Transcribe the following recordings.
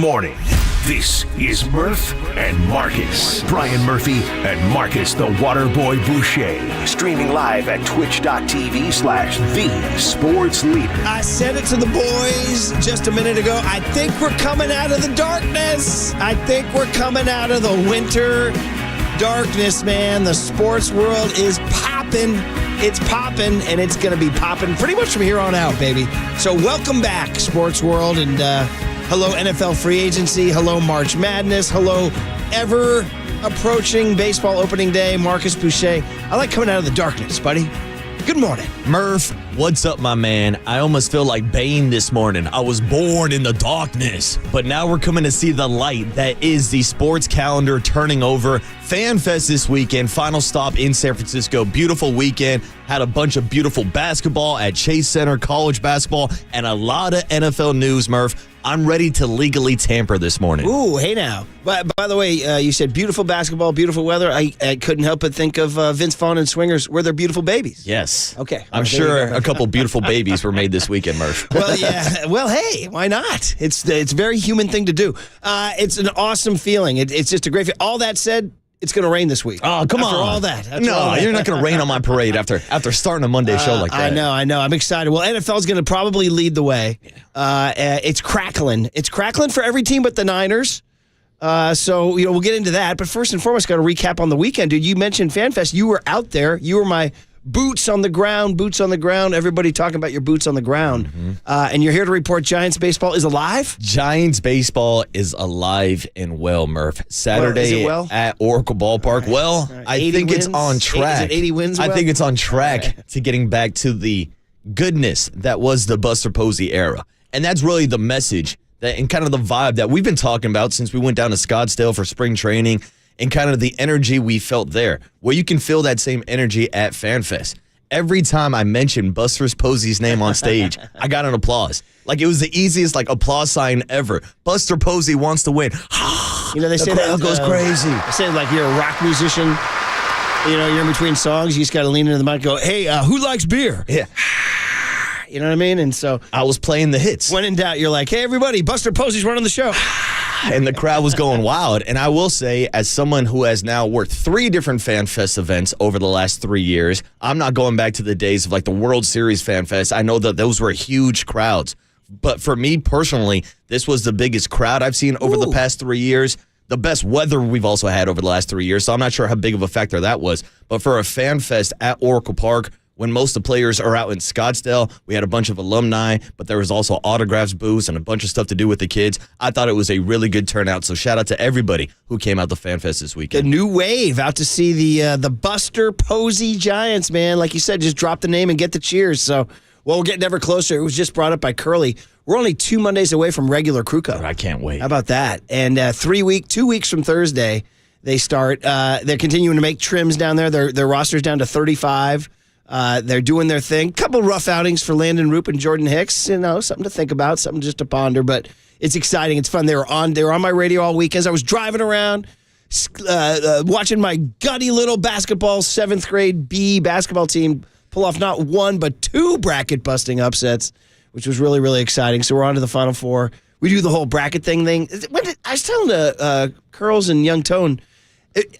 morning. This is Murph and Marcus. Brian Murphy and Marcus the Waterboy Boucher. Streaming live at twitch.tv/thesportsleader. I said it to the boys just a minute ago. I think we're coming out of the darkness. I think we're coming out of the winter darkness, man. The sports world is popping. It's popping, and it's going to be popping pretty much from here on out, baby. So welcome back, sports world, and hello, NFL free agency. Hello, March Madness. Hello, ever-approaching baseball opening day. Marcus Boucher. I like coming out of the darkness, buddy. Good morning. Murph, what's up, my man? I almost feel like Bane this morning. I was born in the darkness, but now we're coming to see the light that is the sports calendar turning over. FanFest this weekend, final stop in San Francisco. Beautiful weekend. Had a bunch of beautiful basketball at Chase Center, college basketball, and a lot of NFL news, Murph. I'm ready to legally tamper this morning. Ooh, hey now. By the way, you said beautiful basketball, beautiful weather. I couldn't help but think of Vince Vaughn and Swingers. Were there beautiful babies? Yes. Okay. I'm sure a couple beautiful babies were made this weekend, Murph. Well, yeah. Well, hey, why not? It's a very human thing to do. It's an awesome feeling. It's just a great feeling. All that said, it's going to rain this week. Oh, come on. After all that. You're not going to rain on my parade after starting a Monday show like that. I know. I'm excited. Well, NFL's going to probably lead the way. It's crackling. It's crackling for every team but the Niners. So, we'll get into that. But first and foremost, got to recap on the weekend. Dude, you mentioned FanFest. You were out there. You were my boots on the ground. Everybody talking about your boots on the ground. Mm-hmm. And you're here to report Giants baseball is alive? Giants baseball is alive and well, Murph. Saturday at Oracle Ballpark. All right. I think it's on track. Is it 80 wins? I think it's on track to getting back to the goodness that was the Buster Posey era. And that's really the message and kind of the vibe that we've been talking about since we went down to Scottsdale for spring training. And kind of the energy we felt there. Well, you can feel that same energy at FanFest. Every time I mentioned Buster Posey's name on stage, I got an applause. Like, it was the easiest, applause sign ever. Buster Posey wants to win. They say that goes crazy. They say, you're a rock musician. You're in between songs. You just got to lean into the mic and go, hey, who likes beer? Yeah. You know what I mean? And so I was playing the hits. When in doubt, you're like, hey, everybody, Buster Posey's running the show. And the crowd was going wild. And I will say, as someone who has now worked 3 different FanFest events over the last 3 years, I'm not going back to the days of the World Series FanFest. I know that those were huge crowds. But for me personally, this was the biggest crowd I've seen over the past 3 years. The best weather we've also had over the last 3 years. So I'm not sure how big of a factor that was. But for a FanFest at Oracle Park, when most of the players are out in Scottsdale, we had a bunch of alumni, but there was also autographs booths and a bunch of stuff to do with the kids. I thought it was a really good turnout, so shout out to everybody who came out to FanFest this weekend. The new wave, out to see the Buster Posey Giants, man. Like you said, just drop the name and get the cheers. So, we're getting ever closer. It was just brought up by Curly. We're only 2 Mondays away from regular crew cut. I can't wait. How about that? And 2 weeks from Thursday, they start. They're continuing to make trims down there. Their roster's down to 35. They're doing their thing. Couple rough outings for Landon Roop and Jordan Hicks. Something to think about, something just to ponder. But it's exciting. It's fun. They were on my radio all weekends. I was driving around, watching my gutty little basketball 7th grade B basketball team pull off not 1 but 2 bracket busting upsets, which was really, really exciting. So we're on to the Final Four. We do the whole bracket thing. I was telling Curls and Young Tone,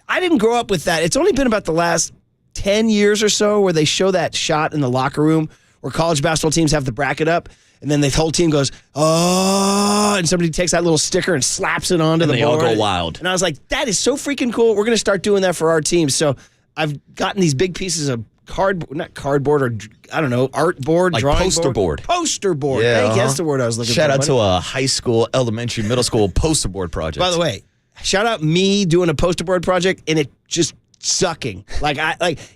I didn't grow up with that. It's only been about the last 10 years or so where they show that shot in the locker room where college basketball teams have the bracket up, and then the whole team goes, oh, and somebody takes that little sticker and slaps it onto the board. They all go wild. And I was like, that is so freaking cool. We're going to start doing that for our team. So I've gotten these big pieces of cardboard, or I don't know, artboard, drawing poster board. Poster board. Yeah, Thank you. That's the word I was looking for. Shout out to a high school, elementary, middle school poster board project. By the way, shout out me doing a poster board project, and it just sucking.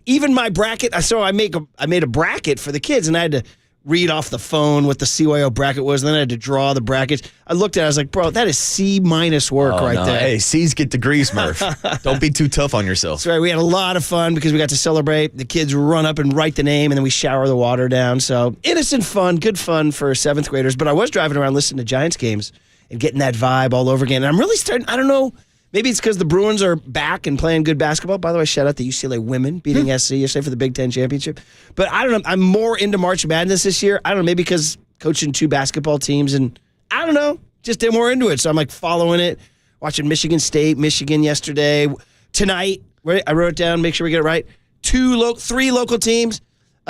Even my bracket. So I made a bracket for the kids, and I had to read off the phone what the CYO bracket was, and then I had to draw the brackets. I looked at it, I was like, bro, that is C- work there. Hey, C's get degrees, Murph. Don't be too tough on yourself. That's right. We had a lot of fun because we got to celebrate. The kids run up and write the name, and then we shower the water down. So innocent fun, good fun for 7th graders. But I was driving around listening to Giants games and getting that vibe all over again. And I'm really starting, I don't know, maybe it's because the Bruins are back and playing good basketball. By the way, shout out to UCLA women beating SC yesterday for the Big Ten championship. But I don't know. I'm more into March Madness this year. I don't know, maybe because coaching 2 basketball teams, and I don't know. just more into it. So I'm like following it, watching Michigan State, Michigan yesterday. Tonight, I wrote it down, make sure we get it right. 3 local teams.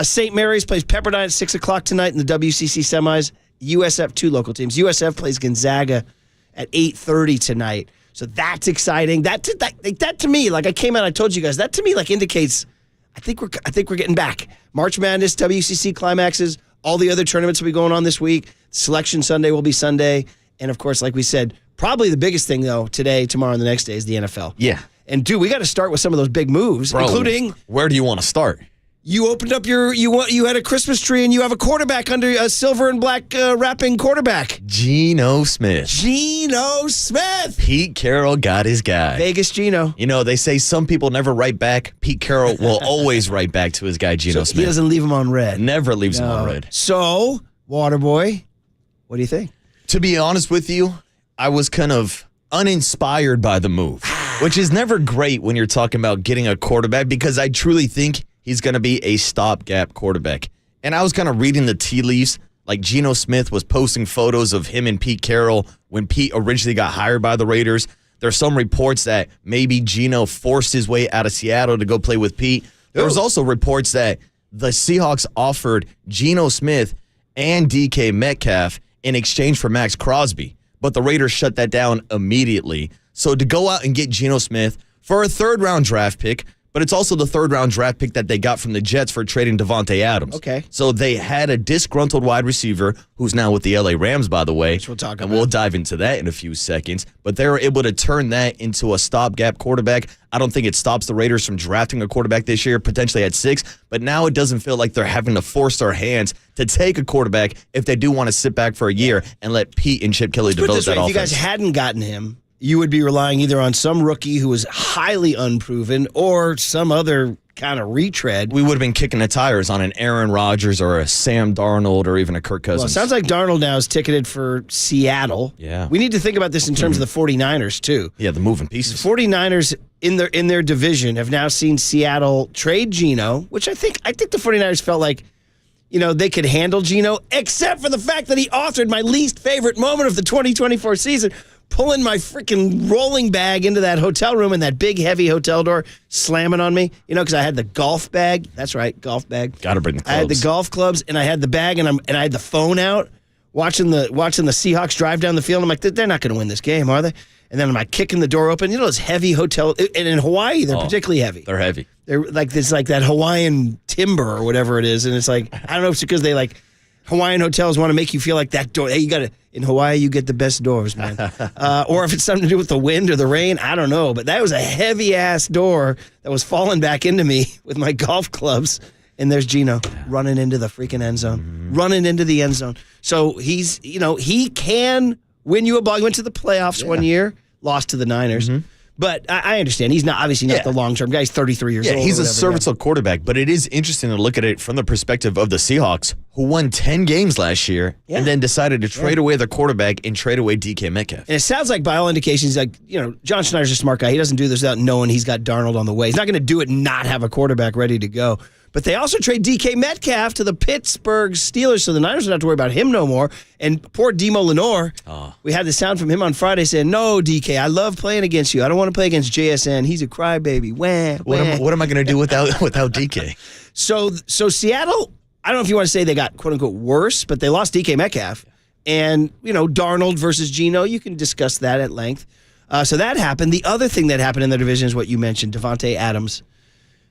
St. Mary's plays Pepperdine at 6 o'clock tonight in the WCC semis. USF, 2 local teams. USF plays Gonzaga at 8:30 tonight. So that's exciting. That to me, like I came out, I told you guys, that to me like indicates I think we're getting back. March Madness, WCC climaxes, all the other tournaments will be going on this week. Selection Sunday will be Sunday. And of course, like we said, probably the biggest thing though, today, tomorrow, and the next day is the NFL. Yeah. And dude, we got to start with some of those big moves, including where do you want to start? You opened up you had a Christmas tree and you have a quarterback under a silver and black wrapping quarterback. Geno Smith. Pete Carroll got his guy. Vegas Geno. You know, they say some people never write back. Pete Carroll will always write back to his guy, Geno Smith. He doesn't leave him on red. Never leaves him on red. So, Waterboy, what do you think? To be honest with you, I was kind of uninspired by the move, which is never great when you're talking about getting a quarterback because I truly think he's going to be a stopgap quarterback. And I was kind of reading the tea leaves. Like Geno Smith was posting photos of him and Pete Carroll when Pete originally got hired by the Raiders. There's some reports that maybe Geno forced his way out of Seattle to go play with Pete. There was also reports that the Seahawks offered Geno Smith and DK Metcalf in exchange for Max Crosby. But the Raiders shut that down immediately. So to go out and get Geno Smith for a third-round draft pick, but it's also the third-round draft pick that they got from the Jets for trading Davante Adams. Okay. So they had a disgruntled wide receiver, who's now with the LA Rams, by the way. Which we'll talk about. And we'll dive into that in a few seconds. But they were able to turn that into a stopgap quarterback. I don't think it stops the Raiders from drafting a quarterback this year, potentially at 6. But now it doesn't feel like they're having to force their hands to take a quarterback if they do want to sit back for a year and let Pete and Chip Kelly develop that offense. If you guys hadn't gotten him, you would be relying either on some rookie who was highly unproven or some other kind of retread. We would have been kicking the tires on an Aaron Rodgers or a Sam Darnold or even a Kirk Cousins. Well, it sounds like Darnold now is ticketed for Seattle. Yeah. We need to think about this in terms of the 49ers, too. Yeah, the moving pieces. The 49ers in their division have now seen Seattle trade Geno, which I think the 49ers felt like, you know, they could handle Geno, except for the fact that he authored my least favorite moment of the 2024 season, pulling my freaking rolling bag into that hotel room and that big, heavy hotel door slamming on me, you know, because I had the golf bag. That's right, golf bag. Got to bring the clubs. I had the golf clubs, and I had the bag, and I had the phone out, watching the Seahawks drive down the field. I'm like, they're not going to win this game, are they? And then I'm like kicking the door open. You know, those heavy hotel, and in Hawaii, they're particularly heavy. They're heavy. They're like this, like that Hawaiian timber or whatever it is, and it's like, I don't know if it's because they like Hawaiian hotels want to make you feel like that door. Hey, you got to, in Hawaii, you get the best doors, man. Or if it's something to do with the wind or the rain, I don't know. But that was a heavy-ass door that was falling back into me with my golf clubs. And there's Geno running into the freaking end zone. Running into the end zone. So he's, you know, he can win you a ball. He went to the playoffs one year, lost to the Niners. But I understand. He's not obviously not the long-term guy. He's 33 years old. Yeah, he's a serviceable quarterback, but it is interesting to look at it from the perspective of the Seahawks, who won 10 games last year and then decided to trade away their quarterback and trade away DK Metcalf. And it sounds like, by all indications, like, you know, John Schneider's a smart guy. He doesn't do this without knowing he's got Darnold on the way. He's not going to do it and not have a quarterback ready to go. But they also trade DK Metcalf to the Pittsburgh Steelers, so the Niners don't have to worry about him no more. And poor Demo Lenore, we had the sound from him on Friday saying, no, DK, I love playing against you. I don't want to play against JSN. He's a crybaby. What am I going to do without DK? So Seattle, I don't know if you want to say they got, quote-unquote, worse, but they lost DK Metcalf. And, you know, Darnold versus Geno, you can discuss that at length. So that happened. The other thing that happened in their division is what you mentioned, Davante Adams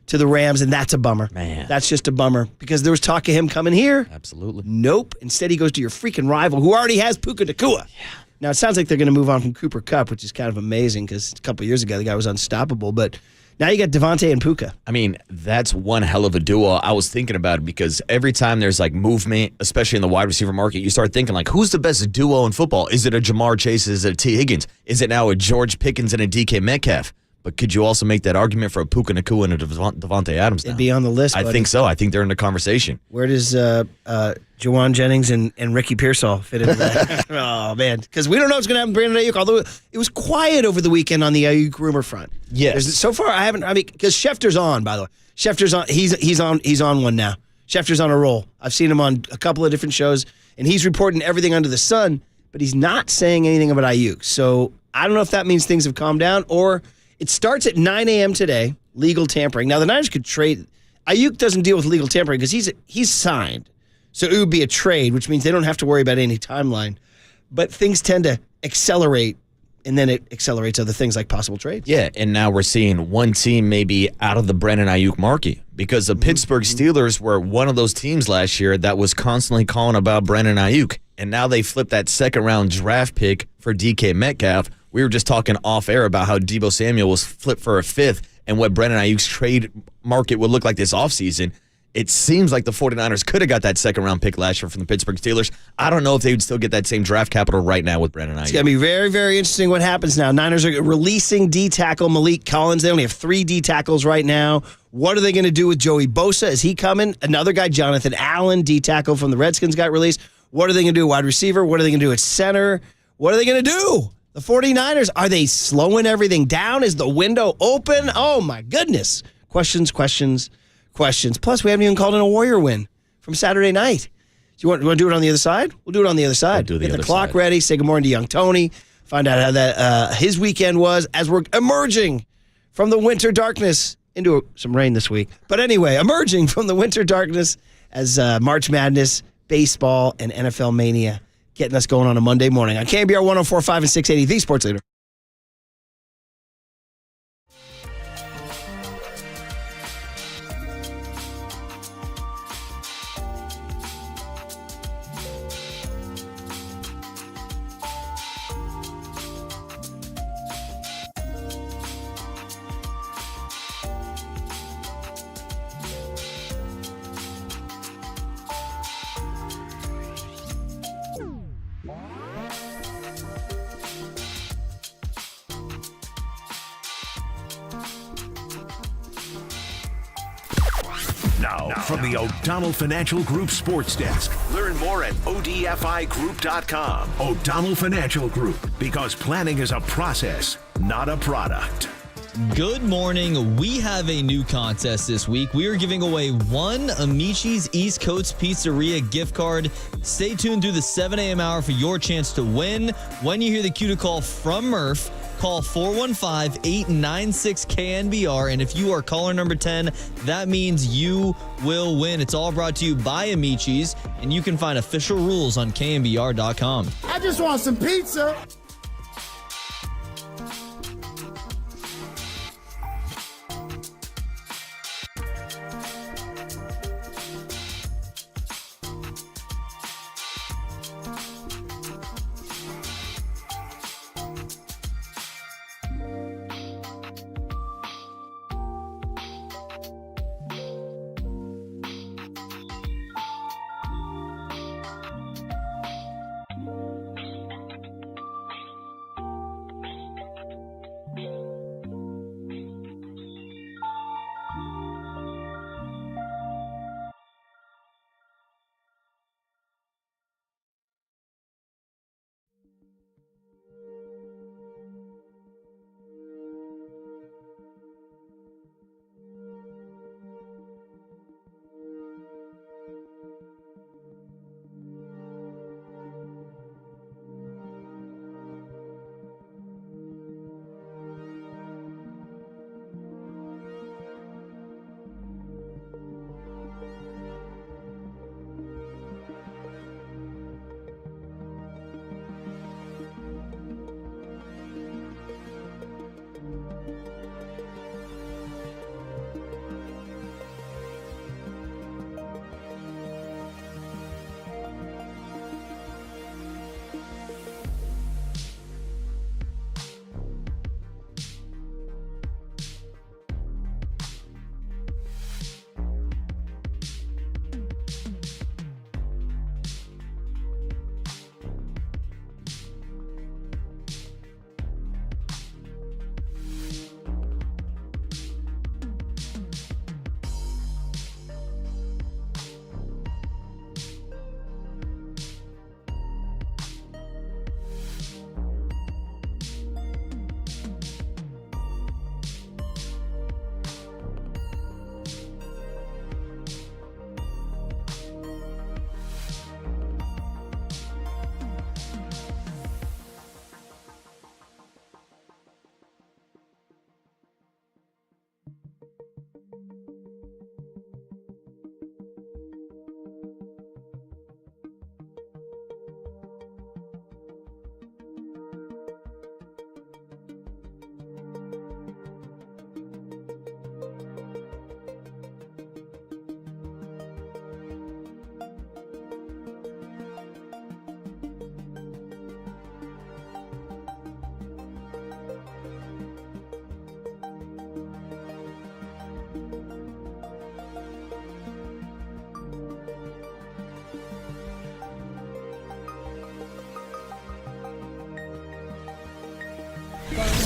to the Rams, and that's a bummer. Man. That's just a bummer because there was talk of him coming here. Absolutely. Nope. Instead, he goes to your freaking rival who already has Puka Nacua. Yeah. Now, it sounds like they're going to move on from Cooper Kupp, which is kind of amazing because a couple years ago, the guy was unstoppable. But now you got Davante and Puka. I mean, that's one hell of a duo. I was thinking about it because every time there's like movement, especially in the wide receiver market, you start thinking like, who's the best duo in football? Is it a Jamar Chase? Is it a T. Higgins? Is it now a George Pickens and a DK Metcalf? But could you also make that argument for a Puka Nacua and a Davante Adams now? It'd be on the list, I think so. I think they're in the conversation. Where does Jawan Jennings and Ricky Pearsall fit into that? Oh, man. Because we don't know what's going to happen to Brandon Ayuk, although it was quiet over the weekend on the Ayuk rumor front. Yes. So far, because Schefter's on, by the way. Schefter's on. He's on one now. Schefter's on a roll. I've seen him on a couple of different shows, and he's reporting everything under the sun. but he's not saying anything about Ayuk. So I don't know if that means things have calmed down, or it starts at 9 a.m. today, legal tampering. Now, the Niners could trade. Ayuk doesn't deal with legal tampering because he's signed. So it would be a trade, which means they don't have to worry about any timeline. But things tend to accelerate, and then it accelerates other things like possible trades. Yeah, and now we're seeing one team maybe out of the Brandon Ayuk market because the Pittsburgh Steelers were one of those teams last year that was constantly calling about Brandon Ayuk. And now they flipped that second-round draft pick for DK Metcalf. We were just talking off air about how Deebo Samuel was flipped for a fifth and what Brandon Ayuk's trade market would look like this offseason. It seems like the 49ers could have got that second-round pick last year from the Pittsburgh Steelers. I don't know if they would still get that same draft capital right now with Brandon Ayuk. It's going to be very, very interesting what happens now. Niners are releasing D-tackle Malik Collins. They only have 3 D-tackles right now. What are they going to do with Joey Bosa? Is he coming? Another guy, Jonathan Allen, D-tackle from the Redskins, got released. What are they going to do at wide receiver? What are they going to do at center? What are they going to do? The 49ers, are they slowing everything down? Is the window open? Oh, my goodness. Questions. Plus, we haven't even called in a Warrior win from Saturday night. Do you want to do it on the other side? We'll do it on the other side. We'll do the Get other the clock side. ready. Say good morning to young Tony. Find out how that his weekend was as we're emerging from the winter darkness into some rain this week. But anyway, emerging from the winter darkness as March Madness, baseball, and NFL mania getting us going on a Monday morning on KNBR 104.5 and 680, the Sports Leader. Now, from the O'Donnell Financial Group Sports Desk. Learn more at ODFIGroup.com. O'Donnell Financial Group, because planning is a process, not a product. Good morning. We have a new contest this week. We are giving away one Amici's East Coast Pizzeria gift card. Stay tuned through the 7 a.m. hour for your chance to win. When you hear the cue to call from Murph, call 415-896-KNBR. And if you are caller number 10, that means you will win. It's all brought to you by Amici's, and you can find official rules on KNBR.com. I just want some pizza.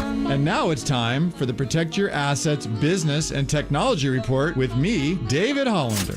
And now it's time for the Protect Your Assets Business and Technology Report with me, David Hollander.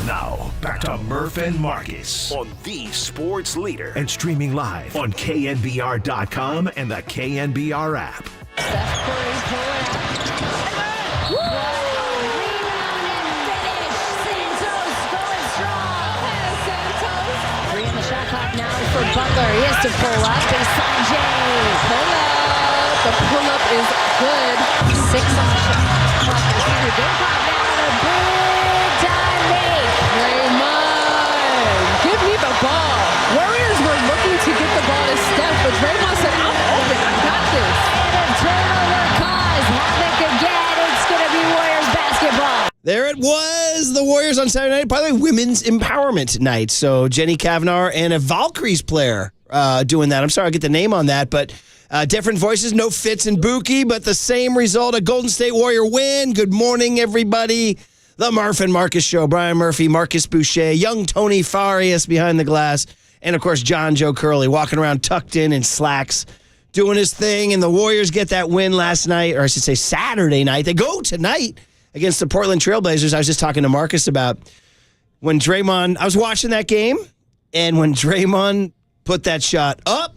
Now, back to Murph and Marcus on the sports leader and streaming live on KNBR.com and the KNBR app. Steph Curry pull it out. Rebound and finish. Santos going strong. Santos. 3 in the shot clock now for Butler. He has to pull up. And Sanjay. Pull up. The pull up is good. 6 on the shot clock. Good pop down. A big time make. Draymond. Give me the ball. Warriors were looking to get the ball to Steph, but Draymond said, I'm open. I got this. Turnover cause havoc again. It's going to be Warriors basketball. There it was, the Warriors on Saturday night. By the way, women's empowerment night. So Jenny Kavanaugh and a Valkyries player doing that. I'm sorry I get the name on that, but different voices, no Fitz and Buki, but the same result, a Golden State Warrior win. Good morning, everybody. The Murph and Marcus Show. Brian Murphy, Marcus Boucher, young Tony Farias behind the glass, and of course John Joe Curley walking around tucked in slacks, doing his thing, and the Warriors get that win last night, or I should say Saturday night. They go tonight against the Portland Trailblazers. I was just talking to Marcus about when Draymond, I was watching that game, and when Draymond put that shot up,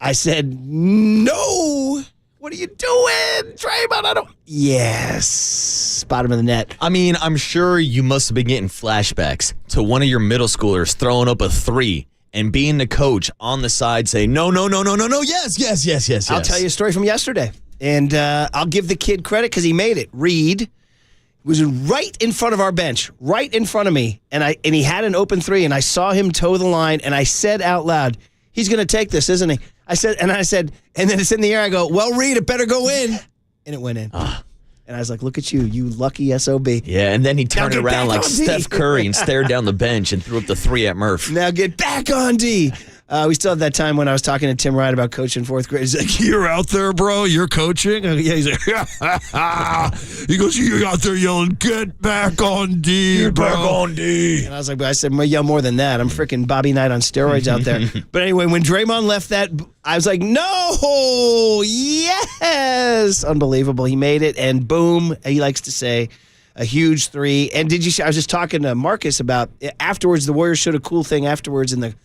I said, no, what are you doing, Draymond? I don't. Yes, bottom of the net. I mean, I'm sure you must have been getting flashbacks to one of your middle schoolers throwing up a 3 and being the coach on the side saying, no, yes. I'll tell you a story from yesterday, and I'll give the kid credit because he made it. Reed was right in front of our bench, right in front of me, and he had an open 3, and I saw him toe the line, and I said out loud, he's going to take this, isn't he? I said, and then it's in the air. I go, well, Reed, it better go in. And it went in. And I was like, look at you, you lucky SOB. Yeah, and then he turned Now get around back like on D. Steph Curry and stared down the bench and threw up the 3 at Murph. Now get back on D. We still have that time when I was talking to Tim Wright about coaching 4th grade. He's like, you're out there, bro? You're coaching? Yeah, he's like, he goes, you're out there yelling, get back on D, bro. Back on D. And I was like, I said, well, yeah, more than that. I'm freaking Bobby Knight on steroids out there. But anyway, when Draymond left that, I was like, no, yes. Unbelievable. He made it, and boom, he likes to say, a huge 3. And I was just talking to Marcus about afterwards, the Warriors showed a cool thing afterwards in the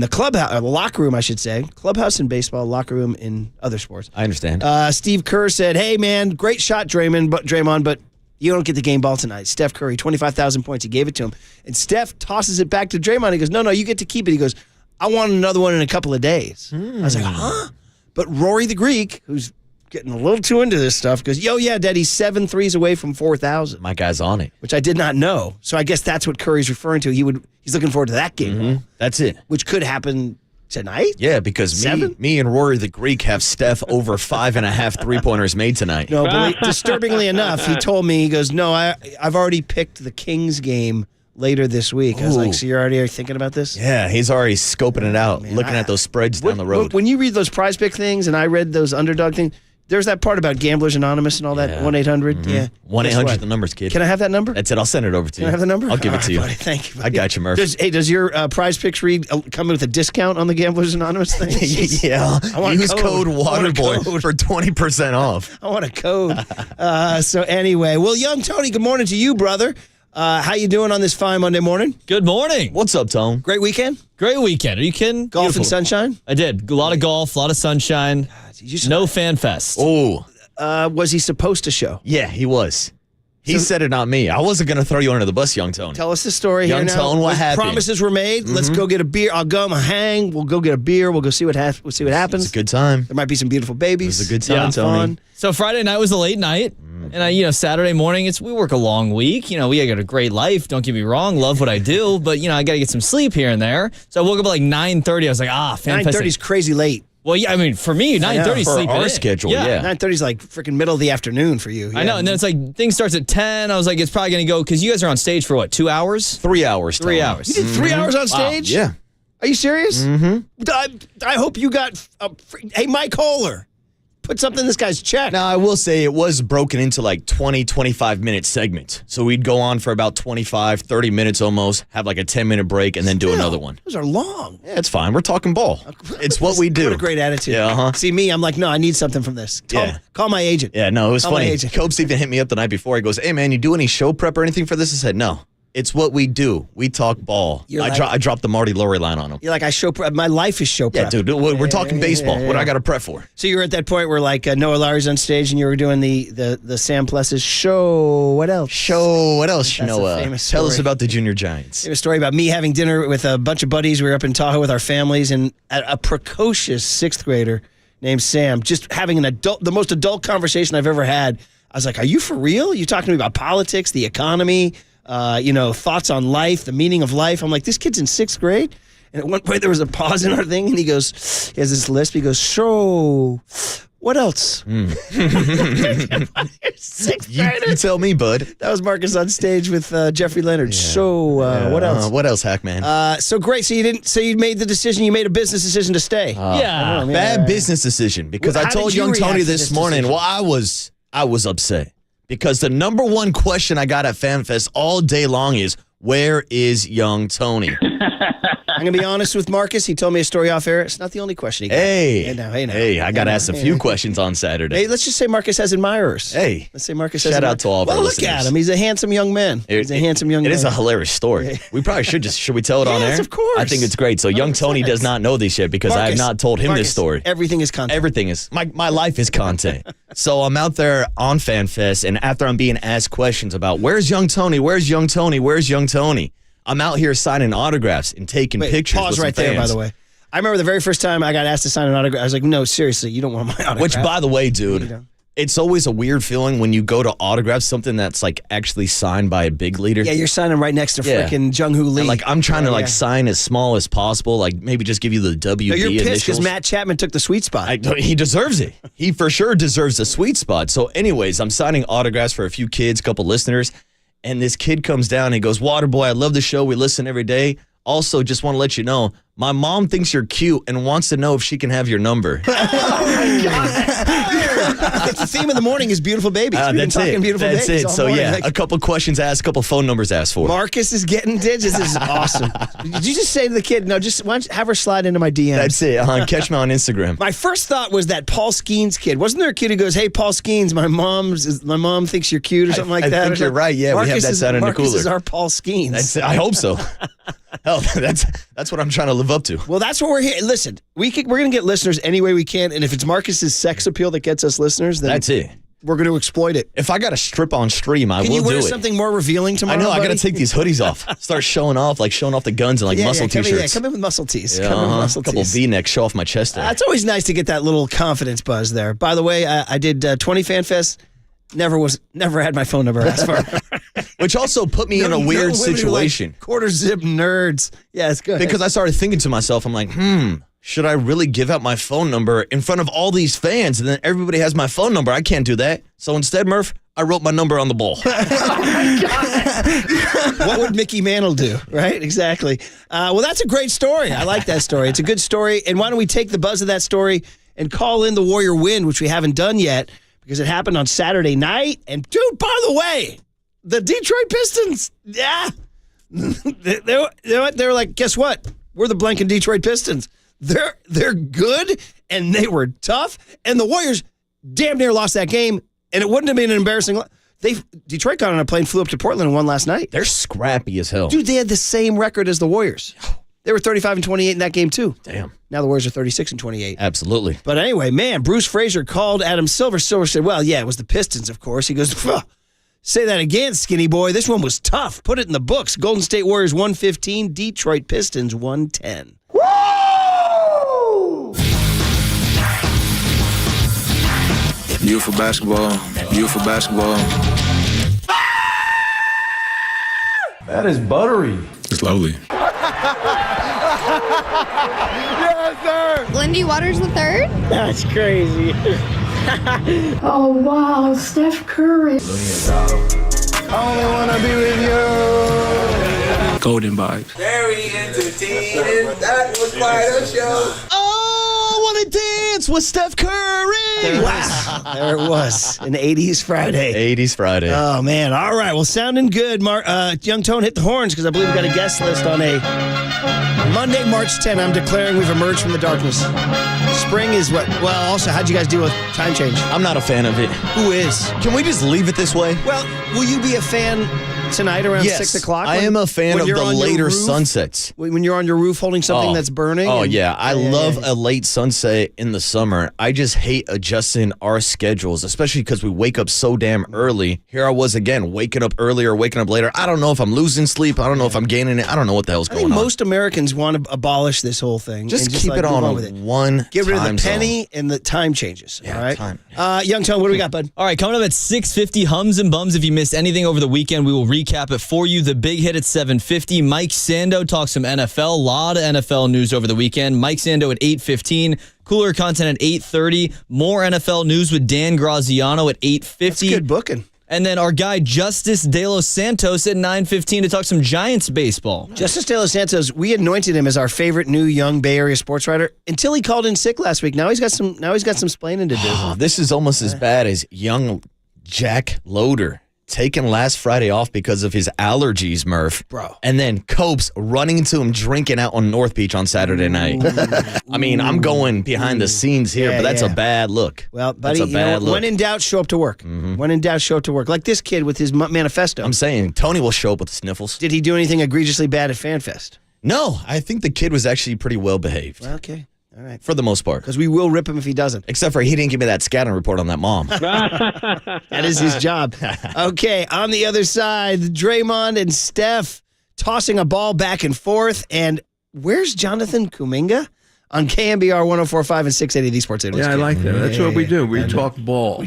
clubhouse, or the locker room, I should say. Clubhouse in baseball, locker room in other sports. I understand. Steve Kerr said, hey, man, great shot, Draymond, but you don't get the game ball tonight. Steph Curry, 25,000 points. He gave it to him. And Steph tosses it back to Draymond. He goes, no, you get to keep it. He goes, I want another one in a couple of days. I was like, huh? But Rory the Greek, who's getting a little too into this stuff, goes, yo, yeah, Dad, he's 7 threes away from 4,000. My guy's on it. Which I did not know. So I guess that's what Curry's referring to. He's looking forward to that game. That's it. Which could happen tonight. Yeah, because me and Rory the Greek have Steph over 5.5 3-pointers made tonight. No, but disturbingly enough, he told me, he goes, no, I've already picked the Kings game later this week. I was like, so you're already thinking about this? Yeah, he's already scoping it out, looking at those spreads down the road. When you read those prize pick things, and I read those underdog things, there's that part about Gamblers Anonymous and all that, 1-800. Yeah. 1-800 the numbers, kid. Can I have that number? That's it. I'll send it over to you. Can I have the number? I'll give it to you. Buddy, thank you. I got you, Murph. Does your prize picks read come with a discount on the Gamblers Anonymous thing? Yeah. I want Use code Waterboy for 20% off. I want a code. So anyway, well, young Tony, good morning to you, brother. How you doing on this fine Monday morning? Good morning. What's up, Tone? Great weekend? Great weekend. Are you kidding? Golf Beautiful. and sunshine? I did. A lot of golf, a lot of sunshine. No fan fest. Oh, Was he supposed to show? yeah, he was. He said it, not me. I wasn't going to throw you under the bus, young Tony. Tell us the story Young here now. Tone, what happened? Promises were made. Let's go get a beer. I'll go hang. We'll go get a beer. We'll go see what happens. It was a good time. There might be some beautiful babies. It was a good time, Yeah, Tony. fun. So Friday night was a late night. And Saturday morning, we work a long week. We got a great life. Don't get me wrong. Love what I do. But, I got to get some sleep here and there. So I woke up at like 9:30. I was like, fan fest. 9:30 is crazy late. Well, yeah, I mean, for me, 9:30 is For sleeping our in. schedule, yeah. 9:30 is like freaking middle of the afternoon for you. I know. And then it's like, thing starts at 10. I was like, it's probably going to go, because you guys are on stage for what, 2 hours? 3 hours. 3 Tone. hours. You did 3 hours on stage? Yeah. Are you serious? Mm-hmm. I hope you got. Hey, Mike Kohler, put something in this guy's check. Now, I will say it was broken into like 20, 25-minute segments. So we'd go on for about 25, 30 minutes almost, have like a 10-minute break, and then do another one. Those are long. Yeah, it's fine. We're talking ball. It's what we do. What a great attitude. Yeah, uh-huh. See me, I'm like, no, I need something from this. Call my agent. Yeah, no, it was Call my funny. agent. Copes even hit me up the night before. He goes, hey, man, you do any show prep or anything for this? I said, no. It's what we do. We talk ball. I dropped the Marty Lowry line on him. You're like, I show prep. My life is show prep. Yeah, dude, we're talking baseball. yeah. What do I got to prep for? So you were at that point where like Noah Lowry's on stage and you were doing the Sam Pless's show. What else? What else, That's a Noah? famous Tell us story. about the Junior Giants. I have a story about me having dinner with a bunch of buddies. We were up in Tahoe with our families, and a precocious 6th grader named Sam, just having the most adult conversation I've ever had. I was like, are you for real? You talking to me about politics, the economy, thoughts on life, the meaning of life? I'm like, this kid's in 6th grade. And at one point there was a pause in our thing, and he has this lisp. He goes, so what else? 6th grader. You tell me, bud. That was Marcus on stage with Jeffrey Leonard. So what else? What else, Hackman? So great. So you made the decision. You made a business decision to stay. Yeah. Bad business decision because Well, I how told did you young react Tony to this this morning. decision? Well, I was upset because the number one question I got at FanFest all day long is, where is young Tony? I'm gonna be honest with Marcus. He told me a story off air. It's not the only question he got. Hey, now. I got asked a few questions on Saturday. Hey, let's just say Marcus has admirers. Hey, Let's say Marcus has shout out to all of our Well, look listeners. at him. He's a handsome young man. He's a handsome young man. It is a hilarious story. We probably should we tell it on Yes, air? of course. I think it's great. So young Tony does not know this yet because I have Marcus, not told him Marcus, this story. Everything is content. Everything is my life is content. So I'm out there on FanFest, and after I'm being asked questions about where's young Tony, where's young Tony, where's young Tony, I'm out here signing autographs and taking Wait, pictures. pause with some right there, by fans. the way. I remember the very first time I got asked to sign an autograph. I was like, no, seriously, you don't want my autograph. Which, by the way, dude, You know. it's always a weird feeling when you go to autograph something that's like actually signed by a big leader. Yeah, you're signing right next to Yeah. freaking Jung Hoo Lee. And, like, I'm trying to Yeah. sign as small as possible, like maybe just give you the WB No, you're pissed initials. because Matt Chapman took the sweet spot. He deserves it. He for sure deserves a sweet spot. So anyways, I'm signing autographs for a few kids, couple listeners, and this kid comes down and he goes, Waterboy, I love the show. We listen every day. Also, just want to let you know, my mom thinks you're cute and wants to know if she can have your number. The theme of the morning is beautiful babies. We've been That's talking it. beautiful That's babies it. all So morning. yeah, Like, a couple questions asked, a couple phone numbers asked for. Marcus is getting digits. This is awesome. Did you just say to the kid, no, just why don't you have her slide into my DMs? That's it. Catch me on Instagram. My first thought was that Paul Skeens kid. Wasn't there a kid who goes, "Hey, Paul Skeens, my mom thinks you're cute" or something like I that? think you're right. Yeah, we have that sound in the Marcus cooler. is our Paul Skeens. That's it. I hope so. Hell, that's what I'm trying to live up to. Well, that's what we're here. Listen, we're going to get listeners any way we can, and if it's Marcus's sex appeal that gets us listeners, then That's it. we're going to exploit it. If I got to strip on stream, I Can will you wear do it. something more revealing tomorrow? I know. I got to buddy? take these hoodies off. Start showing off the guns and muscle come in, t-shirts. come in with muscle tees. Yeah, Come in with muscle a couple tees. V-necks, show off my chest there. It's always nice to get that little confidence buzz there. By the way, I did 20 Fan Fest. Never had my phone number asked for. Which also put me in a weird situation. Quarter zip nerds. Yeah, it's good. Because I started thinking to myself, I'm like, should I really give out my phone number in front of all these fans? And then everybody has my phone number. I can't do that. So instead, Murph, I wrote my number on the ball. What would Mickey Mantle do? Right? Exactly. Well, that's a great story. I like that story. It's a good story. And why don't we take the buzz of that story and call in the Warrior Wind, which we haven't done yet because it happened on Saturday night. And, dude, by the way, the Detroit Pistons, yeah. They were like, guess what? We're the blanking Detroit Pistons. They're good, and they were tough. And the Warriors damn near lost that game, and it wouldn't have been an embarrassing loss. Detroit got on a plane, flew up to Portland, and won last night. They're scrappy as hell. Dude, they had the same record as the Warriors. They were 35-28 in that game too. Damn. Now the Warriors are 36-28. Absolutely. But anyway, man, Bruce Frazier called Adam Silver. Silver said, well, yeah, it was the Pistons, of course. He goes, say that again, skinny boy. This one was tough. Put it in the books. Golden State Warriors 115, Detroit Pistons 110. Woo! Beautiful basketball. Beautiful basketball. That is buttery. It's lovely. Yes, sir. Lindy Waters the third? That's crazy. Oh, wow, Steph Curry. Only want to be with you. Golden vibes. Very entertaining. That was quite a show. Oh, I want to dance with Steph Curry. There it was. An 80s Friday. 80s Friday. Oh, man. All right. Well, sounding good. Young Tone, hit the horns because I believe we've got a guest list on a Monday, March 10. I'm declaring we've emerged from the darkness. Spring is what? Well, also, how'd you guys deal with time change? I'm not a fan of it. Who is? Can we just leave it this way? Well, will you be a fan tonight around 6 o'clock? I am a fan of you're the on your later roof? sunsets. When you're on your roof holding something that's burning? Oh, yeah. I love a late sunset in the summer. I just hate adjusting our schedules, especially because we wake up so damn early. Here I was again, waking up earlier, waking up later. I don't know if I'm losing sleep. I don't know if I'm gaining it. I don't know what the hell's I going think on. most Americans want to abolish this whole thing. Just and keep like, it on move with one Get rid of time the penny zone. and the time changes. Yeah, all right? time. Young Tone, what do we got, bud? All right, coming up at 6:50, Hums and Bums. If you missed anything over the weekend, we will recap it for you. The big hit at 7:50. Mike Sando talks some NFL. A lot of NFL news over the weekend. Mike Sando at 8:15. Cooler content at 8:30. More NFL news with Dan Graziano at 8:50. That's good booking. And then our guy Justice De Los Santos at 9:15 to talk some Giants baseball. Justice De Los Santos, we anointed him as our favorite new young Bay Area sports writer until he called in sick last week. Now he's got some splaining to do. This is almost as bad as young Jack Loader taking last Friday off because of his allergies, Murph. Bro. And then Copes running into him drinking out on North Beach on Saturday night. I mean, I'm going behind the scenes here, Yeah, but that's yeah. a bad look. Well, buddy, that's a bad look. when in doubt, show up to work. When in doubt, show up to work. Like this kid with his manifesto. I'm saying Tony will show up with sniffles. Did he do anything egregiously bad at FanFest? No, I think the kid was actually pretty well behaved. Well, okay. All right. For the most part. Because we will rip him if he doesn't. Except for he didn't give me that scouting report on that mom. That is his job. Okay, on the other side, Draymond and Steph tossing a ball back and forth. And where's Jonathan Kuminga? On KNBR 104.5 and 680 The Sports Analyst. Yeah, I like that. That's what we do. We talk ball.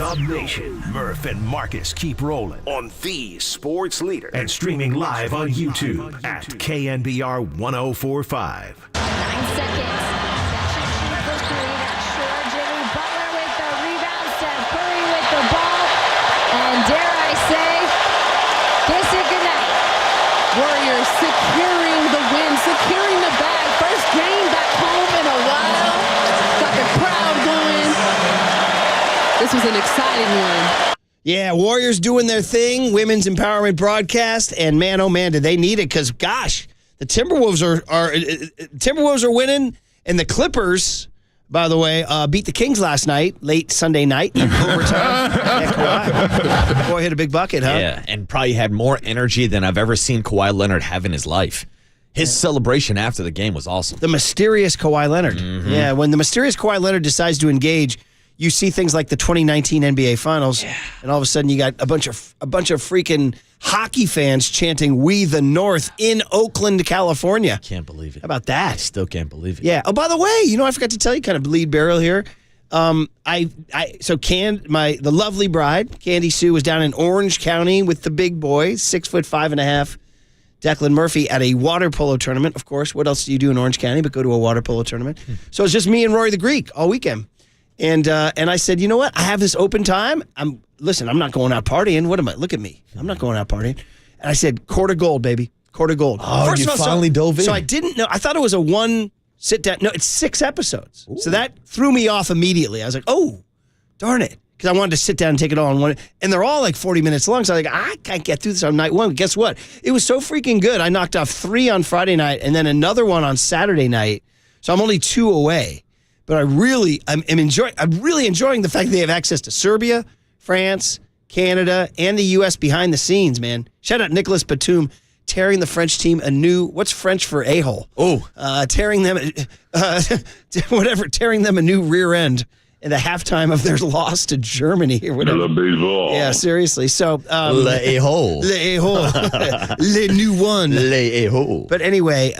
Dub Nation. Murph and Marcus keep rolling on the sports leader and streaming live on YouTube at KNBR 1045. 9 seconds. That should shoot for three. That's sure. Jimmy Butler with the rebound. Steph Curry with the ball. And dare I say, kiss it goodnight. Warriors securing the win, securing the bag. First game back home in a while. Got the crowd going. This was an exciting one. Yeah, Warriors doing their thing, women's empowerment broadcast, and man, oh man, did they need it? Because gosh, the Timberwolves are winning, and the Clippers, by the way, beat the Kings last night, late Sunday night, in overtime. Yeah, Kawhi hit a big bucket, huh? Yeah, and probably had more energy than I've ever seen Kawhi Leonard have in his life. His celebration after the game was awesome. The mysterious Kawhi Leonard. Mm-hmm. Yeah, when the mysterious Kawhi Leonard decides to engage, you see things like the 2019 NBA Finals, and all of a sudden you got a bunch of freaking hockey fans chanting "We the North" in Oakland, California. Can't believe it. How about that? I still can't believe it. Yeah. Oh, by the way, I forgot to tell you, kind of bleed barrel here. The lovely bride, Candy Sue, was down in Orange County with the big boys, 6'5.5", Declan Murphy at a water polo tournament. Of course, what else do you do in Orange County but go to a water polo tournament? So it's just me and Rory the Greek all weekend. And I said, you know what? I have this open time. I'm not going out partying. Look at me. I'm not going out partying. And I said, quart of gold, baby. Quart of gold. Oh, First you finally dove in. So I didn't know. I thought it was a one sit down. No, it's 6 episodes. Ooh. So that threw me off immediately. I was like, oh, darn it. Because I wanted to sit down and take it all in one. And they're all like 40 minutes long. So I was like, I can't get through this on night one. But guess what? It was so freaking good. I knocked off 3 on Friday night and then another one on Saturday night. So I'm only 2 away. But I'm really enjoying the fact that they have access to Serbia, France, Canada, and the U.S. behind the scenes, man. Shout out Nicholas Batum tearing the French team a new, what's French for a-hole? Oh. Tearing them a new rear end in the halftime of their loss to Germany or whatever. Yeah, seriously. So, le a-hole. Le a-hole. Le new one. Le a-hole. But anyway,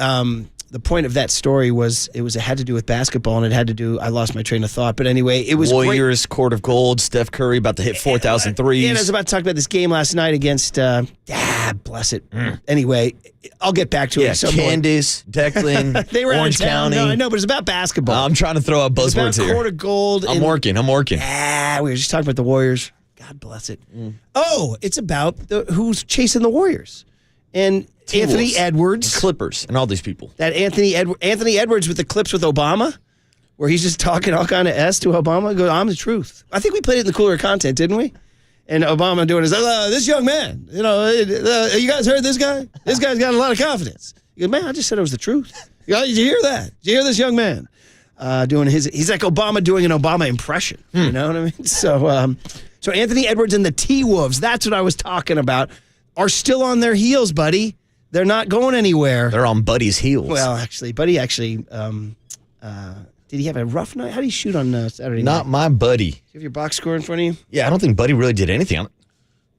the point of that story was it had to do with basketball, and I lost my train of thought. But anyway, it was Warriors, quart of gold, Steph Curry about to hit 4,000 threes. And I was about to talk about this game last night against, bless it. Anyway, I'll get back to it. Yeah, Candace, Declan, they were Orange County. No, I know, but it's about basketball. I'm trying to throw out buzzwords here. Quart of gold. I'm working. We were just talking about the Warriors. God bless it. Oh, it's about who's chasing the Warriors. And Anthony Edwards. And Clippers and all these people. That Anthony Edwards with the clips with Obama, where he's just talking all kind of S to Obama. Goes, I'm the truth. I think we played it in the cooler content, didn't we? And Obama doing his, this young man, you guys heard this guy? This guy's got a lot of confidence. He goes, man, I just said it was the truth. Did you hear that? Did you hear this young man doing he's like Obama doing an Obama impression. You know what I mean? So Anthony Edwards and the T-Wolves, that's what I was talking about, are still on their heels, buddy. They're not going anywhere. They're on Buddy's heels. Well, actually, Buddy did he have a rough night? How did he shoot on Saturday night? Not my Buddy. Do you have your box score in front of you? Yeah, I don't think Buddy really did anything.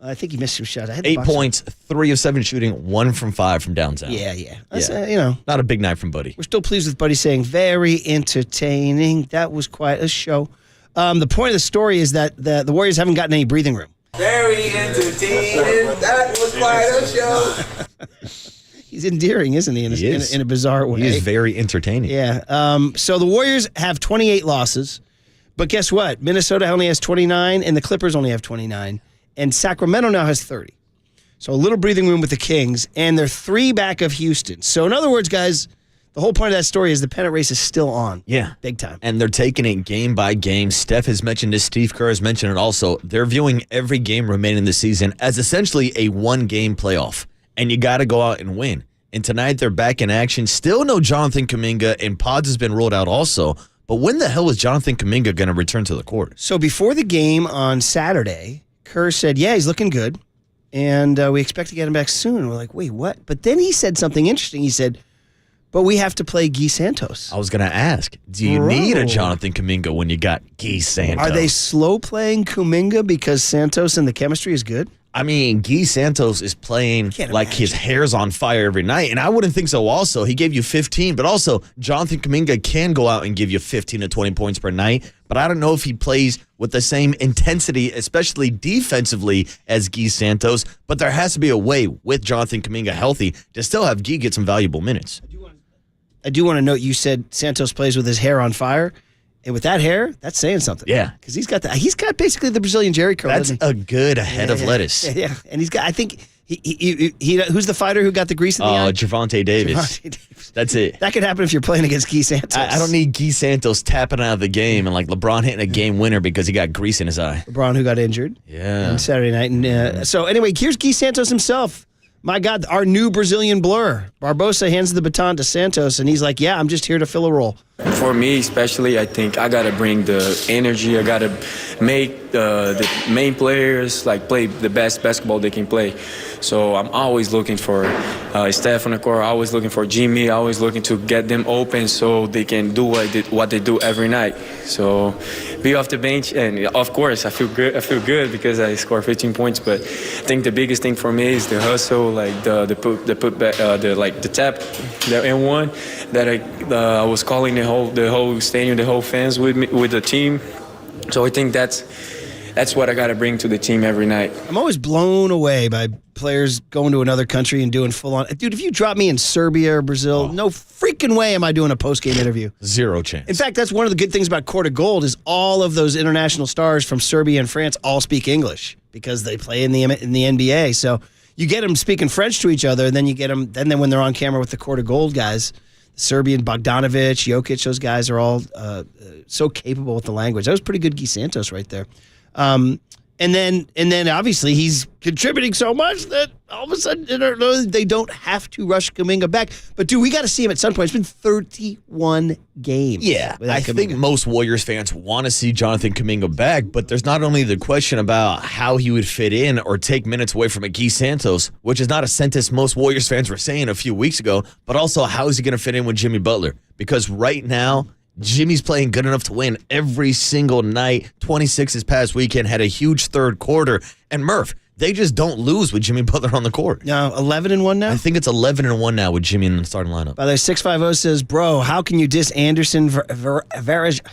I think he missed some shots. I had 8 points, 3 of 7 shooting, 1 from 5 from downtown. Yeah. That's, not a big night from Buddy. We're still pleased with Buddy saying, very entertaining. That was quite a show. The point of the story is that the Warriors haven't gotten any breathing room. Very entertaining. That was quite a show. He's endearing, isn't he? In a bizarre way. He is very entertaining. Yeah. So the Warriors have 28 losses, but guess what? Minnesota only has 29, and the Clippers only have 29, and Sacramento now has 30. So a little breathing room with the Kings, and they're 3 back of Houston. So in other words, guys, the whole point of that story is the pennant race is still on. Yeah. Big time. And they're taking it game by game. Steph has mentioned this. Steve Kerr has mentioned it also. They're viewing every game remaining this season as essentially a one-game playoff. And you got to go out and win. And tonight they're back in action. Still no Jonathan Kuminga, and Pods has been ruled out also. But when the hell is Jonathan Kuminga going to return to the court? So before the game on Saturday, Kerr said, yeah, he's looking good. And we expect to get him back soon. We're like, wait, what? But then he said something interesting. He said, but we have to play Guy Santos. I was going to ask, do you need a Jonathan Kuminga when you got Guy Santos? Are they slow playing Kuminga because Santos and the chemistry is good? I mean, Guy Santos is playing like his hair's on fire every night, and I wouldn't think so also. He gave you 15, but also Jonathan Kuminga can go out and give you 15 to 20 points per night, but I don't know if he plays with the same intensity, especially defensively, as Guy Santos, but there has to be a way with Jonathan Kuminga healthy to still have Guy get some valuable minutes. I do want to note you said Santos plays with his hair on fire. And with that hair, that's saying something. Yeah. Because he's got basically the Brazilian Jerry curl. That's a good head of lettuce. Yeah. And he's got, I think, he who's the fighter who got the grease in the eye? Gervonta Davis. Gervonta Davis. That's it. That could happen if you're playing against Guy Santos. I don't need Guy Santos tapping out of the game and like LeBron hitting a game winner because he got grease in his eye. LeBron who got injured. Yeah. On Saturday night. And so anyway, here's Guy Santos himself. My God, our new Brazilian blur. Barbosa hands the baton to Santos, and he's like, yeah, I'm just here to fill a role. For me, especially, I think I got to bring the energy. I got to make the main players play the best basketball they can play. So I'm always looking for Steph on the court, always looking for Jimmy, always looking to get them open so they can do what they do every night. So be off the bench, and of course I feel good because I scored 15 points. But I think the biggest thing for me is the hustle, like the putback, the tap, the N1 that I was calling the whole stadium, the whole fans with me, with the team. So I think that's what I got to bring to the team every night. I'm always blown away by players going to another country and doing full-on. Dude, if you drop me in Serbia or Brazil, no freaking way am I doing a post-game interview. Zero chance. In fact, that's one of the good things about Court of Gold is all of those international stars from Serbia and France all speak English because they play in the NBA. So you get them speaking French to each other, and then you get them. Then when they're on camera with the Court of Gold guys, Serbian Bogdanovic, Jokic, those guys are all so capable with the language. That was pretty good Guy Santos right there. And then obviously he's contributing so much that all of a sudden they don't have to rush Kuminga back. But dude, we got to see him at some point. It's been 31 games. Yeah, I think most Warriors fans want to see Jonathan Kuminga back, but there's not only the question about how he would fit in or take minutes away from a Guy Santos, which is not a sentence most Warriors fans were saying a few weeks ago, but also how is he going to fit in with Jimmy Butler? Because right now, Jimmy's playing good enough to win every single night. 26 this past weekend, had a huge third quarter. And Murph, they just don't lose with Jimmy Butler on the court. No, 11-1 now? I think it's 11-1 now with Jimmy in the starting lineup. By the way, 650 says, bro, how can you diss Anderson Varejao?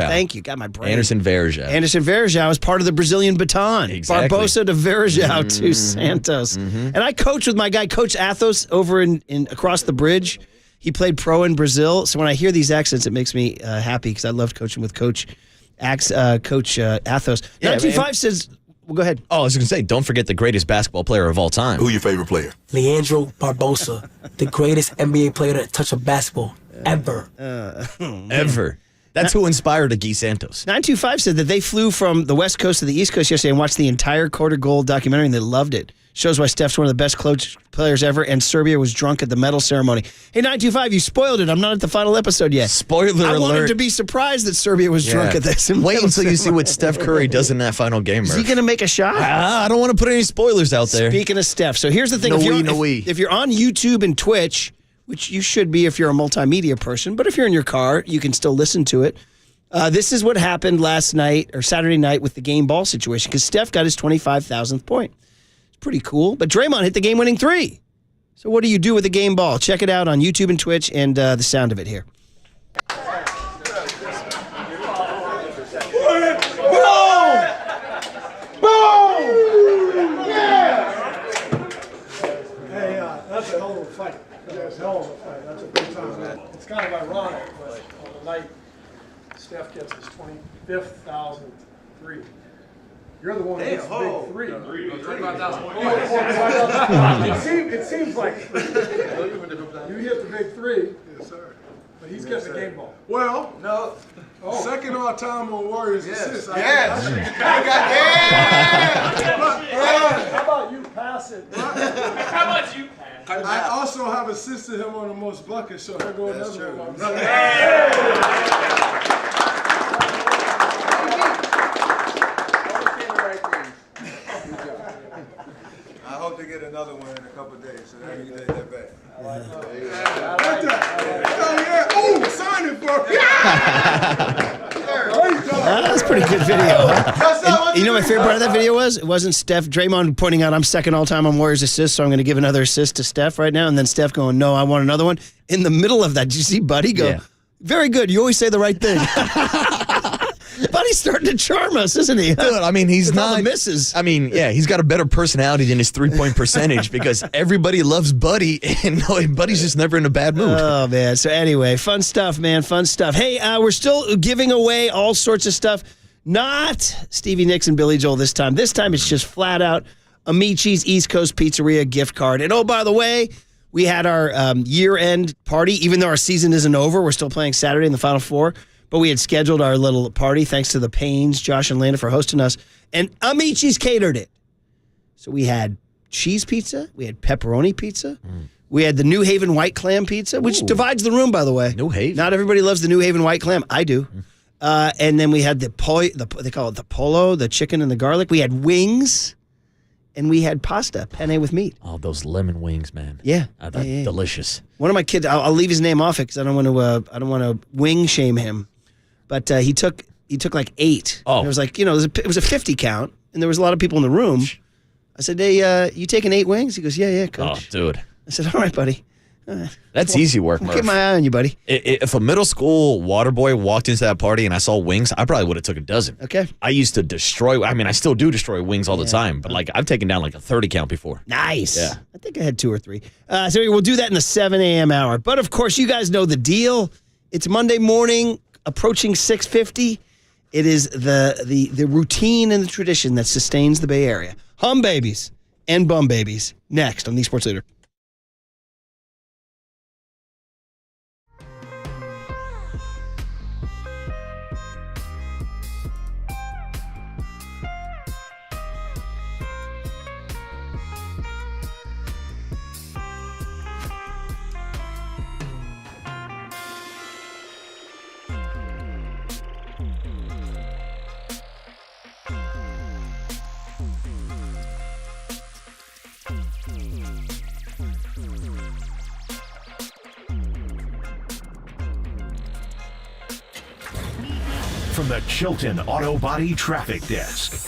Thank you. Got my brain. Anderson Varejao. Anderson Varejao is part of the Brazilian baton. Exactly. Barbosa to Varejao to Santos. And I coach with my guy, Coach Athos, over in across the bridge. He played pro in Brazil, so when I hear these accents, it makes me happy because I loved coaching with Coach Athos. Yeah, 925 says, well, go ahead. Oh, I was going to say, don't forget the greatest basketball player of all time. Who your favorite player? Leandro Barbosa, the greatest NBA player to touch a basketball ever. Ever. That's who inspired a Guy Santos. 925 said that they flew from the West Coast to the East Coast yesterday and watched the entire Court of Gold documentary, and they loved it. Shows why Steph's one of the best players ever, and Serbia was drunk at the medal ceremony. Hey, 925, you spoiled it. I'm not at the final episode yet. Spoiler alert. I wanted to be surprised that Serbia was drunk at this. Wait until you see what Steph Curry does in that final game, Murph. Is he going to make a shot? I don't want to put any spoilers out there. Speaking of Steph, so here's the thing. If you're on YouTube and Twitch, which you should be if you're a multimedia person, but if you're in your car, you can still listen to it. This is what happened last night or Saturday night with the game ball situation because Steph got his 25,000th point. It's pretty cool. But Draymond hit the game-winning three. So what do you do with a game ball? Check it out on YouTube and Twitch and the sound of it here. That's a hell of a fight. That's a hell of a fight. That's a big time. It's kind of ironic, but on the night Steph gets his 25,000th three. You're the one who gets the big three. 25,000 points. It seems like you hit the big three. Yes, sir. But he's getting the game ball. Well, No. second all time on Warriors assists. How about you pass it? How much you pass? I also have assisted him on the most buckets, so here go another one. I hope to get another one in a couple of days, so now you can take that back. Oh, sign it for me. That's a pretty good video. Huh? You know what my favorite part of that video was? It wasn't Steph Draymond pointing out I'm second all time on Warriors assists, so I'm going to give another assist to Steph right now. And then Steph going, no, I want another one. In the middle of that, did you see Buddy go, very good. You always say the right thing. Buddy's starting to charm us, isn't he? Dude, I mean, he's With all not. the misses. I mean, yeah, he's got a better personality than his 3-point percentage because everybody loves Buddy, and Buddy's just never in a bad mood. Oh, man. So anyway, fun stuff, man. Fun stuff. Hey, we're still giving away all sorts of stuff. Not Stevie Nicks and Billy Joel this time. This time it's just flat out Amici's East Coast Pizzeria gift card. And oh, by the way, we had our year-end party. Even though our season isn't over, we're still playing Saturday in the Final Four. But we had scheduled our little party thanks to the Paynes, Josh and Landa, for hosting us. And Amici's catered it. So we had cheese pizza. We had pepperoni pizza. We had the New Haven white clam pizza, which divides the room, by the way. New Haven. Not everybody loves the New Haven white clam. I do. And then we had they call it the polo, the chicken and the garlic. We had wings. And we had pasta, penne with meat. Oh, those lemon wings, man. Yeah, delicious. One of my kids, I'll leave his name off it because I don't want to wing shame him. But he took like 8. Oh, and it was like it was a 50 count, and there was a lot of people in the room. I said, "Hey, you taking 8 wings?" He goes, "Yeah, coach." Oh, dude. I said, "All right, buddy." That's easy work, Murph. Keep my eye on you, buddy. If a middle school water boy walked into that party and I saw wings, I probably would have took a dozen. Okay. I used to destroy. I mean, I still do destroy wings all the time, but like I've taken down like a 30 count before. Nice. Yeah. I think I had 2 or 3. So we'll do that in the 7 a.m. hour. But of course, you guys know the deal. It's Monday morning, approaching 6:50. It is the routine and the tradition that sustains the Bay Area. Hum babies and bum babies. Next on the Sports Leader. From the Chilton Auto Body Traffic Desk.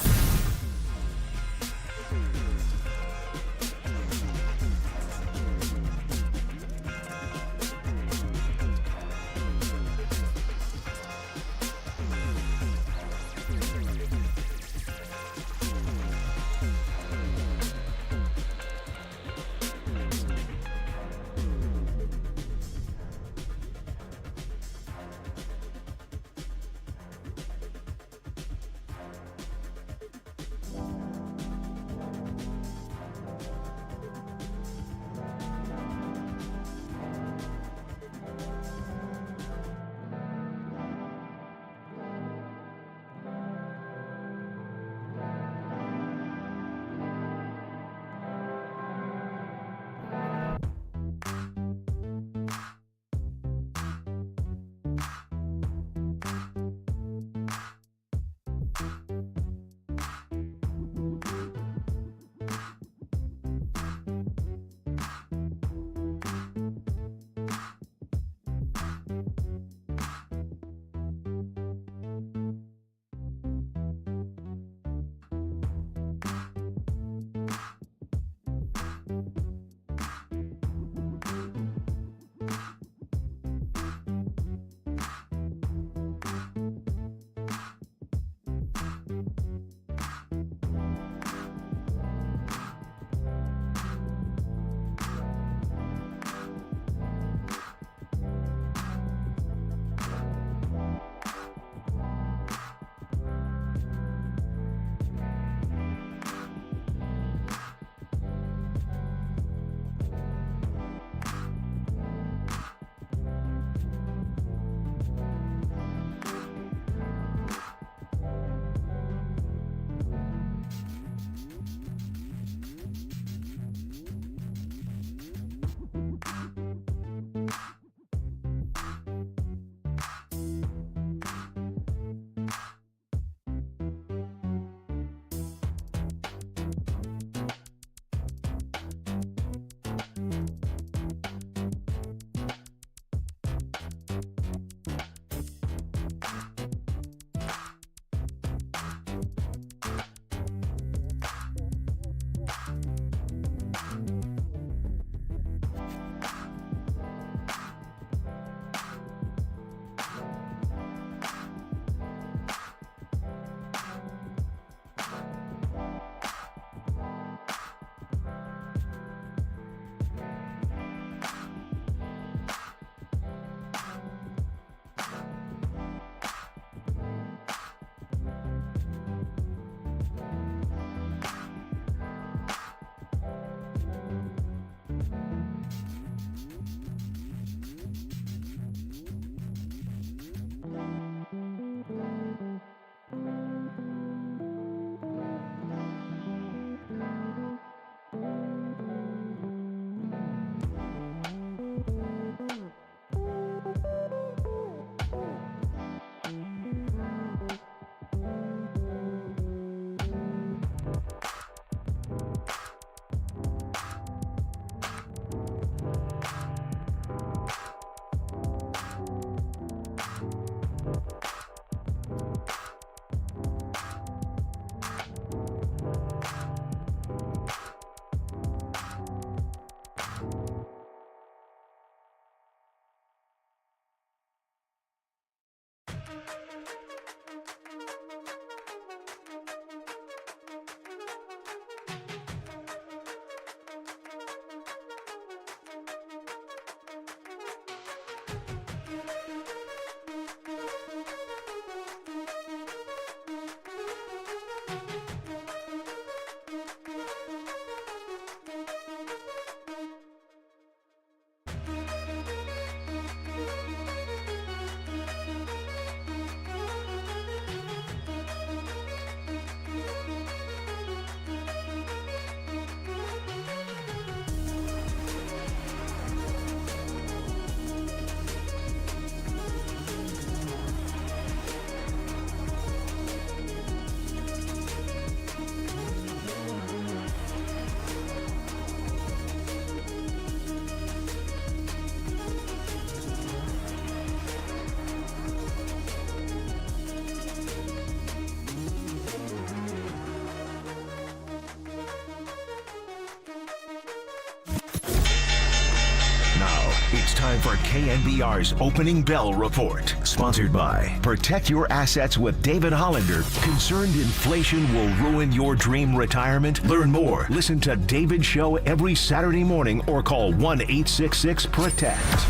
It's time for KNBR's Opening Bell Report. Sponsored by Protect Your Assets with David Hollander. Concerned inflation will ruin your dream retirement? Learn more. Listen to David's show every Saturday morning or call 1-866-PROTECT.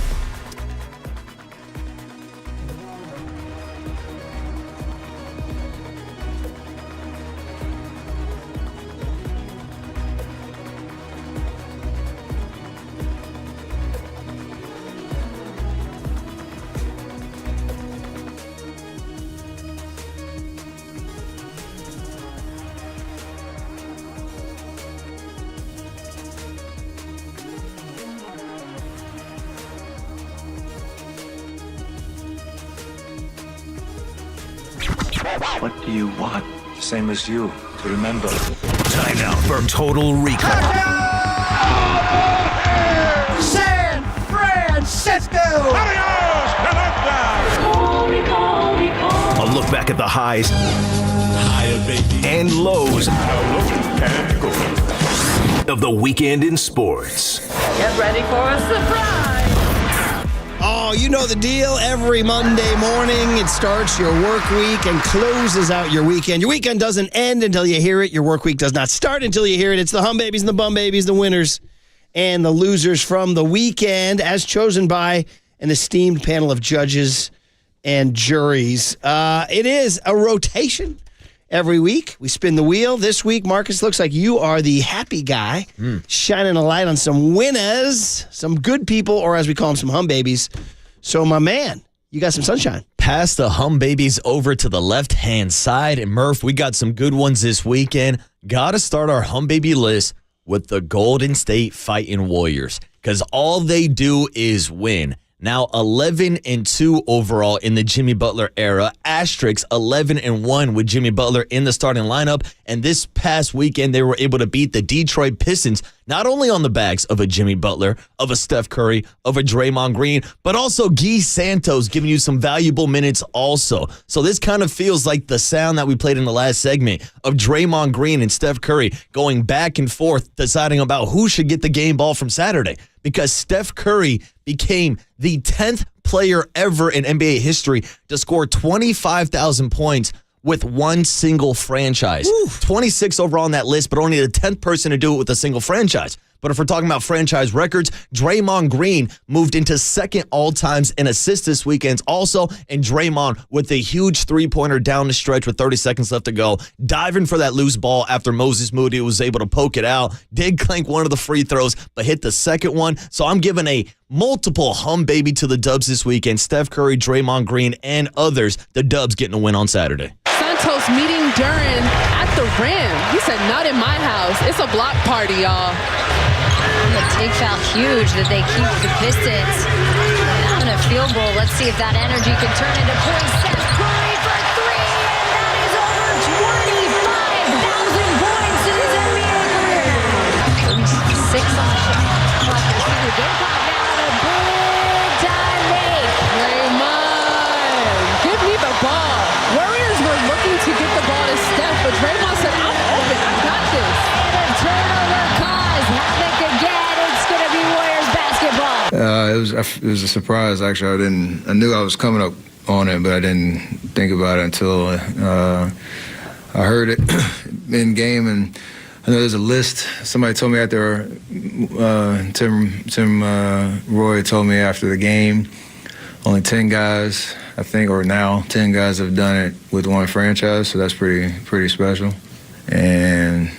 What do you want? Same as you, to remember. Time now for Total Recall. San Francisco! A look back at the highs and lows of the weekend in sports. Get ready for a surprise! Oh, you know the deal. Every Monday morning, it starts your work week and closes out your weekend. Your weekend doesn't end until you hear it. Your work week does not start until you hear it. It's the hum babies and the bum babies, the winners and the losers from the weekend, as chosen by an esteemed panel of judges and juries. It is a rotation. Every week, we spin the wheel. This week, Marcus, looks like you are the happy guy, shining a light on some winners, some good people, or as we call them, some hum babies. So, my man, you got some sunshine. Pass the hum babies over to the left-hand side. And, Murph, we got some good ones this weekend. Got to start our hum baby list with the Golden State Fighting Warriors, because all they do is win. Now 11-2 overall in the Jimmy Butler era. Asterix 11-1 with Jimmy Butler in the starting lineup. And this past weekend, they were able to beat the Detroit Pistons, not only on the backs of a Jimmy Butler, of a Steph Curry, of a Draymond Green, but also Guy Santos giving you some valuable minutes also. So this kind of feels like the sound that we played in the last segment of Draymond Green and Steph Curry going back and forth, deciding about who should get the game ball from Saturday. Because Steph Curry became the 10th player ever in NBA history to score 25,000 points with one single franchise. 26 overall on that list, but only the 10th person to do it with a single franchise. But if we're talking about franchise records, Draymond Green moved into second all times in assists this weekend also, and Draymond with a huge three-pointer down the stretch with 30 seconds left to go, diving for that loose ball after Moses Moody was able to poke it out, did clank one of the free throws, but hit the second one. So I'm giving a multiple hum baby to the Dubs this weekend. Steph Curry, Draymond Green, and others. The Dubs getting a win on Saturday. Santos meeting Duran at the rim. He said, not in my house. It's a block party, y'all. The take foul huge that they keep the Pistons on a field goal. Let's see if that energy can turn into points. Steph Curry for three, and that is over 25,000 points in his NBA career. 36 on the shot clock. The game clock now on a big time make. Draymond, give me the ball. Warriors were looking to get the ball to Steph, but Draymond said, I'm open. I got this. And a turnover cause havoc again. It's going to be Warriors basketball. It was a surprise, actually. I knew I was coming up on it, but I didn't think about it until I heard it in game. And I know there's a list. Somebody told me after Tim Roy told me after the game, only 10 guys, I think, or now 10 guys have done it with one franchise, so that's pretty special. And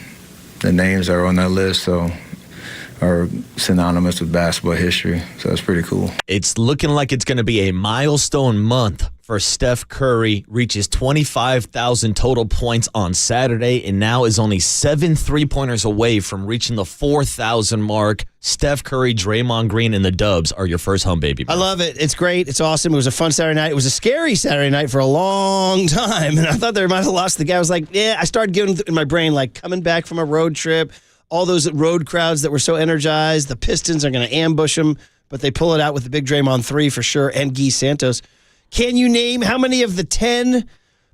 the names that are on that list are synonymous with basketball history, so that's pretty cool. It's looking like it's going to be a milestone month for Steph Curry. Reaches 25,000 total points on Saturday and now is only 7 3-pointers away from reaching the 4,000 mark. Steph Curry, Draymond Green, and the Dubs are your first home baby. I love it. It's great. It's awesome. It was a fun Saturday night. It was a scary Saturday night for a long time, and I thought they might have lost the guy. I was like, yeah, I started getting in my brain, like, coming back from a road trip, all those road crowds that were so energized. The Pistons are going to ambush them, but they pull it out with the big Draymond 3 for sure, and Guy Santos. Can you name how many of the 10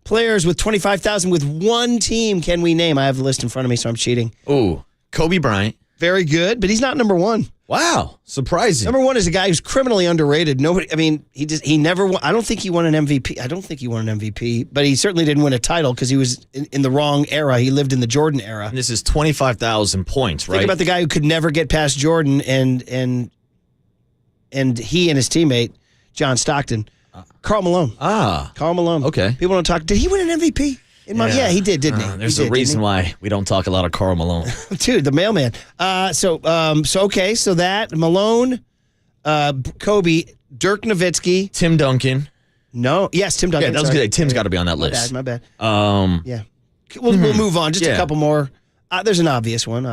players with 25,000 with one team can we name? I have the list in front of me, so I'm cheating. Ooh, Kobe Bryant. Very good, but he's not number one. Wow, surprising. Number one is a guy who's criminally underrated. Nobody, I mean, he never won. I don't think he won an MVP. But he certainly didn't win a title because he was in the wrong era. He lived in the Jordan era. And this is 25,000 points, right? Think about the guy who could never get past Jordan, and he and his teammate John Stockton, Karl Malone. Karl Malone. Okay. People don't talk. Did he win an MVP? Yeah, he did, didn't he? There's a reason why we don't talk a lot of Karl Malone. Dude, the mailman. So that Malone, Kobe, Dirk Nowitzki, Tim Duncan. No, yes, Tim Duncan. Yeah, that was good. Tim's got to be on that list. My bad. Yeah, we'll move on. Just a couple more. There's an obvious one.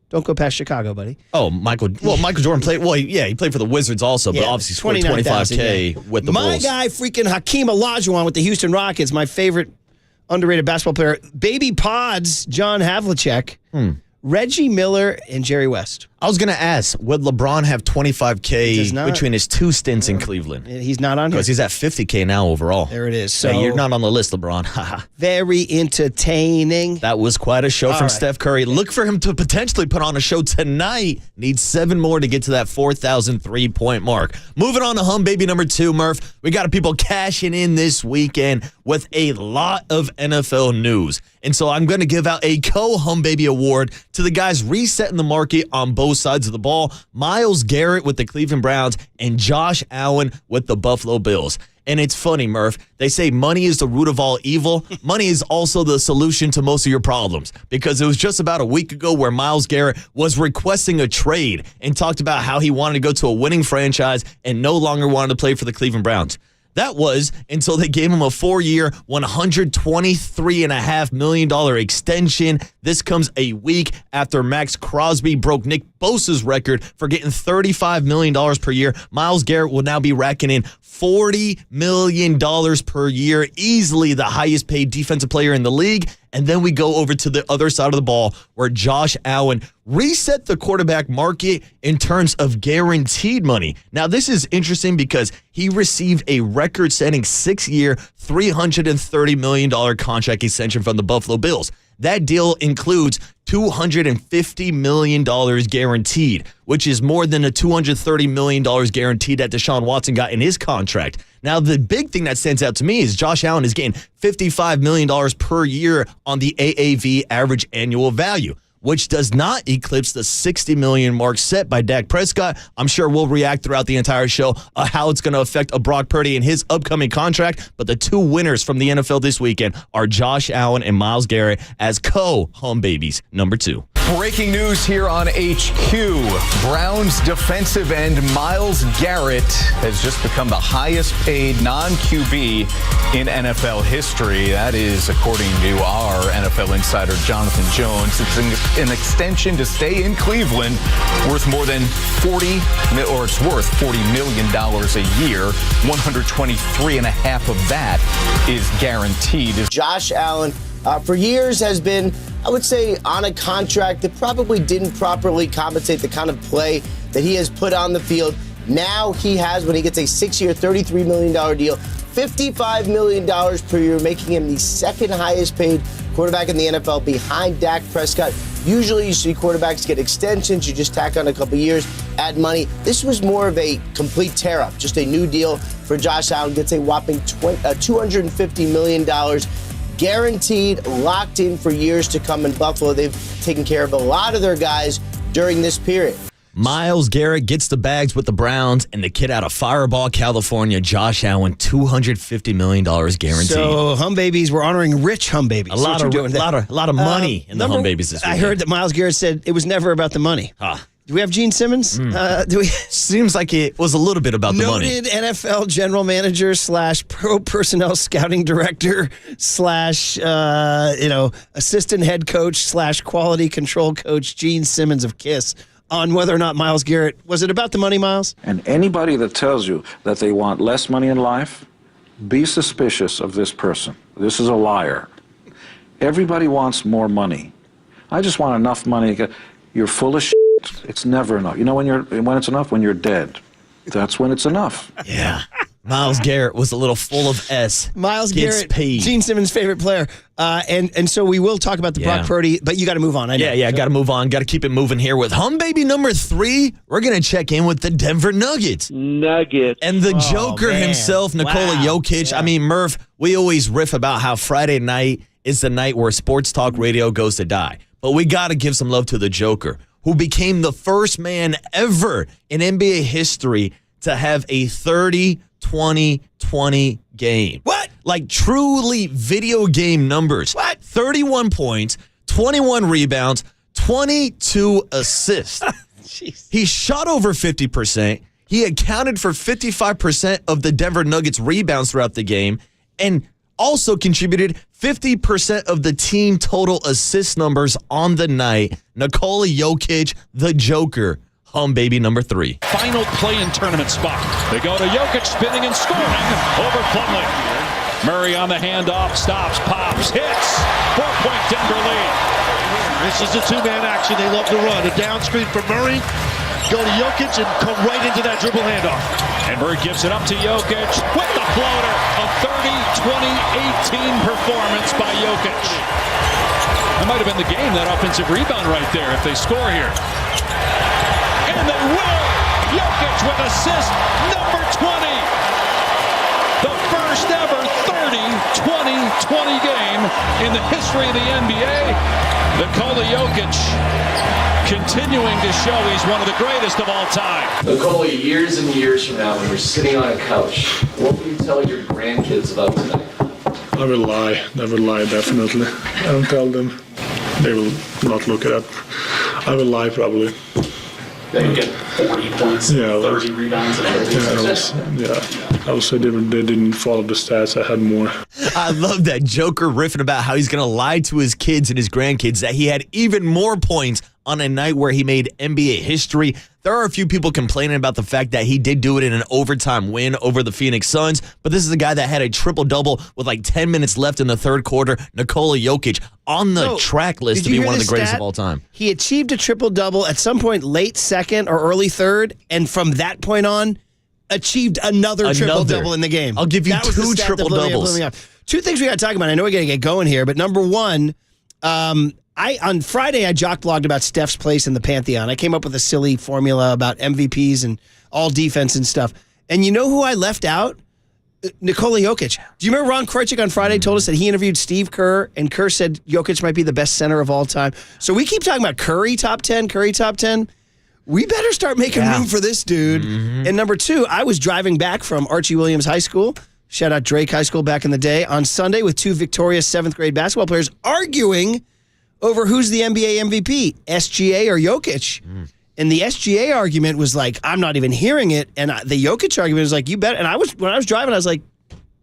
Don't go past Chicago, buddy. Oh, Michael Jordan played. Well, he played for the Wizards also, but obviously scored 25K with the Bulls. My guy, freaking Hakeem Olajuwon with the Houston Rockets, my favorite underrated basketball player. Baby Pods, John Havlicek, Reggie Miller, and Jerry West. I was going to ask, would LeBron have 25K between his 2 stints in Cleveland? He's not on here. Because he's at 50K now overall. There it is. So you're not on the list, LeBron. Very entertaining. That was quite a show from Steph Curry. Look for him to potentially put on a show tonight. Needs 7 more to get to that 4,000 3-point mark. Moving on to home baby number 2, Murph. We got people cashing in this weekend with a lot of NFL news. And so I'm going to give out a co-home baby award to the guys resetting the market on both sides of the ball. Myles Garrett with the Cleveland Browns and Josh Allen with the Buffalo Bills. And it's funny, Murph. They say money is the root of all evil. Money is also the solution to most of your problems, because it was just about a week ago where Myles Garrett was requesting a trade and talked about how he wanted to go to a winning franchise and no longer wanted to play for the Cleveland Browns. That was until they gave him a 4-year, $123.5 million extension. This comes a week after Max Crosby broke Nick Bosa's record for getting $35 million per year. Myles Garrett will now be racking in $40 million per year, easily the highest paid defensive player in the league. And then we go over to the other side of the ball where Josh Allen reset the quarterback market in terms of guaranteed money. Now, this is interesting because he received a record-setting 6-year, $330 million contract extension from the Buffalo Bills. That deal includes $250 million guaranteed, which is more than the $230 million guaranteed that Deshaun Watson got in his contract. Now, the big thing that stands out to me is Josh Allen is getting $55 million per year on the AAV, average annual value, which does not eclipse the $60 million mark set by Dak Prescott. I'm sure we'll react throughout the entire show how it's going to affect a Brock Purdy and his upcoming contract. But the 2 winners from the NFL this weekend are Josh Allen and Myles Garrett as co-home babies number 2. Breaking news here on HQ. Browns defensive end Myles Garrett has just become the highest paid non-QB in NFL history. That is according to our NFL insider Jonathan Jones. It's an extension to stay in Cleveland worth more than it's worth $40 million a year. 123.5 of that is guaranteed. Josh Allen for years has been, I would say, on a contract that probably didn't properly compensate the kind of play that he has put on the field. Now he has, when he gets a 6-year, $33 million deal, $55 million per year, making him the second highest paid quarterback in the NFL behind Dak Prescott. Usually you see quarterbacks get extensions, you just tack on a couple years, add money. This was more of a complete tear-up, just a new deal for Josh Allen. Gets a whopping $250 million guaranteed, locked in for years to come in Buffalo. They've taken care of a lot of their guys during this period. Myles Garrett gets the bags with the Browns, and the kid out of Fireball, California, Josh Allen, $250 million guaranteed. So hum babies, we're honoring rich hum babies. A lot of money in the hum babies this week. I heard that Myles Garrett said it was never about the money. Do we have Gene Simmons? Do we? Seems like it was a little bit about the money. Noted NFL general manager / pro personnel scouting director / assistant head coach / quality control coach Gene Simmons of KISS on whether or not Myles Garrett, was it about the money, Myles? And anybody that tells you that they want less money in life, be suspicious of this person. This is a liar. Everybody wants more money. I just want enough money. You're full of shit. It's never enough. You know when it's enough? When you're dead. That's when it's enough. Yeah. Myles Garrett was a little full of S. Myles Garrett, Gene Simmons' favorite player. And so we will talk about the Brock Purdy, but you got to move on. I know. Yeah, got to move on. Got to keep it moving here with hum baby number 3. We're going to check in with the Denver Nuggets. And the Joker himself, Nikola Jokic. Yeah. I mean, Murph, we always riff about how Friday night is the night where sports talk radio goes to die. But we got to give some love to the Joker, who became the first man ever in NBA history to have a 30-20-20 game. What? Like truly video game numbers. What? 31 points, 21 rebounds, 22 assists. He shot over 50%. He accounted for 55% of the Denver Nuggets rebounds throughout the game and also contributed 50% of the team total assist numbers on the night. Nikola Jokic, the Joker, hum baby number 3. Final play-in tournament spot. They go to Jokic spinning and scoring over Plumlee. Murray on the handoff, stops, pops, hits. 4-point Denver lead. This is a two-man action they love to run. A down screen for Murray. Go to Jokic and come right into that dribble handoff. And Murray gives it up to Jokic with the floater. A 30-20-18 performance by Jokic. That might have been the game, that offensive rebound right there, if they score here. And they will! Jokic with assist number 20. The first ever 30-20-20 game in the history of the NBA. Nikola Jokic continuing to show he's one of the greatest of all time. Nikola, years and years from now, when you're sitting on a couch, what will you tell your grandkids about tonight? I will lie. Never lie, definitely. I don't tell them. They will not look it up. I will lie, probably. They get 40 points, 30 rebounds, and 30 assists. I would say they didn't follow the stats. I had more. I love that Joker riffing about how he's going to lie to his kids and his grandkids that he had even more points on a night where he made NBA history. There are a few people complaining about the fact that he did do it in an overtime win over the Phoenix Suns, but this is a guy that had a triple-double with like 10 minutes left in the third quarter. Nikola Jokic on the track list to be one of the greatest of all time. He achieved a triple-double at some point late second or early third, and from that point on, achieved another triple-double in the game. I'll give you 2 triple-doubles. Two things we got to talk about. I know we're going to get going here, but number one, on Friday, I jock-blogged about Steph's place in the Pantheon. I came up with a silly formula about MVPs and all defense and stuff. And you know who I left out? Nikola Jokic. Do you remember Ron Krojcik on Friday told us that he interviewed Steve Kerr, and Kerr said Jokic might be the best center of all time? So we keep talking about Curry top 10. We better start making room for this dude. Mm-hmm. And number two, I was driving back from Archie Williams High School, shout out Drake High School back in the day, on Sunday with 2 victorious 7th grade basketball players arguing over who's the NBA MVP, SGA or Jokic. And the SGA argument was like, I'm not even hearing it. And the Jokic argument was like, you bet. And when I was driving, I was like,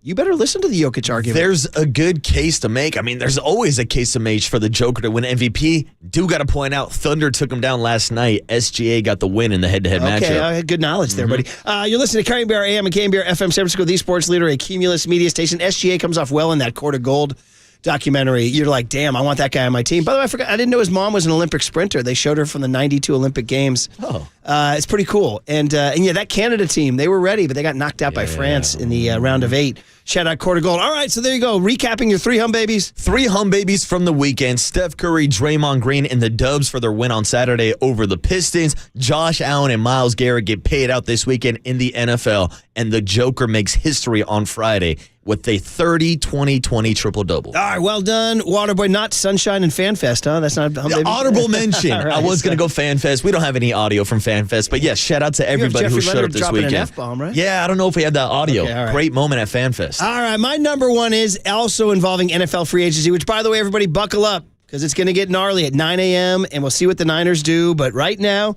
you better listen to the Jokic argument. There's a good case to make. I mean, there's always a case to make for the Joker to win MVP. Do got to point out, Thunder took him down last night. SGA got the win in the head-to-head matchup. Okay, good knowledge there, buddy. You're listening to KNBR AM and KNBR FM, San Francisco, the sports leader, a Cumulus media station. SGA comes off well in that court of gold documentary, you're like, damn, I want that guy on my team. By the way, I didn't know his mom was an Olympic sprinter. They showed her from the 92 Olympic Games. Oh. It's pretty cool. And yeah, that Canada team, they were ready, but they got knocked out by France in the round of 8. Shout out Court of Gold. All right, so there you go. Recapping your 3 hum babies. 3 hum babies from the weekend. Steph Curry, Draymond Green, and the Dubs for their win on Saturday over the Pistons. Josh Allen and Myles Garrett get paid out this weekend in the NFL. And the Joker makes history on Friday with a 30-20-20 triple-double. All right, well done, Waterboy. Not Sunshine and FanFest, huh? That's not hum baby. Honorable mention. Right, I was going to go FanFest. We don't have any audio from FanFest. But yes, shout out to everybody who showed up this weekend. An F-bomb, right? Yeah, I don't know if we had that audio. Okay, all right. Great moment at FanFest. All right, my number 1 is also involving NFL free agency, which, by the way, everybody buckle up because it's going to get gnarly at 9 a.m., and we'll see what the Niners do. But right now,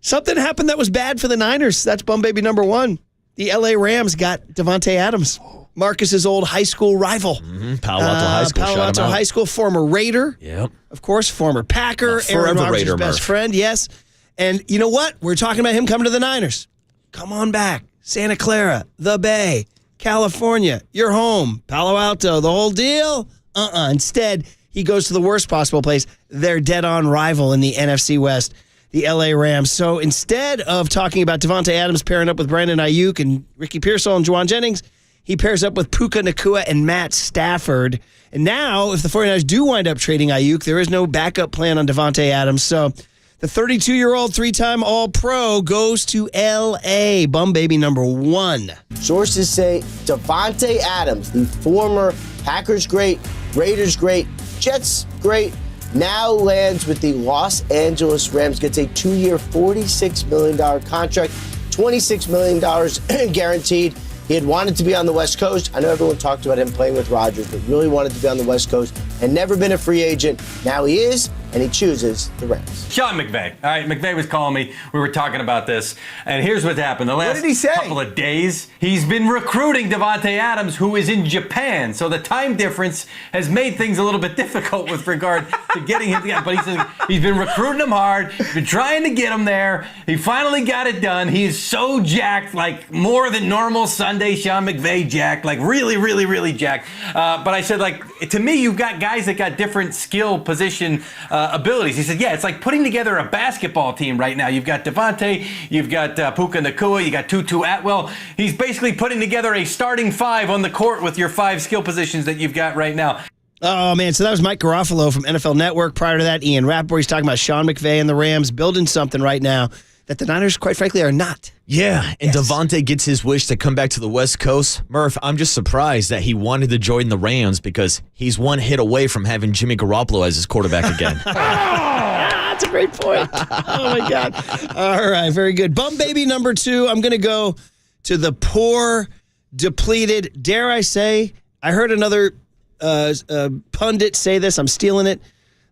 something happened that was bad for the Niners. That's bum baby number 1. The L.A. Rams got Devontae Adams, Marcus's old high school rival. Palo Alto High School. Palo Alto High School, former Raider. Yep. Of course, former Packer. Aaron forever Rodgers' Raider, best Murph. friend, yes. And you know what? We're talking about him coming to the Niners. Come on back. Santa Clara, the Bay, California, your home, Palo Alto, the whole deal. Instead, he goes to the worst possible place, their dead-on rival in the NFC West, the L.A. Rams. So instead of talking about Devontae Adams pairing up with Brandon Ayuk and Ricky Pearsall and Juwan Jennings, he pairs up with Puka Nacua and Matt Stafford. And now, if the 49ers do wind up trading Ayuk, there is no backup plan on Devontae Adams. So the 32-year-old 3-time All-Pro goes to L.A. Bum baby number 1. Sources say Devontae Adams, the former Packers great, Raiders great, Jets great, now lands with the Los Angeles Rams, gets a 2-year, $46 million contract, $26 million guaranteed. He had wanted to be on the West Coast. I know everyone talked about him playing with Rodgers, but really wanted to be on the West Coast and never been a free agent. Now he is, and he chooses the Rams. Sean McVay. All right, McVay was calling me. We were talking about this, and here's what happened. The last couple of days, he's been recruiting Devontae Adams, who is in Japan. So the time difference has made things a little bit difficult with regard to getting him together. But he says he's been recruiting him hard. He's been trying to get him there. He finally got it done. He is so jacked, like more than normal Sunday Sean McVay jacked, like really, really, really jacked. But I said, like, to me, you've got guys that got different skill position abilities. He said, yeah, it's like putting together a basketball team right now. You've got Devontae, you've got Puka Nacua, you got Tutu Atwell. He's basically putting together a starting 5 on the court with your 5 skill positions that you've got right now. Oh, man. So that was Mike Garofalo from NFL Network. Prior to that, Ian Rappaport. He's talking about Sean McVay and the Rams building something right now that the Niners, quite frankly, are not. Yeah, and Devontae gets his wish to come back to the West Coast. Murph, I'm just surprised that he wanted to join the Rams because he's one hit away from having Jimmy Garoppolo as his quarterback again. That's a great point. Oh, my God. All right, very good. Bum baby number 2, I'm going to go to the poor, depleted, dare I say, I heard another pundit say this, I'm stealing it,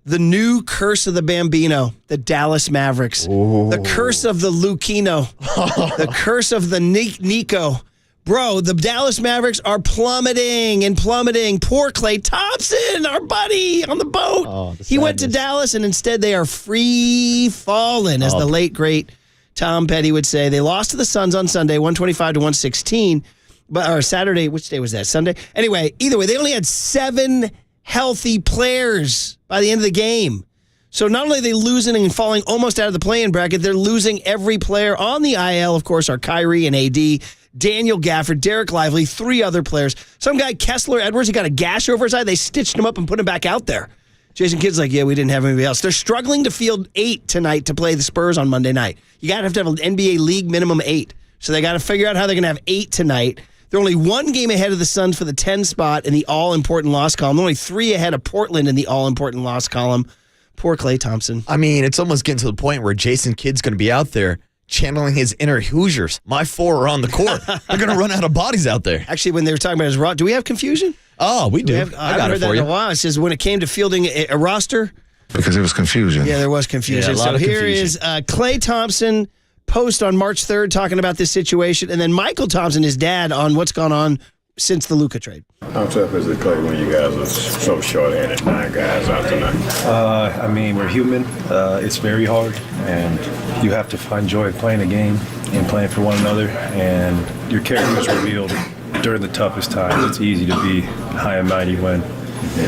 the new curse of the Bambino, the Dallas Mavericks. Ooh. The curse of the Lucchino. The curse of the Nico. Bro, the Dallas Mavericks are plummeting and plummeting. Poor Klay Thompson, our buddy on the boat. Oh, he went to Dallas, and instead they are free falling, as the late, great Tom Petty would say. They lost to the Suns on Sunday, 125-116. Or Saturday, which day was that? Sunday? Anyway, either way, they only had 7 healthy players by the end of the game. So not only are they losing and falling almost out of the play-in bracket, they're losing every player on the IL. Of course, are Kyrie and AD, Daniel Gafford, Derek Lively, 3 other players. Some guy, Kessler Edwards, he got a gash over his eye. They stitched him up and put him back out there. Jason Kidd's like, yeah, we didn't have anybody else. They're struggling to field 8 tonight to play the Spurs on Monday night. You got to have an NBA league minimum 8. So they got to figure out how they're going to have 8 tonight. They're only 1 game ahead of the Suns for the 10 spot in the all-important loss column. They're only 3 ahead of Portland in the all-important loss column. Poor Klay Thompson. I mean, it's almost getting to the point where Jason Kidd's going to be out there channeling his inner Hoosiers. My 4 are on the court. They're going to run out of bodies out there. Actually, when they were talking about his roster, do we have confusion? Oh, we do. I haven't heard that in a while. It says when it came to fielding a roster. Because it was confusion. Yeah, there was confusion. Yeah, a lot of here confusion. is Klay Thompson post on March 3rd talking about this situation, and then Michael Thompson, his dad, on what's gone on since the Luka trade. How tough is it, Klay, when you guys are so short-handed, 9 guys out tonight? I mean, we're human. It's very hard, and you have to find joy in playing a game and playing for one another, and your character is revealed during the toughest times. It's easy to be high and mighty when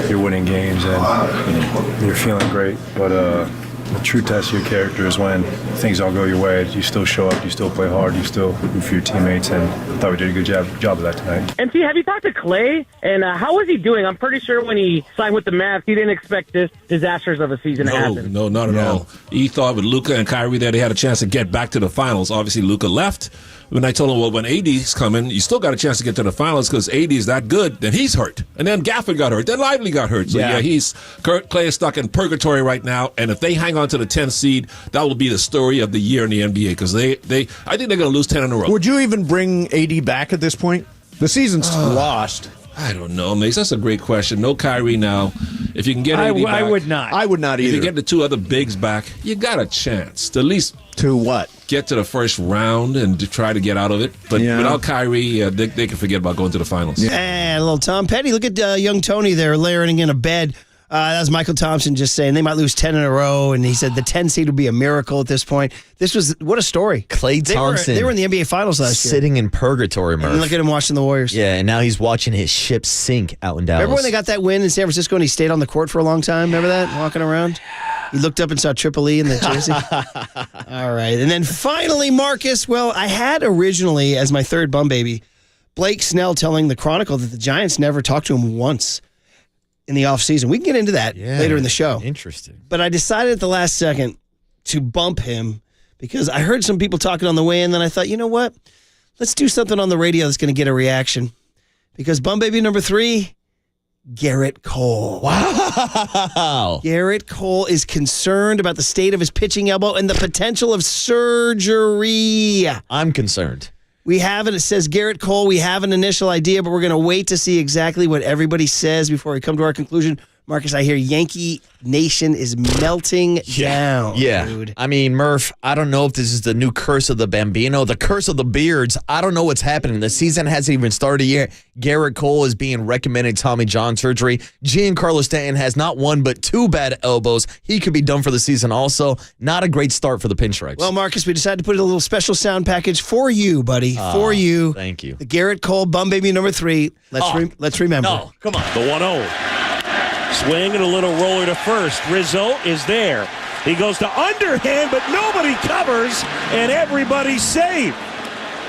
you're winning games and you're feeling great. But the true test of your character is when things don't go your way. You still show up, you still play hard, you still root for your teammates, and I thought we did a good job of that tonight. MC, have you talked to Clay? And how is he doing? I'm pretty sure when he signed with the Mavs, he didn't expect this disastrous of a season to happen. No, not at all. He thought with Luka and Kyrie that they had a chance to get back to the finals. Obviously, Luka left. When I told him, well, when AD's coming, you still got a chance to get to the finals because AD is that good. Then he's hurt. And then Gafford got hurt. Then Lively got hurt. So, Clay is stuck in purgatory right now. And if they hang on to the 10th seed, that will be the story of the year in the NBA because I think they're going to lose 10 in a row. Would you even bring AD back at this point? The season's lost. I don't know, Mace. That's a great question. No Kyrie now. If you can get AD back. I would not. I would not either. If you get the two other bigs back, you got a chance to at least to what? Get to the first round and to try to get out of it. But without Kyrie, they can forget about going to the finals. And a little Tom Petty. Look at young Tony there layering in a bed. That was Michael Thompson just saying they might lose 10 in a row, and he said the 10 seed would be a miracle at this point. What a story. Klay Thompson. They were in the NBA Finals last year. Sitting in purgatory, Murph. And look at him watching the Warriors. Yeah, and now he's watching his ship sink out in Dallas. Remember when they got that win in San Francisco and he stayed on the court for a long time? Remember that? Walking around? He looked up and saw Triple E in the jersey. All right. And then finally, Marcus. Well, I had originally, as my third bum baby, Blake Snell telling the Chronicle that the Giants never talked to him once in the offseason. We can get into that later in the show. Interesting. But I decided at the last second to bump him because I heard some people talking on the way in, and then I thought, you know what? Let's do something on the radio that's going to get a reaction. Because bum baby number 3, Garrett Cole. Wow. Garrett Cole is concerned about the state of his pitching elbow and the potential of surgery. I'm concerned. We have it. It says Garrett Cole. We have an initial idea, but we're going to wait to see exactly what everybody says before we come to our conclusion. Marcus, I hear Yankee Nation is melting down, dude. I mean, Murph, I don't know if this is the new curse of the Bambino, the curse of the beards. I don't know what's happening. The season hasn't even started yet. Garrett Cole is being recommended Tommy John surgery. Giancarlo Stanton has not one but 2 bad elbows. He could be done for the season also. Not a great start for the Pinstripes. Well, Marcus, we decided to put a little special sound package for you, buddy. For you. Thank you. The Garrett Cole bum baby number 3. Let's remember. No, come on. The 1-0. Swing and a little roller to first. Rizzo is there. He goes to underhand, but nobody covers, and everybody's safe.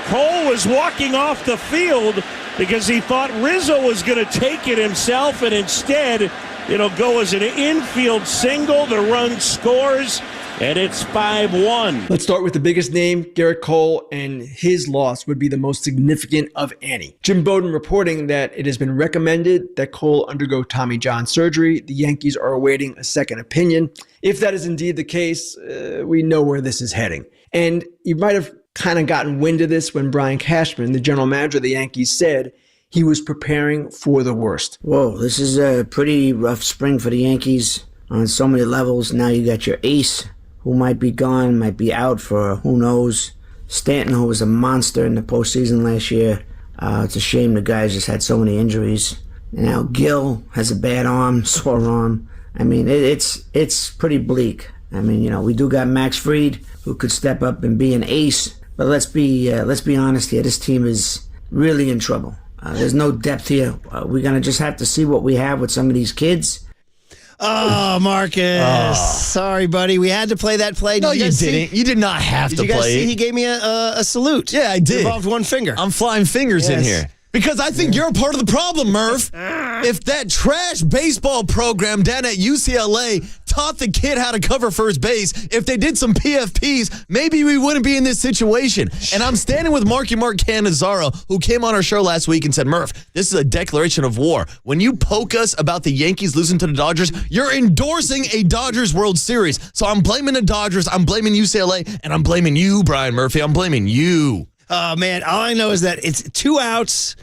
Cole was walking off the field because he thought Rizzo was going to take it himself, and instead it'll go as an infield single. The run scores, and it's 5-1. Let's start with the biggest name, Garrett Cole, and his loss would be the most significant of any. Jim Bowden reporting that it has been recommended that Cole undergo Tommy John surgery. The Yankees are awaiting a second opinion. If that is indeed the case, we know where this is heading. And you might have kind of gotten wind of this when Brian Cashman, the general manager of the Yankees, said he was preparing for the worst. Whoa, this is a pretty rough spring for the Yankees on so many levels. Now you got your ace, who might be gone, might be out for who knows. Stanton, who was a monster in the postseason last year. It's a shame the guys just had so many injuries. Now Gil has a bad arm, sore arm. I mean, it's pretty bleak. I mean, we do got Max Fried, who could step up and be an ace. But let's be honest here. This team is really in trouble. There's no depth here. We're gonna just have to see what we have with some of these kids. Oh, Marcus. Sorry, buddy. We had to play that play. No, you didn't. You did not have to play it. Did you guys see he gave me a salute? Yeah, I did. It involved one finger. I'm flying fingers in here. Because I think you're a part of the problem, Murph. If that trash baseball program down at UCLA taught the kid how to cover first base, if they did some PFPs, maybe we wouldn't be in this situation. And I'm standing with Mark Cannizzaro, who came on our show last week and said, Murph, this is a declaration of war. When you poke us about the Yankees losing to the Dodgers, you're endorsing a Dodgers World Series. So I'm blaming the Dodgers, I'm blaming UCLA, and I'm blaming you, Brian Murphy. I'm blaming you. Oh, man, all I know is that it's 2 outs,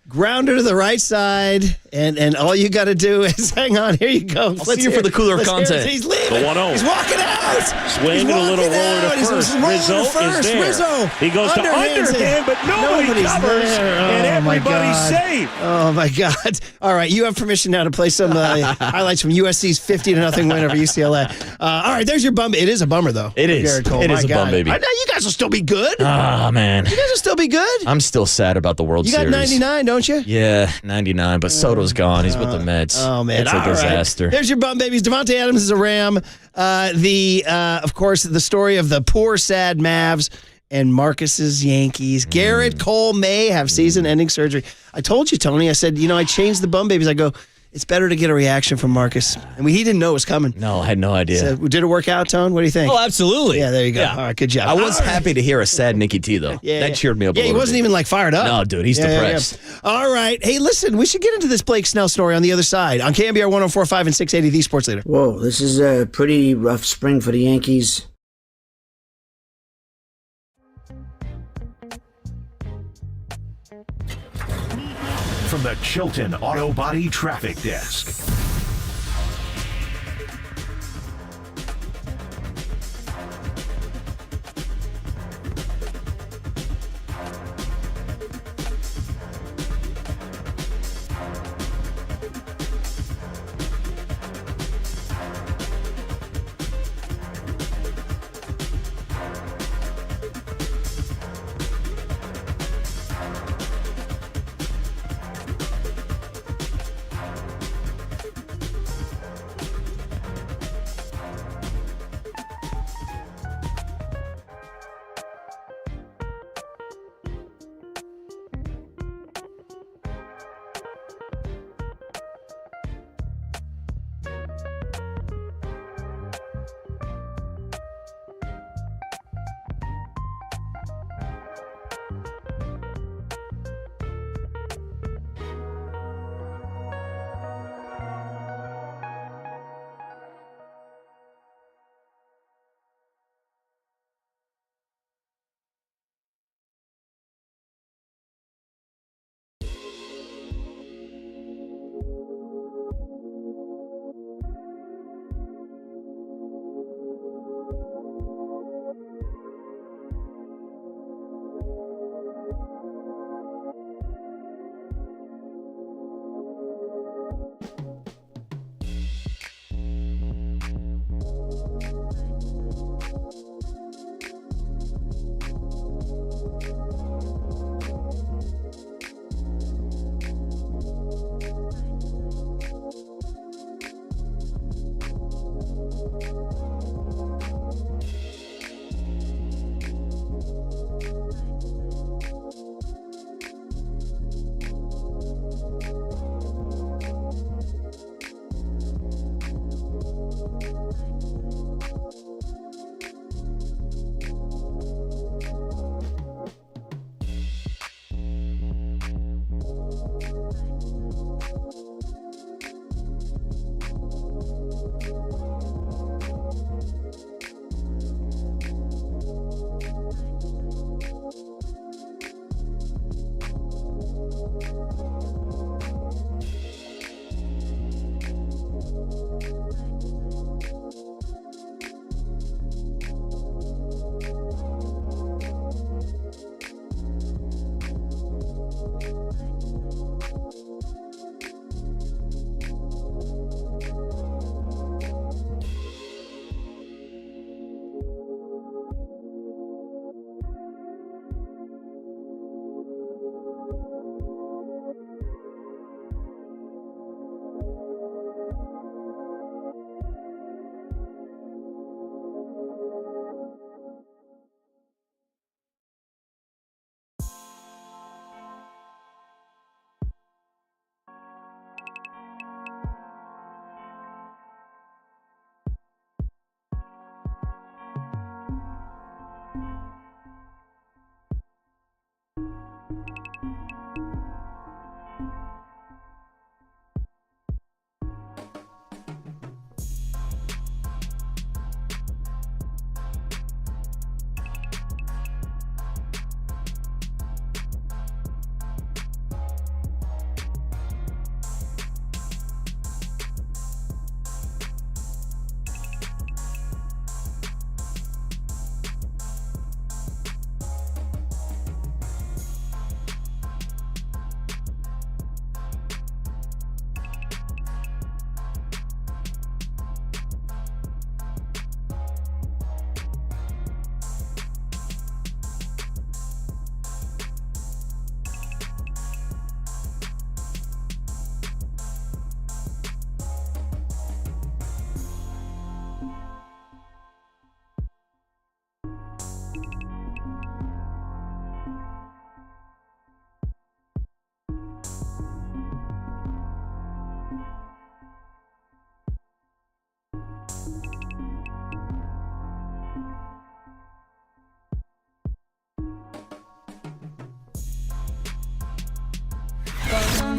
grounder to the right side, and all you got to do is hang on. Here you go. I'll see you for the cooler content. He's leaving. The 1-0. He's walking out. Swing and a little roller to first. Rizzo is there. Rizzo. He goes to underhand, but nobody covers, and everybody's safe. Oh, my God. All right, you have permission now to play some highlights from USC's 50-0 win over UCLA. All right, there's your bum. It is a bummer, though. It is. Garrett Cole. It is a bum, baby. I know you guys will still be good. Ah, man. You guys will still be good. I'm still sad about the World You got Series. 99, don't you? Yeah, 99, but so do Machado's gone. He's with the Mets. Oh, man. It's a disaster. Right. There's your bum babies. Davante Adams is a Ram. Of course, the story of the poor, sad Mavs and Marcus's Yankees. Garrett Cole may have season-ending surgery. I told you, Tony. I said, I changed the bum babies. I go, it's better to get a reaction from Marcus. And he didn't know it was coming. No, I had no idea. So, did it work out, Tone? What do you think? Oh, absolutely. Yeah, there you go. Yeah. All right, good job. I was happy to hear a sad Nicky T, though. That cheered me up a Yeah, little he wasn't bit. even fired up. No, dude, he's depressed. Yeah. All right. Hey, listen, we should get into this Blake Snell story on the other side. On KNBR 104.5 and 680, the Sports Leader. Whoa, this is a pretty rough spring for the Yankees. From the Chilton Auto Body Traffic Desk.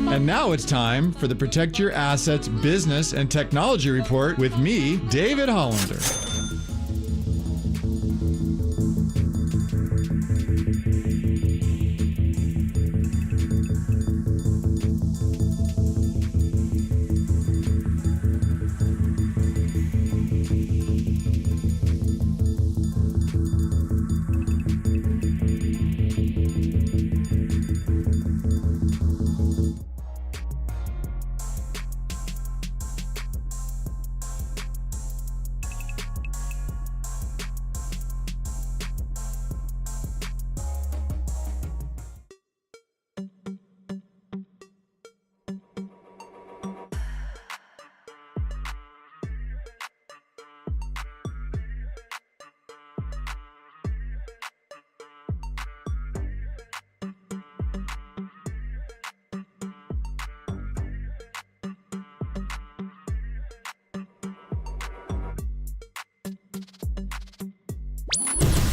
And now it's time for the Protect Your Assets Business and Technology Report with me, David Hollander.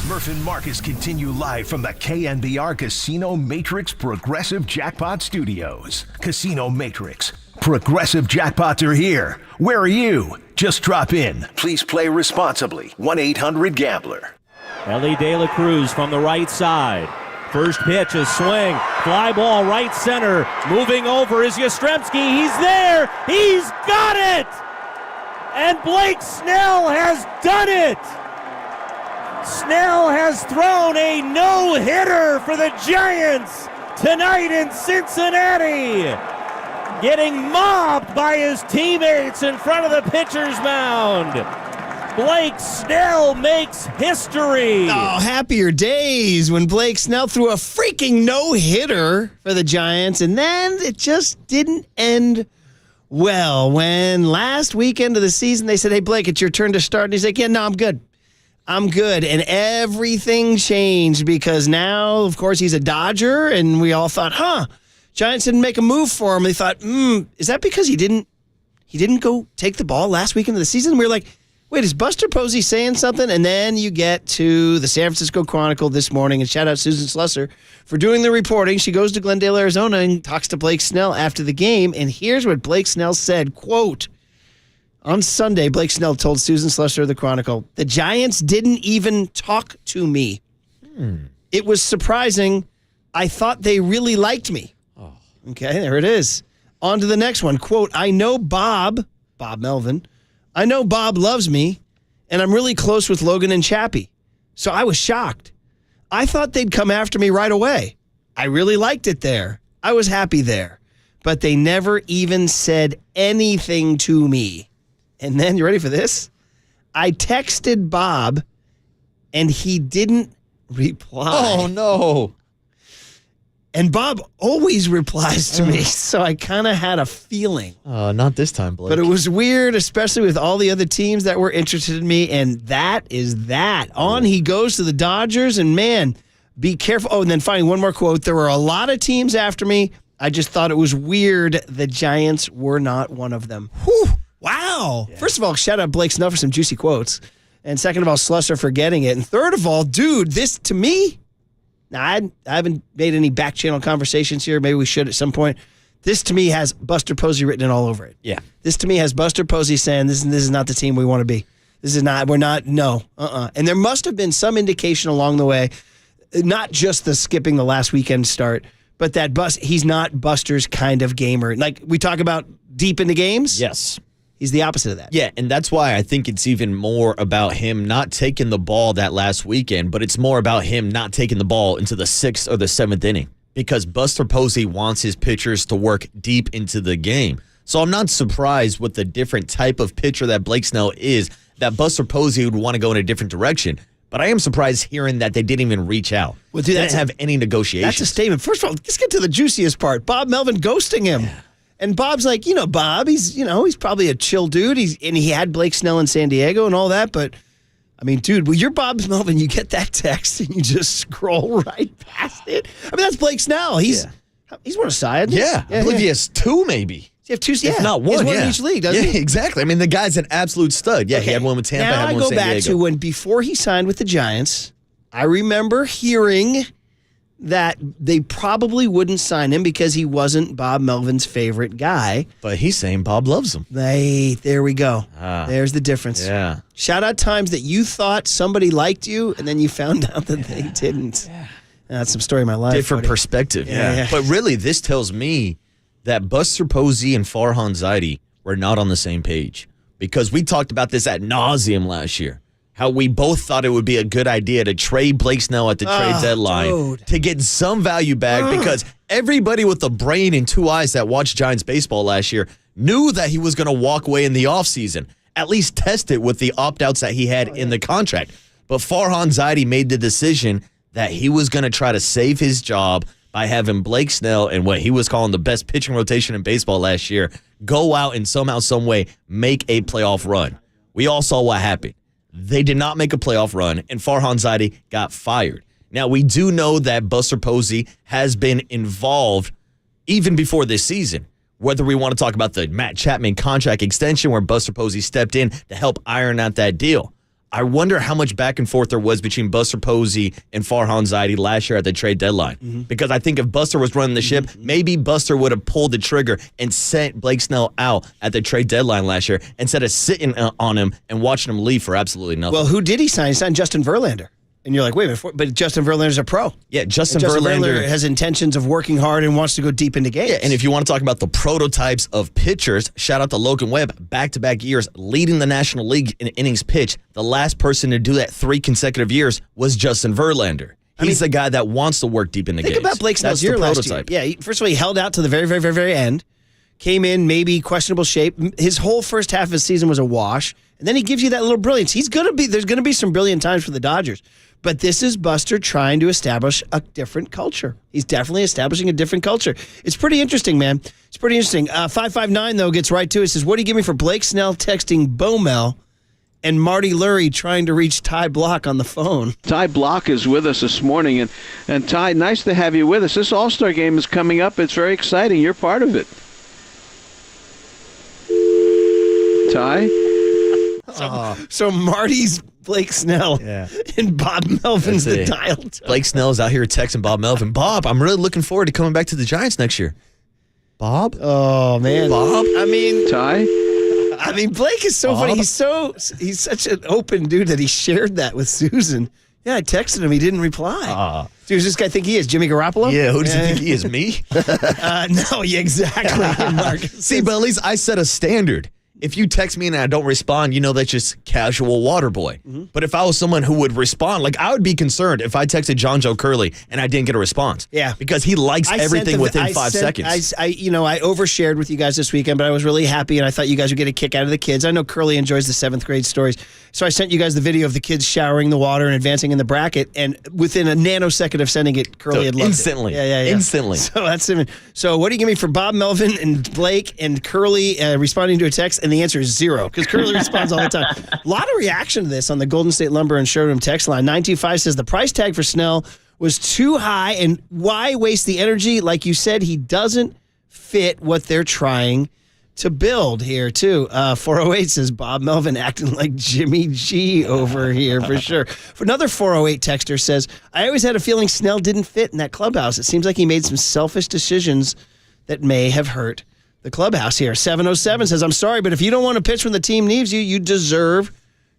Murph and Marcus continue live from the KNBR Casino Matrix Progressive Jackpot Studios. Casino Matrix. Progressive jackpots are here. Where are you? Just drop in. Please play responsibly. 1-800-GAMBLER. Ellie De La Cruz from the right side. First pitch, a swing. Fly ball right center. Moving over is Yastrzemski. He's there. He's got it. And Blake Snell has done it. Snell has thrown a no-hitter for the Giants tonight in Cincinnati. Getting mobbed by his teammates in front of the pitcher's mound. Blake Snell makes history. Oh, happier days when Blake Snell threw a freaking no-hitter for the Giants, and then it just didn't end well. When last weekend of the season they said, hey, Blake, it's your turn to start, and he's like, yeah, no, I'm good. I'm good. And everything changed because now, of course, he's a Dodger, and we all thought, Giants didn't make a move for him. They thought, is that because he didn't go take the ball last weekend of the season? We were like, wait, is Buster Posey saying something? And then you get to the San Francisco Chronicle this morning, and shout out Susan Slusser for doing the reporting. She goes to Glendale, Arizona, and talks to Blake Snell after the game, and here's what Blake Snell said, quote, on Sunday, Blake Snell told Susan Slusser of the Chronicle, the Giants didn't even talk to me. It was surprising. I thought they really liked me. Oh. Okay, there it is. On to the next one. Quote, I know Bob Melvin, I know Bob loves me, and I'm really close with Logan and Chappie. So I was shocked. I thought they'd come after me right away. I really liked it there. I was happy there. But they never even said anything to me. And then, you ready for this? I texted Bob, and he didn't reply. Oh, no. And Bob always replies to me, so I kind of had a feeling. Not this time, Blake. But it was weird, especially with all the other teams that were interested in me, and that is that. On he goes to the Dodgers, and man, be careful. Oh, and then finally, one more quote. There were a lot of teams after me. I just thought it was weird the Giants were not one of them. Whew. Wow. Yeah. First of all, shout out Blake Snell for some juicy quotes. And second of all, Slusser for getting it. And third of all, dude, this to me, now I haven't made any back channel conversations here. Maybe we should at some point. This to me has Buster Posey written all over it. Yeah. This to me has Buster Posey saying this is not the team we want to be. We're not, no. And there must have been some indication along the way, not just the skipping the last weekend start, but that he's not Buster's kind of gamer. Like we talk about deep into games. Yes. He's the opposite of that. Yeah, and that's why I think it's even more about him not taking the ball that last weekend, but it's more about him not taking the ball into the 6th or the 7th inning because Buster Posey wants his pitchers to work deep into the game. So I'm not surprised with the different type of pitcher that Blake Snell is, that Buster Posey would want to go in a different direction. But I am surprised hearing that they didn't even reach out. Well, dude, they didn't have any negotiations. That's a statement. First of all, let's get to the juiciest part. Bob Melvin ghosting him. Yeah. And Bob's like, Bob, he's probably a chill dude. He had Blake Snell in San Diego and all that. But, I mean, dude, when you're Bob Melvin, you get that text and you just scroll right past it. I mean, that's Blake Snell. He's won a side. Yeah, I believe he has 2 maybe. You have 2, if not 1. He has 1 in each league, doesn't he? Yeah, exactly. I mean, the guy's an absolute stud. Yeah, okay. He had one with Tampa, now had one with San Diego. Now I go back to when before he signed with the Giants, I remember hearing that they probably wouldn't sign him because he wasn't Bob Melvin's favorite guy. But he's saying Bob loves him. There we go. There's the difference. Yeah. Shout out times that you thought somebody liked you and then you found out that they didn't. Yeah. That's some story of my life. Different perspective. Yeah. But really, this tells me that Buster Posey and Farhan Zaidi were not on the same page. Because we talked about this ad nauseum last year. How we both thought it would be a good idea to trade Blake Snell at the trade deadline to get some value back because everybody with a brain and two eyes that watched Giants baseball last year knew that he was going to walk away in the offseason. At least test it with the opt-outs that he had in the contract. But Farhan Zaidi made the decision that he was going to try to save his job by having Blake Snell and what he was calling the best pitching rotation in baseball last year go out and somehow, some way make a playoff run. We all saw what happened. They did not make a playoff run, and Farhan Zaidi got fired. Now, we do know that Buster Posey has been involved even before this season, whether we want to talk about the Matt Chapman contract extension where Buster Posey stepped in to help iron out that deal. I wonder how much back and forth there was between Buster Posey and Farhan Zaidi last year at the trade deadline. Because I think if Buster was running the ship, maybe Buster would have pulled the trigger and sent Blake Snell out at the trade deadline last year instead of sitting on him and watching him leave for absolutely nothing. Well, who did he sign? He signed Justin Verlander. And you're like, wait a minute, but Justin Verlander's a pro. Yeah, Justin Verlander has intentions of working hard and wants to go deep into games. Yeah, and if you want to talk about the prototypes of pitchers, shout out to Logan Webb, back-to-back years leading the National League in innings pitched. The last person to do that 3 consecutive years was Justin Verlander. He's the guy that wants to work deep in the games. Think about Blake Snell's year last year. Yeah, first of all, he held out to the very, very, very, very end. Came in maybe questionable shape. His whole first half of his season was a wash. And then he gives you that little brilliance. There's going to be some brilliant times for the Dodgers. But this is Buster trying to establish a different culture. He's definitely establishing a different culture. It's pretty interesting, man. It's pretty interesting. 559, though, gets right to it. Says, what do you give me for Blake Snell texting Bomel and Marty Lurie trying to reach Ty Block on the phone? Ty Block is with us this morning. And Ty, nice to have you with us. This All-Star game is coming up. It's very exciting. You're part of it. Ty? So Marty's Blake Snell and Bob Melvin's the dial tone. Blake Snell's out here texting Bob Melvin. Bob, I'm really looking forward to coming back to the Giants next year. Bob? Oh, man. Bob? I mean, Ty? I mean, Blake is so funny. He's such an open dude that he shared that with Susan. Yeah, I texted him. He didn't reply. Dude, does this guy think he is? Jimmy Garoppolo? Yeah, who does he think he is? Me? No, yeah, exactly. Marcus. See, but at least I set a standard. If you text me and I don't respond, you know that's just casual water boy. But if I was someone who would respond, like I would be concerned if I texted John Joe Curley and I didn't get a response. Yeah. Because he likes everything within 5 seconds. I overshared with you guys this weekend, but I was really happy and I thought you guys would get a kick out of the kids. I know Curley enjoys the 7th grade stories. So I sent you guys the video of the kids showering the water and advancing in the bracket, and within a nanosecond of sending it, Curley had loved instantly. it. Yeah. Instantly. So that's it. So what do you give me for Bob Melvin and Blake and Curley responding to a text? And the answer is 0, because Curley responds all the time. A lot of reaction to this on the Golden State Lumber and Showroom text line. 925 says the price tag for Snell was too high, and why waste the energy? Like you said, he doesn't fit what they're trying to build here, too. 408 says Bob Melvin acting like Jimmy G over here for sure. Another 408 texter says, I always had a feeling Snell didn't fit in that clubhouse. It seems like he made some selfish decisions that may have hurt the clubhouse here. 707 says, I'm sorry, but if you don't want to pitch when the team needs you, you deserve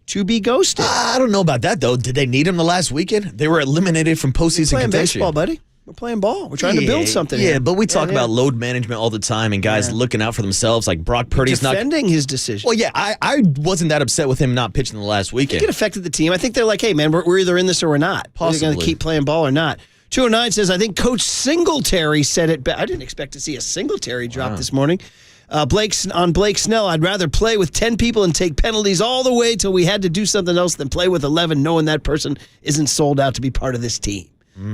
to be ghosted. I don't know about that, though. Did they need him the last weekend? They were eliminated from postseason contention. Baseball, buddy. We're playing ball. We're trying to build something. Yeah, here. but we talk about load management all the time and guys looking out for themselves. Like Brock Purdy's defending his decision. Well, yeah, I wasn't that upset with him not pitching the last weekend. I think it affected the team. I think they're like, hey, man, we're either in this or we're not. Possibly. We're going to keep playing ball or not. 209 says, I think Coach Singletary said it best. I didn't expect to see a Singletary drop this morning. Blake Snell, I'd rather play with 10 people and take penalties all the way till we had to do something else than play with 11 knowing that person isn't sold out to be part of this team.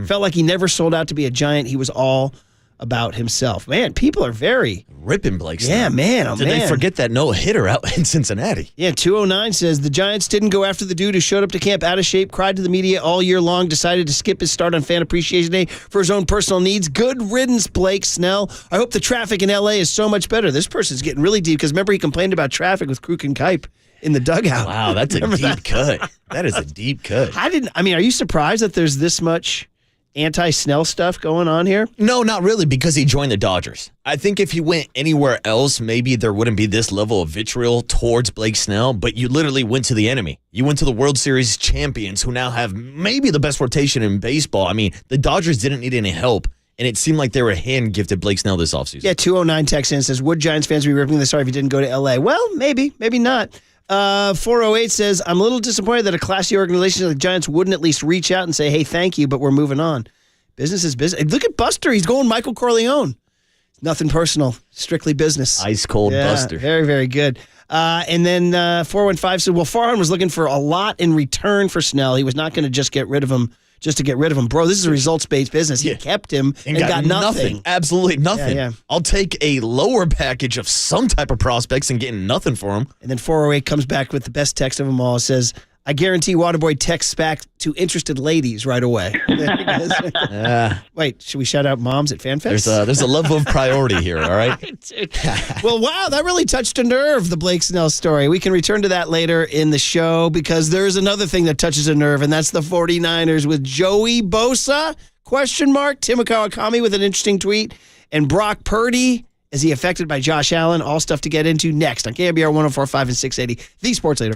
Felt like he never sold out to be a Giant. He was all about himself. Man, people are very ripping Blake Snell. Yeah, man. Did they forget that no-hitter out in Cincinnati? Yeah, 209 says the Giants didn't go after the dude who showed up to camp out of shape, cried to the media all year long, decided to skip his start on Fan Appreciation Day for his own personal needs. Good riddance, Blake Snell. I hope the traffic in L.A. is so much better. This person's getting really deep because remember he complained about traffic with Kruk and Kipe in the dugout. Wow, that's a deep cut. That is a deep cut. Are you surprised that there's this much anti-Snell stuff going on here? No, not really, because he joined the Dodgers. I think if he went anywhere else, maybe there wouldn't be this level of vitriol towards Blake Snell, but you literally went to the enemy. You went to the World Series champions who now have maybe the best rotation in baseball. I mean, the Dodgers didn't need any help, and it seemed like they were hand-gifted Blake Snell this offseason. Yeah, 209 texts in says, would Giants fans be ripping this off if he didn't go to L.A.? Well, maybe not. 408 says, I'm a little disappointed that a classy organization like the Giants wouldn't at least reach out and say, hey, thank you, but we're moving on. Business is business. Look at Buster. He's going Michael Corleone. Nothing personal. Strictly business. Ice cold Buster. Very, very good. And then 415 said, well, Farhan was looking for a lot in return for Snell. He was not going to just get rid of him just to get rid of him. Bro, this is a results-based business. He kept him and got nothing. Absolutely nothing. Yeah. I'll take a lower package of some type of prospects and getting nothing for him. And then 408 comes back with the best text of them all. It says, I guarantee Waterboy texts back to interested ladies right away. Wait, should we shout out moms at FanFest? There's a level of priority here, all right? Well, wow, that really touched a nerve, the Blake Snell story. We can return to that later in the show because there's another thing that touches a nerve, and that's the 49ers with Joey Bosa, ? Tim Kawakami with an interesting tweet, and Brock Purdy. Is he affected by Josh Allen? All stuff to get into next on KNBR 104.5 and 680, the Sports Leader.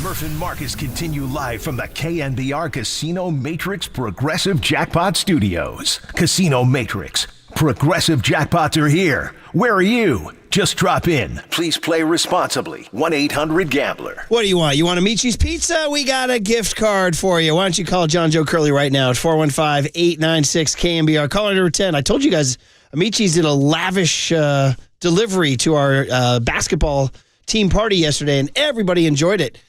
Murph and Marcus continue live from the KNBR Casino Matrix Progressive Jackpot Studios. Casino Matrix. Progressive jackpots are here. Where are you? Just drop in. Please play responsibly. 1-800-GAMBLER. What do you want? You want Amici's Pizza? We got a gift card for you. Why don't you call John Joe Curley right now at 415-896-KNBR. Caller number 10. I told you guys, Amici's did a lavish delivery to our basketball team party yesterday, and everybody enjoyed it.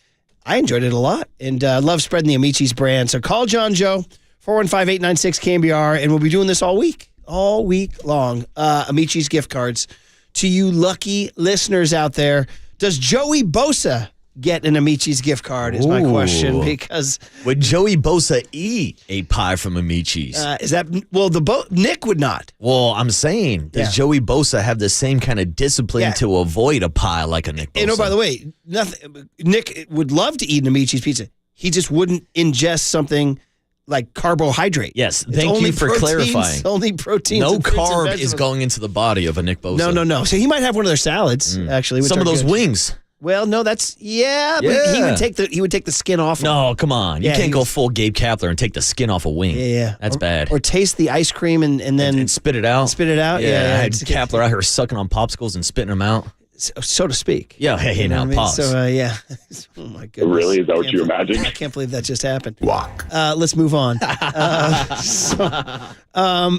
I enjoyed it a lot, and love spreading the Amici's brand. So call John Joe, 415-896-KNBR, and we'll be doing this all week long. Amici's gift cards to you lucky listeners out there. Does Joey Bosa get an Amici's gift card is my question, because would Joey Bosa eat a pie from Amici's? Is that, well, Nick would not. Well, I'm saying, does Joey Bosa have the same kind of discipline to avoid a pie like a Nick Bosa? And by the way, Nick would love to eat an Amici's pizza. He just wouldn't ingest something like carbohydrate. Yes, thank you for clarifying. Only proteins. No carb is going into the body of a Nick Bosa. No. So he might have one of their salads, actually. Some of those wings. Well, no, but he would take the skin off. No, come on. You can't go full Gabe Kapler and take the skin off a wing. Yeah. That's bad. Or taste the ice cream and then and spit it out. Yeah. I had Kapler out here sucking on popsicles and spitting them out. So to speak. Yeah, hey, now pause. So, oh, my goodness. Really? Is that what you imagined? I can't believe that just happened. Walk. Let's move on.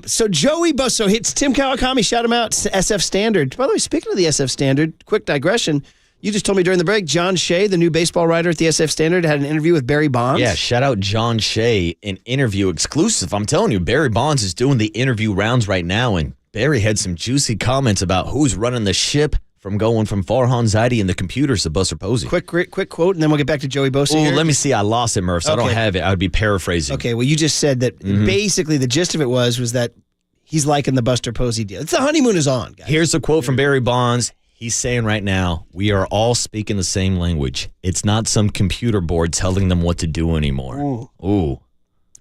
So Joey Bosa, so it's Tim Kawakami, shout him out, SF Standard. By the way, speaking of the SF Standard, quick digression, you just told me during the break, John Shea, the new baseball writer at the SF Standard, had an interview with Barry Bonds. Yeah, shout out John Shea, an interview exclusive. I'm telling you, Barry Bonds is doing the interview rounds right now, and Barry had some juicy comments about who's running the ship from going from Farhan Zaidi and the computers to Buster Posey. Quick quote, and then we'll get back to Joey Bosa here. Let me see. I lost it, Murph, so I don't have it. I would be paraphrasing. Okay, well, you just said that basically the gist of it was that he's liking the Buster Posey deal. It's the honeymoon is on, guys. Here's a quote from Barry Bonds. He's saying right now, we are all speaking the same language. It's not some computer board telling them what to do anymore. Ooh.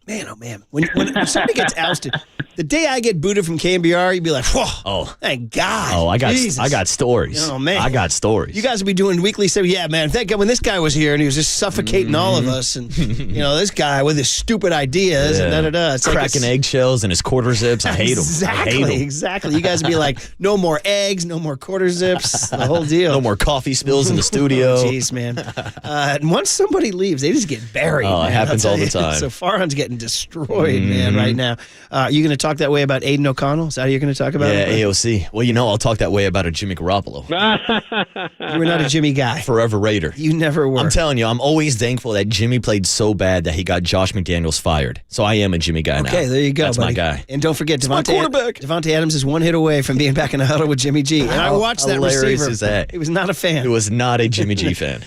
Man, oh man. When somebody gets ousted, the day I get booted from KNBR, you'd be like, whoa, thank God. Oh, I got stories. Oh, man. I got stories. You guys will be doing weekly stuff. Yeah, man, thank God when this guy was here and he was just suffocating all of us. And, this guy with his stupid ideas and da-da-da. It's cracking eggshells and his quarter zips. I hate him. Exactly. You guys would be like, no more eggs, no more quarter zips, the whole deal. No more coffee spills in the studio. Jeez, man. And once somebody leaves, they just get buried. Oh, it happens all the time. So Farhan's getting destroyed, man, right now. Are you going to talk that way about Aiden O'Connell? Is that how you're going to talk about it? Yeah, AOC. Well, I'll talk that way about a Jimmy Garoppolo. You were not a Jimmy guy. Forever Raider. You never were. I'm telling you, I'm always thankful that Jimmy played so bad that he got Josh McDaniels fired. So I am a Jimmy guy now. Okay, there you go, That's buddy. my guy. And don't forget, quarterback. Devontae Adams is one hit away from being back in the huddle with Jimmy G. And I watched that hilarious receiver. Is that? He was not a fan. He was not a Jimmy G fan.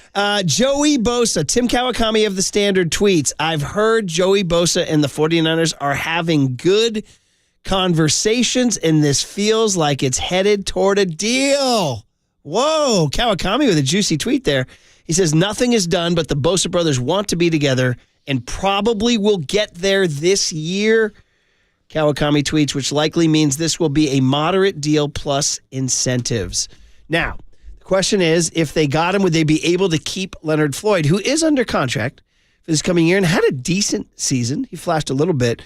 Joey Bosa, Tim Kawakami of the Standard tweets, I've heard Joey Bosa and the 49ers are having good conversations, and this feels like it's headed toward a deal. Whoa, Kawakami with a juicy tweet there. He says, nothing is done, but the Bosa brothers want to be together and probably will get there this year. Kawakami tweets, which likely means this will be a moderate deal plus incentives. Now, the question is, if they got him, would they be able to keep Leonard Floyd, who is under contract for this coming year and had a decent season? He flashed a little bit.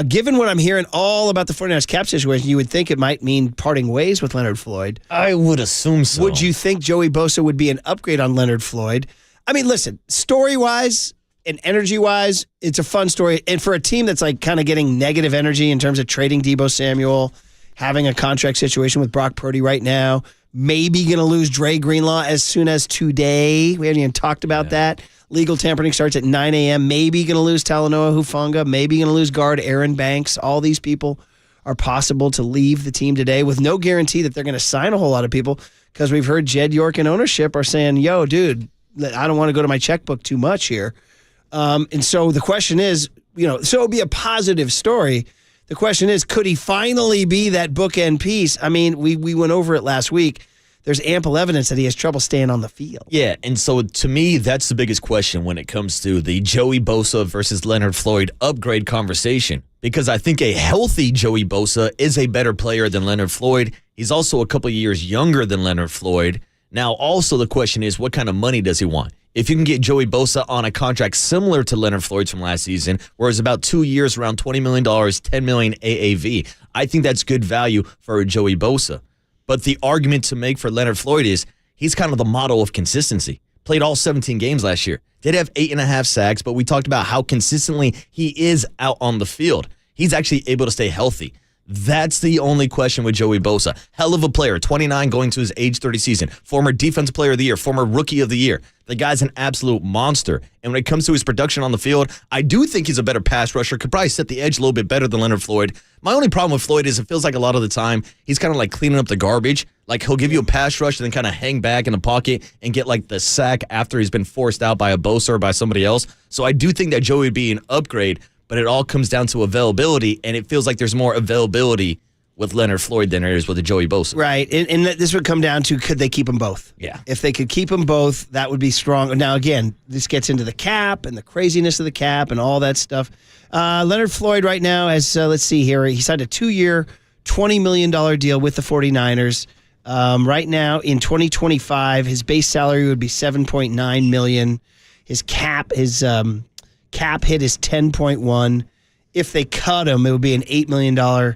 Given what I'm hearing all about the 49ers cap situation, you would think it might mean parting ways with Leonard Floyd. I would assume so. Would you think Joey Bosa would be an upgrade on Leonard Floyd? I mean, listen, story-wise and energy-wise, it's a fun story. And for a team that's like kind of getting negative energy in terms of trading Deebo Samuel, having a contract situation with Brock Purdy right now, maybe going to lose Dre Greenlaw as soon as today. We haven't even talked about that. Legal tampering starts at 9 a.m. Maybe going to lose Talanoa Hufanga. Maybe going to lose guard Aaron Banks. All these people are possible to leave the team today with no guarantee that they're going to sign a whole lot of people, because we've heard Jed York and ownership are saying, yo, dude, I don't want to go to my checkbook too much here. And so the question is, so it would be a positive story. The question is, could he finally be that bookend piece? I mean, we went over it last week. There's ample evidence that he has trouble staying on the field. Yeah, and so to me, that's the biggest question when it comes to the Joey Bosa versus Leonard Floyd upgrade conversation. Because I think a healthy Joey Bosa is a better player than Leonard Floyd. He's also a couple years younger than Leonard Floyd. Now, also the question is, what kind of money does he want? If you can get Joey Bosa on a contract similar to Leonard Floyd's from last season, where it's about 2 years, around $20 million, $10 million AAV, I think that's good value for a Joey Bosa. But the argument to make for Leonard Floyd is he's kind of the model of consistency. Played all 17 games last year. Did have 8.5 sacks, but we talked about how consistently he is out on the field. He's actually able to stay healthy. That's the only question with Joey Bosa. Hell of a player, 29 going to his age 30 season. Former defensive player of the year, former rookie of the year. The guy's an absolute monster. And when it comes to his production on the field, I do think he's a better pass rusher. Could probably set the edge a little bit better than Leonard Floyd. My only problem with Floyd is it feels like a lot of the time he's kind of like cleaning up the garbage. Like he'll give you a pass rush and then kind of hang back in the pocket and get like the sack after he's been forced out by a Bosa or by somebody else. So I do think that Joey would be an upgrade. But it all comes down to availability, and it feels like there's more availability with Leonard Floyd than there is with the Joey Bosa. Right, and this would come down to could they keep them both? Yeah. If they could keep them both, that would be strong. Now, again, this gets into the cap and the craziness of the cap and all that stuff. Leonard Floyd right now has, let's see here, he signed a 2-year, $20 million deal with the 49ers. Right now, in 2025, his base salary would be $7.9 million. His cap hit is 10.1. If they cut him, it would be an $8 million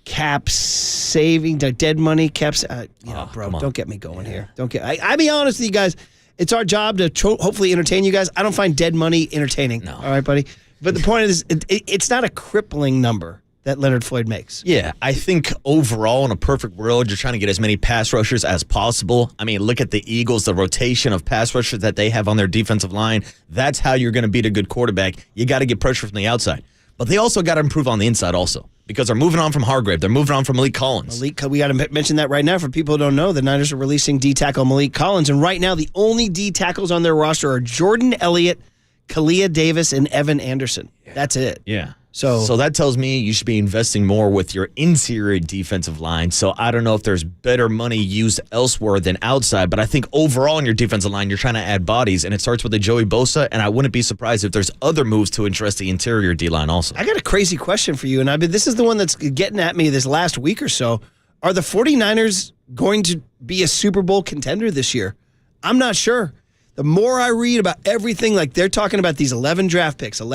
cap saving, dead money caps. Don't get me going here. I'll be honest with you guys. It's our job to hopefully entertain you guys. I don't find dead money entertaining. No. All right, buddy. But the point is, it's not a crippling number that Leonard Floyd makes. Yeah, I think overall, in a perfect world, you're trying to get as many pass rushers as possible. I mean, look at the Eagles, the rotation of pass rushers that they have on their defensive line. That's how you're going to beat a good quarterback. You got to get pressure from the outside. But they also got to improve on the inside also because they're moving on from Hargrave. They're moving on from Malik Collins. We got to mention that right now. For people who don't know, the Niners are releasing D-tackle Malik Collins. And right now, the only D-tackles on their roster are Jordan Elliott, Kalia Davis, and Evan Anderson. Yeah. That's it. Yeah. So that tells me you should be investing more with your interior defensive line. So I don't know if there's better money used elsewhere than outside, but I think overall in your defensive line, you're trying to add bodies, and it starts with the Joey Bosa, and I wouldn't be surprised if there's other moves to address the interior D-line also. I got a crazy question for you, and this is the one that's getting at me this last week or so. Are the 49ers going to be a Super Bowl contender this year? I'm not sure. The more I read about everything, like they're talking about these 11 draft picks, and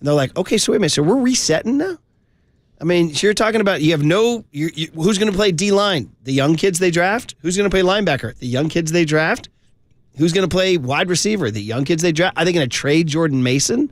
they're like, okay, so wait a minute, so we're resetting now? I mean, so you're talking about who's going to play D-line? The young kids they draft? Who's going to play linebacker? The young kids they draft? Who's going to play wide receiver? The young kids they draft? Are they going to trade Jordan Mason?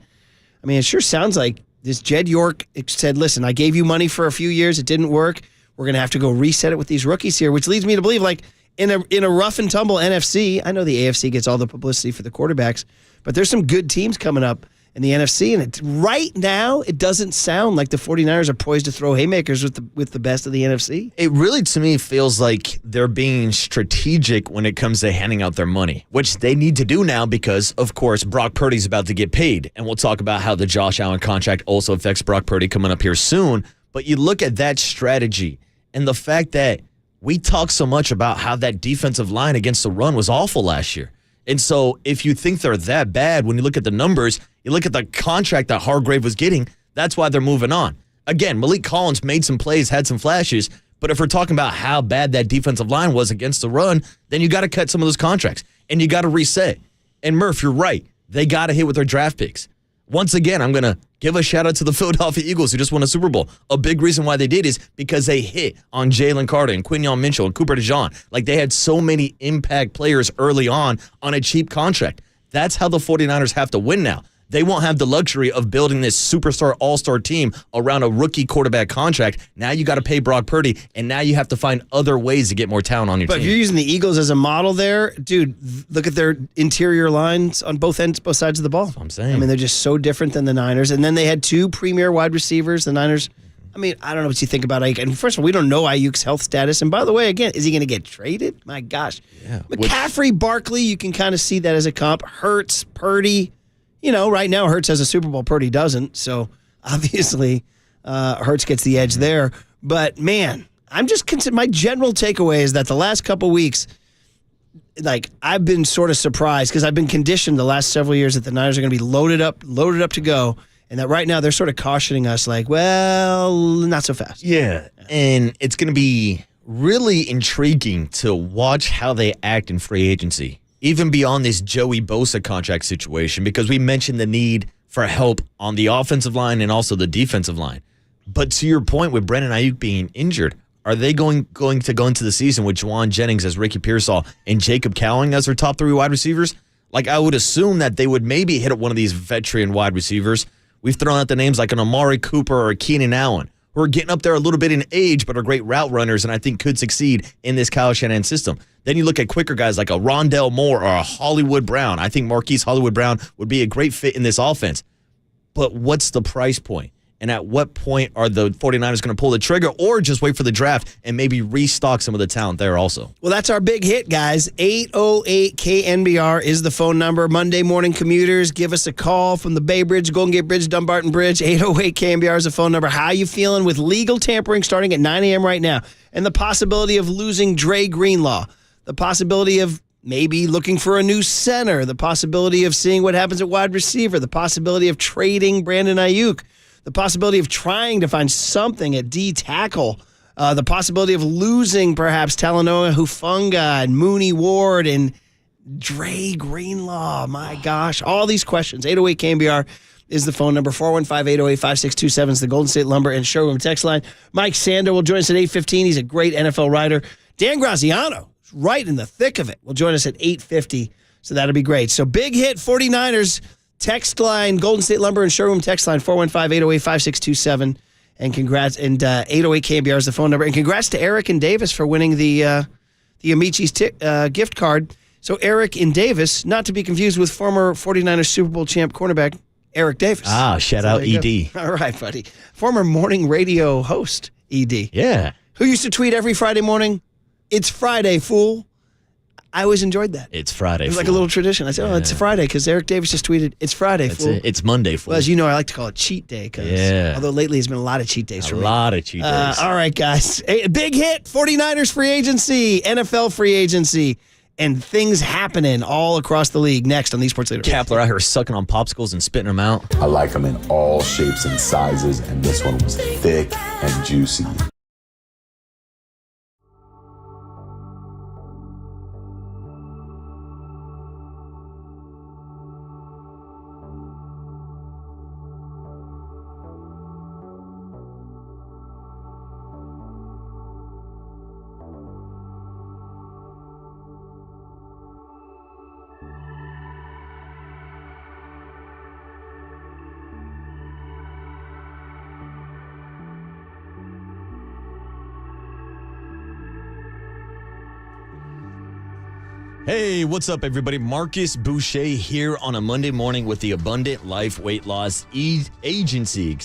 I mean, it sure sounds like this Jed York said, listen, I gave you money for a few years. It didn't work. We're going to have to go reset it with these rookies here, which leads me to believe, like, in a rough and tumble NFC, I know the AFC gets all the publicity for the quarterbacks, but there's some good teams coming up in the NFC, and right now it doesn't sound like the 49ers are poised to throw haymakers with the best of the NFC. It really, to me, feels like they're being strategic when it comes to handing out their money, which they need to do now because, of course, Brock Purdy's about to get paid, and we'll talk about how the Josh Allen contract also affects Brock Purdy coming up here soon, but you look at that strategy and the fact that we talk so much about how that defensive line against the run was awful last year. And so if you think they're that bad, when you look at the numbers, you look at the contract that Hargrave was getting, that's why they're moving on. Again, Malik Collins made some plays, had some flashes, but if we're talking about how bad that defensive line was against the run, then you got to cut some of those contracts, and you got to reset. And Murph, you're right. They got to hit with their draft picks. Once again, I'm going to give a shout out to the Philadelphia Eagles who just won a Super Bowl. A big reason why they did is because they hit on Jalen Carter and Quinyon Mitchell and Cooper DeJean. Like they had so many impact players early on a cheap contract. That's how the 49ers have to win now. They won't have the luxury of building this superstar all-star team around a rookie quarterback contract. Now you got to pay Brock Purdy, and now you have to find other ways to get more talent on your team. But if you're using the Eagles as a model there, dude, look at their interior lines on both sides of the ball. That's what I'm saying. I mean, they're just so different than the Niners. And then they had two premier wide receivers. The Niners, I mean, I don't know what you think about Ayuk. And first of all, we don't know Ayuk's health status. And by the way, again, is he going to get traded? My gosh. Yeah. McCaffrey, Barkley, you can kind of see that as a comp. Hurts, Purdy. You know, right now Hurts has a Super Bowl, Purdy doesn't. So obviously Hurts gets the edge there. But man, I'm just my general takeaway is that the last couple weeks, like I've been sort of surprised because I've been conditioned the last several years that the Niners are going to be loaded up to go, and that right now they're sort of cautioning us, like, well, not so fast. Yeah, and it's going to be really intriguing to watch how they act in free agency. Even beyond this Joey Bosa contract situation, because we mentioned the need for help on the offensive line and also the defensive line. But to your point with Brandon Ayuk being injured, are they going to go into the season with Juwan Jennings as Ricky Pearsall and Jacob Cowing as their top three wide receivers? Like, I would assume that they would maybe hit up one of these veteran wide receivers, We've thrown out the names like an Amari Cooper or a Keenan Allen, who are getting up there a little bit in age, but are great route runners and I think could succeed in this Kyle Shanahan system. Then you look at quicker guys like a Rondell Moore or a Hollywood Brown. I think Marquise Hollywood Brown would be a great fit in this offense. But what's the price point? And at what point are the 49ers going to pull the trigger or just wait for the draft and maybe restock some of the talent there also? Well, that's our big hit, guys. 808-KNBR is the phone number. Monday morning commuters, give us a call from the Bay Bridge, Golden Gate Bridge, Dumbarton Bridge. 808-KNBR is the phone number. How you feeling with legal tampering starting at 9 a.m. right now? And the possibility of losing Dre Greenlaw. The possibility of maybe looking for a new center. The possibility of seeing what happens at wide receiver. The possibility of trading Brandon Ayuk. The possibility of trying to find something at D tackle. The possibility of losing perhaps Talanoa Hufanga and Mooney Ward and Dre Greenlaw. My gosh. All these questions. 808-KNBR is the phone number. 415-808-5627 is the Golden State Lumber and Showroom text line. Mike Sando will join us at 8:15. He's a great NFL writer. Dan Graziano, right in the thick of it, will join us at 8:50. So that'll be great. So big hit 49ers. Text line, Golden State Lumber and Showroom text line, 415-808-5627. And congrats. And 808-KNBR is the phone number. And congrats to Eric and Davis for winning the Amici's gift card. So Eric and Davis, not to be confused with former 49ers Super Bowl champ cornerback Eric Davis. Shout out ED. All right, buddy. Former morning radio host, ED. Yeah. Who used to tweet every Friday morning, "It's Friday, fool." I always enjoyed that. It's Friday, It was fool. like a little tradition. I said, it's Friday because Eric Davis just tweeted, "It's Friday, That's fool." it. It's Monday, fool. Well, as you know, I like to call it cheat day because although lately there's been a lot of cheat days for me. A lot of cheat days. All right, guys. A big hit, 49ers free agency, NFL free agency, and things happening all across the league. Next on the Sports Leader. Kapler out here sucking on popsicles and spitting them out. I like them in all shapes and sizes, and this one was thick and juicy. Hey, what's up, everybody? Marcus Boucher here on a Monday morning with the Abundant Life Weight Loss Agency.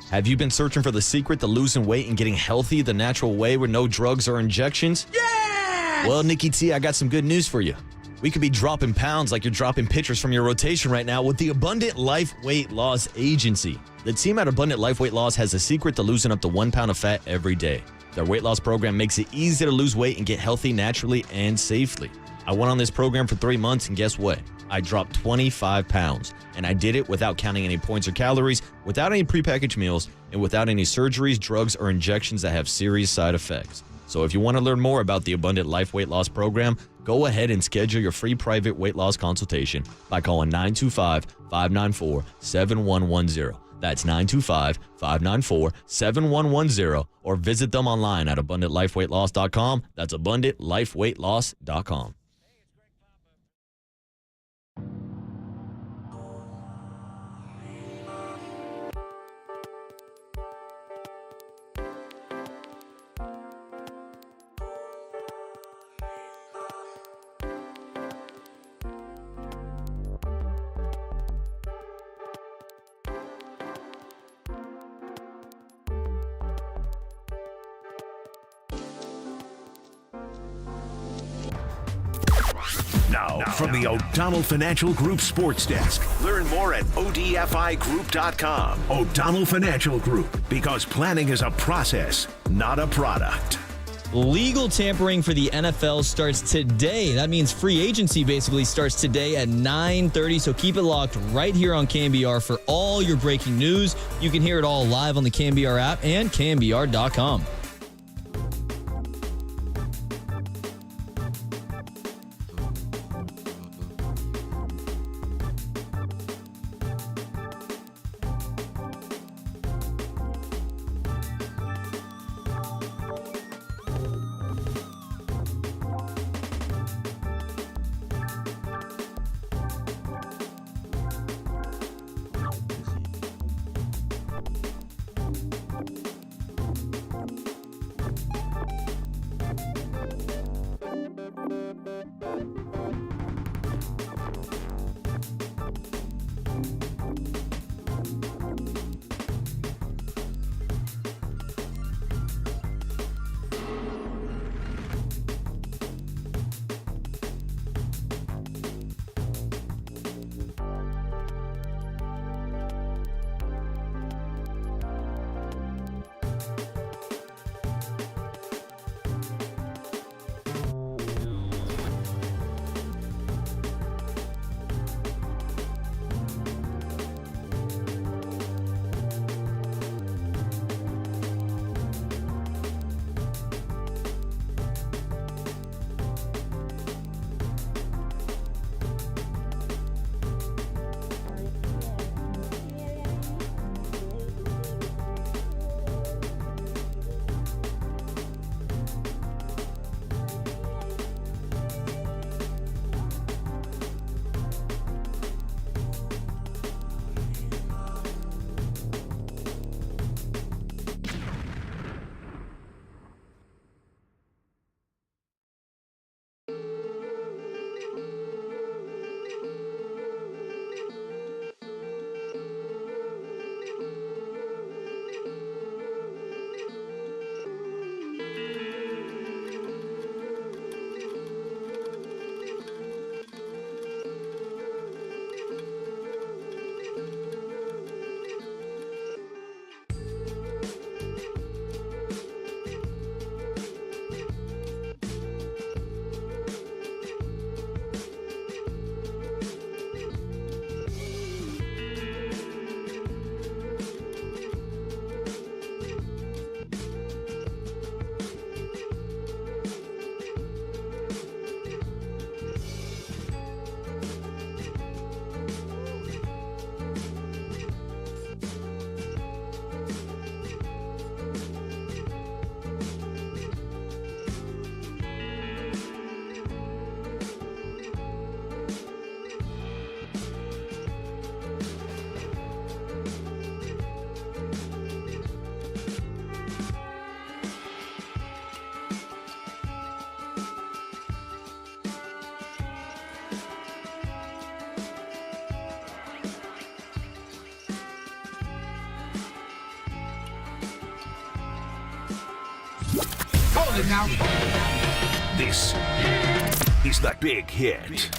Have you been searching for the secret to losing weight and getting healthy the natural way with no drugs or injections? Yeah! Well, Nikki T, I got some good news for you. We could be dropping pounds like you're dropping pitchers from your rotation right now with the Abundant Life Weight Loss Agency. The team at Abundant Life Weight Loss has a secret to losing up to 1 pound of fat every day. Their weight loss program makes it easy to lose weight and get healthy naturally and safely. I went on this program for 3 months, and guess what? I dropped 25 pounds, and I did it without counting any points or calories, without any prepackaged meals, and without any surgeries, drugs, or injections that have serious side effects. So if you want to learn more about the Abundant Life Weight Loss Program, go ahead and schedule your free private weight loss consultation by calling 925-594-7110. That's 925-594-7110, or visit them online at AbundantLifeWeightLoss.com. That's AbundantLifeWeightLoss.com. Now, from the O'Donnell Financial Group Sports Desk. Learn more at ODFIGroup.com. O'Donnell Financial Group, because planning is a process, not a product. Legal tampering for the NFL starts today. That means free agency basically starts today at 9:30. So keep it locked right here on KNBR for all your breaking news. You can hear it all live on the KNBR app and KNBR.com. Hold it now. This is the Big Hit.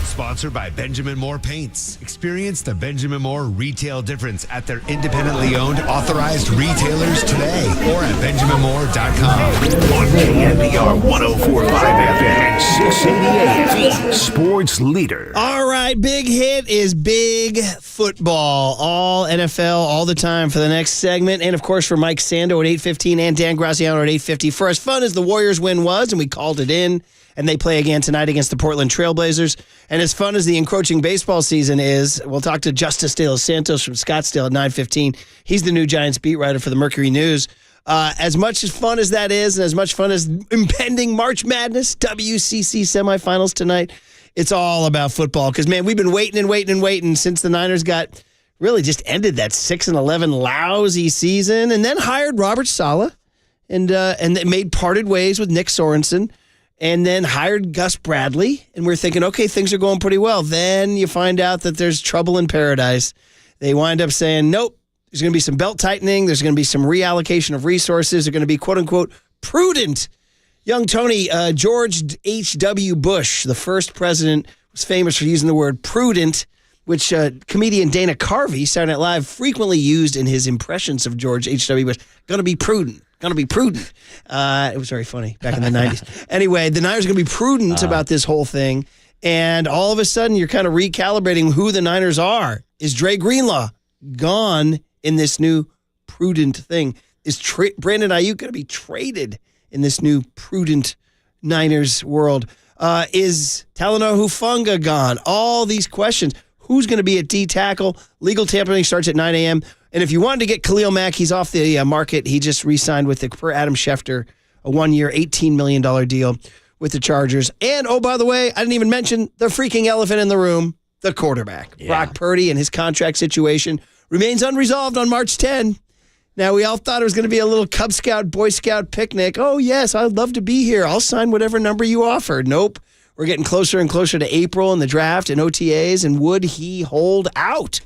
Sponsored by Benjamin Moore Paints. Experience the Benjamin Moore retail difference at their independently owned authorized retailers today or at benjaminmoore.com. On KNBR 104.5 FM and 680 AM, sports leader. All right, Big Hit is big football. All NFL, all the time for the next segment. And, of course, for Mike Sando at 8:15 and Dan Graziano at 8:50. For as fun as the Warriors win was, and we called it in, and they play again tonight against the Portland Trailblazers. And as fun as the encroaching baseball season is, we'll talk to Justice De Los Santos from Scottsdale at 9:15. He's the new Giants beat writer for the Mercury News. As much as fun as that is, and as much fun as impending March Madness, WCC semifinals tonight, it's all about football. Because, man, we've been waiting since the Niners got really just ended that 6-11 lousy season and then hired Robert Saleh and they made parted ways with Nick Sorensen. And then hired Gus Bradley, and we're thinking, okay, things are going pretty well. Then you find out that there's trouble in paradise. They wind up saying, nope, there's going to be some belt tightening. There's going to be some reallocation of resources. They're going to be, quote unquote, prudent. Young Tony, George H.W. Bush, the first president, was famous for using the word prudent, which comedian Dana Carvey, Saturday Night Live, frequently used in his impressions of George H.W. Bush. Going to be prudent. Going to be prudent. It was very funny back in the 90s. Anyway, the Niners are going to be prudent about this whole thing. And all of a sudden, you're kind of recalibrating who the Niners are. Is Dre Greenlaw gone in this new prudent thing? Is Brandon Ayuk going to be traded in this new prudent Niners world? Is Talanoa Hufanga gone? All these questions. Who's going to be at D tackle? Legal tampering starts at 9 a.m. And if you wanted to get Khalil Mack, he's off the market. He just re-signed with per Adam Schefter, a 1-year, $18 million deal with the Chargers. And, oh, by the way, I didn't even mention the freaking elephant in the room, the quarterback. Yeah. Brock Purdy and his contract situation remains unresolved on March 10. Now, we all thought it was going to be a little Cub Scout, Boy Scout picnic. Oh, yes, I'd love to be here. I'll sign whatever number you offer. Nope. We're getting closer and closer to April and the draft and OTAs, and would he hold out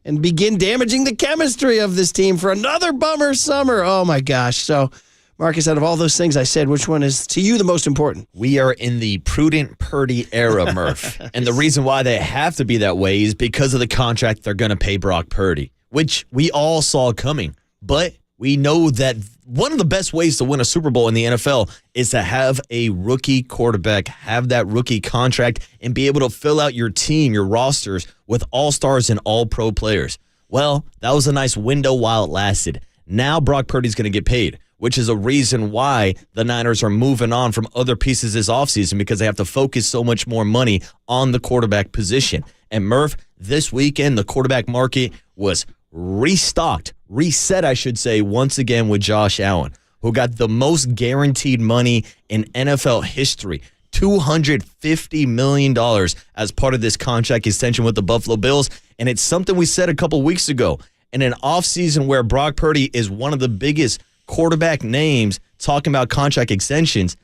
and begin damaging the chemistry of this team for another bummer summer? Oh, my gosh. So, Marcus, out of all those things I said, which one is, to you, the most important? We are in the prudent Purdy era, Murph. And the reason why they have to be that way is because of the contract they're going to pay Brock Purdy, which we all saw coming. But we know that one of the best ways to win a Super Bowl in the NFL is to have a rookie quarterback, have that rookie contract, and be able to fill out your team, your rosters, with all-stars and all-pro players. Well, that was a nice window while it lasted. Now Brock Purdy's going to get paid, which is a reason why the Niners are moving on from other pieces this offseason, because they have to focus so much more money on the quarterback position. And Murph, this weekend, the quarterback market was reset, I should say, once again with Josh Allen, who got the most guaranteed money in NFL history, $250 million as part of this contract extension with the Buffalo Bills. And it's something we said a couple weeks ago. In an offseason where Brock Purdy is one of the biggest quarterback names talking about contract extensions,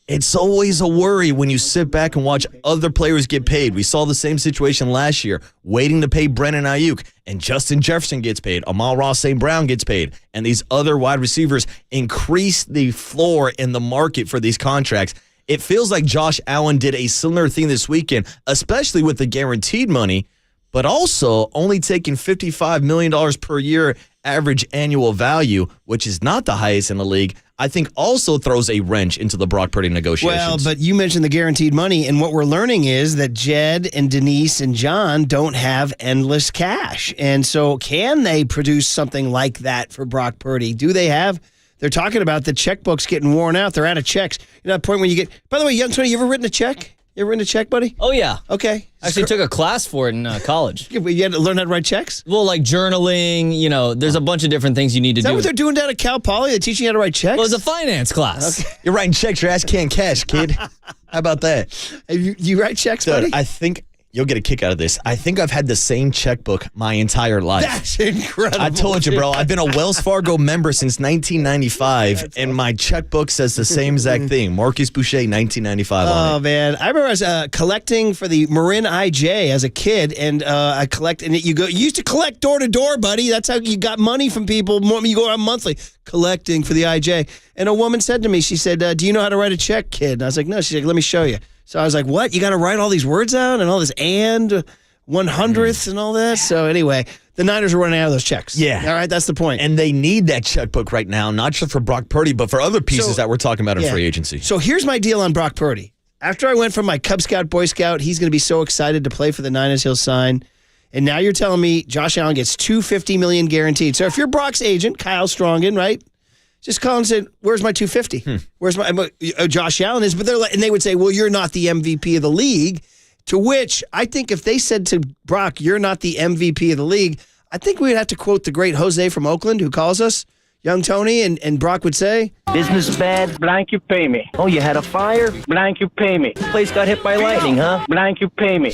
it's always a worry when you sit back and watch other players get paid. We saw the same situation last year, waiting to pay Brandon Ayuk, and Justin Jefferson gets paid, Amon-Ra St. Brown gets paid, and these other wide receivers increase the floor in the market for these contracts. It feels like Josh Allen did a similar thing this weekend, especially with the guaranteed money, but also only taking $55 million per year average annual value, which is not the highest in the league, I think also throws a wrench into the Brock Purdy negotiations. Well, but you mentioned the guaranteed money, and what we're learning is that Jed and Denise and John don't have endless cash. And so can they produce something like that for Brock Purdy? Do they have? They're talking about the checkbooks getting worn out. They're out of checks. You know that point when you get, by the way, young Tony, you ever written a check? You ever written a check, buddy? Oh, yeah. Okay. Actually took a class for it in college. You had to learn how to write checks? Well, like journaling, you know, there's a bunch of different things you need to do. Is that what they're doing down at Cal Poly? They're teaching you how to write checks? Well, it's a finance class. Okay. You're writing checks, your ass can't cash, kid. How about that? You write checks, buddy? I think you'll get a kick out of this. I think I've had the same checkbook my entire life. That's incredible. I told you, bro. I've been a Wells Fargo member since 1995, and my checkbook says the same exact thing. Marcus Boucher, 1995 on it. Oh, man. I remember I was collecting for the Marin IJ as a kid, and I collect, and you used to collect door to door, buddy. That's how you got money from people. You go out monthly collecting for the IJ. And a woman said to me, she said, do you know how to write a check, kid? And I was like, no. She's like, let me show you. So I was like, what? You got to write all these words out and all this and 100ths and all that? So anyway, the Niners are running out of those checks. Yeah. All right, that's the point. And they need that checkbook right now, not just for Brock Purdy, but for other pieces that we're talking about in free agency. So here's my deal on Brock Purdy. After I went from my Cub Scout, Boy Scout, he's going to be so excited to play for the Niners, he'll sign. And now you're telling me Josh Allen gets $250 million guaranteed. So if you're Brock's agent, Kyle Strongen, right? Just call and say, where's my $250? Where's my Josh Allen is? But and they would say, well, you're not the MVP of the league. To which I think if they said to Brock, you're not the MVP of the league, I think we would have to quote the great Jose from Oakland who calls us, young Tony, and Brock would say, Business bad, blank you pay me. Oh, you had a fire? Blank you pay me. Place got hit by lightning, huh? Blank you pay me.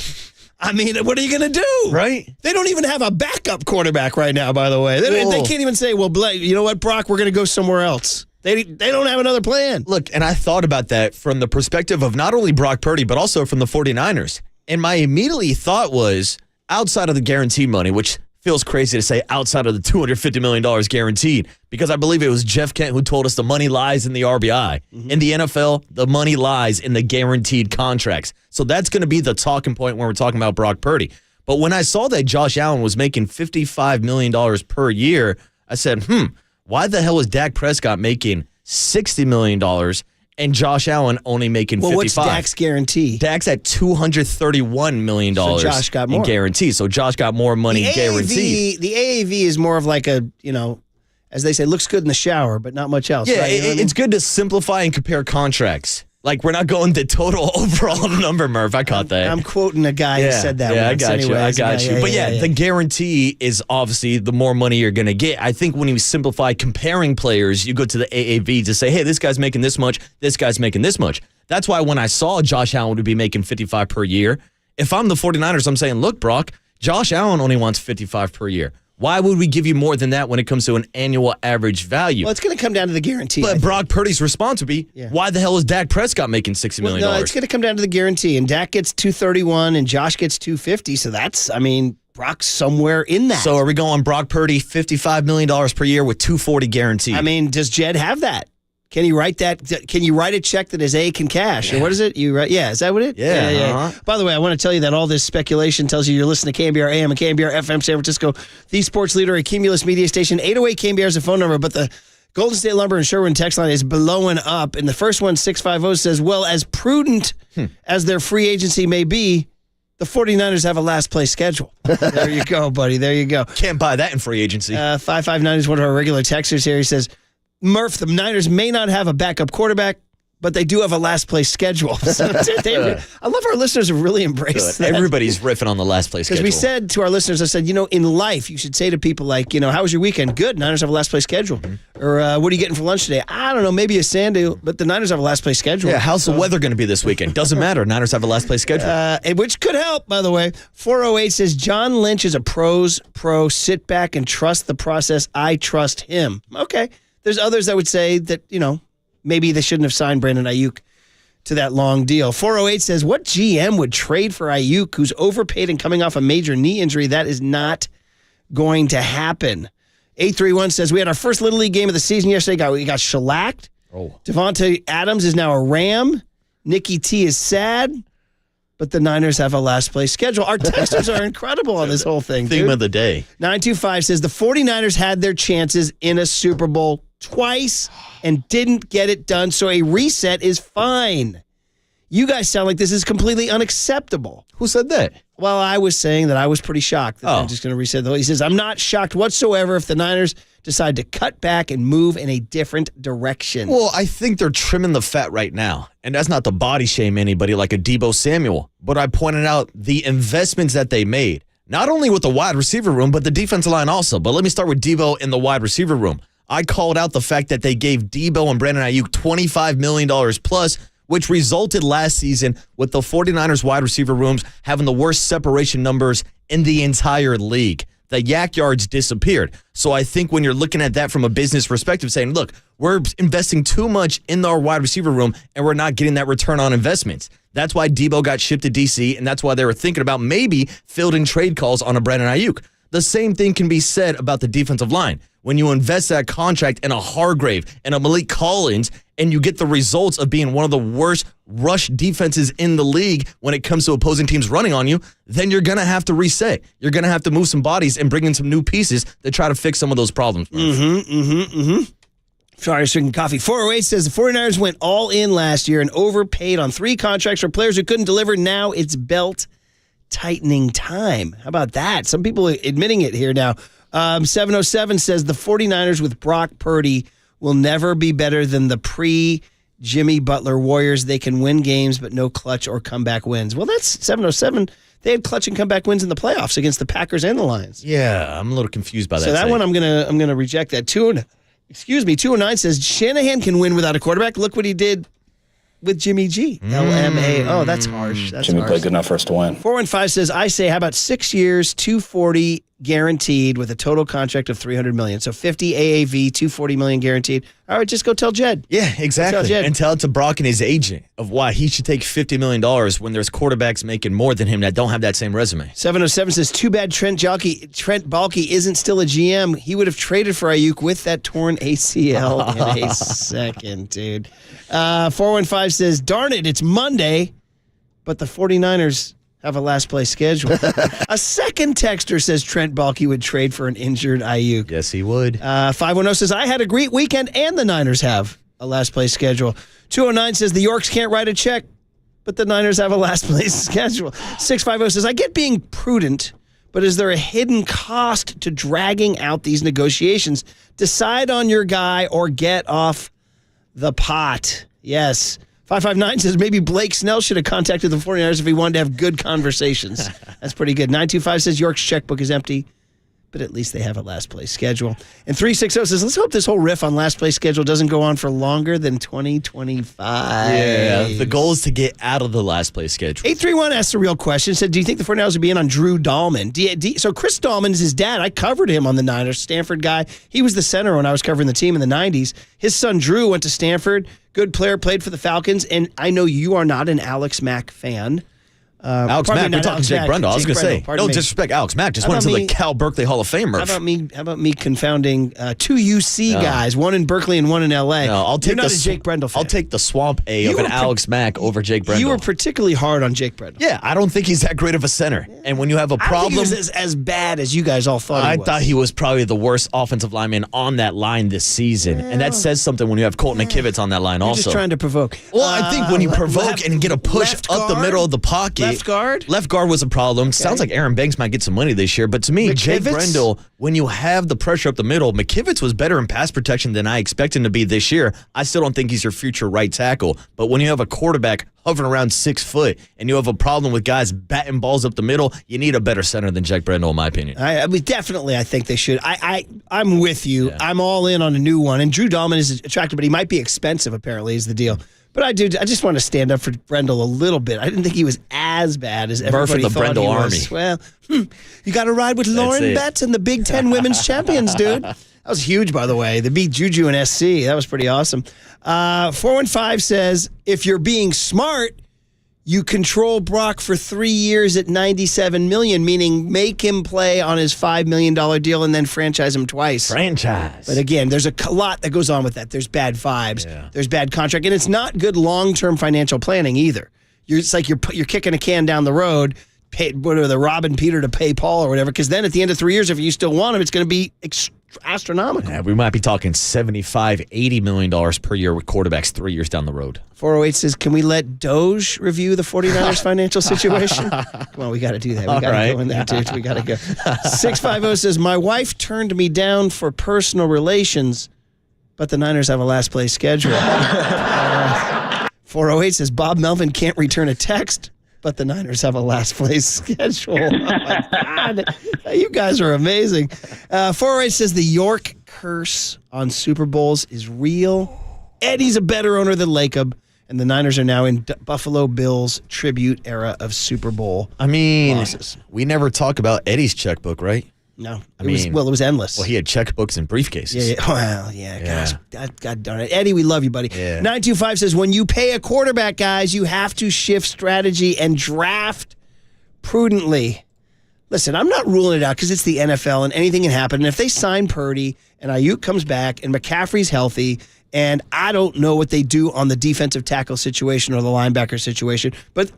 I mean, what are you going to do? Right? They don't even have a backup quarterback right now, by the way. They can't even say, well, you know what, Brock, we're going to go somewhere else. They don't have another plan. Look, and I thought about that from the perspective of not only Brock Purdy, but also from the 49ers. And my immediate thought was, outside of the guaranteed money, which feels crazy to say outside of the $250 million guaranteed, because I believe it was Jeff Kent who told us the money lies in the RBI. In the NFL, the money lies in the guaranteed contracts. So that's going to be the talking point when we're talking about Brock Purdy. But when I saw that Josh Allen was making $55 million per year, I said, why the hell is Dak Prescott making $60 million and Josh Allen only making $55 million? What's Dak's guarantee? Dak's at $231 million So Josh got more. in guarantee. So Josh got more money guaranteed. The AAV is more of like a, as they say, looks good in the shower, but not much else. Yeah, right? it's good to simplify and compare contracts. Like, we're not going the total overall number, Murph. I caught that. I'm quoting a guy who said that once. I got you. But the guarantee is obviously the more money you're going to get. I think when you simplify comparing players, you go to the AAV to say, hey, this guy's making this much, this guy's making this much. That's why when I saw Josh Allen would be making $55 per year, if I'm the 49ers, I'm saying, look, Brock, Josh Allen only wants $55 per year. Why would we give you more than that when it comes to an annual average value? Well, it's going to come down to the guarantee. But Brock Purdy's response would be, why the hell is Dak Prescott making $60 million? No, it's going to come down to the guarantee. And Dak gets $231 and Josh gets $250. So that's, Brock's somewhere in that. So are we going Brock Purdy $55 million per year with $240 guaranteed? Does Jed have that? Can you write that? Can you write a check that is A can cash? Or what is it? You write? Yeah, is that what it? Yeah. By the way, I want to tell you that all this speculation tells you you're listening to KNBR AM and KNBR FM San Francisco, the sports leader, a Cumulus media station. 808 KNBR is the phone number, but the Golden State Lumber and Sherwin text line is blowing up. And the first one, 650, says, well, as prudent as their free agency may be, the 49ers have a last place schedule. There you go, buddy. There you go. Can't buy that in free agency. 559 is one of our regular texters here. He says, Murph, the Niners may not have a backup quarterback, but they do have a last place schedule. So I love our listeners have really embraced that. Everybody's riffing on the last place schedule. Because we said to our listeners, I said, in life, you should say to people like, how was your weekend? Good. Niners have a last place schedule. Or what are you getting for lunch today? I don't know, maybe a sandal, but the Niners have a last place schedule. Yeah, how's the weather going to be this weekend? Doesn't matter. Niners have a last place schedule. Which could help, by the way. 408 says, John Lynch is a pro's pro. Sit back and trust the process. I trust him. Okay. There's others that would say that, maybe they shouldn't have signed Brandon Ayuk to that long deal. 408 says, what GM would trade for Ayuk, who's overpaid and coming off a major knee injury? That is not going to happen. 831 says, we had our first Little League game of the season yesterday. We got shellacked. Devontae Adams is now a Ram. Nikki T is sad. But the Niners have a last place schedule. Our texters are incredible on this whole thing. Theme of the day. 925 says the 49ers had their chances in a Super Bowl twice and didn't get it done, so a reset is fine. You guys sound like this is completely unacceptable. Who said that? Well, I was saying that I was pretty shocked that they're just going to reset the whole. He says, I'm not shocked whatsoever if the Niners decide to cut back and move in a different direction. Well, I think they're trimming the fat right now. And that's not to body shame anybody like a Deebo Samuel. But I pointed out the investments that they made, not only with the wide receiver room, but the defensive line also. But let me start with Deebo in the wide receiver room. I called out the fact that they gave Deebo and Brandon Ayuk $25 million plus which resulted last season with the 49ers wide receiver rooms having the worst separation numbers in the entire league. The yak yards disappeared. So I think when you're looking at that from a business perspective, saying, look, we're investing too much in our wide receiver room and we're not getting that return on investments. That's why Debo got shipped to D.C., and that's why they were thinking about maybe fielding trade calls on a Brandon Ayuk. The same thing can be said about the defensive line. When you invest that contract in a Hargrave and a Malik Collins and you get the results of being one of the worst rush defenses in the league when it comes to opposing teams running on you, then you're going to have to reset. You're going to have to move some bodies and bring in some new pieces to try to fix some of those problems. Sorry, I was drinking coffee. 408 says the 49ers went all in last year and overpaid on 3 contracts for players who couldn't deliver. Now it's belt tightening time. How about that? Some people are admitting it here now. 707 says the 49ers with Brock Purdy will never be better than the pre-Jimmy Butler Warriors. They can win games, but no clutch or comeback wins. Well, that's 707. They had clutch and comeback wins in the playoffs against the Packers and the Lions. Yeah, I'm a little confused by that. So that one I'm gonna reject that. 209 says Shanahan can win without a quarterback. Look what he did with Jimmy G. LMA. Oh, that's harsh. Jimmy played good enough for us to win. 415 says, I say, how about 6 years, $240 guaranteed with a total contract of $300 million. So 50 AAV, $240 million guaranteed. All right, just go tell Jed. Yeah, exactly. Tell Jed. And tell it to Brock and his agent of why he should take $50 million when there's quarterbacks making more than him that don't have that same resume. 707 says, too bad Trent Baalke isn't still a GM. He would have traded for Ayuk with that torn ACL in a second, dude. 415 says, darn it, it's Monday, but the 49ers have a last place schedule. A second texter says Trent Baalke would trade for an injured Ayuk. Yes, he would. 510 says, I had a great weekend and the Niners have a last place schedule. 209 says the Yorks can't write a check, but the Niners have a last place schedule. 650 says, I get being prudent, but is there a hidden cost to dragging out these negotiations? Decide on your guy or get off the pot. Yes. 559 says maybe Blake Snell should have contacted the 49ers if he wanted to have good conversations. That's pretty good. 925 says York's checkbook is empty, but at least they have a last place schedule. And 360 says, let's hope this whole riff on last place schedule doesn't go on for longer than 2025. Yeah, the goal is to get out of the last place schedule. 831 asked a real question. Said, do you think the 49ers would be in on Drew Dahlman? So Chris Dahlman is his dad. I covered him on the Niners, Stanford guy. He was the center when I was covering the team in the 90s. His son Drew went to Stanford. Good player, played for the Falcons. And I know you are not an Alex Mack fan. Alex Mack, we're talking Jake Brendel. I was going to say, no disrespect, Alex Mack just went into the Cal Berkeley Hall of Fame. How about me confounding two UC guys, one in Berkeley and one in LA? No, I'll take You're not a Jake Brendel fan. I'll take the swamp A of an Alex Mack over Jake Brendel. You were particularly hard on Jake Brendel. Yeah, I don't think he's that great of a center. And when you have a problem, I don't think he was as bad as you guys all thought. I thought he was probably the worst offensive lineman on that line this season, and that says something when you have Colton McKivitz on that line. You're also just trying to provoke. Well, I think when you provoke and get a push up the middle of the pocket, left guard was a problem. Okay. Sounds like Aaron Banks might get some money this year, but to me, Jake Brendel, when you have the pressure up the middle, McKivitz was better in pass protection than I expect him to be this year. I still don't think he's your future right tackle, but when you have a quarterback hovering around 6 foot and you have a problem with guys batting balls up the middle, you need a better center than Jake Brendel, in my opinion. I think they should. I'm with you. Yeah. I'm all in on a new one, and Drew Dahlman is attractive, but he might be expensive, apparently, is the deal. But I just want to stand up for Brendel a little bit. I didn't think he was as bad as everybody thought Brendel he Army. was. Well, you got to ride with Lauren Betts and the Big Ten Women's Champions, dude. That was huge, by the way. They beat Juju and SC. That was pretty awesome. 415 says, if you're being smart, you control Brock for 3 years at $97 million, meaning make him play on his $5 million deal and then franchise him twice. Franchise. But again, there's a lot that goes on with that. There's bad vibes. Yeah. There's bad contract. And it's not good long-term financial planning either. It's like you're kicking a can down the road, the robbing Peter to pay Paul or whatever, because then at the end of 3 years, if you still want him, it's going to be astronomical. Yeah, we might be talking $75, $80 million per year with quarterbacks 3 years down the road. 408 says, can we let Doge review the 49ers financial situation? Come on, we got to do that. We got to go in there, dude. We got to go. 650 says, my wife turned me down for personal relations, but the Niners have a last place schedule. 408 says, Bob Melvin can't return a text, but the Niners have a last place schedule. Oh my God. You guys are amazing. 408 says the York curse on Super Bowls is real. Eddie's a better owner than Lacob, and the Niners are now in Buffalo Bills tribute era of Super Bowl losses. We never talk about Eddie's checkbook, right? No. It was endless. Well, he had checkbooks and briefcases. Yeah. Well, yeah. Gosh, God darn it. Eddie, we love you, buddy. 925 says, when you pay a quarterback, guys, you have to shift strategy and draft prudently. Listen, I'm not ruling it out because it's the NFL and anything can happen. And if they sign Purdy and Ayuk comes back and McCaffrey's healthy, and I don't know what they do on the defensive tackle situation or the linebacker situation, but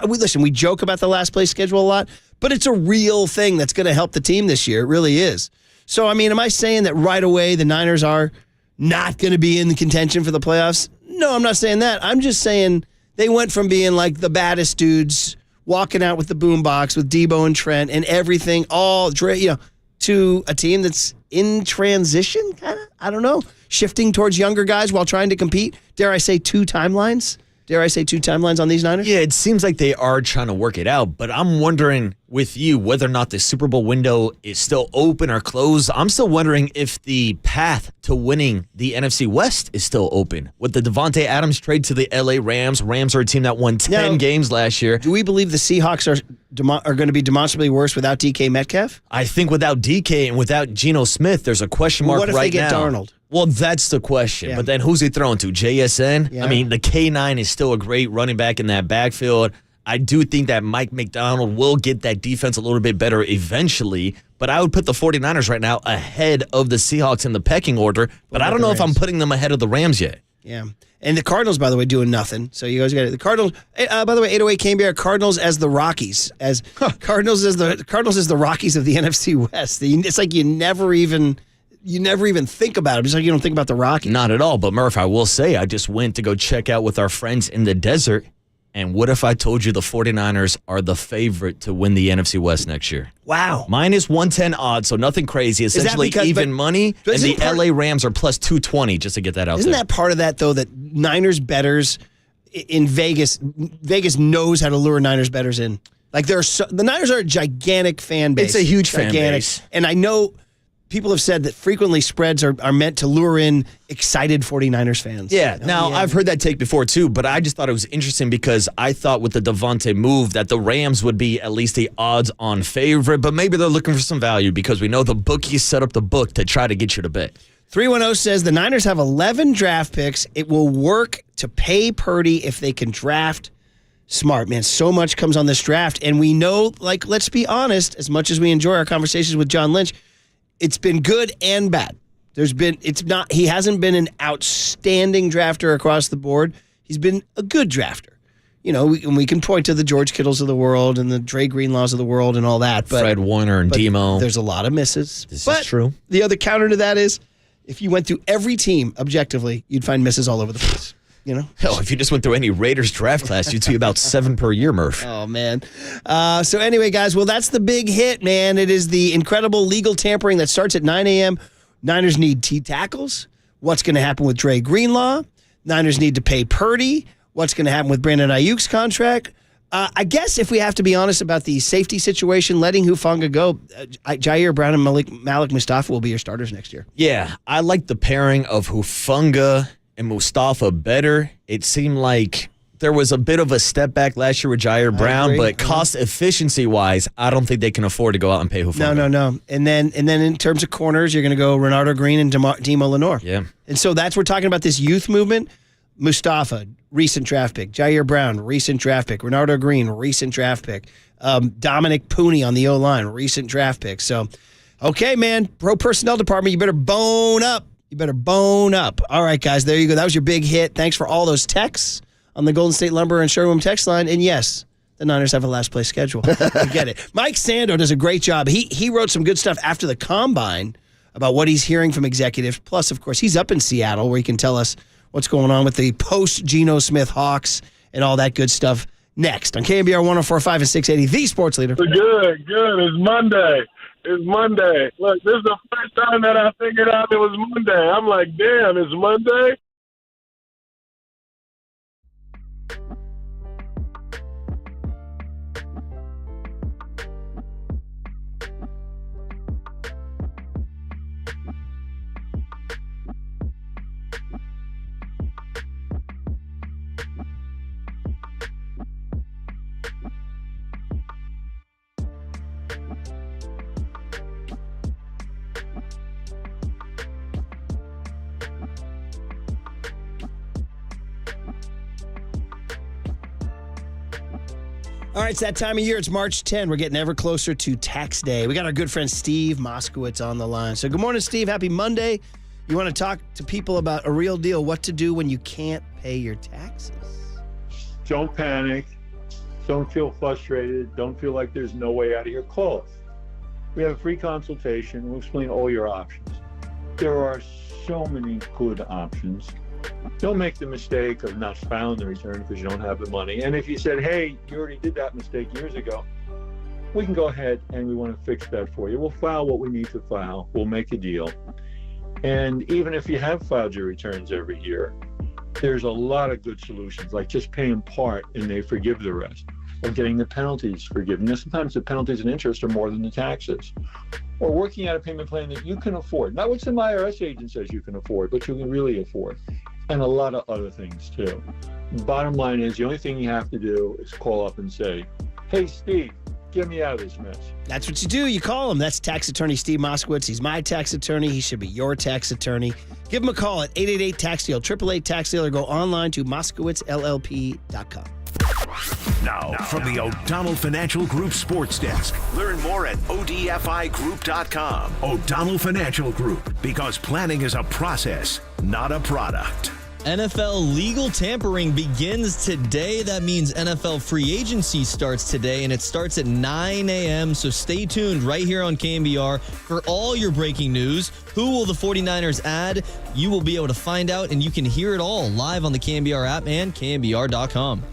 listen, we joke about the last place schedule a lot, but it's a real thing that's going to help the team this year. It really is. So, I mean, am I saying that right away the Niners are not going to be in the contention for the playoffs? No, I'm not saying that. I'm just saying they went from being like the baddest dudes walking out with the boombox with Debo and Trent and everything, to a team that's in transition, kind of. I don't know. Shifting towards younger guys while trying to compete. Dare I say two timelines on these Niners? Yeah, it seems like they are trying to work it out, but I'm wondering with you whether or not the Super Bowl window is still open or closed. I'm still wondering if the path to winning the NFC West is still open. With the Devontae Adams trade to the LA Rams, Rams are a team that won 10 games last year. Do we believe the Seahawks are going to be demonstrably worse without DK Metcalf? I think without DK and without Geno Smith, there's a question mark right now. What if they get Darnold? Well, that's the question. But then who's he throwing to? JSN? Yeah. I mean, the K9 is still a great running back in that backfield. I do think that Mike McDonald will get that defense a little bit better eventually, but I would put the 49ers right now ahead of the Seahawks in the pecking order, but I don't know if I'm putting them ahead of the Rams yet. Yeah. And the Cardinals, by the way, doing nothing. So you guys got it. The Cardinals, by the way, 808 KNBR, Cardinals as the Rockies. Cardinals as the Rockies of the NFC West. It's like you never even think about it. Just like you don't think about the Rockies. Not at all. But Murph, I will say, I just went to go check out with our friends in the desert. And what if I told you the 49ers are the favorite to win the NFC West next year? Wow. Minus 110 odds, so nothing crazy. Essentially even money. And the LA Rams are plus 220, just to get that out there. Isn't that part of that, though, that Niners bettors in Vegas knows how to lure Niners bettors in? Like the Niners are a gigantic fan base. It's a huge fan base. And I know people have said that frequently spreads are meant to lure in excited 49ers fans. Yeah. Now, I've heard that take before, too, but I just thought it was interesting because I thought with the Devontae move that the Rams would be at least the odds-on favorite, but maybe they're looking for some value because we know the bookies set up the book to try to get you to bet. 310 says the Niners have 11 draft picks. It will work to pay Purdy if they can draft smart. Man, so much comes on this draft, and we know, like, let's be honest, as much as we enjoy our conversations with John Lynch, it's been good and bad. He hasn't been an outstanding drafter across the board. He's been a good drafter. You know, we can point to the George Kittles of the world and the Dre Greenlaws of the world and all that. But Fred Warner and Demo. There's a lot of misses. This is true. The other counter to that is if you went through every team objectively, you'd find misses all over the place. You know? Hell, if you just went through any Raiders draft class, you'd see about 7 per year, Murph. Oh, man. So anyway, guys, well, that's the big hit, man. It is the incredible legal tampering that starts at 9 a.m. Niners need T tackles. What's going to happen with Dre Greenlaw? Niners need to pay Purdy. What's going to happen with Brandon Ayuk's contract? I guess if we have to be honest about the safety situation, letting Hufanga go, Jair Brown and Malik Mustafa will be your starters next year. Yeah, I like the pairing of Hufanga and Mustafa better. It seemed like there was a bit of a step back last year with Jair Brown, but cost efficiency wise, I don't think they can afford to go out and pay Hufanga. No. And then in terms of corners, you're going to go Renardo Green and Demo Lenore. Yeah. And so we're talking about this youth movement. Mustafa, recent draft pick. Jair Brown, recent draft pick. Renardo Green, recent draft pick. Dominic Pooney on the O-line, recent draft pick. So, okay, man, pro personnel department, you better bone up. All right, guys, there you go. That was your big hit. Thanks for all those texts on the Golden State Lumber and Showroom text line. And yes, the Niners have a last place schedule. I get it. Mike Sando does a great job. He wrote some good stuff after the Combine about what he's hearing from executives. Plus, of course, he's up in Seattle where he can tell us what's going on with the post-Geno Smith Hawks and all that good stuff. Next on KNBR 104.5 and 680, the sports leader. Good. It's Monday. Look, this is the first time that I figured out it was Monday. I'm like, damn, it's Monday? All right, it's that time of year. It's March 10. We're getting ever closer to tax day. We got our good friend Steve Moskowitz on the line. So good morning, Steve. Happy Monday. You want to talk to people about a real deal, what to do when you can't pay your taxes. Don't panic. Don't feel frustrated. Don't feel like there's no way out of here. Call us. We have a free consultation. We'll explain all your options. There are so many good options. Don't make the mistake of not filing the return because you don't have the money. And if you said, hey, you already did that mistake years ago, we can go ahead and we want to fix that for you. We'll file what we need to file. We'll make a deal. And even if you have filed your returns every year, there's a lot of good solutions, like just paying part and they forgive the rest, or getting the penalties forgiven. Now, sometimes the penalties and interest are more than the taxes. Or working out a payment plan that you can afford. Not what some IRS agent says you can afford, but you can really afford. And a lot of other things too. Bottom line is, the only thing you have to do is call up and say, hey, Steve, get me out of this mess. That's what you do. You call him. That's tax attorney Steve Moskowitz. He's my tax attorney. He should be your tax attorney. Give him a call at 888-TAX-DEAL, 888-TAX-DEAL, or go online to moskowitzllp.com. Now, from the O'Donnell Financial Group Sports Desk. Learn more at odfigroup.com. O'Donnell Financial Group, because planning is a process, not a product. NFL legal tampering begins today. That means NFL free agency starts today, and it starts at 9 a.m. So stay tuned right here on KNBR for all your breaking news. Who will the 49ers add? You will be able to find out, and you can hear it all live on the KNBR app and KNBR.com.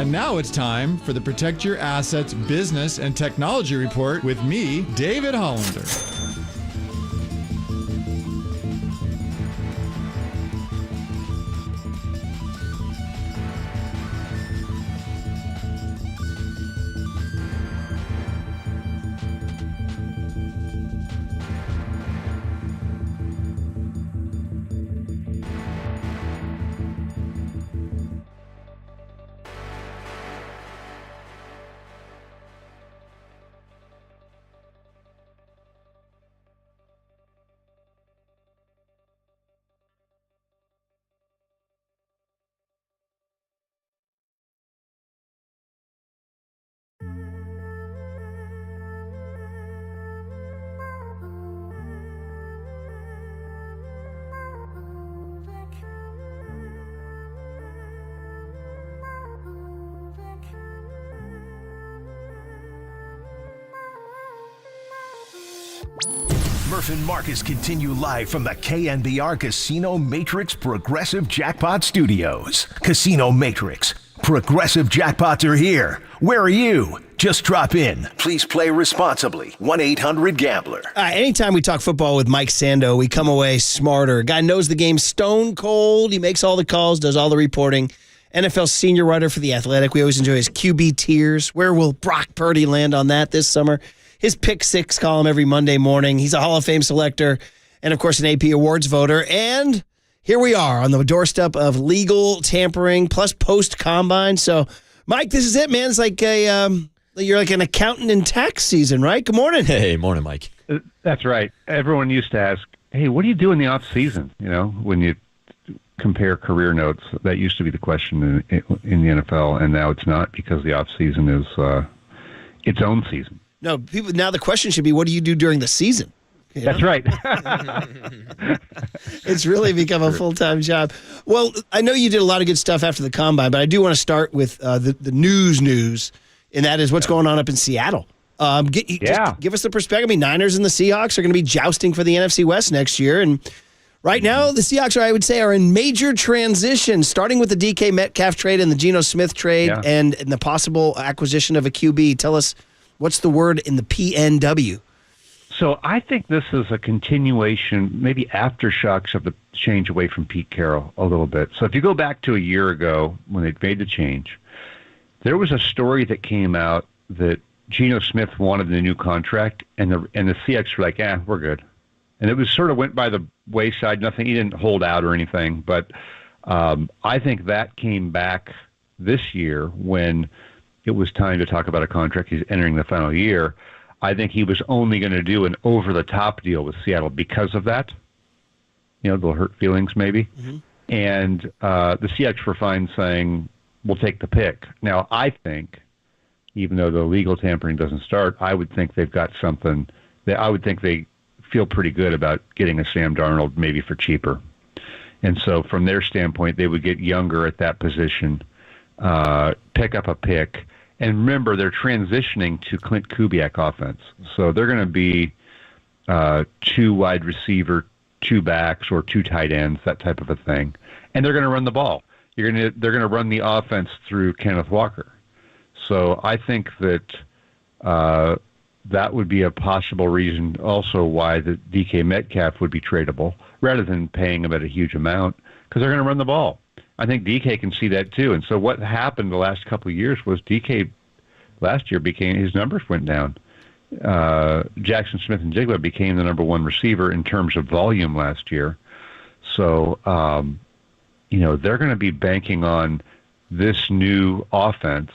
And now it's time for the Protect Your Assets Business and Technology Report with me, David Hollander. Murph and Marcus continue live from the KNBR Casino Matrix Progressive Jackpot Studios. Casino Matrix. Progressive jackpots are here. Where are you? Just drop in. Please play responsibly. 1-800-GAMBLER. Anytime we talk football with Mike Sando, we come away smarter. Guy knows the game stone cold. He makes all the calls, does all the reporting. NFL senior writer for The Athletic. We always enjoy his QB tiers. Where will Brock Purdy land on that this summer? His Pick Six column every Monday morning. He's a Hall of Fame selector and, of course, an AP Awards voter. And here we are on the doorstep of legal tampering plus post-combine. So, Mike, this is it, man. It's like you're like an accountant in tax season, right? Good morning. Hey, morning, Mike. That's right. Everyone used to ask, hey, what do you do in the off season? You know, when you compare career notes, that used to be the question in the NFL, and now it's not because the off season is its own season. No, people. Now the question should be, what do you do during the season? You know? That's right. It's really become a full-time job. Well, I know you did a lot of good stuff after the combine, but I do want to start with the news, and that is what's going on up in Seattle. Just give us the perspective. I mean, Niners and the Seahawks are going to be jousting for the NFC West next year, and right now the Seahawks I would say, are in major transition, starting with the DK Metcalf trade and the Geno Smith trade and the possible acquisition of a QB. Tell us, what's the word in the PNW? So I think this is a continuation, maybe aftershocks of the change away from Pete Carroll a little bit. So if you go back to a year ago when they made the change, there was a story that came out that Geno Smith wanted a new contract, and the Seahawks were like, we're good. And it was sort of went by the wayside. Nothing, he didn't hold out or anything. But I think that came back this year when it was time to talk about a contract. He's entering the final year. I think he was only going to do an over-the-top deal with Seattle because of that. You know, they'll hurt feelings maybe. Mm-hmm. And the Seahawks were fine saying, we'll take the pick. Now, I think, even though the legal tampering doesn't start, I would think they've got something. I would think they feel pretty good about getting a Sam Darnold maybe for cheaper. And so from their standpoint, they would get younger at that position, pick up a pick. And remember, they're transitioning to Clint Kubiak offense. So they're going to be 2 wide receiver, 2 backs, or 2 tight ends, that type of a thing. And they're going to run the ball. They're going to run the offense through Kenneth Walker. So I think that that would be a possible reason also why the DK Metcalf would be tradable rather than paying him at a huge amount, because they're going to run the ball. I think DK can see that too. And so what happened the last couple of years was DK last year his numbers went down. Jackson Smith and Jigba became the number 1 receiver in terms of volume last year. So, they're going to be banking on this new offense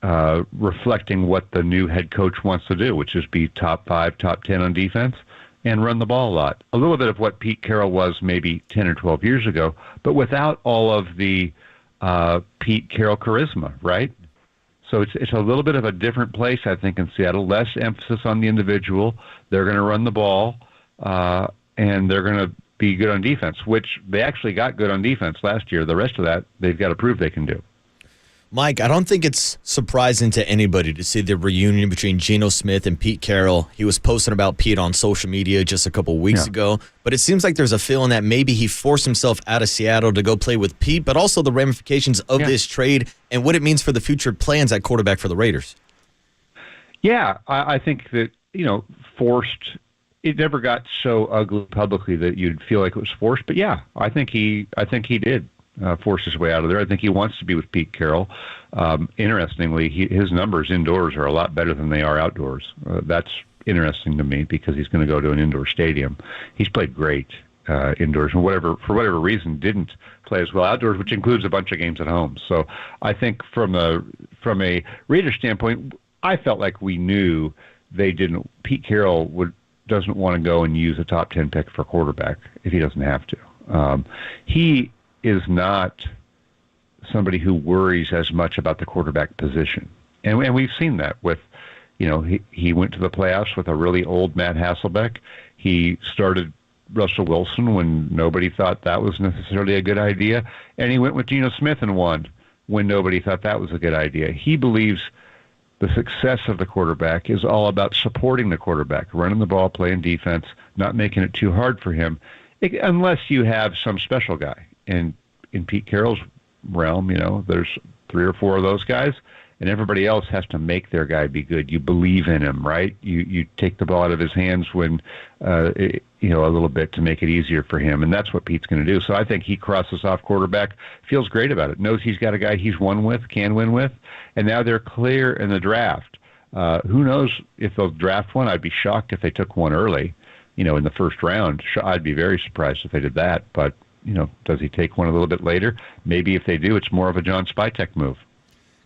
reflecting what the new head coach wants to do, which is be top 5, top 10 on defense and run the ball a lot. A little bit of what Pete Carroll was maybe 10 or 12 years ago, but without all of the Pete Carroll charisma, right? So it's a little bit of a different place, I think, in Seattle. Less emphasis on the individual. They're going to run the ball, and they're going to be good on defense, which they actually got good on defense last year. The rest of that, they've got to prove they can do. Mike, I don't think it's surprising to anybody to see the reunion between Geno Smith and Pete Carroll. He was posting about Pete on social media just a couple weeks ago, but it seems like there's a feeling that maybe he forced himself out of Seattle to go play with Pete, but also the ramifications of this trade and what it means for the future plans at quarterback for the Raiders. Yeah, I think that, forced, it never got so ugly publicly that you'd feel like it was forced, but yeah, I think he did. Force his way out of there. I think he wants to be with Pete Carroll. Interestingly, his numbers indoors are a lot better than they are outdoors. That's interesting to me because he's going to go to an indoor stadium. He's played great indoors, and for whatever reason, didn't play as well outdoors, which includes a bunch of games at home. So I think from a Raiders standpoint, I felt like we knew Pete Carroll doesn't want to go and use a top 10 pick for quarterback if he doesn't have to. He is not somebody who worries as much about the quarterback position. And we've seen that with, he went to the playoffs with a really old Matt Hasselbeck. He started Russell Wilson when nobody thought that was necessarily a good idea. And he went with Geno Smith and won when nobody thought that was a good idea. He believes the success of the quarterback is all about supporting the quarterback, running the ball, playing defense, not making it too hard for him, unless you have some special guy. And in Pete Carroll's realm, there's 3 or 4 of those guys, and everybody else has to make their guy be good. You believe in him, right? You take the ball out of his hands when, a little bit to make it easier for him, and that's what Pete's going to do. So I think he crosses off quarterback, feels great about it, knows he's got a guy he's won with, can win with, and now they're clear in the draft. Who knows if they'll draft one? I'd be shocked if they took one early, in the first round. I'd be very surprised if they did that, but does he take one a little bit later? Maybe if they do, it's more of a John Spytek move.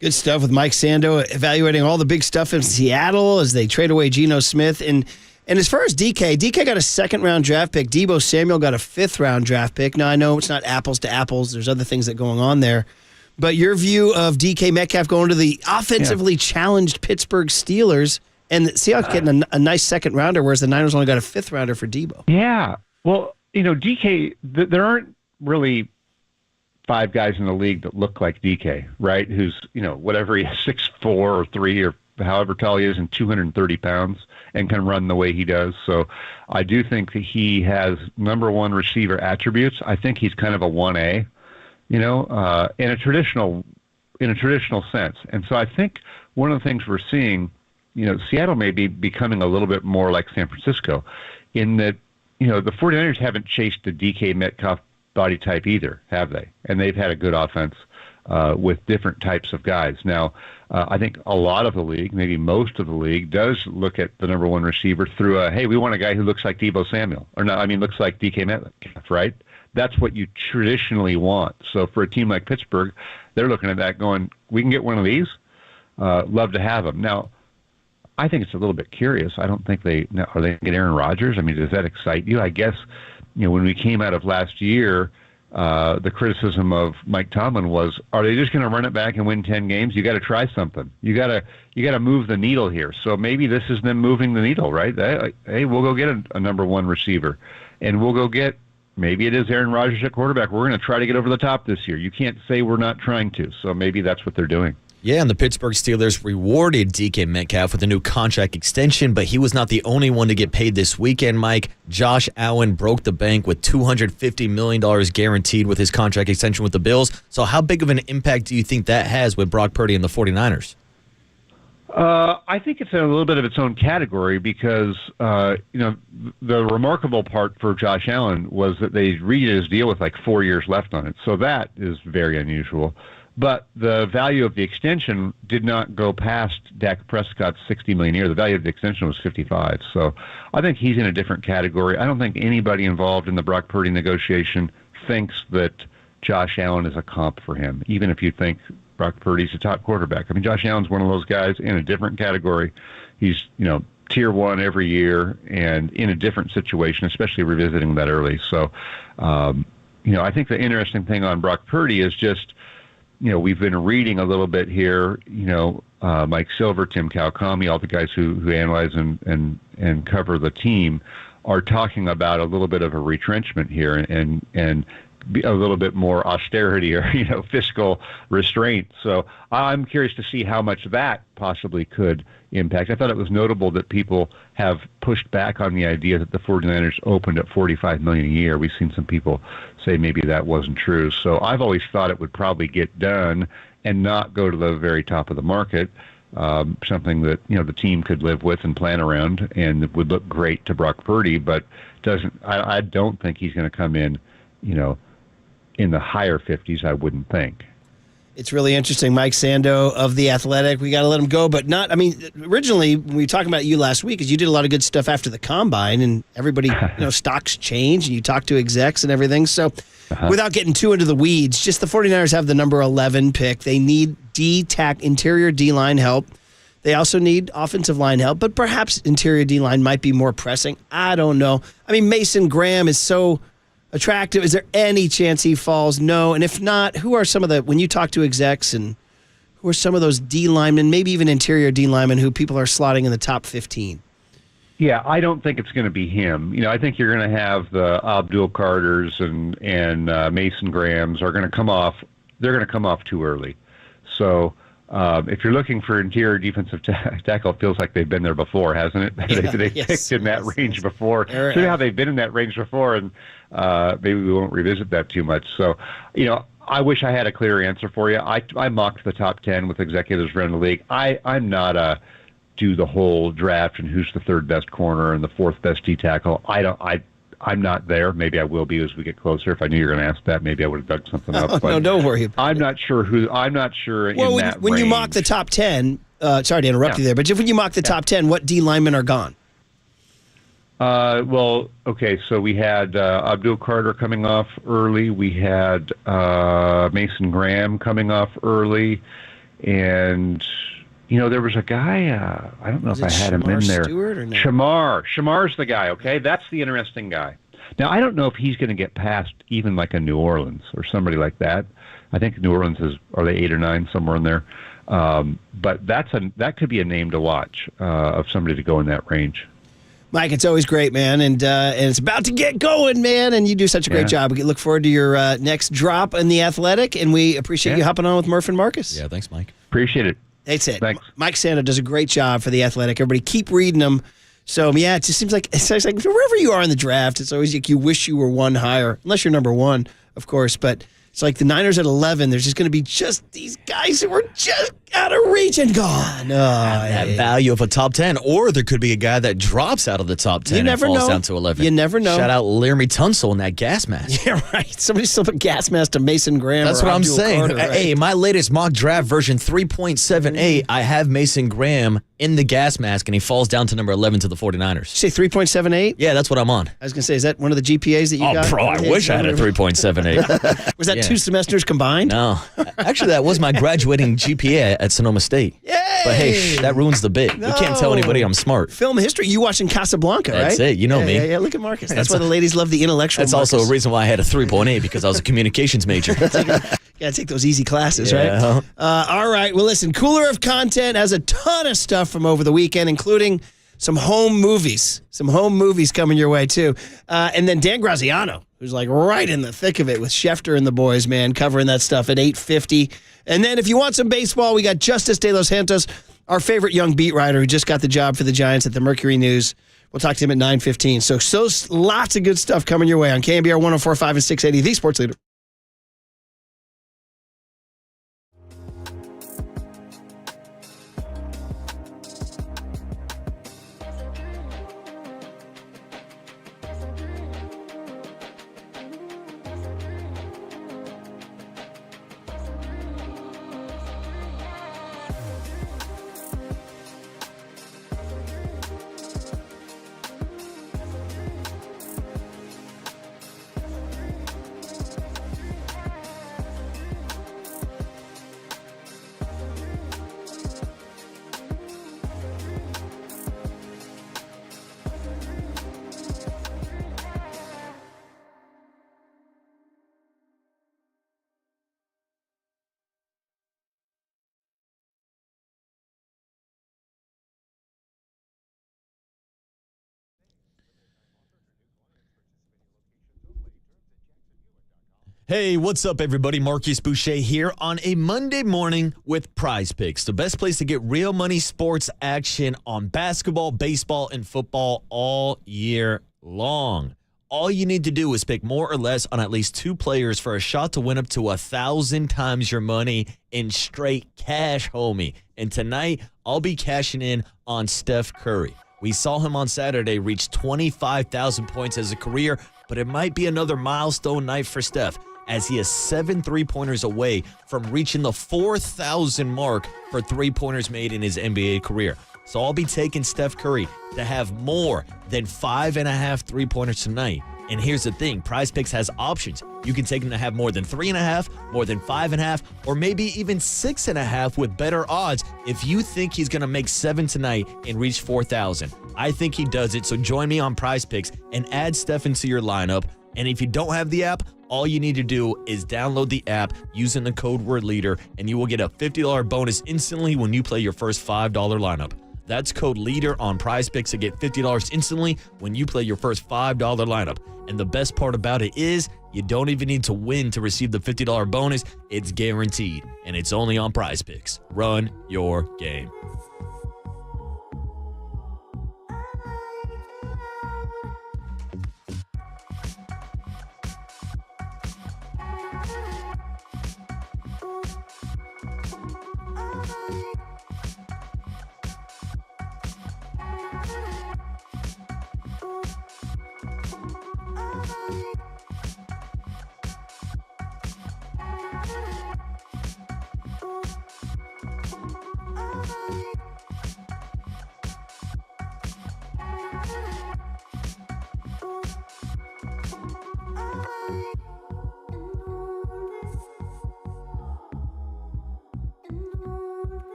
Good stuff with Mike Sando evaluating all the big stuff in Seattle as they trade away Geno Smith. And as far as DK got a second-round draft pick. Deebo Samuel got a fifth-round draft pick. Now, I know it's not apples to apples. There's other things that are going on there. But your view of DK Metcalf going to the offensively challenged Pittsburgh Steelers and the Seahawks getting a nice second-rounder, whereas the Niners only got a fifth-rounder for Deebo. Yeah. Well, DK, there aren't really 5 guys in the league that look like DK, right? Who's, whatever he is, 6'4" or 3 or however tall he is and 230 pounds and can run the way he does. So I do think that he has number one receiver attributes. I think he's kind of a 1A, in a traditional sense. And so I think one of the things we're seeing, Seattle may be becoming a little bit more like San Francisco in that, the 49ers haven't chased the DK Metcalf body type either, have they? And they've had a good offense with different types of guys. Now, I think a lot of the league, maybe most of the league, does look at the number one receiver through hey, we want a guy who looks like Deebo Samuel. Looks like DK Metcalf, right? That's what you traditionally want. So for a team like Pittsburgh, they're looking at that going, we can get one of these? Love to have him. Now, I think it's a little bit curious. I don't think are they going to get Aaron Rodgers? Does that excite you? I guess, when we came out of last year, the criticism of Mike Tomlin was, are they just going to run it back and win 10 games? You got to try something. You got to move the needle here. So maybe this is them moving the needle, right? Hey, we'll go get a number one receiver, and we'll go get, maybe it is Aaron Rodgers at quarterback. We're going to try to get over the top this year. You can't say we're not trying to. So maybe that's what they're doing. Yeah, and the Pittsburgh Steelers rewarded DK Metcalf with a new contract extension, but he was not the only one to get paid this weekend, Mike. Josh Allen broke the bank with $250 million guaranteed with his contract extension with the Bills. So how big of an impact do you think that has with Brock Purdy and the 49ers? I think it's in a little bit of its own category because, the remarkable part for Josh Allen was that they redid his deal with like 4 years left on it. So that is very unusual. But the value of the extension did not go past Dak Prescott's $60 million a year. The value of the extension was $55. So I think he's in a different category. I don't think anybody involved in the Brock Purdy negotiation thinks that Josh Allen is a comp for him, even if you think Brock Purdy's a top quarterback. Josh Allen's one of those guys in a different category. He's, tier one every year and in a different situation, especially revisiting that early. So, I think the interesting thing on Brock Purdy is just, we've been reading a little bit here, Mike Silver, Tim Kawakami, all the guys who analyze and cover the team are talking about a little bit of a retrenchment here and a little bit more austerity or fiscal restraint. So I'm curious to see how much that possibly could impact. I thought it was notable that people have pushed back on the idea that the 49ers opened at $45 million a year. We've seen some people say maybe that wasn't true. So I've always thought it would probably get done and not go to the very top of the market. Something that the team could live with and plan around, and it would look great to Brock Purdy, but I don't think he's going to come in, in the higher 50s. I wouldn't think. It's really interesting. Mike Sando of The Athletic. We got to let him go, but not. I mean, originally when we were talking about you last week, is you did a lot of good stuff after the combine, and everybody, stocks change, and you talk to execs and everything. So, without getting too into the weeds, just the 49ers have the number 11 pick. They need interior D-line help. They also need offensive line help, but perhaps interior D-line might be more pressing. I don't know. I mean, Mason Graham is so attractive. Is there any chance he falls? No. And if not, who are some of when you talk to execs, and who are some of those D linemen, maybe even interior D linemen, who people are slotting in the top 15? Yeah, I don't think it's going to be him. I think you're going to have the Abdul Carters and Mason Grahams are going to come off. They're going to come off too early. So if you're looking for interior defensive tackle, it feels like they've been there before, hasn't it? Yeah, they've picked in that range before. So how they've been in that range before, and maybe we won't revisit that too much. So, I wish I had a clear answer for you. I mocked the top 10 with executives around the league. I'm not a do the whole draft and who's the third best corner and the fourth best D tackle. I'm not there. Maybe I will be as we get closer. If I knew you were going to ask that, maybe I would have dug something up. But no, don't worry. I'm not sure I'm not sure well, in that when range. you mock the top 10, sorry to interrupt you there, but when you mock the top 10, what D linemen are gone? Well, okay, so we had Abdul Carter coming off early. We had Mason Graham coming off early. And, there was a guy, I don't know if I had him in there. Stewart or no? Shamar's the guy, okay? That's the interesting guy. Now, I don't know if he's going to get past even like a New Orleans or somebody like that. I think New Orleans are they 8 or 9, somewhere in there. But that could be a name to watch of somebody to go in that range. Mike, it's always great, man, and it's about to get going, man, and you do such a great job. We look forward to your next drop in The Athletic, and we appreciate you hopping on with Murph and Marcus. Yeah, thanks, Mike. Appreciate it. That's it. Thanks. Mike Sando does a great job for The Athletic. Everybody keep reading them. So, yeah, it just seems like wherever you are in the draft, it's always like you wish you were one higher, unless you're number 1, of course, but it's like the Niners at 11. There's just going to be just these guys who are just out of reach and gone. That value of a top 10, or there could be a guy that drops out of the top 10 and falls down to 11. You never know. Shout out Laramie Tunsil in that gas mask. Yeah, right. Somebody still put gas mask to Mason Graham. That's or what I'm Abdul saying. Carter, right? Hey, my latest mock draft version 3.78, I have Mason Graham in the gas mask, and he falls down to number 11 to the 49ers. Say 3.78? Yeah, that's what I'm on. I was going to say, is that one of the GPAs that you got? Oh, bro, I wish I had a 3.78. Was that 2 semesters combined? No. Actually, that was my graduating GPA at Sonoma State. Yay! But hey, that ruins the bit. You can't tell anybody I'm smart. Film history. You watching Casablanca, right? That's it. You know me. Yeah, look at Marcus. That's why the ladies love the intellectual That's Marcus. also a reason why I had a 3.8, because I was a communications major. Gotta take those easy classes, right? All right. Well, listen, Cooler of Content has a ton of stuff from over the weekend, including some home movies. Some home movies coming your way, too. And then Dan Graziano, who's like right in the thick of it with Schefter and the boys, man, covering that stuff at 8:50. And then if you want some baseball, we got Justice De Los Santos, our favorite young beat writer who just got the job for the Giants at the Mercury News. We'll talk to him at 9:15. So lots of good stuff coming your way on KNBR 104.5 and 680, the sports leader. Hey, what's up, everybody? Marcus Boucher here on a Monday morning with Prize Picks, the best place to get real money sports action on basketball, baseball, and football all year long. All you need to do is pick more or less on at least 2 players for a shot to win up to 1,000 times your money in straight cash, homie. And tonight, I'll be cashing in on Steph Curry. We saw him on Saturday reach 25,000 points as a career, but it might be another milestone night for Steph, as he is 7 3-pointers away from reaching the 4,000 mark for 3-pointers made in his NBA career. So I'll be taking Steph Curry to have more than 5.5 3-pointers tonight. And here's the thing, Prize Picks has options. You can take him to have more than 3.5, more than 5.5, or maybe even 6.5 with better odds if you think he's going to make 7 tonight and reach 4,000. I think he does it, so join me on Prize Picks and add Steph into your lineup. And if you don't have the app, all you need to do is download the app using the code word LEADER, and you will get a $50 bonus instantly when you play your first $5 lineup. That's code LEADER on Prize Picks to get $50 instantly when you play your first $5 lineup. And the best part about it is you don't even need to win to receive the $50 bonus. It's guaranteed, and it's only on Prize Picks. Run your game.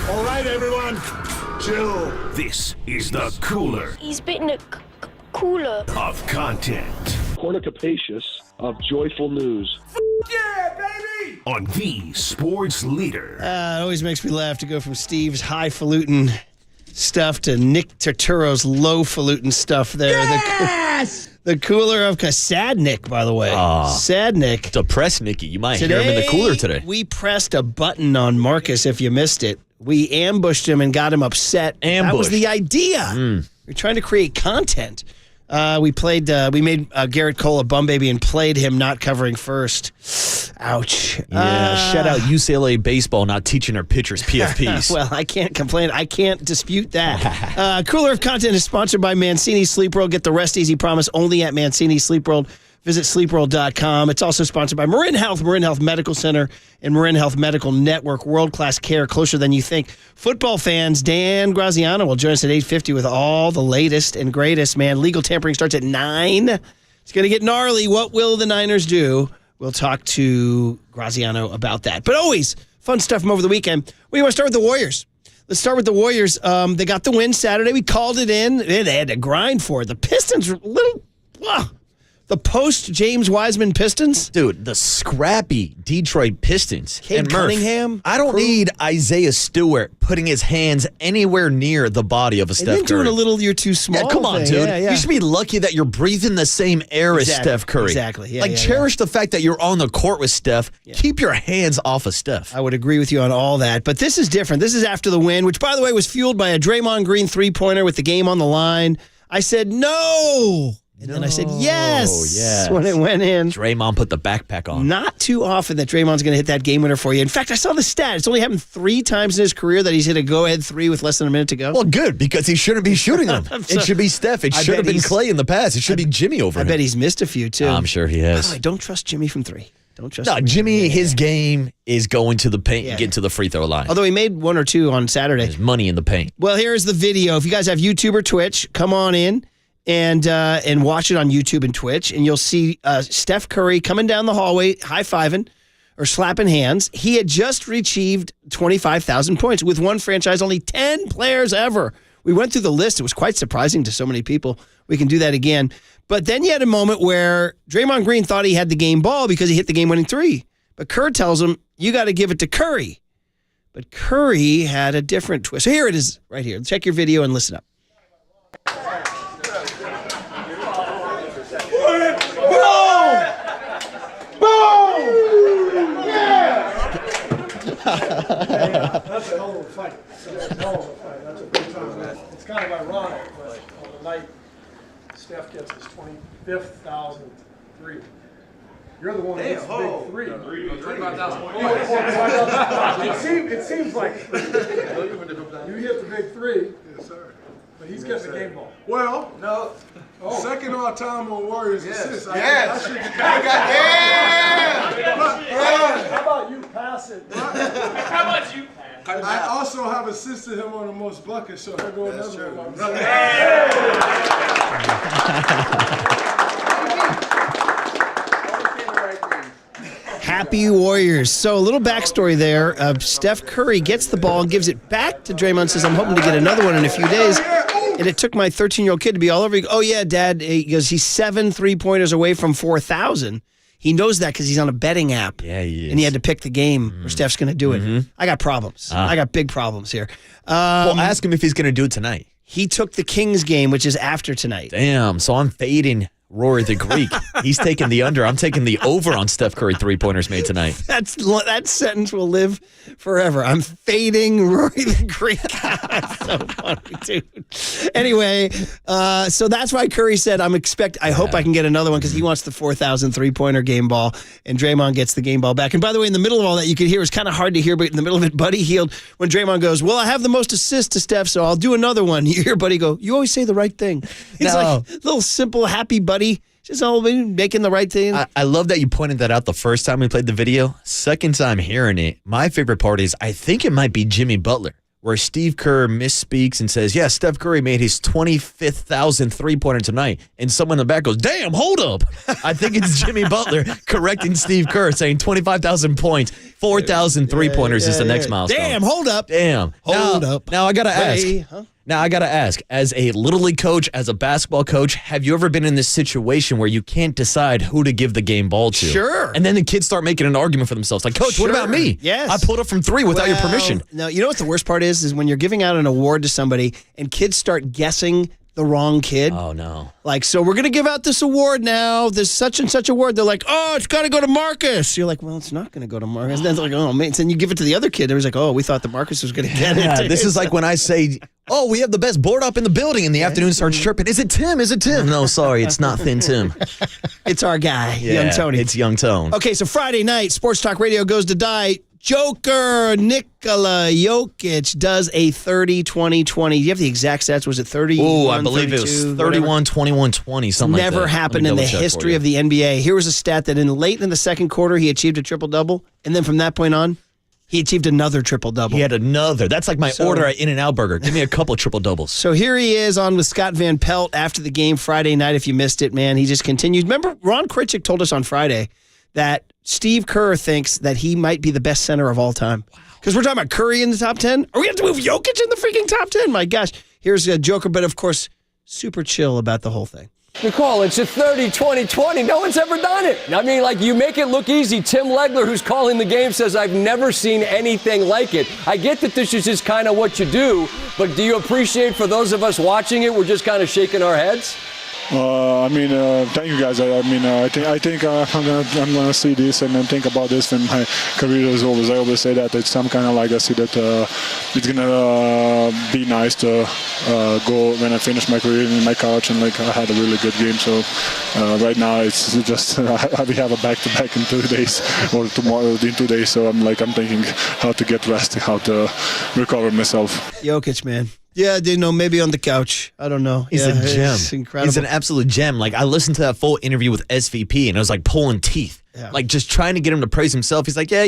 All right, everyone, chill. This is the cooler He's bitten a cooler of content cornucapacious of joyful news. Yeah, baby! On the sports leader. It always makes me laugh to go from Steve's highfalutin stuff to Nick Turturro's lowfalutin stuff there. Yes! The cooler of Sad Nick, by the way. Sad Nick. Depressed Nicky. You might hear him in the cooler today. We pressed a button on Marcus, if you missed it. We ambushed him and got him upset. That was the idea. We're trying to create content. We made Garrett Cole a bum baby and played him not covering first. Ouch. Yeah, shout out UCLA baseball not teaching our pitchers PFPs. Well, I can't complain. I can't dispute that. Cooler of Content is sponsored by Mancini Sleep World. Get the rest easy promise only at Mancini Sleep World. Visit sleepworld.com. It's also sponsored by Marin Health Medical Center, and Marin Health Medical Network. World-class care closer than you think. Football fans, Dan Graziano will join us at 8:50 with all the latest and greatest. Man, legal tampering starts at 9. It's going to get gnarly. What will the Niners do? We'll talk to Graziano about that. But always fun stuff from over the weekend. We want to start with the Warriors. Let's start with the Warriors. They got the win Saturday. We called it in. They had to grind for it. The Pistons were a little... The post-James Wiseman Pistons? Dude, the scrappy Detroit Pistons. Cade And Murph, Cunningham? I don't need Isaiah Stewart putting his hands anywhere near the body of a Steph Curry. And then doing a little you're too small. Yeah, come on, thing. dude. Yeah. You should be lucky that you're breathing the same air as Steph Curry. Exactly. Yeah, cherish the fact that you're on the court with Steph. Yeah. Keep your hands off of Steph. I would agree with you on all that. But this is different. This is after the win, which, by the way, was fueled by a Draymond Green three-pointer with the game on the line. I said, no. And then I said, yes, when it went in. Draymond put the backpack on. Not too often that Draymond's going to hit that game winner for you. In fact, I saw the stat. It's only happened 3 times in his career that he's hit a go-ahead 3 with less than a minute to go. Well, good, because he shouldn't be shooting them. It should be Steph. It should have been Clay in the past. It should be Jimmy over him. I bet he's missed a few, too. I'm sure he has. By the way, don't trust Jimmy from 3. Don't trust him. Jimmy, his game is going to the paint and get to the free throw line. Although he made 1 or 2 on Saturday. There's money in the paint. Well, here's the video. If you guys have YouTube or Twitch, come on in and watch it on YouTube and Twitch, and you'll see Steph Curry coming down the hallway, high-fiving or slapping hands. He had just achieved 25,000 points with one franchise, only 10 players ever. We went through the list. It was quite surprising to so many people. We can do that again. But then you had a moment where Draymond Green thought he had the game ball because he hit the game-winning 3. But Kerr tells him, you got to give it to Curry. But Curry had a different twist. So here it is right here. Check your video and listen up. That's a hell of a fight. That's a hell of a fight. That's a big time match. It's kind of ironic, but on the night Steph gets his 25,000th three, you're the one who gets the big 3. 25,000 points. It seems like you hit the big 3. Yes, sir. But he's getting the game ball. Well, no. Second all time on Warriors assists. Yes. How about you pass it? How about you pass? I also have assisted him on the most buckets, so he'll go another one. Happy Warriors. So a little backstory there. Steph Curry gets the ball and gives it back to Draymond, says, I'm hoping to get another one in a few days. And it took my 13-year-old kid to be all over. He goes, oh, yeah, Dad. He goes, he's 7 3-pointers away from 4,000. He knows that because he's on a betting app. Yeah, he is. And he had to pick the game where Steph's going to do it. I got problems. I got big problems here. Well, ask him if he's going to do it tonight. He took the Kings game, which is after tonight. Damn, so I'm fading Rory the Greek. He's taking the under. I'm taking the over on Steph Curry 3-pointers made tonight. That sentence will live forever. I'm fading Rory the Greek. That's so funny, dude. Anyway, so that's why Curry said, I hope I can get another one because he wants the 4,000 3-pointer game ball, and Draymond gets the game ball back. And by the way, in the middle of all that, you could hear, it's kind of hard to hear, but in the middle of it, Buddy Hield, when Draymond goes, well, I have the most assists to Steph, so I'll do another one. You hear Buddy go, you always say the right thing. It's like a little simple, happy Buddy. Just all making the right thing. I love that you pointed that out the first time we played the video. Second time hearing it, my favorite part is I think it might be Jimmy Butler, where Steve Kerr misspeaks and says, yeah, Steph Curry made his 25,000 3-pointer tonight. And someone in the back goes, damn, hold up. I think it's Jimmy Butler correcting Steve Kerr, saying 25,000 points, 4,000 3-pointers is the next milestone. Damn, hold up. Damn. Hold up. Now I got to ask. Now, I got to ask, as a Little League coach, as a basketball coach, have you ever been in this situation where you can't decide who to give the game ball to? Sure. And then the kids start making an argument for themselves. Like, Coach, what about me? Yes. I pulled up from 3 without your permission. No, you know what the worst part is when you're giving out an award to somebody and kids start guessing the wrong kid. Oh, no. Like, so we're going to give out this award now, this such and such award. They're like, oh, it's got to go to Marcus. You're like, well, it's not going to go to Marcus. And then they're like, oh, man. So then you give it to the other kid. Everybody's like, oh, we thought that Marcus was going to get it. This is like when I say, oh, we have the best board up in the building. In the afternoon starts chirping. Is it Tim? Is it Tim? No, sorry. It's not Thin Tim. It's our guy, Young Tony. It's Young Tone. Okay, so Friday night, Sports Talk Radio goes to die. Joker Nikola Jokic does a 30-20-20. Do you have the exact stats? Was it 30? Oh, I believe it was 31, 21, 20, something like that. Never happened in the history of the NBA. Here was a stat that late in the second quarter, he achieved a triple-double. And then from that point on, he achieved another triple-double. He had another. That's like my order at In-N-Out Burger. Give me a couple triple-doubles. So here he is on with Scott Van Pelt after the game Friday night. If you missed it, man, he just continued. Remember, Ron Kritchik told us on Friday that Steve Kerr thinks that he might be the best center of all time. Because we're talking about Curry in the top 10. Are we going to move Jokic in the freaking top 10? My gosh. Here's a Joker, but of course, super chill about the whole thing. Nicole, it's a 30-20-20. No one's ever done it. I mean, like, you make it look easy. Tim Legler, who's calling the game, says, I've never seen anything like it. I get that this is just kind of what you do, but do you appreciate, for those of us watching it, we're just kind of shaking our heads? Thank you guys. I think I'm gonna see this and then think about this when my career is over. I always say that it's some kind of legacy that it's gonna be nice to go when I finish my career in my college, and like I had a really good game. So right now it's just we have a back-to-back in 2 days or tomorrow in 2 days. So I'm thinking how to get rest, how to recover myself. Jokic, man. Yeah, I didn't know. Maybe on the couch. I don't know. He's a gem. It's incredible. He's an absolute gem. Like, I listened to that full interview with SVP, and it was like pulling teeth. Yeah. Like, just trying to get him to praise himself. He's like, yeah,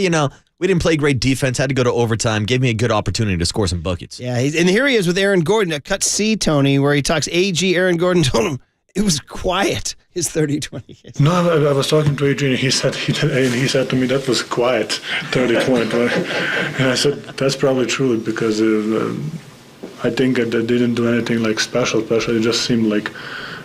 we didn't play great defense, had to go to overtime, gave me a good opportunity to score some buckets. Yeah, and here he is with Aaron Gordon at Cut C, Tony, where he talks AG. Aaron Gordon told him it was quiet, his 30-20. No, I was talking to AJ, and he said to me that was quiet, 30-20. And I said, that's probably true, because I think that they didn't do anything like special. It just seemed like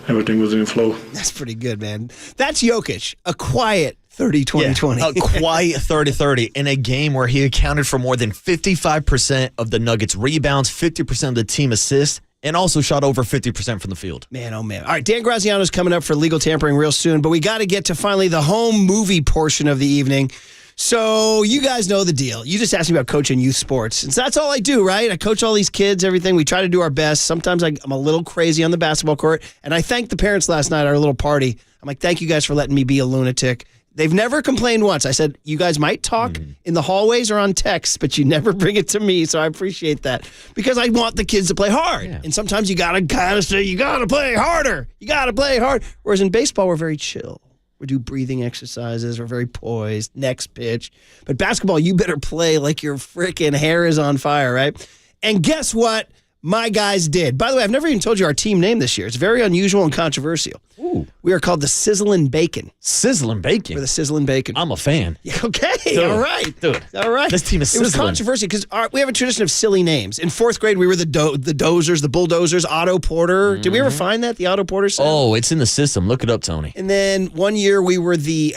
everything was in flow. That's pretty good, man. That's Jokic, a quiet 30-20-20. A quiet 30-30 in a game where he accounted for more than 55% of the Nuggets' rebounds, 50% of the team assists, and also shot over 50% from the field. Man, oh man. All right, Dan Graziano's coming up for legal tampering real soon, but we got to get to finally the home movie portion of the evening. So you guys know the deal. You just asked me about coaching youth sports. And so that's all I do, right? I coach all these kids, everything. We try to do our best. Sometimes I'm a little crazy on the basketball court. And I thanked the parents last night at our little party. I'm like, thank you guys for letting me be a lunatic. They've never complained once. I said, you guys might talk in the hallways or on text, but you never bring it to me. So I appreciate that, because I want the kids to play hard. Yeah. And sometimes you got to kind of say, you got to play harder. You got to play hard. Whereas in baseball, we're very chill. We do breathing exercises. We're very poised. Next pitch. But basketball, you better play like your freaking hair is on fire, right? And guess what? My guys did. By the way, I've never even told you our team name this year. It's very unusual and controversial. Ooh. We are called the Sizzlin' Bacon. Sizzlin' Bacon? We're the Sizzlin' Bacon. I'm a fan. Okay, Dude. all right. Dude. All right. This team is sizzling. It was controversial because we have a tradition of silly names. In fourth grade, we were the Dozers, the Bulldozers, Otto Porter. Did we ever find that, the Otto Porter set? Oh, it's in the system. Look it up, Tony. And then one year we were the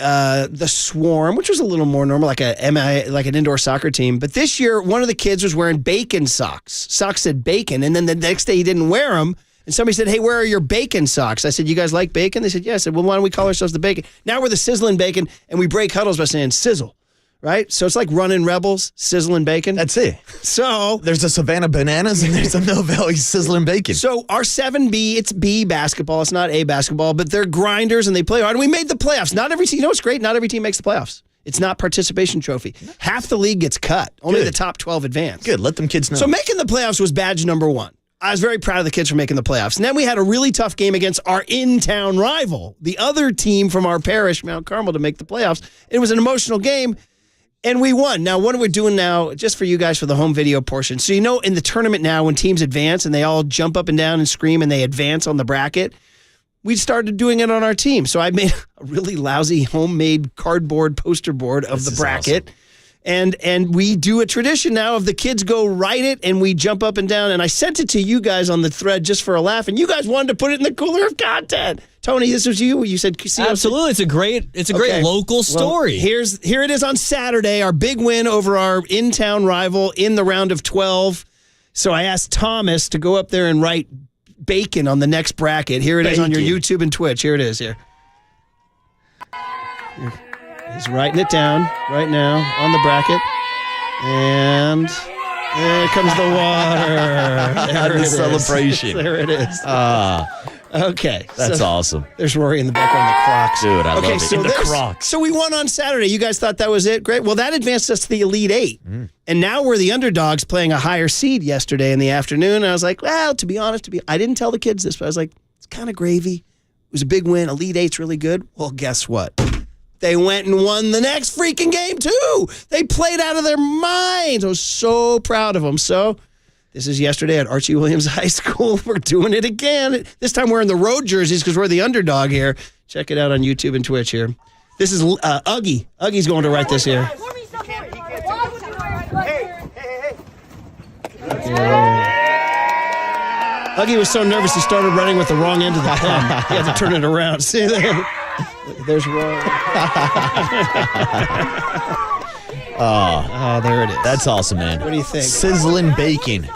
Swarm, which was a little more normal, like an indoor soccer team. But this year, one of the kids was wearing bacon socks. Socks said bacon, and then the next day he didn't wear them. And somebody said, hey, where are your bacon socks? I said, you guys like bacon? They said, yeah. I said, well, why don't we call ourselves the Bacon? Now we're the Sizzlin' Bacon, and we break huddles by saying sizzle, right? So it's like running Rebels, Sizzlin' Bacon. That's it. So there's the Savannah Bananas, and there's the Mill Valley Sizzlin' Bacon. So our 7B, it's B basketball. It's not A basketball, but they're grinders, and they play hard. And we made the playoffs. Not every team, you know what's great? Not every team makes the playoffs. It's not participation trophy. Half the league gets cut. Only the top 12 advance. Good. Let them kids know. So making the playoffs was badge number one. I was very proud of the kids for making the playoffs. And then we had a really tough game against our in-town rival, the other team from our parish, Mount Carmel, to make the playoffs. It was an emotional game, and we won. Now, what we're doing now, just for you guys for the home video portion. So, in the tournament now, when teams advance and they all jump up and down and scream and they advance on the bracket, we started doing it on our team. So I made a really lousy homemade cardboard poster board of the bracket. Awesome. And we do a tradition now of the kids go write it and we jump up and down. And I sent it to you guys on the thread just for a laugh. And you guys wanted to put it in the cooler of content. Tony, this was you. You said Casino. Absolutely. It's a great local story. Well, here it is on Saturday, our big win over our in-town rival in the round of 12. So I asked Thomas to go up there and write bacon on the next bracket. Here it is on your YouTube and Twitch. Here it is here. He's writing it down right now on the bracket. And there comes the water. There the celebration. There it is. Okay. That's awesome. There's Rory in the background, the Crocs. Dude, I love it. So in the Crocs. So we won on Saturday. You guys thought that was it? Great. Well, that advanced us to the Elite Eight. And now we're the underdogs playing a higher seed yesterday in the afternoon. And I was like, well, to be honest, I didn't tell the kids this, but I was like, it's kind of gravy. It was a big win. Elite Eight's really good. Well, guess what? They went and won the next freaking game, too. They played out of their minds. I was so proud of them. So this is yesterday at Archie Williams High School. We're doing it again. This time we're in the road jerseys because we're the underdog here. Check it out on YouTube and Twitch here. This is Uggy. Uggy's going to write this here. Huggy was so nervous he started running with the wrong end of the pen. He had to turn it around. See there? Look, there's Roy. Oh, there it is. That's awesome, man. What do you think? Sizzling bacon.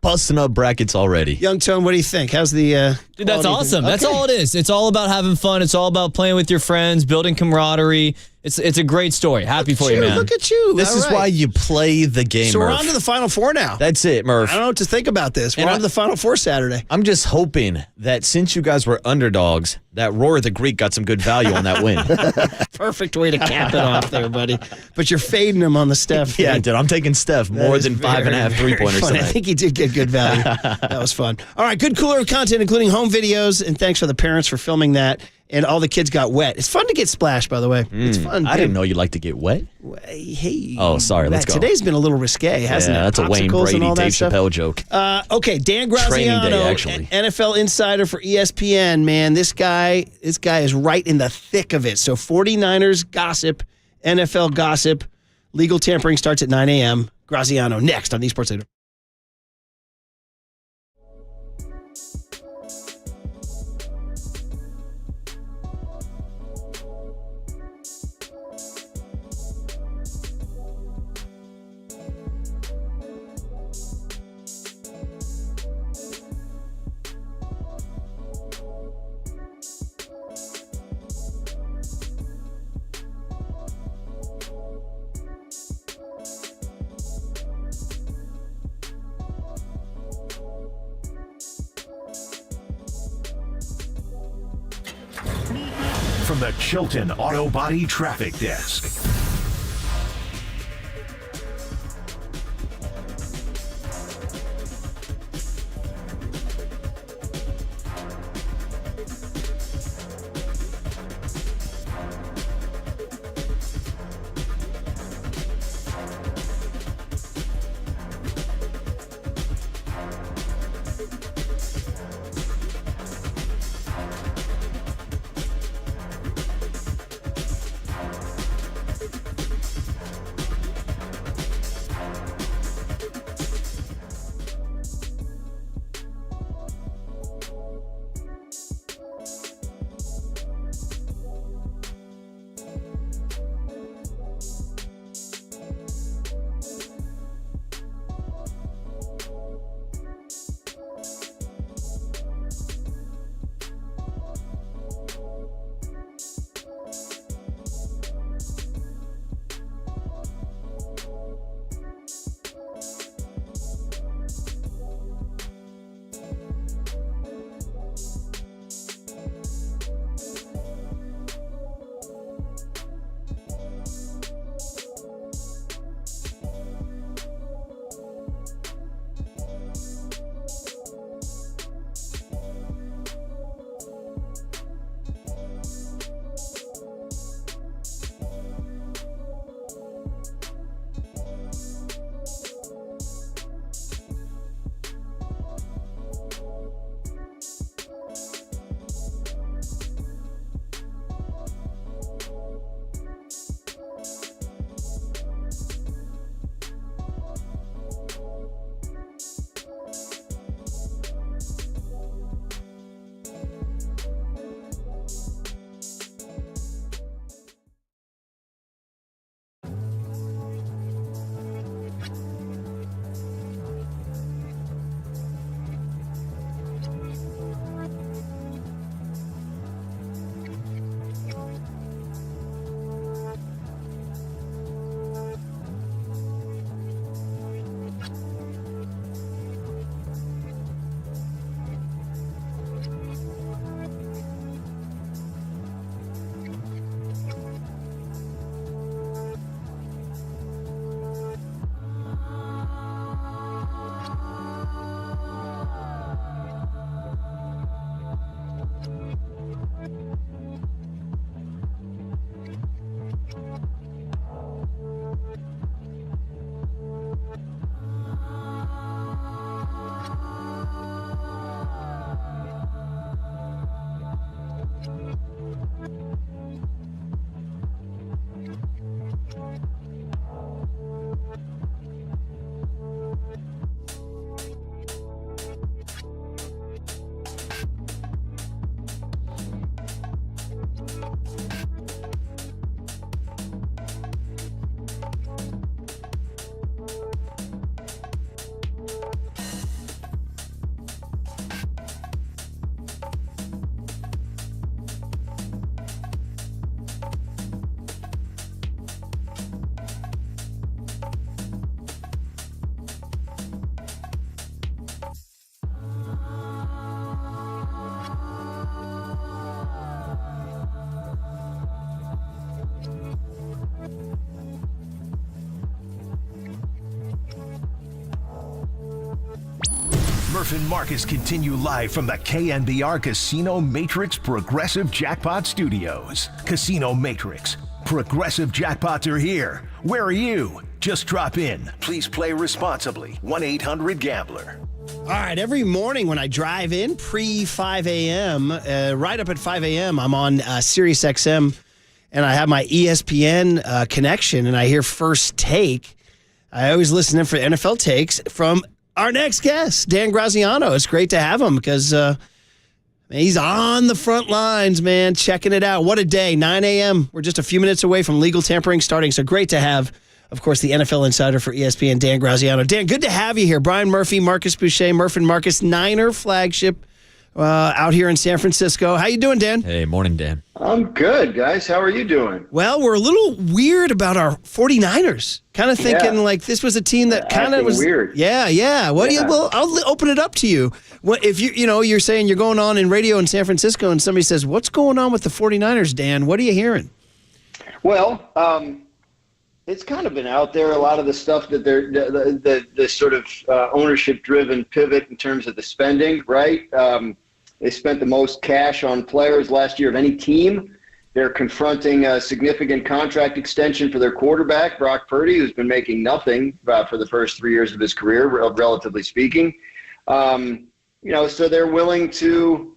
Busting up brackets already. Young Tone, what do you think? How's the Dude, that's awesome. That's Okay. all it is. It's all about having fun. It's all about playing with your friends, building camaraderie. It's a great story. Happy for you, man. Look at you. This All is right. why you play the game, So we're Murph. on to the Final Four now. That's it, Murph. I don't know what to think about this. We're on to the Final Four Saturday. I'm just hoping that since you guys were underdogs, that Roar the Greek got some good value on that win. Perfect way to cap it off there, buddy. But you're fading him on the Steph. Yeah, thing. dude, I'm taking Steph more That than is 5.5 very 3-pointers funny. I tonight. think he did get good value. That was fun. All right, good cooler content, including home videos, and thanks for the parents for filming that. And all the kids got wet. It's fun to get splashed, by the way. It's fun. I didn't know you like to get wet. Hey. Oh, sorry. Let's go. Today's been a little risque, hasn't it? Yeah, that's a Wayne Popsicles and Brady, all that Dave stuff. Chappelle joke. Okay, Dan Training day, Graziano, actually. NFL insider for ESPN. Man, this guy is right in the thick of it. So 49ers gossip, NFL gossip, legal tampering starts at 9 a.m. Graziano next on Esports Leader. From the Chilton Auto Body Traffic Desk. Murph and Marcus continue live from the KNBR Casino Matrix Progressive Jackpot Studios. Casino Matrix. Progressive jackpots are here. Where are you? Just drop in. Please play responsibly. 1-800-GAMBLER. All right, every morning when I drive in, pre-5 a.m., right up at 5 a.m., I'm on Sirius XM, and I have my ESPN connection, and I hear First Take. I always listen in for NFL takes from our next guest, Dan Graziano. It's great to have him because he's on the front lines, man, checking it out. What a day, 9 a.m. We're just a few minutes away from legal tampering starting, so great to have, of course, the NFL insider for ESPN, Dan Graziano. Dan, good to have you here. Brian Murphy, Marcus Boucher, Murph and Marcus, Niner flagship out here in San Francisco. How you doing, Dan? Hey, morning, Dan. I'm good, guys. How are you doing? Well, we're a little weird about our 49ers. Kind of thinking like this was a team that kind of was weird. Yeah. What do you? Well, I'll open it up to you. What if you're saying you're going on in radio in San Francisco and somebody says, "What's going on with the 49ers, Dan?" What are you hearing? Well, it's kind of been out there. A lot of the stuff that they're the sort of ownership-driven pivot in terms of the spending, right? They spent the most cash on players last year of any team. They're confronting a significant contract extension for their quarterback, Brock Purdy, who's been making nothing for the first 3 years of his career, relatively speaking. So they're willing to,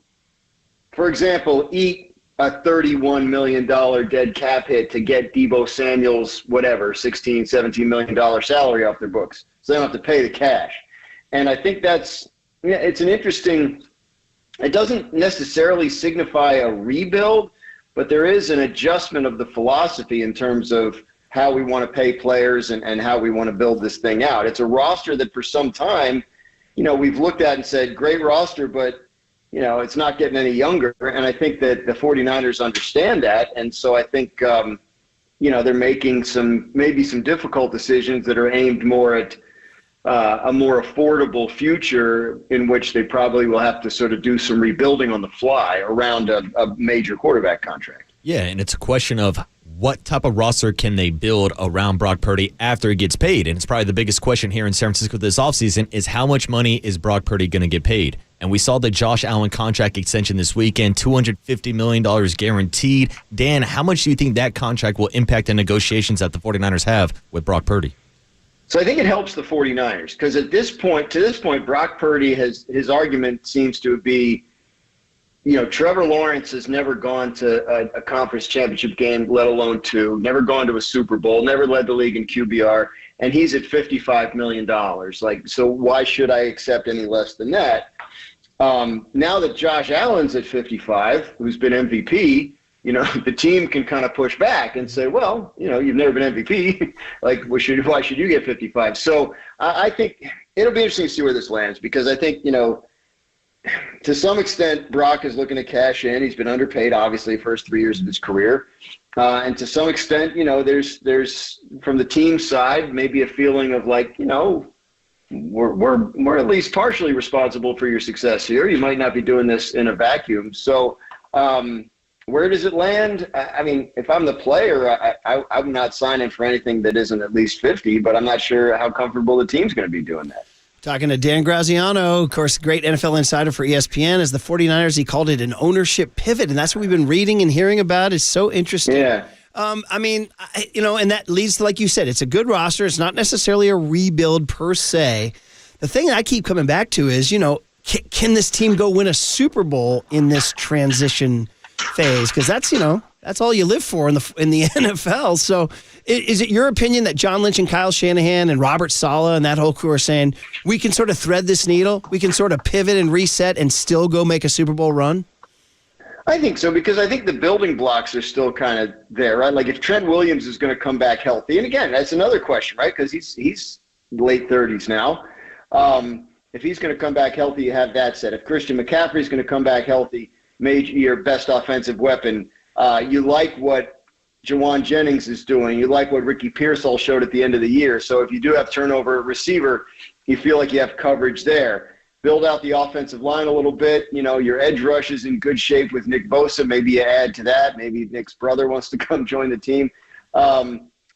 for example, eat a $31 million dead cap hit to get Deebo Samuel's, $16, $17 million salary off their books. So they don't have to pay the cash. And I think it's an interesting, it doesn't necessarily signify a rebuild, but there is an adjustment of the philosophy in terms of how we want to pay players and how we want to build this thing out. It's a roster that for some time, we've looked at and said, great roster, but, it's not getting any younger. And I think that the 49ers understand that. And so I think, they're making maybe some difficult decisions that are aimed more at a more affordable future in which they probably will have to sort of do some rebuilding on the fly around a major quarterback contract. Yeah, and it's a question of what type of roster can they build around Brock Purdy after he gets paid? And it's probably the biggest question here in San Francisco this offseason is how much money is Brock Purdy going to get paid? And we saw the Josh Allen contract extension this weekend, $250 million guaranteed. Dan, how much do you think that contract will impact the negotiations that the 49ers have with Brock Purdy? So I think it helps the 49ers because to this point, Brock Purdy his argument seems to be, Trevor Lawrence has never gone to a conference championship game, let alone two, never gone to a Super Bowl, never led the league in QBR, and he's at $55 million. So why should I accept any less than that? Now that Josh Allen's at 55, who's been MVP, the team can kind of push back and say, well, you've never been MVP. Why should you get 55? So I think it'll be interesting to see where this lands because I think, to some extent, Brock is looking to cash in. He's been underpaid, obviously, first 3 years of his career. And to some extent, there's from the team side, maybe a feeling of we're at least partially responsible for your success here. You might not be doing this in a vacuum. So, where does it land? I mean, if I'm the player, I'm not signing for anything that isn't at least 50, but I'm not sure how comfortable the team's going to be doing that. Talking to Dan Graziano, of course, great NFL insider for ESPN. As the 49ers, he called it an ownership pivot, and that's what we've been reading and hearing about. It's so interesting. Yeah. And that leads to, like you said, it's a good roster. It's not necessarily a rebuild per se. The thing that I keep coming back to is, can this team go win a Super Bowl in this transition phase? Because that's all you live for in the NFL. So is it your opinion that John Lynch and Kyle Shanahan and Robert Saleh and that whole crew are saying we can sort of thread this needle, we can sort of pivot and reset and still go make a Super Bowl run? I think so because I think the building blocks are still kind of there, right? Like if Trent Williams is going to come back healthy, and again, that's another question, right? Because he's late 30s now. If he's going to come back healthy, you have that set. If Christian McCaffrey is going to come back healthy, your best offensive weapon. You like what Jawan Jennings is doing. You like what Ricky Pearsall showed at the end of the year. So if you do have turnover at receiver, you feel like you have coverage there. Build out the offensive line a little bit. Your edge rush is in good shape with Nick Bosa. Maybe you add to that. Maybe Nick's brother wants to come join the team.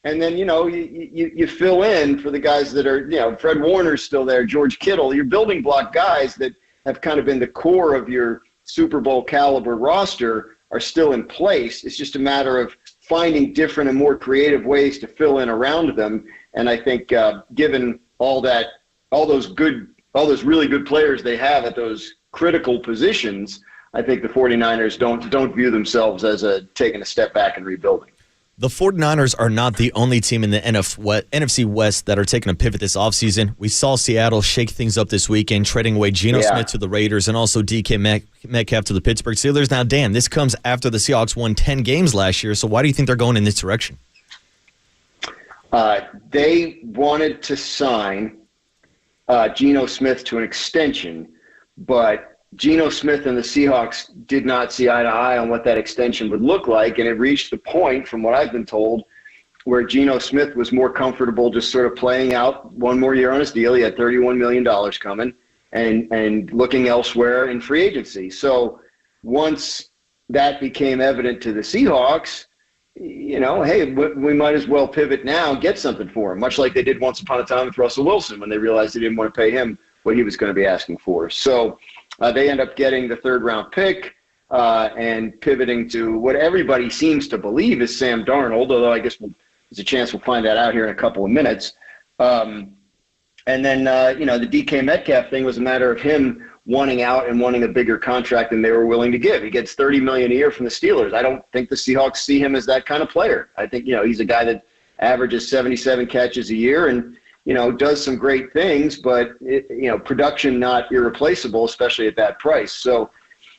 And then, you fill in for the guys that are, Fred Warner's still there, George Kittle, your building block guys that have kind of been the core of your Super Bowl caliber roster are still in place. It's just a matter of finding different and more creative ways to fill in around them. And I think given all those really good players they have at those critical positions, I think the 49ers don't view themselves as taking a step back and rebuilding. The 49ers are not the only team in the NFC West that are taking a pivot this offseason. We saw Seattle shake things up this weekend, trading away Geno Smith to the Raiders and also DK Metcalf to the Pittsburgh Steelers. Now, Dan, this comes after the Seahawks won 10 games last year, so why do you think they're going in this direction? They wanted to sign Geno Smith to an extension, but Geno Smith and the Seahawks did not see eye to eye on what that extension would look like, and it reached the point, from what I've been told, where Geno Smith was more comfortable just sort of playing out one more year on his deal. He had $31 million coming, and looking elsewhere in free agency. So once that became evident to the Seahawks, hey, we might as well pivot now and get something for him, much like they did once upon a time with Russell Wilson when they realized they didn't want to pay him what he was going to be asking for. So they end up getting the third-round pick and pivoting to what everybody seems to believe is Sam Darnold, although I guess there's a chance we'll find that out here in a couple of minutes. And then, the DK Metcalf thing was a matter of him wanting out and wanting a bigger contract than they were willing to give. He gets $30 million a year from the Steelers. I don't think the Seahawks see him as that kind of player. I think, he's a guy that averages 77 catches a year and, does some great things, but, production not irreplaceable, especially at that price. So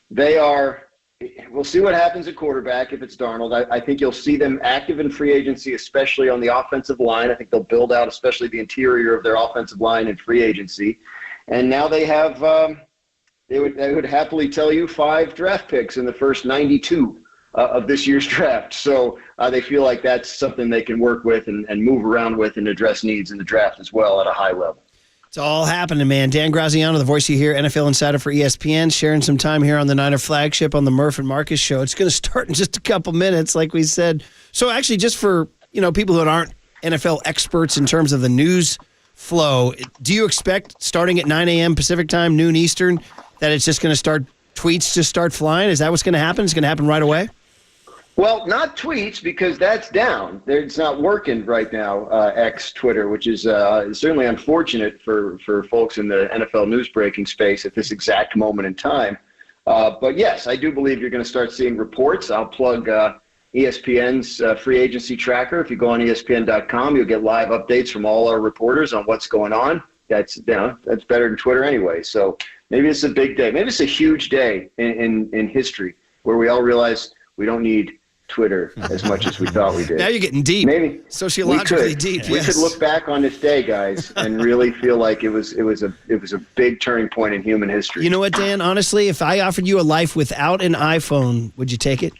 we'll see what happens at quarterback if it's Darnold. I think you'll see them active in free agency, especially on the offensive line. I think they'll build out especially the interior of their offensive line in free agency. And now they have, they would happily tell you 5 draft picks in the first 92 of this year's draft. So they feel like that's something they can work with and move around with and address needs in the draft as well at a high level. It's all happening, man. Dan Graziano, the voice you hear, NFL Insider for ESPN, sharing some time here on the Niner flagship on the Murph and Marcus show. It's going to start in just a couple minutes, like we said. So actually, just for people that aren't NFL experts in terms of the news flow, do you expect starting at 9 a.m. Pacific time, noon Eastern, that it's just going to start, tweets just start flying? Is that what's going to happen? It's going to happen right away? Well, not tweets, because that's down. It's not working right now, X, Twitter, which is certainly unfortunate for folks in the NFL news breaking space at this exact moment in time. But yes, I do believe you're going to start seeing reports. I'll plug ESPN's free agency tracker. If you go on ESPN.com, you'll get live updates from all our reporters on what's going on. That's better than Twitter anyway. So maybe it's a big day. Maybe it's a huge day in history where we all realize we don't need Twitter as much as we thought we did. Now you're getting deep. Maybe sociologically deep. We could look back on this day, guys, and really feel like it was a big turning point in human history. You know what, Dan? Honestly, if I offered you a life without an iPhone, would you take it?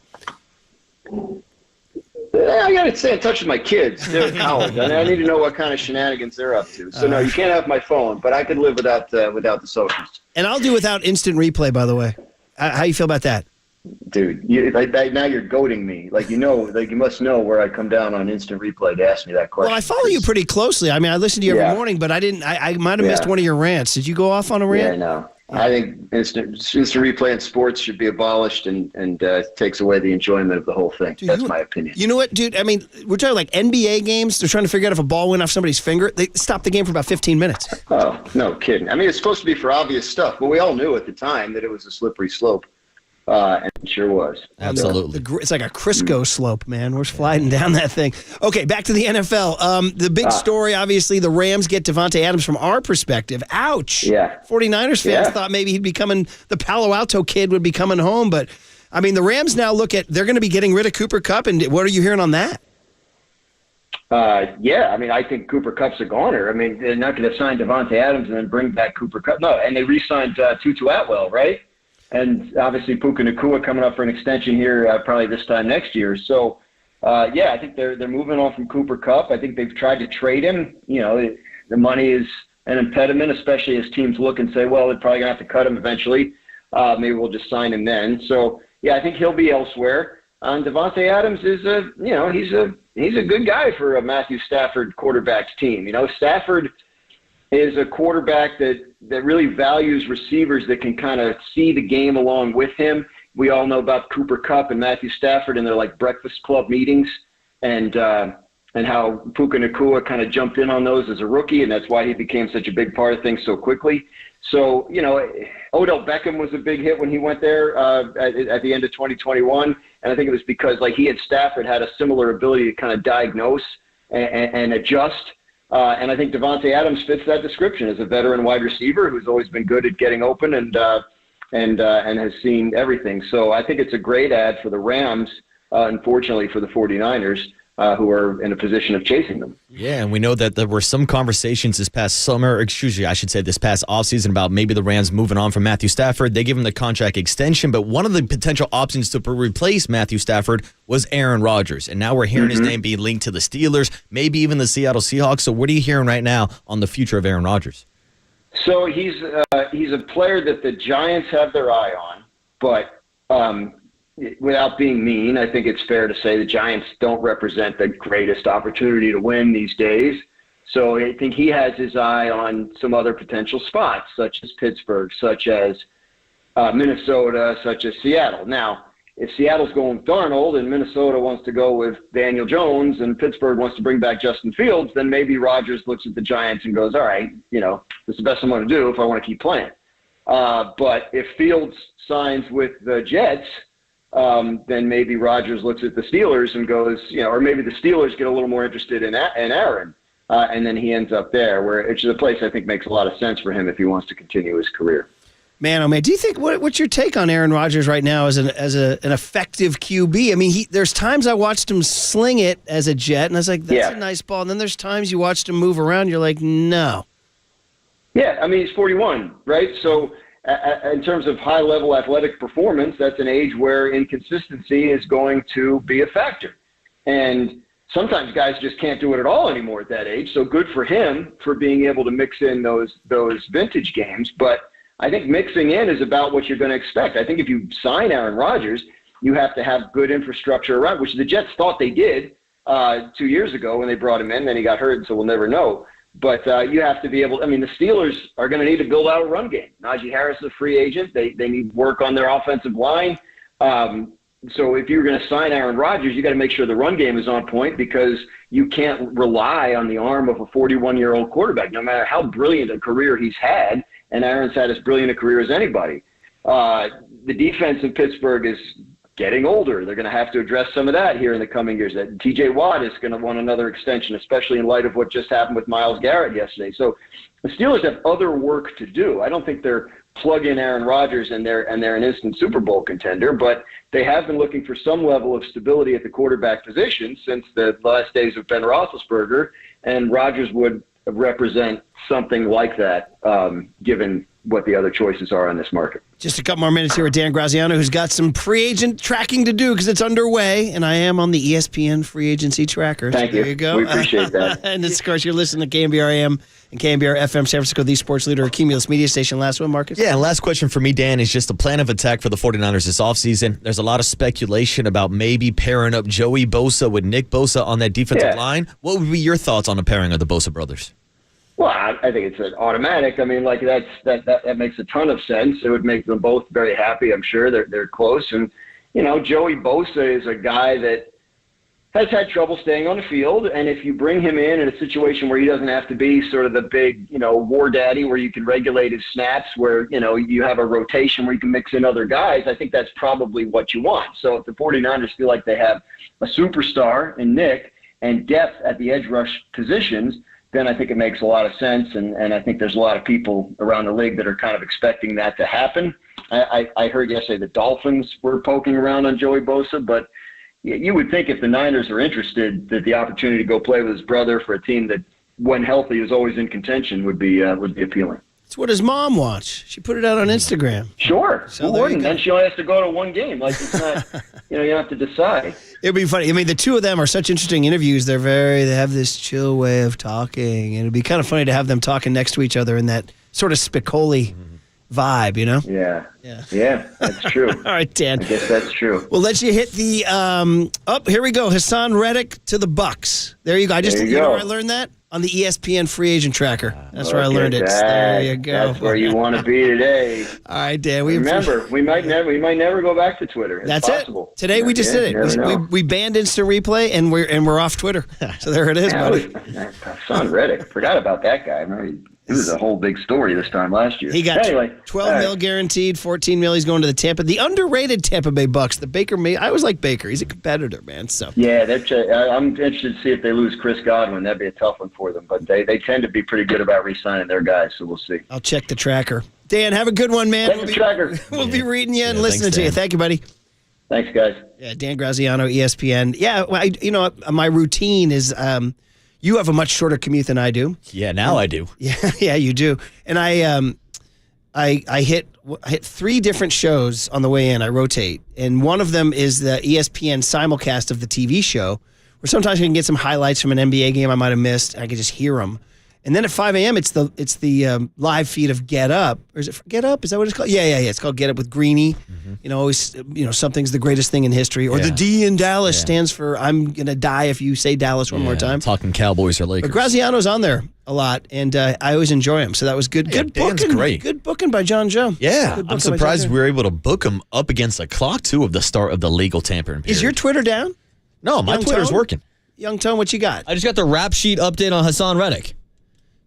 I got to stay in touch with my kids. They're in college. I need to know what kind of shenanigans they're up to. So no, you can't have my phone, but I could live without the socials. And I'll do without instant replay, by the way. How you feel about that? Dude, now you're goading me. You must know where I come down on instant replay to ask me that question. Well, I follow you pretty closely. I mean, I listen to you every morning, but I might have missed one of your rants. Did you go off on a rant? Yeah, no. I think instant replay in sports should be abolished and takes away the enjoyment of the whole thing. Dude, that's my opinion. You know what, dude? I mean, we're talking like NBA games. They're trying to figure out if a ball went off somebody's finger. They stopped the game for about 15 minutes. Oh, no kidding. I mean, it's supposed to be for obvious stuff, but we all knew at the time that it was a slippery slope. And it sure was. Absolutely. It's like a Crisco slope, man. We're sliding down that thing. Okay, back to the NFL. The big story, obviously, the Rams get Devontae Adams from our perspective. Ouch. Yeah. 49ers fans thought maybe he'd be coming, the Palo Alto kid would be coming home. But, I mean, the Rams now they're going to be getting rid of Cooper Kupp. And what are you hearing on that? I mean, I think Cooper Kupp's a goner. I mean, they're not going to sign Devontae Adams and then bring back Cooper Kupp. No, and they re-signed Tutu Atwell, right? And obviously Puka Nacua coming up for an extension here probably this time next year. So, I think they're moving on from Cooper Kupp. I think they've tried to trade him. The money is an impediment, especially as teams look and say, well, they're probably going to have to cut him eventually. Maybe we'll just sign him then. So, I think he'll be elsewhere. And Devontae Adams is he's a good guy for a Matthew Stafford quarterbacked team. You know, Stafford is a quarterback that really values receivers that can kind of see the game along with him. We all know about Cooper Kupp and Matthew Stafford and their like breakfast club meetings, and how Puka Nacua kind of jumped in on those as a rookie, and that's why he became such a big part of things so quickly. So, you know, Odell Beckham was a big hit when he went there at the end of 2021, and I think it was because like he and Stafford had a similar ability to kind of diagnose and adjust. And I think Devontae Adams fits that description as a veteran wide receiver who's always been good at getting open and has seen everything. So I think it's a great ad for the Rams, unfortunately for the 49ers, who are in a position of chasing them. Yeah, and we know that there were some conversations this past this past offseason about maybe the Rams moving on from Matthew Stafford. They give him the contract extension, but one of the potential options to replace Matthew Stafford was Aaron Rodgers. And now we're hearing his name being linked to the Steelers, maybe even the Seattle Seahawks. So what are you hearing right now on the future of Aaron Rodgers? So he's a player that the Giants have their eye on, but without being mean, I think it's fair to say the Giants don't represent the greatest opportunity to win these days. So I think he has his eye on some other potential spots, such as Pittsburgh, such as Minnesota, such as Seattle. Now, if Seattle's going with Darnold and Minnesota wants to go with Daniel Jones and Pittsburgh wants to bring back Justin Fields, then maybe Rodgers looks at the Giants and goes, all right, you know, this is the best I'm going to do if I want to keep playing. But if Fields signs with the Jets, then maybe Rodgers looks at the Steelers and goes, you know, or maybe the Steelers get a little more interested in Aaron, and then he ends up there, where it's a place I think makes a lot of sense for him if he wants to continue his career. Man, oh man, do you think what's your take on Aaron Rodgers right now as an effective QB? I mean, there's times I watched him sling it as a Jet, and I was like, that's a nice ball. And then there's times you watched him move around, you're like, no. Yeah, I mean, he's 41, right? So in terms of high-level athletic performance, that's an age where inconsistency is going to be a factor. And sometimes guys just can't do it at all anymore at that age. So good for him for being able to mix in those vintage games. But I think mixing in is about what you're going to expect. I think if you sign Aaron Rodgers, you have to have good infrastructure around, which the Jets thought they did 2 years ago when they brought him in. Then he got hurt, so we'll never know. But you have to be able – I mean, the Steelers are going to need to build out a run game. Najee Harris is a free agent. They need work on their offensive line. So if you're going to sign Aaron Rodgers, you got to make sure the run game is on point, because you can't rely on the arm of a 41-year-old quarterback, no matter how brilliant a career he's had. And Aaron's had as brilliant a career as anybody. The defense in Pittsburgh is getting older. They're going to have to address some of that here in the coming years. That T.J. Watt is going to want another extension, especially in light of what just happened with Myles Garrett yesterday. So the Steelers have other work to do. I don't think they're plug in Aaron Rodgers and they're an instant Super Bowl contender, but they have been looking for some level of stability at the quarterback position since the last days of Ben Roethlisberger, and Rodgers would represent something like that, given what the other choices are on this market. Just a couple more minutes here with Dan Graziano, who's got some free agent tracking to do because it's underway, and I am on the ESPN free agency tracker. Thank you. There you go. We appreciate that. And of course, you're listening to KNBR AM and KNBR FM, San Francisco, the sports leader, Cumulus Media Station. Last one, Marcus? Yeah, and last question for me, Dan, is just the plan of attack for the 49ers this offseason. There's a lot of speculation about maybe pairing up Joey Bosa with Nick Bosa on that defensive line. What would be your thoughts on the pairing of the Bosa brothers? Well, I think it's an automatic. I mean, like that makes a ton of sense. It would make them both very happy. I'm sure they're close. And, you know, Joey Bosa is a guy that has had trouble staying on the field. And if you bring him in a situation where he doesn't have to be sort of the big, you know, war daddy where you can regulate his snaps, where, you know, you have a rotation where you can mix in other guys, I think that's probably what you want. So if the 49ers feel like they have a superstar in Nick and depth at the edge rush positions, then I think it makes a lot of sense, and I think there's a lot of people around the league that are kind of expecting that to happen. I heard yesterday the Dolphins were poking around on Joey Bosa, but you would think if the Niners are interested, that the opportunity to go play with his brother for a team that, when healthy, is always in contention would be appealing. It's what his mom wants. She put it out on Instagram. Sure. So who wouldn't? And she only has to go to one game. Like, it's not, you don't have to decide. It'd be funny. I mean, the two of them are such interesting interviews. They have this chill way of talking. And it'd be kind of funny to have them talking next to each other in that sort of Spicoli vibe, you know? Yeah, that's true. All right, Dan. I guess that's true. We'll let you hit the here we go. Hassan Reddick to the Bucks. There you go. There you know go. where I learned that? On the ESPN free agent tracker. That's where I learned it. There you go. That's where you want to be today. All right, Dan. Remember, we might never go back to Twitter. It's That's possible. it. Today we just did it. We banned instant replay and we're off Twitter. So there it is, buddy. Hassan Reddick. Forgot about that guy. It was a whole big story this time last year. He got anyway, 12 mil guaranteed, 14 mil. He's going to the underrated Tampa Bay Bucks. The Baker, I always like Baker. He's a competitor, man. So yeah, I'm interested to see if they lose Chris Godwin. That'd be a tough one for them. But they tend to be pretty good about re-signing their guys. So we'll see. I'll check the tracker. Dan, have a good one, man. Check the tracker. We'll be reading you and listening to you. Thank you, buddy. Thanks, guys. Yeah, Dan Graziano, ESPN. Yeah, well, my routine is. You have a much shorter commute than I do. Yeah, now I do. Yeah, you do. And I hit 3 different shows on the way in. I rotate, and one of them is the ESPN simulcast of the TV show, where sometimes I can get some highlights from an NBA game I might have missed. And I can just hear them. And then at 5 a.m., it's the live feed of Get Up. Or is it Get Up? Is that what it's called? Yeah. It's called Get Up with Greeny. Mm-hmm. Always, something's the greatest thing in history. Or the D in Dallas stands for I'm going to die if you say Dallas one more time. Talking Cowboys or Lakers. But Graziano's on there a lot, and I always enjoy him. So that was good. Yeah, Good Dan's booking. great. Good booking by John Joe. Yeah, I'm surprised we were able to book him up against the clock, too, of the start of the legal tampering period. Is your Twitter down? No, my Twitter's working. Young Tone, what you got? I just got the rap sheet update on Hassan Reddick.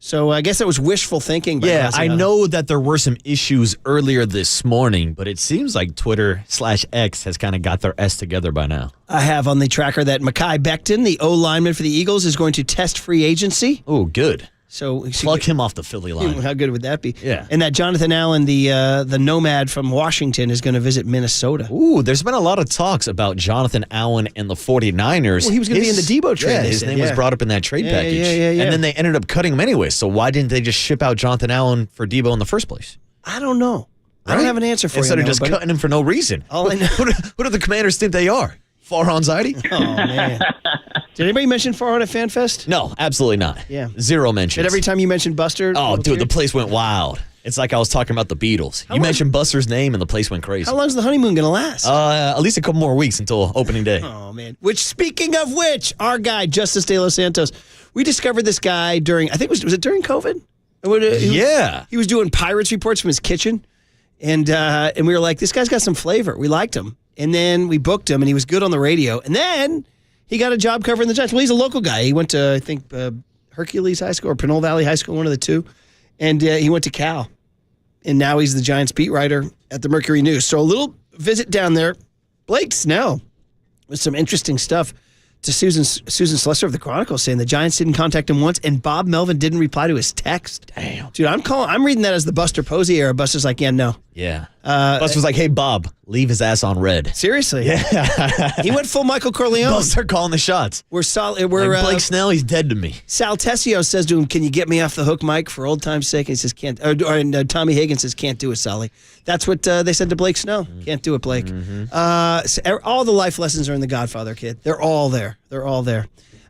So I guess that was wishful thinking. By I know that there were some issues earlier this morning, but it seems like Twitter/X has kind of got their S together by now. I have on the tracker that Mekhi Becton, the O lineman for the Eagles, is going to test free agency. Oh, good. So plug him off the Philly line. How good would that be? Yeah. And that Jonathan Allen, the nomad from Washington, is going to visit Minnesota. Ooh, there's been a lot of talks about Jonathan Allen and the 49ers. Well, he was going to be in the Debo trade. Yeah, his name was brought up in that trade package. Yeah. And then they ended up cutting him anyway. So why didn't they just ship out Jonathan Allen for Debo in the first place? I don't know. I don't have an answer for Instead you. of just cutting him for no reason. All I know. Who do the Commanders think they are? Farhan Zaidi? Oh, man. Did anybody mention Farhan at FanFest? No, absolutely not. Yeah. Zero mentions. Did every time you mentioned Buster? Oh, dude, the place went wild. It's like I was talking about the Beatles. You mentioned Buster's name and the place went crazy. How long's the honeymoon going to last? At least a couple more weeks until opening day. Oh, man. Speaking of which, our guy, Justice De Los Santos, we discovered this guy during, I think, was it during COVID? Yeah. He was doing Pirates reports from his kitchen. And we were like, this guy's got some flavor. We liked him. And then we booked him, and he was good on the radio. And then he got a job covering the Giants. Well, he's a local guy. He went to, I think, Hercules High School or Pinole Valley High School, one of the two. And he went to Cal. And now he's the Giants beat writer at the Mercury News. So a little visit down there. Blake Snell with some interesting stuff to Susan Slessor of the Chronicle, saying the Giants didn't contact him once, and Bob Melvin didn't reply to his text. Damn. Dude, I'm reading that as the Buster Posey era. Buster's like, yeah, no. Yeah. Buster was like, hey, Bob, leave his ass on red. Seriously? Yeah. He went full Michael Corleone. Buster calling the shots. We're solid. Blake Snell, he's dead to me. Sal Tessio says to him, can you get me off the hook, Mike, for old time's sake? And he says, can't. And Tommy Higgins says, can't do it, Sally. That's what they said to Blake Snell. Can't do it, Blake. So all the life lessons are in The Godfather, kid. They're all there.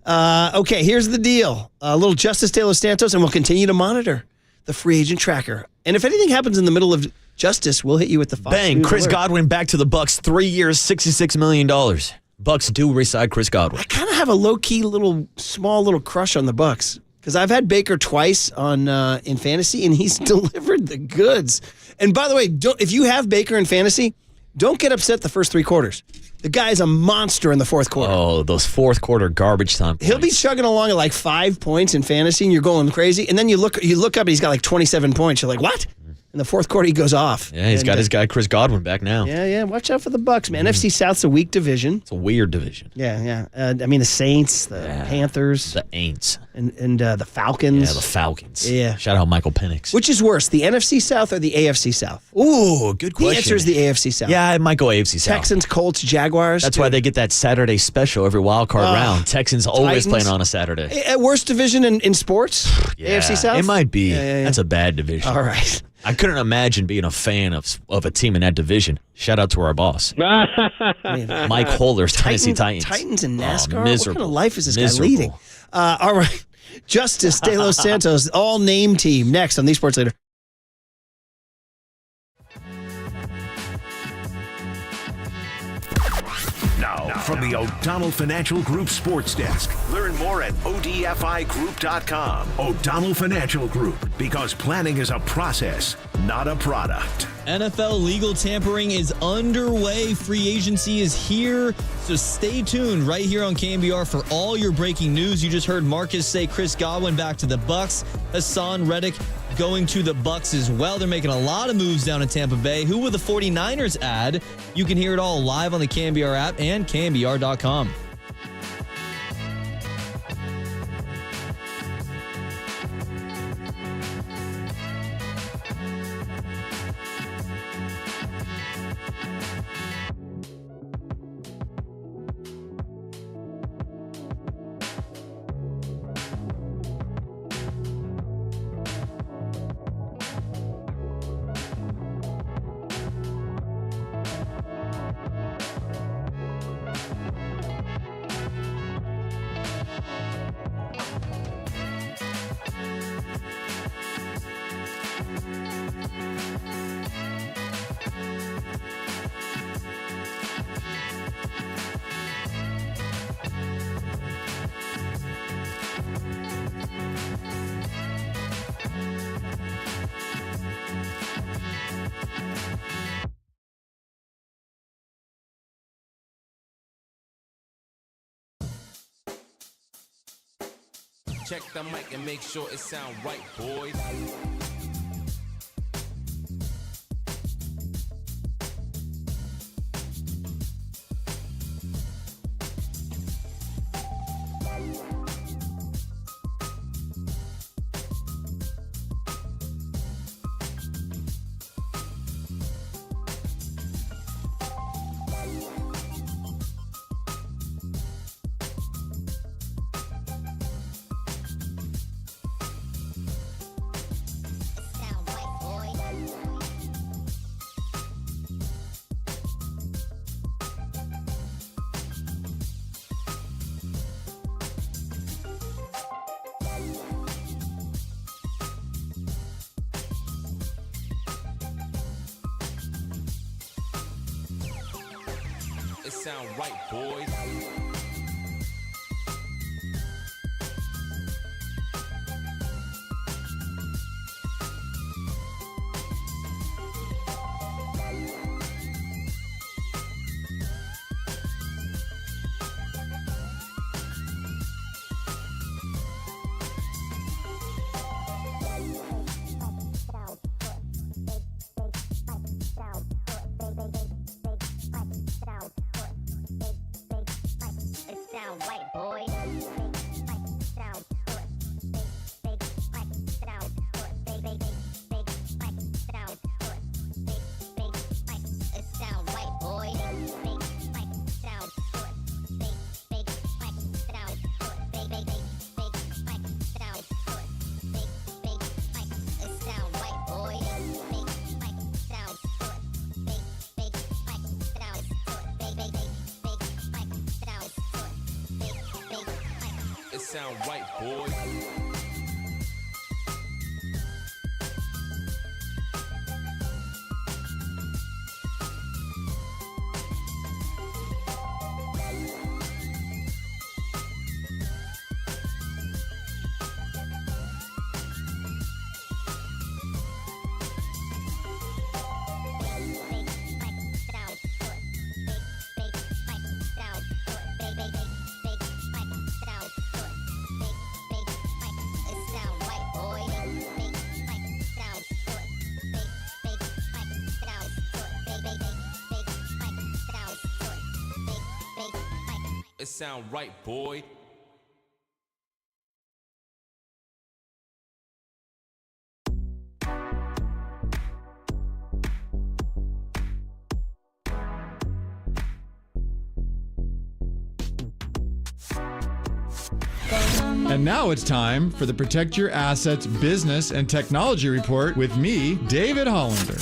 Okay, here's the deal. A little Justice De Los Santos, and we'll continue to monitor the free agent tracker. And if anything happens in the middle of Justice, we'll hit you with the Fox Bang, News Chris alert. Godwin back to the Bucks, 3 years, $66 million. Bucks do reside Chris Godwin. I kind of have a low-key small crush on the Bucks because I've had Baker twice on in fantasy, and he's delivered the goods. And by the way, if you have Baker in fantasy, don't get upset the first 3 quarters. The guy's a monster in the fourth quarter. Oh, those fourth quarter garbage time points. He'll be chugging along at like 5 points in fantasy, and you're going crazy. And then you look up, and he's got like 27 points. You're like, what? In the fourth quarter, he goes off. Yeah, he's got his guy Chris Godwin back now. Yeah. Watch out for the Bucks, man. NFC South's a weak division. It's a weird division. Yeah. I mean, the Saints, the Panthers. The Aints. And the Falcons. Yeah, the Falcons. Yeah. Shout out Michael Penix. Which is worse, the NFC South or the AFC South? Ooh, good question. The answer is the AFC South. Yeah, I might go AFC South. Texans, Colts, Jaguars. That's why they get that Saturday special every wild card round. Texans always Titans. playing on a Saturday. At worst division in sports? Yeah, AFC South? it might be. Yeah. That's a bad division. All right. I couldn't imagine being a fan of a team in that division. Shout out to our boss. Mike Holder's Tennessee Titans. Titans and NASCAR? Oh, miserable. What kind of life is this guy leading? All right. Justice De Los Santos, all-name team. Next on the Sports Leader. from the O'Donnell Financial Group Sports Desk. Learn more at odfigroup.com. O'Donnell Financial Group, because planning is a process, not a product. NFL legal tampering is underway. Free agency is here. So stay tuned right here on KNBR for all your breaking news. You just heard Marcus say Chris Godwin back to the Bucs. Hassan Reddick going to the Bucs as well. They're making a lot of moves down in Tampa Bay. Who will the 49ers add? You can hear it all live on the KNBR app and KNBR.com. Check the mic and make sure it sound right, boys. It sound right, boys. It sound right, boys. It sound right, boy. And now it's time for the Protect Your Assets Business and Technology Report with me, David Hollander.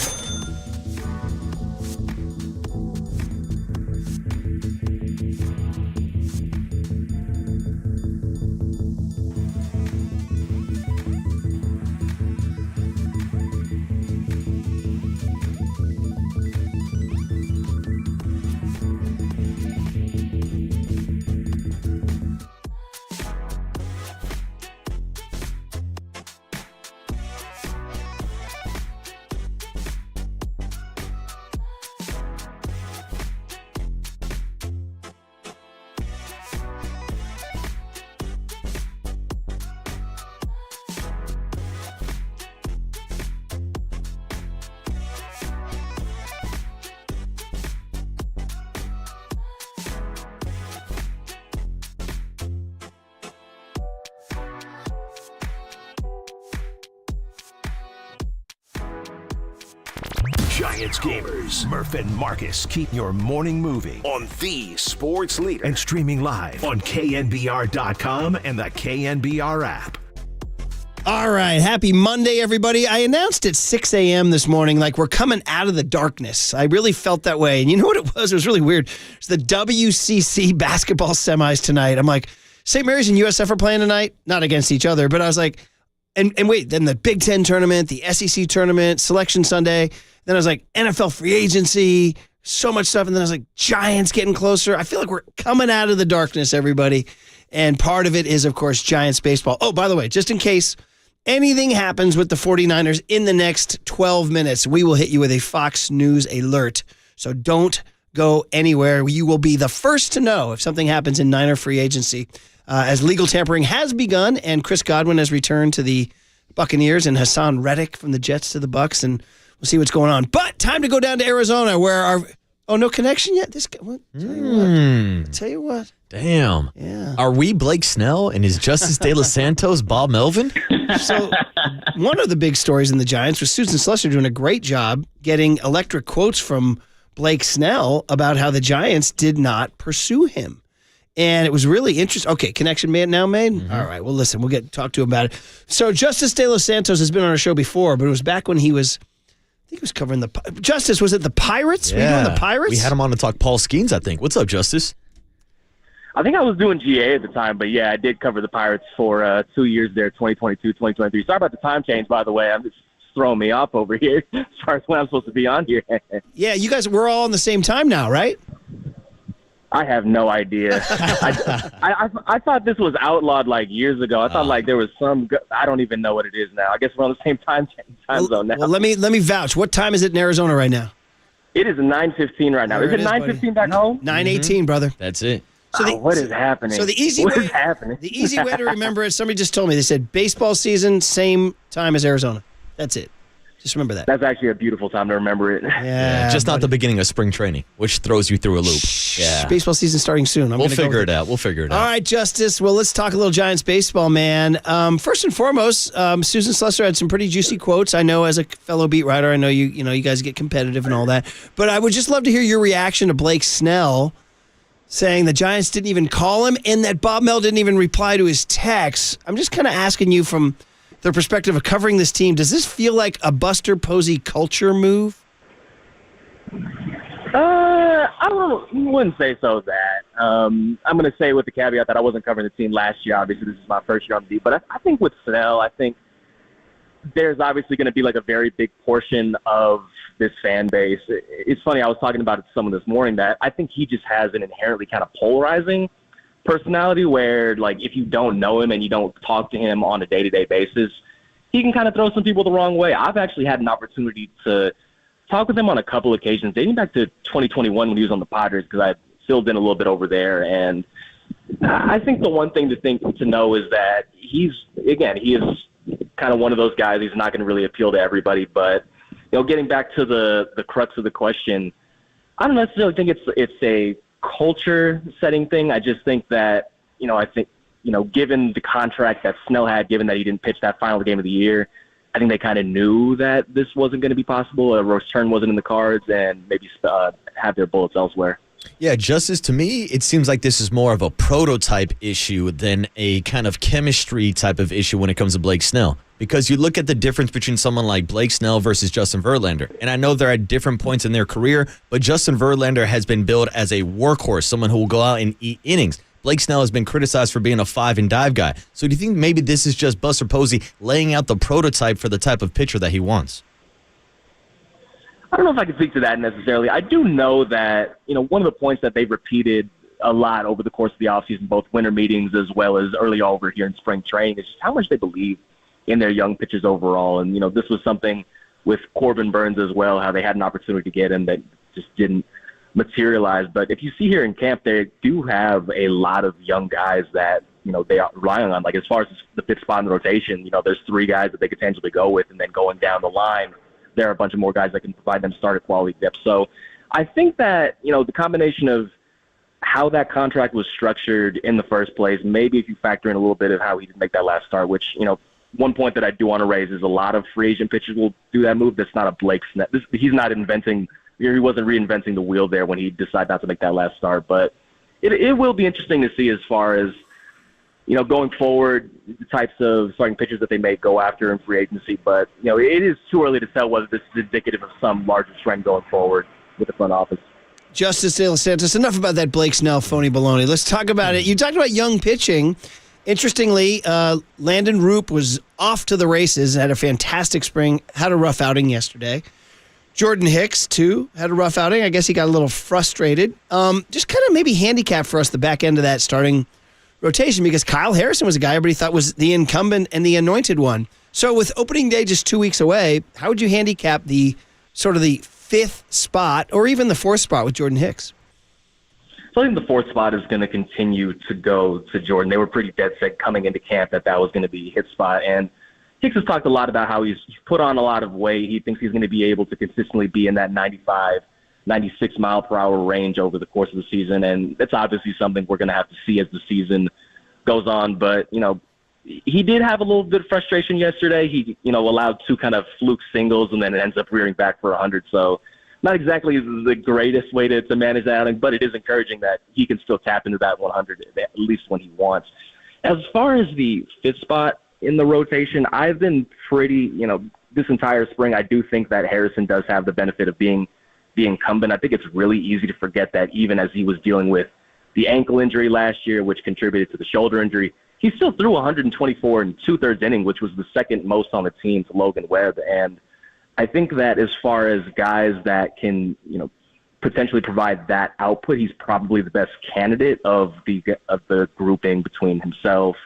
Giants gamers, Murph and Marcus keep your morning moving on the sports leader and streaming live on KNBR.com and the KNBR app. All right. Happy Monday, everybody. I announced at 6 a.m. this morning, like we're coming out of the darkness. I really felt that way. And you know what it was? It was really weird. It's the WCC basketball semis tonight. I'm like, St. Mary's and USF are playing tonight, not against each other, but I was like, and wait, then the Big Ten tournament, the SEC tournament, Selection Sunday. Then I was like, NFL free agency, so much stuff. And then I was like, Giants getting closer. I feel like we're coming out of the darkness, everybody. And part of it is, of course, Giants baseball. Oh, by the way, just in case anything happens with the 49ers in the next 12 minutes, we will hit you with a Fox News alert. So don't go anywhere. You will be the first to know if something happens in Niner free agency, as legal tampering has begun and Chris Godwin has returned to the Buccaneers and Hassan Reddick from the Jets to the Bucs, and we'll see what's going on. But time to go down to Arizona where no connection yet? This guy, what? Tell you what. Damn. Yeah. Are we Blake Snell and is Justice De Los Santos Bob Melvin? So one of the big stories in the Giants was Susan Slusser doing a great job getting electric quotes from Blake Snell about how the Giants did not pursue him. And it was really interesting. Okay, connection made now made? Mm-hmm. All right, well, listen, we'll talk to him about it. So Justice De Los Santos has been on our show before, but it was back when he was covering the Justice. Was it the Pirates? Yeah. Were you doing the Pirates? We had him on to talk Paul Skeens, I think. What's up, Justice? I think I was doing GA at the time, but yeah, I did cover the Pirates for 2 years there, 2022, 2023. Sorry about the time change, by the way. I'm just throwing me off over here as far as when I'm supposed to be on here. Yeah, you guys, we're all on the same time now, right? I have no idea. I thought this was outlawed like years ago. I thought like there was I don't even know what it is now. I guess we're on the same time zone now. Well, let me vouch. What time is it in Arizona right now? It is 9:15 right now. There Is it 9:15 back home? 9:18, brother. That's it. So what is happening? So the easy What way is happening? The easy way to remember it, somebody just told me. They said baseball season, same time as Arizona. That's it. Just remember that. That's actually a beautiful time to remember it. Yeah, just not the beginning of spring training, which throws you through a loop. Yeah. Baseball season starting soon. We'll figure it out. We'll figure it out. All right, Justice. Well, let's talk a little Giants baseball, man. First and foremost, Susan Slusser had some pretty juicy quotes. I know as a fellow beat writer, I know you guys get competitive and all that. But I would just love to hear your reaction to Blake Snell saying the Giants didn't even call him and that Bob Mel didn't even reply to his text. I'm just kind of asking you from the perspective of covering this team, does this feel like a Buster Posey culture move? I wouldn't say so that. I'm going to say with the caveat that I wasn't covering the team last year. Obviously, this is my first year on the beat. But I think with Snell, I think there's obviously going to be like a very big portion of this fan base. It's funny, I was talking about it to someone this morning that I think he just has an inherently kind of polarizing personality where, like, if you don't know him and you don't talk to him on a day-to-day basis, he can kind of throw some people the wrong way. I've actually had an opportunity to talk with him on a couple occasions, dating back to 2021 when he was on the Padres, because I filled in a little bit over there. And I think the one thing to know is that he is kind of one of those guys. He's not going to really appeal to everybody. But, getting back to the crux of the question, I don't necessarily think it's a culture setting thing. I just think that, given the contract that Snell had, given that he didn't pitch that final game of the year, I think they kind of knew that this wasn't going to be possible. A return wasn't in the cards, and maybe have their bullets elsewhere. Yeah, Justice, to me, it seems like this is more of a prototype issue than a kind of chemistry type of issue when it comes to Blake Snell. Because you look at the difference between someone like Blake Snell versus Justin Verlander. And I know they're at different points in their career, but Justin Verlander has been billed as a workhorse, someone who will go out and eat innings. Blake Snell has been criticized for being a 5-and-dive guy. So do you think maybe this is just Buster Posey laying out the prototype for the type of pitcher that he wants? I don't know if I can speak to that necessarily. I do know that, one of the points that they've repeated a lot over the course of the offseason, both winter meetings as well as early over here in spring training, is just how much they believe in their young pitchers overall. And, this was something with Corbin Burns as well, how they had an opportunity to get him that just didn't materialize. But if you see here in camp, they do have a lot of young guys that, they are relying on. Like, as far as the fifth spot in the rotation, there's 3 guys that they could tangibly go with, and then going down the line, there are a bunch of more guys that can provide them starter quality depth. So I think that, the combination of how that contract was structured in the first place, maybe if you factor in a little bit of how he did make that last start, which, one point that I do want to raise is a lot of free agent pitchers will do that move. That's not a Blake Snell. He's not inventing. He wasn't reinventing the wheel there when he decided not to make that last start. But it will be interesting to see as far as, going forward, the types of starting pitchers that they may go after in free agency. But, it is too early to tell whether this is indicative of some larger trend going forward with the front office. Justice De Los Santos, enough about that Blake Snell phony baloney. Let's talk about it. You talked about young pitching. Interestingly, Landon Roop was off to the races, had a fantastic spring, had a rough outing yesterday. Jordan Hicks, too, had a rough outing. I guess he got a little frustrated. Just kind of maybe handicap for us the back end of that starting rotation, because Kyle Harrison was a guy everybody thought was the incumbent and the anointed one. So with opening day just 2 weeks away, how would you handicap the sort of the fifth spot or even the fourth spot with Jordan Hicks? So I think the fourth spot is going to continue to go to Jordan. They were pretty dead set coming into camp that was going to be his spot. And Hicks has talked a lot about how he's put on a lot of weight. He thinks he's going to be able to consistently be in that 95, 96 mile per hour range over the course of the season. And that's obviously something we're going to have to see as the season goes on. But, he did have a little bit of frustration yesterday. He, allowed 2 kind of fluke singles and then it ends up rearing back for 100. So not exactly the greatest way to manage that outing, but it is encouraging that he can still tap into that 100 at least when he wants. As far as the fifth spot in the rotation, I've been pretty, this entire spring, I do think that Harrison does have the benefit of being the incumbent. I think it's really easy to forget that even as he was dealing with the ankle injury last year, which contributed to the shoulder injury, he still threw 124 and 2/3 inning, which was the second most on the team to Logan Webb. And I think that as far as guys that can, potentially provide that output, he's probably the best candidate of the grouping between himself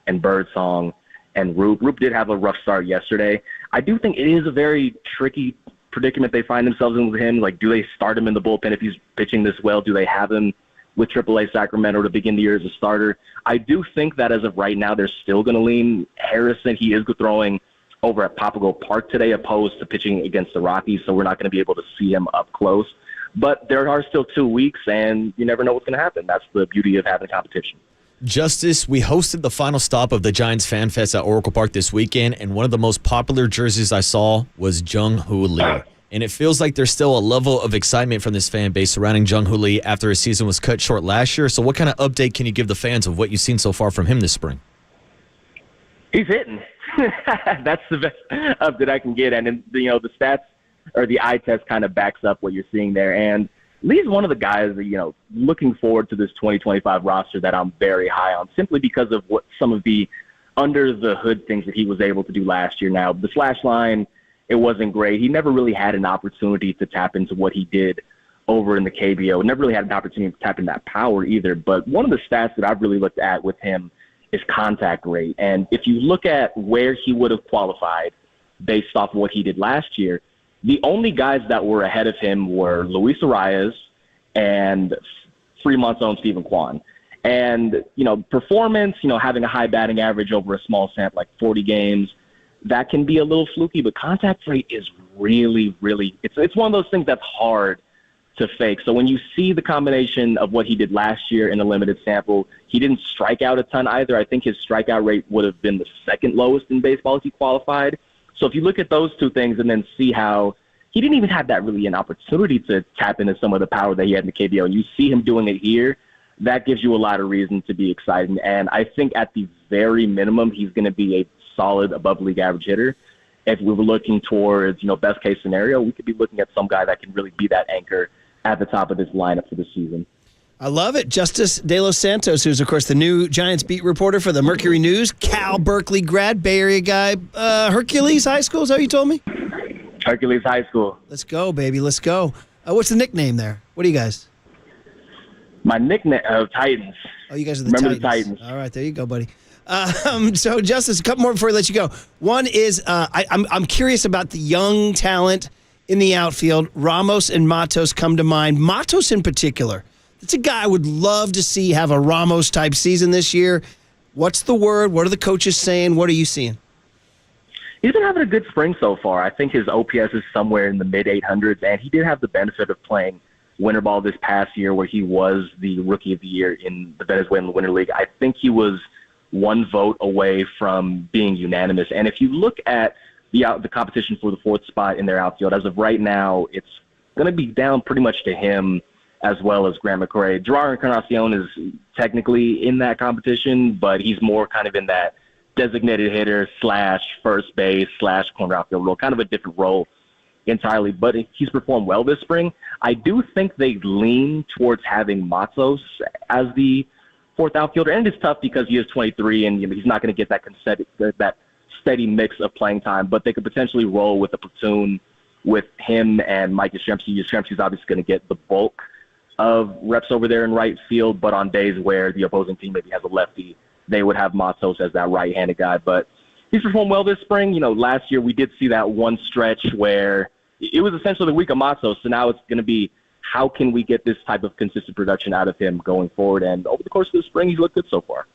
and Birdsong and Roop. Roop did have a rough start yesterday. I do think it is a very tricky predicament they find themselves in with him. Like, do they start him in the bullpen if he's pitching this well? Do they have him with AAA Sacramento to begin the year as a starter? I do think that as of right now, they're still going to lean Harrison. He is throwing over at Papago Park today, opposed to pitching against the Rockies, so we're not going to be able to see him up close. But there are still 2 weeks, and you never know what's going to happen. That's the beauty of having competition. Justice, we hosted the final stop of the Giants Fan Fest at Oracle Park this weekend, and one of the most popular jerseys I saw was Jung-Hoo Lee. And it feels like there's still a level of excitement from this fan base surrounding Jung-Hoo Lee after his season was cut short last year. So what kind of update can you give the fans of what you've seen so far from him this spring? He's hitting. That's the best update I can get. And, the stats or the eye test kind of backs up what you're seeing there. And Lee's one of the guys that, looking forward to this 2025 roster that I'm very high on, simply because of what some of the under-the-hood things that he was able to do last year. Now, the slash line, it wasn't great. He never really had an opportunity to tap into what he did over in the KBO. Never really had an opportunity to tap into that power either. But one of the stats that I've really looked at with him is contact rate. And if you look at where he would have qualified based off of what he did last year, the only guys that were ahead of him were Luis Arias and Fremont's own Stephen Kwan. And, performance, having a high batting average over a small sample, like 40 games, that can be a little fluky, but contact rate is really, really, it's one of those things that's hard to fake. So when you see the combination of what he did last year in a limited sample, he didn't strike out a ton either. I think his strikeout rate would have been the second lowest in baseball if he qualified. So if you look at those two things and then see how he didn't even have that really an opportunity to tap into some of the power that he had in the KBO, and you see him doing it here, that gives you a lot of reason to be excited. And I think at the very minimum, he's going to be a solid above league average hitter. If we were looking towards, best case scenario, we could be looking at some guy that can really be that anchor at the top of this lineup for the season. I love it. Justice De Los Santos, who's, of course, the new Giants beat reporter for the Mercury News, Cal Berkeley grad, Bay Area guy. Hercules High School, is that what you told me? Hercules High School. Let's go, baby. Let's go. What's the nickname there? What are you guys? My nickname, Titans. Oh, you guys are the Remember Titans. the Titans. All right, there you go, buddy. So, Justice, a couple more before I let you go. One is I'm curious about the young talent in the outfield. Ramos and Matos come to mind. Matos in particular. It's a guy I would love to see have a Ramos-type season this year. What's the word? What are the coaches saying? What are you seeing? He's been having a good spring so far. I think his OPS is somewhere in the mid-800s, and he did have the benefit of playing winter ball this past year where he was the rookie of the year in the Venezuelan Winter League. I think he was one vote away from being unanimous. And if you look at the competition for the fourth spot in their outfield, as of right now, it's going to be down pretty much to him as well as Grant McCray. Gerard Encarnacion is technically in that competition, but he's more kind of in that designated hitter / first base / corner outfield role, kind of a different role entirely. But he's performed well this spring. I do think they lean towards having Matos as the fourth outfielder, and it's tough because he is 23 and he's not going to get that steady mix of playing time. But they could potentially roll with a platoon with him and Mike Yastrzemski. Yastrzemski's obviously going to get the bulk of reps over there in right field, but on days where the opposing team maybe has a lefty, they would have Matos as that right-handed guy. But he's performed well this spring. Last year we did see that one stretch where it was essentially the week of Matos, so now it's going to be how can we get this type of consistent production out of him going forward. And over the course of the spring, he's looked good so far.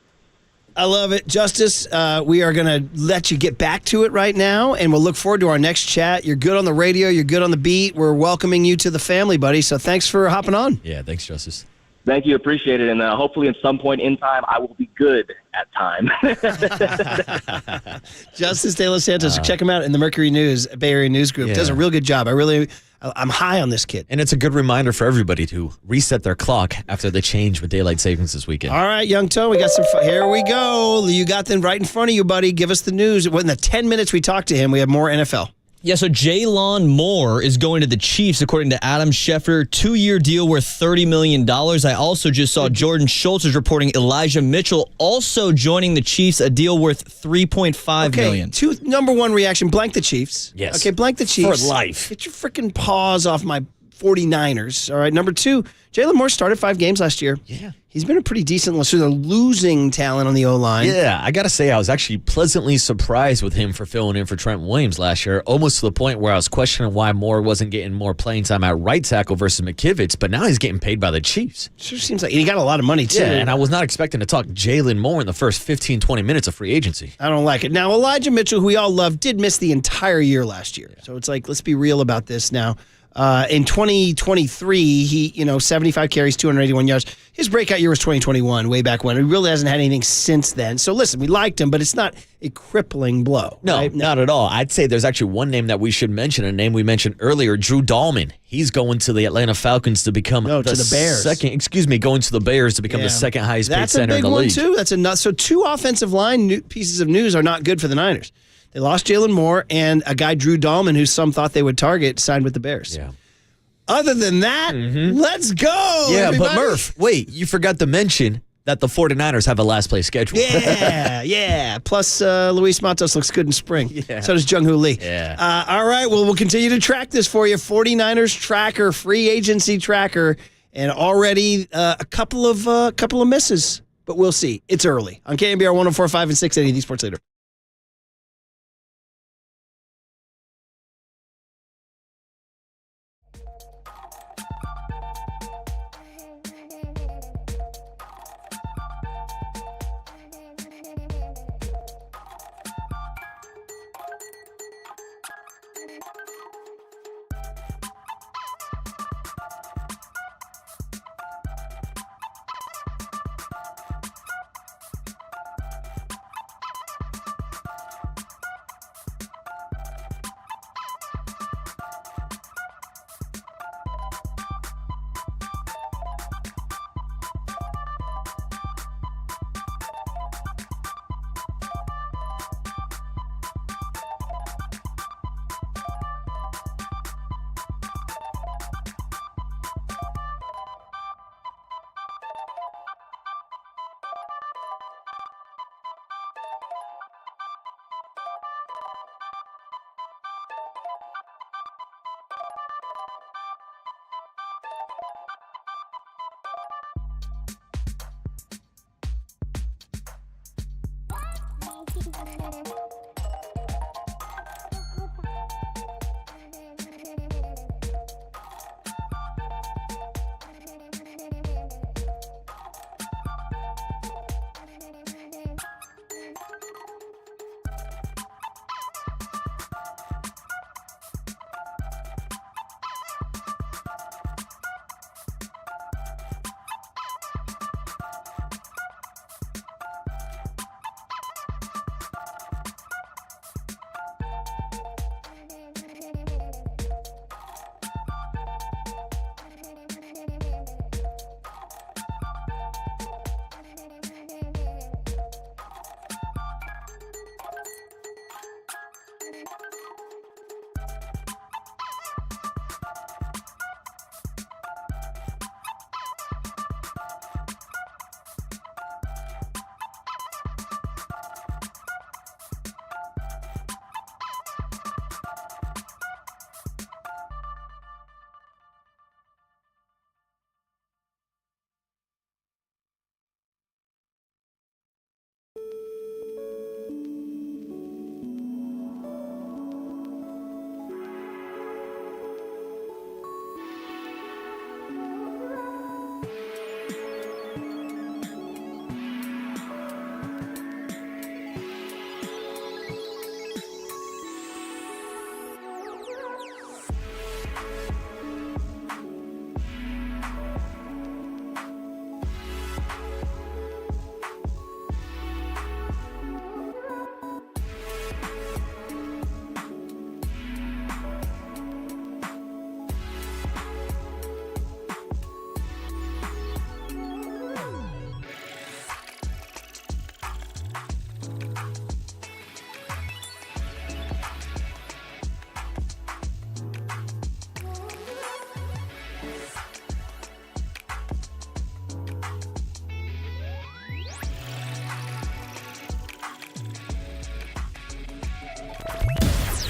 I love it. Justice, we are going to let you get back to it right now, and we'll look forward to our next chat. You're good on the radio. You're good on the beat. We're welcoming you to the family, buddy, so thanks for hopping on. Yeah, thanks, Justice. Thank you. Appreciate it. And hopefully at some point in time, I will be good at time. Justice De Los Santos, check him out in the Mercury News, Bay Area News Group. Yeah. Does a real good job. I'm high on this kid. And it's a good reminder for everybody to reset their clock after the change with daylight savings this weekend. All right, Young Tone, we got some fun. Here we go. You got them right in front of you, buddy. Give us the news. In the 10 minutes we talked to him, we have more NFL. Yeah, so Jaylon Moore is going to the Chiefs, according to Adam Schefter. 2-year deal worth $30 million. I also just saw Jordan Schultz is reporting Elijah Mitchell also joining the Chiefs, a deal worth $3.5 million. Number one reaction, blank the Chiefs. Yes. Okay, blank the Chiefs. For life. Get your freaking paws off my 49ers. All right, number two, Jalen Moore started 5 games last year. Yeah. He's been a pretty decent, so they're losing talent on the O-line. Yeah, I got to say, I was actually pleasantly surprised with him for filling in for Trent Williams last year, almost to the point where I was questioning why Moore wasn't getting more playing time at right tackle versus McKivitz, but now he's getting paid by the Chiefs. Sure seems like he got a lot of money, too. Yeah, and I was not expecting to talk Jalen Moore in the first 15, 20 minutes of free agency. I don't like it. Now, Elijah Mitchell, who we all love, did miss the entire year last year. So it's like, let's be real about this now. In 2023, he, 75 carries, 281 yards. His breakout year was 2021, way back when. He really hasn't had anything since then. So listen, we liked him, but it's not a crippling blow. No, right? not at all. I'd say there's actually one name that we should mention, a name we mentioned earlier, Drew Dahlman. He's going to the Atlanta Falcons to become to the Bears. Going to the Bears to become the second highest paid center in the league. That's a big one, too. That's enough. So 2 offensive line pieces of news are not good for the Niners. They lost Jalen Moore, and a guy, Drew Dahlman, who some thought they would target, signed with the Bears. Yeah. Other than that, let's go. Yeah, everybody. but Murph, wait, you forgot to mention that the 49ers have a last place schedule. Yeah. Plus, Luis Matos looks good in spring. Yeah. So does Jung-Hoo Lee. Yeah. All right, well, we'll continue to track this for you. 49ers tracker, free agency tracker, and already a couple of misses, but we'll see. It's early. On KNBR 104.5 and 680, the Sports Leader.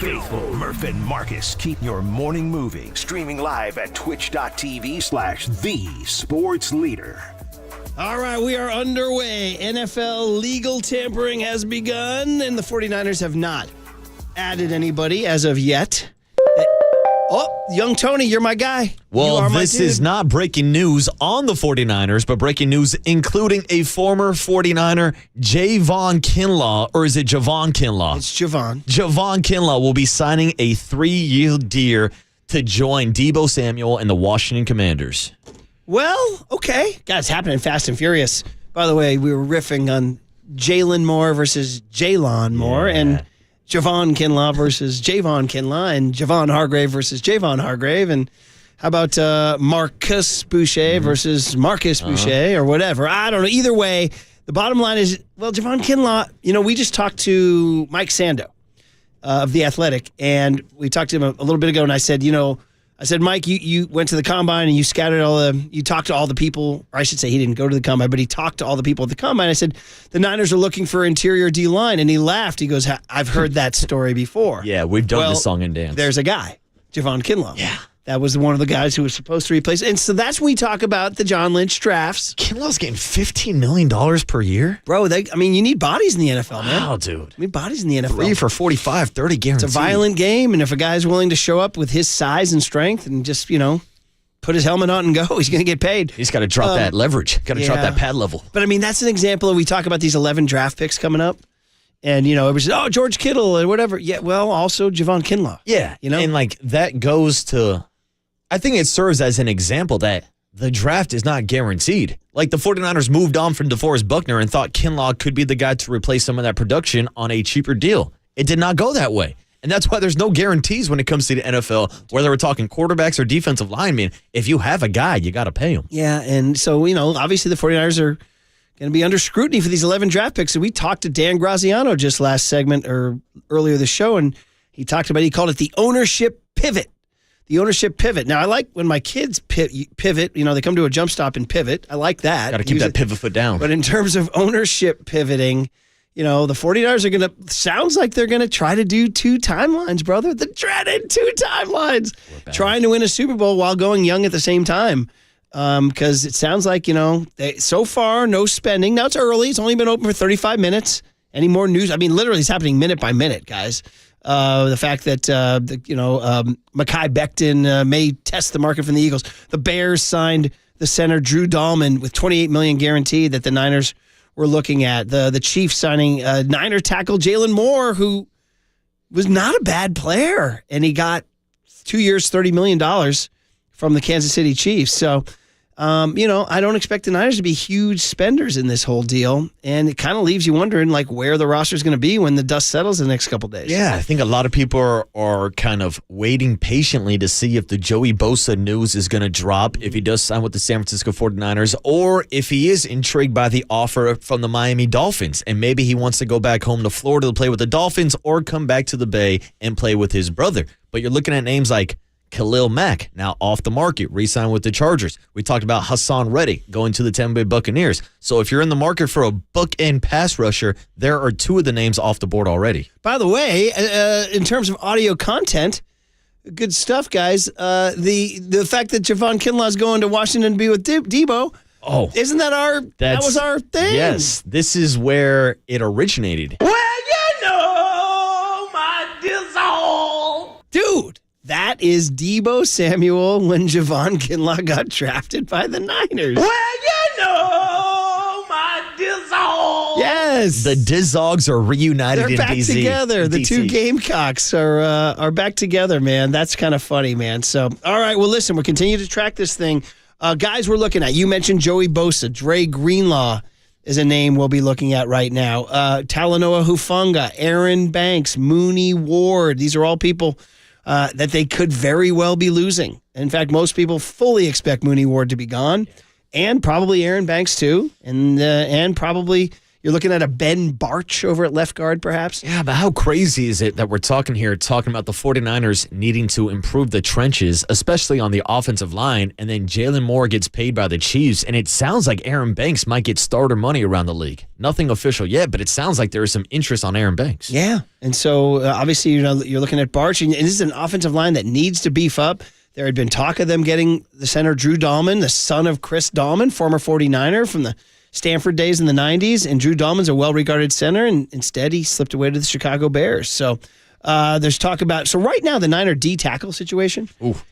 faithful Murph and Marcus keep your morning moving. Streaming live at twitch.tv/thesportsleader. All right, we are underway. NFL legal tampering has begun, and the 49ers have not added anybody as of yet. Oh, young Tony, you're my guy. Well, this is not breaking news on the 49ers, but breaking news including a former 49er, Javon Kinlaw, or is it Javon Kinlaw? It's Javon. Javon Kinlaw will be signing a 3-year deal to join Deebo Samuel and the Washington Commanders. Well, okay. God, it's happening fast and furious. By the way, we were riffing on Jalen Moore versus Jalon Moore, and Javon Kinlaw versus Javon Kinlaw, and Javon Hargrave versus Javon Hargrave, and how about Marcus Boucher versus Marcus Boucher, or whatever. I don't know. Either way, the bottom line is, well, Javon Kinlaw, we just talked to Mike Sando of The Athletic, and we talked to him a little bit ago, and I said, Mike, you went to the combine and you you talked to all the people, or I should say he didn't go to the combine, but he talked to all the people at the combine. I said, the Niners are looking for interior D-line, and he laughed. He goes, I've heard that story before. Yeah, we've done this song and dance. There's a guy, Javon Kinlaw. Yeah. That was one of the guys who was supposed to replace. And so that's when we talk about the John Lynch drafts. Kinlaw's getting $15 million per year? Bro, you need bodies in the NFL, man. Wow, dude. You need bodies in the NFL. 3 for 45, 30 guaranteed. It's a violent game, and if a guy's willing to show up with his size and strength and just, put his helmet on and go, he's going to get paid. He's got to drop that leverage. Got to drop that pad level. But, that's an example of, we talk about these 11 draft picks coming up. And, it was, George Kittle or whatever. Yeah, well, also Javon Kinlaw. Yeah. And, that goes to, I think it serves as an example that the draft is not guaranteed. The 49ers moved on from DeForest Buckner and thought Kinlaw could be the guy to replace some of that production on a cheaper deal. It did not go that way. And that's why there's no guarantees when it comes to the NFL, whether we're talking quarterbacks or defensive linemen. If you have a guy, you got to pay him. Yeah, and so, obviously the 49ers are going to be under scrutiny for these 11 draft picks. And we talked to Dan Graziano just last segment or earlier this show, and he called it the ownership pivot. The ownership pivot. Now, I like when my kids pivot, they come to a jump stop and pivot. I like that. Got to keep that pivot foot down. But in terms of ownership pivoting, the 49ers are sounds like they're going to try to do 2 timelines, brother. The dreaded 2 timelines. Trying to win a Super Bowl while going young at the same time. Because it sounds like, so far, no spending. Now, it's early. It's only been open for 35 minutes. Any more news? Literally, it's happening minute by minute, guys. The fact that, Mekhi Becton may test the market from the Eagles. The Bears signed the center Drew Dahlman with $28 million guaranteed that the Niners were looking at. The Chiefs signing Niner tackle Jalen Moore, who was not a bad player, and he got 2 years, $30 million from the Kansas City Chiefs. So, I don't expect the Niners to be huge spenders in this whole deal, and it kind of leaves you wondering, where the roster is going to be when the dust settles in the next couple days. Yeah, I think a lot of people are kind of waiting patiently to see if the Joey Bosa news is going to drop, if he does sign with the San Francisco 49ers, or if he is intrigued by the offer from the Miami Dolphins, and maybe he wants to go back home to Florida to play with the Dolphins or come back to the Bay and play with his brother. But you're looking at names like Khalil Mack, now off the market, re-signed with the Chargers. We talked about Hassan Reddick going to the Tampa Bay Buccaneers. So if you're in the market for a bookend pass rusher, there are 2 of the names off the board already. By the way, in terms of audio content, good stuff, guys. The fact that Javon Kinlaw is going to Washington to be with Deebo, isn't that that was our thing? Yes, this is where it originated. Well, my dissolve. Dude. That is Deebo Samuel when Javon Kinlaw got drafted by the Niners. Well, my Dizzogs. Yes. The Dizzogs are reunited in DC. They're back together. The 2 Gamecocks are back together, man. That's kind of funny, man. So, all right, well, listen, we'll continue to track this thing. Guys we're looking at, you mentioned Joey Bosa. Dre Greenlaw is a name we'll be looking at right now. Talanoa Hufanga, Aaron Banks, Mooney Ward. These are all people that they could very well be losing. In fact, most people fully expect Mooney Ward to be gone, and probably Aaron Banks too, and probably You're looking at a Ben Barch over at left guard, perhaps? Yeah, but how crazy is it that we're talking about the 49ers needing to improve the trenches, especially on the offensive line, and then Jalen Moore gets paid by the Chiefs, and it sounds like Aaron Banks might get starter money around the league. Nothing official yet, but it sounds like there is some interest on Aaron Banks. Yeah, and so obviously you're looking at Barch, and this is an offensive line that needs to beef up. There had been talk of them getting the center Drew Dahlman, the son of Chris Dahlman, former 49er from the Stanford days in the 90s, and Drew Dahlman's a well-regarded center, and instead he slipped away to the Chicago Bears. So there's talk about, so right now the Niner D-tackle situation,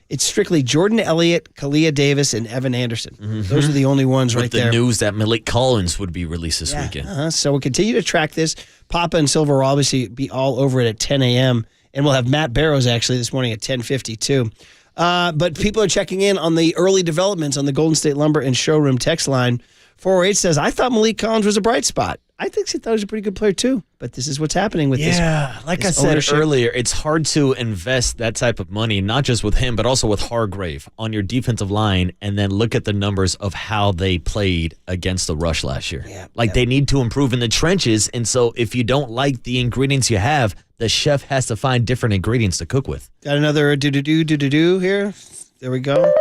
it's strictly Jordan Elliott, Kalia Davis, and Evan Anderson. Those are the only ones With right the there. news that Malik Collins would be released this weekend. So we'll continue to track this. Papa and Silver will obviously be all over it at 10 a.m., and we'll have Matt Barrows actually this morning at 10:52. But people are checking in on the early developments on the Golden State Lumber and Showroom text line. 408 says, I thought Malik Collins was a bright spot. I think he thought he was a pretty good player too, but this is what's happening with this. Yeah, like I said ownership. earlier, it's hard to invest that type of money, not just with him, but also with Hargrave on your defensive line, and then look at the numbers of how they played against the rush last year. They need to improve in the trenches, and so if you don't like the ingredients you have, the chef has to find different ingredients to cook with. Got another do-do-do here. There we go.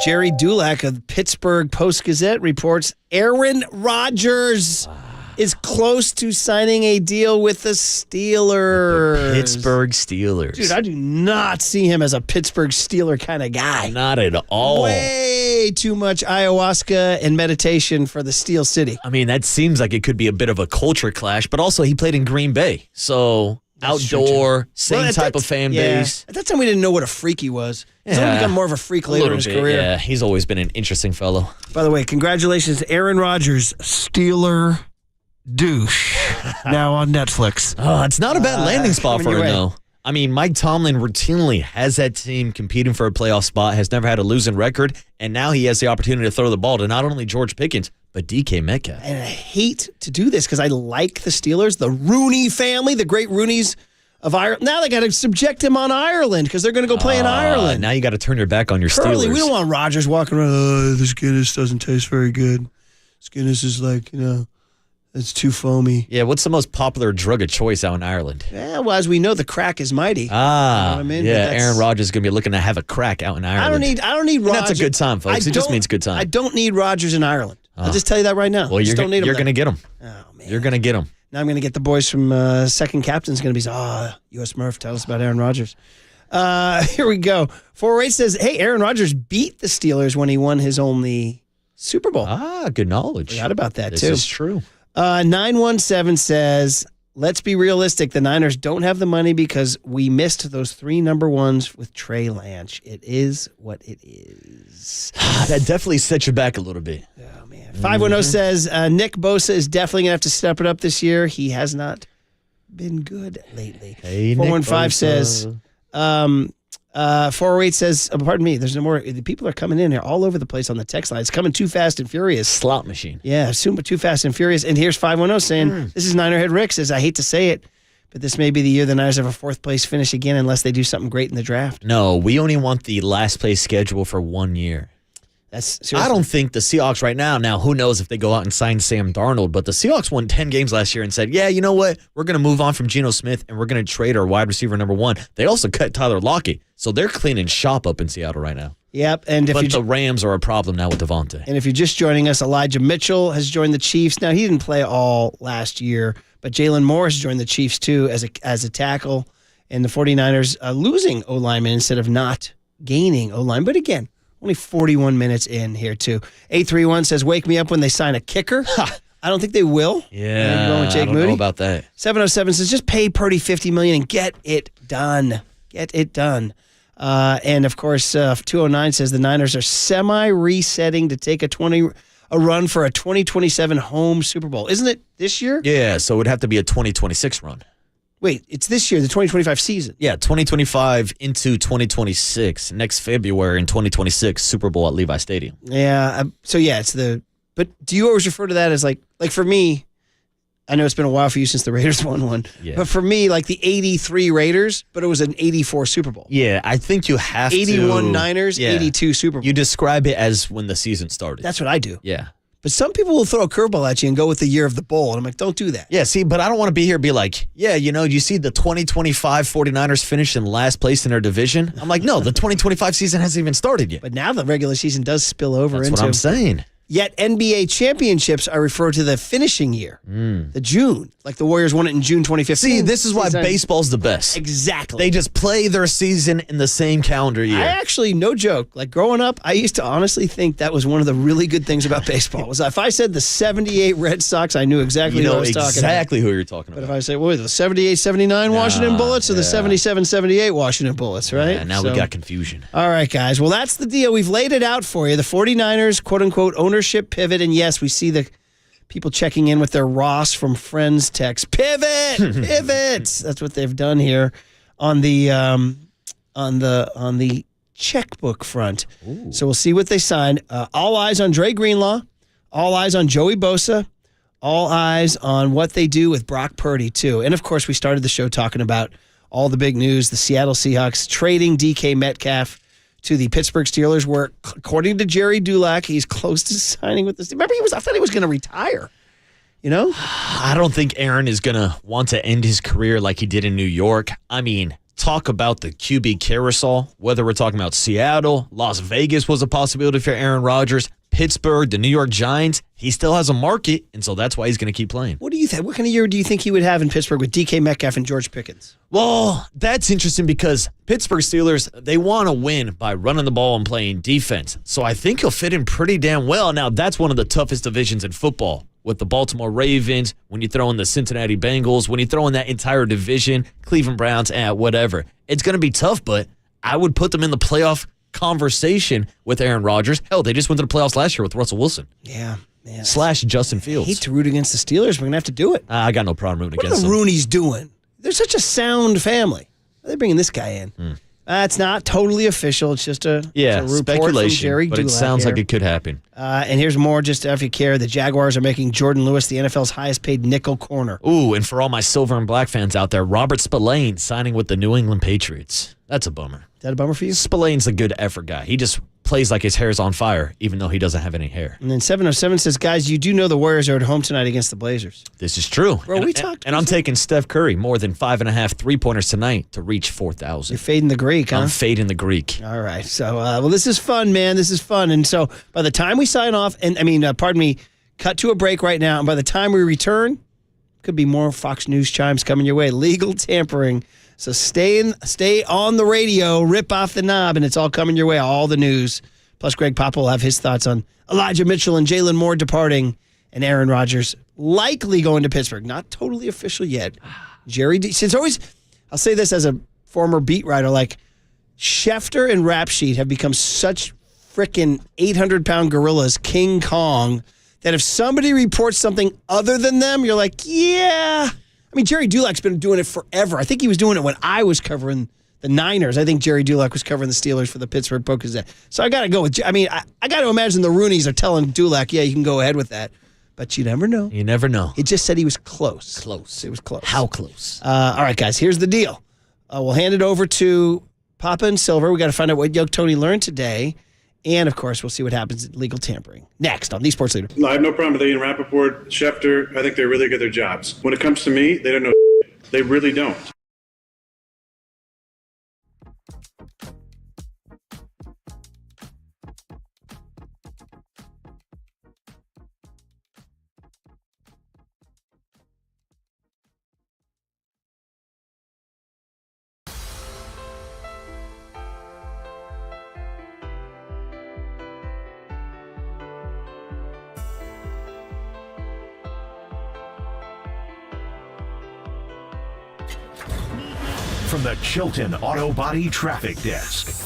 Jerry Dulac of Pittsburgh Post-Gazette reports Aaron Rodgers is close to signing a deal with the Steelers. Pittsburgh Steelers. Dude, I do not see him as a Pittsburgh Steeler kind of guy. Not at all. Way too much ayahuasca and meditation for the Steel City. I mean, that seems like it could be a bit of a culture clash, but also he played in Green Bay. So outdoor, same type of fan base. At that time, we didn't know what a freak he was. He's only become more of a freak later in his career. Yeah, he's always been an interesting fellow. By the way, congratulations to Aaron Rodgers, Steeler douche, now on Netflix. Oh, it's not a bad landing spot for him, way. though. I mean, Mike Tomlin routinely has that team competing for a playoff spot, has never had a losing record, and now he has the opportunity to throw the ball to not only George Pickens, but DK Metcalf. And I hate to do this because I like the Steelers, the Rooney family, the great Rooneys of Ireland. Now they got to subject him on Ireland because they're going to go play in Ireland. Now you got to turn your back on your Curly, Steelers. we don't want Rodgers walking around, this Guinness doesn't taste very good. This Guinness is like, it's too foamy. Yeah, what's the most popular drug of choice out in Ireland? Yeah, well, as we know, the crack is mighty. You know what I mean? Yeah, Aaron Rodgers is going to be looking to have a crack out in Ireland. I don't need Rodgers. And that's a good time, folks. It just means good time. I don't need Rodgers in Ireland. I'll just tell you that right now. Well, you're don't need him going to get him. Oh, man. You're going to get him. Now I'm going to get the boys from Second Captain's going to be, U.S. Murph, tell us about Aaron Rodgers. Here we go. 408 says, hey, Aaron Rodgers beat the Steelers when he won his only Super Bowl. Good knowledge. Forgot about that, This too. is true. 917 says, let's be realistic. The Niners don't have the money because we missed those 3 number ones with Trey Lance. It is what it is. That definitely set you back a little bit. 510 says, Nick Bosa is definitely going to have to step it up this year. He has not been good lately. Hey, 415 says, 408 says, pardon me, there's no more. The people are coming in here all over the place on the text line. It's coming too fast and furious. Slot machine. Yeah, too fast and furious. And here's 510 saying, this is Ninerhead Rick says, I hate to say it, but this may be the year the Niners have a 4th place finish again unless they do something great in the draft. No, we only want the last place schedule for 1 year. I don't think the Seahawks right now, who knows if they go out and sign Sam Darnold, but the Seahawks won 10 games last year and said, yeah, you know what? We're going to move on from Geno Smith and we're going to trade our wide receiver number 1. They also cut Tyler Lockett, so they're cleaning shop up in Seattle right now. Yep. And but the Rams are a problem now with Devontae. And if you're just joining us, Elijah Mitchell has joined the Chiefs. Now, he didn't play all last year, but Jalen Morris joined the Chiefs too as a tackle, and the 49ers losing O-lineman instead of not gaining O-line. But again, only 41 minutes in here, too. 831 says, wake me up when they sign a kicker. I don't think they will. Yeah, going with Jake I don't Moody. know about that. 707 says, just pay Purdy $50 million and get it done. Get it done. And, of course, 209 says the Niners are semi-resetting to take a run for a 2027 home Super Bowl. Isn't it this year? Yeah, so it would have to be a 2026 run. Wait, it's this year, the 2025 season. Yeah, 2025 into 2026. Next February in 2026, Super Bowl at Levi Stadium. Yeah, it's but do you always refer to that as like for me, I know it's been a while for you since the Raiders won one, but for me, like the 83 Raiders, but it was an 84 Super Bowl. Yeah, I think you have 81 Niners, 82 Super Bowl. You describe it as when the season started. That's what I do. Yeah. But some people will throw a curveball at you and go with the year of the bowl. And I'm like, don't do that. Yeah, see, but I don't want to be here and be like, yeah, you see the 2025 49ers finished in last place in their division? I'm like, no, the 2025 season hasn't even started yet. But now the regular season does spill over That's into. what I'm saying. Yet NBA championships are referred to the finishing year, the June. Like the Warriors won it in June 2015. See, this is why baseball's the best. Exactly. They just play their season in the same calendar year. I actually, no joke, like growing up, I used to honestly think that was one of the really good things about baseball. Was if I said the 78 Red Sox, I knew exactly what I was talking about. Exactly who you're talking about. But if I say, well, the 78-79 Washington Bullets or the 77-78 Washington Bullets, right? Yeah, now we got confusion. All right, guys. Well, that's the deal. We've laid it out for you. The 49ers, quote-unquote, ownership pivot. And yes, we see the people checking in with their Ross from Friends text. Pivot! Pivot! That's what they've done here on the checkbook front. Ooh. So we'll see what they sign. All eyes on Dre Greenlaw. All eyes on Joey Bosa. All eyes on what they do with Brock Purdy, too. And, of course, we started the show talking about all the big news, the Seattle Seahawks trading DK Metcalf to the Pittsburgh Steelers, where, according to Jerry Dulac, he's close to signing with the Steelers. Remember, I thought he was going to retire. You know? I don't think Aaron is going to want to end his career like he did in New York. I mean, talk about the QB carousel, whether we're talking about Seattle, Las Vegas was a possibility for Aaron Rodgers, Pittsburgh, the New York Giants. He still has a market, and so that's why he's going to keep playing. What do you think? What kind of year do you think he would have in Pittsburgh with DK Metcalf and George Pickens? Well, that's interesting because Pittsburgh Steelers, they want to win by running the ball and playing defense. So I think he'll fit in pretty damn well. Now, that's one of the toughest divisions in football with the Baltimore Ravens, when you throw in the Cincinnati Bengals, when you throw in that entire division, Cleveland Browns, whatever. It's going to be tough, but I would put them in the playoff conversation with Aaron Rodgers. Hell, they just went to the playoffs last year with Russell Wilson. Yeah, man. / Justin Fields. I hate to root against the Steelers. We're going to have to do it. I got no problem rooting against them. What them. are the Rooneys doing? They're such a sound family. Why are they bringing this guy in? It's not totally official. It's just a report speculation, from Jerry but Dulac it sounds here. like it could happen. And here's more just if you care. The Jaguars are making Jordan Lewis the NFL's highest paid nickel corner. Ooh, and for all my silver and black fans out there, Robert Spillane signing with the New England Patriots. That's a bummer. Is that a bummer for you? Spillane's a good effort guy. He just plays like his hair's on fire, even though he doesn't have any hair. And then 707 says, guys, you do know the Warriors are at home tonight against the Blazers. This is true. Bro, we talked. And I'm taking Steph Curry more than 5.5 3-pointers tonight to reach 4,000. You're fading the Greek, huh? I'm fading the Greek. All right. So, well, this is fun, man. This is fun. And so by the time we sign off, cut to a break right now. And by the time we return, could be more Fox News chimes coming your way. Legal tampering. So stay on the radio, rip off the knob, and it's all coming your way, all the news. Plus, Greg Papa will have his thoughts on Elijah Mitchell and Jalen Moore departing and Aaron Rodgers likely going to Pittsburgh. Not totally official yet. I'll say this as a former beat writer, like Schefter and Rap Sheet have become such frickin' 800-pound gorillas, King Kong, that if somebody reports something other than them, you're like, yeah. I mean, Jerry Dulac's been doing it forever. I think he was doing it when I was covering the Niners. I think Jerry Dulac was covering the Steelers for the Pittsburgh Post-Gazette. So I got to go with, I got to imagine the Rooneys are telling Dulac, yeah, you can go ahead with that. But you never know. You never know. It just said he was close. Close. It was close. How close? All right, guys, here's the deal. We'll hand it over to Papa and Silver. We got to find out what Yoke Tony learned today. And, of course, we'll see what happens at legal tampering. Next on The Sports Leader. I have no problem with Ian Rappaport, Schefter. I think they're really good at their jobs. When it comes to me, they don't know. They really don't. From the Chilton Auto Body Traffic Desk.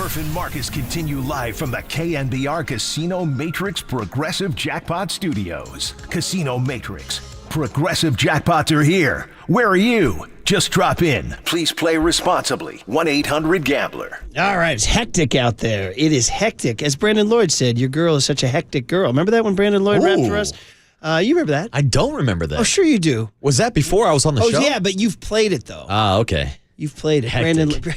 Murph and Marcus continue live from the KNBR Casino Matrix Progressive Jackpot Studios. Casino Matrix. Progressive jackpots are here. Where are you? Just drop in. Please play responsibly. 1-800-GAMBLER. All right, it's hectic out there. It is hectic. As Brandon Lloyd said, your girl is such a hectic girl. Remember that when Brandon Lloyd rapped for us? You remember that? I don't remember that. Oh, sure you do. Was that before I was on the show? Oh, yeah, but you've played it, though. Ah, okay. You've played it. Hectic.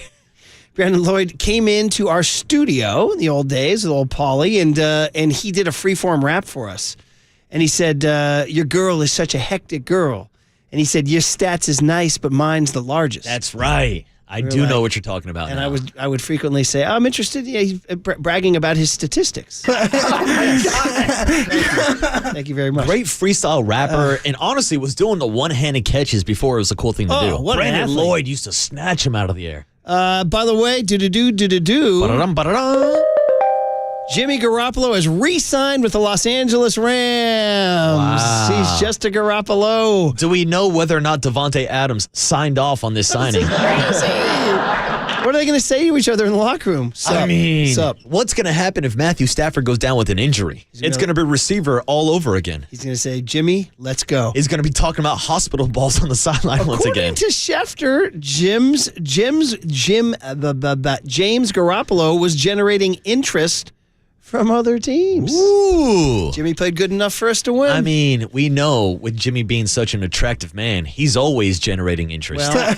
Brandon Lloyd came into our studio in the old days with old Paulie, and he did a freeform rap for us. And he said, your girl is such a hectic girl. And he said, your stats is nice, but mine's the largest. That's right. I do know what you're talking about and now. I would frequently say, I'm interested. Yeah, he's bragging about his statistics. Thank you very much. Great freestyle rapper, and honestly was doing the one-handed catches before it was a cool thing to do. What Brandon Lloyd used to snatch him out of the air. By the way, Ba-da-dum. Jimmy Garoppolo has re-signed with the Los Angeles Rams. Wow. He's just a Garoppolo. Do we know whether or not Devontae Adams signed off on this signing? What are they going to say to each other in the locker room? What's going to happen if Matthew Stafford goes down with an injury? It's going to be receiver all over again. He's going to say, Jimmy, let's go. He's going to be talking about hospital balls on the sideline once again. According to Schefter, James Garoppolo was generating interest from other teams. Ooh. Jimmy played good enough for us to win. I mean, we know with Jimmy being such an attractive man, he's always generating interest. Were moms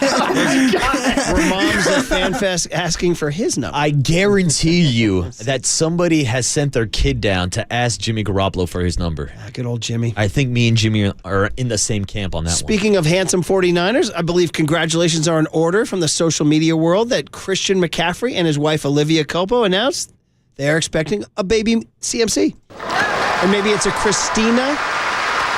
at FanFest asking for his number? I guarantee you that somebody has sent their kid down to ask Jimmy Garoppolo for his number. Good old Jimmy. I think me and Jimmy are in the same camp on that one. Speaking of handsome 49ers, I believe congratulations are in order from the social media world that Christian McCaffrey and his wife Olivia Culpo announced they are expecting a baby CMC. Or maybe it's a Christina,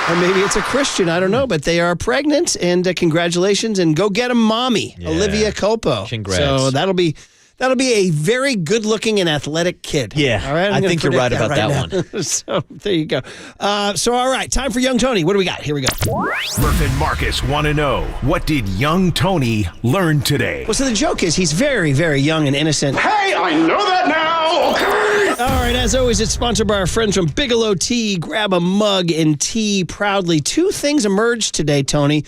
or maybe it's a Christian. I don't know, but they are pregnant, and congratulations, and go get a mommy, Olivia Culpo. Congrats. So that'll be a very good-looking and athletic kid. Yeah, all right. I think you're right about that one. So there you go. So all right, time for Young Tony. What do we got? Here we go. Murph and Marcus want to know, what did young Tony learn today? Well, so the joke is he's very, very young and innocent. Hey, I know that now! Okay! All right, as always, it's sponsored by our friends from Bigelow Tea. Grab a mug and tea proudly. Two things emerged today, Tony,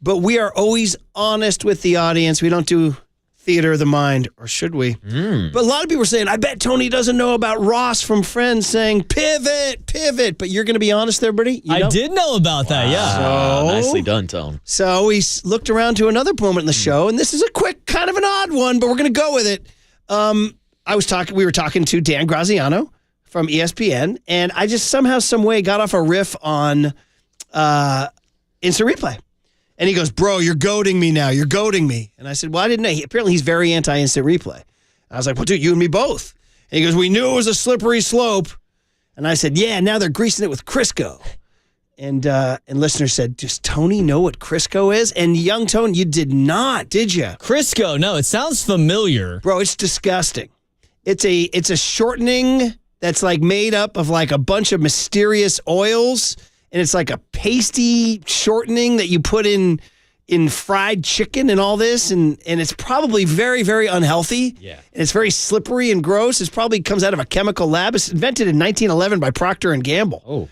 but we are always honest with the audience. We don't do theater of the mind, or should we? But a lot of people are saying, I bet Tony doesn't know about Ross from Friends saying, pivot. But you're going to be honest there, buddy? I did know about that, yeah. So, nicely done, Tone. So we looked around to another moment in the show, and this is a quick, kind of an odd one, but we're going to go with it. We were talking to Dan Graziano from ESPN, and I just somehow, some way got off a riff on instant replay. And he goes, bro, you're goading me now. You're goading me. And I said, well, I didn't know. Apparently, he's very anti-instant replay. I was like, well, dude, you and me both. And he goes, we knew it was a slippery slope. And I said, yeah, now they're greasing it with Crisco. And listeners said, does Tony know what Crisco is? And young Tony, you did not, did you? Crisco, no, it sounds familiar. Bro, it's disgusting. It's a shortening that's like made up of like a bunch of mysterious oils. And it's like a pasty shortening that you put in fried chicken and all this. And it's probably very, very unhealthy. Yeah. And it's very slippery and gross. It probably comes out of a chemical lab. It's invented in 1911 by Procter & Gamble. Oh.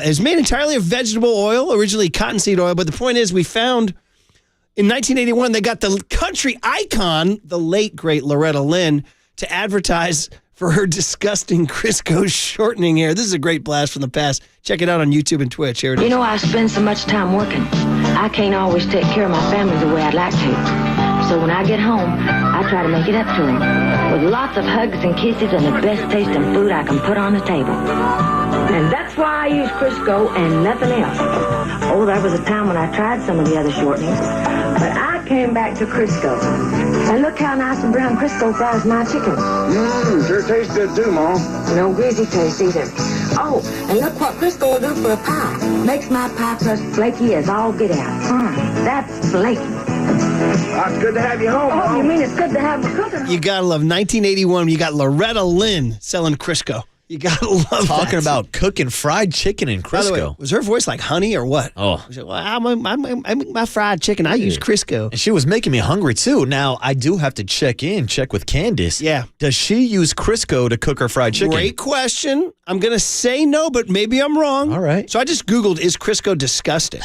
It's made entirely of vegetable oil, originally cottonseed oil. But the point is, we found in 1981, they got the country icon, the late, great Loretta Lynn, to advertise for her disgusting Crisco shortening hair. This is a great blast from the past. Check it out on YouTube and Twitch. Here it is. You know, I spend so much time working. I can't always take care of my family the way I'd like to. So when I get home, I try to make it up to them with lots of hugs and kisses and the best tasting food I can put on the table. And that's why I use Crisco and nothing else. Oh, there was a time when I tried some of the other shortenings, but I came back to Crisco. And look how nice and brown Crisco fries my chicken. Sure tastes good too, Mom. No greasy taste either. Oh, and look what Crisco will do for a pie. Makes my pie crust flaky as all get out. That's flaky. It's good to have you home, Mom. Oh, you mean it's good to have a cooker? You gotta love 1981. You got Loretta Lynn selling Crisco. You gotta love Talking that. about cooking fried chicken in By the way, Crisco. was her voice like honey or what? Oh. She said, well, I make my fried chicken. I use Crisco. And she was making me hungry, too. Now, I do have to check with Candace. Yeah. Does she use Crisco to cook her fried chicken? Great question. I'm going to say no, but maybe I'm wrong. All right. So I just Googled, is Crisco disgusting?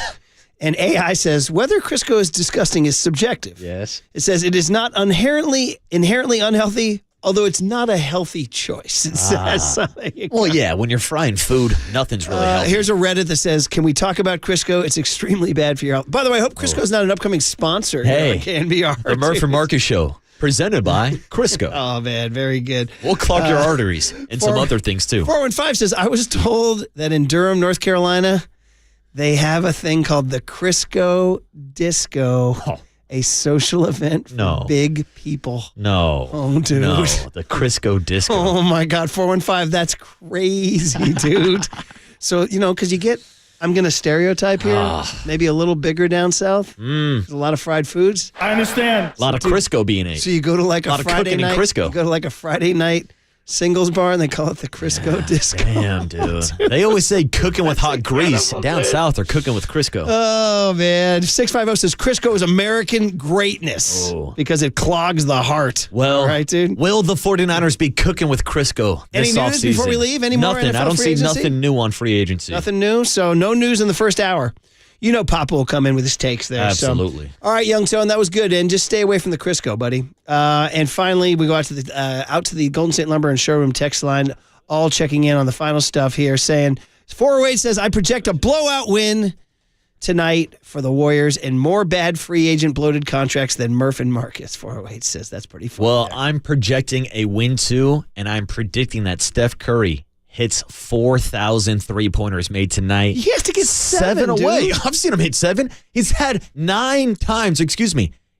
And AI says whether Crisco is disgusting is subjective. Yes. It says it is not inherently unhealthy, although it's not a healthy choice. It says something. Well, yeah, when you're frying food, nothing's really healthy. Here's a Reddit that says, can we talk about Crisco? It's extremely bad for your health. By the way, I hope Crisco is not an upcoming sponsor here on KNBR. The Murph and Marcus Show, presented by Crisco. Oh, man, very good. We'll clog your arteries and some other things, too. 415 says, I was told that in Durham, North Carolina, they have a thing called the Crisco Disco. A social event for big people. No. Oh, dude. No, the Crisco Disco. Oh, my God. 415, that's crazy, dude. So, because you get, I'm going to stereotype here, maybe a little bigger down south. There's a lot of fried foods. I understand. A lot of Crisco being ate. So you go to like a lot a of Friday cooking night. in Crisco. You go to like a Friday night singles bar and they call it the Crisco Disco. Damn, dude. They always say cooking with hot grease. Down south, they're cooking with Crisco. Oh, man. 650 says Crisco is American greatness because it clogs the heart. Well, all right, dude. Will the 49ers be cooking with Crisco Any this news offseason? before we leave? Any more Nothing. NFL I don't free see agency? nothing new on free agency. Nothing new. So no news in the first hour. Papa will come in with his takes there. Absolutely. So, all right, Young Tone, that was good. And just stay away from the Crisco, buddy. And finally, we go out to the Golden State Lumber and Showroom text line, all checking in on the final stuff here, saying 408 says, I project a blowout win tonight for the Warriors and more bad free agent bloated contracts than Murph and Marcus. 408 says that's pretty funny. Well, I'm projecting a win too, and I'm predicting that Steph Curry hits 4,000 3-pointers made tonight. He has to get seven away. dude. I've seen him hit 7. He's had 9 times,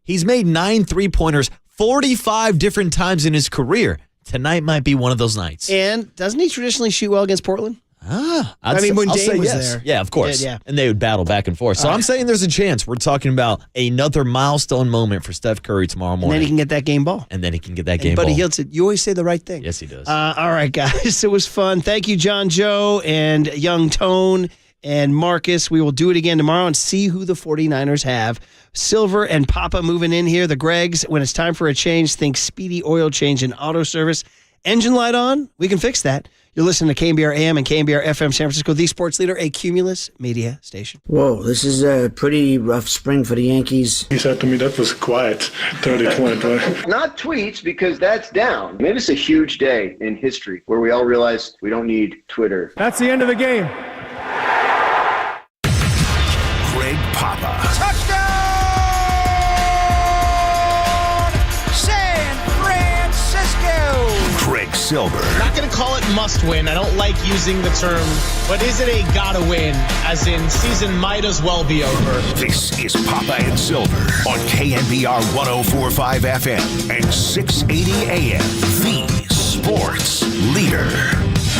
he's made 9 3-pointers 45 different times in his career. Tonight might be one of those nights. And doesn't he traditionally shoot well against Portland? When I'll Dame say was yes. there. Yeah, of course. Yeah. And they would battle back and forth. So I'm saying there's a chance. We're talking about another milestone moment for Steph Curry tomorrow And morning. then he can get that game ball. Buddy Hield said, you always say the right thing. Yes, he does. All right, guys. It was fun. Thank you, John Joe and Young Tone and Marcus. We will do it again tomorrow and see who the 49ers have. Silver and Papa moving in here. The Gregs, when it's time for a change, think speedy oil change and auto service. Engine light on? We can fix that. You're listening to KNBR AM and KNBR FM San Francisco, the sports leader, a Cumulus media station. Whoa, this is a pretty rough spring for the Yankees. He said to me that was quiet, 30-point, right? Not tweets, because that's down. Maybe it's a huge day in history where we all realize we don't need Twitter. That's the end of the game. Greg Papa. Touchdown! San Francisco! Greg Silver. Not going to call it must win. I don't like using the term, but is it a gotta win? As in, season might as well be over. This is Papa and Silver on KNBR 104.5 FM and 680 AM. The sports leader.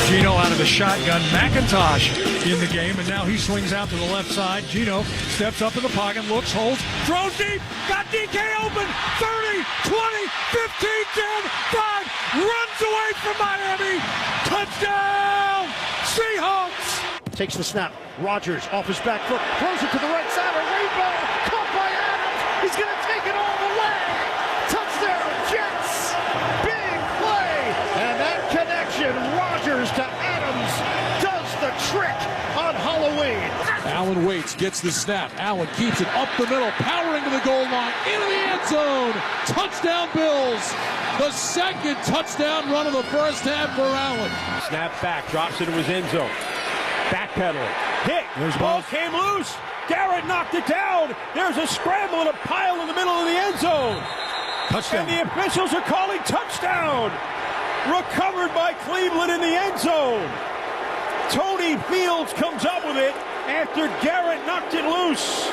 Gino out of the shotgun. McIntosh in the game, and now he swings out to the left side. Gino steps up in the pocket, looks, holds, throws deep, got DK open, 30, 20, 15, 10, 5, runs away from Miami. Touchdown, Seahawks. Takes the snap. Rodgers off his back foot, throws it to the right side. A rebound caught by Adams. He's going to take it all the way. Touchdown, Jets. Big play. And that connection, Rodgers to Adams, does the trick on Halloween. Allen waits, gets the snap. Allen keeps it up the middle, powering to the goal line, into the end zone. Touchdown, Bills. The second touchdown run of the first half for Allen. Snap back, drops into his end zone. Backpedaling. Hit. Ball came loose. Garrett knocked it down. There's a scramble and a pile in the middle of the end zone. Touchdown. And the officials are calling touchdown. Recovered by Cleveland in the end zone. Tony Fields comes up with it after Garrett knocked it loose.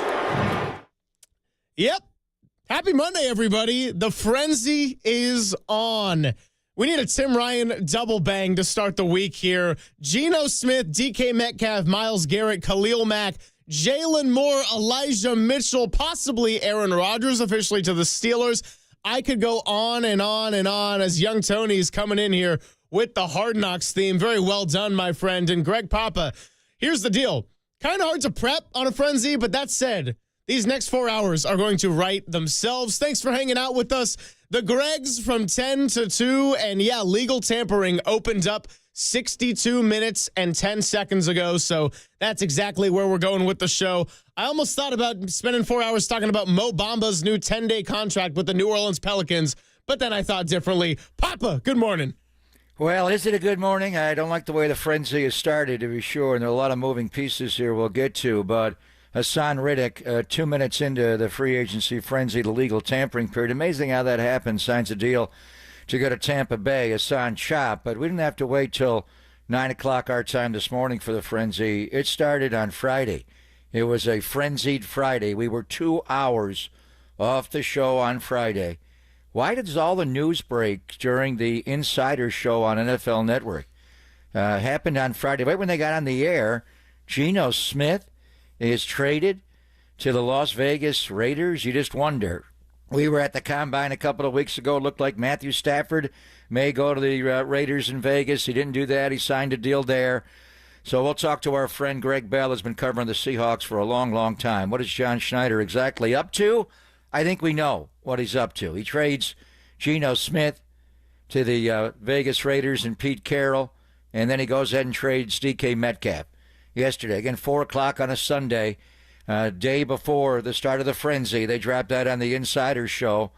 Yep. Happy Monday, everybody. The frenzy is on. We need a Tim Ryan double bang to start the week here. Geno Smith, DK Metcalf, Myles Garrett, Khalil Mack, Jalen Moore, Elijah Mitchell, possibly Aaron Rodgers officially to the Steelers. I could go on and on and on as young Tony's coming in here with the Hard Knocks theme. Very well done, my friend. And Greg Papa, here's the deal. Kind of hard to prep on a frenzy, but that said, these next 4 hours are going to write themselves. Thanks for hanging out with us. The Gregs from 10 to 2, and yeah, legal tampering opened up 62 minutes and 10 seconds ago, so that's exactly where we're going with the show. I almost thought about spending 4 hours talking about Mo Bamba's new 10-day contract with the New Orleans Pelicans, but then I thought differently. Papa, good morning. Well, is it a good morning? I don't like the way the frenzy has started, to be sure, and there are a lot of moving pieces here we'll get to, but Hassan Riddick, 2 minutes into the free agency frenzy, the legal tampering period. Amazing how that happened. Signs a deal to go to Tampa Bay, Hassan Chop, but we didn't have to wait till 9 o'clock our time this morning for the frenzy. It started on Friday. It was a frenzied Friday. We were 2 hours off the show on Friday. Why does all the news break during the Insider show on NFL Network? Happened on Friday. Right when they got on the air, Geno Smith is traded to the Las Vegas Raiders. You just wonder. We were at the Combine a couple of weeks ago. It looked like Matthew Stafford may go to the Raiders in Vegas. He didn't do that. He signed a deal there. So we'll talk to our friend Greg Bell, who's been covering the Seahawks for a long, long time. What is John Schneider exactly up to? I think we know what he's up to. He trades Geno Smith to the Vegas Raiders and Pete Carroll, and then he goes ahead and trades DK Metcalf yesterday. Again, 4 o'clock on a Sunday, day before the start of the frenzy. They dropped that on the Insider show.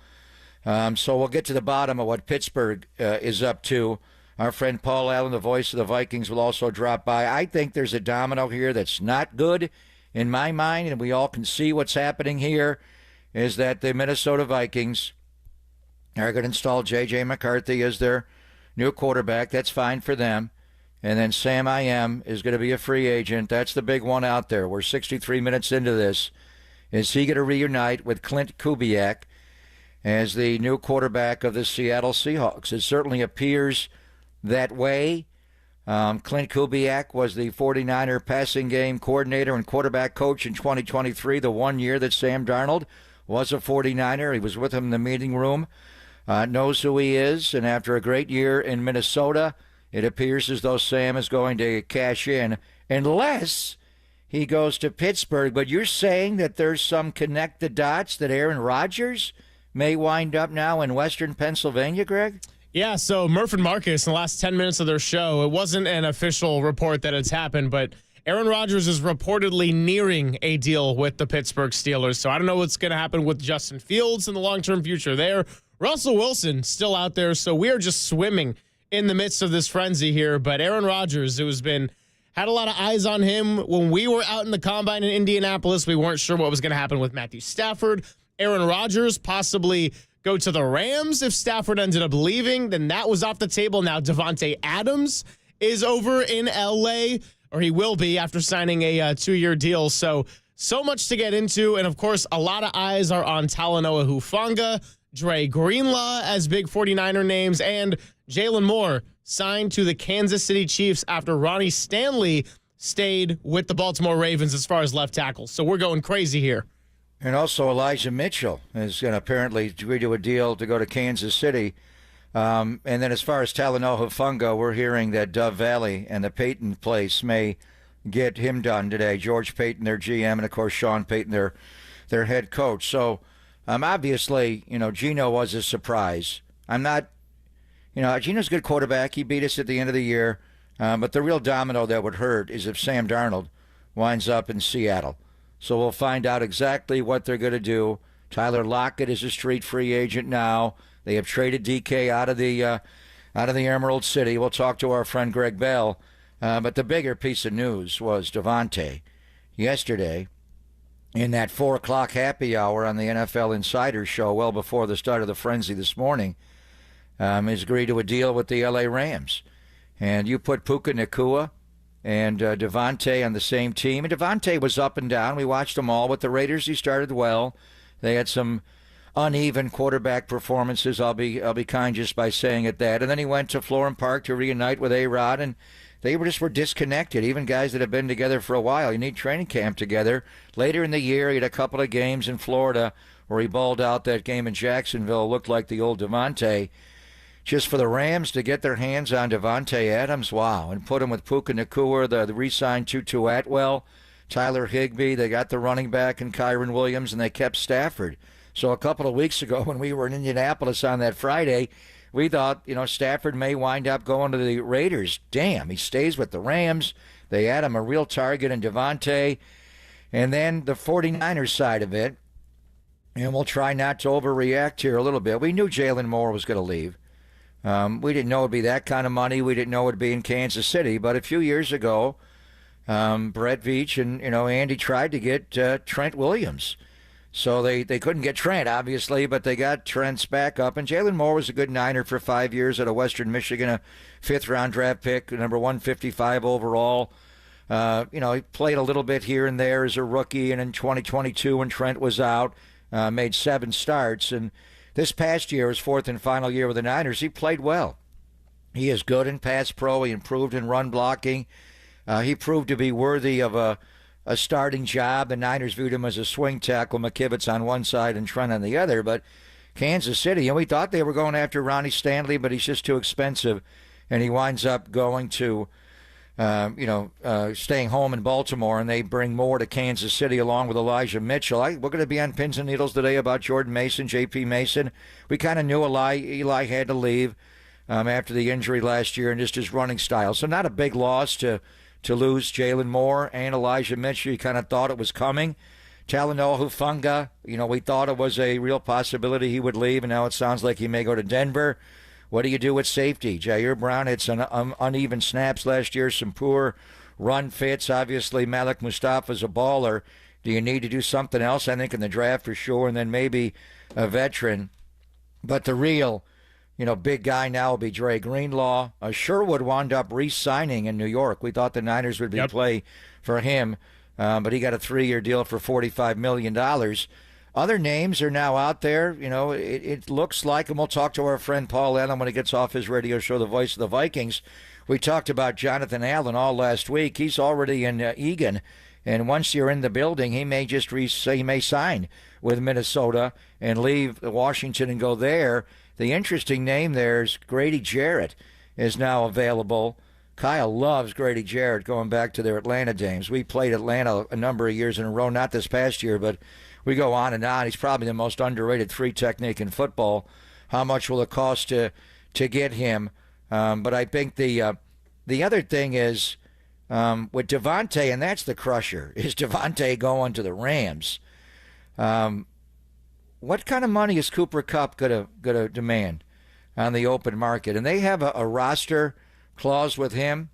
So we'll get to the bottom of what Pittsburgh is up to. Our friend Paul Allen, the voice of the Vikings, will also drop by. I think there's a domino here that's not good in my mind, and we all can see what's happening here, is that the Minnesota Vikings are going to install J.J. McCarthy as their new quarterback. That's fine for them. And then Sam I Am is going to be a free agent. That's the big one out there. We're 63 minutes into this. Is he going to reunite with Clint Kubiak as the new quarterback of the Seattle Seahawks? It certainly appears that way. Clint Kubiak was the 49er passing game coordinator and quarterback coach in 2023, the 1 year that Sam Darnold was a 49er. He was with him in the meeting room, knows who he is, and after a great year in Minnesota, it appears as though Sam is going to cash in, unless he goes to Pittsburgh. But you're saying that there's some connect the dots that Aaron Rodgers may wind up now in Western Pennsylvania, Greg? Yeah, so Murph and Marcus, in the last 10 minutes of their show, it wasn't an official report that it's happened, but Aaron Rodgers is reportedly nearing a deal with the Pittsburgh Steelers. So I don't know what's going to happen with Justin Fields in the long-term future there. Russell Wilson still out there, so we are just swimming in the midst of this frenzy here. But Aaron Rodgers, had a lot of eyes on him when we were out in the Combine in Indianapolis. We weren't sure what was going to happen with Matthew Stafford. Aaron Rodgers possibly go to the Rams if Stafford ended up leaving. Then that was off the table. Now Devontae Adams is over in L.A., or he will be after signing a 2-year deal. So much to get into. And, of course, a lot of eyes are on Talanoa Hufanga, Dre Greenlaw as big 49er names, and Jalen Moore signed to the Kansas City Chiefs after Ronnie Stanley stayed with the Baltimore Ravens as far as left tackle. So we're going crazy here. And also Elijah Mitchell is going to apparently agree to a deal to go to Kansas City. And then as far as Talanoa Hufanga, we're hearing that Dove Valley and the Payton place may get him done today. George Payton, their GM, and, of course, Sean Payton, their head coach. So obviously, Geno was a surprise. Geno's a good quarterback. He beat us at the end of the year. But the real domino that would hurt is if Sam Darnold winds up in Seattle. So we'll find out exactly what they're going to do. Tyler Lockett is a street free agent now. They have traded DK out of the Emerald City. We'll talk to our friend Greg Bell. But the bigger piece of news was Devontae yesterday in that 4 o'clock happy hour on the NFL Insider show, well before the start of the frenzy this morning, has agreed to a deal with the LA Rams. And you put Puka Nacua and Devontae on the same team. And Devontae was up and down. We watched them all. With the Raiders, he started well. They had some uneven quarterback performances. I'll be kind just by saying it that. And then he went to Florham Park to reunite with A-Rod, and they were disconnected. Even guys that have been together for a while. You need training camp together. Later in the year, he had a couple of games in Florida where he balled out. That game in Jacksonville looked like the old Devontae. just for the Rams to get their hands on Devontae Adams, wow, and put him with Puka Nacua, the re-signed Tutu Atwell, Tyler Higbee. They got the running back and Kyron Williams, and they kept Stafford. So a couple of weeks ago when we were in Indianapolis on that Friday, we thought, Stafford may wind up going to the Raiders. Damn, he stays with the Rams. They add him a real target in Devontae. And then the 49ers side of it, and we'll try not to overreact here a little bit. We knew Jalen Moore was going to leave. We didn't know it would be that kind of money. We didn't know it would be in Kansas City. But a few years ago, Brett Veach and Andy tried to get Trent Williams. So they couldn't get Trent, obviously, but they got Trent's backup. And Jalen Moore was a good Niner for 5 years at Western Michigan, a fifth-round draft pick, number 155 overall. He played a little bit here and there as a rookie, and in 2022 when Trent was out, made 7 starts. And this past year, his fourth and final year with the Niners, he played well. He is good in pass pro. He improved in run blocking. He proved to be worthy of a starting job. The Niners viewed him as a swing tackle, McKivitz on one side and Trent on the other. But Kansas City, we thought they were going after Ronnie Stanley, but he's just too expensive, and he winds up going to staying home in Baltimore, and they bring Moore to Kansas City along with Elijah Mitchell. We're going to be on pins and needles today about Jordan Mason, J.P. Mason. We kind of knew Eli had to leave after the injury last year and just his running style. So not a big loss to lose Jalen Moore and Elijah Mitchell. You kind of thought it was coming. Talanoa Hufanga, we thought it was a real possibility he would leave, and now it sounds like he may go to Denver. What do you do with safety? Jair Brown had some uneven snaps last year, some poor run fits. Obviously, Malik Mustafa's a baller. Do you need to do something else? I think in the draft for sure, and then maybe a veteran. But the real, big guy now will be Dre Greenlaw. Sherwood wound up re-signing in New York. We thought the Niners would be play for him, but he got a 3-year deal for $45 million. Other names are now out there. It looks like, and we'll talk to our friend Paul Allen when he gets off his radio show, The Voice of the Vikings. We talked about Jonathan Allen all last week. He's already in Eagan, and once you're in the building, he may just he may sign with Minnesota and leave Washington and go there. The interesting name there is Grady Jarrett is now available. Kyle loves Grady Jarrett going back to their Atlanta days. We played Atlanta a number of years in a row, not this past year, but we go on and on. He's probably the most underrated 3 technique in football. How much will it cost to get him? But I think the other thing is with Devontae, and that's the crusher, is Devontae going to the Rams. What kind of money is Cooper Kupp gonna demand on the open market? And they have a roster clause with him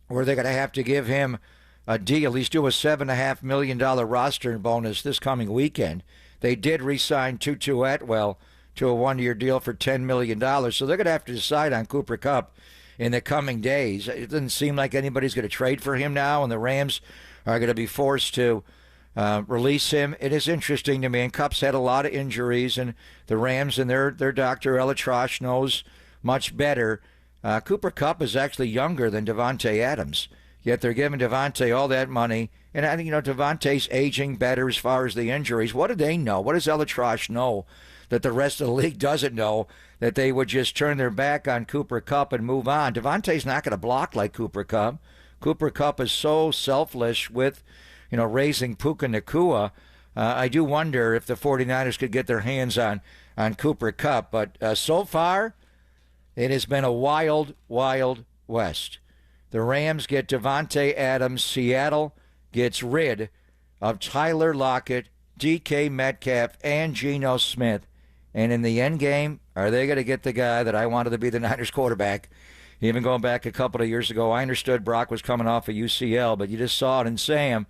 where they're going to have to give him a deal. He's due a $7.5 million roster bonus this coming weekend. They did re-sign Tutu Atwell to a 1-year deal for $10 million. So they're going to have to decide on Cooper Kupp in the coming days. It doesn't seem like anybody's going to trade for him now, and the Rams are going to be forced to release him. It is interesting to me, and Kupp's had a lot of injuries, and the Rams and their doctor, Elatrosh, knows much better. Cooper Kupp is actually younger than Devontae Adams, yet they're giving Devontae all that money. And I think, Devontae's aging better as far as the injuries. What do they know? What does Elatrosh know that the rest of the league doesn't know, that they would just turn their back on Cooper Kupp and move on? Devontae's not going to block like Cooper Kupp. Cooper Kupp is so selfless with, raising Puka Nacua. I do wonder if the 49ers could get their hands on Cooper Kupp. But so far, it has been a wild, wild west. The Rams get Devontae Adams. Seattle gets rid of Tyler Lockett, DK Metcalf, and Geno Smith. And in the end game, are they going to get the guy that I wanted to be the Niners quarterback? Even going back a couple of years ago, I understood Brock was coming off of UCL, but you just saw it in Sam.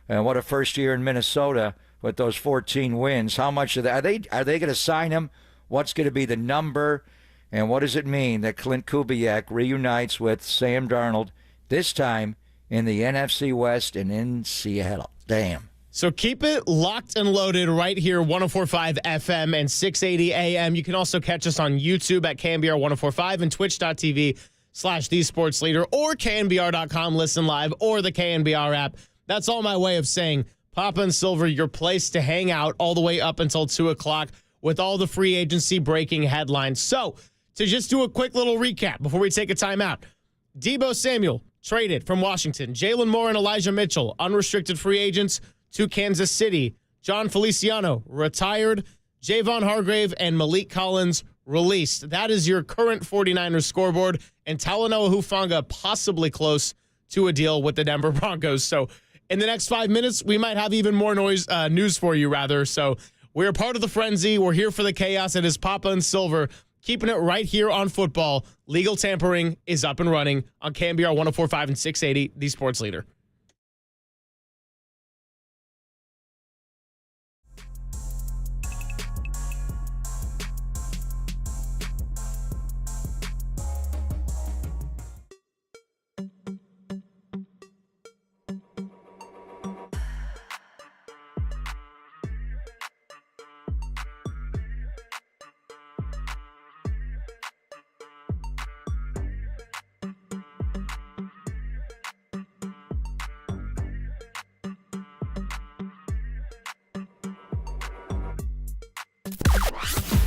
And what a first year in Minnesota with those 14 wins. How much of that? Are they going to sign him? What's going to be the number? And what does it mean that Clint Kubiak reunites with Sam Darnold, this time in the NFC West and in Seattle? Damn. So keep it locked and loaded right here, 104.5 FM and 680 AM. You can also catch us on YouTube at KNBR 104.5 and twitch.tv/thesportsleader or KNBR.com, listen live, or the KNBR app. That's all my way of saying Papa and Silver, your place to hang out all the way up until 2 o'clock with all the free agency breaking headlines. So to just do a quick little recap before we take a timeout. Deebo Samuel traded from Washington. Jalen Moore and Elijah Mitchell, unrestricted free agents to Kansas City. John Feliciano retired. Javon Hargrave and Malik Collins released. That is your current 49ers scoreboard. And Talanoa Hufanga possibly close to a deal with the Denver Broncos. So in the next 5 minutes, we might have even more news for you, rather. So we're part of the frenzy. We're here for the chaos. It is Papa and Silver, keeping it right here on football. Legal tampering is up and running on KNBR 104.5 and 680, the sports leader.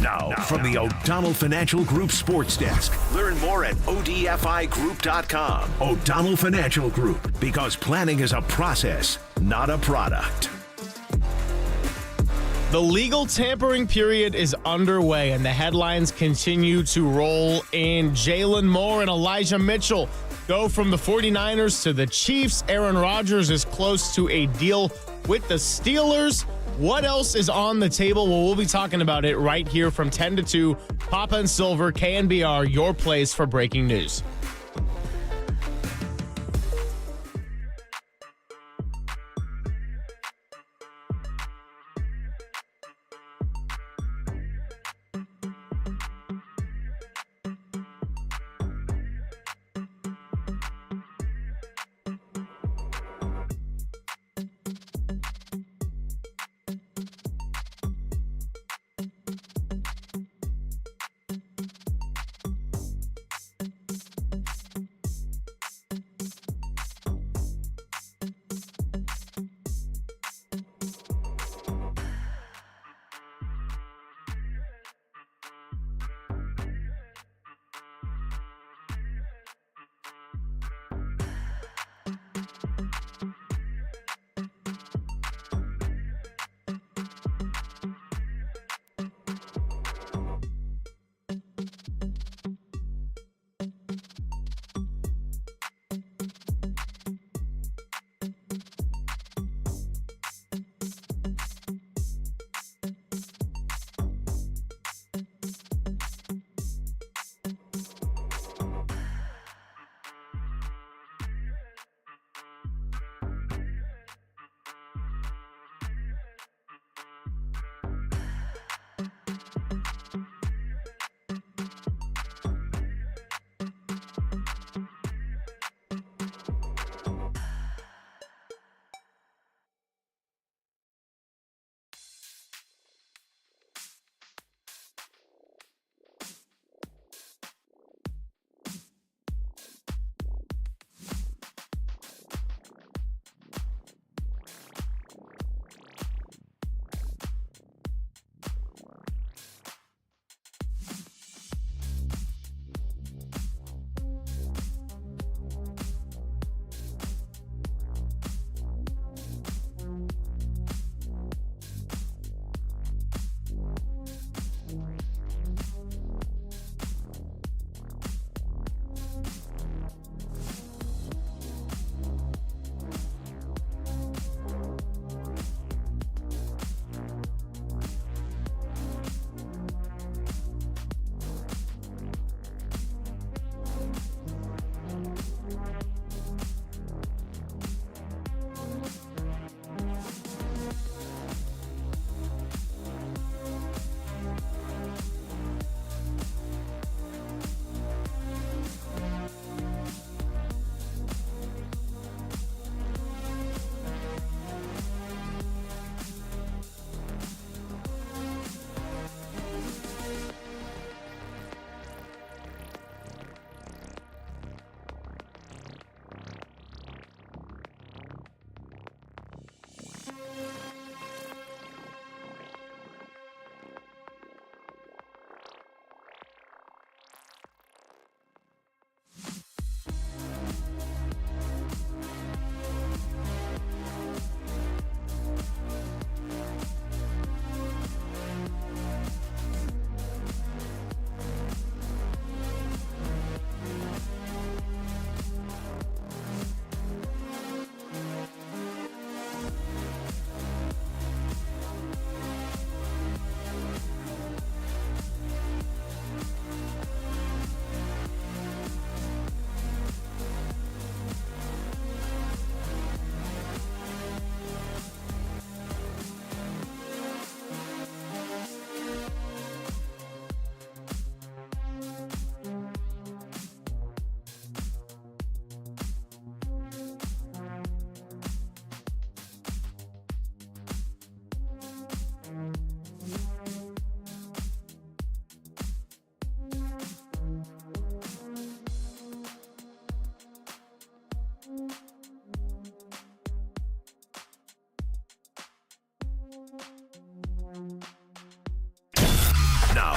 Now, from the O'Donnell Financial Group Sports Desk. Learn more at odfigroup.com. O'Donnell Financial Group, because planning is a process, not a product. The legal tampering period is underway, and the headlines continue to roll in. Jalen Moore and Elijah Mitchell go from the 49ers to the Chiefs. Aaron Rodgers is close to a deal with the Steelers. What else is on the table? Well, we'll be talking about it right here from 10 to 2. Papa and Silver, KNBR, your place for breaking news.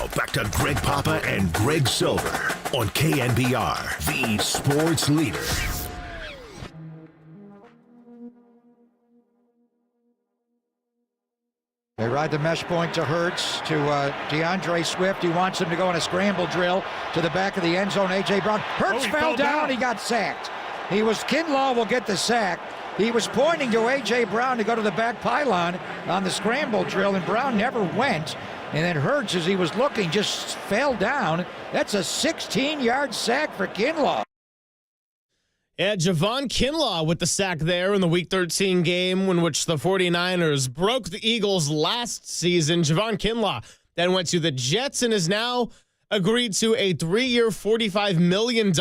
Now, back to Greg Papa and Greg Silver on KNBR, the sports leader. They ride the mesh point to Hurts, to DeAndre Swift. He wants him to go on a scramble drill to the back of the end zone. A.J. Brown. Hurts fell down. He got sacked. Kinlaw will get the sack. He was pointing to A.J. Brown to go to the back pylon on the scramble drill, and Brown never went. And then Hurts, as he was looking, just fell down. That's a 16-yard sack for Kinlaw. Yeah, Javon Kinlaw with the sack there in the Week 13 game in which the 49ers broke the Eagles last season. Javon Kinlaw then went to the Jets and is now agreed to a 3-year, $45 million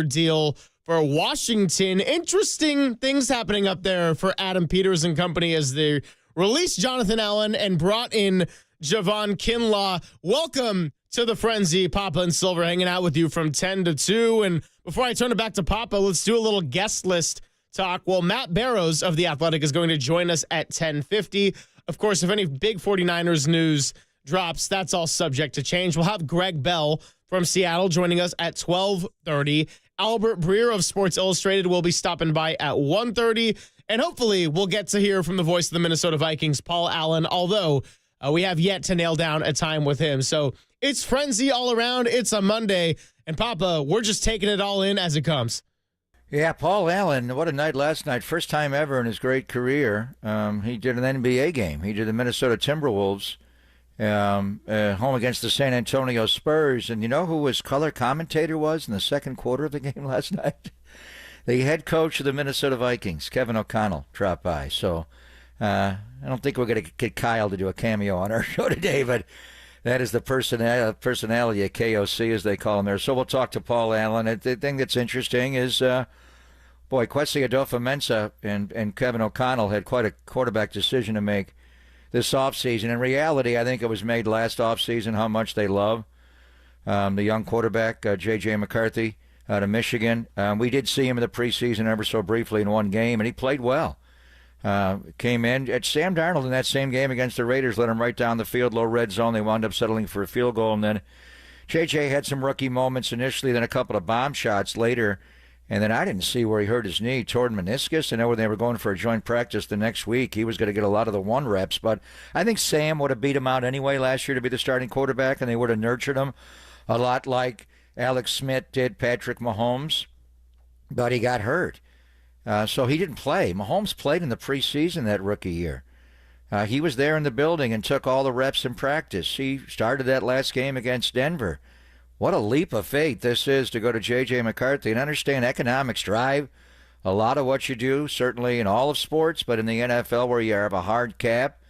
deal for Washington. Interesting things happening up there for Adam Peters and company as they released Jonathan Allen and brought in Javon Kinlaw. Welcome to the Frenzy. Papa and Silver hanging out with you from 10 to 2. And before I turn it back to Papa, let's do a little guest list talk. Well, Matt Barrows of The Athletic is going to join us at 10:50. Of course, if any big 49ers news drops, that's all subject to change. We'll have Greg Bell from Seattle joining us at 12:30. Albert Breer of Sports Illustrated will be stopping by at 1:30. And hopefully we'll get to hear from the voice of the Minnesota Vikings, Paul Allen, although we have yet to nail down a time with him. So it's Frenzy all around. It's a Monday. And Papa, we're just taking it all in as it comes. Yeah, Paul Allen, what a night last night. First time ever in his great career. He did an NBA game. He did the Minnesota Timberwolves home against the San Antonio Spurs. And you know who his color commentator was in the second quarter of the game last night? The head coach of the Minnesota Vikings, Kevin O'Connell, dropped by. So I don't think we're going to get Kyle to do a cameo on our show today, but that is the personality of KOC, as they call him there. So we'll talk to Paul Allen. The thing that's interesting is, Kwesi Adolfo-Mensah and Kevin O'Connell had quite a quarterback decision to make this offseason. In reality, I think it was made last offseason how much they love the young quarterback, J.J. McCarthy, out of Michigan. We did see him in the preseason ever so briefly in one game, and he played well. Came in at Sam Darnold in that same game against the Raiders, let him right down the field, low red zone. They wound up settling for a field goal, and then JJ had some rookie moments initially, then a couple of bomb shots later, and then I didn't see where he hurt his knee, torn meniscus. I know when they were going for a joint practice the next week, he was going to get a lot of the one reps, but I think Sam would have beat him out anyway last year to be the starting quarterback, and they would have nurtured him a lot like Alex Smith did Patrick Mahomes, but he got hurt. So he didn't play. Mahomes played in the preseason that rookie year. He was there in the building and took all the reps in practice. He started that last game against Denver. What a leap of faith this is to go to J.J. McCarthy and understand economics drive a lot of what you do, certainly in all of sports, but in the NFL where you have a hard cap.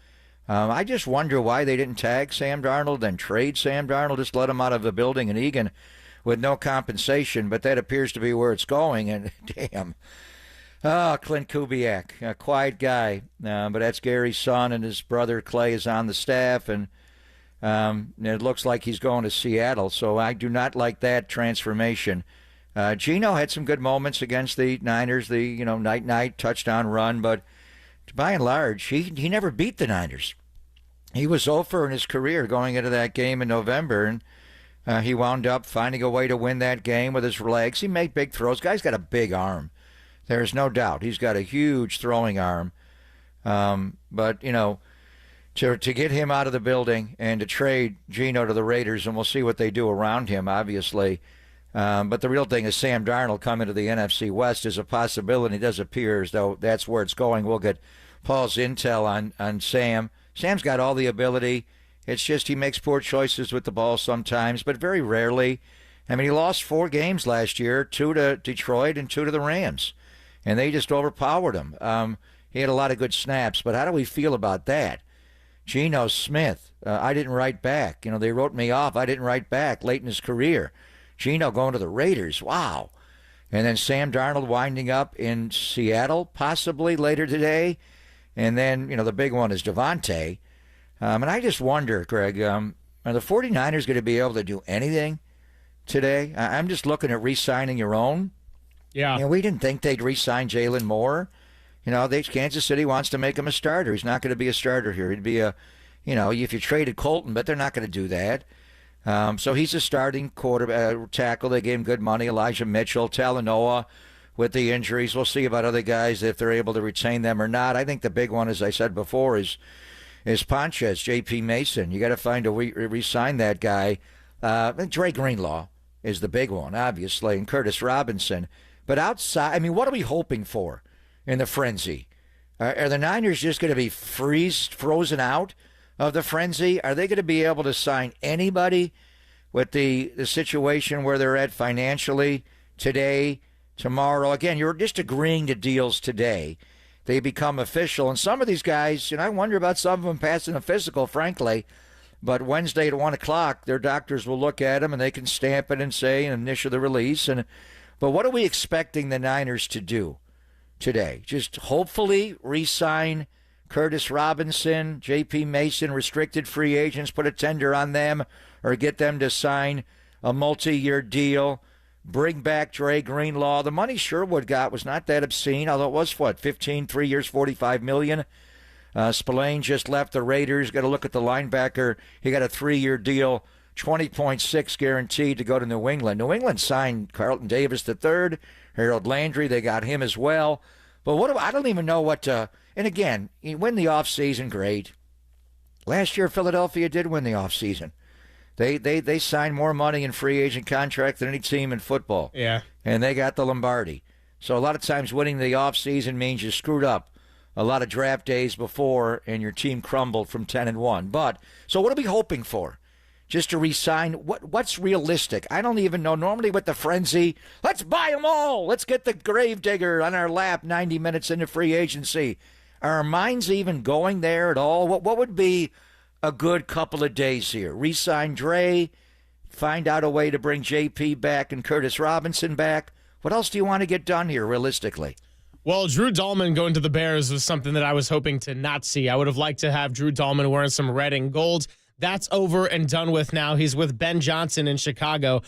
I just wonder why they didn't tag Sam Darnold and trade Sam Darnold, just let him out of the building in Egan with no compensation, but that appears to be where it's going, and damn. Oh, Clint Kubiak, a quiet guy, but that's Gary's son, and his brother Clay is on the staff, and it looks like he's going to Seattle, so I do not like that transformation. Geno had some good moments against the Niners, the night touchdown run, but by and large, he never beat the Niners. He was 0-for in his career going into that game in November, and he wound up finding a way to win that game with his legs. He made big throws. Guy's got a big arm. There's no doubt. He's got a huge throwing arm. But, to get him out of the building and to trade Geno to the Raiders, and we'll see what they do around him, obviously. But the real thing is Sam Darnold coming to the NFC West is a possibility. It does appear as though that's where it's going. We'll get Paul's intel on Sam. Sam's got all the ability. It's just he makes poor choices with the ball sometimes, but very rarely. I mean, he lost 4 games last year, 2 to Detroit and 2 to the Rams. And they just overpowered him. He had a lot of good snaps, but how do we feel about that? Geno Smith, I didn't write back. They wrote me off. I didn't write back late in his career. Geno going to the Raiders, wow. And then Sam Darnold winding up in Seattle, possibly later today. And then, the big one is Devontae. And I just wonder, Greg, are the 49ers going to be able to do anything today? I'm just looking at re-signing your own. Yeah. We didn't think they'd re-sign Jalen Moore. Kansas City wants to make him a starter. He's not going to be a starter here. He'd be if you traded Colton, but they're not going to do that. So he's a starting tackle. They gave him good money. Elijah Mitchell, Talanoa with the injuries. We'll see about other guys if they're able to retain them or not. I think the big one, as I said before, is Ponches, J.P. Mason. You got to find a re-sign that guy. Dre Greenlaw is the big one, obviously, and Curtis Robinson. But outside, I mean, what are we hoping for in the frenzy? Are the Niners just going to be frozen out of the frenzy? Are they going to be able to sign anybody with the situation where they're at financially today, tomorrow? Again, you're just agreeing to deals today. They become official. And some of these guys, I wonder about some of them passing a physical, frankly. But Wednesday at 1 o'clock, their doctors will look at them and they can stamp it and say and initial the release. But what are we expecting the Niners to do today? Just hopefully re-sign Curtis Robinson, J.P. Mason, restricted free agents, put a tender on them, or get them to sign a multi-year deal, bring back Dre Greenlaw. The money Sherwood got was not that obscene, although it was, 15, 3 years, $45 million. Spillane just left the Raiders. Got to look at the linebacker. He got a 3-year deal, 20.6 guaranteed to go to New England. New England signed Carlton Davis III, Harold Landry. They got him as well. But I don't even know what to. And again, you win the offseason, great. Last year, Philadelphia did win the offseason. They signed more money in free agent contract than any team in football. Yeah. And they got the Lombardi. So a lot of times winning the offseason means you screwed up a lot of draft days before and your team crumbled from 10-1. But so what are we hoping for? Just to re-sign? What's realistic? I don't even know. Normally with the frenzy, let's buy them all. Let's get the gravedigger on our lap 90 minutes into free agency. Are our minds even going there at all? What would be a good couple of days here? Re-sign Dre, find out a way to bring JP back and Curtis Robinson back. What else do you want to get done here realistically? Well, Drew Dahlman going to the Bears was something that I was hoping to not see. I would have liked to have Drew Dahlman wearing some red and gold. That's over and done with now. He's with Ben Johnson in Chicago.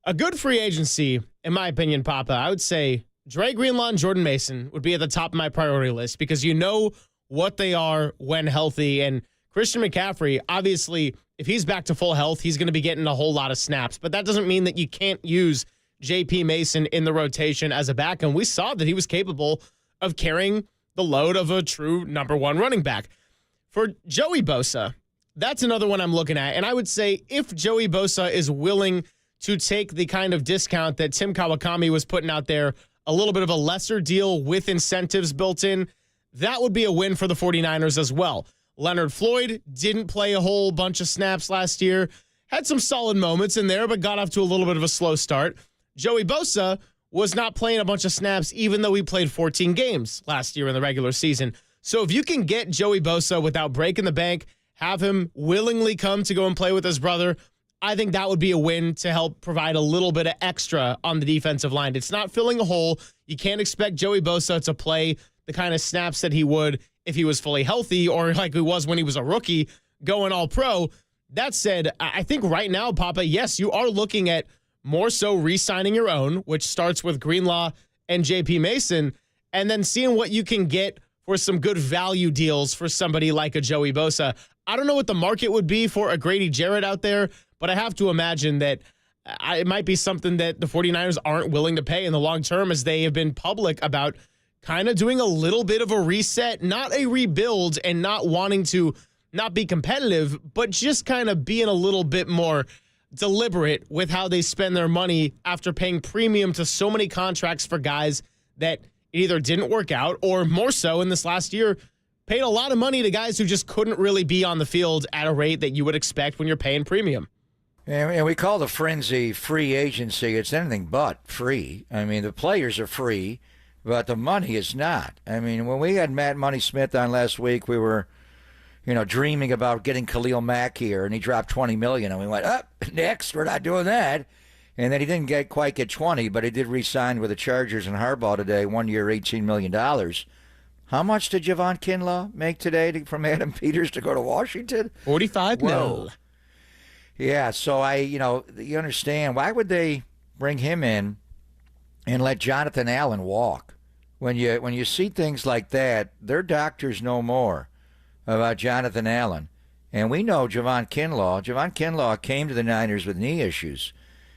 A good free agency, in my opinion, Papa. I would say Dre Greenlaw and Jordan Mason would be at the top of my priority list because you know what they are when healthy. And Christian McCaffrey, obviously, if he's back to full health, he's going to be getting a whole lot of snaps. But that doesn't mean that you can't use J.P. Mason in the rotation as a back. And we saw that he was capable of carrying the load of a true number one running back. For Joey Bosa, that's another one I'm looking at. And I would say if Joey Bosa is willing to take the kind of discount that Tim Kawakami was putting out there, a little bit of a lesser deal with incentives built in, that would be a win for the 49ers as well. Leonard Floyd didn't play a whole bunch of snaps last year, had some solid moments in there, but got off to a little bit of a slow start. Joey Bosa was not playing a bunch of snaps, even though he played 14 games last year in the regular season. So if you can get Joey Bosa without breaking the bank, have him willingly come to go and play with his brother, I think that would be a win to help provide a little bit of extra on the defensive line. It's not filling a hole. You can't expect Joey Bosa to play the kind of snaps that he would if he was fully healthy or like he was when he was a rookie going all pro. That said, I think right now, Papa, yes, you are looking at more so re-signing your own, which starts with Greenlaw and J.P. Mason, and then seeing what you can get for some good value deals for somebody like a Joey Bosa. I don't know what the market would be for a Grady Jarrett out there, but I have to imagine that it might be something that the 49ers aren't willing to pay in the long term, as they have been public about kind of doing a little bit of a reset, not a rebuild, and not wanting to not be competitive, but just kind of being a little bit more deliberate with how they spend their money after paying premium to so many contracts for guys that either didn't work out or more so in this last year paid a lot of money to guys who just couldn't really be on the field at a rate that you would expect when you're paying premium. And we call the frenzy free agency. It's anything but free. I mean, the players are free, but the money is not. I mean, when we had Matt Money Smith on last week, we were, dreaming about getting Khalil Mack here, and he dropped $20 million, and we went, next, we're not doing that. And then he didn't quite get 20, but he did re-sign with the Chargers and Harbaugh today, 1 year, $18 million. How much did Javon Kinlaw make today from Adam Peters to go to Washington? $45 million. Yeah, so you understand, why would they bring him in and let Jonathan Allen walk? When you see things like that, their doctors know more about Jonathan Allen. And we know Javon Kinlaw. Javon Kinlaw came to the Niners with knee issues.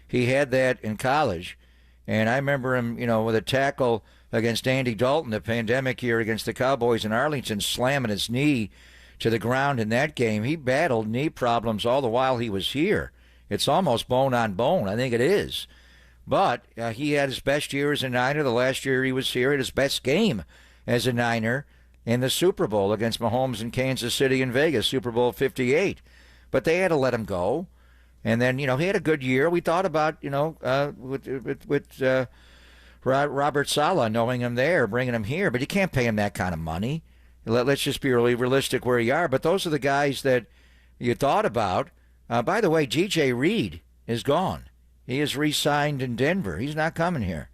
He had that in college. And I remember him, with a tackle against Andy Dalton the pandemic year against the Cowboys in Arlington, slamming his knee to the ground in that game. He battled knee problems all the while he was here. It's almost bone on bone. I think it is. But he had his best year as a Niner. The last year he was here, he had his best game as a Niner in the Super Bowl against Mahomes in Kansas City and Vegas, Super Bowl 58. But they had to let him go. And then, he had a good year. We thought about, with Robert Saleh, knowing him there, bringing him here. But you can't pay him that kind of money. Let's just be really realistic where you are. But those are the guys that you thought about. By the way, DJ Reed is gone. He is re-signed in Denver. He's not coming here.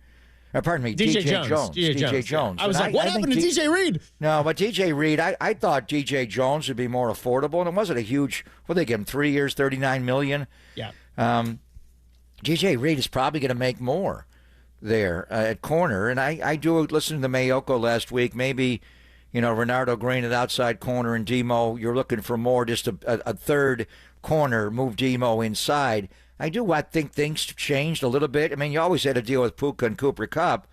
Pardon me, DJ Jones. DJ Jones. I was like, what happened to DJ Reed? No, but DJ Reed, I thought DJ Jones would be more affordable, and it wasn't a huge, they give him 3 years, $39 million? Yeah. DJ Reed is probably going to make more there at corner, and I do listen to the Mayoko last week. Maybe, Renardo Green at outside corner and Demo, you're looking for more, just a third corner, move Demo inside. I think things changed a little bit. I mean, you always had to deal with Puka and Cooper Kupp,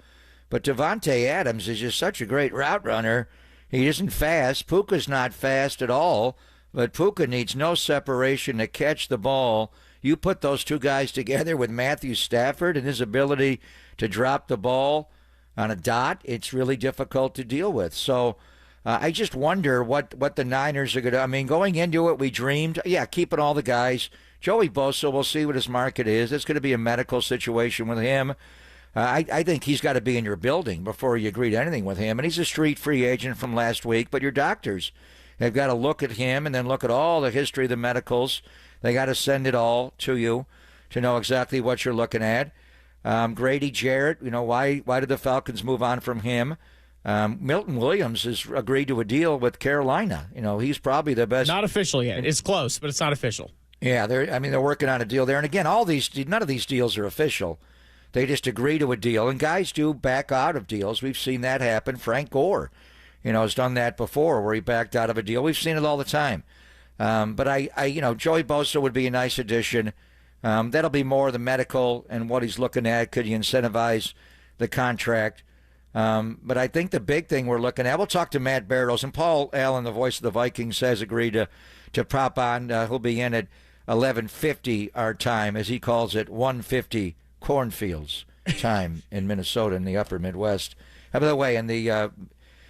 but Devontae Adams is just such a great route runner. He isn't fast. Puka's not fast at all, but Puka needs no separation to catch the ball. You put those two guys together with Matthew Stafford and his ability to drop the ball on a dot, it's really difficult to deal with. So I just wonder what the Niners are going to – I mean, going into it, we dreamed, keeping all the guys – Joey Bosa, we'll see what his market is. It's going to be a medical situation with him. I think he's got to be in your building before you agree to anything with him. And he's a street free agent from last week, but your doctors have got to look at him and then look at all the history of the medicals. They got to send it all to you to know exactly what you're looking at. Grady Jarrett, why did the Falcons move on from him? Milton Williams has agreed to a deal with Carolina. He's probably the best. Not official yet. It's close, but it's not official. Yeah, they're working on a deal there. And again, none of these deals are official. They just agree to a deal, and guys do back out of deals. We've seen that happen. Frank Gore, has done that before, where he backed out of a deal. We've seen it all the time. But Joey Bosa would be a nice addition. That'll be more the medical and what he's looking at. Could you incentivize the contract? But I think the big thing we're looking at, we'll talk to Matt Barrows, and Paul Allen, the voice of the Vikings, has agreed to prop on. He'll be in at 11:50 our time, as he calls it, 1:50 cornfields time in Minnesota in the upper Midwest. By the way, in the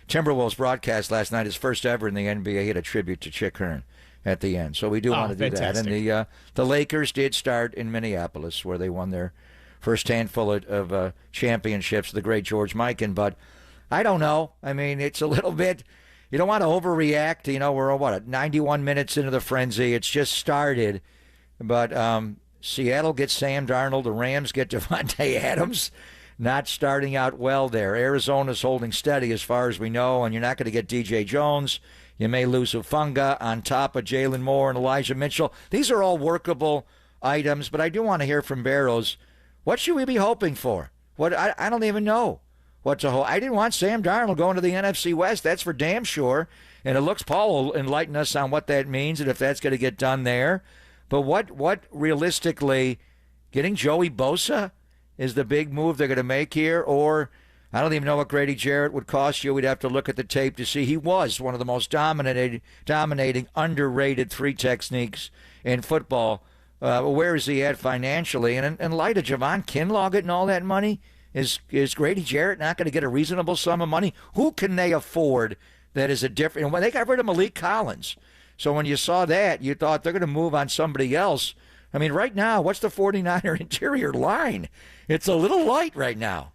Timberwolves broadcast last night, his first ever in the NBA, he had a tribute to Chick Hearn at the end. So we do want to do that. And the Lakers did start in Minneapolis, where they won their first handful of championships, the great George Mikan. But I don't know. I mean, it's a little bit... You don't want to overreact. We're 91 minutes into the frenzy. It's just started. But Seattle gets Sam Darnold. The Rams get Devontae Adams. Not starting out well there. Arizona's holding steady as far as we know, and you're not going to get DJ Jones. You may lose Ufunga on top of Jalen Moore and Elijah Mitchell. These are all workable items, but I do want to hear from Barrows. What should we be hoping for? I don't even know. I didn't want Sam Darnold going to the NFC West. That's for damn sure. And it looks Paul will enlighten us on what that means and if that's going to get done there. But what realistically, getting Joey Bosa is the big move they're going to make here? Or I don't even know what Grady Jarrett would cost you. We'd have to look at the tape to see. He was one of the most dominating, underrated three techniques in football. Where is he at financially? And in light of Javon Kinlaw getting all that money, is Grady Jarrett not going to get a reasonable sum of money? Who can they afford that is a different? When they got rid of Malik Collins, so when you saw that, you thought they're going to move on somebody else. I mean, right now, what's the 49er interior line? It's a little light right now.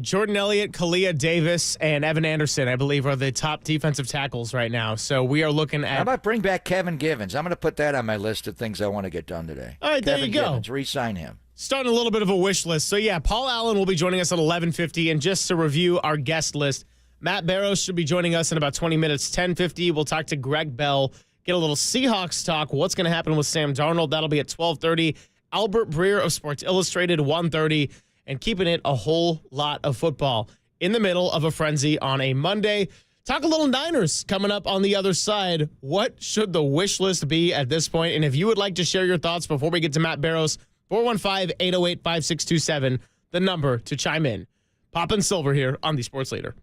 Jordan Elliott, Kalia Davis, and Evan Anderson, I believe, are the top defensive tackles right now. So we are looking at... How about bring back Kevin Givens? I'm going to put that on my list of things I want to get done today. All right, there you go. Givens, re-sign him. Starting a little bit of a wish list. So, Paul Allen will be joining us at 11:50. And just to review our guest list, Matt Barrows should be joining us in about 20 minutes, 10:50. We'll talk to Greg Bell, get a little Seahawks talk, what's going to happen with Sam Darnold. That'll be at 12:30. Albert Breer of Sports Illustrated, 1:30. And keeping it a whole lot of football in the middle of a frenzy on a Monday. Talk a little Niners coming up on the other side. What should the wish list be at this point? And if you would like to share your thoughts before we get to Matt Barrows, 415-808-5627, the number to chime in. Pop and Silver here on the Sports Leader.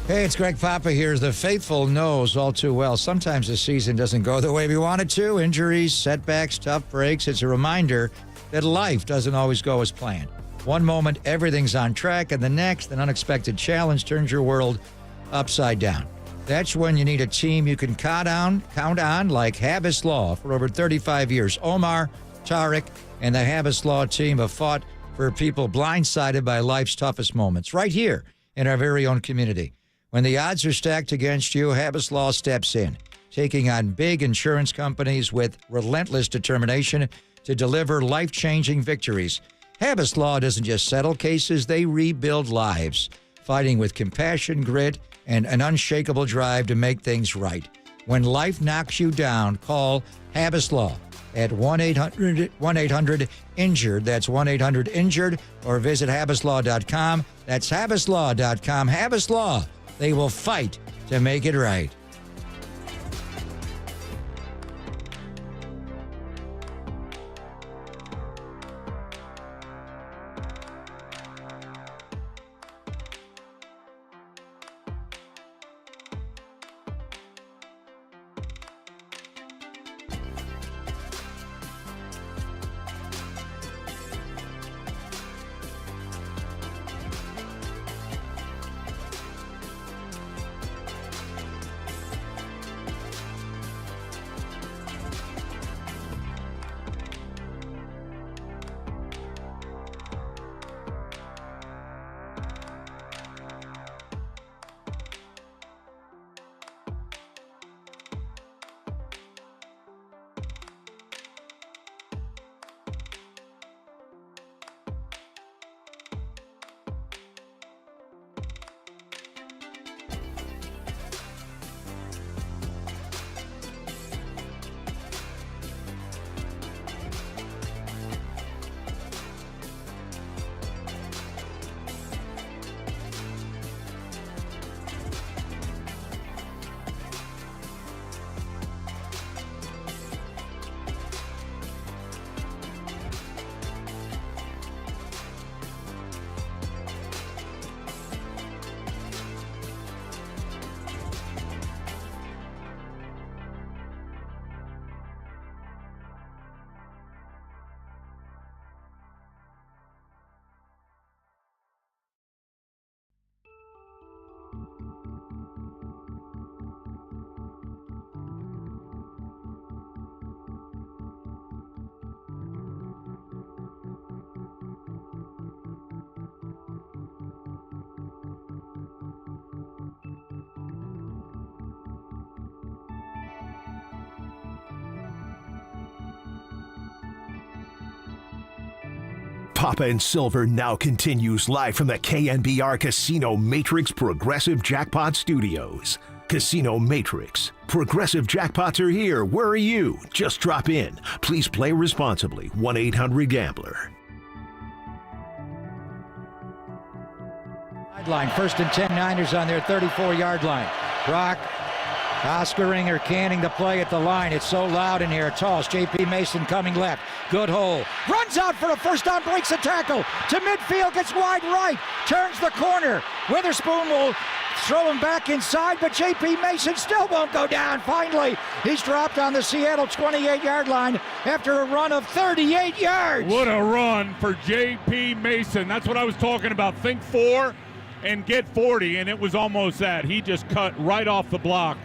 Hey, it's Greg Papa here. The faithful knows all too well. Sometimes the season doesn't go the way we want it to. Injuries, setbacks, tough breaks. It's a reminder that life doesn't always go as planned. One moment, everything's on track, and the next, an unexpected challenge turns your world upside down. That's when you need a team you can count on, like Habas Law. For over 35 years, Omar, Tariq, and the Habas Law team have fought for people blindsided by life's toughest moments, right here in our very own community. When the odds are stacked against you, Habas Law steps in, taking on big insurance companies with relentless determination to deliver life-changing victories. Habas Law doesn't just settle cases, they rebuild lives, fighting with compassion, grit, and an unshakable drive to make things right. When life knocks you down, call Habas Law at 1-800-INJURED. That's 1-800-INJURED, or visit habaslaw.com. That's habaslaw.com. Habas Law. They will fight to make it right. Papa and Silver now continues live from the KNBR Casino Matrix Progressive Jackpot Studios. Casino Matrix. Progressive jackpots are here. Where are you? Just drop in. Please play responsibly. 1-800-GAMBLER. Line. 1st and 10, Niners on their 34-yard line. Brock Oskaringer canning the play at the line. It's so loud in here. Toss. J.P. Mason coming left. Good hole. Runs out for a first down. Breaks a tackle. To midfield. Gets wide right. Turns the corner. Witherspoon will throw him back inside, but J.P. Mason still won't go down. Finally, he's dropped on the Seattle 28-yard line after a run of 38 yards. What a run for J.P. Mason. That's what I was talking about. Think 4 and get 40, and it was almost that. He just cut right off the block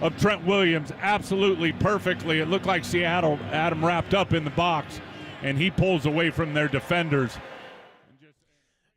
of Trent Williams absolutely perfectly. It looked like Seattle had him wrapped up in the box, and he pulls away from their defenders.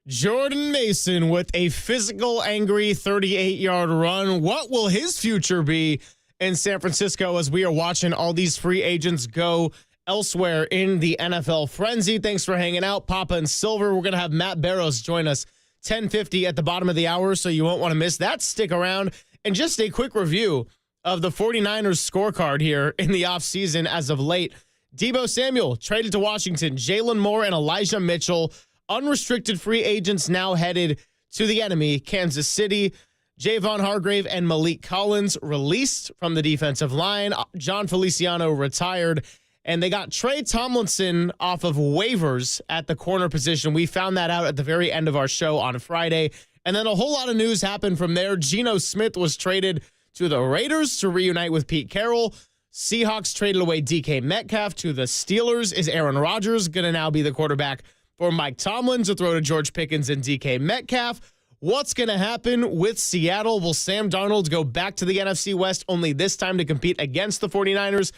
Jordan Mason with a physical, angry 38-yard run. What will his future be in San Francisco as we are watching all these free agents go elsewhere in the NFL frenzy? Thanks for hanging out, Papa and Silver. We're going to have Matt Barrows join us 10:50 at the bottom of the hour, so you won't want to miss that. Stick around. And just a quick review of the 49ers scorecard here in the offseason as of late. Deebo Samuel traded to Washington. Jalen Moore and Elijah Mitchell, unrestricted free agents, now headed to the enemy, Kansas City. Javon Hargrave and Malik Collins released from the defensive line. John Feliciano retired. And they got Trey Tomlinson off of waivers at the corner position. We found that out at the very end of our show on Friday. And then a whole lot of news happened from there. Geno Smith was traded to the Raiders to reunite with Pete Carroll. Seahawks traded away DK Metcalf to the Steelers. Is Aaron Rodgers going to now be the quarterback for Mike Tomlin to throw to George Pickens and DK Metcalf? What's going to happen with Seattle? Will Sam Darnold go back to the NFC West, only this time to compete against the 49ers?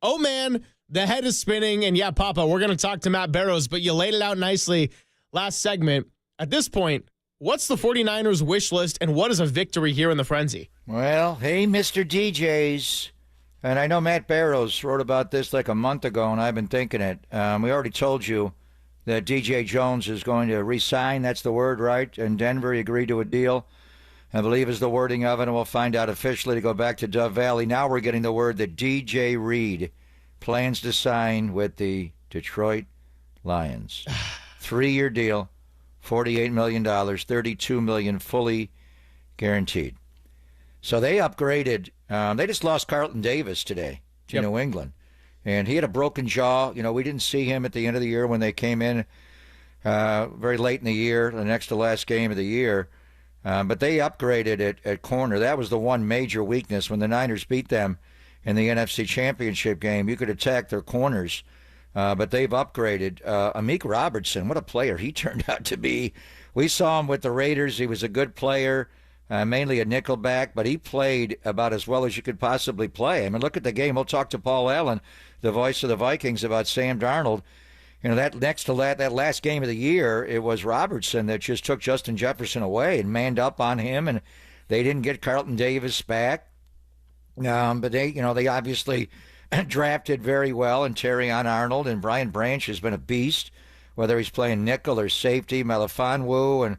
Oh, man, the head is spinning. And yeah, Papa, we're going to talk to Matt Barrows, but you laid it out nicely last segment. At this point, what's the 49ers wish list, and what is a victory here in the frenzy? Well, hey, Mr. DJs. And I know Matt Barrows wrote about this like a month ago, and I've been thinking it. We already told you that DJ Jones is going to re-sign. That's the word, right? In Denver, he agreed to a deal, I believe is the wording of it, and we'll find out officially to go back to Dove Valley. Now we're getting the word that DJ Reed plans to sign with the Detroit Lions. 3-year deal, $48 million, $32 million fully guaranteed. So they upgraded. They just lost Carlton Davis today to New England. And he had a broken jaw. You know, we didn't see him at the end of the year when they came in very late in the year, the next to last game of the year. But they upgraded at corner. That was the one major weakness when the Niners beat them in the NFC Championship game. You could attack their corners. But they've upgraded. Amik Robertson, what a player he turned out to be. We saw him with the Raiders. He was a good player. Mainly a nickelback, but he played about as well as you could possibly play. I mean, look at the game. We'll talk to Paul Allen, the voice of the Vikings, about Sam Darnold. You know, that next to that last game of the year, it was Robertson that just took Justin Jefferson away and manned up on him, and they didn't get Carlton Davis back. But they obviously drafted very well, and Terrion Arnold, and Brian Branch has been a beast, whether he's playing nickel or safety, Melifonwu, and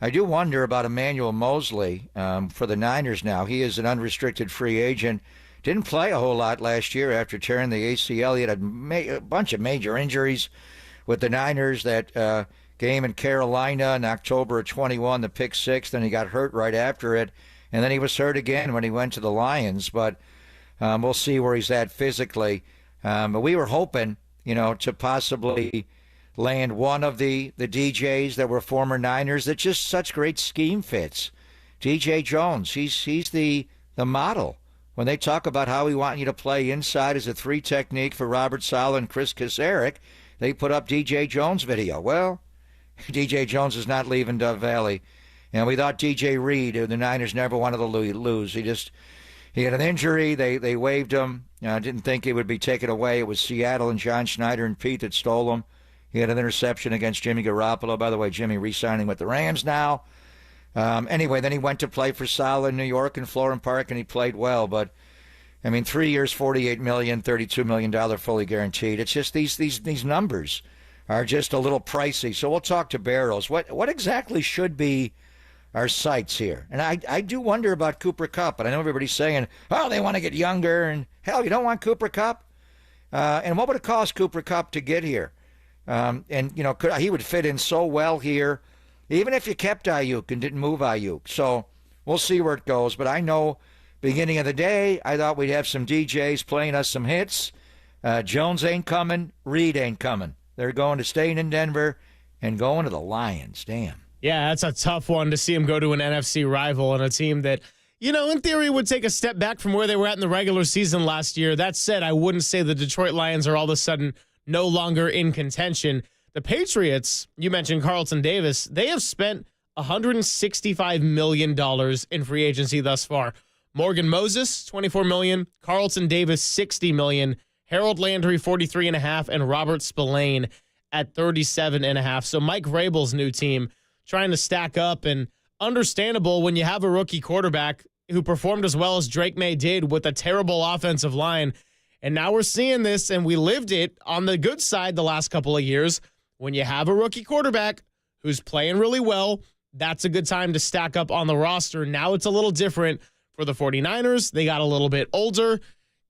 I do wonder about Emmanuel Mosley for the Niners now. He is an unrestricted free agent. Didn't play a whole lot last year after tearing the ACL. He had a bunch of major injuries with the Niners. That game in Carolina in October of 21, the pick six, then he got hurt right after it. And then he was hurt again when he went to the Lions. But we'll see where he's at physically. But we were hoping, to possibly land one of the DJs that were former Niners that just such great scheme fits. DJ Jones, he's the model. When they talk about how we want you to play inside as a 3 technique for Robert Saleh and Chris Kasarik, they put up DJ Jones video. Well, DJ Jones is not leaving Dove Valley. And we thought DJ Reed, who the Niners never wanted to lose. He had an injury. They waived him. Didn't think he would be taken away. It was Seattle and John Schneider and Pete that stole him. He had an interception against Jimmy Garoppolo. By the way, Jimmy re-signing with the Rams now. Anyway, then he went to play for Saleh in New York and Florham Park, and he played well. But, 3 years, $48 million, $32 million fully guaranteed. It's just these numbers are just a little pricey. So we'll talk to Barrows. What exactly should be our sights here? And I do wonder about Cooper Kupp. And I know everybody's saying, oh, they want to get younger. And, hell, you don't want Cooper Kupp? And what would it cost Cooper Kupp to get here? He would fit in so well here, even if you kept Ayuk and didn't move Ayuk. So we'll see where it goes. But I know beginning of the day, I thought we'd have some DJs playing us some hits. Jones ain't coming. Reed ain't coming. They're going to staying in Denver and going to the Lions. Damn. Yeah, that's a tough one to see him go to an NFC rival and a team that, in theory would take a step back from where they were at in the regular season last year. That said, I wouldn't say the Detroit Lions are all of a sudden no longer in contention. The Patriots, you mentioned Carlton Davis, they have spent $165 million in free agency thus far. Morgan Moses, $24 million. Carlton Davis, $60 million. Harold Landry, 43.5, and Robert Spillane at 37.5. So Mike Vrabel's new team trying to stack up, and understandable when you have a rookie quarterback who performed as well as Drake May did with a terrible offensive line. And now we're seeing this, and we lived it on the good side the last couple of years. When you have a rookie quarterback who's playing really well, that's a good time to stack up on the roster. Now it's a little different for the 49ers. They got a little bit older.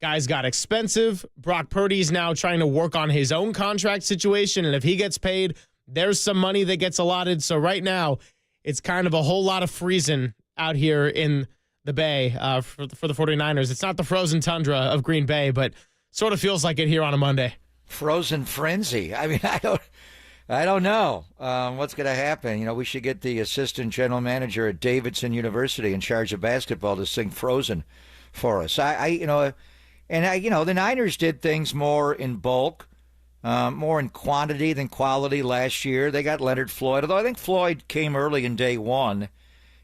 Guys got expensive. Brock Purdy's now trying to work on his own contract situation, and if he gets paid, there's some money that gets allotted. So right now, it's kind of a whole lot of freezing out here in the Bay for the 49ers. It's not the frozen tundra of Green Bay, but sort of feels like it here on a Monday. Frozen frenzy. I mean, I don't know what's going to happen. You know, we should get the assistant general manager at Davidson University in charge of basketball to sing Frozen for us. The Niners did things more in bulk, more in quantity than quality last year. They got Leonard Floyd, although I think Floyd came early in day one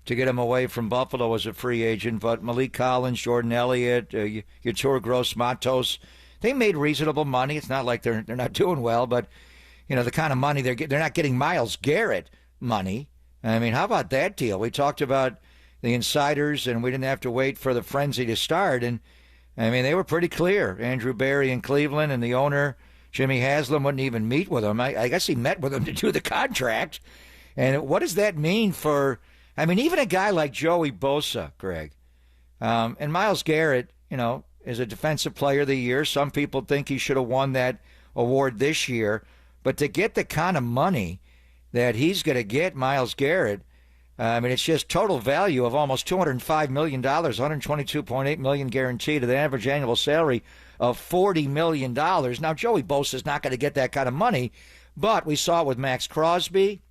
to get him away from Buffalo as a free agent. But Malik Collins, Jordan Elliott, Yetur Gross-Matos, they made reasonable money. It's not like they're not doing well, but you know the kind of money they're not getting Myles Garrett money. I mean, how about that deal? We talked about the insiders, and we didn't have to wait for the frenzy to start. And I mean, they were pretty clear. Andrew Berry in Cleveland, and the owner Jimmy Haslam wouldn't even meet with him. I guess he met with him to do the contract. And what does that mean for? I mean, even a guy like Joey Bosa, Greg, and Myles Garrett, you know, is a defensive player of the year. Some people think he should have won that award this year. But to get the kind of money that he's going to get, Myles Garrett, I mean, it's just total value of almost $205 million, $122.8 million guaranteed, to the average annual salary of $40 million. Now, Joey Bosa is not going to get that kind of money, but we saw it with Max Crosby.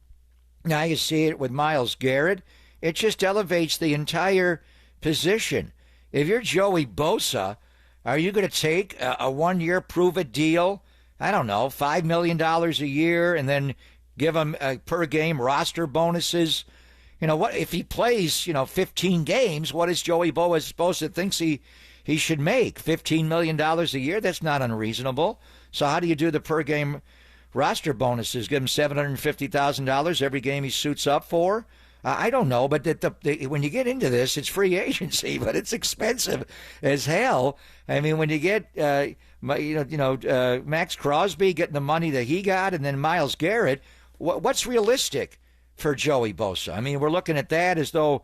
Now you see it with Myles Garrett. It just elevates the entire position. If you're Joey Bosa, are you going to take a one-year prove-it deal? I don't know, $5 million a year, and then give him per-game roster bonuses? You know, what if he plays, 15 games, what is Joey Bosa thinks he should make? $15 million a year? That's not unreasonable. So how do you do the per-game roster bonuses? Give him $750,000 every game he suits up for? I don't know, but when you get into this, it's free agency, but it's expensive as hell. I mean, when you get, Max Crosby getting the money that he got, and then Myles Garrett, what's realistic for Joey Bosa? I mean, we're looking at that as though,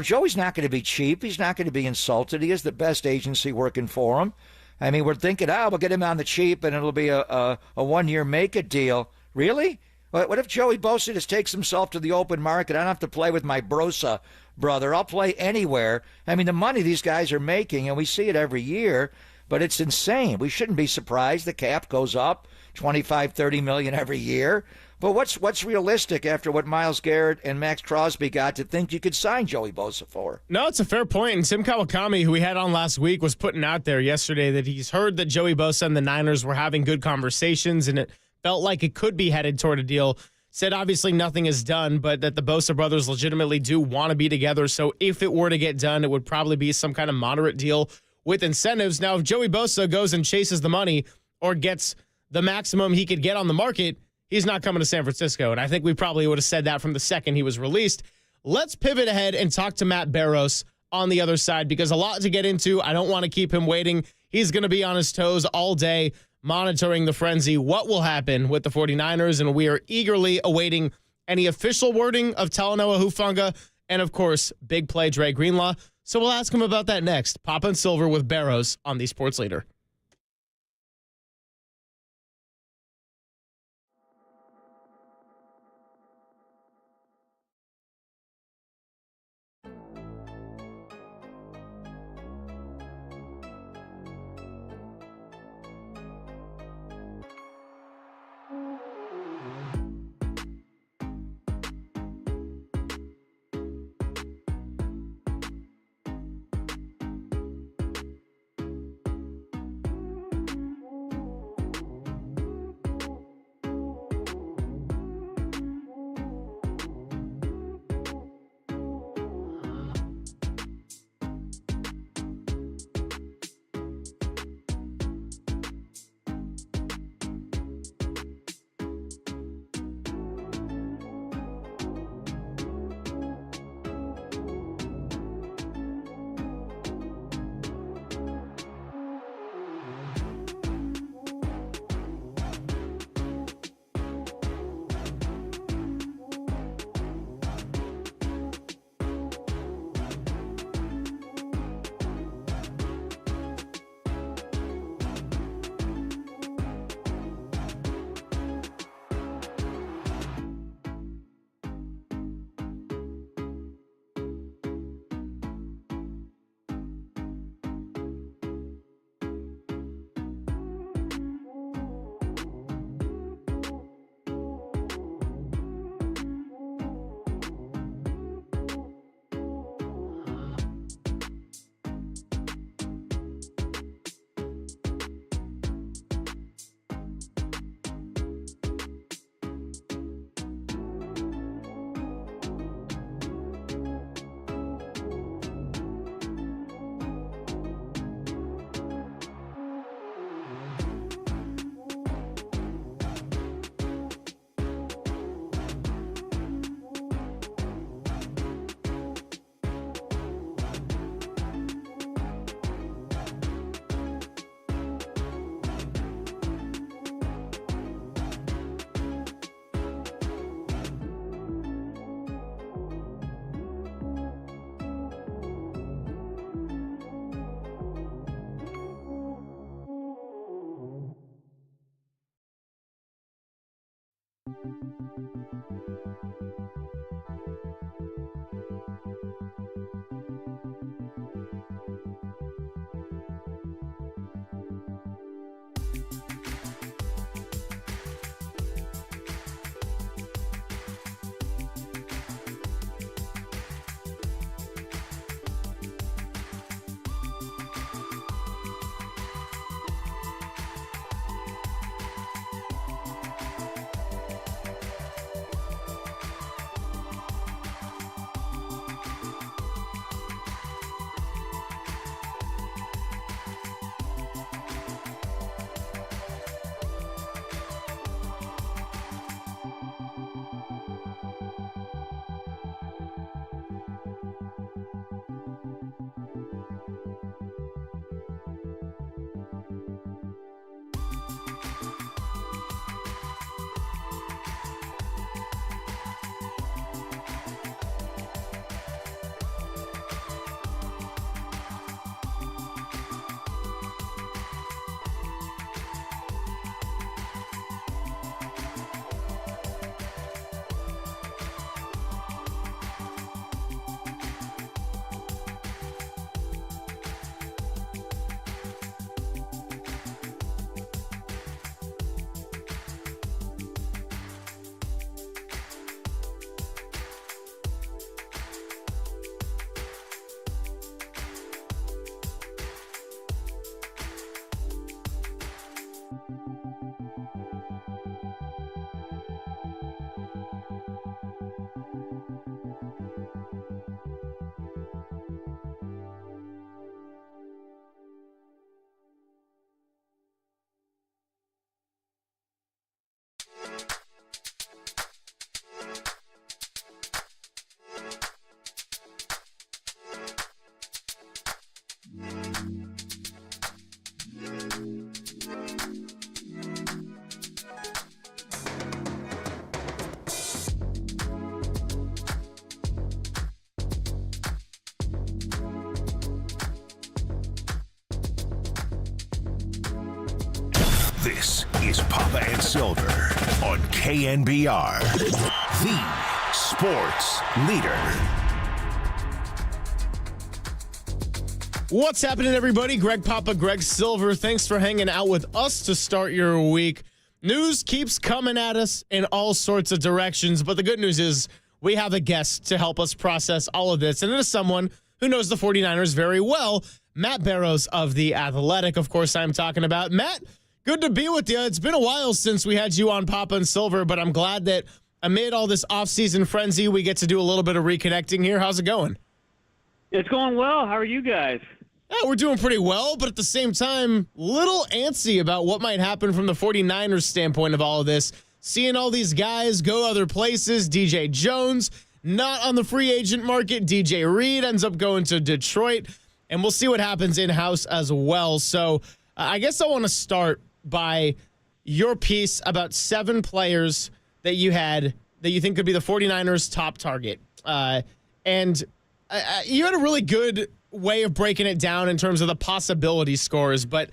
Joey's not going to be cheap. He's not going to be insulted. He has the best agency working for him. I mean, we're thinking, we'll get him on the cheap, and it'll be a one-year make-it deal. Really? What if Joey Bosa just takes himself to the open market? I don't have to play with my Brosa brother. I'll play anywhere. I mean, the money these guys are making, and we see it every year, but it's insane. We shouldn't be surprised. The cap goes up $25-30 million every year. But what's realistic after what Myles Garrett and Max Crosby got to think you could sign Joey Bosa for? No, it's a fair point. And Tim Kawakami, who we had on last week, was putting out there yesterday that he's heard that Joey Bosa and the Niners were having good conversations, and it felt like it could be headed toward a deal. Said obviously nothing is done, but that the Bosa brothers legitimately do want to be together. So if it were to get done, it would probably be some kind of moderate deal with incentives. Now, if Joey Bosa goes and chases the money or gets the maximum he could get on the market, he's not coming to San Francisco. And I think we probably would have said that from the second he was released. Let's pivot ahead and talk to Matt Barrows on the other side, because a lot to get into. I don't want to keep him waiting. He's going to be on his toes all day, monitoring the frenzy, what will happen with the 49ers, and we are eagerly awaiting any official wording of Talanoa Hufanga and, of course, big play Dre Greenlaw. So we'll ask him about that next. Papa and Silver with Barrows on the Sports Leader. This is Papa and Silver on KNBR, the sports leader. What's happening, everybody? Greg Papa, Greg Silver. Thanks for hanging out with us to start your week. News keeps coming at us in all sorts of directions, but the good news is we have a guest to help us process all of this, and it is someone who knows the 49ers very well, Matt Barrows of The Athletic. Of course, I'm talking about. Matt, good to be with you. It's been a while since we had you on Papa and Silver, but I'm glad that amid all this off-season frenzy, we get to do a little bit of reconnecting here. How's it going? It's going well. How are you guys? Yeah, we're doing pretty well, but at the same time, little antsy about what might happen from the 49ers standpoint of all of this. Seeing all these guys go other places, DJ Jones, not on the free agent market. DJ Reed ends up going to Detroit, and we'll see what happens in-house as well. So I guess I want to start by your piece about 7 players that you had that you think could be the 49ers' top target. And you had a really good way of breaking it down in terms of the possibility scores, but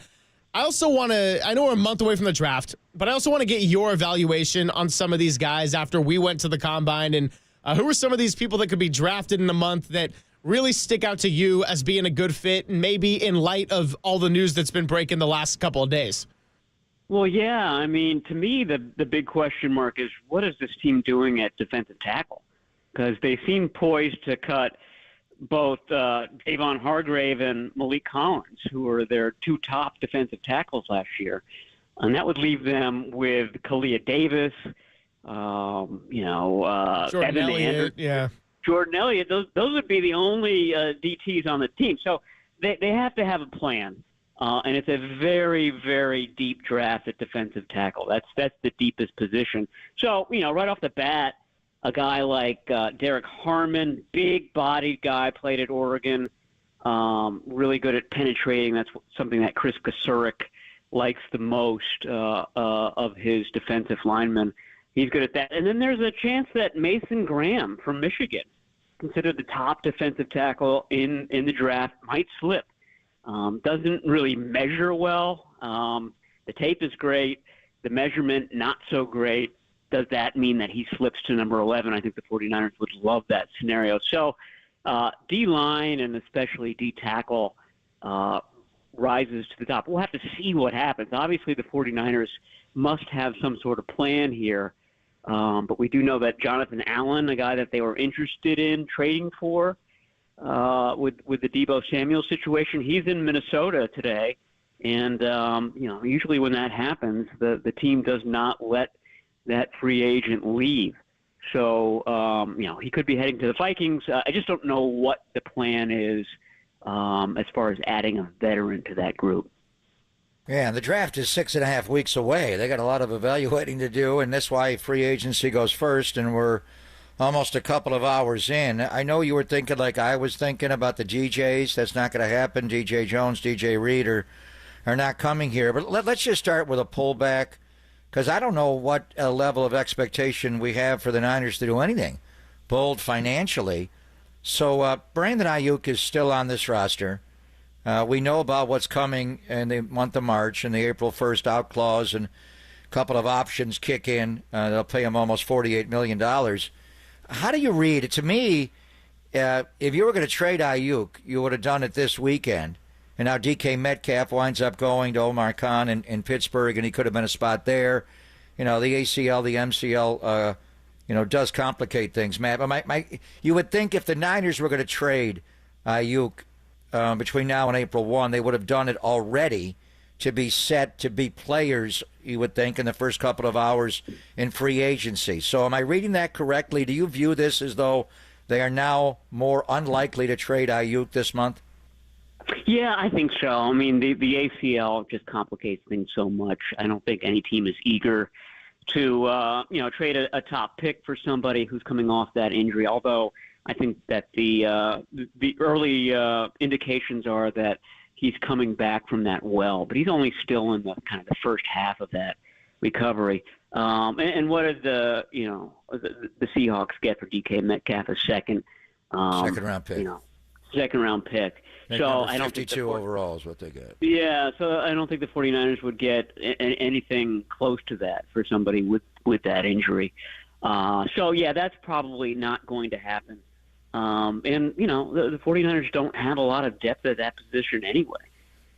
I also want to, I know we're a month away from the draft, but I also want to get your evaluation on some of these guys after we went to the combine, and who are some of these people that could be drafted in a month that really stick out to you as being a good fit, and maybe in light of all the news that's been breaking the last couple of days? Well, yeah. I mean, to me, the big question mark is what is this team doing at defensive tackle? Because they seem poised to cut both Davon Hargrave and Malik Collins, who were their 2 top defensive tackles last year. And that would leave them with Kalia Davis, Jordan Evan Elliott, Anderson, yeah. Jordan Elliott. Those would be the only DTs on the team. So they have to have a plan. And it's a very, very deep draft at defensive tackle. That's the deepest position. So, right off the bat, a guy like Derek Harmon, big-bodied guy, played at Oregon, really good at penetrating. That's something that Chris Kasurik likes the most of his defensive linemen. He's good at that. And then there's a chance that Mason Graham from Michigan, considered the top defensive tackle in the draft, might slip. Doesn't really measure well. The tape is great. The measurement, not so great. does that mean that he slips to number 11? I think the 49ers would love that scenario. So D-line and especially D-tackle rises to the top. We'll have to see what happens. Obviously, the 49ers must have some sort of plan here. But we do know that Jonathan Allen, a guy that they were interested in trading for with the Deebo Samuel situation, he's in Minnesota today. And, usually when that happens, the team does not let that free agent leave. So, he could be heading to the Vikings. I just don't know what the plan is as far as adding a veteran to that group. Yeah, and the draft is 6.5 weeks away. They got a lot of evaluating to do, and that's why free agency goes first, and we're almost a couple of hours in. I know you were thinking like I was thinking about the DJs. That's not going to happen. DJ Jones, DJ Reed are not coming here. But let's just start with a pullback, because I don't know what level of expectation we have for the Niners to do anything bold financially. So Brandon Ayuk is still on this roster. We know about what's coming in the month of March and the April 1st out clause, and a couple of options kick in. They'll pay him almost $48 million. How do you read it? To me, if you were going to trade Ayuk, you would have done it this weekend. And now DK Metcalf winds up going to Omar Khan in Pittsburgh, and he could have been a spot there. The ACL, the MCL, does complicate things, Matt. But you would think if the Niners were going to trade Ayuk, between now and April 1, they would have done it already to be set to be players, you would think, in the first couple of hours in free agency. So am I reading that correctly? Do you view this as though they are now more unlikely to trade Ayuk this month? Yeah, I think so. I mean, the ACL just complicates things so much. I don't think any team is eager to, trade a top pick for somebody who's coming off that injury, although I think that the early indications are that he's coming back from that well, but he's only still in the kind of the first half of that recovery. And what did the Seahawks get for DK Metcalf? A second round pick. Second round pick. So I don't think 52 overall is what they get. Yeah, so I don't think the 49ers would get anything close to that for somebody with that injury. That's probably not going to happen. The 49ers don't have a lot of depth at that position anyway.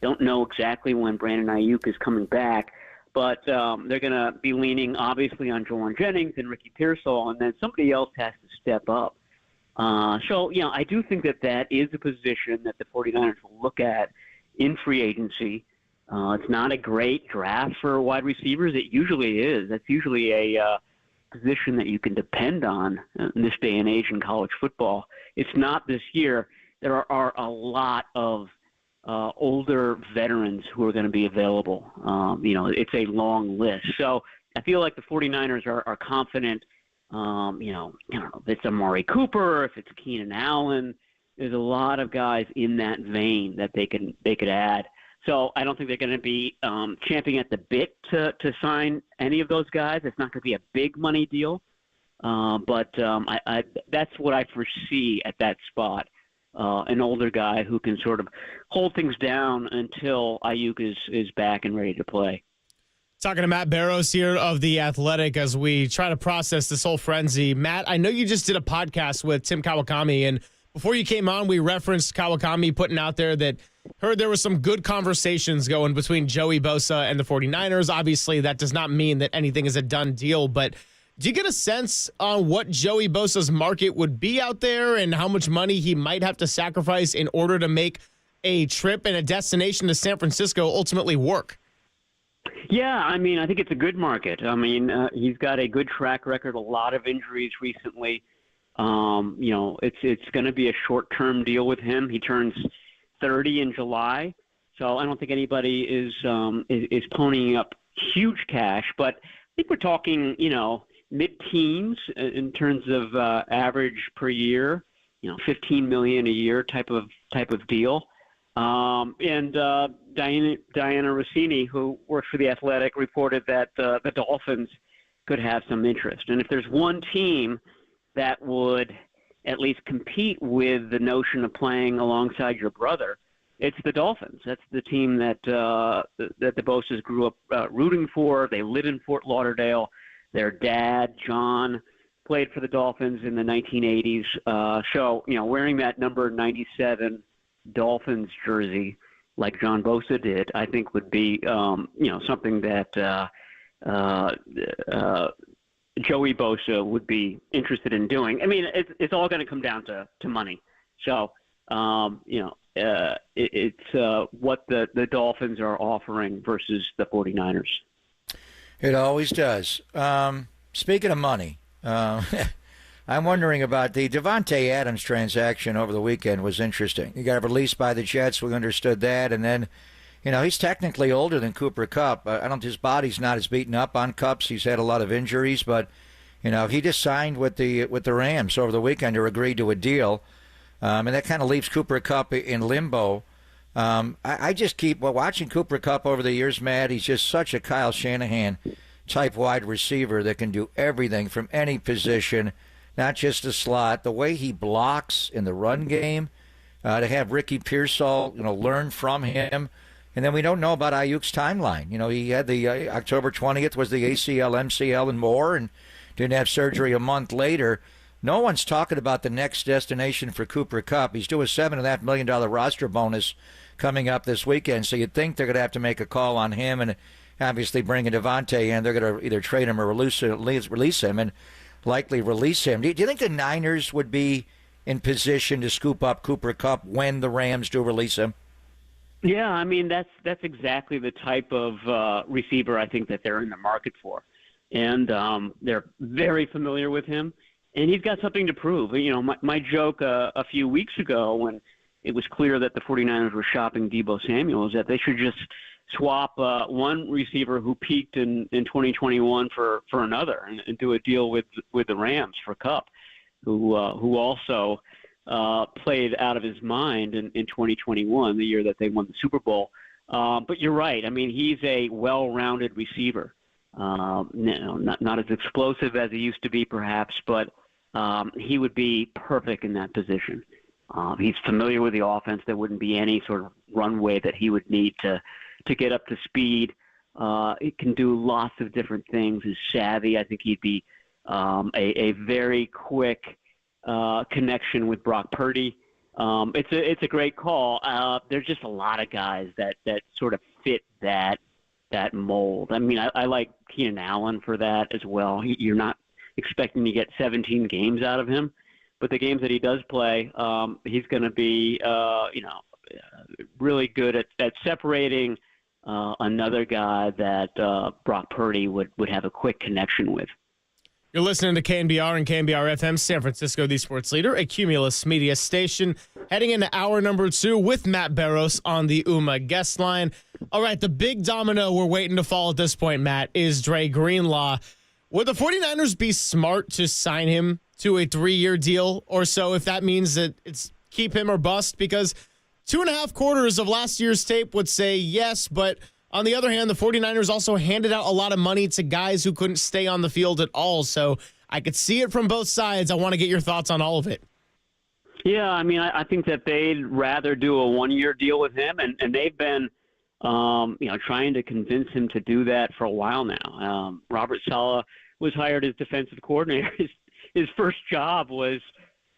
Don't know exactly when Brandon Ayuk is coming back, but they're going to be leaning obviously on Jordan Jennings and Ricky Pearsall, and then somebody else has to step up. I do think that is a position that the 49ers will look at in free agency. It's not a great draft for wide receivers. It usually is. That's usually a position that you can depend on in this day and age in college football. It's not this year. There are a lot of older veterans who are going to be available. It's a long list. So I feel like the 49ers are confident. If it's Amari Cooper, if it's Keenan Allen, there's a lot of guys in that vein that they could add. So I don't think they're going to be champing at the bit to sign any of those guys. It's not going to be a big money deal, but that's what I foresee at that spot. An older guy who can sort of hold things down until Ayuk is back and ready to play. Talking to Matt Barrows here of The Athletic as we try to process this whole frenzy. Matt, I know you just did a podcast with Tim Kawakami, and before you came on, we referenced Kawakami putting out there that heard there was some good conversations going between Joey Bosa and the 49ers. Obviously, that does not mean that anything is a done deal, but do you get a sense on what Joey Bosa's market would be out there and how much money he might have to sacrifice in order to make a trip and a destination to San Francisco ultimately work? Yeah, I mean, I think it's a good market. I mean, he's got a good track record, a lot of injuries recently. It's going to be a short-term deal with him. He turns 30 in July, so I don't think anybody is ponying up huge cash. But I think we're talking, mid-teens in terms of average per year. $15 million a year type of deal. Diana Rossini, who works for The Athletic, reported that the Dolphins could have some interest. And if there's one team that would at least compete with the notion of playing alongside your brother, it's the Dolphins. That's the team that the Bosas grew up rooting for. They live in Fort Lauderdale. Their dad, John, played for the Dolphins in the 1980s. So, wearing that number 97 Dolphins jersey like John Bosa did, I think would be, something that Joey Bosa would be interested in doing. I mean, it's all going to come down to money. So, it's what the Dolphins are offering versus the 49ers. It always does. Speaking of money, I'm wondering about the Devontae Adams transaction over the weekend. Was interesting. He got released by the Jets. We understood that. And then, he's technically older than Cooper Kupp. His body's not as beaten up on Kupp's. He's had a lot of injuries, but, he just signed with the Rams over the weekend or agreed to a deal. And that kind of leaves Cooper Kupp in limbo. I just keep watching Cooper Kupp over the years, Matt. He's just such a Kyle Shanahan type wide receiver that can do everything from any position, not just the slot. The way he blocks in the run game, to have Ricky Pearsall, learn from him. And then we don't know about Ayuk's timeline. He had the October 20th was the ACL, MCL, and more, and didn't have surgery a month later. No one's talking about the next destination for Cooper Kupp. He's due a $7.5 million roster bonus coming up this weekend, so you'd think they're going to have to make a call on him and obviously bring a Devontae in. They're going to either trade him or release him, and likely release him. Do you think the Niners would be in position to scoop up Cooper Kupp when the Rams do release him? Yeah, I mean, that's exactly the type of receiver I think that they're in the market for. And they're very familiar with him. And he's got something to prove. My joke a few weeks ago when it was clear that the 49ers were shopping Deebo Samuel is that they should just swap one receiver who peaked in 2021 for another and do a deal with the Rams for Kupp, who also played out of his mind in 2021, the year that they won the Super Bowl. But you're right. I mean, he's a well-rounded receiver. Not as explosive as he used to be, perhaps, but he would be perfect in that position. He's familiar with the offense. There wouldn't be any sort of runway that he would need to get up to speed. He can do lots of different things. He's savvy. I think he'd be a very quick connection with Brock Purdy. It's a great call. There's just a lot of guys that sort of fit that mold. I mean, I like Keenan Allen for that as well. You're not expecting to get 17 games out of him, but the games that he does play, he's going to be, really good at separating another guy that Brock Purdy would have a quick connection with. You're listening to KNBR and KNBR FM, San Francisco, the sports leader, a Cumulus media station. Heading into hour number 2 with Matt Barros on the UMA guest line. All right, the big domino we're waiting to fall at this point, Matt, is Dre Greenlaw. Would the 49ers be smart to sign him to a 3-year deal or so if that means that it's keep him or bust? Because 2.5 quarters of last year's tape would say yes, but on the other hand, the 49ers also handed out a lot of money to guys who couldn't stay on the field at all. So I could see it from both sides. I want to get your thoughts on all of it. Yeah, I mean, I think that they'd rather do a 1-year deal with him, and they've been, trying to convince him to do that for a while now. Robert Saleh was hired as defensive coordinator. His first job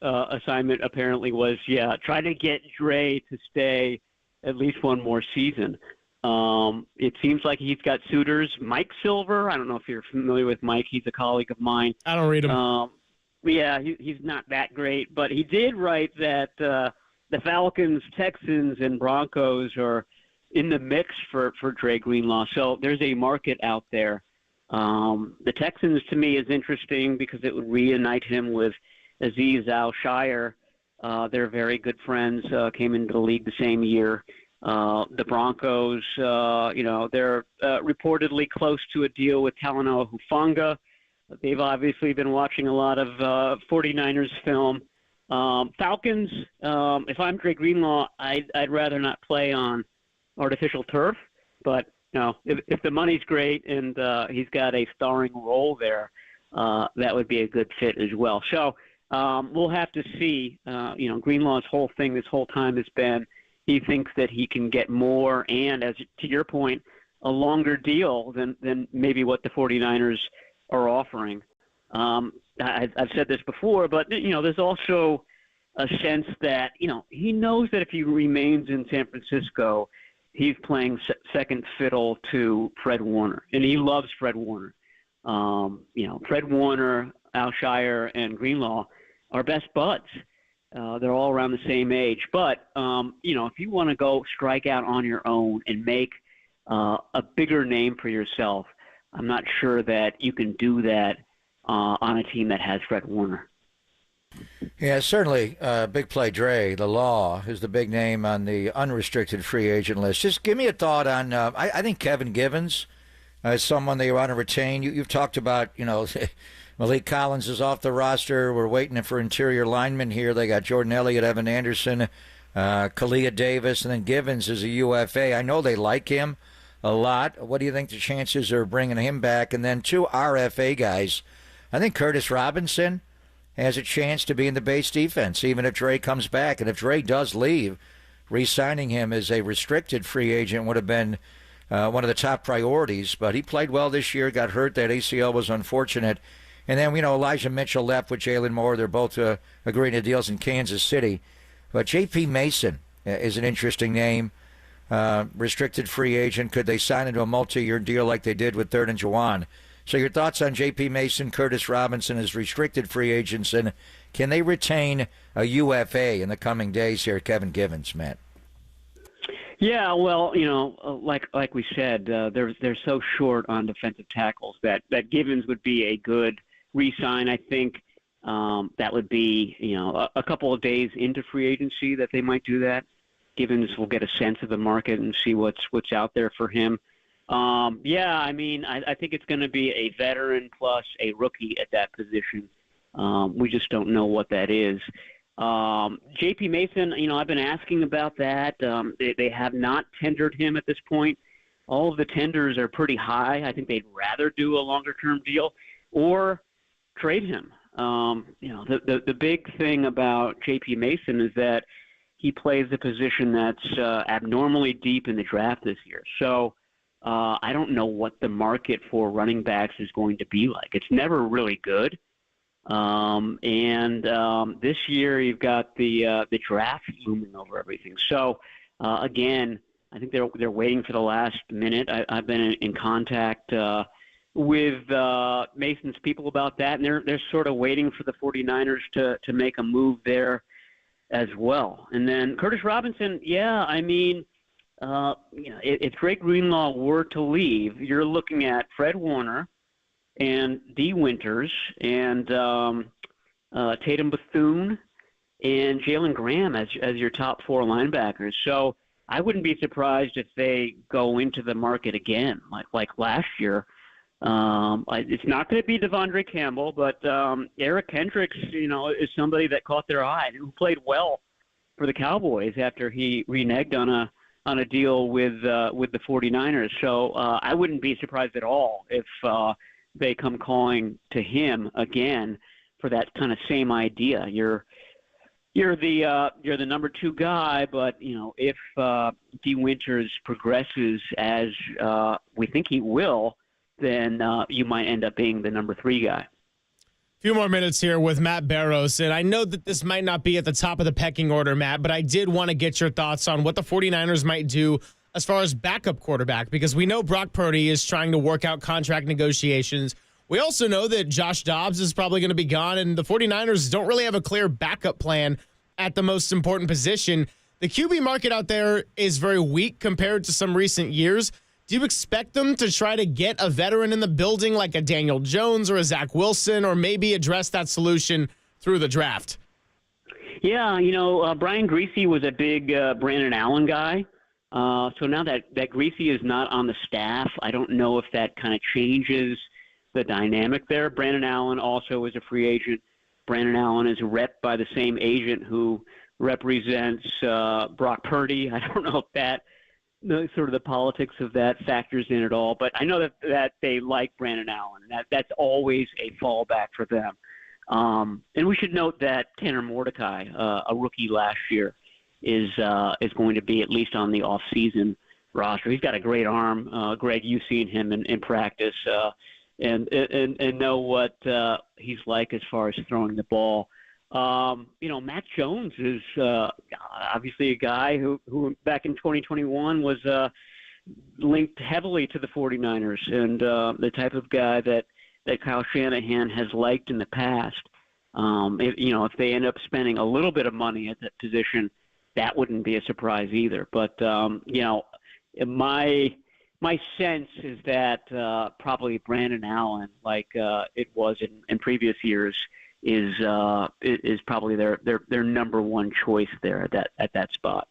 assignment apparently was, try to get Dre to stay at least one more season. It seems like he's got suitors. Mike Silver, I don't know if you're familiar with Mike. He's a colleague of mine. I don't read him. He's not that great, but he did write that the Falcons, Texans, and Broncos are in the mix for Dre Greenlaw. So there's a market out there. The Texans, to me, is interesting because it would reunite him with Azeez Al-Shire. They're very good friends, came into the league the same year. The Broncos, they're reportedly close to a deal with Talanoa Hufanga. They've obviously been watching a lot of 49ers film. Falcons, if I'm Dre Greenlaw, I'd rather not play on artificial turf. But if the money's great and he's got a starring role there, that would be a good fit as well. So we'll have to see. Greenlaw's whole thing this whole time has been he thinks that he can get more and, as to your point, a longer deal than maybe what the 49ers are offering. I've said this before, but there's also a sense that he knows that if he remains in San Francisco, he's playing second fiddle to Fred Warner, and he loves Fred Warner. Fred Warner, Al Shire, and Greenlaw are best buds. They're all around the same age. But, if you want to go strike out on your own and make a bigger name for yourself, I'm not sure that you can do that on a team that has Fred Warner. Yeah, certainly. Big play Dre, the law, is the big name on the unrestricted free agent list. Just give me a thought on, I think Kevin Givens is someone they want to retain. You've talked about, Malik Collins is off the roster. We're waiting for interior linemen here. They got Jordan Elliott, Evan Anderson, Kalia Davis, and then Givens is a UFA. I know they like him a lot. What do you think the chances are bringing him back? And then 2 RFA guys. I think Curtis Robinson has a chance to be in the base defense, even if Dre comes back. And if Dre does leave, re-signing him as a restricted free agent would have been one of the top priorities. But he played well this year, got hurt. That ACL was unfortunate. And then, Elijah Mitchell left with Jalen Moore. They're both agreeing to deals in Kansas City. But J.P. Mason is an interesting name. Restricted free agent. Could they sign into a multi-year deal like they did with Third and Juwan? So your thoughts on J.P. Mason, Curtis Robinson as restricted free agents, and can they retain a UFA in the coming days here, Kevin Givens, Matt? Yeah, well, like we said, they're so short on defensive tackles that Givens would be a good re-sign. I think that would be, a couple of days into free agency that they might do that. Givens will get a sense of the market and see what's out there for him. I think it's going to be a veteran plus a rookie at that position. We just don't know what that is. J.P. Mason, I've been asking about that. They have not tendered him at this point. All of the tenders are pretty high. I think they'd rather do a longer-term deal or trade him. The big thing about J.P. Mason is that he plays a position that's abnormally deep in the draft this year. So I don't know what the market for running backs is going to be like. It's never really good. This year you've got the draft looming over everything. So again, I think they're waiting for the last minute. I've been in contact with Mason's people about that, and they're sort of waiting for the 49ers to make a move there as well. And then Curtis Robinson, if Drake Greenlaw were to leave, you're looking at Fred Warner and D. Winters and Tatum Bethune and Jalen Graham as your top 4 linebackers. So I wouldn't be surprised if they go into the market again, like last year. It's not going to be Devondre Campbell, but Eric Kendricks, is somebody that caught their eye, who played well for the Cowboys after he reneged on a deal with the 49ers. So I wouldn't be surprised at all if they come calling to him again for that kind of same idea. You're the number 2 guy, but if D. Winters progresses as we think he will, then you might end up being the number 3 guy. A few more minutes here with Matt Barrows, and I know that this might not be at the top of the pecking order, Matt, but I did want to get your thoughts on what the 49ers might do as far as backup quarterback, because we know Brock Purdy is trying to work out contract negotiations. We also know that Josh Dobbs is probably going to be gone, and the 49ers don't really have a clear backup plan at the most important position. The QB market out there is very weak compared to some recent years. Do you expect them to try to get a veteran in the building like a Daniel Jones or a Zach Wilson, or maybe address that solution through the draft? Yeah, Brian Griese was a big Brandon Allen guy. So now that Griese is not on the staff, I don't know if that kind of changes the dynamic there. Brandon Allen also is a free agent. Brandon Allen is rep by the same agent who represents Brock Purdy. I don't know if that sort of the politics of that factors in at all, but I know that they like Brandon Allen, and that's always a fallback for them. And we should note that Tanner Mordecai, a rookie last year, is going to be at least on the off-season roster. He's got a great arm. Greg, you've seen him in practice. and know what he's like as far as throwing the ball. Matt Jones is obviously a guy who back in 2021 was linked heavily to the 49ers and the type of guy that Kyle Shanahan has liked in the past. If they end up spending a little bit of money at that position, that wouldn't be a surprise either. But my sense is that probably Brandon Allen, like it was in previous years, is probably their number one choice there at that spot.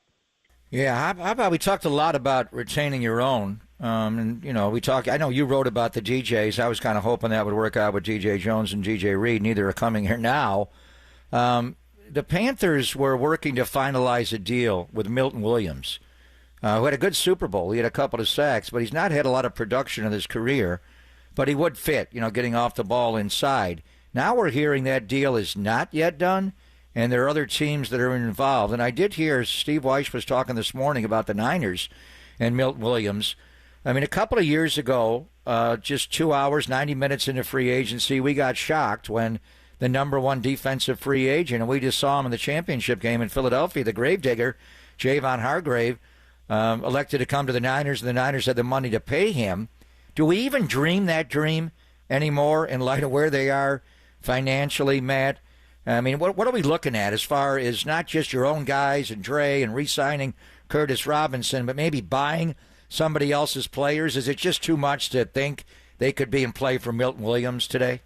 Yeah, how about we talked a lot about retaining your own. We talked. I know you wrote about the DJs. I was kind of hoping that would work out with DJ Jones and DJ Reed. Neither are coming here now. The Panthers were working to finalize a deal with Milton Williams, who had a good Super Bowl. He had a couple of sacks, but he's not had a lot of production in his career. But he would fit, getting off the ball inside. Now we're hearing that deal is not yet done, and there are other teams that are involved. And I did hear Steve Weiss was talking this morning about the Niners and Milton Williams. I mean, a couple of years ago, just 2 hours, 90 minutes into free agency, we got shocked when the number one defensive free agent, and we just saw him in the championship game in Philadelphia, the gravedigger, Javon Hargrave, elected to come to the Niners, and the Niners had the money to pay him. Do we even dream that dream anymore in light of where they are financially, Matt? I mean, what are we looking at as far as not just your own guys and Dre and re-signing Curtis Robinson, but maybe buying somebody else's players? Is it just too much to think they could be in play for Milton Williams today?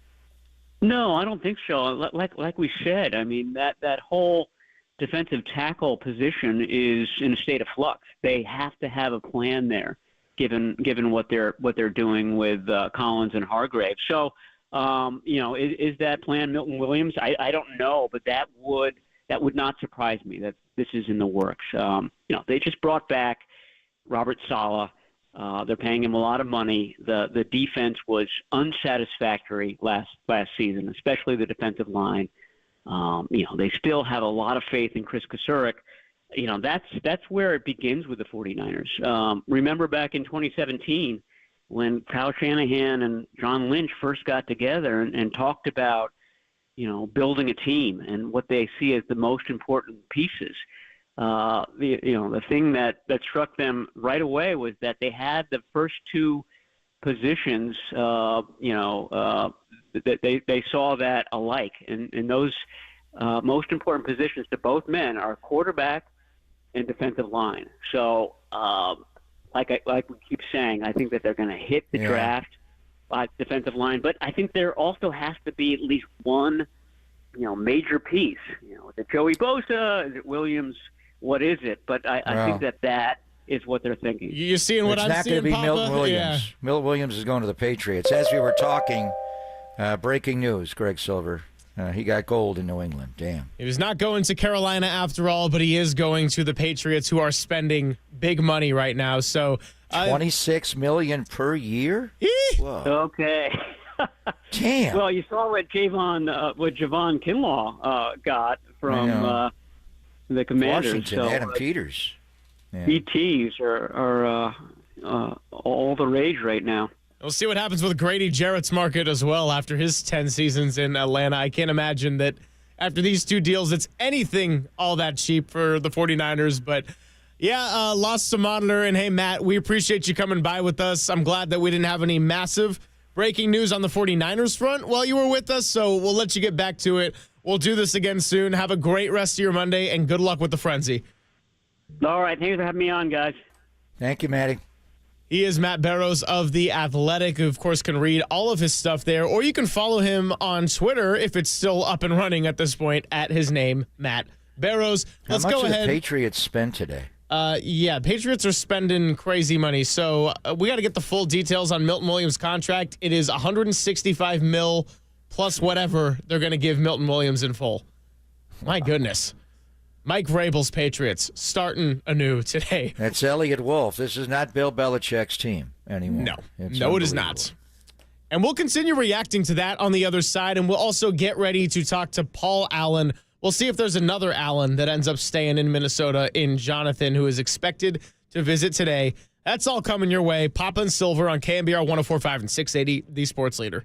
No, I don't think so. Like we said, I mean, that whole defensive tackle position is in a state of flux. They have to have a plan there, given what they're doing with Collins and Hargrave. So, is that plan Milton Williams? I don't know, but that would not surprise me that this is in the works. They just brought back Robert Saleh. They're paying him a lot of money. The defense was unsatisfactory last season, especially the defensive line. They still have a lot of faith in Chris Kasurik. That's where it begins with the 49ers. Remember back in 2017 when Kyle Shanahan and John Lynch first got together and talked about, building a team and what they see as the most important pieces. The thing that struck them right away was that they had the first two positions, that they saw that alike. And those most important positions to both men are quarterback and defensive line. So, like we keep saying, I think that they're going to hit the draft by defensive line, but I think there also has to be at least one, major piece. Is it Joey Bosa? Is it Williams? What is it? But I think that is what they're thinking. You're seeing what I'm seeing, It's not going to be Papa? Milton Williams. Yeah. Milton Williams is going to the Patriots. As we were talking, breaking news, Greg Silver. He got gold in New England. Damn. He was not going to Carolina after all, but he is going to the Patriots, who are spending big money right now. So $26 million per year? Whoa. Okay. Damn. Well, you saw what Javon Kinlaw got from the Commanders. Washington, so, Adam Peters. Yeah. BTs are all the rage right now. We'll see what happens with Grady Jarrett's market as well after his 10 seasons in Atlanta. I can't imagine that after these two deals, it's anything all that cheap for the 49ers. But, lost to monitor. And, hey, Matt, we appreciate you coming by with us. I'm glad that we didn't have any massive breaking news on the 49ers front while you were with us, so we'll let you get back to it. We'll do this again soon. Have a great rest of your Monday, and good luck with the frenzy. All right. Thanks for having me on, guys. Thank you, Matty. He is Matt Barrows of The Athletic, who, of course, can read all of his stuff there, or you can follow him on Twitter if it's still up and running at this point at his name, Matt Barrows. Let's go ahead. How much did the Patriots spend today? Patriots are spending crazy money. So we got to get the full details on Milton Williams' contract. It is $165 million plus whatever they're going to give Milton Williams in full. My goodness. Mike Vrabel's Patriots starting anew today. That's Elliott Wolf. This is not Bill Belichick's team anymore. No, it is not. And we'll continue reacting to that on the other side, and we'll also get ready to talk to Paul Allen. We'll see if there's another Allen that ends up staying in Minnesota in Jonathan, who is expected to visit today That's all coming your way. Papa and Silver on KNBR 104.5 and 680, the sports leader.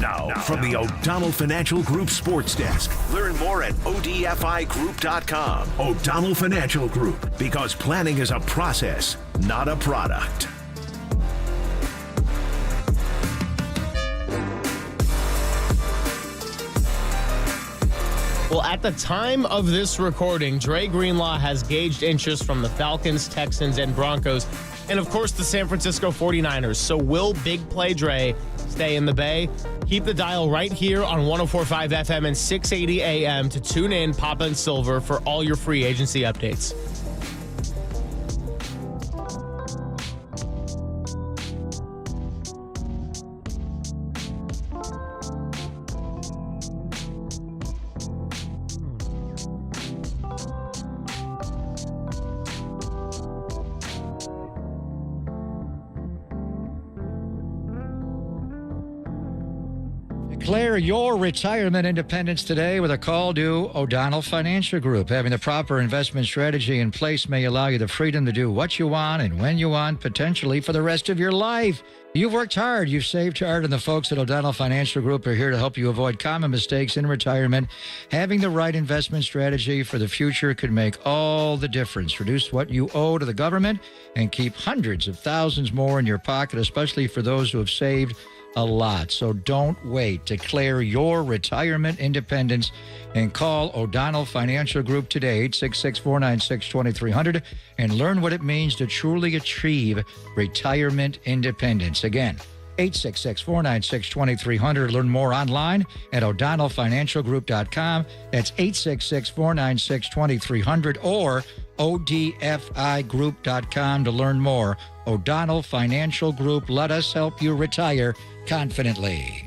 Now, from the O'Donnell Financial Group Sports Desk. Learn more at odfigroup.com. O'Donnell Financial Group, because planning is a process, not a product. Well, at the time of this recording, Dre Greenlaw has gauged interest from the Falcons, Texans, and Broncos, and of course the San Francisco 49ers. So will Big Play Dre stay in the Bay? Keep the dial right here on 104.5 FM and 680 AM to tune in Papa and Silver for all your free agency updates. Declare your retirement independence today with a call to O'Donnell Financial Group. Having the proper investment strategy in place may allow you the freedom to do what you want and when you want, potentially for the rest of your life. You've worked hard, you've saved hard, and the folks at O'Donnell Financial Group are here to help you avoid common mistakes in retirement. Having the right investment strategy for the future could make all the difference. Reduce what you owe to the government and keep hundreds of thousands more in your pocket, especially for those who have saved a lot. So don't wait. Declare your retirement independence and call O'Donnell Financial Group today, 866-496-2300, and learn what it means to truly achieve retirement independence. Again, 866-496-2300. Learn more online at o'donnellfinancialgroup.com. That's 866-496-2300 or odfigroup.com to learn more. O'Donnell Financial Group. Let us help you retire confidently.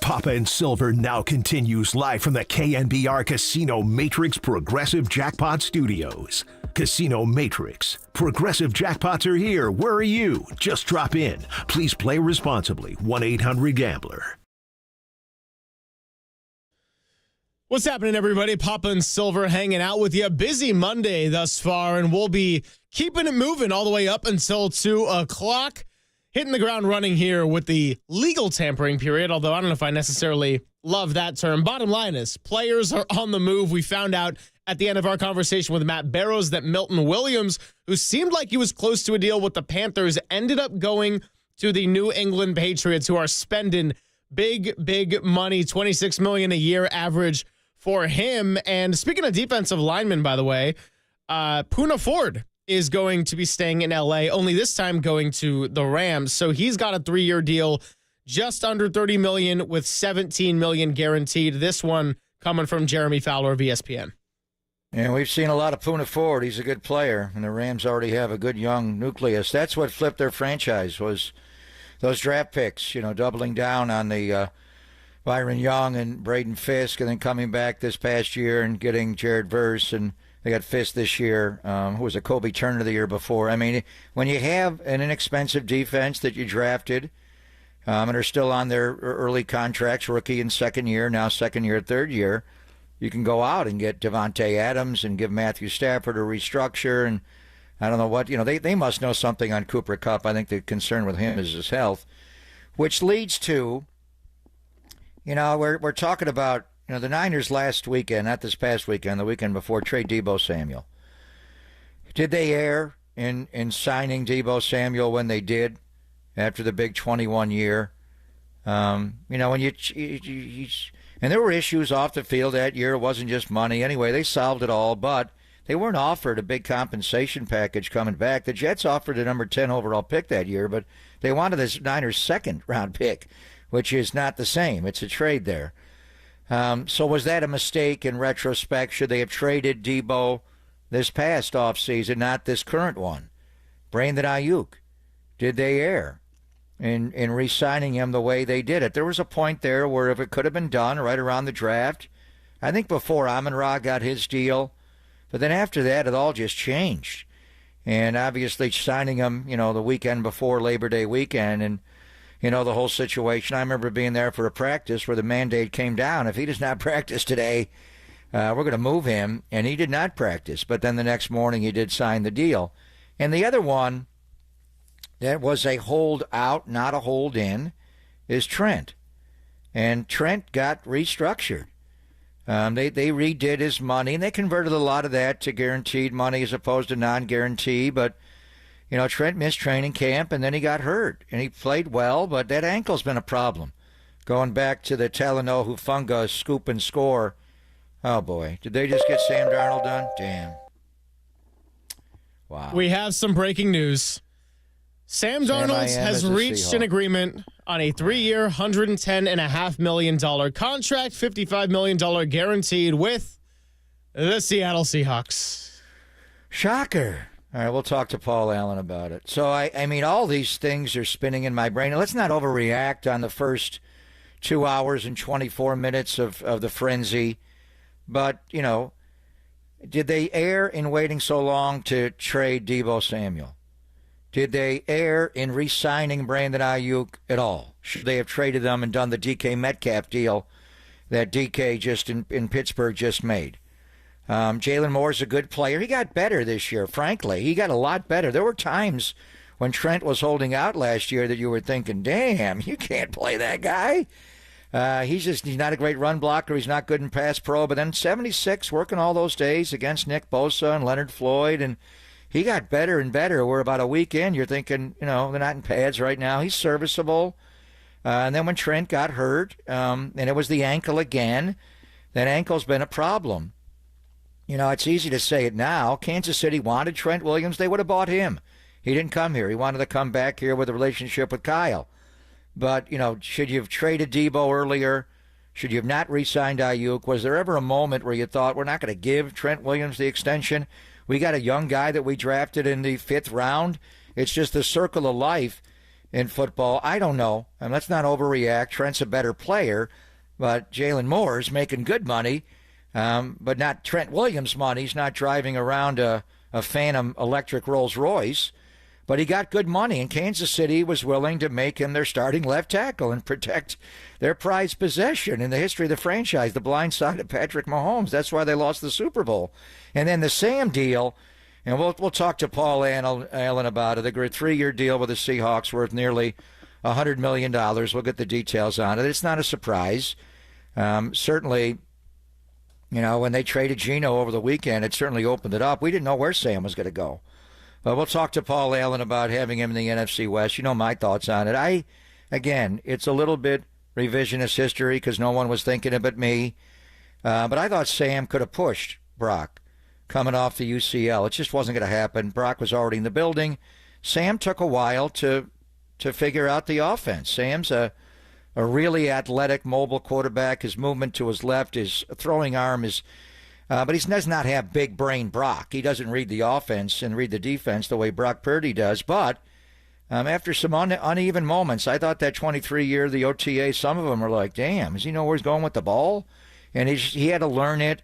Papa and Silver now continues live from the KNBR Casino Matrix Progressive Jackpot Studios. Casino Matrix. Progressive jackpots are here. Where are you? Just drop in. Please play responsibly. 1-800-GAMBLER. What's happening, everybody? Papa and Silver hanging out with you. Busy Monday thus far, and we'll be keeping it moving all the way up until 2 o'clock. Hitting the ground running here with the legal tampering period, although I don't know if I necessarily love that term. Bottom line is, players are on the move. We found out at the end of our conversation with Matt Barrows that Milton Williams, who seemed like he was close to a deal with the Panthers, ended up going to the New England Patriots, who are spending big money, $26 million a year average for him. And speaking of defensive linemen, by the way, Poona Ford is going to be staying in LA, only this time going to the Rams. So he's got a 3-year deal, just under $30 million with $17 million guaranteed. This one coming from Jeremy Fowler of ESPN. And we've seen a lot of Poona Ford. He's a good player, and the Rams already have a good young nucleus. That's what flipped their franchise, was those draft picks, doubling down on the Byron Young and Braden Fisk, and then coming back this past year and getting Jared Verse, and they got Fisk this year, who was a Kobe Turner the year before. I mean, when you have an inexpensive defense that you drafted and are still on their early contracts, rookie and second year, now second year, third year, you can go out and get Devontae Adams and give Matthew Stafford a restructure. And I don't know what, they must know something on Cooper Kupp. I think the concern with him is his health, which leads to, we're talking about, the Niners last weekend, not this past weekend, the weekend before, trade Deebo Samuel. Did they err in signing Deebo Samuel when they did after the big 21 year? When and there were issues off the field that year. It wasn't just money. Anyway, they solved it all, but they weren't offered a big compensation package coming back. The Jets offered a number 10 overall pick that year, but they wanted this Niners second round pick, which is not the same. It's a trade there. So was that a mistake in retrospect? Should they have traded Deebo this past offseason, not this current one? Brandon Ayuk, did they err in re-signing him the way they did it? There was a point there where if it could have been done right around the draft, I think before Amon-Ra got his deal, but then after that it all just changed. And obviously signing him, the weekend before Labor Day weekend, and the whole situation. I remember being there for a practice where the mandate came down. If he does not practice today, we're going to move him. And he did not practice. But then the next morning he did sign the deal. And the other one that was a hold out, not a hold in, is Trent. And Trent got restructured. They redid his money, and they converted a lot of that to guaranteed money as opposed to non-guarantee. But Trent missed training camp, and then he got hurt. And he played well, but that ankle's been a problem. Going back to the Talanoa Hufanga scoop and score. Oh, boy. Did they just get Sam Darnold done? Damn. Wow. We have some breaking news. Sam Darnold has reached an agreement on a 3-year, $110.5 million contract, $55 million guaranteed with the Seattle Seahawks. Shocker. All right, we'll talk to Paul Allen about it. So, I mean, all these things are spinning in my brain. And let's not overreact on the first 2 hours and 24 minutes of the frenzy. But, did they err in waiting so long to trade Deebo Samuel? Did they err in re-signing Brandon Ayuk at all? Should they have traded them and done the DK Metcalf deal that DK just in Pittsburgh just made? Jalen Moore's a good player. He got better this year, frankly. He got a lot better. There were times when Trent was holding out last year that you were thinking, damn, you can't play that guy. He's not a great run blocker. He's not good in pass pro. But then 76 working all those days against Nick Bosa and Leonard Floyd, and he got better and better. We're about a week in. You're thinking, they're not in pads right now. He's serviceable. And then when Trent got hurt, and it was the ankle again, that ankle's been a problem. It's easy to say it now. Kansas City wanted Trent Williams. They would have bought him. He didn't come here. He wanted to come back here with a relationship with Kyle. But, should you have traded Deebo earlier? Should you have not re-signed Ayuk? Was there ever a moment where you thought, we're not going to give Trent Williams the extension? We got a young guy that we drafted in the 5th round. It's just the circle of life. in football. I don't know. And let's not overreact. Trent's a better player, but Jalen Moore's making good money, but not Trent Williams' money. He's not driving around a Phantom electric Rolls Royce. But he got good money, and Kansas City was willing to make him their starting left tackle and protect their prized possession in the history of the franchise, the blind side of Patrick Mahomes. That's why they lost the Super Bowl. And then the Sam deal, and we'll talk to Paul Allen about it. They got a 3-year deal with the Seahawks worth nearly $100 million. We'll get the details on it. It's not a surprise. Certainly, when they traded Geno over the weekend, it certainly opened it up. We didn't know where Sam was going to go. But we'll talk to Paul Allen about having him in the NFC West. You know my thoughts on it. Again, it's a little bit revisionist history because no one was thinking of it me. But I thought Sam could have pushed Brock coming off the UCL. It just wasn't going to happen. Brock was already in the building. Sam took a while to figure out the offense. Sam's a really athletic, mobile quarterback. His movement to his left, his throwing arm is... but he does not have big brain Brock. He doesn't read the offense and read the defense the way Brock Purdy does. But after some uneven moments, I thought that 23-year, the OTA, some of them were like, damn, does he know where he's going with the ball? And he had to learn it.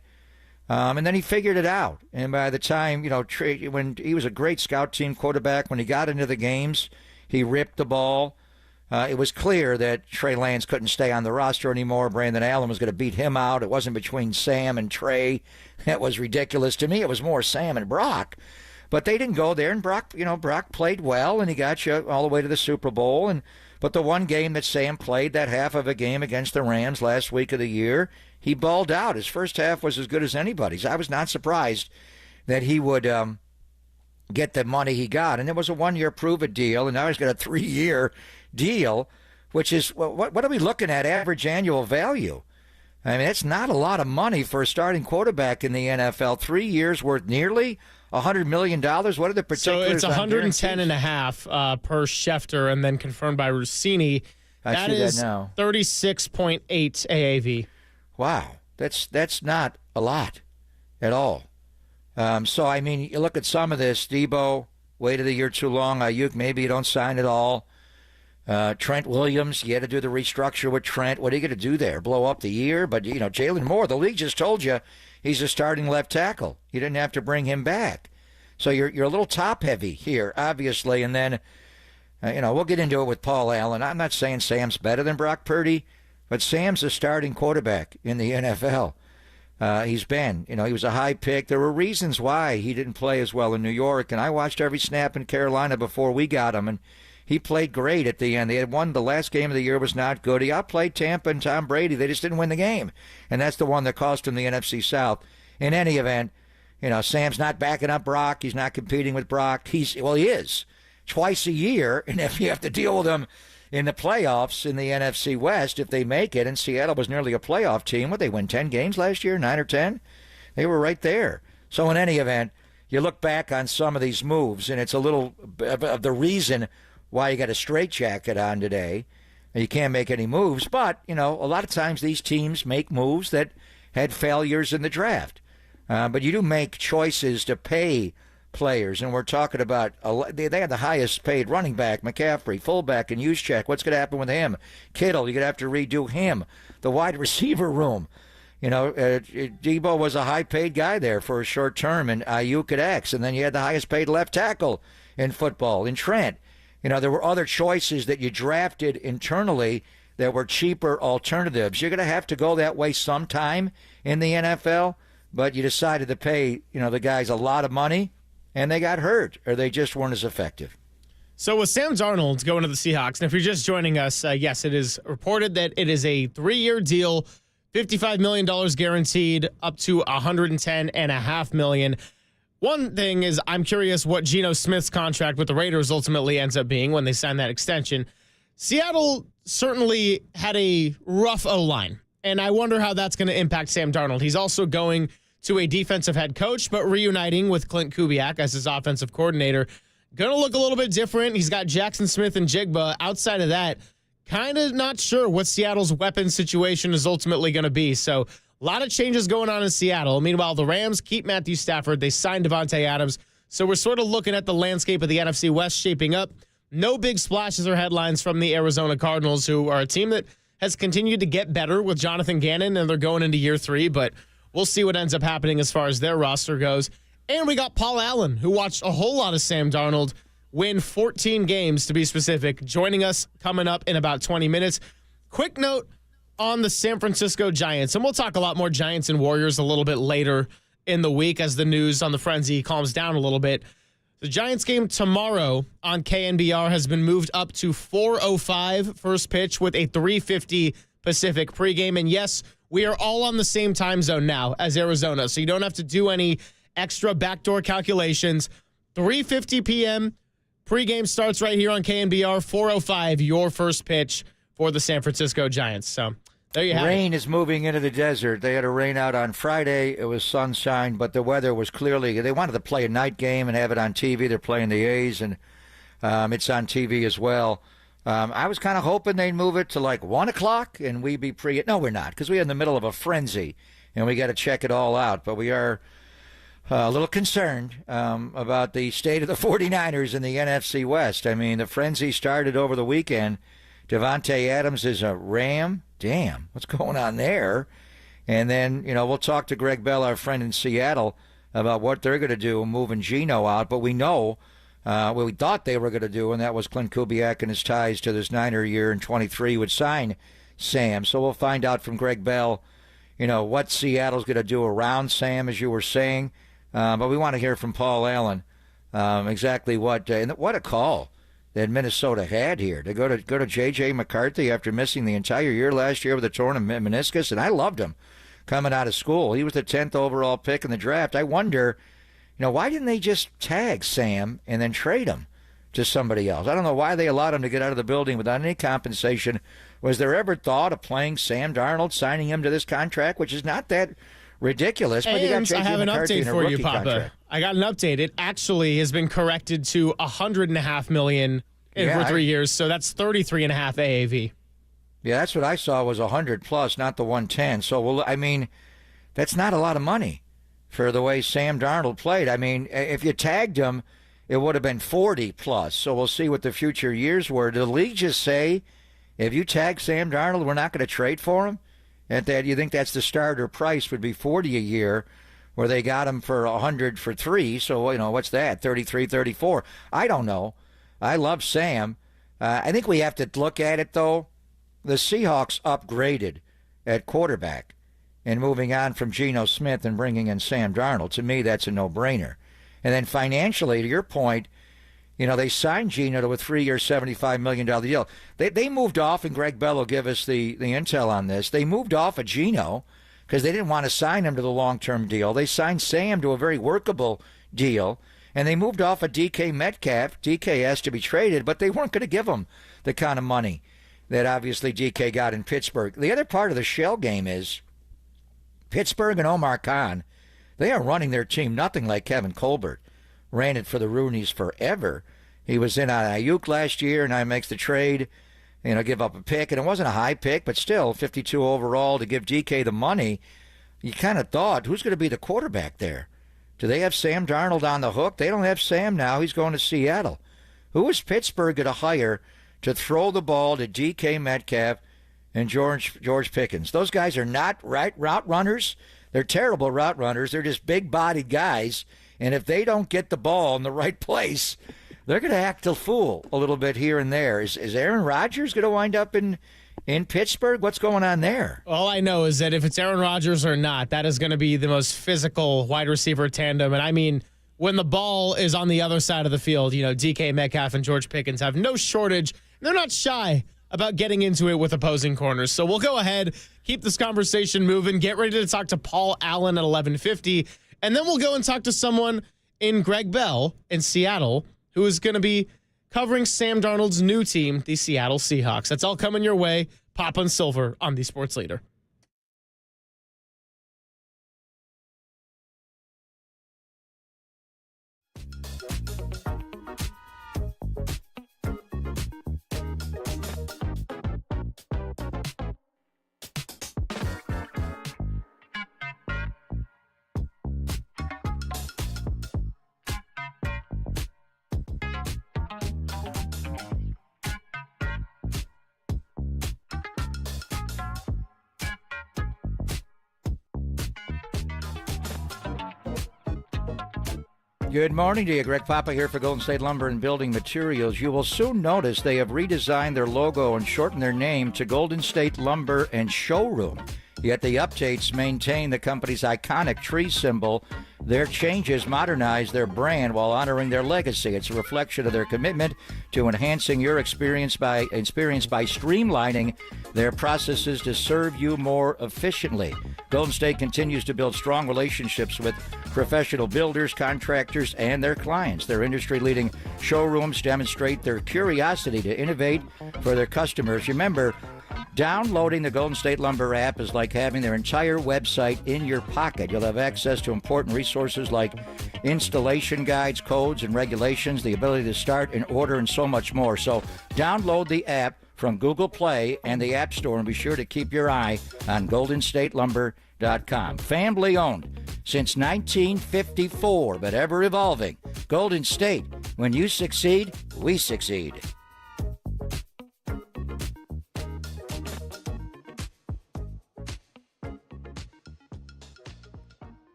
And then he figured it out. And by the time, when he was a great scout team quarterback, when he got into the games, he ripped the ball. It was clear that Trey Lance couldn't stay on the roster anymore. Brandon Allen was going to beat him out. It wasn't between Sam and Trey. That was ridiculous. To me, it was more Sam and Brock. But they didn't go there, and Brock played well, and he got you all the way to the Super Bowl. But the one game that Sam played, that half of a game against the Rams last week of the year, he balled out. His first half was as good as anybody's. I was not surprised that he would get the money he got. And it was a 1-year prove-it deal, and now he's got a 3-year deal, which is, what are we looking at, average annual value? I mean, it's not a lot of money for a starting quarterback in the NFL. 3 years worth nearly $100 million. What are the particulars? So it's 110.5 per Schefter, and then confirmed by Rossini. That is 36.8 AAV. Wow, that's not a lot at all. So I mean, you look at some of this. Debo waited a year too long. Ayuk, maybe you don't sign at all. Trent Williams, you had to do the restructure with Trent. What are you going to do there? Blow up the year? But, Jalen Moore, the league just told you he's a starting left tackle. You didn't have to bring him back. So you're a little top-heavy here, obviously. And then, we'll get into it with Paul Allen. I'm not saying Sam's better than Brock Purdy, but Sam's a starting quarterback in the NFL. He's been. He was a high pick. There were reasons why he didn't play as well in New York, and I watched every snap in Carolina before we got him, and he played great at the end. They had won the last game of the year, was not good. He outplayed Tampa and Tom Brady. They just didn't win the game. And that's the one that cost him the NFC South. In any event, Sam's not backing up Brock. He's not competing with Brock. He is. Twice a year. And if you have to deal with him in the playoffs in the NFC West, if they make it, and Seattle was nearly a playoff team. What, they win 10 games last year, 9 or 10? They were right there. So in any event, you look back on some of these moves, and it's a little of the reason why you got a straitjacket on today. You can't make any moves. But, a lot of times these teams make moves that had failures in the draft. But you do make choices to pay players. And we're talking about, they had the highest paid running back, McCaffrey, fullback, and Juszczyk. What's going to happen with him? Kittle, you're going to have to redo him. The wide receiver room. Debo was a high-paid guy there for a short term, and Ayuk at X. And then you had the highest-paid left tackle in football, in Trent. There were other choices that you drafted internally that were cheaper alternatives. You're going to have to go that way sometime in the NFL, but you decided to pay, the guys a lot of money, and they got hurt, or they just weren't as effective. So with Sam Darnold going to the Seahawks, and if you're just joining us, yes, it is reported that it is a 3-year deal, $55 million guaranteed, up to $110.5 million. One thing is, I'm curious what Geno Smith's contract with the Raiders ultimately ends up being when they sign that extension. Seattle certainly had a rough O-line, and I wonder how that's going to impact Sam Darnold. He's also going to a defensive head coach, but reuniting with Clint Kubiak as his offensive coordinator. Going to look a little bit different. He's got Jackson Smith and Jigba. Outside of that, kind of not sure what Seattle's weapon situation is ultimately going to be. So a lot of changes going on in Seattle. Meanwhile, the Rams keep Matthew Stafford. They signed Devontae Adams. So we're sort of looking at the landscape of the NFC West shaping up. no big splashes or headlines from the Arizona Cardinals, who are a team that has continued to get better with Jonathan Gannon, and they're going into year 3, but we'll see what ends up happening as far as their roster goes. And we got Paul Allen, who watched a whole lot of Sam Darnold win 14 games, to be specific, joining us coming up in about 20 minutes. Quick note on the San Francisco Giants, and we'll talk a lot more Giants and Warriors a little bit later in the week as the news on the frenzy calms down a little bit. The Giants game tomorrow on KNBR has been moved up to 4:05 first pitch with a 3:50 Pacific pregame. And yes, we are all on the same time zone now as Arizona, so you don't have to do any extra backdoor calculations. 3:50 p.m. pregame starts right here on KNBR. 4:05 your first pitch for the San Francisco Giants. So there you have it. Rain is moving into the desert. They had a rain out on Friday. It was sunshine, but the weather was clearly, they wanted to play a night game and have it on TV. They're playing the A's, and it's on TV as well. I was kind of hoping they'd move it to like 1 o'clock and we'd be No, we're not, because we're in the middle of a frenzy and we got to check it all out. But we are a little concerned about the state of the 49ers in the NFC West. I mean, the frenzy started over the weekend. Devontae Adams is a Ram. Damn, what's going on there? And then, we'll talk to Greg Bell, our friend in Seattle, about what they're going to do moving Geno out. But we know what we thought they were going to do, and that was Clint Kubiak and his ties to this Niner year in 23 would sign Sam. So we'll find out from Greg Bell, what Seattle's going to do around Sam, as you were saying. But we want to hear from Paul Allen exactly what and what a call that Minnesota had here to go to J.J. McCarthy after missing the entire year last year with a torn meniscus, and I loved him coming out of school. He was the 10th overall pick in the draft. I wonder, why didn't they just tag Sam and then trade him to somebody else? I don't know why they allowed him to get out of the building without any compensation. Was there ever thought of playing Sam Darnold, signing him to this contract, which is not that ridiculous? But you got J.J. I have an McCarthy update in a for you, rookie Papa. contract. I got an update. It actually has been corrected to $100.5 million for 3 years, so that's $33.5 AAV. Yeah, that's what I saw was 100 plus, not the 110. So, that's not a lot of money for the way Sam Darnold played. I mean, if you tagged him, it would have been 40 plus. So we'll see what the future years were. Did the league just say, if you tag Sam Darnold, we're not going to trade for him? And that you think that's the starter price would be 40 a year, where they got him for 100 for 3. So, what's that? 33, 34. I don't know. I love Sam. I think we have to look at it, though. The Seahawks upgraded at quarterback and moving on from Geno Smith and bringing in Sam Darnold. To me, that's a no-brainer. And then financially, to your point, they signed Geno to a 3-year, $75 million deal. They moved off, and Greg Bell will give us the intel on this. They moved off of Geno because they didn't want to sign him to the long-term deal. They signed Sam to a very workable deal, and they moved off of DK Metcalf. DK has to be traded, but they weren't going to give him the kind of money that obviously DK got in Pittsburgh. The other part of the shell game is Pittsburgh and Omar Khan, they are running their team nothing like Kevin Colbert. Ran it for the Rooneys forever. He was in on Ayuk last year, and now he makes the trade, give up a pick. And it wasn't a high pick, but still 52 overall to give DK the money. You kind of thought, who's going to be the quarterback there? Do they have Sam Darnold on the hook? They don't have Sam now. He's going to Seattle. Who is Pittsburgh going to hire to throw the ball to DK Metcalf and George Pickens? Those guys are not route runners. They're terrible route runners. They're just big-bodied guys. And if they don't get the ball in the right place, they're going to act a fool a little bit here and there. Is Aaron Rodgers going to wind up in Pittsburgh? What's going on there? All I know is that if it's Aaron Rodgers or not, that is going to be the most physical wide receiver tandem. And I mean, when the ball is on the other side of the field, DK Metcalf and George Pickens have no shortage. They're not shy about getting into it with opposing corners. So we'll go ahead, keep this conversation moving, get ready to talk to Paul Allen at 11:50. And then we'll go and talk to someone in Greg Bell in Seattle who is going to be covering Sam Darnold's new team, the Seattle Seahawks. That's all coming your way. Pop and Silver on the Sports Leader. Good morning to you. Greg Papa here for Golden State Lumber and Building Materials. You will soon notice they have redesigned their logo and shortened their name to Golden State Lumber and Showroom. Yet the updates maintain the company's iconic tree symbol. Their changes modernize their brand while honoring their legacy. It's a reflection of their commitment to enhancing your experience by streamlining their processes to serve you more efficiently. Golden State continues to build strong relationships with professional builders, contractors, and their clients. Their industry-leading showrooms demonstrate their curiosity to innovate for their customers. Remember, downloading the Golden State Lumber app is like having their entire website in your pocket. You'll have access to important resources like installation guides, codes, and regulations, the ability to start an order, and so much more. So download the app from Google Play and the App Store, and be sure to keep your eye on goldenstatelumber.com. Family owned since 1954, but ever evolving. Golden State, when you succeed, we succeed.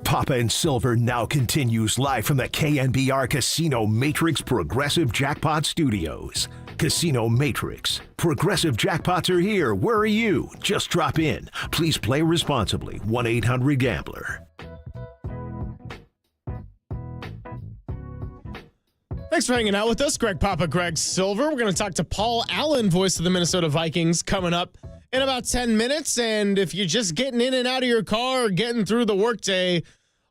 Papa and Silver now continues live from the KNBR Casino Matrix Progressive Jackpot Studios. Casino Matrix. Progressive jackpots are here. Where are you? Just drop in. Please play responsibly. 1-800-GAMBLER. Thanks for hanging out with us, Greg Papa, Greg Silver. We're going to talk to Paul Allen, voice of the Minnesota Vikings, coming up in about 10 minutes. And if you're just getting in and out of your car or getting through the workday,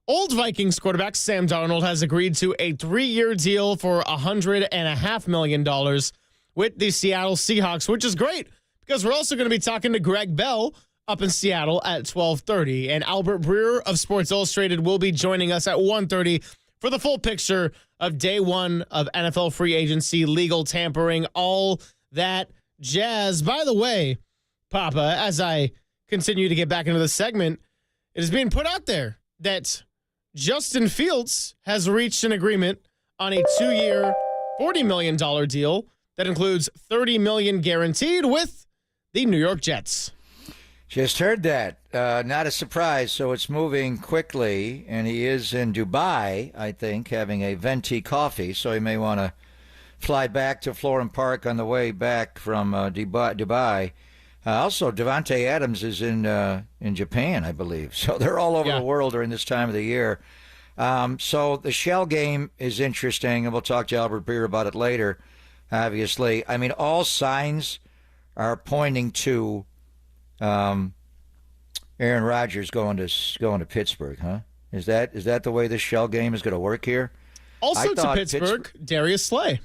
old Vikings quarterback Sam Darnold has agreed to a 3-year deal for $100.5 million with the Seattle Seahawks, which is great because we're also going to be talking to Greg Bell up in Seattle at 12:30. And Albert Breer of Sports Illustrated will be joining us at 1:30 for the full picture of day one of NFL free agency, legal tampering, all that jazz. By the way, Papa, as I continue to get back into the segment, it is being put out there that Justin Fields has reached an agreement on a 2-year, $40 million deal that includes $30 million guaranteed with the New York Jets. Just heard that. Not a surprise. So it's moving quickly, and he is in Dubai, I think, having a venti coffee. So he may want to fly back to Florham Park on the way back from Dubai. Also, Devontae Adams is in Japan, I believe. So they're all over the world during this time of the year. So the shell game is interesting, and we'll talk to Albert Breer about it later, obviously. I mean, all signs are pointing to Aaron Rodgers going to Pittsburgh, huh? Is that the way the shell game is going to work here? Also to Pittsburgh, Darius Slay.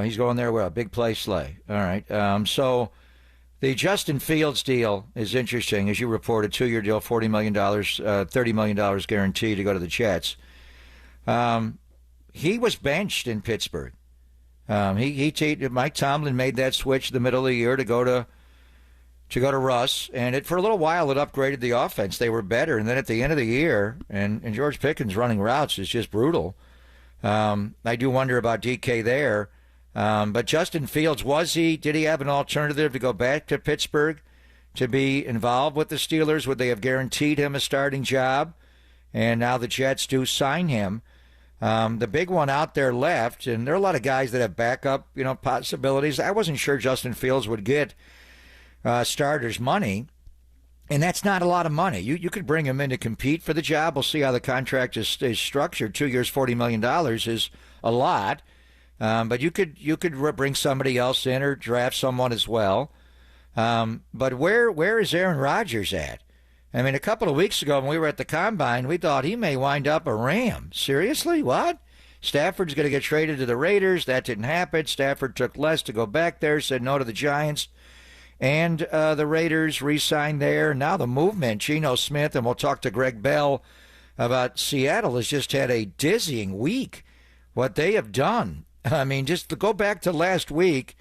He's going there. Well, big play Slay. All right. So the Justin Fields deal is interesting, as you reported. 2-year deal, $40 million, $30 million guaranteed to go to the Jets. He was benched in Pittsburgh. Mike Tomlin made that switch the middle of the year to go to Russ, and for a little while it upgraded the offense. They were better, and then at the end of the year, and George Pickens running routes is just brutal. I do wonder about DK there. But Justin Fields, did he have an alternative to go back to Pittsburgh to be involved with the Steelers? Would they have guaranteed him a starting job? And now the Jets do sign him. The big one out there left, and there are a lot of guys that have backup, possibilities. I wasn't sure Justin Fields would get starters money, and that's not a lot of money. You could bring him in to compete for the job. We'll see how the contract is structured. 2 years, $40 million is a lot. But you could bring somebody else in or draft someone as well. But where is Aaron Rodgers at? I mean, a couple of weeks ago when we were at the Combine, we thought he may wind up a Ram. Seriously? What? Stafford's going to get traded to the Raiders. That didn't happen. Stafford took less to go back there, said no to the Giants. And the Raiders re-signed there. Now the movement, Geno Smith, and we'll talk to Greg Bell about Seattle, has just had a dizzying week. What they have done. I mean, just to go back to last week,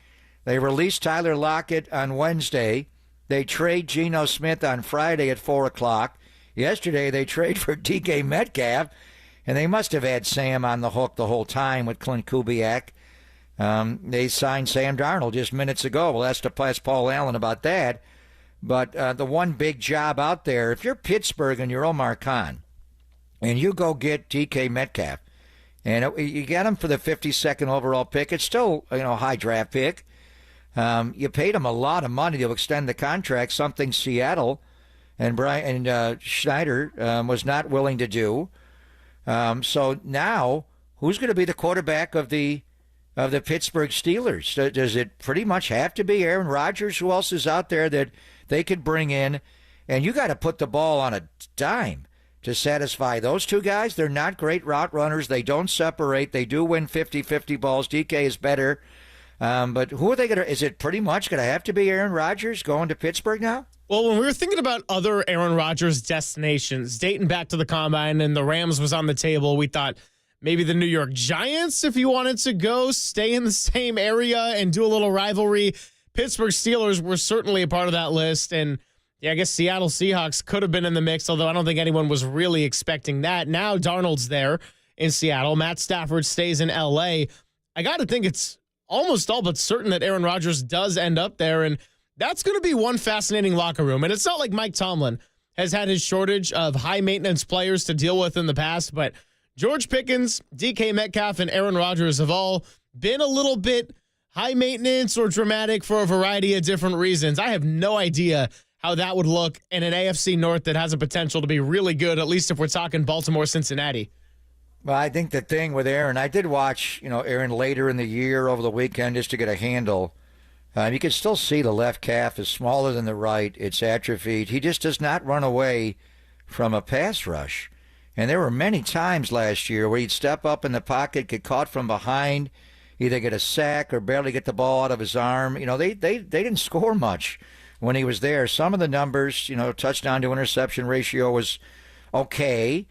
they released Tyler Lockett on Wednesday. They trade Geno Smith on Friday at 4 o'clock. Yesterday, they trade for DK Metcalf, and they must have had Sam on the hook the whole time with Clint Kubiak. They signed Sam Darnold just minutes ago. Well, that's to ask Paul Allen about that. But the one big job out there, if you're Pittsburgh and you're Omar Khan, and you go get DK Metcalf, and you get him for the 52nd overall pick, it's still a high draft pick. You paid him a lot of money to extend the contract, something Seattle and Schneider was not willing to do. So now, who's going to be the quarterback of the Pittsburgh Steelers? Does it pretty much have to be Aaron Rodgers? Who else is out there that they could bring in? And you got to put the ball on a dime to satisfy those two guys. They're not great route runners. They don't separate. They do win 50-50 balls. DK is better. But who are they going to? Is it pretty much going to have to be Aaron Rodgers going to Pittsburgh now? Well, when we were thinking about other Aaron Rodgers destinations, dating back to the Combine and the Rams was on the table, we thought maybe the New York Giants, if you wanted to go, stay in the same area and do a little rivalry. Pittsburgh Steelers were certainly a part of that list. And yeah, I guess Seattle Seahawks could have been in the mix, although I don't think anyone was really expecting that. Now Darnold's there in Seattle. Matt Stafford stays in L.A. I got to think it's almost all but certain that Aaron Rodgers does end up there, and that's going to be one fascinating locker room. And it's not like Mike Tomlin has had his shortage of high-maintenance players to deal with in the past, but George Pickens, DK Metcalf, and Aaron Rodgers have all been a little bit high-maintenance or dramatic for a variety of different reasons. I have no idea how that would look in an AFC North that has a potential to be really good, at least if we're talking Baltimore, Cincinnati. Well, I think the thing with Aaron, I did watch, Aaron later in the year over the weekend just to get a handle. You can still see the left calf is smaller than the right. It's atrophied. He just does not run away from a pass rush. And there were many times last year where he'd step up in the pocket, get caught from behind, either get a sack or barely get the ball out of his arm. They didn't score much when he was there. Some of the numbers, touchdown to interception ratio was okay.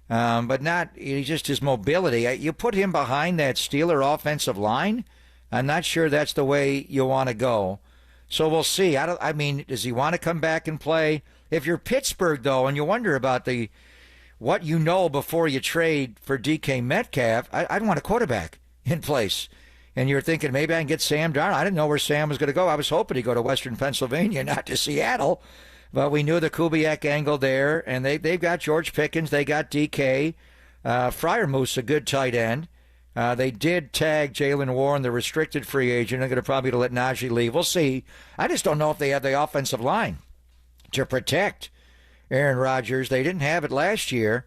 But not just his mobility. You put him behind that Steeler offensive line, I'm not sure that's the way you want to go. So we'll see. I mean, does he want to come back and play? If you're Pittsburgh, though, and you wonder about what you know before you trade for DK Metcalf, I'd want a quarterback in place. And you're thinking, maybe I can get Sam Darnold. I didn't know where Sam was going to go. I was hoping he'd go to Western Pennsylvania, not to Seattle. But we knew the Kubiak angle there, and they've got George Pickens. They got DK. Freiermuth's a good tight end. They did tag Jalen Warren, the restricted free agent. They're going to probably let Najee leave. We'll see. I just don't know if they have the offensive line to protect Aaron Rodgers. They didn't have it last year.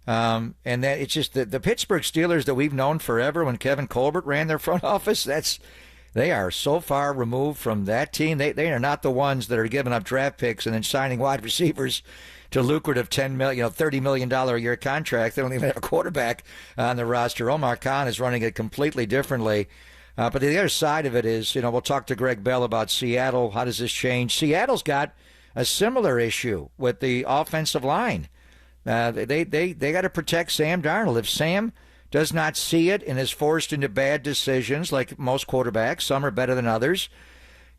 And that it's just the Pittsburgh Steelers that we've known forever when Kevin Colbert ran their front office. They are so far removed from that team. They are not the ones that are giving up draft picks and then signing wide receivers to lucrative $30 million a year contract. They don't even have a quarterback on the roster. Omar Khan is running it completely differently. But the other side of it is, we'll talk to Greg Bell about Seattle. How does this change? Seattle's got a similar issue with the offensive line. They got to protect Sam Darnold. If Sam does not see it and is forced into bad decisions like most quarterbacks, some are better than others,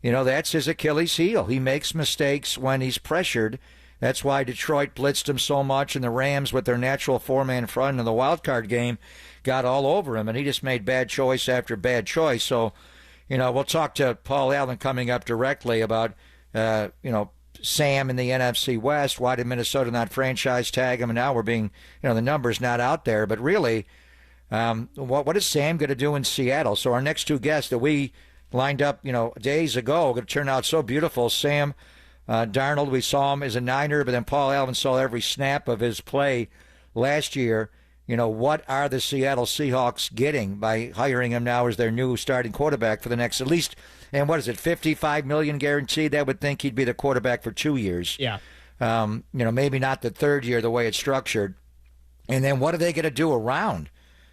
that's his Achilles heel. He makes mistakes when he's pressured. That's why Detroit blitzed him so much, and the Rams, with their natural four-man front in the wild card game, got all over him, and he just made bad choice after bad choice. So, we'll talk to Paul Allen coming up directly about, Sam in the NFC West. Why did Minnesota not franchise tag him? And now we're being, the number's not out there. But really, what is Sam going to do in Seattle? So our next two guests that we lined up, days ago, are going to turn out so beautiful. Sam Darnold, we saw him as a Niner, but then Paul Allen saw every snap of his play last year. What are the Seattle Seahawks getting by hiring him now as their new starting quarterback for the next, at least, and what is it, $55 million guaranteed? That would think he'd be the quarterback for 2 years. Yeah. Maybe not the third year the way it's structured. And then what are they going to do around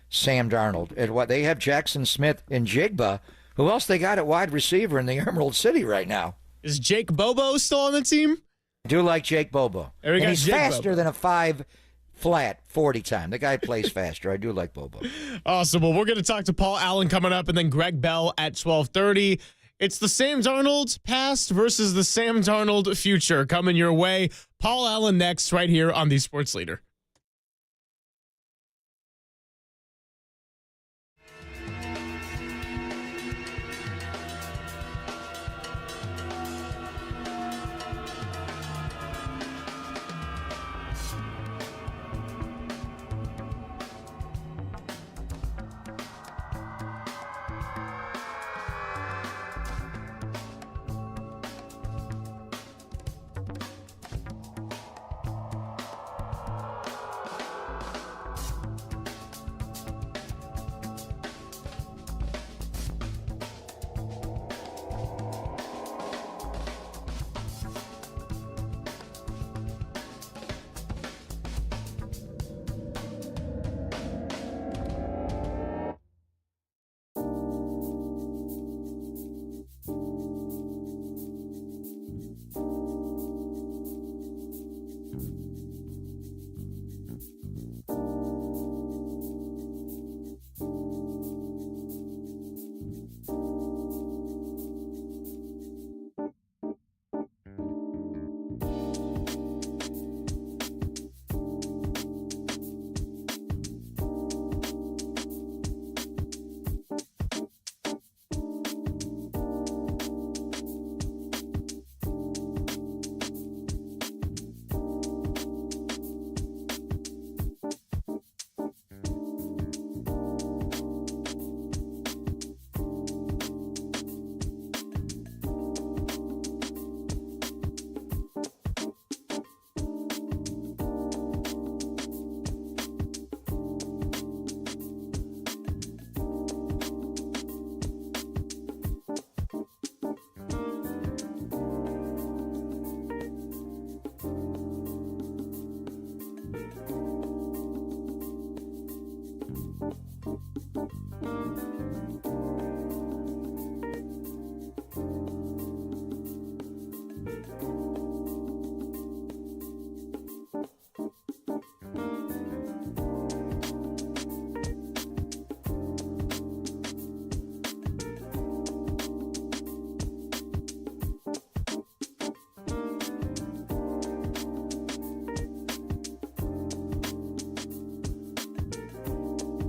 Sam Darnold? And what they have Jackson Smith and Jigba. Who else they got at wide receiver in the Emerald City right now? Is Jake Bobo still on the team? I do like Jake Bobo. And he's faster than a 5-flat 40 time. The guy plays faster. I do like Bobo. Awesome. Well, we're going to talk to Paul Allen coming up, and then Greg Bell at 12:30. It's the Sam Darnold past versus the Sam Darnold future coming your way. Paul Allen next, right here on the Sports Leader.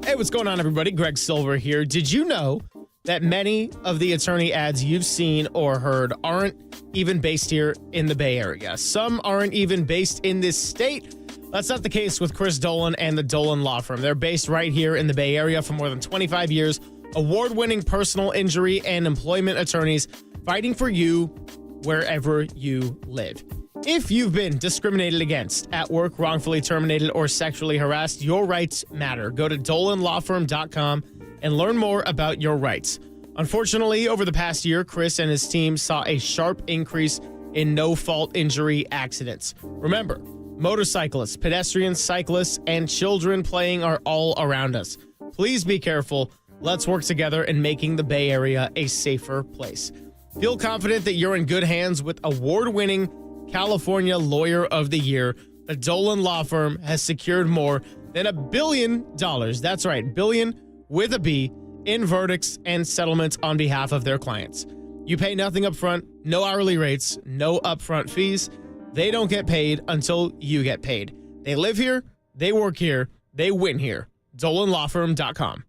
Hey, what's going on, everybody? Greg Silver here. Did you know that many of the attorney ads you've seen or heard aren't even based here in the Bay Area? Some aren't even based in this state. That's not the case with Chris Dolan and the Dolan Law Firm. They're based right here in the Bay Area for more than 25 years. Award-winning personal injury and employment attorneys fighting for you wherever you live. If you've been discriminated against at work, wrongfully terminated, or sexually harassed, your rights matter. Go to dolanlawfirm.com and learn more about your rights. Unfortunately, over the past year, Chris and his team saw a sharp increase in no-fault injury accidents. Remember, motorcyclists, pedestrians, cyclists, and children playing are all around us. Please be careful. Let's work together in making the Bay Area a safer place. Feel confident that you're in good hands with award-winning California Lawyer of the Year. The Dolan Law Firm has secured more than $1 billion. That's right, billion with a B in verdicts and settlements on behalf of their clients. You pay nothing up front, no hourly rates, no upfront fees. They don't get paid until you get paid. They live here, they work here, they win here. DolanLawFirm.com.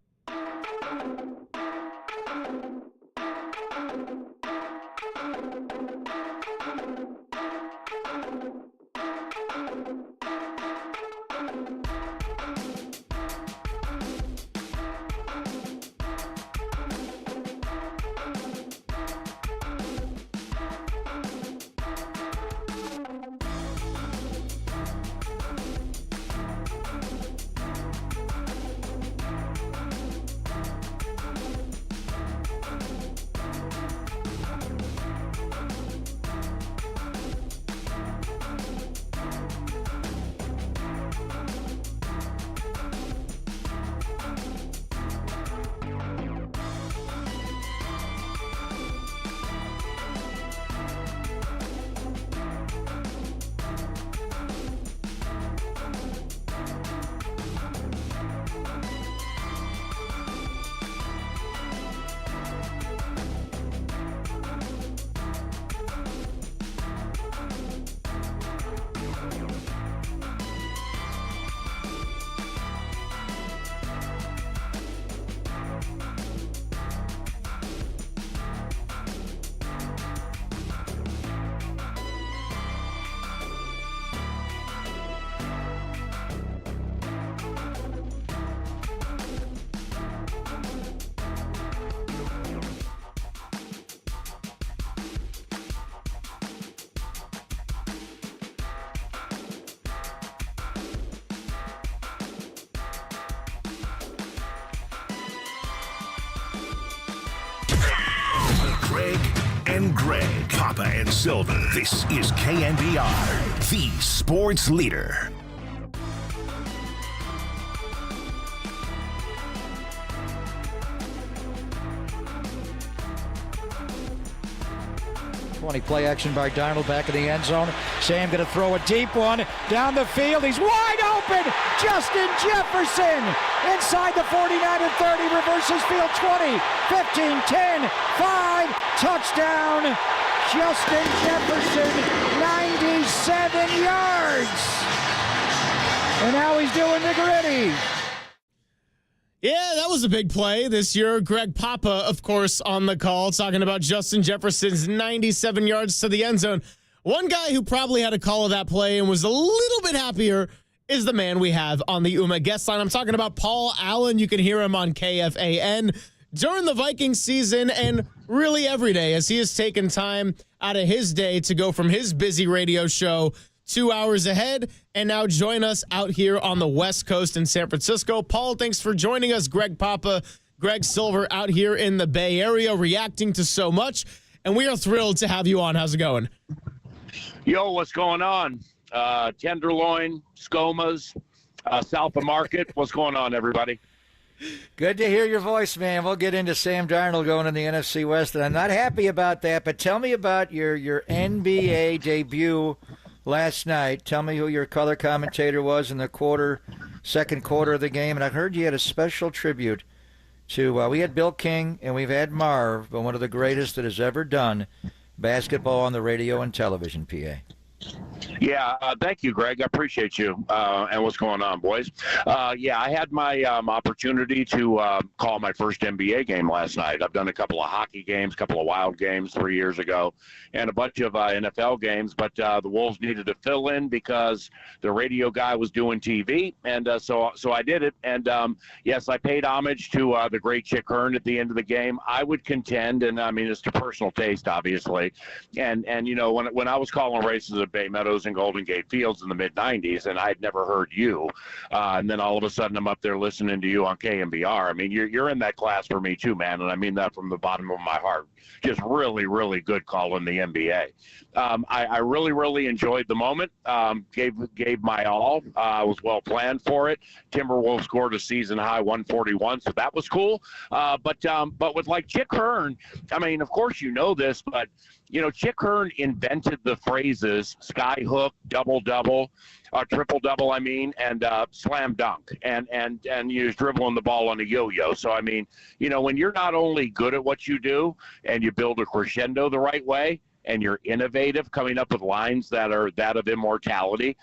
Greg and Greg, Papa and Silver. This is KNBR, the sports leader. Play action by Darnold back in the end zone. Sam going to throw a deep one down the field. He's wide open. Justin Jefferson inside the 49 and 30. Reverses field 20, 15, 10, 5. Touchdown. Justin Jefferson, 97 yards. And now he's doing the gritty. Yeah, that was a big play this year. Greg Papa, of course, on the call, talking about Justin Jefferson's 97 yards to the end zone. One guy who probably had a call of that play and was a little bit happier is the man we have on the UMA guest line. I'm talking about Paul Allen. You can hear him on KFAN during the Vikings season and really every day, as he has taken time out of his day to go from his busy radio show 2 hours ahead and now join us out here on the West Coast in San Francisco. Paul, thanks for joining us. Greg Papa, Greg Silver out here in the Bay Area reacting to so much, and we are thrilled to have you on. How's it going? Yo, what's going on? Tenderloin, ScoMa's, South of Market. What's going on, everybody? Good to hear your voice, man. We'll get into Sam Darnold going in the NFC West, and I'm not happy about that, but tell me about your NBA debut last night. Tell me who your color commentator was in the second quarter of the game. And I heard you had a special tribute to, we had Bill King and we've had Marv, but one of the greatest that has ever done basketball on the radio and television, PA. Yeah, thank you, Greg. I appreciate you and what's going on, boys. Yeah, I had my opportunity to call my first NBA game last night. I've done a couple of hockey games, a couple of Wild games 3 years ago, and a bunch of NFL games, but the Wolves needed to fill in because the radio guy was doing TV, and so I did it. And yes, I paid homage to the great Chick Hearn at the end of the game. I would contend, and I mean, it's to personal taste, obviously, and you know, when I was calling races at Bay Meadows and Golden Gate Fields in the mid-'90s, and I'd never heard you, and then all of a sudden I'm up there listening to you on KNBR. I mean, you're in that class for me too, man, and I mean that from the bottom of my heart. Just really, really good call in the NBA. I really, really enjoyed the moment. Gave my all. I was well planned for it. Timberwolves scored a season high 141, so that was cool. But with like Chick Hearn, I mean, of course you know this, but you know, Chick Hearn invented the phrases sky hook, double-double, triple-double, I mean, and slam dunk. And you're dribbling the ball on a yo-yo. So, I mean, you know, when you're not only good at what you do and you build a crescendo the right way, and you're innovative, coming up with lines that are that of immortality,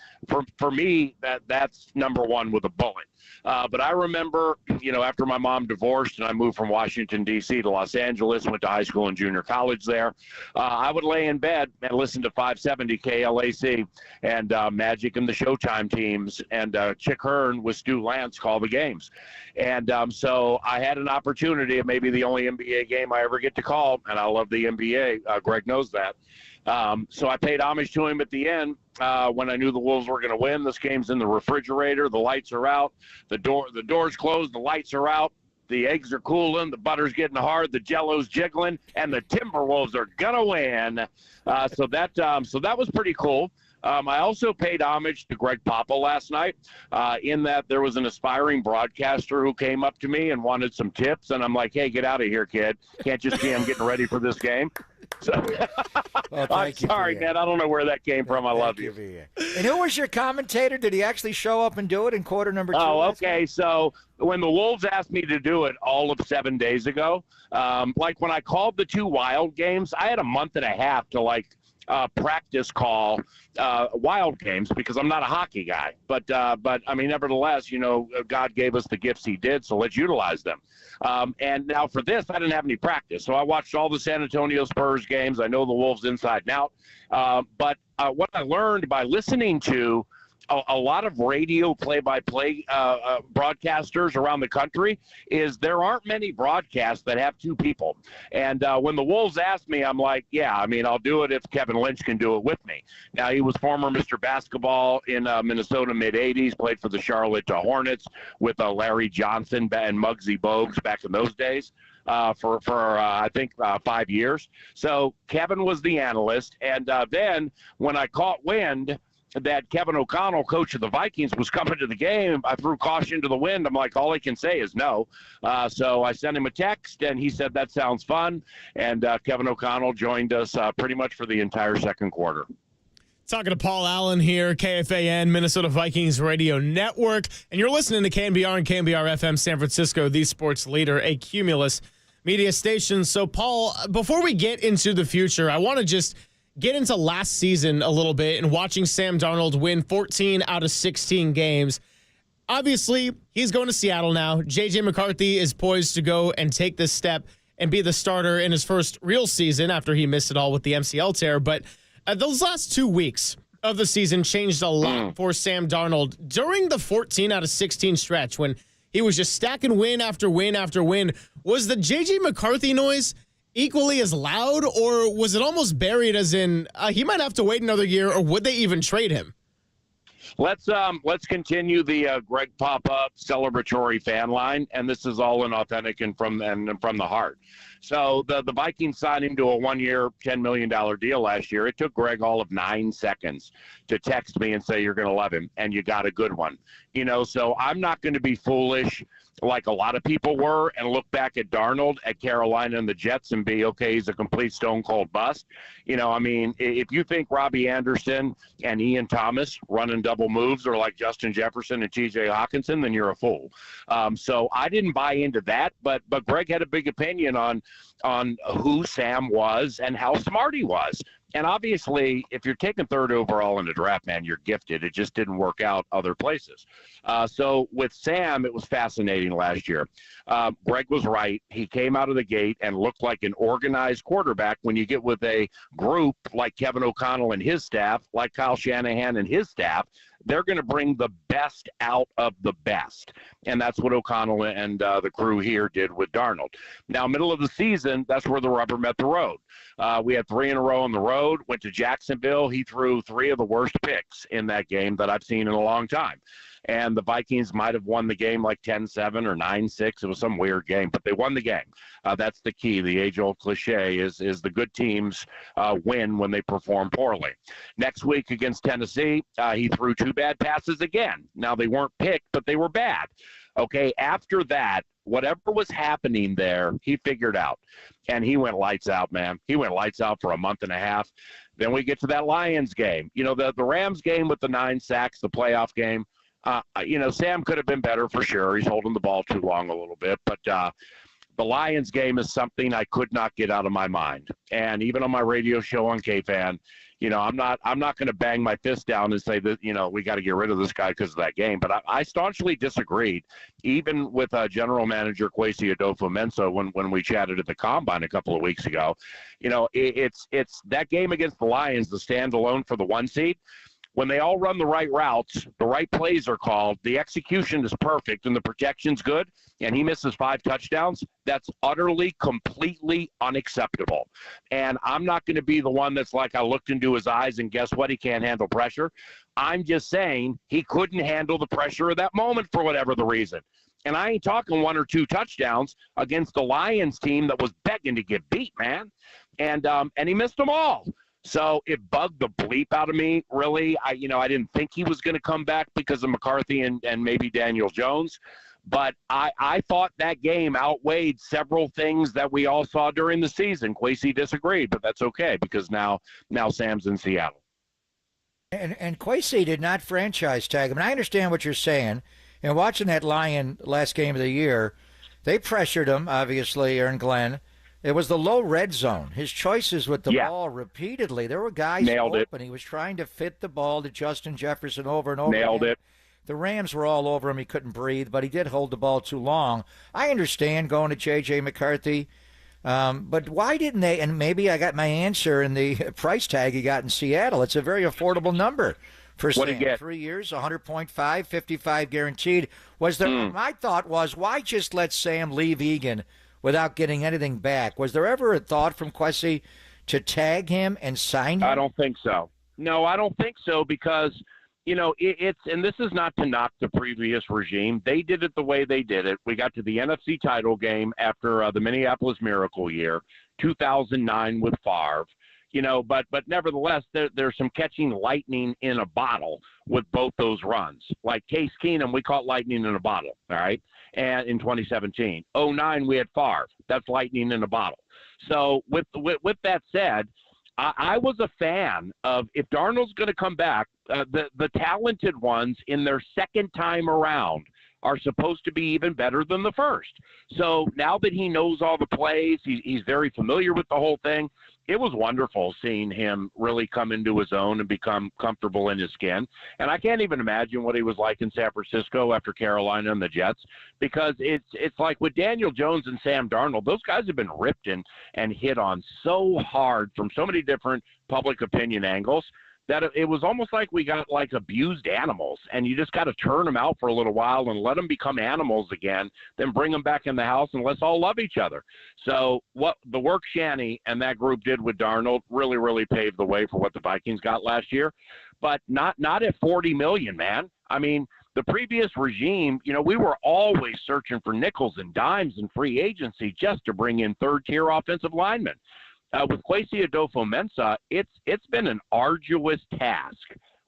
for me, that's number one with a bullet. But I remember, you know, after my mom divorced and I moved from Washington, D.C. to Los Angeles, went to high school and junior college there, I would lay in bed and listen to 570 KLAC and Magic and the Showtime teams, and Chick Hearn with Stu Lance call the games. And so I had an opportunity, it may be the only NBA game I ever get to call, and I love the NBA. Greg knows that. So I paid homage to him at the end when I knew the Wolves were going to win. This game's in the refrigerator. The lights are out. The door's closed. The lights are out. The eggs are cooling. The butter's getting hard. The Jello's jiggling, and the Timberwolves are gonna win. So that was pretty cool. I also paid homage to Greg Papa last night in that there was an aspiring broadcaster who came up to me and wanted some tips, and I'm like, hey, get out of here, kid. Can't just see I'm getting ready for this game. So, well, I'm sorry, man. I don't know where that came from. I love you. And who was your commentator? Did he actually show up and do it in quarter number 2? Oh, okay. So when the Wolves asked me to do it all of 7 days ago, like when I called the 2 Wild games, I had a month and a half to practice call Wild games because I'm not a hockey guy. But I mean, nevertheless, you know, God gave us the gifts He did, so let's utilize them. And now for this, I didn't have any practice, so I watched all the San Antonio Spurs games. I know the Wolves inside and out. But what I learned by listening to a lot of radio play-by-play broadcasters around the country is there aren't many broadcasts that have 2 people. And when the Wolves asked me, I'm like, yeah, I mean, I'll do it if Kevin Lynch can do it with me. Now, he was former Mr. Basketball in Minnesota mid-'80s, played for the Charlotte Hornets with Larry Johnson and Muggsy Bogues back in those days. For I think 5 years. So Kevin was the analyst. And then when I caught wind that Kevin O'Connell, coach of the Vikings, was coming to the game, I threw caution to the wind. I'm like, all I can say is no. So I sent him a text, and he said, that sounds fun. And Kevin O'Connell joined us pretty much for the entire second quarter. Talking to Paul Allen here, KFAN, Minnesota Vikings Radio Network. And you're listening to KNBR and KNBR FM San Francisco, the sports leader, a Cumulus media station. So, Paul, before we get into the future, I want to just get into last season a little bit and watching Sam Darnold win 14 out of 16 games. Obviously, he's going to Seattle now. J.J. McCarthy is poised to go and take this step and be the starter in his first real season after he missed it all with the MCL tear. But those last 2 weeks of the season changed a lot for Sam Darnold. During the 14 out of 16 stretch, when he was just stacking win after win after win, was the J.J. McCarthy noise equally as loud, or was it almost buried as in he might have to wait another year, or would they even trade him? Let's continue the Greg Papa celebratory fan line, and this is all authentic and from the heart. So the Vikings signed him to a 1-year, $10 million deal last year. It took Greg all of 9 seconds to text me and say, you're going to love him, and you got a good one. You know, so I'm not going to be foolish like a lot of people were and look back at Darnold at Carolina and the Jets and be, okay, he's a complete stone cold bust. You know, I mean, if you think Robbie Anderson and Ian Thomas running double moves are like Justin Jefferson and TJ Hawkinson, then you're a fool. So I didn't buy into that, but Greg had a big opinion on who Sam was and how smart he was. And obviously, if you're taking third overall in the draft, man, you're gifted. It just didn't work out other places. So with Sam, it was fascinating last year. Greg was right. He came out of the gate and looked like an organized quarterback. When you get with a group like Kevin O'Connell and his staff, like Kyle Shanahan and his staff, they're going to bring the best out of the best. And that's what O'Connell and the crew here did with Darnold. Now, middle of the season, that's where the rubber met the road. We had 3 in a row on the road, went to Jacksonville. He threw 3 of the worst picks in that game that I've seen in a long time. And the Vikings might have won the game like 10-7 or 9-6. It was some weird game, but they won the game. That's the key. The age-old cliche is the good teams win when they perform poorly. Next week against Tennessee, he threw 2 bad passes again. Now, they weren't picked, but they were bad. Okay, after that, whatever was happening there, he figured out. And he went lights out, man. He went lights out for a month and a half. Then we get to that Lions game. You know, the Rams game with the 9 sacks, the playoff game. Sam could have been better for sure. He's holding the ball too long a little bit. But the Lions game is something I could not get out of my mind. And even on my radio show on KFan, I'm not going to bang my fist down and say that, we got to get rid of this guy because of that game. But I staunchly disagreed, even with general manager Kwesi Adofo-Mensah when we chatted at the Combine a couple of weeks ago. It's that game against the Lions, the standalone for the 1 seed. When they all run the right routes, the right plays are called, the execution is perfect, and the protection's good, and he misses 5 touchdowns, that's utterly, completely unacceptable. And I'm not going to be the one that's like, I looked into his eyes and guess what? He can't handle pressure. I'm just saying he couldn't handle the pressure of that moment for whatever the reason. And I ain't talking 1 or 2 touchdowns against the Lions team that was begging to get beat, man. And he missed them all. So it bugged the bleep out of me, really. I didn't think he was going to come back because of McCarthy and maybe Daniel Jones. But I thought that game outweighed several things that we all saw during the season. Kwesi disagreed, but that's okay because now Sam's in Seattle. And Kwesi did not franchise tag him. And I understand what you're saying. And watching that Lion last game of the year, they pressured him, obviously, Aaron Glenn. It was the low red zone. His choices with the ball repeatedly. There were guys open. He was trying to fit the ball to Justin Jefferson over and over. Nailed it. The Rams were all over him. He couldn't breathe, but he did hold the ball too long. I understand going to J.J. McCarthy, but why didn't they? And maybe I got my answer in the price tag he got in Seattle. It's a very affordable number for Sam. 3 years, 100.5, 55 guaranteed. Was there? My thought was, why just let Sam leave Egan without getting anything back? Was there ever a thought from Kwesi to tag him and sign him? I don't think so. No, I don't think so because, it's – and this is not to knock the previous regime. They did it the way they did it. We got to the NFC title game after the Minneapolis Miracle year, 2009 with Favre. But nevertheless, there's some catching lightning in a bottle with both those runs. Like Case Keenum, we caught lightning in a bottle, all right? And in 2017. 2009, we had Favre. That's lightning in a bottle. So with that said, I was a fan of, if Darnold's going to come back, the talented ones in their second time around are supposed to be even better than the first. So now that he knows all the plays, he's very familiar with the whole thing. It was wonderful seeing him really come into his own and become comfortable in his skin. And I can't even imagine what he was like in San Francisco after Carolina and the Jets, because it's like with Daniel Jones and Sam Darnold, those guys have been ripped and hit on so hard from so many different public opinion angles that it was almost like we got like abused animals, and you just got to turn them out for a little while and let them become animals again, then bring them back in the house and let's all love each other. So what the work Shanny and that group did with Darnold really, really paved the way for what the Vikings got last year, but not at $40 million, man. I mean, the previous regime, we were always searching for nickels and dimes in free agency just to bring in third-tier offensive linemen. With Kwesi Adofo-Mensah, it's been an arduous task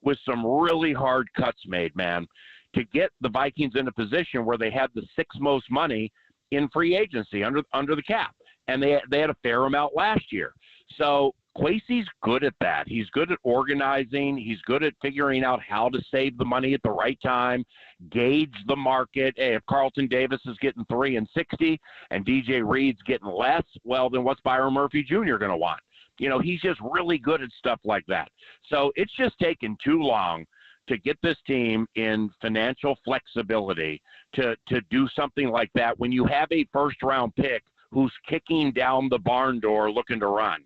with some really hard cuts made, man, to get the Vikings in a position where they had the 6th most money in free agency under the cap, and they had a fair amount last year. So Kwesi's good at that. He's good at organizing. He's good at figuring out how to save the money at the right time, gauge the market. Hey, if Carlton Davis is getting $3 and $60 and DJ Reed's getting less, well, then what's Byron Murphy Jr. going to want? He's just really good at stuff like that. So it's just taken too long to get this team in financial flexibility to do something like that when you have a first-round pick who's kicking down the barn door looking to run.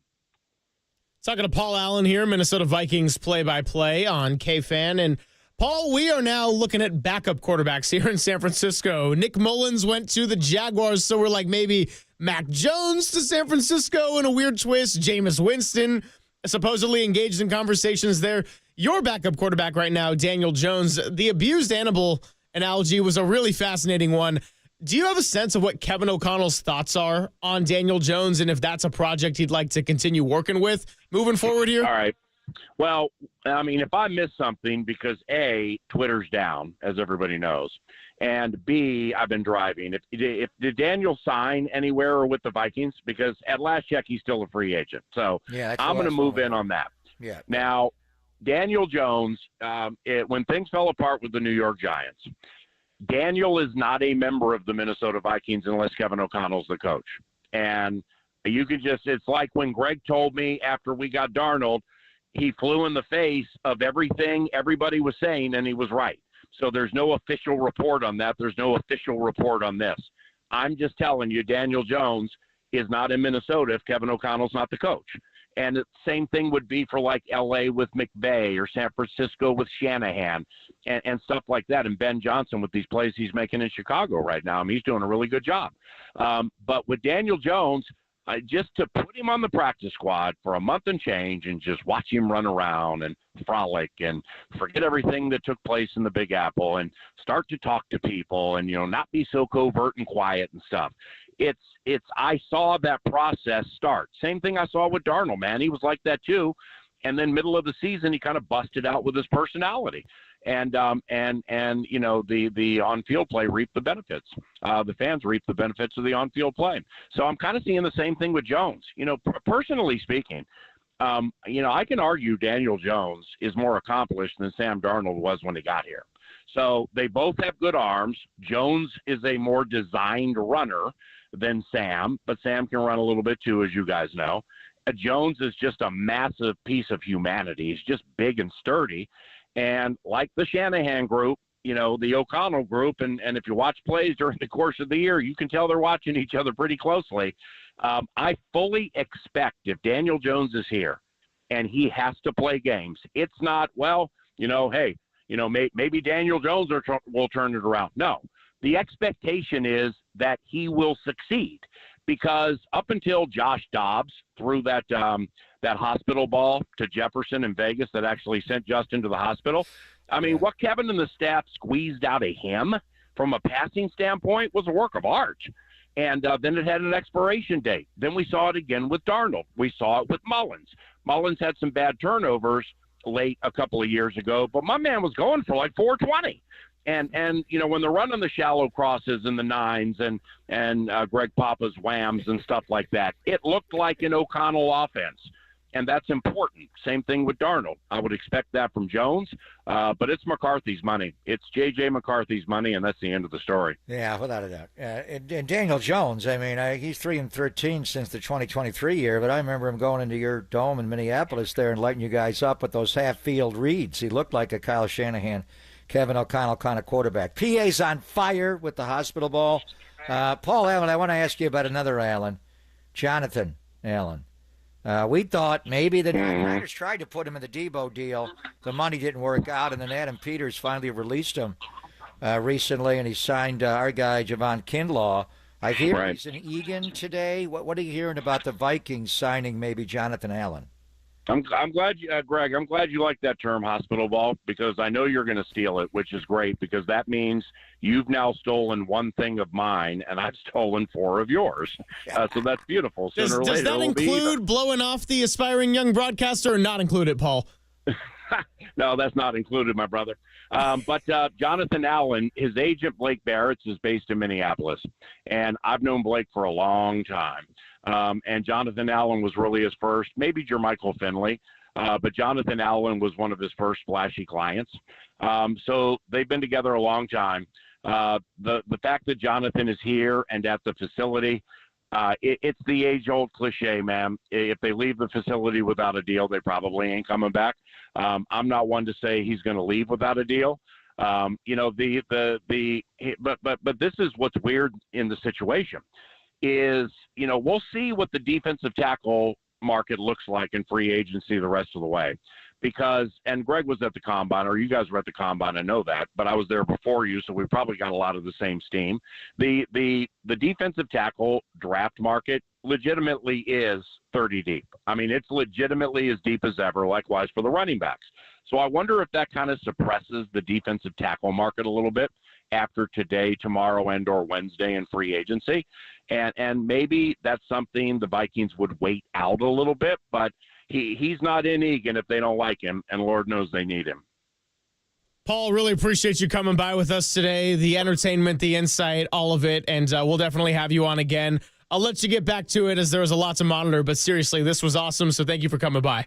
Talking to Paul Allen here, Minnesota Vikings play-by-play on KFan. And, Paul, we are now looking at backup quarterbacks here in San Francisco. Nick Mullins went to the Jaguars, so we're like maybe Mac Jones to San Francisco in a weird twist. Jameis Winston supposedly engaged in conversations there. Your backup quarterback right now, Daniel Jones, the abused animal analogy was a really fascinating one. Do you have a sense of what Kevin O'Connell's thoughts are on Daniel Jones and if that's a project he'd like to continue working with moving forward here? All right. Well, I mean, if I miss something, because A, Twitter's down, as everybody knows, and B, I've been driving. If did Daniel sign anywhere or with the Vikings? Because at last check, he's still a free agent. So I'm going to move in on that. Yeah. Now, Daniel Jones, when things fell apart with the New York Giants, Daniel is not a member of the Minnesota Vikings unless Kevin O'Connell's the coach. And you could it's like when Greg told me after we got Darnold, he flew in the face of everything everybody was saying, and he was right. So there's no official report on that. There's no official report on this. I'm just telling you, Daniel Jones is not in Minnesota if Kevin O'Connell's not the coach. And the same thing would be for like L.A. with McVay or San Francisco with Shanahan and stuff like that. And Ben Johnson with these plays he's making in Chicago right now. I mean, he's doing a really good job. But with Daniel Jones, just to put him on the practice squad for a month and change and just watch him run around and frolic and forget everything that took place in the Big Apple and start to talk to people and, not be so covert and quiet and stuff. I saw that process start. Same thing I saw with Darnold, man. He was like that too. And then middle of the season, he kind of busted out with his personality. And the on-field play reaped the benefits. The fans reaped the benefits of the on-field play. So I'm kind of seeing the same thing with Jones. Personally speaking, I can argue Daniel Jones is more accomplished than Sam Darnold was when he got here. So they both have good arms. Jones is a more designed runner than Sam, but Sam can run a little bit too, as you guys know. Jones is just a massive piece of humanity. He's just big and sturdy. And like the Shanahan group, the O'Connell group, and if you watch plays during the course of the year, you can tell they're watching each other pretty closely. I fully expect if Daniel Jones is here and he has to play games, it's not, maybe Daniel Jones will turn it around. No, the expectation is that he will succeed because up until Josh Dobbs threw that hospital ball to Jefferson in Vegas that actually sent Justin to the hospital, I mean, what Kevin and the staff squeezed out of him from a passing standpoint was a work of art. And then it had an expiration date. Then we saw it again with Darnold. We saw it with Mullins. Mullins had some bad turnovers late a couple of years ago, but my man was going for like 420. And when they're running the shallow crosses and the nines and Greg Papa's whams and stuff like that, it looked like an O'Connell offense. And that's important. Same thing with Darnold. I would expect that from Jones, but it's McCarthy's money. It's J.J. McCarthy's money, and that's the end of the story. Yeah, without a doubt. And Daniel Jones, I mean, he's 3-13 since the 2023 year, but I remember him going into your dome in Minneapolis there and lighting you guys up with those half-field reads. He looked like a Kyle Shanahan, Kevin O'Connell kind of quarterback. PA's on fire with the hospital ball. Paul Allen, I want to ask you about another Allen, Jonathan Allen. We thought maybe the Niners tried to put him in the Debo deal. The money didn't work out, and then Adam Peters finally released him recently, and he signed our guy, Javon Kinlaw. I hear he's in Egan today. What are you hearing about the Vikings signing maybe Jonathan Allen? I'm glad, Greg, I'm glad you like that term, hospital ball, because I know you're going to steal it, which is great, because that means you've now stolen one thing of mine, and I've stolen 4 of yours. So that's beautiful. Does that include blowing off the aspiring young broadcaster or not include it, Paul? No, that's not included, my brother. But Jonathan Allen, his agent, Blake Barretts, is based in Minneapolis. And I've known Blake for a long time. And Jonathan Allen was really his first, maybe Jermichael Finley, but Jonathan Allen was one of his first flashy clients. So they've been together a long time. The fact that Jonathan is here and at the facility, It's the age-old cliche, man. If they leave the facility without a deal, they probably ain't coming back. I'm not one to say he's going to leave without a deal. But this is what's weird in the situation is, we'll see what the defensive tackle market looks like in free agency the rest of the way. Because, and Greg was at the combine, or you guys were at the combine, I know that, but I was there before you, so we probably got a lot of the same steam. The defensive tackle draft market legitimately is 30 deep. I mean, it's legitimately as deep as ever, likewise for the running backs. So I wonder if that kind of suppresses the defensive tackle market a little bit after today, tomorrow, and or Wednesday in free agency. And maybe that's something the Vikings would wait out a little bit, but he's not in Egan if they don't like him, and Lord knows they need him. Paul, really appreciate you coming by with us today, the entertainment, the insight, all of it, and we'll definitely have you on again. I'll let you get back to it as there was a lot to monitor, but seriously, this was awesome, so thank you for coming by.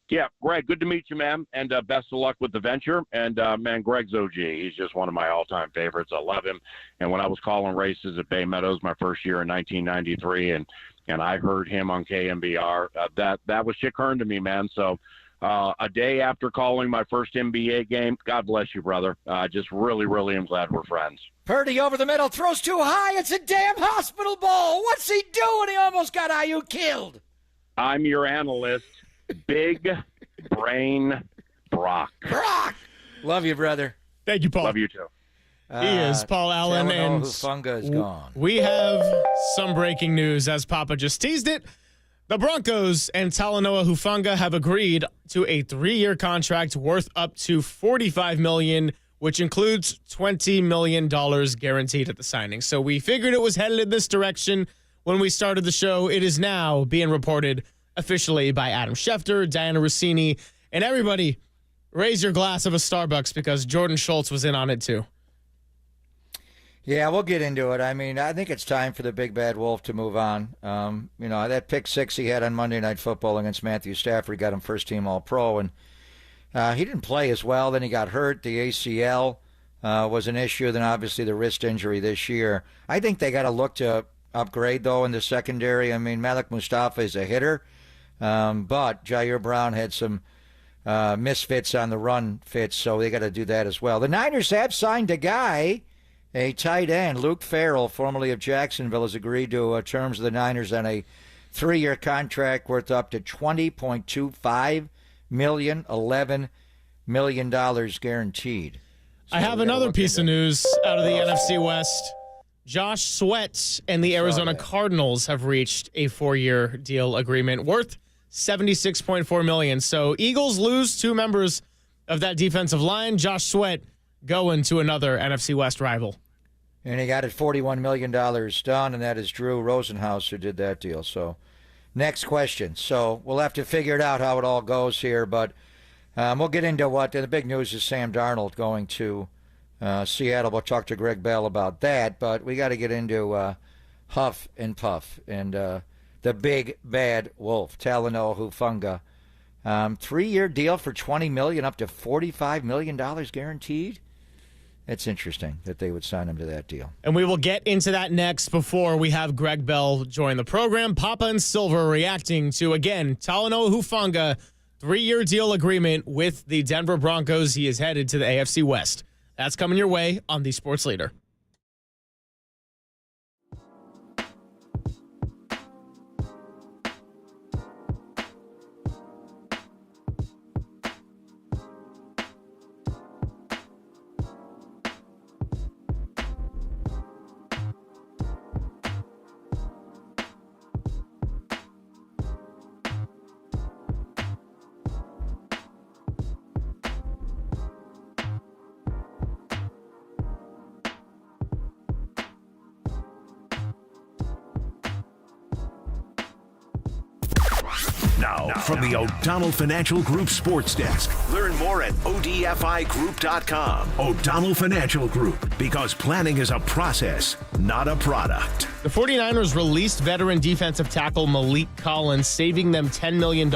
Yeah, Greg, good to meet you, man, and best of luck with the venture. And, man, Greg's OG. He's just one of my all-time favorites. I love him. And when I was calling races at Bay Meadows my first year in 1993, and I heard him on KNBR, that was Chick Hearn to me, man. So a day after calling my first NBA game, God bless you, brother. Just really, really am glad we're friends. Purdy over the middle, throws too high. It's a damn hospital ball. What's he doing? He almost got IU killed. I'm your analyst, Big Brain Brock. Brock! Love you, brother. Thank you, Paul. Love you, too. He is Paul Allen, and Hufunga is gone. We have some breaking news, as Papa just teased it. The Broncos and Talanoa Hufanga have agreed to a 3-year contract worth up to $45 million, which includes $20 million guaranteed at the signing. So we figured it was headed in this direction when we started the show. It is now being reported officially by Adam Schefter, Diana Rossini, and everybody. Raise your glass of a Starbucks because Jordan Schultz was in on it too. Yeah, we'll get into it. I mean, I think it's time for the big bad wolf to move on. That pick six he had on Monday Night Football against Matthew Stafford got him first team All-Pro, and he didn't play as well. Then he got hurt. The ACL was an issue. Then obviously the wrist injury this year. I think they got to look to upgrade, though, in the secondary. I mean, Malik Mustafa is a hitter, but Jair Brown had some misfits on the run fits, so they got to do that as well. The Niners have signed a guy, a tight end. Luke Farrell, formerly of Jacksonville, has agreed to terms of the Niners on a 3-year contract worth up to $20.25 million, $11 million guaranteed. So I have another piece of news out of the NFC West. Josh Sweat and the Arizona Cardinals have reached a 4-year deal agreement worth $76.4 million. So Eagles lose 2 members of that defensive line. Josh Sweat going to another NFC West rival. And he got it $41 million done, and that is Drew Rosenhaus who did that deal. So next question. So we'll have to figure it out how it all goes here, but we'll get into what the big news is. Sam Darnold going to Seattle. We'll talk to Greg Bell about that, but we got to get into Huff and Puff and the big bad wolf, Talanoa Hufanga. 3-year deal for $20 million, up to $45 million guaranteed. It's interesting that they would sign him to that deal. And we will get into that next before we have Greg Bell join the program. Papa and Silver reacting to, again, Talanoa Hufanga, 3-year deal agreement with the Denver Broncos. He is headed to the AFC West. That's coming your way on the Sports Leader. Now, from the O'Donnell Financial Group Sports Desk. Learn more at ODFIGroup.com. O'Donnell Financial Group, because planning is a process, not a product. The 49ers released veteran defensive tackle Malik Collins, saving them $10 million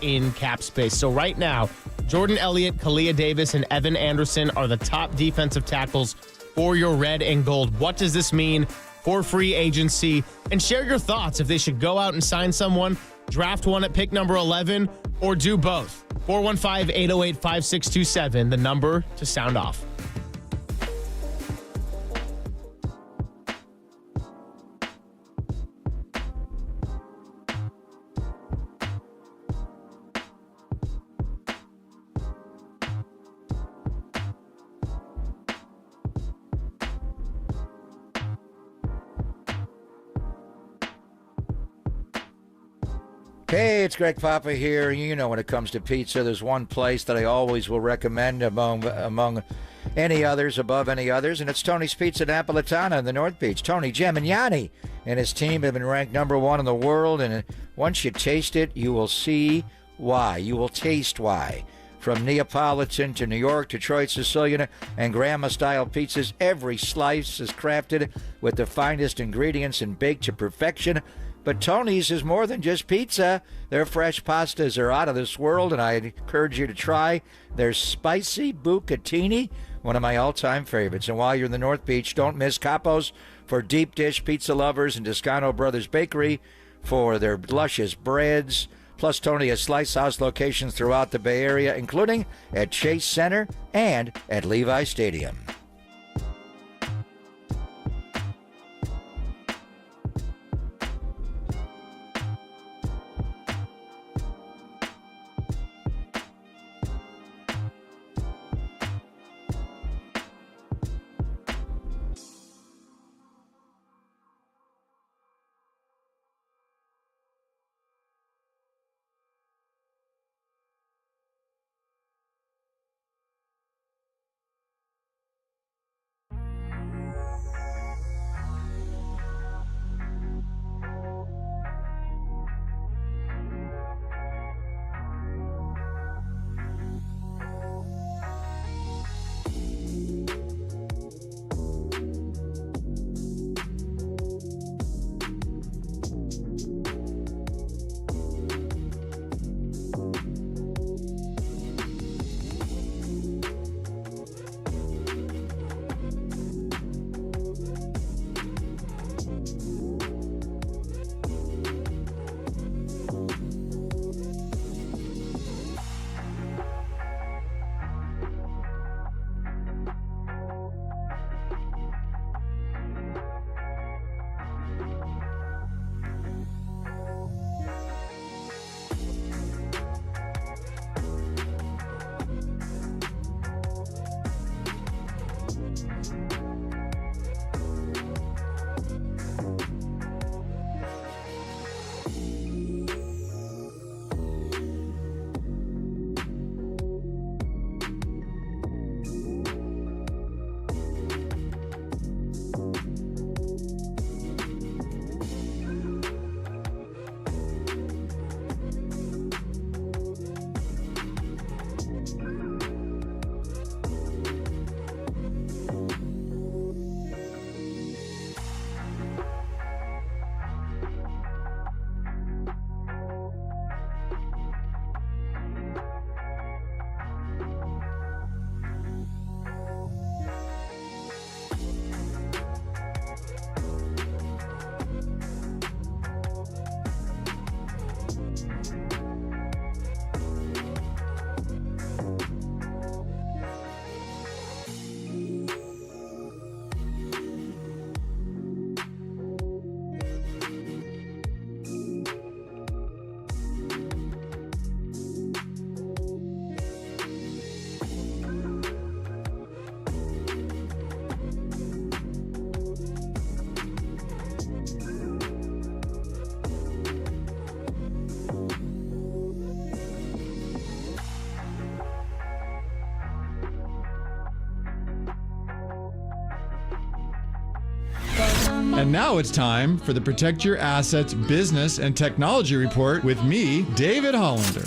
in cap space. So right now, Jordan Elliott, Kalia Davis, and Evan Anderson are the top defensive tackles for your red and gold. What does this mean for free agency and share your thoughts if they should go out and sign someone, draft one at pick number 11, or do both. 415-808-5627, the number to sound off. Hey, it's Greg Papa here. You know, when it comes to pizza, there's one place that I always will recommend among any others, above any others, and it's Tony's Pizza Napolitana in the North Beach. Tony Gemignani and his team have been ranked number one in the world, and once you taste it, you will see why. You will taste why. From Neapolitan to New York, Detroit, Sicilian, and Grandma-style pizzas, every slice is crafted with the finest ingredients and baked to perfection. But Tony's is more than just pizza. Their fresh pastas are out of this world, and I encourage you to try their spicy bucatini, one of my all-time favorites. And while you're in the North Beach, don't miss Capo's for deep dish pizza lovers and Toscano Brothers Bakery for their luscious breads. Plus, Tony has Slice House locations throughout the Bay Area, including at Chase Center and at Levi Stadium. And now it's time for the Protect Your Assets Business and Technology Report with me, David Hollander.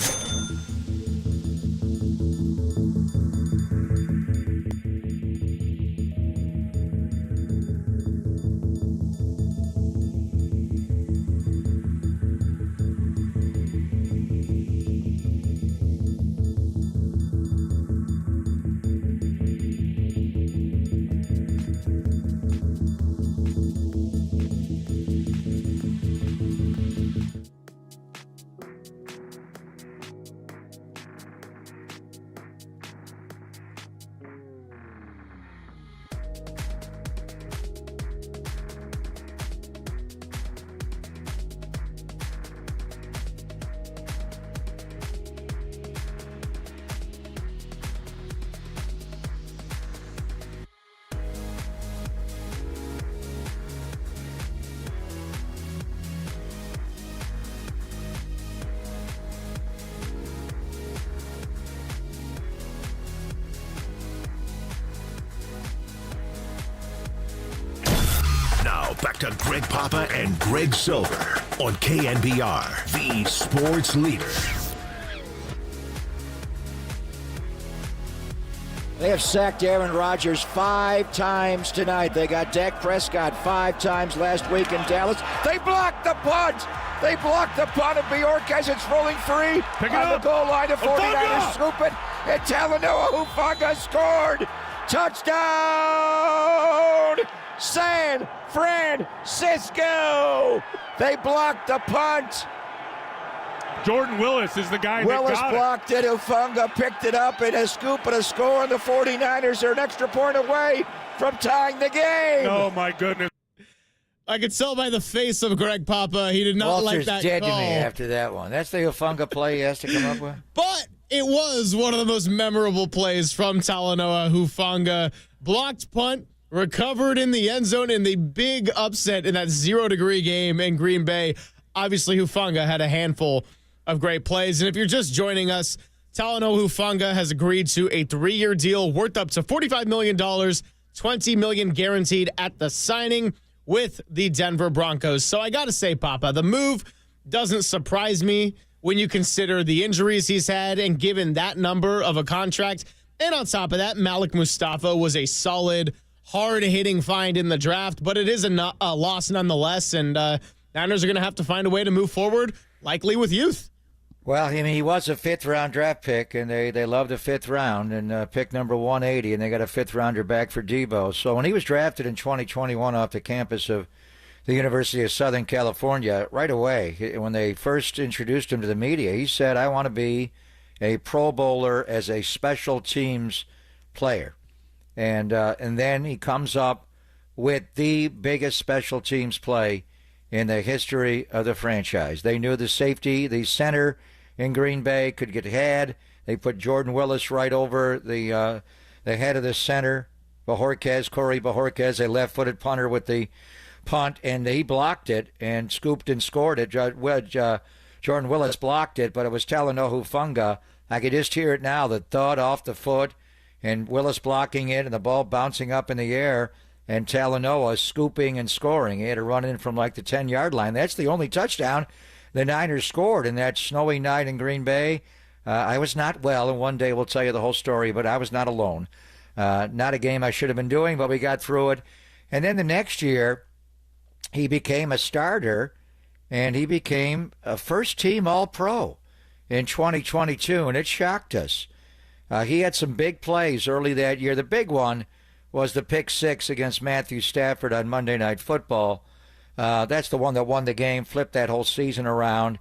Back to Greg Papa and Greg Silver on KNBR, the sports leader. They have sacked Aaron Rodgers 5 times tonight. They got Dak Prescott 5 times last week in Dallas. They blocked the punt. They blocked the punt of Bjork as it's rolling free on the goal line. The 49ers scoop it, and Talanoa Hufanga scored. Touchdown! San Francisco! They blocked the punt. Jordan Willis is the guy Willis that got blocked it. Hufanga picked it up in a scoop and a score, and the 49ers are an extra point away from tying the game. Oh, my goodness. I could tell by the face of Greg Papa, he did not like that dead call. to me after that one. That's the Hufanga play he has to come up with. But it was one of the most memorable plays from Talanoa Hufanga. Blocked punt, recovered in the end zone in the big upset in that 0-degree game in Green Bay. Obviously, Hufanga had a handful of great plays. And if you're just joining us, Talanoa Hufanga has agreed to a 3-year deal worth up to $45 million, $20 million guaranteed at the signing with the Denver Broncos. So I got to say, Papa, the move doesn't surprise me when you consider the injuries he's had and given that number of a contract. And on top of that, Malik Mustafa was a solid, hard-hitting find in the draft, but it is a loss nonetheless, and Niners are going to have to find a way to move forward, likely with youth. Well, I mean, he was a 5th-round draft pick, and they love the 5th round, and pick number 180, and they got a 5th-rounder back for Debo. So when he was drafted in 2021 off the campus of the University of Southern California, right away, when they first introduced him to the media, he said, I want to be a Pro Bowler as a special teams player. And then he comes up with the biggest special teams play in the history of the franchise. They knew the safety, the center in Green Bay could get had. They put Jordan Willis right over the head of the center, Corey Bajorquez, a left-footed punter with the punt, and he blocked it and scooped and scored it. Jordan Willis blocked it, but it was Talanoa Hufanga. I could just hear it now, the thud off the foot, and Willis blocking it, and the ball bouncing up in the air, and Talanoa scooping and scoring. He had to run in from like the 10-yard line. That's the only touchdown the Niners scored in that snowy night in Green Bay. I was not well, and one day we'll tell you the whole story, but I was not alone. Not a game I should have been doing, but we got through it. And then the next year, he became a starter, and he became a first-team All-Pro in 2022, and it shocked us. He had some big plays early that year. The big one was the pick 6 against Matthew Stafford on Monday Night Football. That's the one that won the game, flipped that whole season around.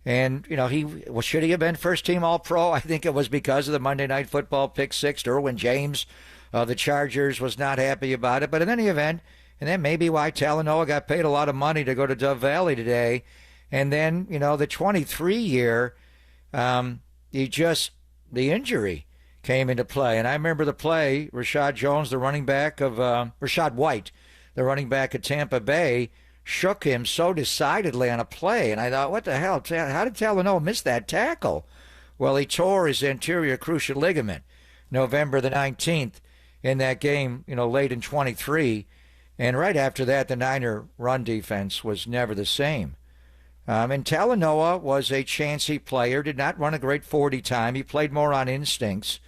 And, should he have been first-team All-Pro? I think it was because of the Monday Night Football pick 6. Derwin James, the Chargers, was not happy about it. But in any event, and then maybe why Talanoa got paid a lot of money to go to Dove Valley today. And then, the 23 year, the injury came into play. And I remember the play, Rashad White, the running back at Tampa Bay, shook him so decidedly on a play. And I thought, what the hell? How did Talanoa miss that tackle? Well, he tore his anterior cruciate ligament November the 19th in that game, late in 23. And right after that, the Niner run defense was never the same. And Talanoa was a chancy player, did not run a great 40 time. He played more on instincts.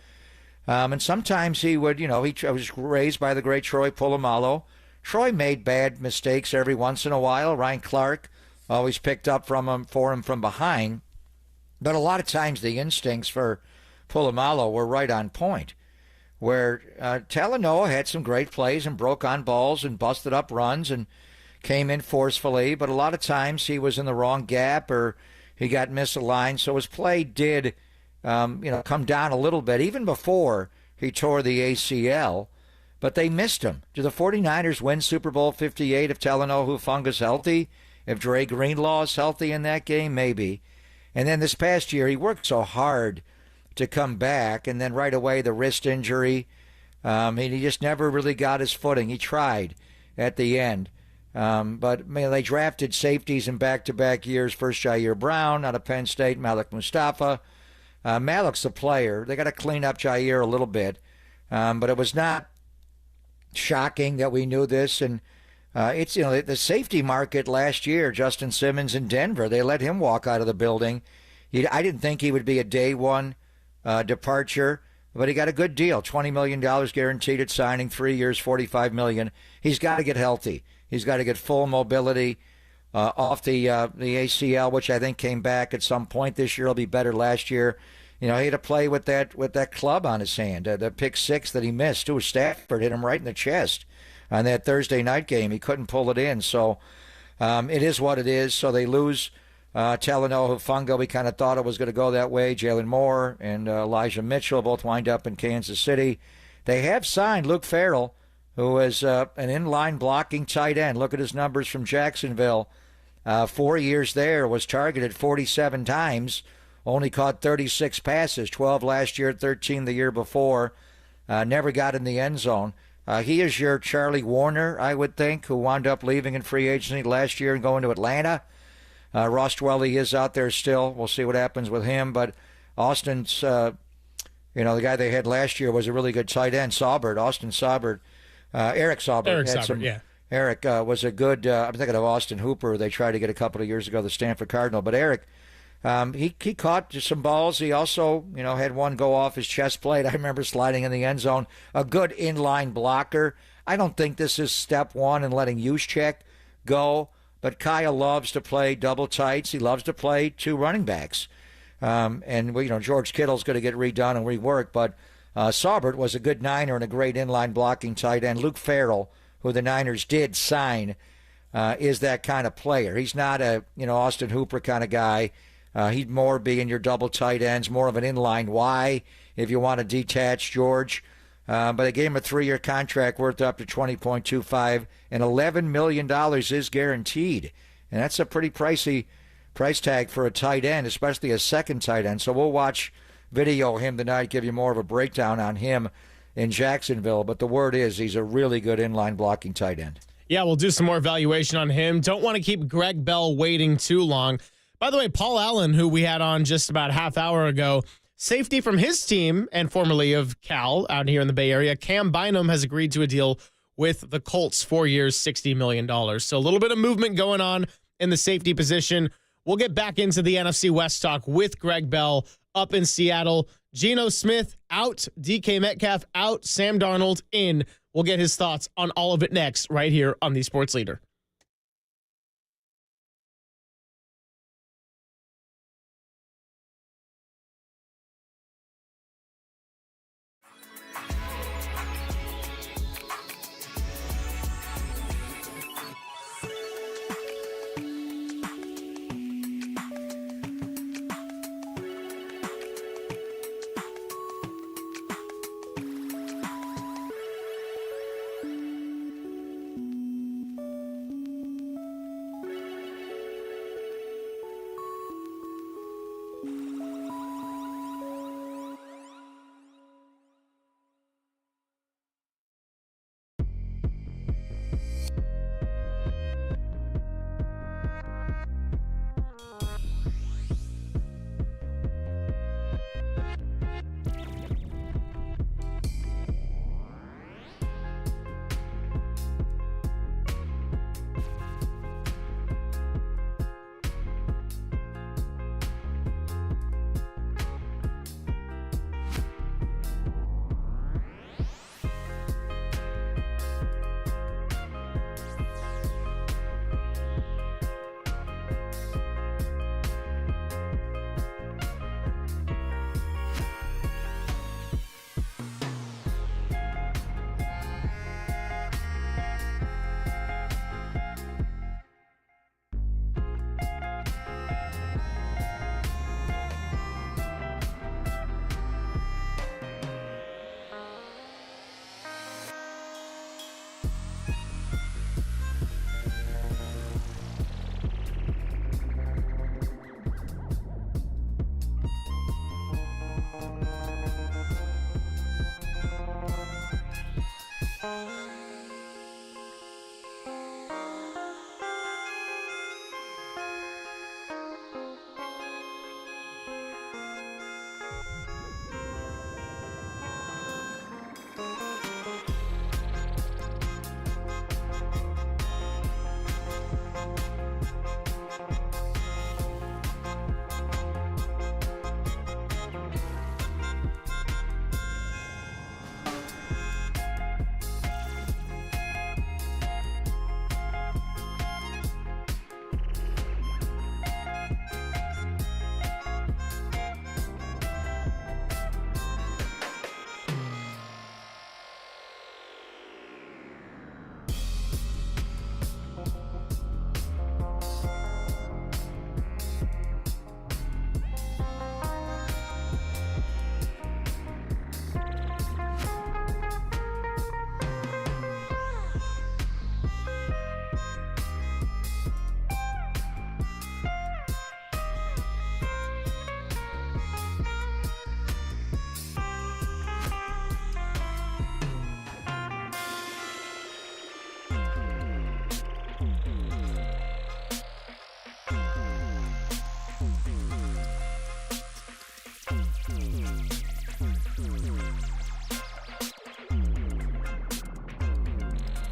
And sometimes he would, he was raised by the great Troy Polamalu. Troy made bad mistakes every once in a while. Ryan Clark always picked up for him from behind. But a lot of times the instincts for Polamalu were right on point, where Talanoa had some great plays and broke on balls and busted up runs and came in forcefully, but a lot of times he was in the wrong gap or he got misaligned, so his play did come down a little bit, even before he tore the ACL, but they missed him. Do the 49ers win Super Bowl 58 if Talanoa Hufanga's healthy? If Dre Greenlaw is healthy in that game? Maybe. And then this past year, he worked so hard to come back, and then right away the wrist injury. He just never really got his footing. He tried at the end. But they drafted safeties in back-to-back years. First Jair Brown out of Penn State, Malik Mustafa. Malik's a player. They got to clean up Jair a little bit. But it was not shocking that we knew this. And It's the safety market last year. Justin Simmons in Denver, they let him walk out of the building. I didn't think he would be a day one departure, but he got a good deal. $20 million guaranteed at signing, 3 years, $45 million. He's got to get healthy. He's got to get full mobility off the ACL, which I think came back at some point this year. He'll be better last year. He had to play with that club on his hand. The pick six that he missed, too. Stafford hit him right in the chest on that Thursday night game. He couldn't pull it in. So it is what it is. So they lose Talanoa Hufanga. We kind of thought it was going to go that way. Jalen Moore and Elijah Mitchell both wind up in Kansas City. They have signed Luke Farrell, who is an inline blocking tight end. Look at his numbers from Jacksonville. 4 years there, was targeted 47 times, only caught 36 passes, 12 last year, 13 the year before. Never got in the end zone. He is your Charlie Warner, I would think, who wound up leaving in free agency last year and going to Atlanta. Ross Dwelly is out there still. We'll see what happens with him. But Austin's, the guy they had last year was a really good tight end, Austin Saubert. Eric Saubert. Eric was a good, I'm thinking of Austin Hooper, they tried to get a couple of years ago, the Stanford Cardinal. But Eric, he caught some balls. He also, had one go off his chest plate. I remember sliding in the end zone. A good inline blocker. I don't think this is step one in letting Juszczyk go, but Kyle loves to play double tights. He loves to play two running backs. George Kittle's going to get redone and reworked, but Saubert was a good Niner and a great inline blocking tight end. Luke Farrell, who the Niners did sign, is that kind of player. He's not a Austin Hooper kind of guy. He'd more be in your double tight ends, more of an inline Y if you want to detach George. But they gave him a 3-year contract worth up to $20.25, and $11 million is guaranteed. And that's a pretty pricey price tag for a tight end, especially a second tight end. So we'll watch video of him tonight, give you more of a breakdown on him in Jacksonville. But the word is he's a really good inline blocking tight end. Yeah, we'll do some more evaluation on him. Don't want to keep Greg Bell waiting too long. By the way, Paul Allen, who we had on just about a half hour ago, safety from his team and formerly of Cal out here in the Bay Area, Cam Bynum has agreed to a deal with the Colts, 4 years, $60 million. So a little bit of movement going on in the safety position. We'll get back into the NFC West talk with Greg Bell up in Seattle. Geno Smith out, DK Metcalf out, Sam Darnold in. We'll get his thoughts on all of it next right here on the Sports Leader.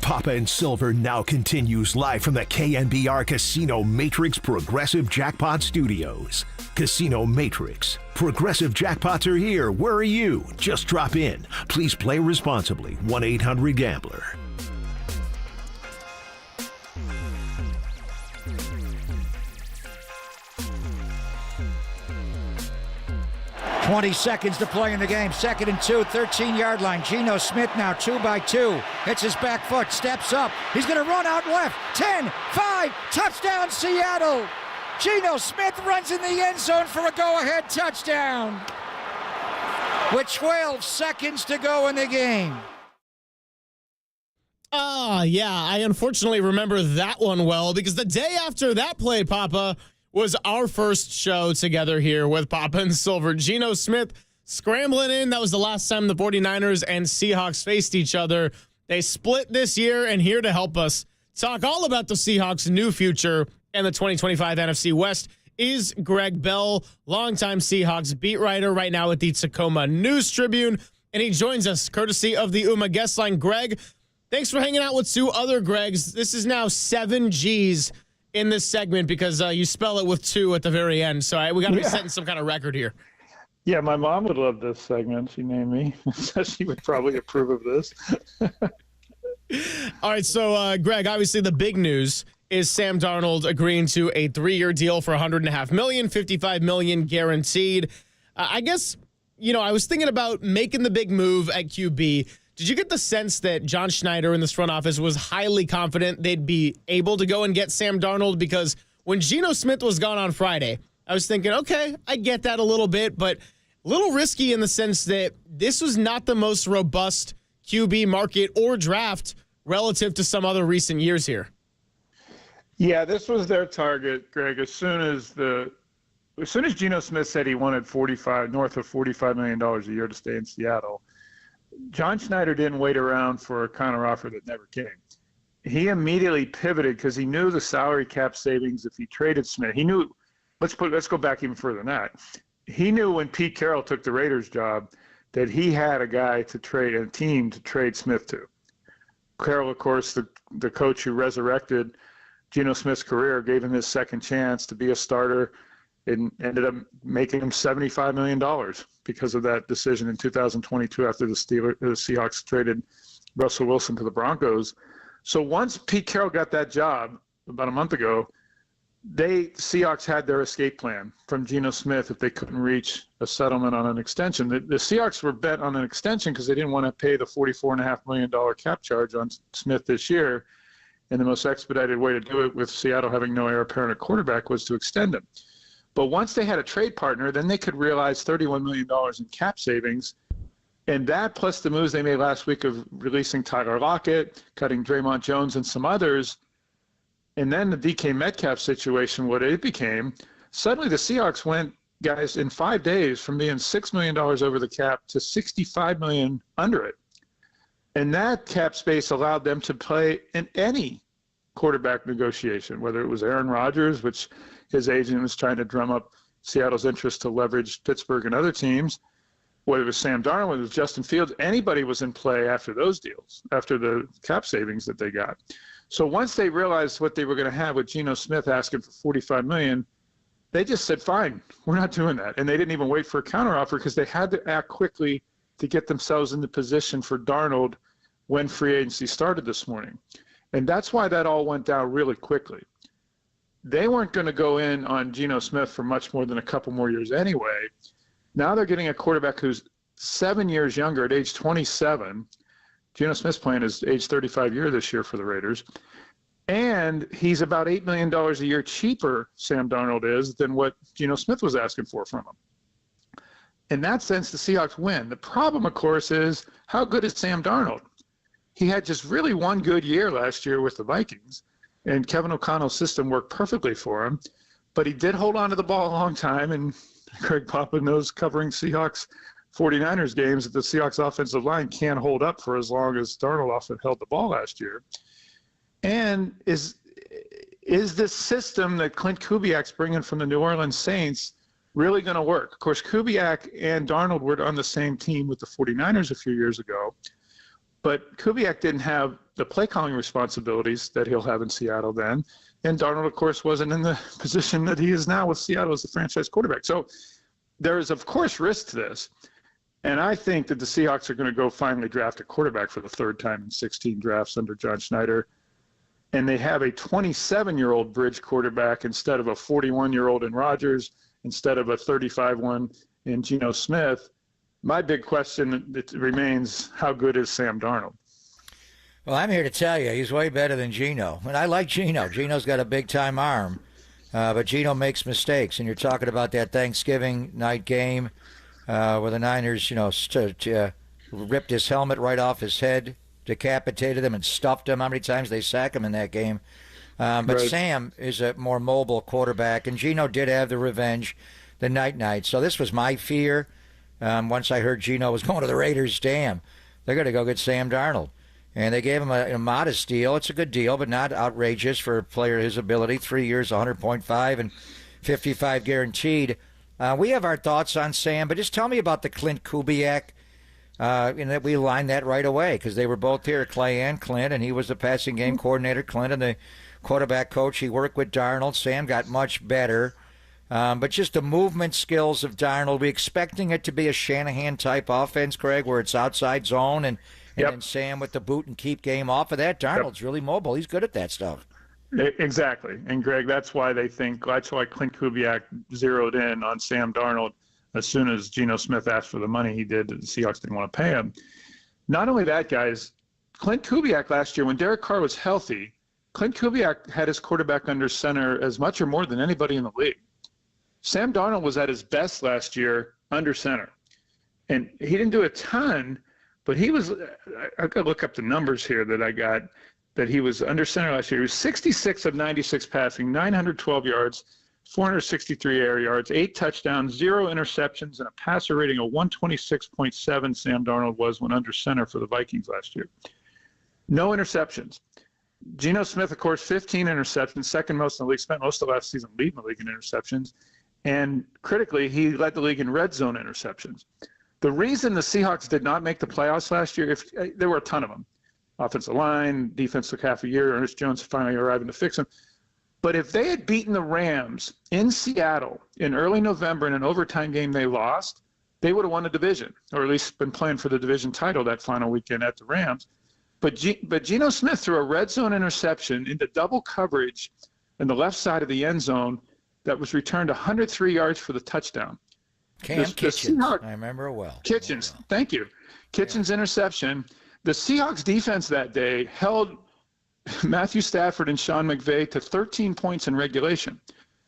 Papa and Silver now continues live from the KNBR Casino Matrix Progressive Jackpot Studios. Casino Matrix. Progressive jackpots are here. Where are you? Just drop in. Please play responsibly. 1-800-GAMBLER. .20 seconds to play in the game. 2nd and 2, 13-yard line. Geno Smith now 2-by-2. Hits his back foot, steps up. He's going to run out left. 10, 5, touchdown Seattle. Geno Smith runs in the end zone for a go-ahead touchdown. With 12 seconds to go in the game. Yeah, I unfortunately remember that one well because the day after that play, Papa, was our first show together here with Papa and Silver. Geno Smith scrambling in. That was the last time the 49ers and Seahawks faced each other. They split this year, and here to help us talk all about the Seahawks' new future and the 2025 NFC West is Greg Bell, longtime Seahawks beat writer right now at the Tacoma News-Tribune, and he joins us courtesy of the UMA guest line. Greg, thanks for hanging out with two other Gregs. This is now 7 Gs in this segment because you spell it with 2 at the very end. So we got to be setting some kind of record here. Yeah, my mom would love this segment. She named me. So she would probably approve of this. All right, so Greg, obviously the big news is Sam Darnold agreeing to a 3-year deal for $100.5 million, $55 million guaranteed. I guess, I was thinking about making the big move at QB. Did you get the sense that John Schneider in this front office was highly confident they'd be able to go and get Sam Darnold? Because when Geno Smith was gone on Friday, I was thinking, okay, I get that a little bit, but a little risky in the sense that this was not the most robust QB market or draft relative to some other recent years here. Yeah, this was their target, Greg. As soon as Geno Smith said he wanted north of $45 million a year to stay in Seattle, John Schneider didn't wait around for a counteroffer that never came. He immediately pivoted because he knew the salary cap savings if he traded Smith. He knew. Let's go back even further than that. He knew when Pete Carroll took the Raiders job that he had a guy to trade, a team to trade Smith to. Carroll, of course, the coach who resurrected Geno Smith's career, gave him his second chance to be a starter and ended up making him $75 million because of that decision in 2022 after the Seahawks traded Russell Wilson to the Broncos. So once Pete Carroll got that job about a month ago, the Seahawks had their escape plan from Geno Smith if they couldn't reach a settlement on an extension. The Seahawks were bent on an extension because they didn't want to pay the $44.5 million cap charge on Smith this year. And the most expedited way to do it with Seattle having no heir apparent at quarterback was to extend him. But once they had a trade partner, then they could realize $31 million in cap savings. And that plus the moves they made last week of releasing Tyler Lockett, cutting Draymond Jones and some others, and then the DK Metcalf situation, what it became, suddenly the Seahawks went, guys, in 5 days from being $6 million over the cap to $65 million under it. And that cap space allowed them to play in any quarterback negotiation, whether it was Aaron Rodgers, which his agent was trying to drum up Seattle's interest to leverage Pittsburgh and other teams, whether it was Sam Darnold, whether it was Justin Fields, anybody was in play after those deals, after the cap savings that they got. So once they realized what they were going to have with Geno Smith asking for $45 million, they just said, fine, we're not doing that. And they didn't even wait for a counteroffer because they had to act quickly to get themselves in the position for Darnold when free agency started this morning. And that's why that all went down really quickly. They weren't going to go in on Geno Smith for much more than a couple more years anyway. Now they're getting a quarterback who's 7 years younger at age 27. Geno Smith's playing his age 35 year this year for the Raiders. And he's about $8 million a year cheaper, Sam Darnold is, than what Geno Smith was asking for from him. In that sense, the Seahawks win. The problem, of course, is how good is Sam Darnold? He had just really one good year last year with the Vikings, and Kevin O'Connell's system worked perfectly for him. But he did hold on to the ball a long time, and Greg Papa knows covering Seahawks 49ers games that the Seahawks offensive line can't hold up for as long as Darnold often held the ball last year. And is this system that Clint Kubiak's bringing from the New Orleans Saints really going to work? Of course, Kubiak and Darnold were on the same team with the 49ers a few years ago. But Kubiak didn't have the play calling responsibilities that he'll have in Seattle then. And Darnold, of course, wasn't in the position that he is now with Seattle as the franchise quarterback. So there is, of course, risk to this. And I think that the Seahawks are going to go finally draft a quarterback for the third time in 16 drafts under John Schneider. And they have a 27-year-old bridge quarterback instead of a 41-year-old in Rodgers, instead of a 35-one in Geno Smith. My big question remains, how good is Sam Darnold? Well, I'm here to tell you, he's way better than Geno. And I like Geno. Geno's got a big-time arm. But Geno makes mistakes. And you're talking about that Thanksgiving night game where the Niners, ripped his helmet right off his head, decapitated him, and stuffed him. How many times they sack him in that game? But right. Sam is a more mobile quarterback, and Geno did have the revenge the night. So this was my fear. Once I heard Geno was going to the Raiders, damn, they're going to go get Sam Darnold. And they gave him a modest deal. It's a good deal, but not outrageous for a player of his ability. 3 years, 100.5 and 55 guaranteed. We have our thoughts on Sam, but just tell me about the Clint Kubiak. And we lined that right away because they were both here, Clay and Clint, and he was the passing game coordinator, Clint, and the quarterback coach. He worked with Darnold. Sam got much better. But just the movement skills of Darnold, we expecting it to be a Shanahan-type offense, Greg, where it's outside zone and then Sam with the boot and keep game off of that. Darnold's really mobile. He's good at that stuff. Exactly. And, Greg, that's why Clint Kubiak zeroed in on Sam Darnold as soon as Geno Smith asked for the money he did. The Seahawks didn't want to pay him. Not only that, guys, Clint Kubiak last year, when Derek Carr was healthy, Clint Kubiak had his quarterback under center as much or more than anybody in the league. Sam Darnold was at his best last year under center. And he didn't do a ton, but he was – I got to look up the numbers here that I got that he was under center last year. He was 66 of 96 passing, 912 yards, 463 air yards, 8 touchdowns, 0 interceptions, and a passer rating of 126.7 Sam Darnold was when under center for the Vikings last year. No interceptions. Geno Smith, of course, 15 interceptions, second most in the league, spent most of last season leading the league in interceptions. And critically, he led the league in red zone interceptions. The reason the Seahawks did not make the playoffs last year, there were a ton of them. Offensive line, defense took half a year, Ernest Jones finally arriving to fix them. But if they had beaten the Rams in Seattle in early November in an overtime game they lost, they would have won the division, or at least been playing for the division title that final weekend at the Rams. But Geno Smith threw a red zone interception into double coverage in the left side of the end zone that was returned 103 yards for the touchdown. Kitchens, I remember well. Kitchens, thank you. Kitchens' interception. The Seahawks defense that day held Matthew Stafford and Sean McVay to 13 points in regulation.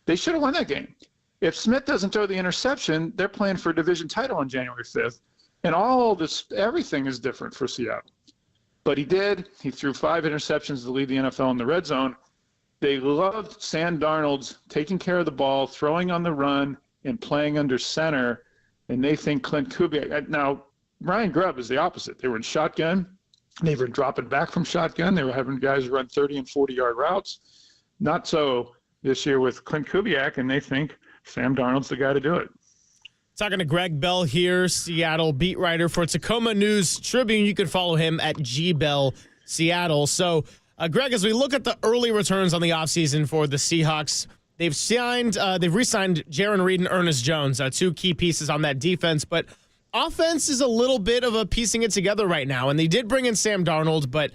They should have won that game. If Smith doesn't throw the interception, they're playing for a division title on January 5th. And everything is different for Seattle. But he did. He threw 5 interceptions to lead the NFL in the red zone. They loved Sam Darnold's taking care of the ball, throwing on the run, and playing under center. And they think Clint Kubiak. Now, Ryan Grubb is the opposite. They were in shotgun. They were dropping back from shotgun. They were having guys run 30 and 40-yard routes. Not so this year with Clint Kubiak, and they think Sam Darnold's the guy to do it. Talking to Greg Bell here, Seattle beat writer for Tacoma News Tribune. You can follow him at GBell Seattle. So, Greg, as we look at the early returns on the offseason for the Seahawks, they've re-signed Jaron Reed and Ernest Jones, 2 key pieces on that defense. But offense is a little bit of a piecing it together right now. And they did bring in Sam Darnold, but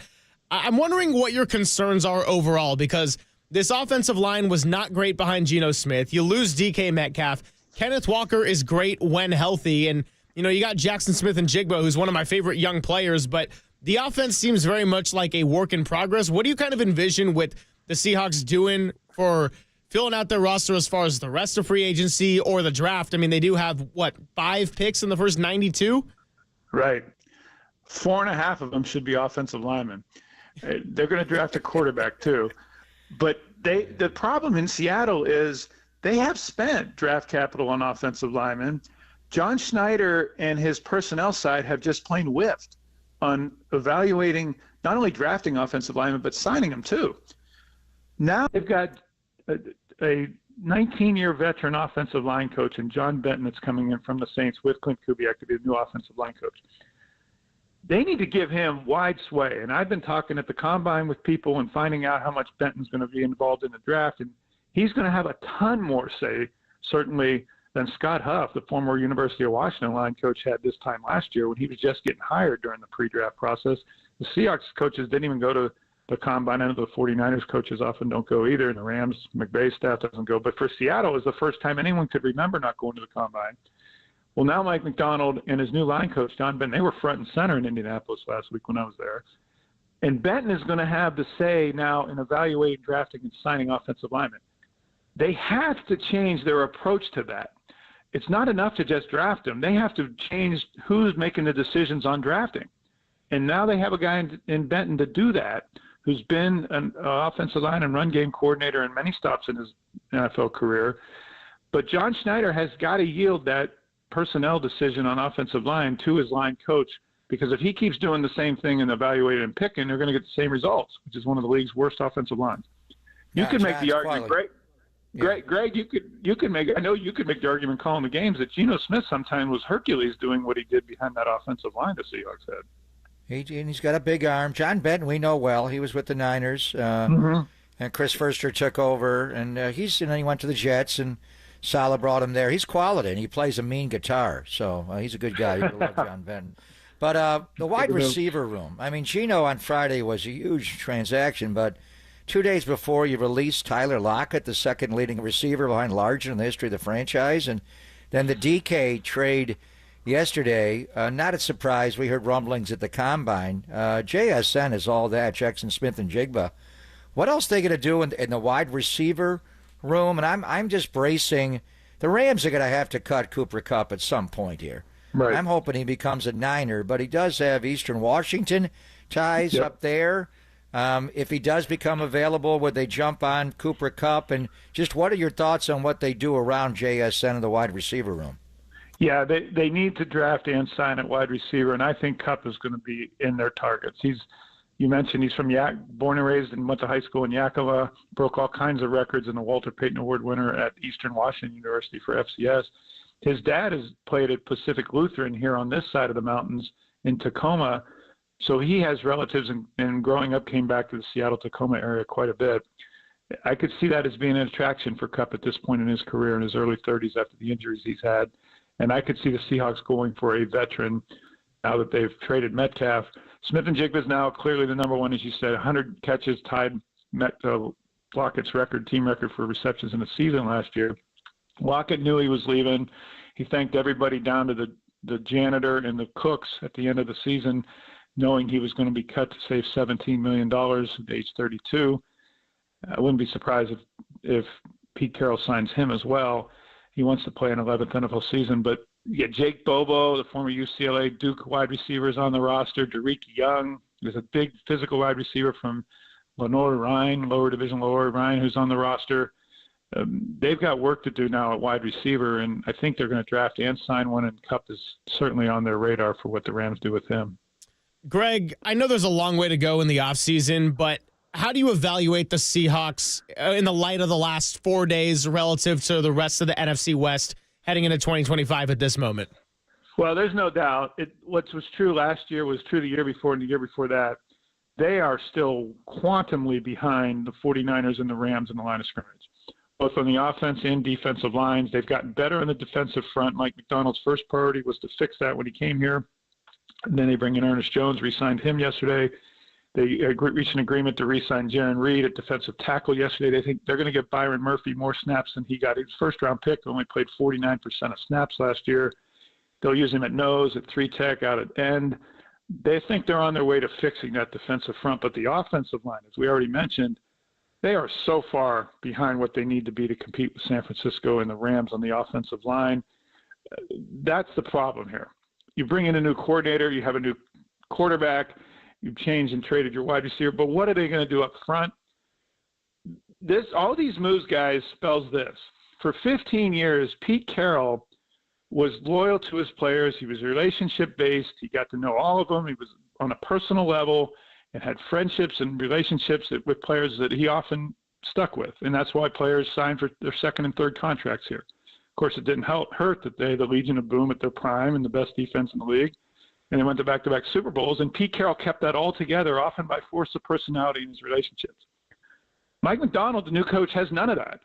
I'm wondering what your concerns are overall, because this offensive line was not great behind Geno Smith. You lose DK Metcalf. Kenneth Walker is great when healthy. And, you got Jackson Smith and Jigba, who's one of my favorite young players, but the offense seems very much like a work in progress. What do you kind of envision with the Seahawks doing for filling out their roster as far as the rest of free agency or the draft? I mean, they do have, 5 picks in the first 92? Right. 4.5 of them should be offensive linemen. They're going to draft a quarterback too. But the problem in Seattle is they have spent draft capital on offensive linemen. John Schneider and his personnel side have just plain whiffed on evaluating, not only drafting offensive linemen, but signing them too. Now they've got a 19-year veteran offensive line coach in John Benton that's coming in from the Saints with Clint Kubiak to be the new offensive line coach. they need to give him wide sway. And I've been talking at the combine with people and finding out how much Benton's going to be involved in the draft. And he's going to have a ton more say, certainly, than Scott Huff, the former University of Washington line coach, had this time last year when he was just getting hired during the pre-draft process. The Seahawks coaches didn't even go to the combine. I know the 49ers coaches often don't go either, and the Rams, McVay staff doesn't go. But for Seattle, it was the first time anyone could remember not going to the combine. Well, now Mike McDonald and his new line coach, John Benton, they were front and center in Indianapolis last week when I was there. And Benton is going to have the say now in evaluating, drafting, and signing offensive linemen. They have to change their approach to that. It's not enough to just draft them. They have to change who's making the decisions on drafting. And now they have a guy in Benton to do that, who's been an offensive line and run game coordinator in many stops in his NFL career. But John Schneider has got to yield that personnel decision on offensive line to his line coach, because if he keeps doing the same thing and evaluating and picking, they're going to get the same results, which is one of the league's worst offensive lines. You could make the argument, Greg, you could make, I know you could make the argument calling the games that Geno Smith sometimes was Hercules doing what he did behind that offensive line the Seahawks had. He's got a big arm. John Benton, we know well. He was with the Niners, and Chris Furster took over, and he went to the Jets, and Saleh brought him there. He's quality, and he plays a mean guitar, so he's a good guy. You love John Benton. But the wide receiver room, I mean, Geno on Friday was a huge transaction, but 2 days before you released Tyler Lockett, the second leading receiver behind Largent in the history of the franchise, and then the DK trade yesterday, not a surprise. We heard rumblings at the Combine. JSN is all that, Jackson Smith and Jigba. What else are they going to do in the wide receiver room? And I'm just bracing. The Rams are going to have to cut Cooper Kupp at some point here. Right. I'm hoping he becomes a Niner, but he does have Eastern Washington ties up there. If he does become available, would they jump on Cooper Kupp? And just what are your thoughts on what they do around JSN in the wide receiver room? Yeah, they need to draft and sign at wide receiver, and I think Kupp is going to be in their targets. You mentioned he's from born and raised and went to high school in Yakima, broke all kinds of records, and the Walter Payton Award winner at Eastern Washington University for FCS. His dad has played at Pacific Lutheran here on this side of the mountains in Tacoma, so he has relatives and growing up came back to the Seattle-Tacoma area quite a bit. I could see that as being an attraction for Kupp at this point in his career in his early 30s after the injuries he's had. And I could see the Seahawks going for a veteran now that they've traded Metcalf. Smith and Jigba is now clearly the number one, as you said, 100 catches, tied Lockett's team record for receptions in the season last year. Lockett knew he was leaving. He thanked everybody down to the janitor and the cooks at the end of the season, knowing he was going to be cut to save $17 million at age 32. I wouldn't be surprised if Pete Carroll signs him as well. He wants to play an 11th NFL season. But yeah, Jake Bobo, the former UCLA Duke wide receiver, is on the roster. Derek Young is a big physical wide receiver from Lower Division Lower Rhine, who's on the roster. They've got work to do now at wide receiver, and I think they're going to draft and sign one, and Kupp is certainly on their radar for what the Rams do with him. Greg, I know there's a long way to go in the offseason, but how do you evaluate the Seahawks in the light of the last 4 days relative to the rest of the NFC West heading into 2025 at this moment? Well, there's no doubt. What was true last year was true the year before and the year before that. They are still quantumly behind the 49ers and the Rams in the line of scrimmage, both on the offense and defensive lines. They've gotten better on the defensive front. Mike McDonald's first priority was to fix that when he came here. And then they bring in Ernest Jones, re-signed him yesterday. They reached an agreement to re-sign Jaron Reed at defensive tackle yesterday. They think they're going to get Byron Murphy more snaps than he got. His first-round pick only played 49% of snaps last year. They'll use him at nose, at three-tech, out at end. They think they're on their way to fixing that defensive front. But the offensive line, as we already mentioned, they are so far behind what they need to be to compete with San Francisco and the Rams on the offensive line. That's the problem here. You bring in a new coordinator, you have a new quarterback, you've changed and traded your wide receiver, but what are they going to do up front? All these moves, guys, spells this. For 15 years, Pete Carroll was loyal to his players. He was relationship-based. He got to know all of them. He was on a personal level and had friendships and relationships with players that he often stuck with, and that's why players signed for their second and third contracts here. Of course, it didn't hurt that they had the Legion of Boom at their prime and the best defense in the league. and they went to back-to-back Super Bowls, and Pete Carroll kept that all together, often by force of personality in his relationships. Mike Macdonald, the new coach, has none of that.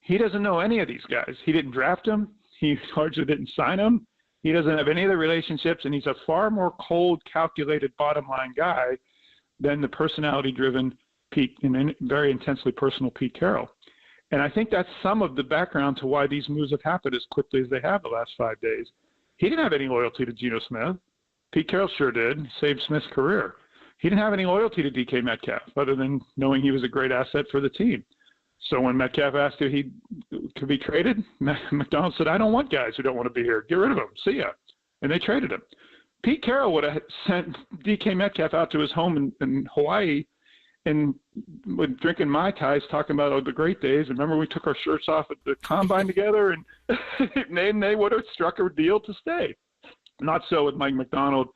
He doesn't know any of these guys. He didn't draft them. He largely didn't sign them. He doesn't have any of the relationships, and he's a far more cold, calculated, bottom-line guy than the personality-driven Pete and very intensely personal Pete Carroll. And I think that's some of the background to why these moves have happened as quickly as they have the last 5 days. He didn't have any loyalty to Geno Smith. Pete Carroll sure did. Saved Smith's career. He didn't have any loyalty to DK Metcalf other than knowing he was a great asset for the team. So when Metcalf asked if he could be traded, McDonald said, I don't want guys who don't want to be here. Get rid of them. See ya. And they traded him. Pete Carroll would have sent DK Metcalf out to his home in Hawaii and with drinking Mai Tais, talking about the great days. Remember we took our shirts off at the combine together, and they would have struck a deal to stay. Not so with Mike Macdonald.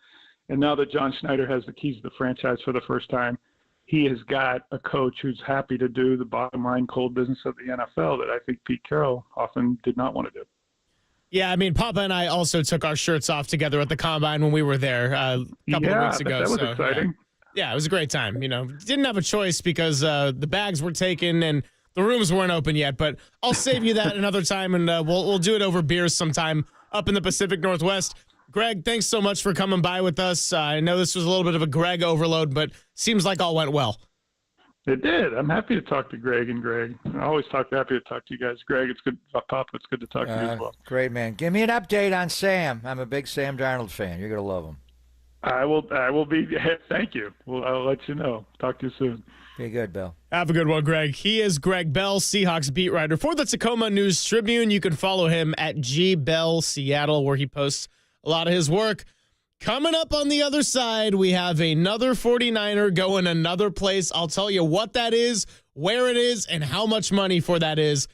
And now that John Schneider has the keys to the franchise for the first time, he has got a coach who's happy to do the bottom line cold business of the NFL that I think Pete Carroll often did not want to do. Yeah, I mean, Papa and I also took our shirts off together at the combine when we were there a couple of weeks ago. That was exciting. Yeah, it was a great time. Didn't have a choice because the bags were taken and the rooms weren't open yet. But I'll save you that another time, and we'll do it over beers sometime up in the Pacific Northwest. Greg, thanks so much for coming by with us. I know this was a little bit of a Greg overload, but seems like all went well. It did. I'm happy to talk to Greg and Greg. I always happy to talk to you guys. Greg, it's good. Papa, it's good to talk to you as well. Great, man. Give me an update on Sam. I'm a big Sam Darnold fan. You're going to love him. I will be. Thank you. I'll let you know. Talk to you soon. Be good, Bill. Have a good one, Greg. He is Greg Bell, Seahawks beat writer for the Tacoma News Tribune. You can follow him at GBellSeattle, where he posts a lot of his work. Coming up on the other side, we have another 49er going another place. I'll tell you what that is, where it is, and how much money for that is.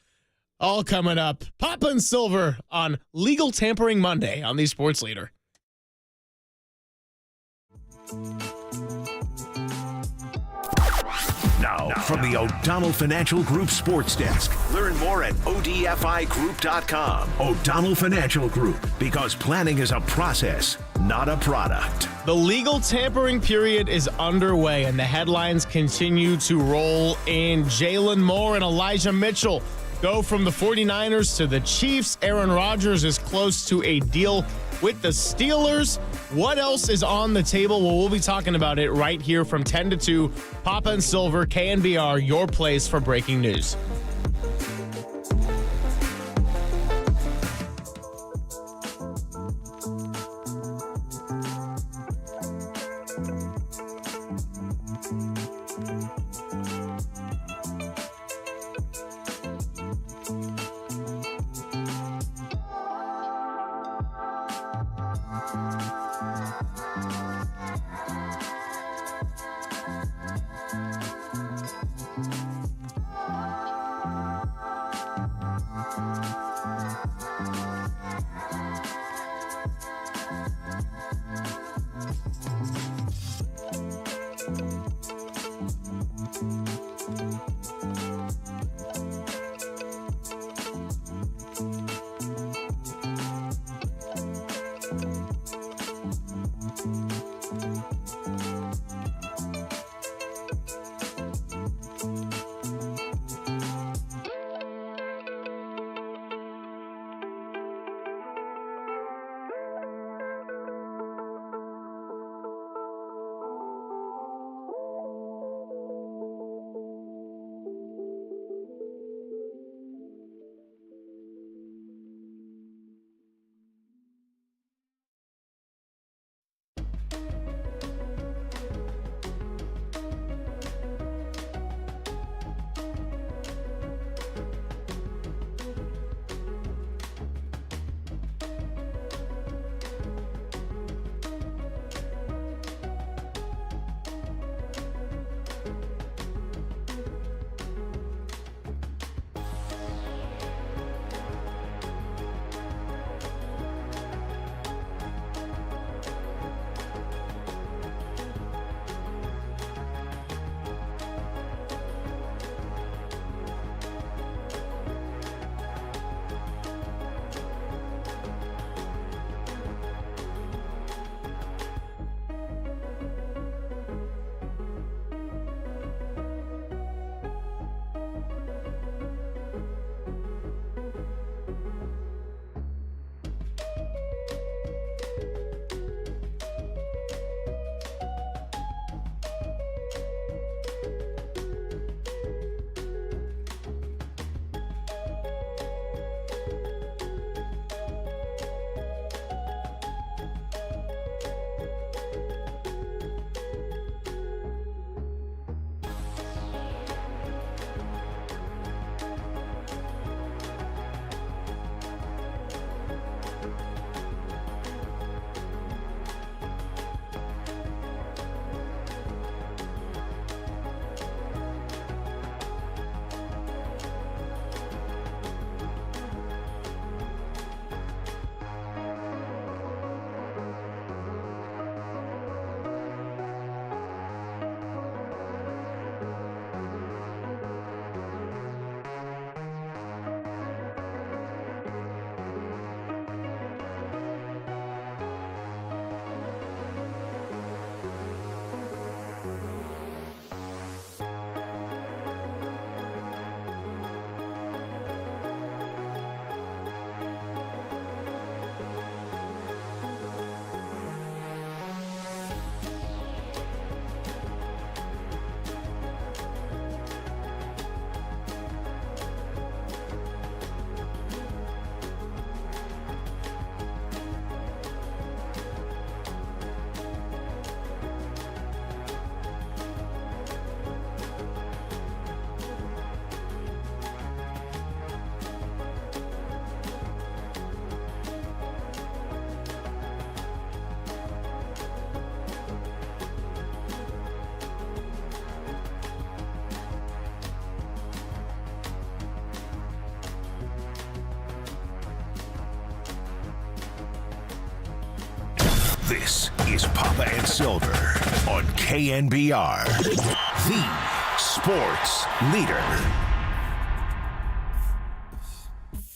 All coming up. Papa and Silver on Legal Tampering Monday on the Sports Leader. Now, from the O'Donnell Financial Group Sports Desk. Learn more at odfigroup.com. O'Donnell Financial Group, because planning is a process, not a product. The legal tampering period is underway, and the headlines continue to roll in. Jalen Moore and Elijah Mitchell go from the 49ers to the Chiefs. Aaron Rodgers is close to a deal with the Steelers. What else is on the table? Well, we'll be talking about it right here from 10 to 2. Papa and Silver, KNBR, your place for breaking news. This is Papa and Silver on KNBR, the sports leader.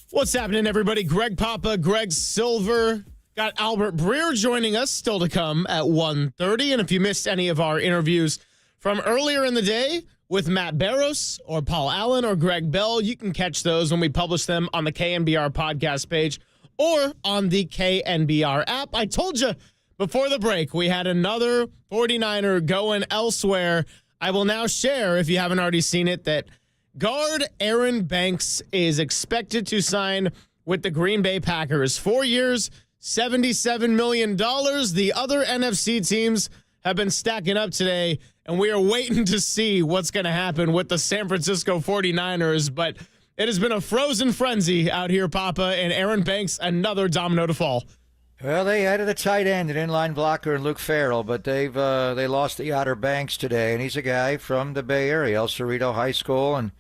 What's happening, everybody? Greg Papa, Greg Silver. Got Albert Breer joining us still to come at 1:30. And if you missed any of our interviews from earlier in the day with Matt Barros or Paul Allen or Greg Bell, you can catch those when we publish them on the KNBR podcast page or on the KNBR app. I told you before the break we had another 49er going elsewhere. I will now share, if you haven't already seen it, that guard Aaron Banks is expected to sign with the Green Bay Packers. 4 years, $77 million. The other NFC teams have been stacking up today, and we are waiting to see what's going to happen with the San Francisco 49ers. But it has been a frozen frenzy out here, Papa, and Aaron Banks, another domino to fall. Well, they added a tight end, an inline blocker, and Luke Farrell, but they lost the Outer Banks today, and he's a guy from the Bay Area, El Cerrito High School, and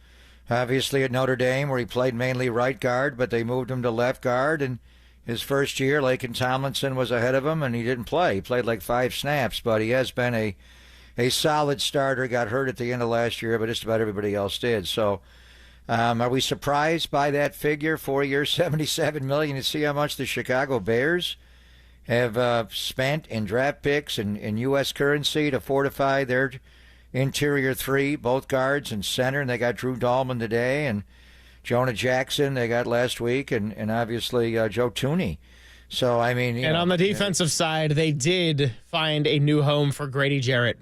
obviously at Notre Dame, where he played mainly right guard, but they moved him to left guard, and his first year, Laken Tomlinson was ahead of him, and he didn't play. He played like 5 snaps, but he has been a solid starter. Got hurt at the end of last year, but just about everybody else did. So are we surprised by that figure, 4 years, $77 million? You see how much the Chicago Bears have spent in draft picks and in U.S. currency to fortify their interior three, both guards and center, and they got Drew Dahlman today, and Jonah Jackson they got last week, and obviously Joe Tooney. So, I mean... And on the defensive side, they did find a new home for Grady Jarrett.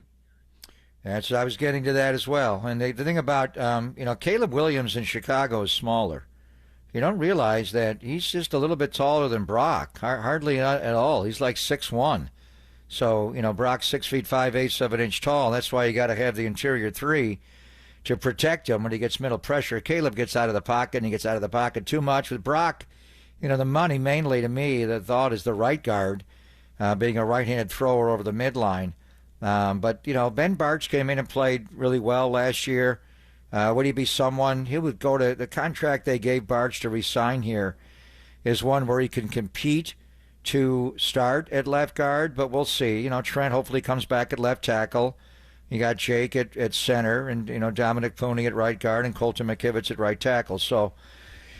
That's I was getting to that as well. And the thing about, Caleb Williams in Chicago is smaller. You don't realize that he's just a little bit taller than Brock, hardly at all. He's like 6'1". So, Brock's 6 feet 5/8 of an inch tall. That's why you got to have the interior three to protect him when he gets middle pressure. Caleb gets out of the pocket, and he gets out of the pocket too much. With Brock, the money mainly to me, the thought is the right guard, being a right-handed thrower over the midline. But Ben Bartch came in and played really well last year. Would he be someone? He would go to the contract they gave Bartch to resign here is one where he can compete to start at left guard, but we'll see. Trent hopefully comes back at left tackle. You got Jake at center, and Dominic Pooney at right guard, and Colton McKivitz at right tackle. So,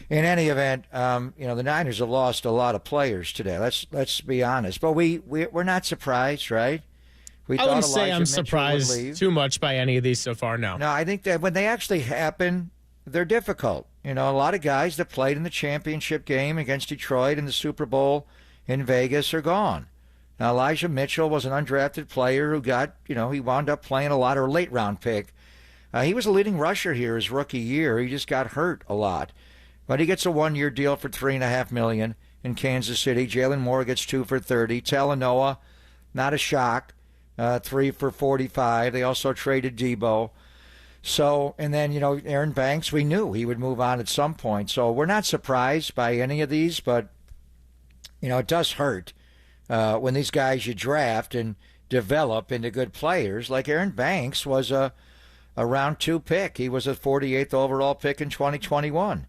in any event, the Niners have lost a lot of players today. Let's be honest, but we're not surprised, right? I wouldn't say I'm surprised too much by any of these so far. No, I think that when they actually happen, they're difficult. A lot of guys that played in the championship game against Detroit in the Super Bowl in Vegas are gone. Now, Elijah Mitchell was an undrafted player who got, he wound up playing a lot, or a late-round pick. He was a leading rusher here his rookie year. He just got hurt a lot. But he gets a 1-year deal for $3.5 million in Kansas City. Jalen Moore gets 2 for $30. Talanoa, not a shock, 3 for $45. They also traded Debo. So, and then, Aaron Banks, we knew he would move on at some point. So we're not surprised by any of these, but, it does hurt. When these guys you draft and develop into good players, like Aaron Banks was a round 2 pick. He was a 48th overall pick in 2021.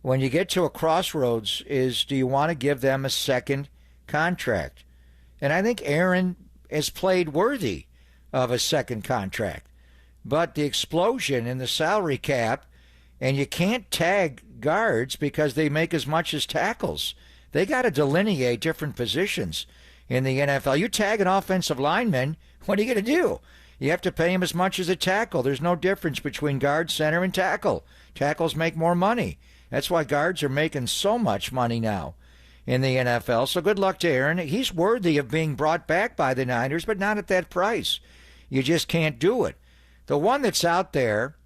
When you get to a crossroads do you want to give them a second contract? And I think Aaron has played worthy of a second contract. But the explosion in the salary cap, and you can't tag guards because they make as much as tackles. They got to delineate different positions in the NFL. You tag an offensive lineman, what are you going to do? You have to pay him as much as a tackle. There's no difference between guard, center, and tackle. Tackles make more money. That's why guards are making so much money now in the NFL. So good luck to Aaron. He's worthy of being brought back by the Niners, but not at that price. You just can't do it. The one that's out there,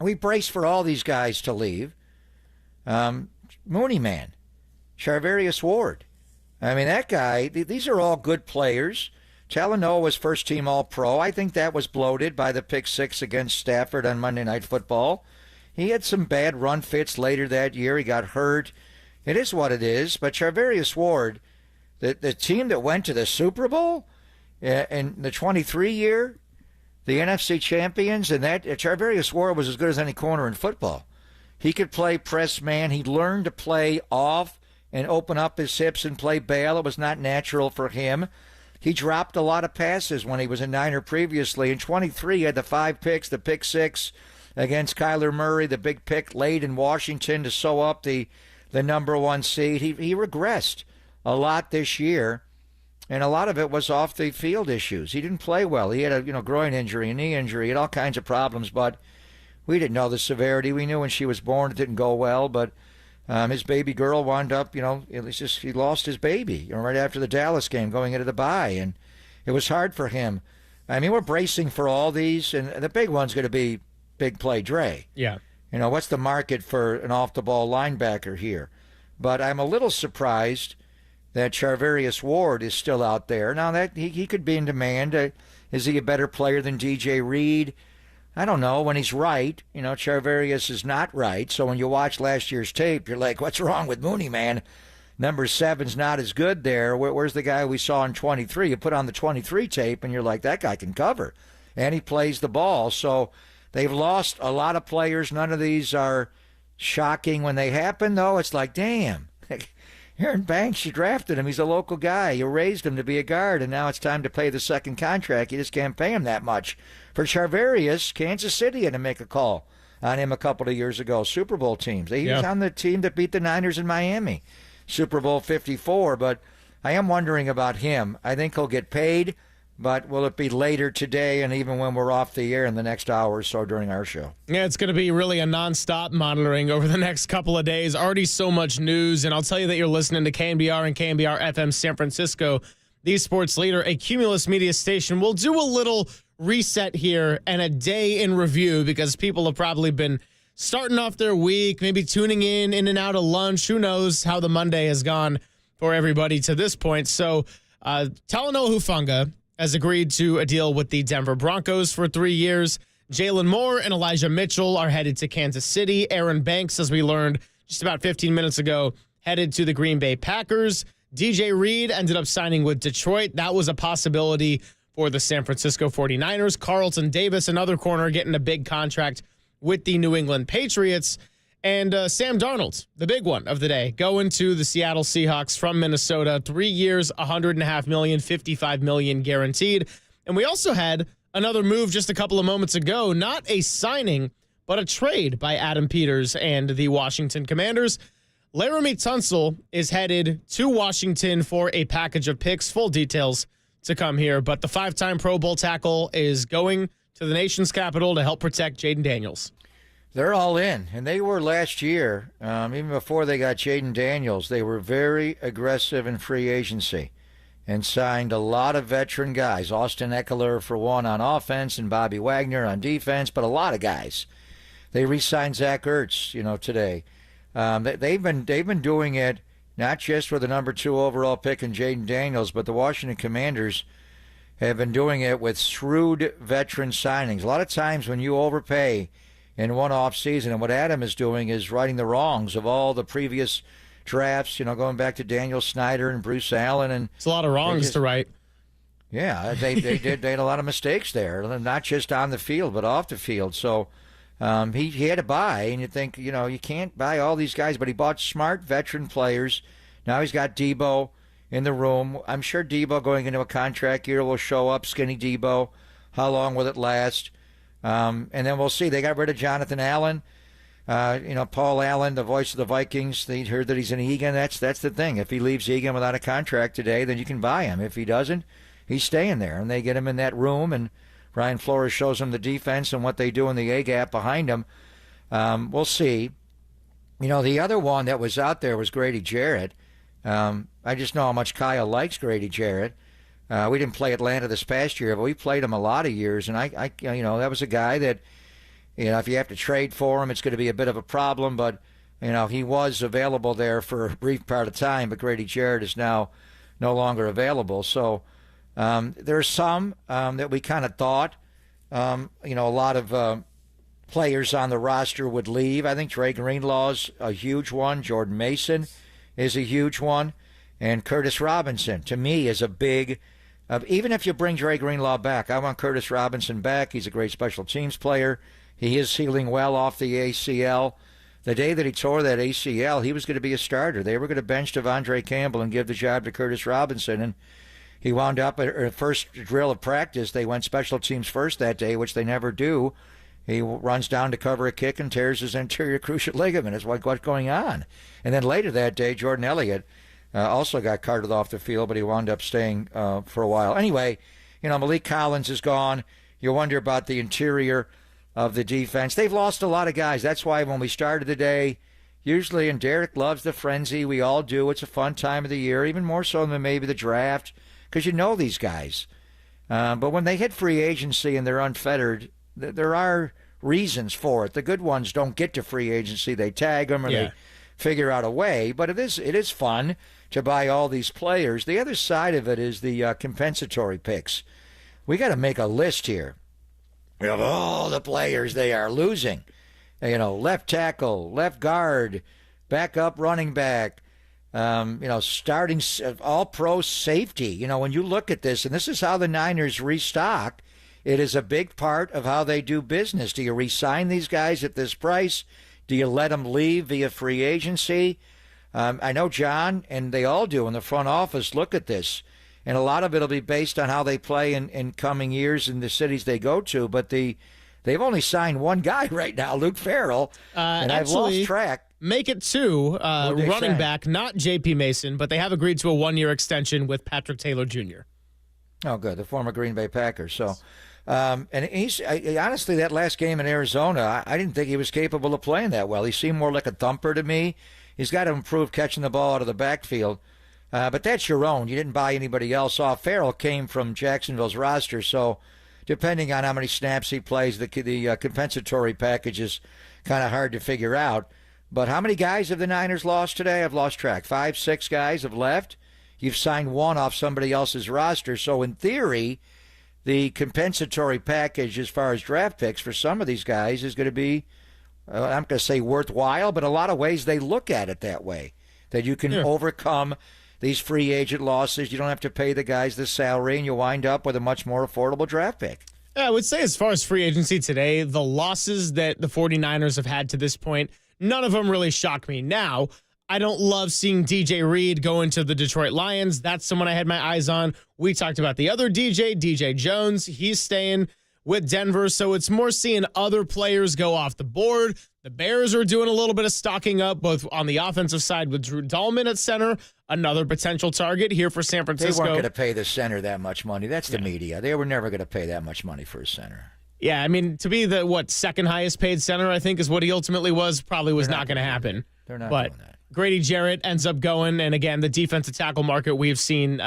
we brace for all these guys to leave. Mooney Man. Charvarius Ward. I mean, that guy, these are all good players. Talanoa was first-team All-Pro. I think that was bloated by the pick 6 against Stafford on Monday Night Football. He had some bad run fits later that year. He got hurt. It is what it is. But Charvarius Ward, the team that went to the Super Bowl in the 23 year, the NFC champions, and that Charvarius Ward was as good as any corner in football. He could play press man. He learned to play off and open up his hips and play bail. It was not natural for him. He dropped a lot of passes when he was a Niner previously. In 23, he had the 5 picks, the pick 6 against Kyler Murray, the big pick late in Washington to sew up the number 1 seed. He regressed a lot this year, and a lot of it was off the field issues. He didn't play well. He had a groin injury, a knee injury, he had all kinds of problems, but we didn't know the severity. We knew when she was born it didn't go well, but his baby girl wound up, he lost his baby right after the Dallas game going into the bye, and it was hard for him. I mean, we're bracing for all these, and the big one's going to be big play Dre. Yeah. What's the market for an off-the-ball linebacker here? But I'm a little surprised that Charvarius Ward is still out there. Now, that he could be in demand. Is he a better player than DJ Reed? I don't know. When he's right, Charvarius is not right. So when you watch last year's tape, you're like, what's wrong with Mooney, man? Number 7's not as good there. Where's the guy we saw in 23? You put on the 23 tape, and you're like, that guy can cover. And he plays the ball. So they've lost a lot of players. None of these are shocking when they happen, though. It's like, damn. Aaron Banks, you drafted him. He's a local guy. You raised him to be a guard, and now it's time to pay the second contract. You just can't pay him that much. For Charvarius, Kansas City had to make a call on him a couple of years ago. Super Bowl teams. He was on the team that beat the Niners in Miami. Super Bowl 54, but I am wondering about him. I think he'll get paid, but will it be later today and even when we're off the air in the next hour or so during our show? Yeah, it's going to be really a nonstop monitoring over the next couple of days. Already so much news, and I'll tell you that you're listening to KNBR and KNBR FM San Francisco, the sports leader, a Cumulus media station. We'll do a little reset here and a day in review because people have probably been starting off their week, maybe tuning in and out of lunch. Who knows how the Monday has gone for everybody to this point. So Talanoa Hufanga has agreed to a deal with the Denver Broncos for 3 years. Jalen Moore and Elijah Mitchell are headed to Kansas City. Aaron Banks, as we learned just about 15 minutes ago, headed to the Green Bay Packers. DJ Reed ended up signing with Detroit. That was a possibility for the San Francisco 49ers. Carlton Davis, another corner, getting a big contract with the New England Patriots. And Sam Darnold, the big one of the day, going to the Seattle Seahawks from Minnesota. 3 years, $100.5 million, $55 million guaranteed. And we also had another move just a couple of moments ago, not a signing, but a trade by Adam Peters and the Washington Commanders. Laramie Tunsil is headed to Washington for a package of picks. Full details to come here, but the 5-time Pro Bowl tackle is going to the nation's capital to help protect Jaden Daniels. They're all in, and they were last year, even before they got Jaden Daniels, they were very aggressive in free agency and signed a lot of veteran guys. Austin Eckler, for one, on offense, and Bobby Wagner on defense, but a lot of guys. They re-signed Zach Ertz, today. They've been doing it not just with the number 2 overall pick in Jaden Daniels, but the Washington Commanders have been doing it with shrewd veteran signings. A lot of times when you overpay in one off season, and what Adam is doing is righting the wrongs of all the previous drafts, going back to Daniel Snyder and Bruce Allen. And it's a lot of wrongs to right. Yeah, they did. They had a lot of mistakes there, not just on the field, but off the field. So he had to buy, and you think, you can't buy all these guys, but he bought smart veteran players. Now he's got Debo in the room. I'm sure Debo going into a contract year will show up, skinny Debo. How long will it last? And then we'll see. They got rid of Jonathan Allen. Paul Allen, the voice of the Vikings. They heard that he's in Egan. That's the thing. If he leaves Egan without a contract today, then you can buy him. If he doesn't, he's staying there. And they get him in that room, and Brian Flores shows him the defense and what they do in the A-gap behind him. We'll see. The other one that was out there was Grady Jarrett. I just know how much Kyle likes Grady Jarrett. We didn't play Atlanta this past year, but we played him a lot of years, and I that was a guy that, if you have to trade for him, it's going to be a bit of a problem, but, he was available there for a brief part of time, but Grady Jarrett is now no longer available. So there's some that we kind of thought, a lot of players on the roster would leave. I think Dre Greenlaw's a huge one. Jordan Mason is a huge one. And Curtis Robinson, to me, is a big... even if you bring Dre Greenlaw back, I want Curtis Robinson back. He's a great special teams player. He is healing well off the ACL. the day that he tore that ACL, he was going to be a starter. They were going to bench Devondre Campbell and give the job to Curtis Robinson, and he wound up at the first drill of practice. They went special teams first that day, which they never do. He runs down to cover a kick and tears his anterior cruciate ligament. It's like, what's going on? And then later that day, Jordan Elliott also got carted off the field, but he wound up staying for a while. Anyway, Malik Collins is gone. You wonder about the interior of the defense. They've lost a lot of guys. That's why when we started the day, usually, and Derek loves the frenzy, we all do. It's a fun time of the year, even more so than maybe the draft, because you know these guys. But when they hit free agency and they're unfettered, there are reasons for it. The good ones don't get to free agency. They tag them or they figure out a way. But it is fun to buy all these players. The other side of it is the compensatory picks. We got to make a list here of all the players they are losing. Left tackle, left guard, backup running back, starting all-pro safety. When you look at this, and this is how the Niners restock, it is a big part of how they do business. Do you re-sign these guys at this price? Do you let them leave via free agency? I know John, and they all do in the front office, look at this. And a lot of it will be based on how they play in coming years in the cities they go to. But they've only signed one guy right now, Luke Farrell, and I've lost track. Make it two, running back, not J.P. Mason, but they have agreed to a one-year extension with Patrick Taylor Jr. Oh, good, the former Green Bay Packers. So, and honestly, that last game in Arizona, I didn't think he was capable of playing that well. He seemed more like a thumper to me. He's got to improve catching the ball out of the backfield. But that's your own. You didn't buy anybody else off. Farrell came from Jacksonville's roster, so depending on how many snaps he plays, the compensatory package is kind of hard to figure out. But how many guys have the Niners lost today? I've lost track. 5, 6 guys have left. You've signed one off somebody else's roster. So in theory, the compensatory package as far as draft picks for some of these guys is going to be, I'm going to say worthwhile, but a lot of ways they look at it that way, that you can overcome these free agent losses. You don't have to pay the guys the salary, and you wind up with a much more affordable draft pick. Yeah, I would say as far as free agency today, the losses that the 49ers have had to this point, none of them really shock me. Now, I don't love seeing DJ Reed go into the Detroit Lions. That's someone I had my eyes on. We talked about the other DJ Jones. He's staying with Denver, so it's more seeing other players go off the board. The Bears are doing a little bit of stocking up, both on the offensive side with Drew Dahlman at center, another potential target here for San Francisco. They weren't going to pay the center that much money. That's the media. They were never going to pay that much money for a center. Yeah, I mean, to be the, second highest paid center, I think is what he ultimately was, probably was not going to happen. They're not doing that. Grady Jarrett ends up going, and again, the defensive tackle market, we've seen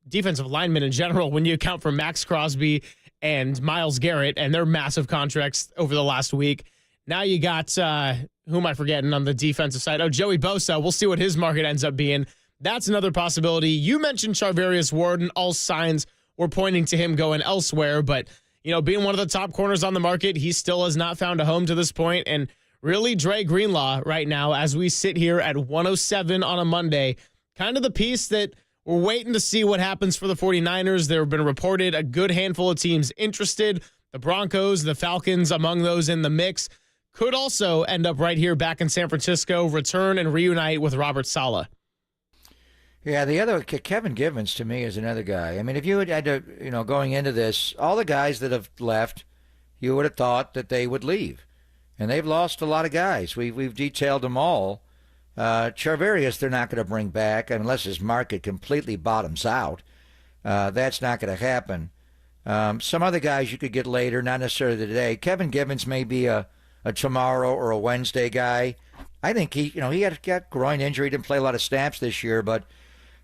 defensive linemen in general, when you account for Max Crosby and Myles Garrett and their massive contracts over the last week. Now you got, who am I forgetting on the defensive side? Oh, Joey Bosa. We'll see what his market ends up being. That's another possibility. You mentioned Charvarius Ward, and all signs were pointing to him going elsewhere, but being one of the top corners on the market, he still has not found a home to this point. And really, Dre Greenlaw right now, as we sit here at 107 on a Monday, kind of the piece that we're waiting to see what happens for the 49ers. There have been reported a good handful of teams interested. The Broncos, the Falcons, among those in the mix, could also end up right here back in San Francisco, return and reunite with Robert Saleh. Yeah, the other, Kevin Givens to me is another guy. I mean, if you had to, going into this, all the guys that have left, you would have thought that they would leave. And they've lost a lot of guys. We've detailed them all. Charvarius, they're not going to bring back unless his market completely bottoms out. That's not going to happen. Some other guys you could get later, not necessarily today. Kevin Givens may be a tomorrow or a Wednesday guy. I think he got groin injury, didn't play a lot of snaps this year, but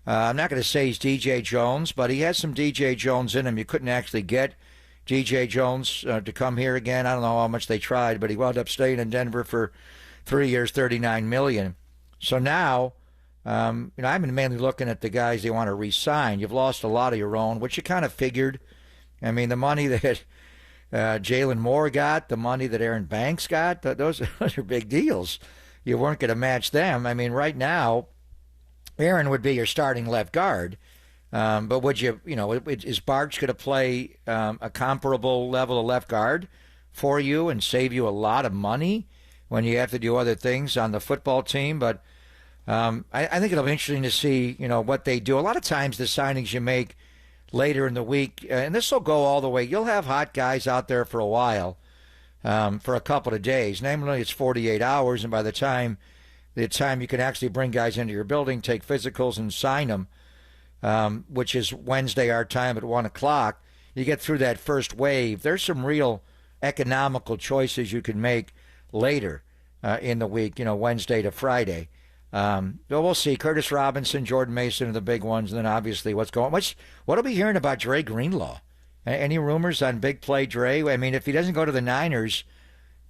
I'm not going to say he's DJ Jones, but he has some DJ Jones in him. You couldn't actually get DJ Jones to come here again. I don't know how much they tried, but he wound up staying in Denver for 3 years, $39 million. So now, I've been mainly looking at the guys they want to re-sign. You've lost a lot of your own, which you kind of figured. I mean, the money that Jalen Moore got, the money that Aaron Banks got, those are big deals. You weren't going to match them. I mean, right now, Aaron would be your starting left guard. But would you, is Barks going to play a comparable level of left guard for you and save you a lot of money? when you have to do other things on the football team. But I think it'll be interesting to see, what they do. A lot of times the signings you make later in the week, and this will go all the way. You'll have hot guys out there for a while, for a couple of days. Namely, it's 48 hours, and by the time you can actually bring guys into your building, take physicals, and sign them, which is Wednesday our time at 1 o'clock, you get through that first wave. There's some real economical choices you can make later in the week, Wednesday to Friday. But we'll see. Curtis Robinson, Jordan Mason are the big ones, and then obviously what are we hearing about Dre Greenlaw? Any rumors on big play Dre? I mean, if he doesn't go to the Niners,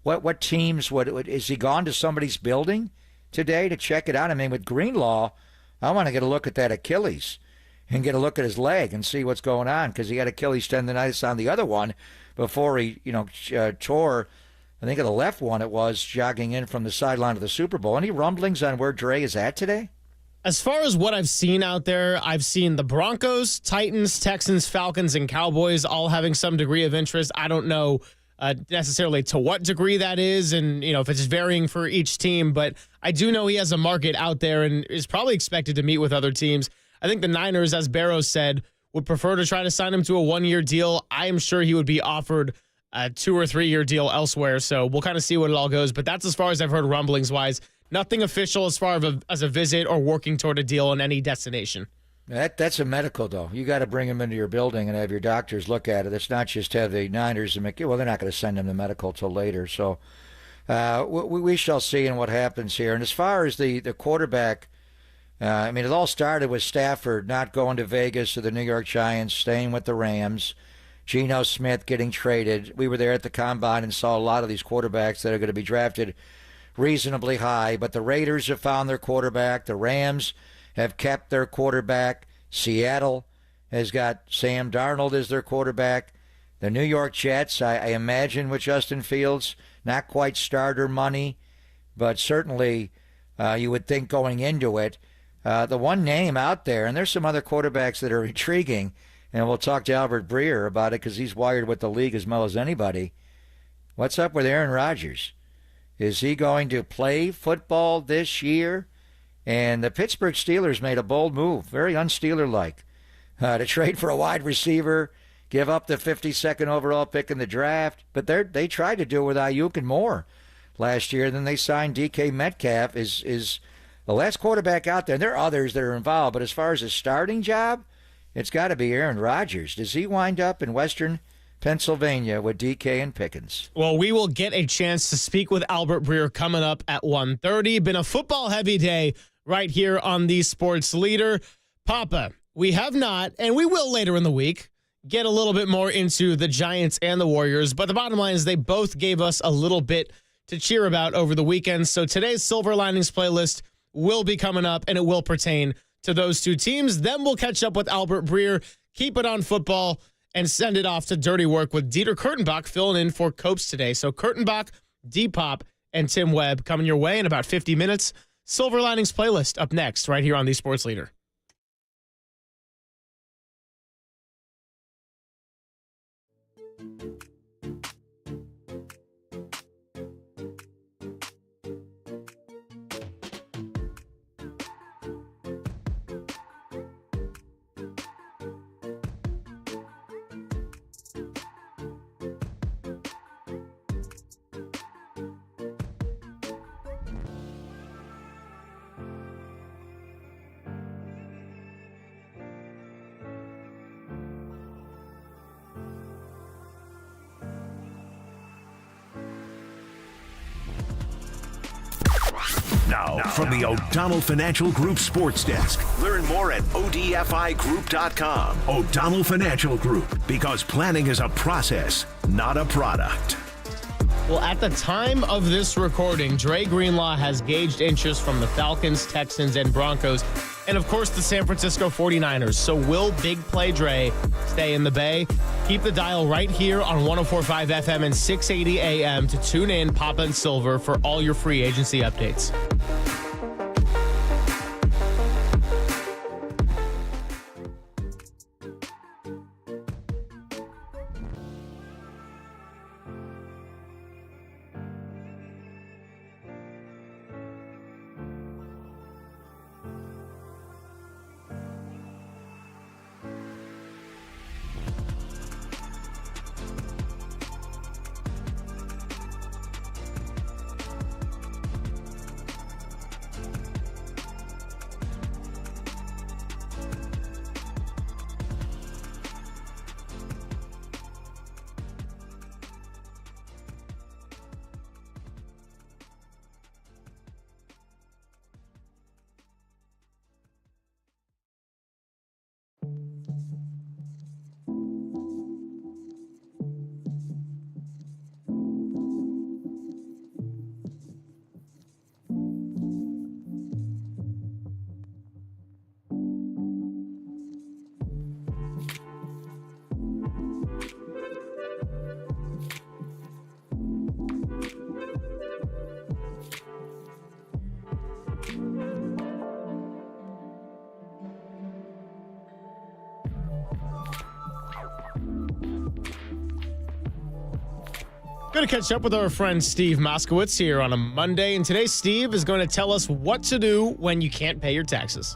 what teams is he gone to somebody's building today to check it out? I mean, with Greenlaw, I want to get a look at that Achilles and get a look at his leg and see what's going on, because he had Achilles tendonitis on the other one before he tore, I think of the left one it was, jogging in from the sideline of the Super Bowl. Any rumblings on where Dre is at today? As far as what I've seen out there, I've seen the Broncos, Titans, Texans, Falcons, and Cowboys all having some degree of interest. I don't know necessarily to what degree that is, and if it's varying for each team, but I do know he has a market out there and is probably expected to meet with other teams. I think the Niners, as Barrows said, would prefer to try to sign him to a 1-year deal. I am sure he would be offered a 2 or 3 year deal elsewhere. So we'll kind of see what it all goes. But that's as far as I've heard rumblings wise. Nothing official as far as a visit or working toward a deal in any destination. That's a medical, though. You got to bring him into your building and have your doctors look at it. It's not just have the Niners and they're not going to send him to medical till later. So we shall see in what happens here. And as far as the quarterback, it all started with Stafford not going to Vegas or the New York Giants, staying with the Rams. Geno Smith getting traded. We were there at the Combine and saw a lot of these quarterbacks that are going to be drafted reasonably high. But the Raiders have found their quarterback. The Rams have kept their quarterback. Seattle has got Sam Darnold as their quarterback. The New York Jets, I imagine with Justin Fields, not quite starter money, but certainly you would think going into it. The one name out there, and there's some other quarterbacks that are intriguing, and we'll talk to Albert Breer about it because he's wired with the league as well as anybody. What's up with Aaron Rodgers? Is he going to play football this year? And the Pittsburgh Steelers made a bold move, very un-Steeler-like, to trade for a wide receiver, give up the 52nd overall pick in the draft. But they tried to do it with Ayuk and Moore last year. Then they signed DK Metcalf is the last quarterback out there. And there are others that are involved, but as far as a starting job, it's got to be Aaron Rodgers. Does he wind up in Western Pennsylvania with DK and Pickens? Well, we will get a chance to speak with Albert Breer coming up at 1:30. Been a football-heavy day right here on the Sports Leader. Papa, we have not, and we will later in the week, get a little bit more into the Giants and the Warriors, but the bottom line is they both gave us a little bit to cheer about over the weekend. So today's Silver Linings playlist will be coming up, and it will pertain to those two teams. Then we'll catch up with Albert Breer, keep it on football, and send it off to Dirty Work with Dieter Kurtenbach filling in for Copes today. So Kurtenbach, D-Pop, and Tim Webb coming your way in about 50 minutes. Silver Linings playlist up next right here on the Sports Leader. Now, from the O'Donnell Financial Group Sports Desk. Learn more at odfigroup.com. O'Donnell Financial Group, because planning is a process, not a product. Well, at the time of this recording, Dre Greenlaw has gauged interest from the Falcons, Texans, and Broncos, and of course the San Francisco 49ers. So will Big Play Dre stay in the Bay? Keep the dial right here on 104.5 FM and 680 AM to tune in Papa and Silver for all your free agency updates. Going to catch up with our friend Steve Moskowitz here on a Monday. And today, Steve is going to tell us what to do when you can't pay your taxes.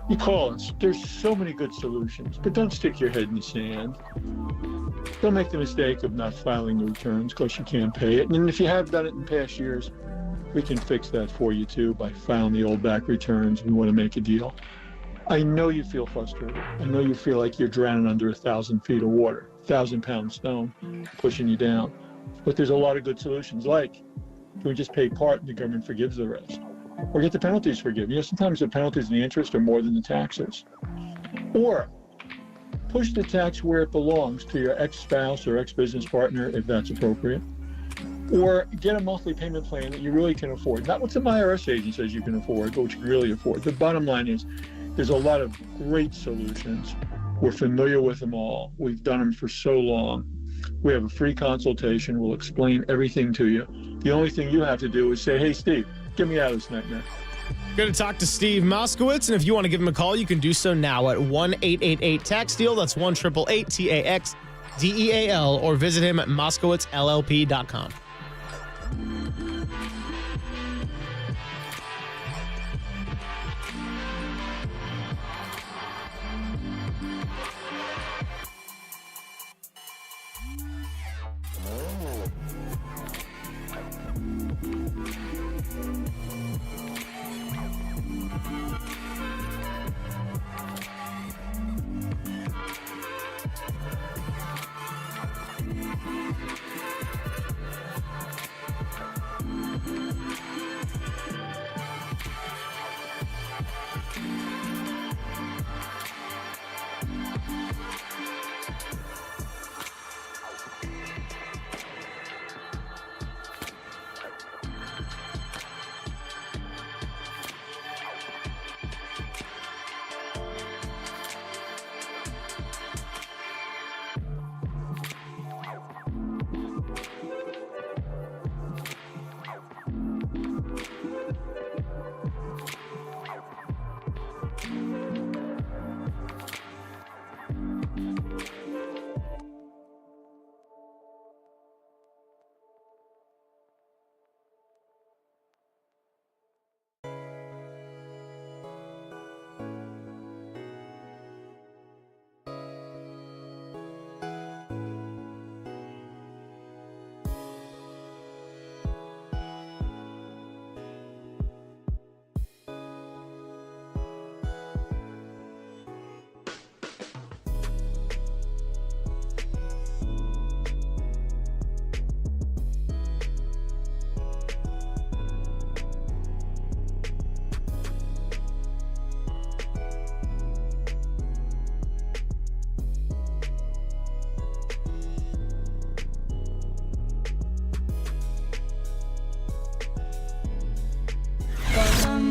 You call us. There's so many good solutions, but don't stick your head in the sand. Don't make the mistake of not filing your returns because you can't pay it. And if you have done it in past years, we can fix that for you too by filing the old back returns. We want to make a deal. I know you feel frustrated. I know you feel like you're drowning under 1,000 feet of water, 1,000-pound stone pushing you down. But there's a lot of good solutions, like can we just pay part and the government forgives the rest? Or get the penalties forgiven. You know, sometimes the penalties and the interest are more than the taxes. Or push the tax where it belongs to your ex-spouse or ex-business partner, if that's appropriate. Or get a monthly payment plan that you really can afford. Not what some IRS agent says you can afford, but what you can really afford. The bottom line is there's a lot of great solutions. We're familiar with them all. We've done them for so long. We have a free consultation. We'll explain everything to you. The only thing you have to do is say, hey, Steve, get me out of this nightmare. Going to talk to Steve Moskowitz, and if you want to give him a call, you can do so now at 1-888-TAX-DEAL. That's 1-888-TAX-DEAL, or visit him at moskowitzllp.com.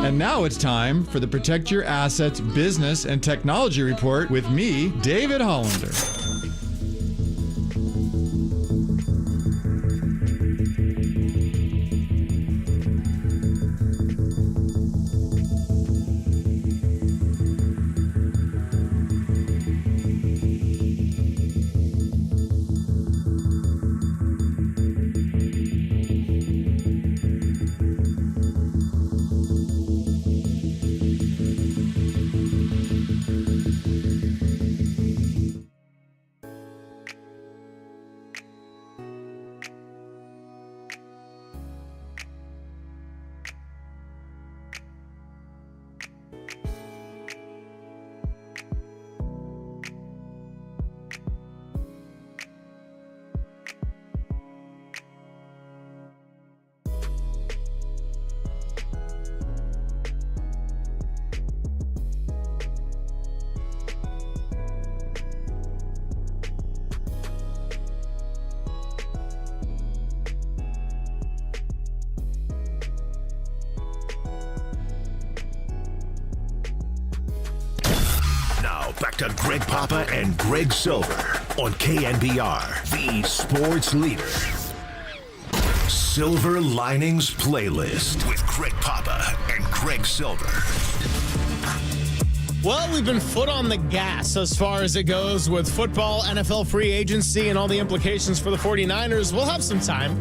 And now it's time for the Protect Your Assets Business and Technology Report with me, David Hollander. Back to Greg Papa and Greg Silver on KNBR, the sports leader. Silver Linings Playlist with Greg Papa and Greg Silver. Well, we've been foot on the gas as far as it goes with football, NFL free agency, and all the implications for the 49ers. We'll have some time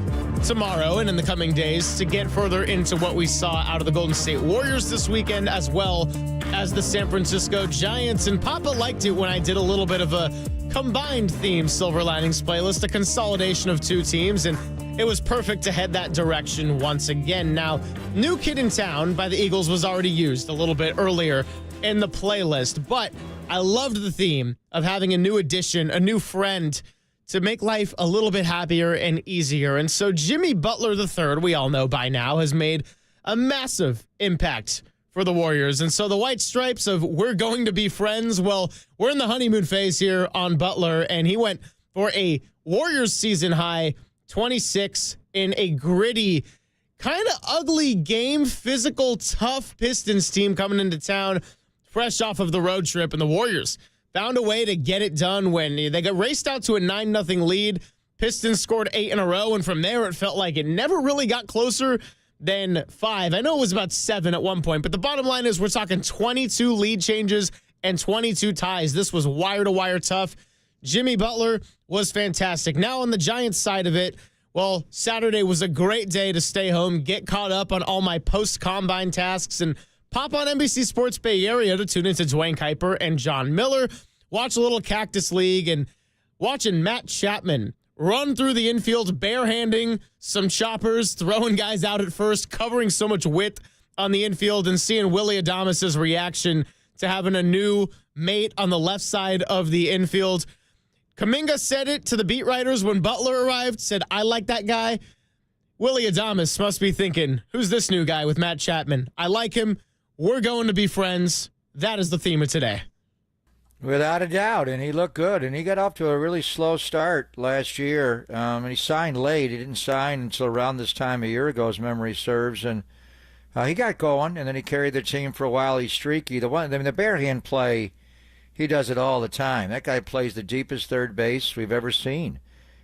tomorrow and in the coming days to get further into what we saw out of the Golden State Warriors this weekend, as well as the San Francisco Giants. And Papa liked it when I did a little bit of a combined theme Silver Linings playlist, a consolidation of two teams, and it was perfect to head that direction once again. Now, New Kid in Town by the Eagles was already used a little bit earlier in the playlist, but I loved the theme of having a new addition, a new friend to make life a little bit happier and easier. And so Jimmy Butler III, we all know by now, has made a massive impact for the Warriors. And so the white stripes of we're going to be friends, well, we're in the honeymoon phase here on Butler, and he went for a Warriors season high 26 in a gritty, kind of ugly game, physical, tough Pistons team coming into town fresh off of the road trip, and the Warriors found a way to get it done when they got raced out to a 9-0 lead. Pistons scored 8 in a row, and from there it felt like it never really got closer than 5. I know it was about 7 at one point, but the bottom line is we're talking 22 lead changes and 22 ties. This was wire-to-wire tough. Jimmy Butler was fantastic. Now on the Giants side of it, well, Saturday was a great day to stay home, get caught up on all my post-combine tasks, and pop on NBC Sports Bay Area to tune into Dwayne Kuiper and John Miller, watch a little Cactus League, and watching Matt Chapman run through the infield, barehanding some choppers, throwing guys out at first, covering so much width on the infield, and seeing Willie Adames' reaction to having a new mate on the left side of the infield. Kuminga said it to the beat writers when Butler arrived, said, I like that guy. Willie Adames must be thinking, who's this new guy with Matt Chapman? I like him. We're going to be friends. That is the theme of today. Without a doubt, and he looked good, and he got off to a really slow start last year, and he signed late. He didn't sign until around this time a year ago, as memory serves, and he got going, and then he carried the team for a while. He's streaky. The barehand play, he does it all the time. That guy plays the deepest third base we've ever seen,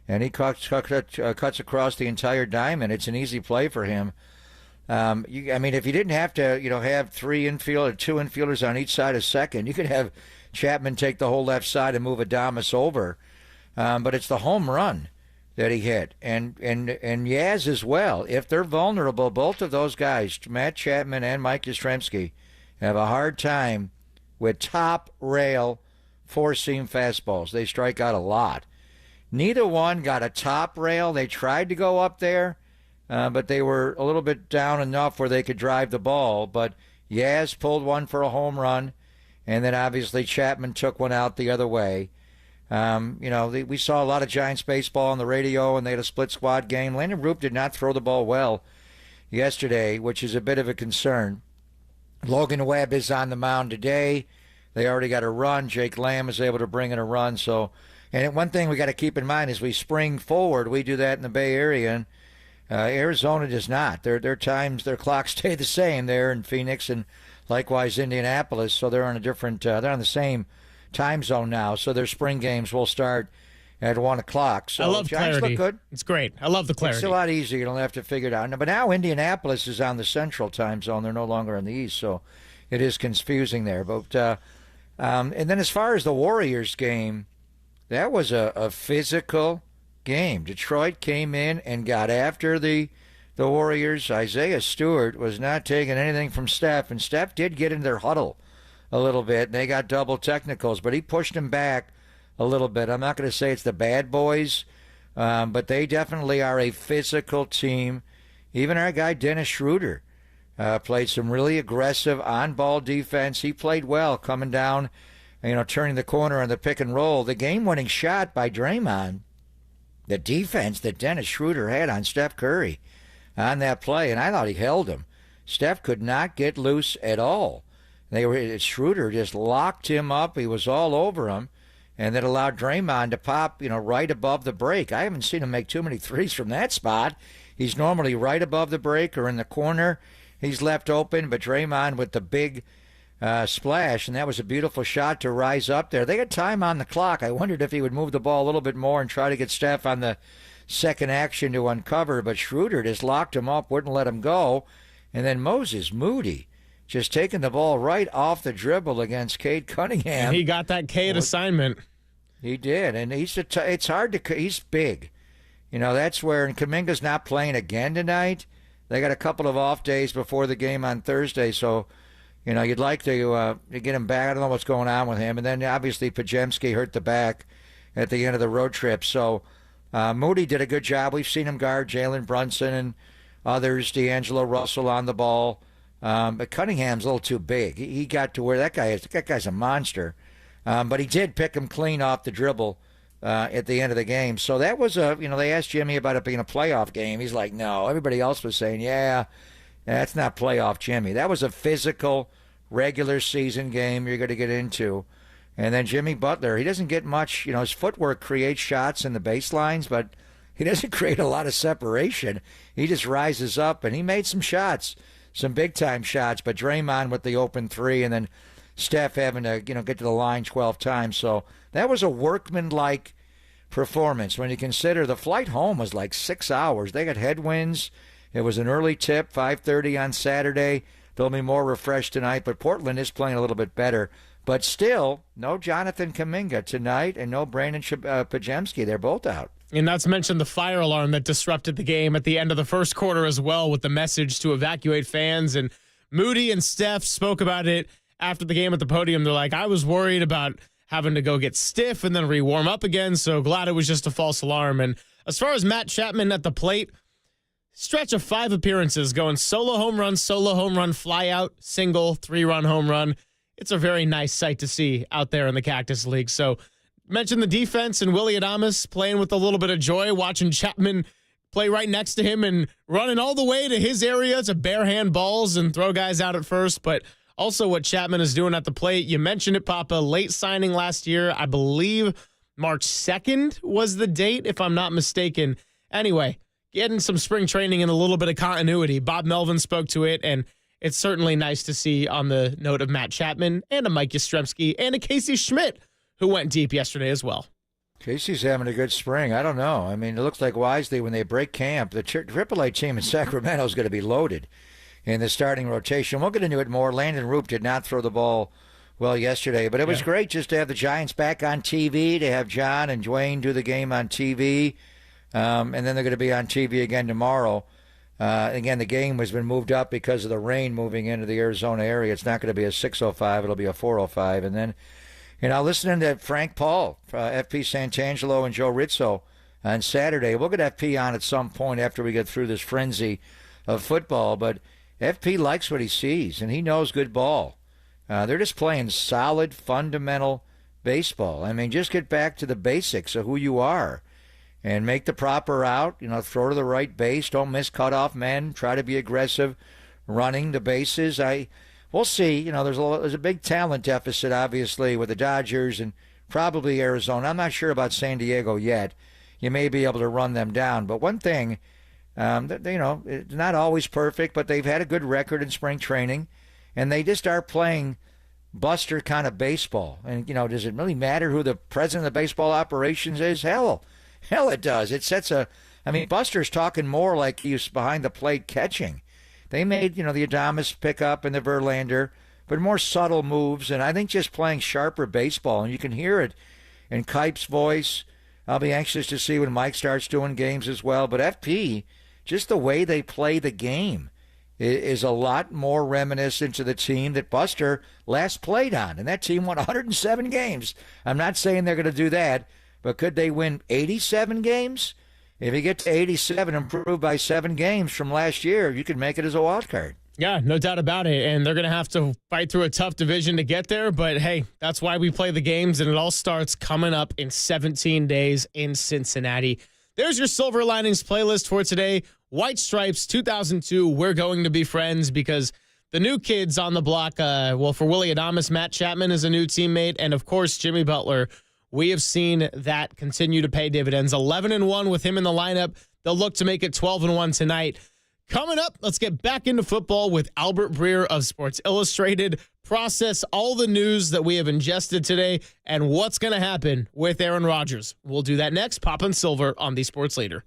and he cuts across the entire diamond. It's an easy play for him. If you didn't have to, have two infielders on each side of second, you could have Chapman take the whole left side and move Adames over. But it's the home run that he hit, and Yaz as well. If they're vulnerable, both of those guys, Matt Chapman and Mike Yastrzemski, have a hard time with top rail four-seam fastballs. They strike out a lot. Neither one got a top rail. They tried to go up there, but they were a little bit down enough where they could drive the ball. But Yaz pulled one for a home run, and then obviously Chapman took one out the other way. We saw a lot of Giants baseball on the radio, and they had a split squad game. Landon Roop did not throw the ball well yesterday, which is a bit of a concern. Logan Webb is on the mound today. They already got a run. Jake Lamb is able to bring in a run. And one thing we got to keep in mind is we spring forward. We do that in the Bay Area, and Arizona does not. Their clocks stay the same there in Phoenix and likewise Indianapolis. So they're on they're on the same time zone now. So their spring games will start at 1 o'clock. So I love Giants clarity. look good. It's great. I love the clarity. It's a lot easier. You don't have to figure it out. But now Indianapolis is on the central time zone. They're no longer on the east, so it is confusing there. But and then as far as the Warriors game, that was a physical game. Detroit came in and got after the Warriors. Isaiah Stewart was not taking anything from Steph, and Steph did get in their huddle a little bit, and they got double technicals, but he pushed him back a little bit. I'm not going to say it's the bad boys, but they definitely are a physical team. Even our guy Dennis Schroeder played some really aggressive on-ball defense. He played well coming down, turning the corner on the pick and roll. The game-winning shot by Draymond, the defense that Dennis Schroeder had on Steph Curry on that play, and I thought he held him. Steph could not get loose at all. Schroeder just locked him up. He was all over him, and that allowed Draymond to pop, right above the break. I haven't seen him make too many threes from that spot. He's normally right above the break or in the corner. He's left open, but Draymond with the big splash, and that was a beautiful shot to rise up there. They had time on the clock. I wondered if he would move the ball a little bit more and try to get Steph on the second action to uncover, but Schroeder just locked him up, wouldn't let him go. And then Moses Moody just taking the ball right off the dribble against Cade Cunningham. And he got that K at assignment. He did, and it's hard to. He's big, That's where, and Kuminga's not playing again tonight. They got a couple of off days before the game on Thursday, so you'd like to get him back. I don't know what's going on with him, and then obviously Pajemski hurt the back at the end of the road trip. So Moody did a good job. We've seen him guard Jalen Brunson and others, D'Angelo Russell on the ball. But Cunningham's a little too big. He got to where that guy is. That guy's a monster. But he did pick him clean off the dribble at the end of the game. So that was they asked Jimmy about it being a playoff game. He's like, no. Everybody else was saying, yeah, that's not playoff Jimmy. That was a physical regular season game you're going to get into. And then Jimmy Butler, he doesn't get much. His footwork creates shots in the baselines, but he doesn't create a lot of separation. He just rises up, and he made some shots. Some big-time shots, but Draymond with the open three, and then Steph having to, get to the line 12 times. So that was a workman-like performance. When you consider the flight home was like 6 hours. They got headwinds. It was an early tip, 5:30 on Saturday. They'll be more refreshed tonight, but Portland is playing a little bit better. But still, no Jonathan Kuminga tonight and no Brandon Pajemski. They're both out. And not to mention the fire alarm that disrupted the game at the end of the first quarter as well, with the message to evacuate fans. And Moody and Steph spoke about it after the game at the podium. They're like, I was worried about having to go get stiff and then re-warm up again, so glad it was just a false alarm. And as far as Matt Chapman at the plate, stretch of 5 appearances, going solo home run, fly out, single, 3-run home run. It's a very nice sight to see out there in the Cactus League. So mentioned the defense and Willy Adames playing with a little bit of joy, watching Chapman play right next to him and running all the way to his area to barehand balls and throw guys out at first. But also what Chapman is doing at the plate. You mentioned it, Papa, late signing last year. I believe March 2nd was the date, if I'm not mistaken. Anyway, getting some spring training and a little bit of continuity. Bob Melvin spoke to it, and it's certainly nice to see on the note of Matt Chapman and a Mike Yastrzemski and a Casey Schmidt, who went deep yesterday as well. Casey's having a good spring. I don't know. I mean, it looks like Wisely, when they break camp, the AAA team in Sacramento is going to be loaded in the starting rotation. We'll get into it more. Landon Roop did not throw the ball well yesterday, but it was great just to have the Giants back on TV, to have John and Dwayne do the game on TV, and then they're going to be on TV again tomorrow. Again, the game has been moved up because of the rain moving into the Arizona area. It's not going to be a 6:05. It'll be a 4:05. And then, listening to Frank Paul, FP Santangelo, and Joe Rizzo on Saturday. We'll get FP on at some point after we get through this frenzy of football. But FP likes what he sees, and he knows good ball. They're just playing solid, fundamental baseball. I mean, just get back to the basics of who you are. And make the proper route, throw to the right base. Don't miss cutoff men. Try to be aggressive, running the bases. We'll see. There's a big talent deficit, obviously, with the Dodgers and probably Arizona. I'm not sure about San Diego yet. You may be able to run them down. But one thing, it's not always perfect, but they've had a good record in spring training, and they just are playing Buster kind of baseball. And, does it really matter who the president of baseball operations is? Hell, it does. It sets Buster's talking more like he's behind the plate catching. They made, the Adames pickup and the Verlander, but more subtle moves, and I think just playing sharper baseball, and you can hear it in Kipe's voice. I'll be anxious to see when Mike starts doing games as well. But FP, just the way they play the game is a lot more reminiscent to the team that Buster last played on, and that team won 107 games. I'm not saying they're going to do that, but could they win 87 games? If you get to 87, improve by 7 games from last year, you could make it as a wild card. Yeah, no doubt about it. And they're going to have to fight through a tough division to get there. But, hey, that's why we play the games, and it all starts coming up in 17 days in Cincinnati. There's your Silver Linings playlist for today. White Stripes 2002, We're Going to Be Friends, because the new kids on the block, for Willy Adames, Matt Chapman is a new teammate, and, of course, Jimmy Butler. We have seen that continue to pay dividends. 11-1 with him in the lineup. They'll look to make it 12-1 tonight. Coming up, let's get back into football with Albert Breer of Sports Illustrated. Process all the news that we have ingested today and what's going to happen with Aaron Rodgers. We'll do that next. Pop and Silver on the Sports Leader.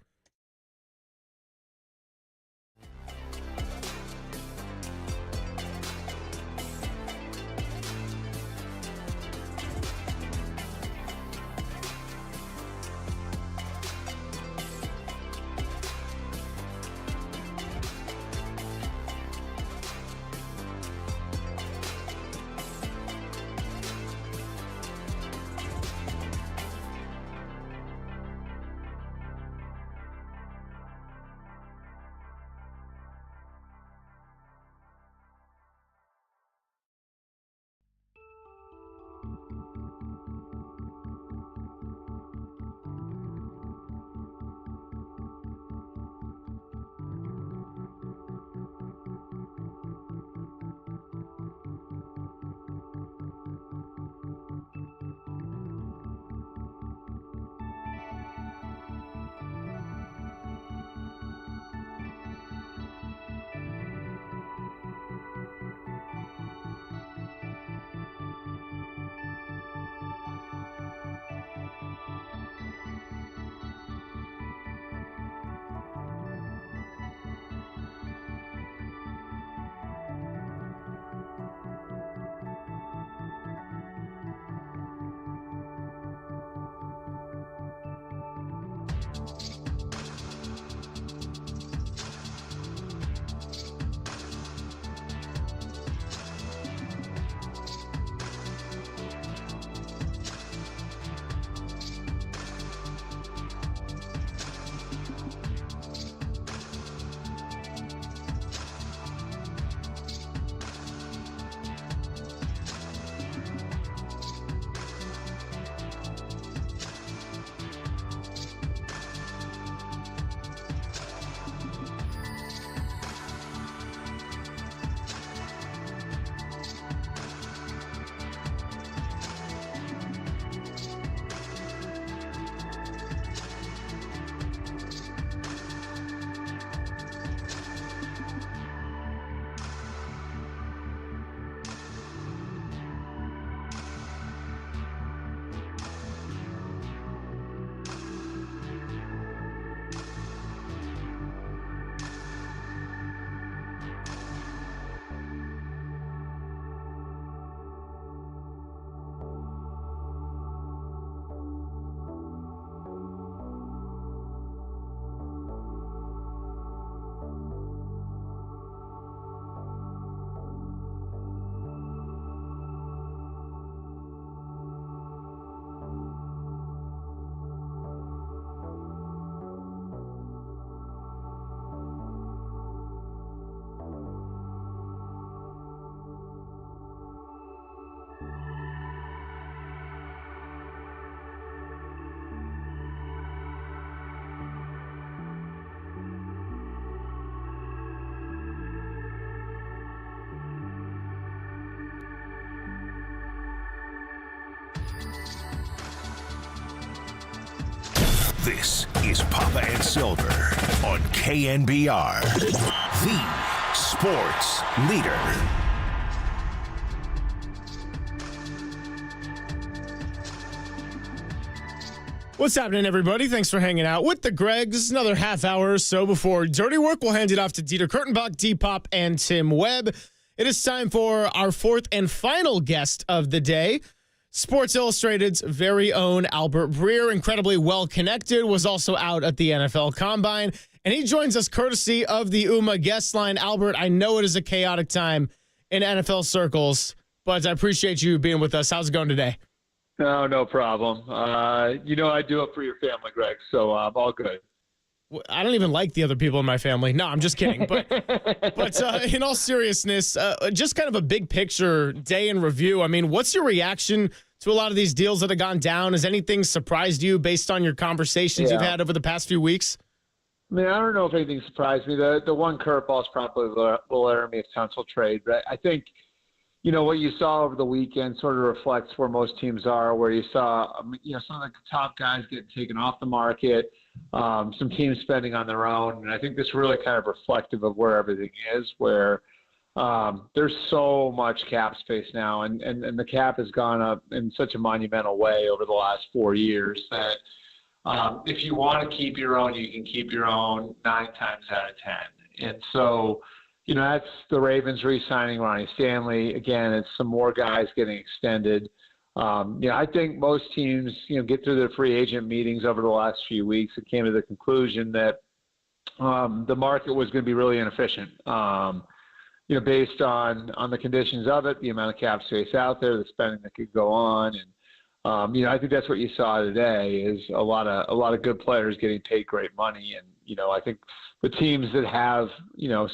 This is Papa and Silver on KNBR, the sports leader. What's happening, everybody? Thanks for hanging out with the Gregs. Another half hour or so before Dirty Work. We'll hand it off to Dieter Kurtenbach, D-Pop, and Tim Webb. It is time for our fourth and final guest of the day. Sports Illustrated's very own Albert Breer, incredibly well-connected, was also out at the NFL Combine, and he joins us courtesy of the UMA guest line. Albert, I know it is a chaotic time in NFL circles, but I appreciate you being with us. How's it going today? No problem. I do it for your family, Greg, so all good. I don't even like the other people in my family. No, I'm just kidding. But in all seriousness, just kind of a big picture day in review. I mean, what's your reaction to a lot of these deals that have gone down? Has anything surprised you based on your conversations you've had over the past few weeks? I mean, I don't know if anything surprised me. The one curveball is probably the Laramie Tunsil trade, but I think, what you saw over the weekend sort of reflects where most teams are, where you saw, some of the top guys getting taken off the market, some teams spending on their own. And I think this really kind of reflective of where everything is, where there's so much cap space now, and the cap has gone up in such a monumental way over the last 4 years that if you want to keep your own, you can keep your own 9 times out of 10. And so, that's the Ravens re-signing Ronnie Stanley. Again, it's some more guys getting extended. I think most teams, get through their free agent meetings over the last few weeks and came to the conclusion that the market was going to be really inefficient. Based on the conditions of it, the amount of cap space out there, the spending that could go on, and I think that's what you saw today is a lot of good players getting paid great money, and I think the teams that have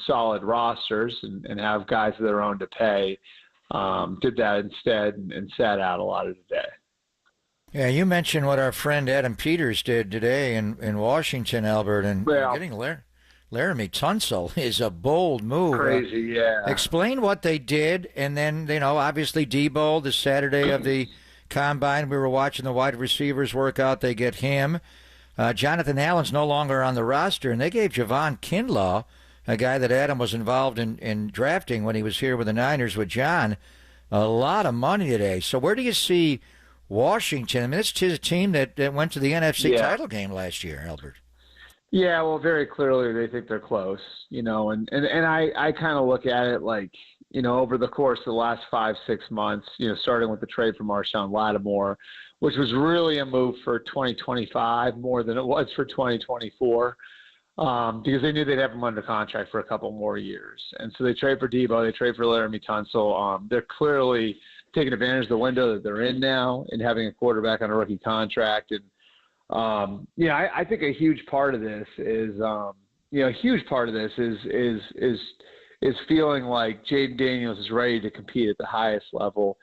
solid rosters and have guys of their own to pay did that instead and sat out a lot of the day. Yeah, you mentioned what our friend Adam Peters did today in Washington, Albert, and getting Laramie Tunsil is a bold move. Crazy, yeah. Explain what they did, and then, obviously Debo, the Saturday of the Combine, we were watching the wide receivers work out. They get him. Jonathan Allen's no longer on the roster, and they gave Javon Kinlaw, a guy that Adam was involved in drafting when he was here with the Niners with John, a lot of money today. So where do you see Washington? I mean, it's a team that went to the NFC title game last year, Albert. Yeah, well, very clearly they think they're close, and I kind of look at it like, over the course of the last 5-6 months, starting with the trade for Marshawn Lattimore, which was really a move for 2025 more than it was for 2024, because they knew they'd have him under contract for a couple more years. And so they trade for Debo, they trade for Laramie Tunsil. They're clearly taking advantage of the window that they're in now and having a quarterback on a rookie contract. And, I think a huge part of this is, is feeling like Jaden Daniels is ready to compete at the highest level.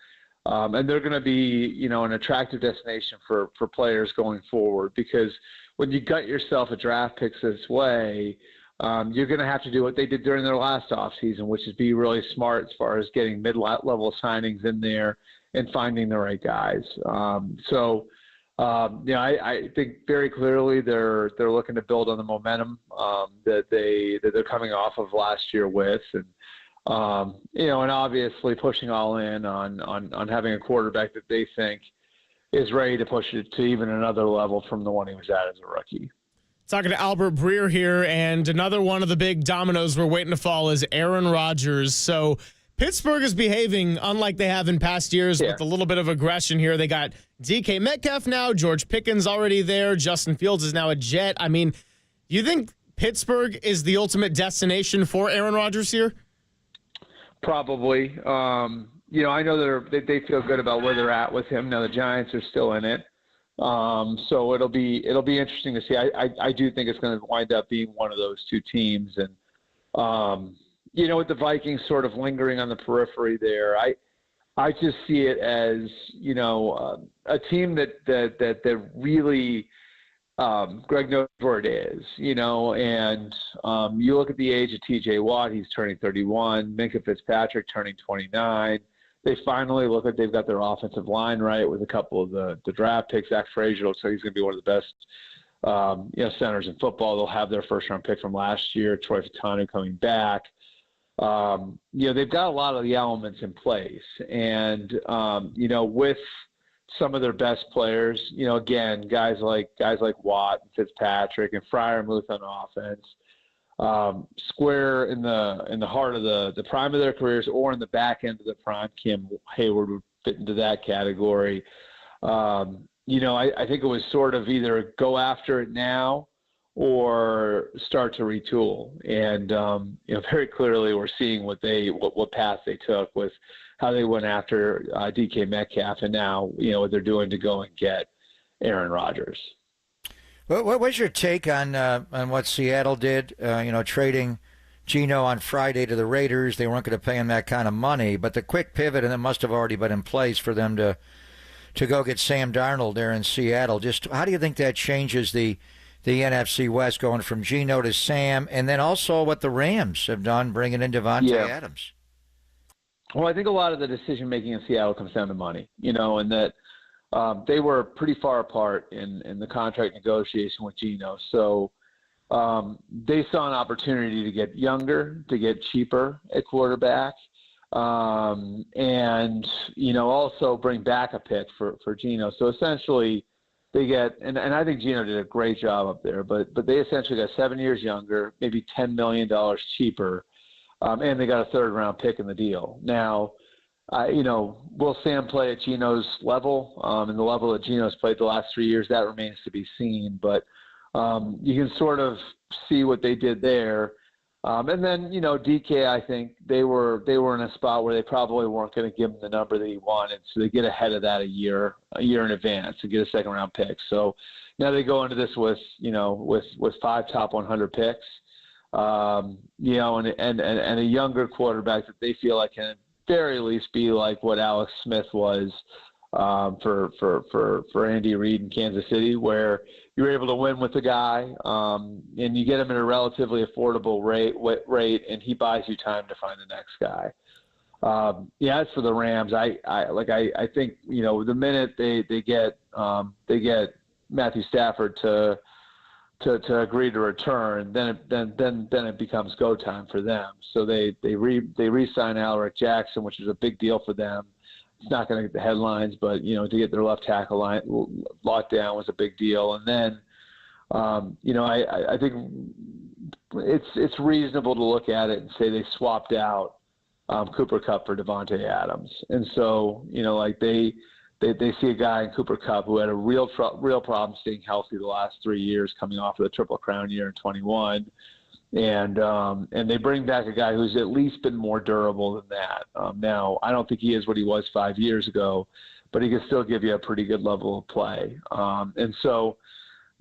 And they're going to be, an attractive destination for players going forward, because when you gut yourself a draft picks this way, you're going to have to do what they did during their last offseason, which is be really smart as far as getting mid-level signings in there and finding the right guys. I think very clearly they're looking to build on the momentum that they're coming off of last year with, and and obviously pushing all in on having a quarterback that they think is ready to push it to even another level from the one he was at as a rookie. Talking to Albert Breer here, and another one of the big dominoes we're waiting to fall is Aaron Rodgers. So Pittsburgh is behaving unlike they have in past years with a little bit of aggression here. They got DK Metcalf now, George Pickens already there, Justin Fields is now a Jet. I mean, you think Pittsburgh is the ultimate destination for Aaron Rodgers here? Probably. I know they feel good about where they're at with him. Now the Giants are still in it. So it'll be interesting to see. I do think it's going to wind up being one of those two teams. And, with the Vikings sort of lingering on the periphery there, I just see it as, a team that really, Greg knows where it is, and you look at the age of TJ Watt, he's turning 31, Minkah Fitzpatrick turning 29. They finally look like they've got their offensive line right with a couple of the draft picks. Zach Frazier looks like he's going to be one of the best centers in football. They'll have their first-round pick from last year, Troy Fautanu, coming back. They've got a lot of the elements in place. And, with some of their best players, again, guys like Watt and Fitzpatrick and Freiermuth on offense, square in the heart of the prime of their careers, or in the back end of the prime. Cam Hayward would fit into that category. I think it was sort of either go after it now or start to retool. And very clearly we're seeing what path they took with how they went after DK Metcalf, and now what they're doing to go and get Aaron Rodgers. What was your take on what Seattle did? Trading Geno on Friday to the Raiders. They weren't going to pay him that kind of money, but the quick pivot, and it must have already been in place for them to go get Sam Darnold there in Seattle. Just how do you think that changes the NFC West, going from Geno to Sam, and then also what the Rams have done bringing in Devontae Adams? Well, I think a lot of the decision making in Seattle comes down to money, and that. They were pretty far apart in the contract negotiation with Geno. So they saw an opportunity to get younger, to get cheaper at quarterback, and, also bring back a pick for Geno. So essentially they get, and I think Geno did a great job up there, but they essentially got 7 years younger, maybe $10 million cheaper, and they got a third-round pick in the deal. Now, will Sam play at Geno's level and the level that Geno's played the last 3 years? That remains to be seen. But you can sort of see what they did there. And then, DK, I think they were in a spot where they probably weren't going to give him the number that he wanted. So they get ahead of that a year in advance and get a second-round pick. So now they go into this with 5 top 100 picks, and a younger quarterback that they feel like can very least be like what Alex Smith was for Andy Reid in Kansas City, where you're able to win with the guy, and you get him at a relatively affordable rate, and he buys you time to find the next guy. As for the Rams, I think the minute they get Matthew Stafford to agree to return, then it becomes go time for them. So they re-sign Alaric Jackson, which is a big deal for them. It's not going to get the headlines, but to get their left tackle line locked down was a big deal. And then I think it's reasonable to look at it and say they swapped out Cooper Kupp for Devontae Adams, and so they see a guy in Cooper Kupp who had a real problem staying healthy the last 3 years, coming off of the Triple Crown year in 21. And they bring back a guy who's at least been more durable than that. Now, I don't think he is what he was 5 years ago, but he can still give you a pretty good level of play. And so,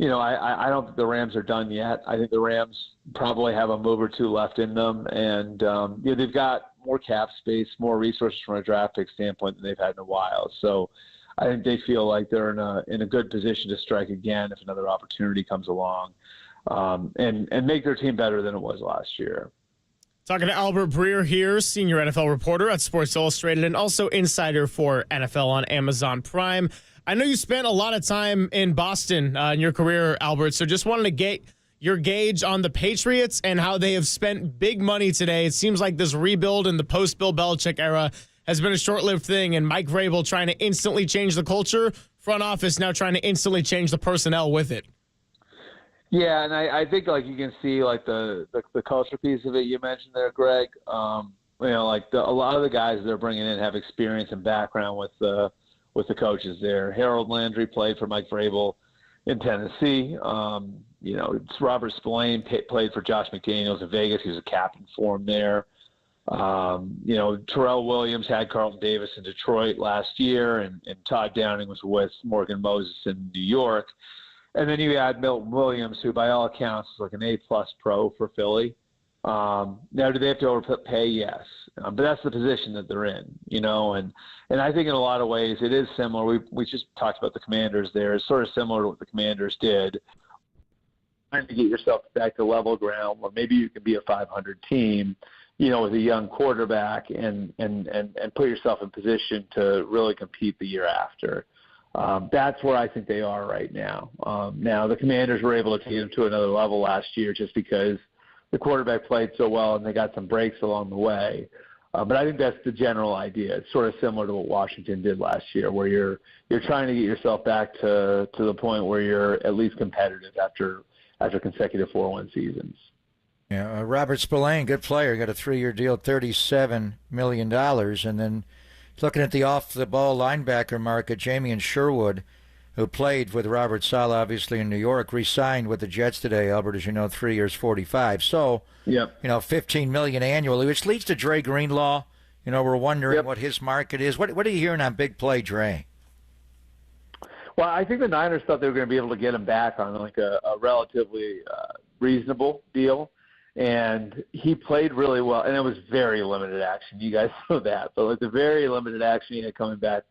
I don't think the Rams are done yet. I think the Rams probably have a move or two left in them. And, they've got more cap space, more resources from a draft pick standpoint than they've had in a while. So I think they feel like they're in a good position to strike again if another opportunity comes along. And make their team better than it was last year. Talking to Albert Breer here, senior NFL reporter at Sports Illustrated and also insider for NFL on Amazon Prime. I know you spent a lot of time in Boston in your career, Albert, so just wanted to get your gauge on the Patriots and how they have spent big money today. It seems like this rebuild in the post-Bill Belichick era has been a short-lived thing, and Mike Vrabel trying to instantly change the culture, front office now trying to instantly change the personnel with it. Yeah, and I think you can see the culture piece of it you mentioned there, Greg. A lot of the guys they're bringing in have experience and background with the coaches there. Harold Landry played for Mike Vrabel in Tennessee. It's Robert Spillane played for Josh McDaniels in Vegas. He was a captain for him there. Terrell Williams had Carlton Davis in Detroit last year, and Todd Downing was with Morgan Moses in New York. And then you add Milton Williams, who by all accounts is like an A-plus pro for Philly. Now, do they have to overpay? Yes. But that's the position that they're in, and I think in a lot of ways it is similar. We just talked about the Commanders there. It's sort of similar to what the Commanders did. Trying to get yourself back to level ground where maybe you can be a 500 team, with a young quarterback and put yourself in position to really compete the year after. That's where I think they are right now. Now, the Commanders were able to take them to another level last year just because the quarterback played so well and they got some breaks along the way. But I think that's the general idea. It's sort of similar to what Washington did last year, where you're trying to get yourself back to the point where you're at least competitive after consecutive 4-1 seasons. Yeah, Robert Spillane, good player, got a 3-year deal, $37 million. And then looking at the off-the-ball linebacker market, Jamie and Sherwood, who played with Robert Saleh, obviously, in New York, re-signed with the Jets today. Albert, as you know, 3 years, $45. So, yep. $15 million annually, which leads to Dre Greenlaw. We're wondering what his market is. What are you hearing on big play, Dre? Well, I think the Niners thought they were going to be able to get him back on a relatively reasonable deal. And he played really well, and it was very limited action. You guys know that. But the very limited action he had coming back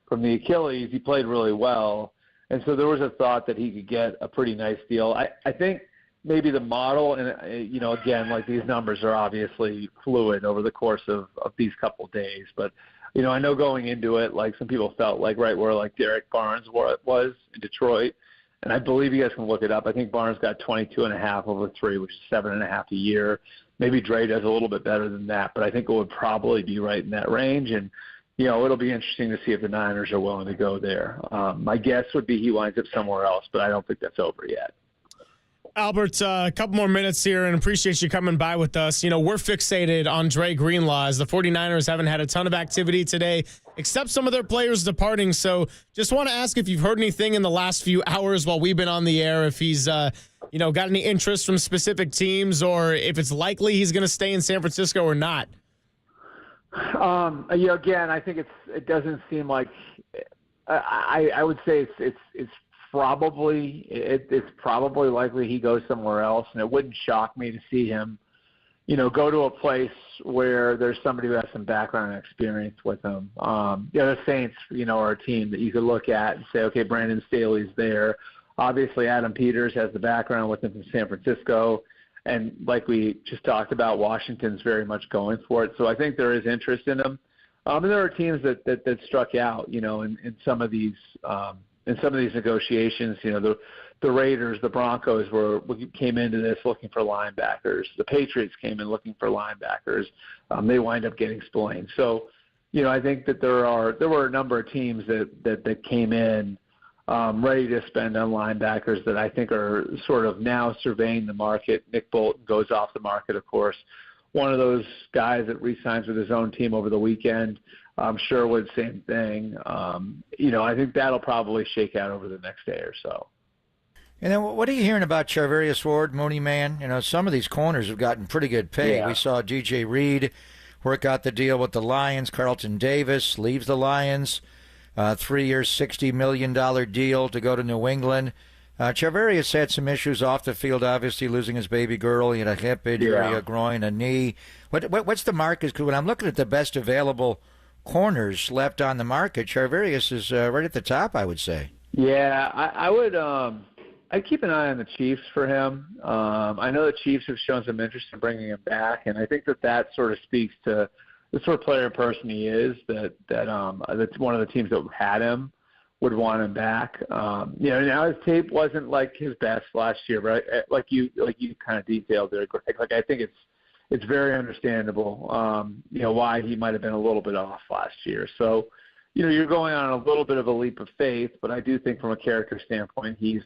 from the Achilles, he played really well. And so there was a thought that he could get a pretty nice deal. I think maybe the model, and, again, these numbers are obviously fluid over the course of these couple of days. But, I know going into it, some people felt right where Derek Barnes was in Detroit. And I believe you guys can look it up. I think Barnes got 22.5 over 3, which is 7.5 a year. Maybe Dre does a little bit better than that, but I think it would probably be right in that range. And, it'll be interesting to see if the Niners are willing to go there. My guess would be he winds up somewhere else, but I don't think that's over yet. Albert, a couple more minutes here, and appreciate you coming by with us. We're fixated on Dre Greenlaw as the 49ers haven't had a ton of activity today, except some of their players departing. So just want to ask if you've heard anything in the last few hours while we've been on the air, if he's, got any interest from specific teams, or if it's likely he's going to stay in San Francisco or not. Again, I think it doesn't seem like I would say it's probably likely he goes somewhere else, and it wouldn't shock me to see him, go to a place where there's somebody who has some background and experience with him. The Saints, are a team that you could look at and say, okay, Brandon Staley's there. Obviously, Adam Peters has the background with him from San Francisco, and like we just talked about, Washington's very much going for it. So I think there is interest in him. And there are teams that struck out, in some of these. In some of these negotiations, the Raiders, the Broncos came into this looking for linebackers. The Patriots came in looking for linebackers. They wind up getting Spillane. So, I think that there were a number of teams that came in ready to spend on linebackers that I think are sort of now surveying the market. Nick Bolton goes off the market, of course. One of those guys that re-signs with his own team over the weekend. Sherwood, same thing. I think that'll probably shake out over the next day or so. And then what are you hearing about Charvarius Ward, Mooney Man? Some of these corners have gotten pretty good pay. Yeah. We saw DJ Reed work out the deal with the Lions. Carlton Davis leaves the Lions. 3 years, $60 million deal to go to New England. Charvarius had some issues off the field, obviously losing his baby girl. He had a hip injury, a groin, a knee. What's the market? Because when I'm looking at the best available corners left on the market, Charvarius is right at the top, I would say. Yeah, I would. I'd keep an eye on the Chiefs for him. I know the Chiefs have shown some interest in bringing him back, and I think that sort of speaks to the sort of player and person he is. That's one of the teams that had him would want him back. Now his tape wasn't like his best last year, but like you kind of detailed there, Greg. Like I think it's very understandable. Why he might have been a little bit off last year. So, you're going on a little bit of a leap of faith, but I do think from a character standpoint, he's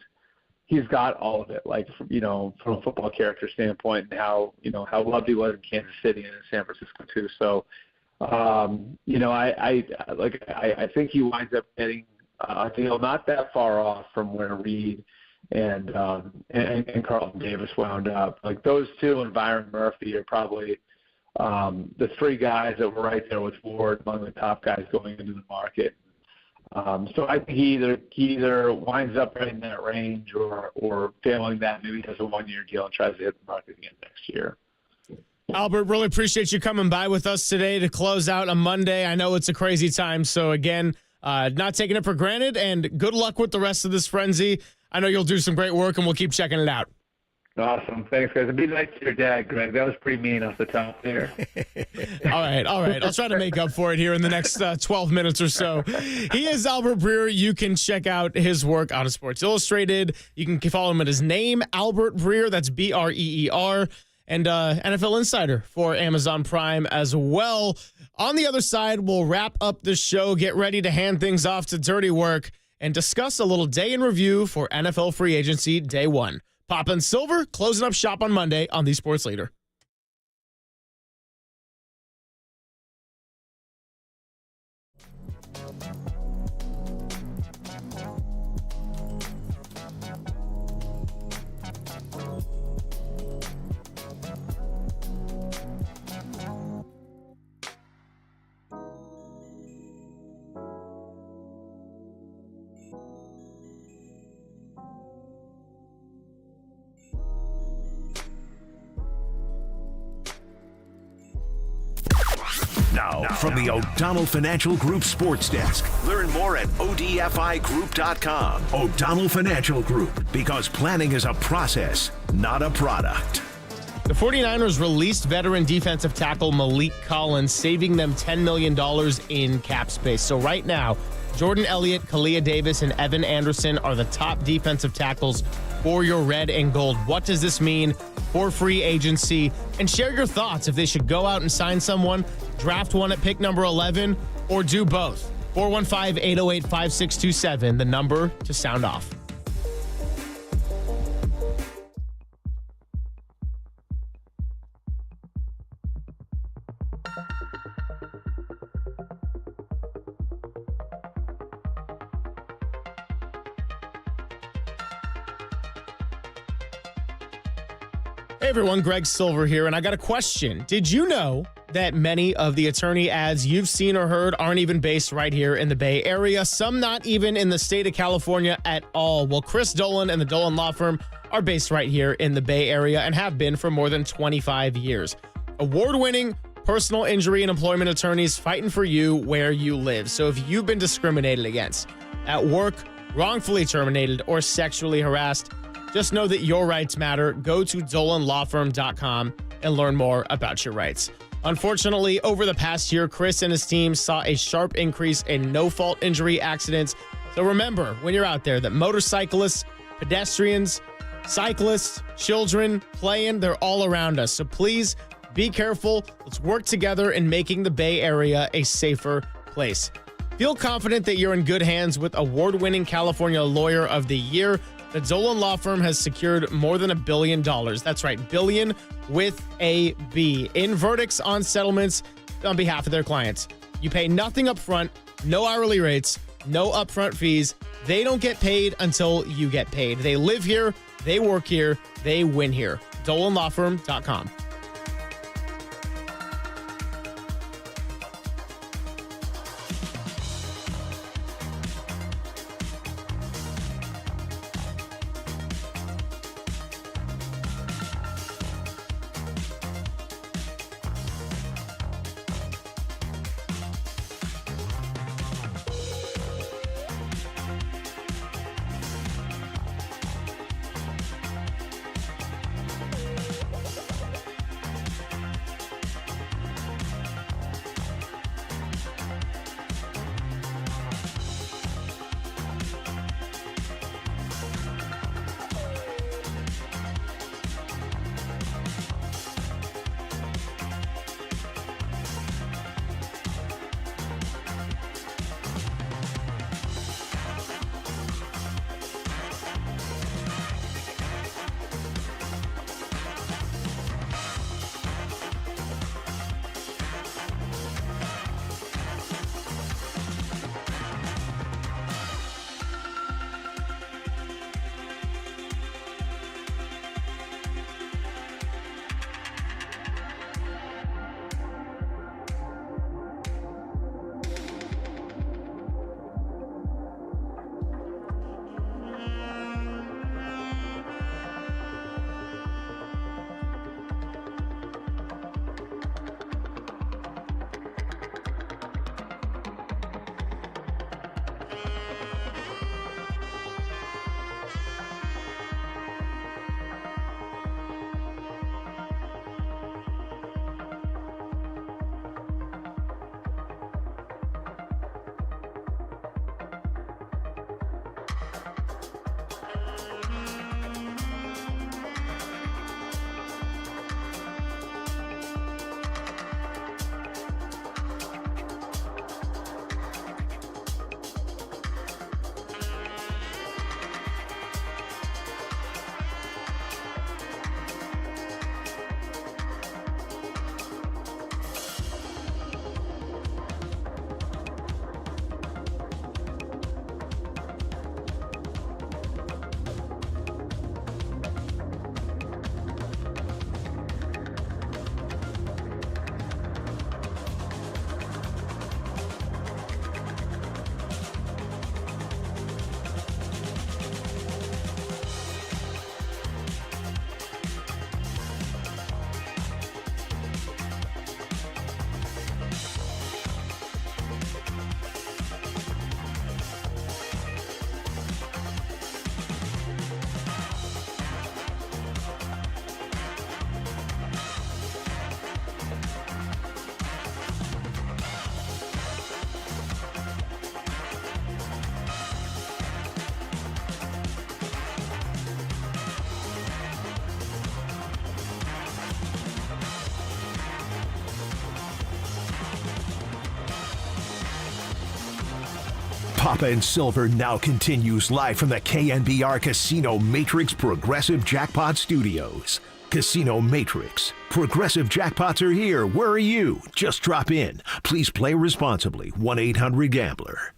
got all of it, from a football character standpoint, and how loved he was in Kansas City and in San Francisco too. So, I think he winds up getting a deal not that far off from where Reed and Carlton Davis wound up. Like those two and Byron Murphy are probably the three guys that were right there with Ward among the top guys going into the market. So I think he either winds up right in that range or failing that, maybe does a 1-year deal and tries to hit the market again next year. Albert, really appreciate you coming by with us today to close out a Monday. I know it's a crazy time, so again, not taking it for granted, and good luck with the rest of this frenzy. I know you'll do some great work, and we'll keep checking it out. Awesome. Thanks, guys. It'd be nice to your dad, Greg. That was pretty mean off the top there. All right. I'll try to make up for it here in the next 12 minutes or so. He is Albert Breer. You can check out his work on Sports Illustrated. You can follow him at his name, Albert Breer. That's Breer. And NFL Insider for Amazon Prime as well. On the other side, we'll wrap up the show, get ready to hand things off to Dirty Work, and discuss a little day in review for NFL Free Agency Day 1. Pop and Silver closing up shop on Monday on the Sports Leader. Now, from the O'Donnell Financial Group Sports Desk. Learn more at odfigroup.com. O'Donnell Financial Group, because planning is a process, not a product. The 49ers released veteran defensive tackle Malik Collins, saving them $10 million in cap space. So right now, Jordan Elliott, Kalia Davis, and Evan Anderson are the top defensive tackles for your red and gold. What does this mean for free agency? And share your thoughts if they should go out and sign someone, draft one at pick number 11, or do both. 415-808-5627, the number to sound off. Hey everyone, Greg Silver here, and I got a question. Did you know that many of the attorney ads you've seen or heard aren't even based right here in the Bay Area? Some not even in the state of California at all. Well, Chris Dolan and the Dolan Law Firm are based right here in the Bay Area and have been for more than 25 years. Award-winning personal injury and employment attorneys fighting for you where you live. So if you've been discriminated against at work, wrongfully terminated, or sexually harassed, just know that your rights matter. Go to DolanLawFirm.com and learn more about your rights. Unfortunately, over the past year, Chris and his team saw a sharp increase in no-fault injury accidents. So remember, when you're out there, that motorcyclists, pedestrians, cyclists, children playing, they're all around us. So please be careful. Let's work together in making the Bay Area a safer place. Feel confident that you're in good hands with award-winning California Lawyer of the Year. The Dolan Law Firm has secured more than $1 billion. That's right, billion with a B in verdicts on settlements on behalf of their clients. You pay nothing up front, no hourly rates, no upfront fees. They don't get paid until you get paid. They live here, they work here, they win here. DolanLawFirm.com. Papa and Silver now continues live from the KNBR Casino Matrix Progressive Jackpot Studios. Casino Matrix. Progressive jackpots are here. Where are you? Just drop in. Please play responsibly. 1-800-GAMBLER.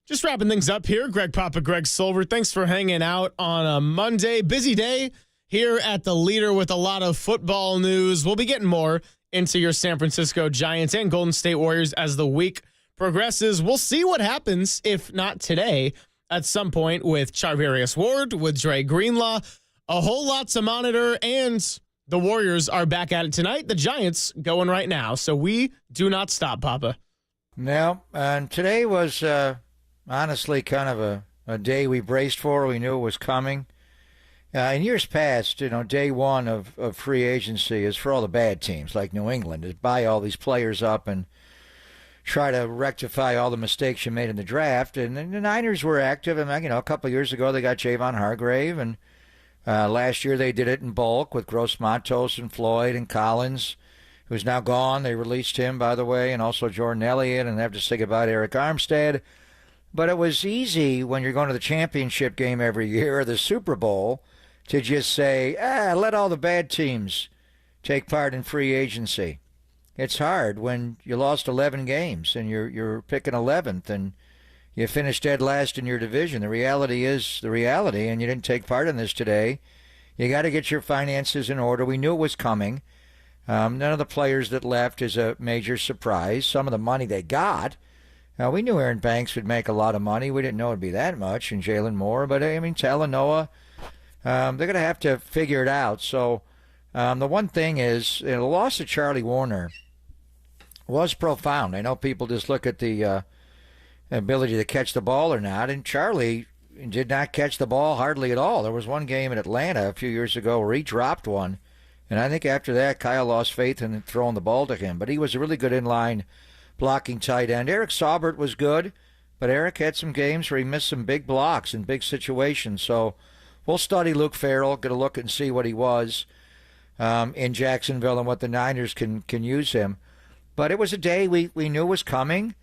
Just wrapping things up here. Greg Papa, Greg Silver. Thanks for hanging out on a Monday. Busy day here at the Leader with a lot of football news. We'll be getting more into your San Francisco Giants and Golden State Warriors as the week progresses. We'll see what happens, if not today, at some point with Charvarius Ward, with Dre Greenlaw. A whole lot to monitor, and the Warriors are back at it tonight. The Giants going right now, so we do not stop, Papa. No, and today was honestly kind of a day we braced for. We knew it was coming. In years past, day one of free agency is for all the bad teams like New England to buy all these players up and try to rectify all the mistakes you made in the draft. And the Niners were active. And, a couple of years ago they got Javon Hargrave, and last year they did it in bulk with Gross Matos and Floyd and Collins, who's now gone. They released him, by the way, and also Jordan Elliott, and they have to say goodbye to Eric Armstead. But it was easy when you're going to the championship game every year or the Super Bowl to just say, let all the bad teams take part in free agency. it's hard when you lost 11 games and you're picking 11th and you finished dead last in your division. The reality is the reality, and you didn't take part in this today. You got to get your finances in order. We knew it was coming. None of the players that left is a major surprise. Some of the money they got, we knew Aaron Banks would make a lot of money. We didn't know it'd be that much, and Jalen Moore. But, I mean, Talanoa, they're going to have to figure it out. So the one thing is, the loss of Charlie Warner was profound. I know people just look at the ability to catch the ball or not, and Charlie did not catch the ball hardly at all. There was one game in Atlanta a few years ago where he dropped one, and I think after that Kyle lost faith in throwing the ball to him. But he was a really good inline blocking tight end. Eric Saubert was good, but Eric had some games where he missed some big blocks in big situations. So we'll study Luke Farrell, get a look and see what he was in Jacksonville and what the Niners can use him. But it was a day we knew was coming.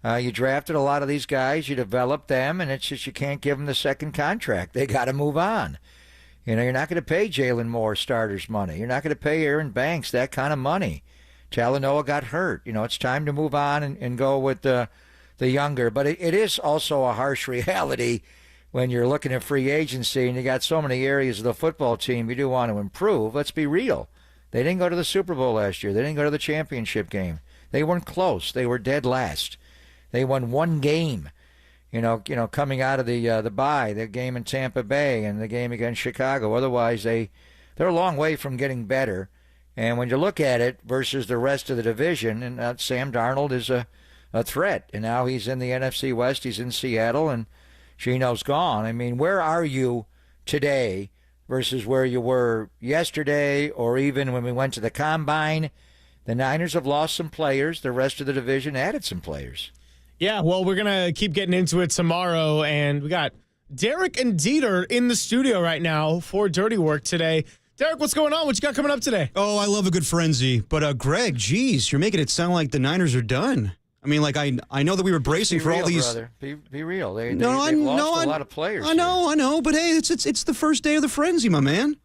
You drafted a lot of these guys, you developed them, and it's just you can't give them the second contract. They got to move on. You know, you're not going to pay Jalen Moore starters money. You're not going to pay Aaron Banks that kind of money. Talanoa got hurt. You know, it's time to move on and go with the younger. But it is also a harsh reality when you're looking at free agency and you got so many areas of the football team you do want to improve. Let's be real. They didn't go to the Super Bowl last year. They didn't go to the championship game. They weren't close. They were dead last. They won one game, coming out of the bye, the game in Tampa Bay and the game against Chicago. Otherwise, they're a long way from getting better. And when you look at it versus the rest of the division, and Sam Darnold is a threat. And now he's in the NFC West. He's in Seattle, and Gino's gone. I mean, where are you today versus where you were yesterday or even when we went to the Combine? The Niners have lost some players. The rest of the division added some players. Yeah, well, we're going to keep getting into it tomorrow, and we got Derek and Dieter in the studio right now for Dirty Work today. Derek, what's going on? What you got coming up today? Oh, I love a good frenzy. But, Greg, geez, you're making it sound like the Niners are done. I mean, like, I know that we were bracing for all these. Brother. Be real. They've lost a lot of players. I know, but hey, it's the first day of the frenzy, my man.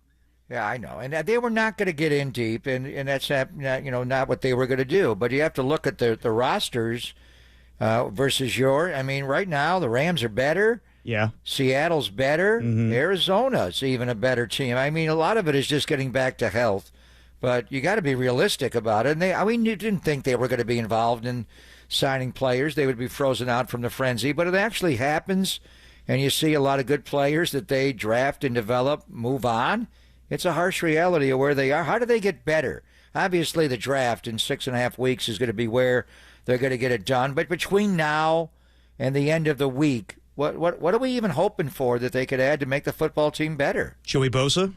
Yeah, I know, and they were not going to get in deep, and that's not what they were going to do. But you have to look at the rosters versus I mean, right now the Rams are better. Yeah, Seattle's better. Mm-hmm. Arizona's even a better team. I mean, a lot of it is just getting back to health, but you got to be realistic about it. And you didn't think they were going to be involved in signing players. They would be frozen out from the frenzy, but it actually happens, and you see a lot of good players that they draft and develop move on. It's a harsh reality of where they are. How do they get better? Obviously, the draft in 6.5 weeks is going to be where they're going to get it done. But between now and the end of the week, what are we even hoping for that they could add to make the football team better? Joey Bosa?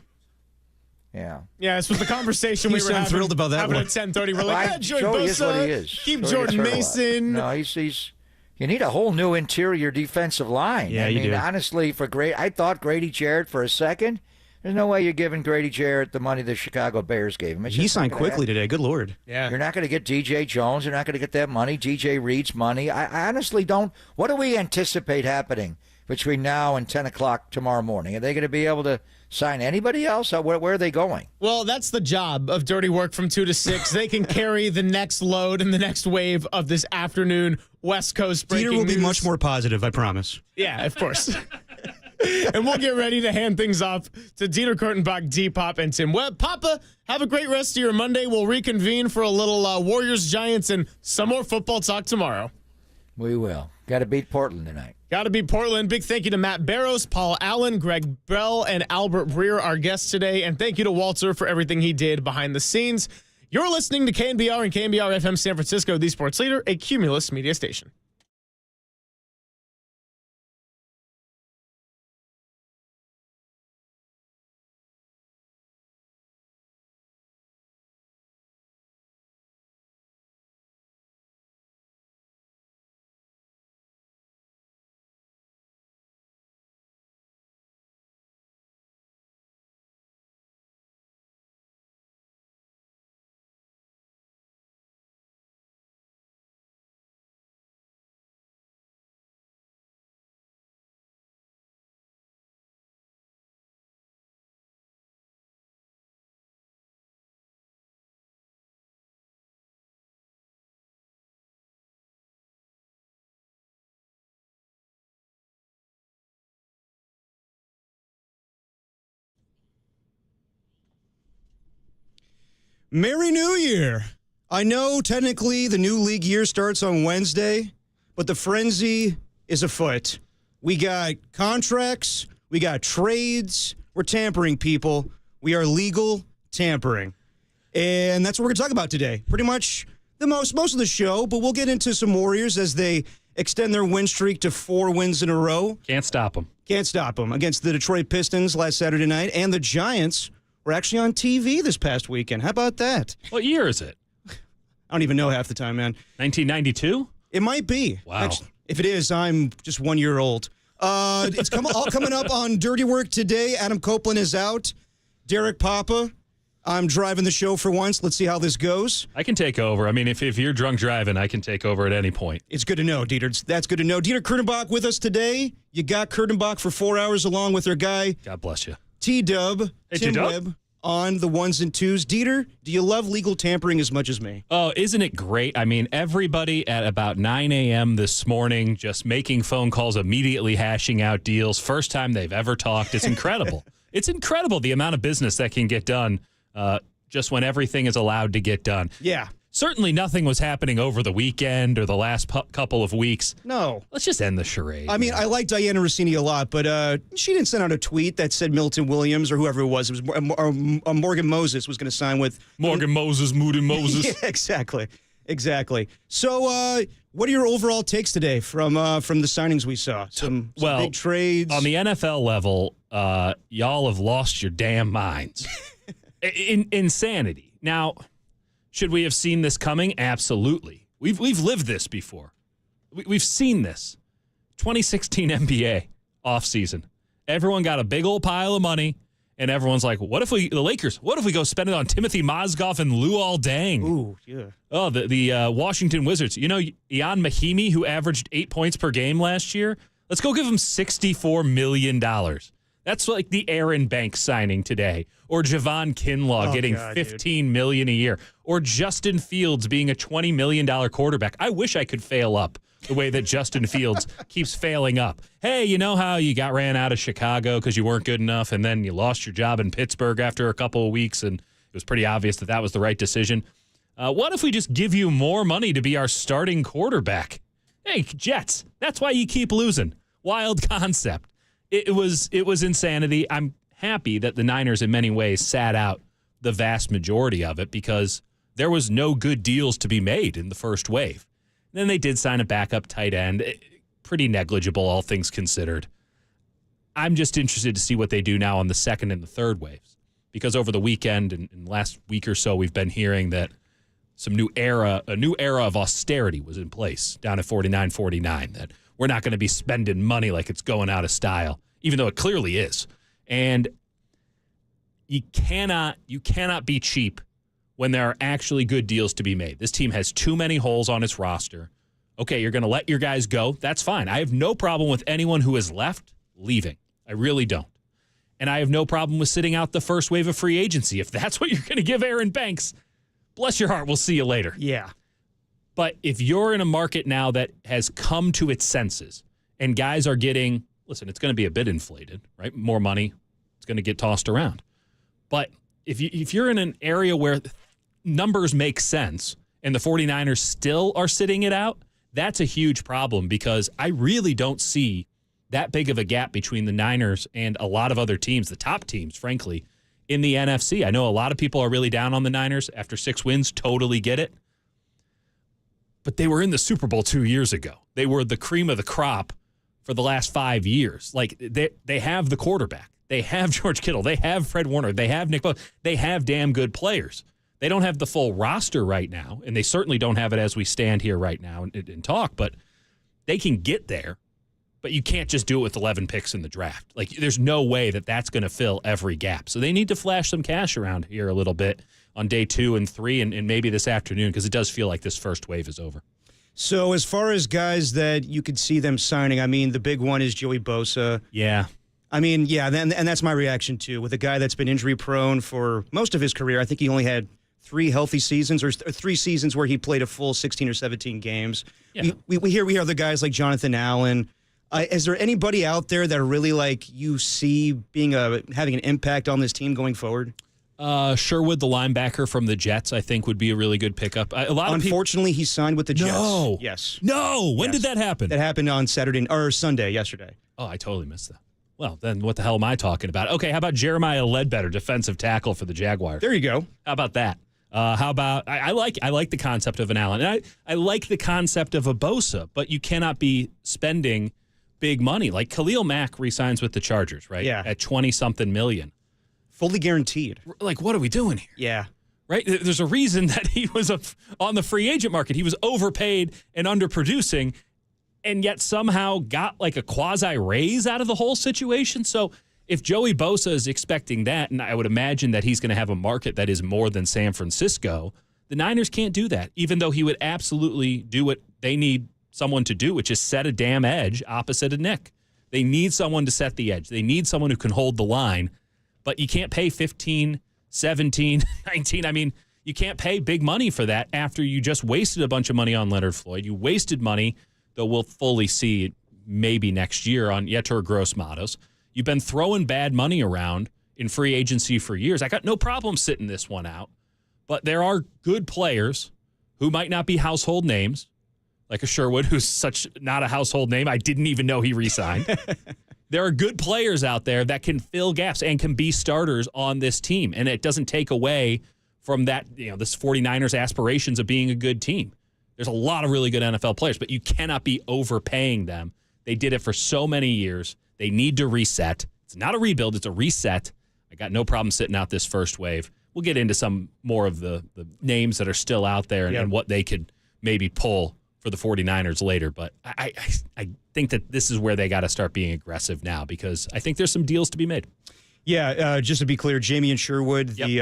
Yeah. Yeah, this was the conversation we were having. Thrilled about that one. At 10:30. We're like, Joey Bosa is what he is. Keep Jordan Mason. No, he's. You need a whole new interior defensive line. Yeah, I mean, do. Honestly, I thought Grady Jarrett for a second. There's no way you're giving Grady Jarrett the money the Chicago Bears gave him. He signed quickly today. Good Lord. Yeah. You're not going to get DJ Jones. You're not going to get that money. DJ Reed's money. I honestly don't. What do we anticipate happening between now and 10 o'clock tomorrow morning? Are they going to be able to sign anybody else? Where are they going? Well, that's the job of Dirty Work from 2 to 6. They can carry the next load and the next wave of this afternoon West Coast breaking Dieter will be news. much more positive, I promise. Yeah, of course. And we'll get ready to hand things off to Dieter Kurtenbach, D-Pop, and Tim Webb. Papa, have a great rest of your Monday. We'll reconvene for a little Warriors-Giants and some more football talk tomorrow. We will. Got to beat Portland tonight. Got to beat Portland. Big thank you to Matt Barrows, Paul Allen, Greg Bell, and Albert Breer, our guests today. And thank you to Walter for everything he did behind the scenes. You're listening to KNBR and KNBR FM San Francisco, the sports leader, a Cumulus media station. Merry New Year. I know technically the new league year starts on Wednesday, but the frenzy is afoot. We got contracts, we got trades, we're tampering people. We are legal tampering. And that's what we're going to talk about today. Pretty much most of the show, but we'll get into some Warriors as they extend their win streak to 4 wins in a row. Can't stop them. Can't stop them against the Detroit Pistons last Saturday night, and the Giants were actually on TV this past weekend. How about that? What year is it? I don't even know half the time, man. 1992? It might be. Wow. Actually, if it is, I'm just 1 year old. It's all coming up on Dirty Work today. Adam Copeland is out. Derek Papa, I'm driving the show for once. Let's see how this goes. I can take over. I mean, if you're drunk driving, I can take over at any point. It's good to know, Dieter. That's good to know. Dieter Kurtenbach with us today. You got Kurtenbach for 4 hours along with our guy. God bless you. T-Dub, Hey, Tim T-Dub. Webb on the ones and twos. Dieter, do you love legal tampering as much as me? Oh, isn't it great? I mean, everybody at about 9 a.m. this morning just making phone calls, immediately hashing out deals. First time they've ever talked. It's incredible. It's incredible the amount of business that can get done just when everything is allowed to get done. Yeah. Certainly nothing was happening over the weekend or the last couple of weeks. No. Let's just end the charade. I mean, I like Diana Rossini a lot, but she didn't send out a tweet that said Milton Williams or whoever it was Morgan Moses was going to sign with. Morgan Moses, Moody Moses. Yeah, exactly. So what are your overall takes today from the signings we saw? Some big trades? On the NFL level, y'all have lost your damn minds. Insanity. Now, should we have seen this coming? Absolutely. We've lived this before. We've seen this. 2016 NBA offseason. Everyone got a big old pile of money, and everyone's like, what if the Lakers, what if we go spend it on Timothy Mozgov and Luol Deng? Ooh, yeah. Oh, the Washington Wizards. You know, Ian Mahimi, who averaged 8 points per game last year? Let's go give him $64 million. That's like the Aaron Banks signing today. Or Javon Kinlaw getting $15 million a year. Or Justin Fields being a $20 million quarterback. I wish I could fail up the way that Justin Fields keeps failing up. Hey, you know how you got ran out of Chicago because you weren't good enough, and then you lost your job in Pittsburgh after a couple of weeks, and it was pretty obvious that was the right decision? What if we just give you more money to be our starting quarterback? Hey, Jets, that's why you keep losing. Wild concept. It was insanity. I'm happy that the Niners in many ways sat out the vast majority of it because there was no good deals to be made in the first wave. Then they did sign a backup tight end. Pretty negligible, all things considered. I'm just interested to see what they do now on the second and the third waves because over the weekend and last week or so, we've been hearing that a new era of austerity was in place down at 49-49, that we're not going to be spending money like it's going out of style, even though it clearly is. And you cannot be cheap when there are actually good deals to be made. This team has too many holes on its roster. Okay, you're going to let your guys go. That's fine. I have no problem with anyone who has left leaving. I really don't. And I have no problem with sitting out the first wave of free agency. If that's what you're going to give Aaron Banks, bless your heart, we'll see you later. Yeah. But if you're in a market now that has come to its senses and guys are getting, listen, it's going to be a bit inflated, right? More money, it's going to get tossed around. But if you're in an area where numbers make sense and the 49ers still are sitting it out, that's a huge problem because I really don't see that big of a gap between the Niners and a lot of other teams, the top teams, frankly, in the NFC. I know a lot of people are really down on the Niners after 6 wins, totally get it. But they were in the Super Bowl 2 years ago. They were the cream of the crop for the last 5 years. Like, they have the quarterback. They have George Kittle. They have Fred Warner. They have Nick Bosa. They have damn good players. They don't have the full roster right now, and they certainly don't have it as we stand here right now and talk, but they can get there. But you can't just do it with 11 picks in the draft. Like, there's no way that that's going to fill every gap. So they need to flash some cash around here a little bit on day 2 and 3 and maybe this afternoon because it does feel like this first wave is over. So as far as guys that you could see them signing, I mean, the big one is Joey Bosa. Yeah. I mean, yeah, and that's my reaction, too. With a guy that's been injury-prone for most of his career, I think he only had 3 healthy seasons or 3 seasons where he played a full 16 or 17 games. Yeah. We hear other guys like Jonathan Allen. Is there anybody out there that really like you see being having an impact on this team going forward? Sherwood, the linebacker from the Jets, I think would be a really good pickup. Unfortunately, he signed with the Jets. No. Yes. No. When did that happen? That happened on Sunday, yesterday. Oh, I totally missed that. Well, then what the hell am I talking about? Okay, how about Jeremiah Ledbetter, defensive tackle for the Jaguars? There you go. How about that? How about I like the concept of an Allen. And I like the concept of a Bosa, but you cannot be spending big money. Like Khalil Mack re-signs with the Chargers, right? Yeah. At 20-something million. Fully guaranteed. Like, what are we doing here? Yeah. Right? There's a reason that he was on the free agent market. He was overpaid and underproducing, and yet somehow got like a quasi-raise out of the whole situation. So if Joey Bosa is expecting that, and I would imagine that he's going to have a market that is more than San Francisco, the Niners can't do that, even though he would absolutely do what they need someone to do, which is set a damn edge opposite of Nick. They need someone to set the edge. They need someone who can hold the line, but you can't pay 15, 17, 19. I mean, you can't pay big money for that after you just wasted a bunch of money on Leonard Floyd. You wasted money, though we'll fully see maybe next year on Yetur Gross-Matos. You've been throwing bad money around in free agency for years. I got no problem sitting this one out, but there are good players who might not be household names, like a Sherwood, who's such not a household name. I didn't even know he re-signed. There are good players out there that can fill gaps and can be starters on this team, and it doesn't take away from that, this 49ers aspirations of being a good team. There's a lot of really good NFL players, but you cannot be overpaying them. They did it for so many years. They need to reset. It's not a rebuild, it's a reset. I got no problem sitting out this first wave. We'll get into some more of the names that are still out there and what they could maybe pull for the 49ers later. But I think that this is where they got to start being aggressive now, because I think there's some deals to be made. Yeah, just to be clear, Jamie Sherwood, the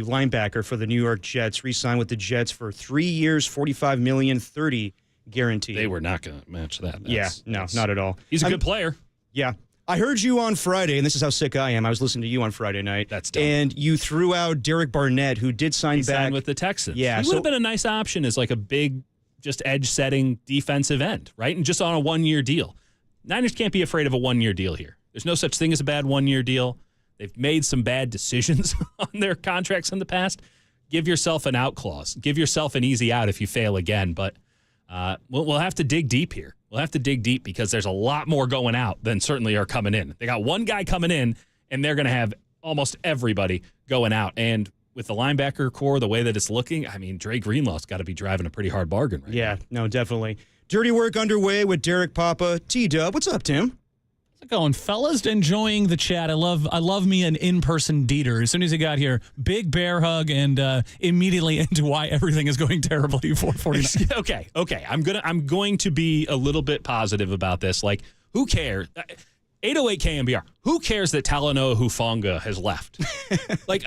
linebacker for the New York Jets, re-signed with the Jets for 3 years, $45 million, 30 guaranteed. They were not going to match that. Not at all. He's a good player. Yeah. I heard you on Friday, and this is how sick I am. I was listening to you on Friday night. That's dumb. And you threw out Derek Barnett, who did sign back. Signed with the Texans. Yeah. He would have been a nice option as like a big, just edge-setting defensive end, right? And just on a one-year deal. Niners can't be afraid of a one-year deal here. There's no such thing as a bad one-year deal. They've made some bad decisions on their contracts in the past. Give yourself an out clause. Give yourself an easy out if you fail again. But we'll have to dig deep here. We'll have to dig deep because there's a lot more going out than certainly are coming in. They got one guy coming in, and they're going to have almost everybody going out. And with the linebacker core, the way that it's looking, I mean, Dre Greenlaw's got to be driving a pretty hard bargain right now. No, definitely. Dirty work underway with Derek Papa. T-Dub, what's up, Tim? How's it going, fellas? Enjoying the chat. I love me an in-person Dieter. As soon as he got here, big bear hug and immediately into why everything is going terribly for 49. Okay. I'm going to be a little bit positive about this. Like, who cares? 808 KNBR. Who cares that Talanoa Hufanga has left? Like,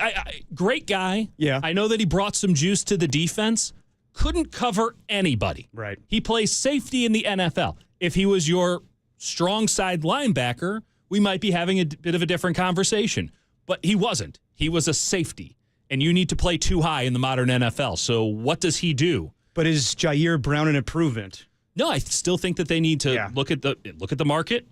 great guy. Yeah. I know that he brought some juice to the defense. Couldn't cover anybody. Right. He plays safety in the NFL. If he was your strong side linebacker, we might be having a bit of a different conversation. But he wasn't. He was a safety. And you need to play too high in the modern NFL. So what does he do? But is Jair Brown an improvement? No, I still think that they need to look at the market.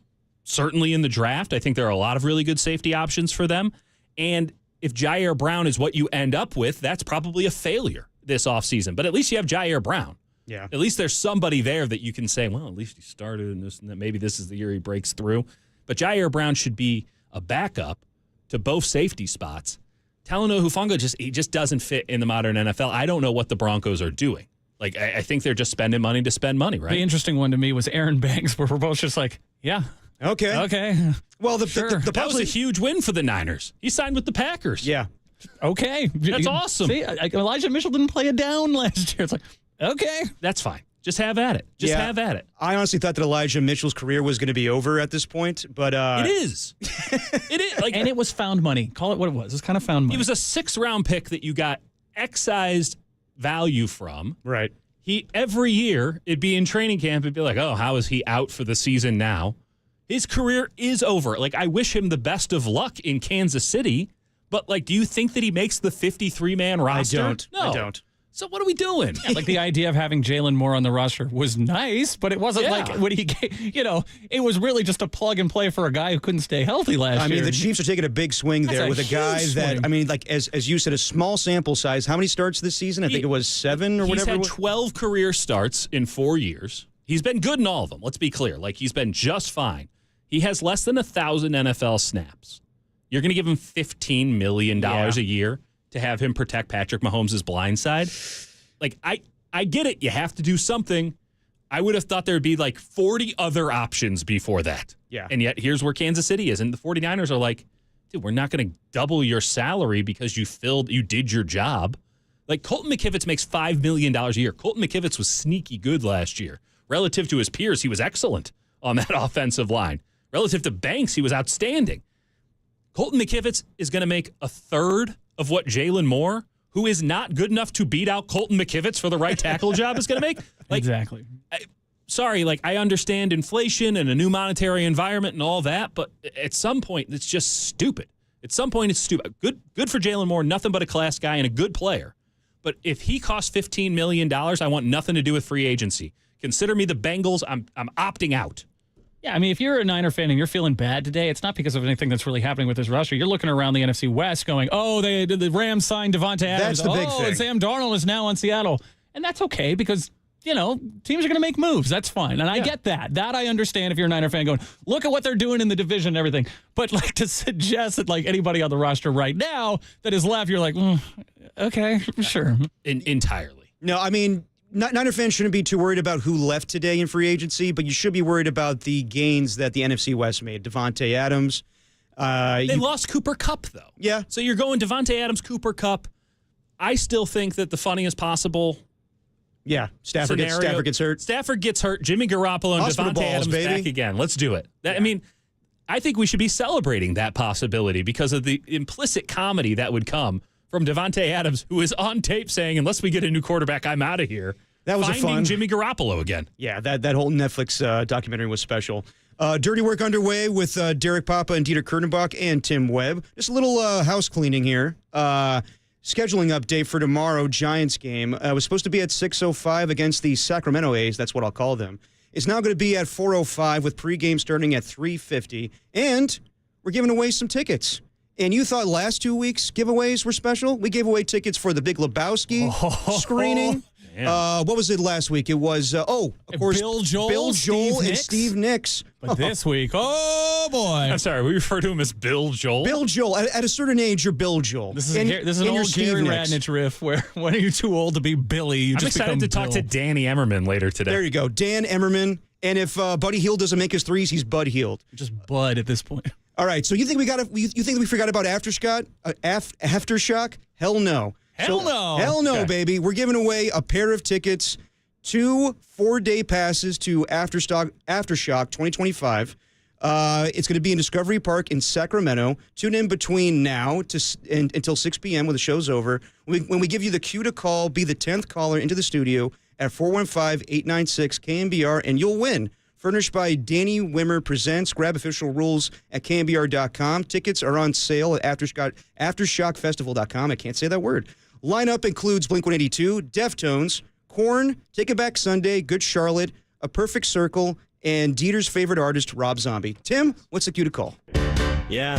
Certainly in the draft, I think there are a lot of really good safety options for them. And if Jair Brown is what you end up with, that's probably a failure this offseason. But at least you have Jair Brown. Yeah. At least there's somebody there that you can say, well, at least he started in this and that. Maybe this is the year he breaks through. But Jair Brown should be a backup to both safety spots. Talanoa Hufanga just doesn't fit in the modern NFL. I don't know what the Broncos are doing. Like, I think they're just spending money to spend money, right? The interesting one to me was Aaron Banks, where we're both just like, yeah. Okay. Well, that was a huge win for the Niners. He signed with the Packers. Yeah. Okay. That's awesome. See, Elijah Mitchell didn't play it down last year. It's like, okay. That's fine. Just have at it. Have at it. I honestly thought that Elijah Mitchell's career was going to be over at this point, but it is. It is. Like, and it was found money. Call it what it was. It's kind of found money. He was a 6th-round pick that you got excised value from. Right. Every year, it'd be in training camp, it'd be like, oh, how is he out for the season now? His career is over. Like, I wish him the best of luck in Kansas City, but, like, do you think that he makes the 53-man roster? I don't. So what are we doing? Yeah, like the idea of having Jalen Moore on the roster was nice, but it wasn't like when he, it was really just a plug and play for a guy who couldn't stay healthy last year. I mean, the Chiefs are taking a big swing there with a guy that, I mean, like as you said, a small sample size. How many starts this season? I think it was 7 or whatever. He's had 12 career starts in 4 years. He's been good in all of them. Let's be clear. Like, he's been just fine. He has less than 1,000 NFL snaps. You're going to give him $15 million a year to have him protect Patrick Mahomes' blind side. Like, I get it. You have to do something. I would have thought there would be like 40 other options before that. Yeah. And yet here's where Kansas City is. And the 49ers are like, dude, we're not going to double your salary because you did your job. Like, Colton McKivitz makes $5 million a year. Colton McKivitz was sneaky good last year. Relative to his peers, he was excellent on that offensive line. Relative to Banks, he was outstanding. Colton McKivitz is going to make a third of what Jalen Moore, who is not good enough to beat out Colton McKivitz for the right tackle job, is going to make. Like, exactly. I understand inflation and a new monetary environment and all that, but at some point, it's just stupid. At some point, it's stupid. Good for Jalen Moore, nothing but a class guy and a good player. But if he costs $15 million, I want nothing to do with free agency. Consider me the Bengals. I'm opting out. Yeah, I mean, if you're a Niner fan and you're feeling bad today, it's not because of anything that's really happening with this roster. You're looking around the NFC West going, the Rams signed Devontae Adams. That's the big thing. And Sam Darnold is now on Seattle. And that's okay because, teams are going to make moves. That's fine. And I get that. That I understand if you're a Niner fan going, look at what they're doing in the division and everything. But, like, to suggest that, like, anybody on the roster right now that is left, you're like, okay, sure. Entirely. No, I mean, Niner fans shouldn't be too worried about who left today in free agency, but you should be worried about the gains that the NFC West made. Devontae Adams. They lost Cooper Kupp, though. Yeah. So you're going Devontae Adams, Cooper Kupp. I still think that the funniest possible Stafford gets hurt. Stafford gets hurt. Jimmy Garoppolo and Hospital Devontae balls, Adams baby. back again. Let's do it. I mean, I think we should be celebrating that possibility because of the implicit comedy that would come from Devontae Adams, who is on tape saying, unless we get a new quarterback, I'm out of here. That was finding Jimmy Garoppolo again. Yeah, that whole Netflix documentary was special. Dirty work underway with Derek Papa and Dieter Kurtenbach and Tim Webb. Just a little house cleaning here. Scheduling update for tomorrow, Giants game. It was supposed to be at 6:05 against the Sacramento A's. That's what I'll call them. It's now going to be at 4:05 with pregame starting at 3:50. And we're giving away some tickets. And you thought last 2 weeks giveaways were special? We gave away tickets for the Big Lebowski screening. What was it last week? It was, of course, Bill Joel, and Steve Nicks. But this week, oh boy. I'm sorry, we refer to him as Bill Joel? Bill Joel. At a certain age, you're Bill Joel. This is an old Gary Radnich riff where when are you too old to be Billy? You I'm just excited to become talk Bill. to Danny Emmerman later today. There you go. Dan Emmerman. And if Buddy Hield doesn't make his threes, he's Bud Hield. Just Bud at this point. All right, so you think we forgot about Aftershock? Aftershock? Hell no. Hell no. Hell no, Okay. baby. We're giving away a pair of tickets, 2 4-day passes to Aftershock 2025. It's going to be in Discovery Park in Sacramento. Tune in between now until 6 p.m. when the show's over. When we give you the cue to call, be the 10th caller into the studio at 415-896-KNBR, and you'll win. Furnished by Danny Wimmer Presents. Grab official rules at KNBR.com. Tickets are on sale at AftershockFestival.com. I can't say that word. Lineup includes Blink-182, Deftones, Korn, Take It Back Sunday, Good Charlotte, A Perfect Circle, and Dieter's favorite artist, Rob Zombie. Tim, what's the cue to call? Yeah.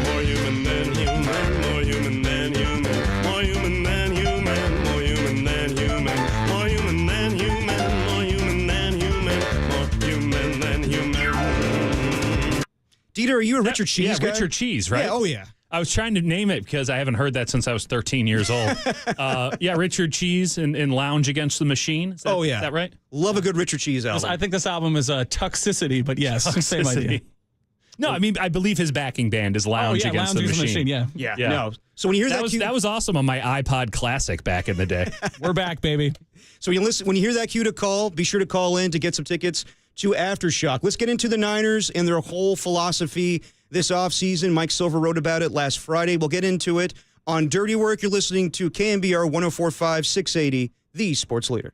More human than human, more human than human, more human than human, more human than human, more human than human, more human than human, more human than human. Dieter, are you a Richard Cheese guy? Richard Cheese, right? Yeah, oh yeah. I was trying to name it because I haven't heard that since I was 13 years old. Richard Cheese in Lounge Against the Machine. Is that right? Love a good Richard Cheese album. I think this album is Toxicity, but yes, same idea. No, I mean, I believe his backing band is Lounge Against the Machine. Yeah. No. So when you hear that was awesome on my iPod Classic back in the day. We're back, baby. So when you hear that cue to call, be sure to call in to get some tickets to Aftershock. Let's get into the Niners and their whole philosophy this offseason. Mike Silver wrote about it last Friday. We'll get into it on Dirty Work. You're listening to KNBR 104.5 680, the sports leader.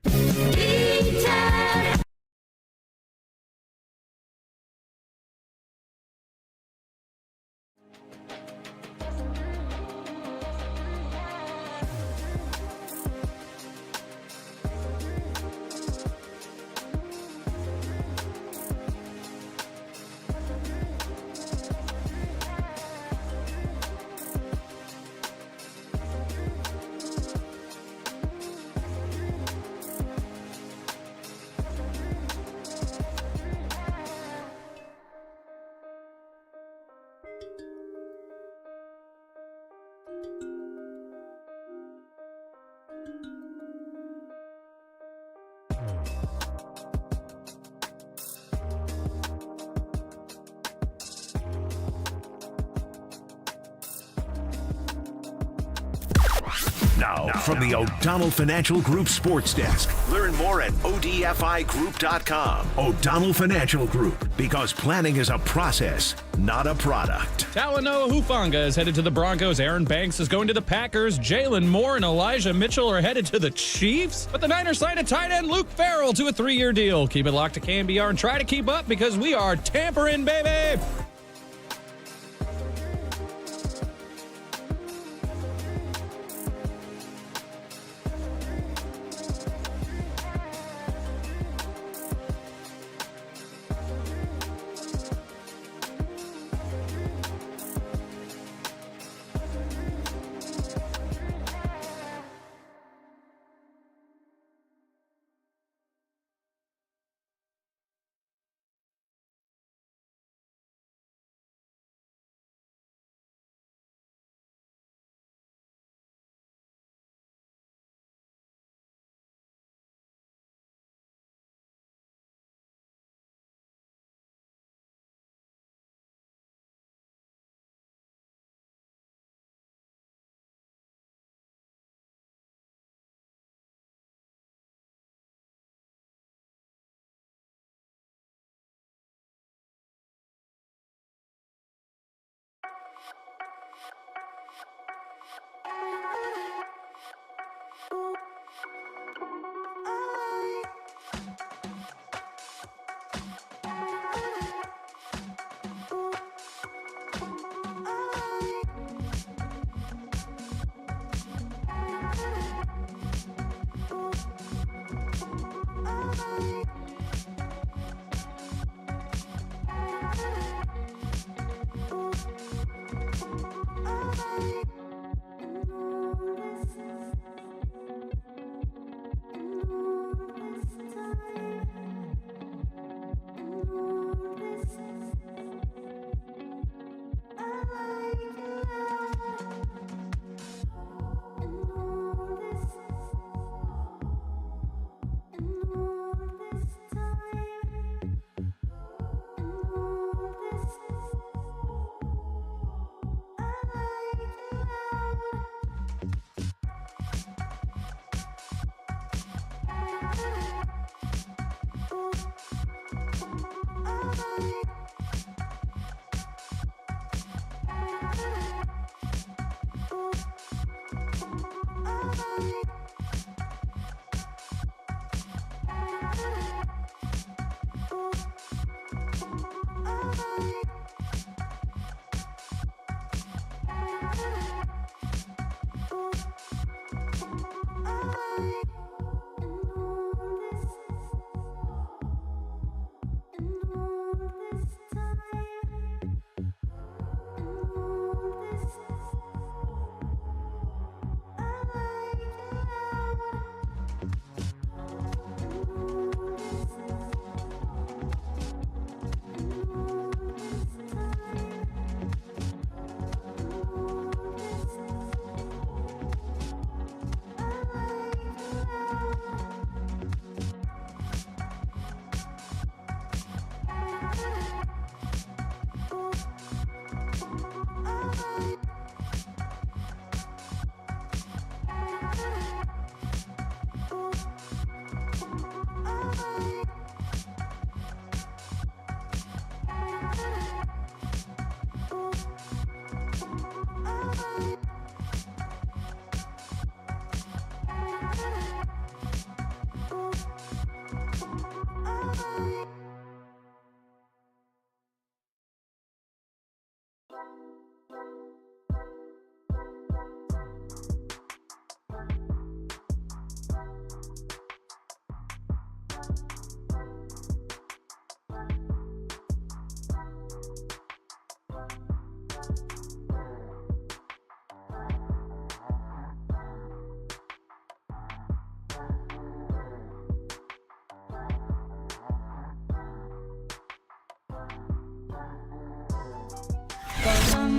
Now, from the O'Donnell Financial Group Sports Desk. Learn more at odfigroup.com. O'Donnell Financial Group, because planning is a process, not a product. Talanoa Hufanga is headed to the Broncos. Aaron Banks is going to the Packers. Jalen Moore and Elijah Mitchell are headed to the Chiefs. But the Niners signed a tight end, Luke Farrell, to a 3-year deal. Keep it locked to KNBR and try to keep up because we are tampering, baby.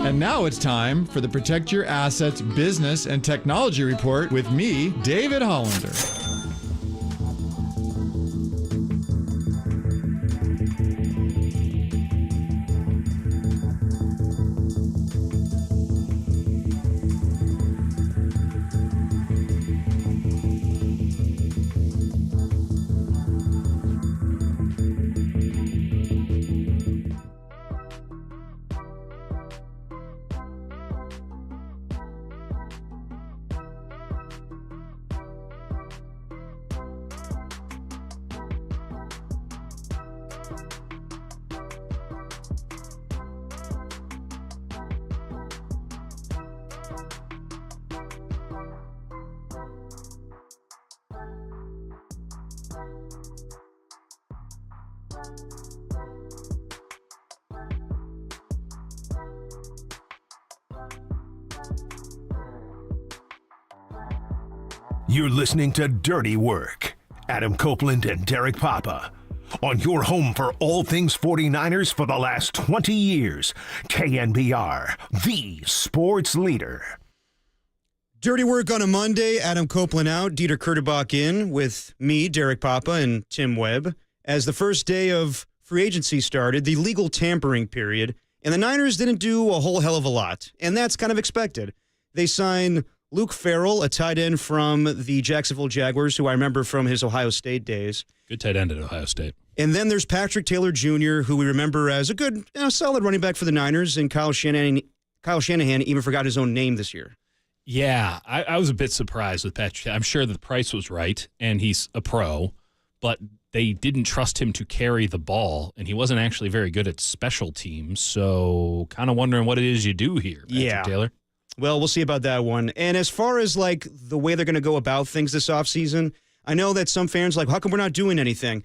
And now it's time for the Protect Your Assets Business and Technology Report with me, David Hollander. You're listening to Dirty Work. Adam Copeland and Derek Papa. On your home for all things 49ers for the last 20 years. KNBR, the sports leader. Dirty Work on a Monday. Adam Copeland out, Dieter Kurtebach in with me, Derek Papa, and Tim Webb. As the first day of free agency started, the legal tampering period, and the Niners didn't do a whole hell of a lot. And that's kind of expected. They signed Luke Farrell, a tight end from the Jacksonville Jaguars, who I remember from his Ohio State days. Good tight end at Ohio State. And then there's Patrick Taylor Jr., who we remember as a good, solid running back for the Niners, and Kyle Shanahan even forgot his own name this year. Yeah, I was a bit surprised with Patrick. I'm sure the price was right, and he's a pro, but they didn't trust him to carry the ball, and he wasn't actually very good at special teams, so kind of wondering what it is you do here, Patrick Taylor. Well, we'll see about that one. And as far as, like, the way they're going to go about things this offseason, I know that some fans are like, how come we're not doing anything?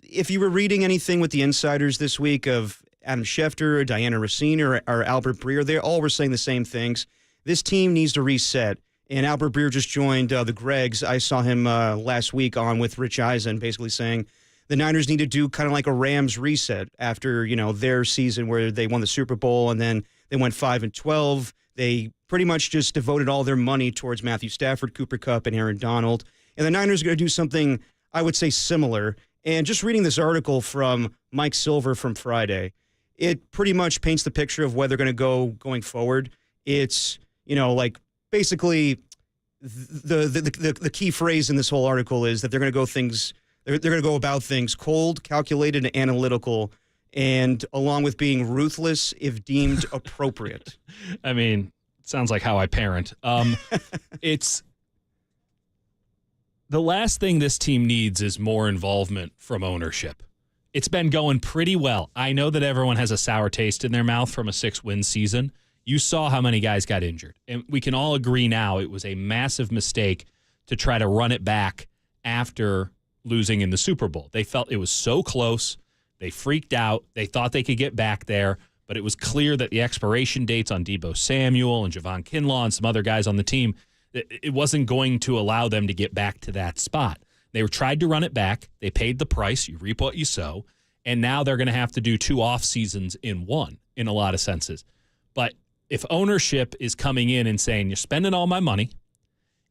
If you were reading anything with the insiders this week of Adam Schefter, Diana Rossini, or Albert Breer, they all were saying the same things. This team needs to reset. And Albert Breer just joined the Gregs. I saw him last week on with Rich Eisen basically saying the Niners need to do kind of like a Rams reset after, their season where they won the Super Bowl and then they went 5-12. They pretty much just devoted all their money towards Matthew Stafford, Cooper Kupp, and Aaron Donald. And the Niners are going to do something, I would say, similar. And just reading this article from Mike Silver from Friday, it pretty much paints the picture of where they're going to go going forward. It's, basically the key phrase in this whole article is that they're going to go about things cold, calculated, and analytical, and along with being ruthless if deemed appropriate. I mean, sounds like how I parent. It's the last thing this team needs is more involvement from ownership. It's been going pretty well. I know that everyone has a sour taste in their mouth from a 6-win season. You saw how many guys got injured. And we can all agree now it was a massive mistake to try to run it back after losing in the Super Bowl. They felt it was so close. They freaked out. They thought they could get back there, but it was clear that the expiration dates on Deebo Samuel and Javon Kinlaw and some other guys on the team, it wasn't going to allow them to get back to that spot. They tried to run it back. They paid the price. You reap what you sow. And now they're going to have to do 2 off seasons in one in a lot of senses. But if ownership is coming in and saying, you're spending all my money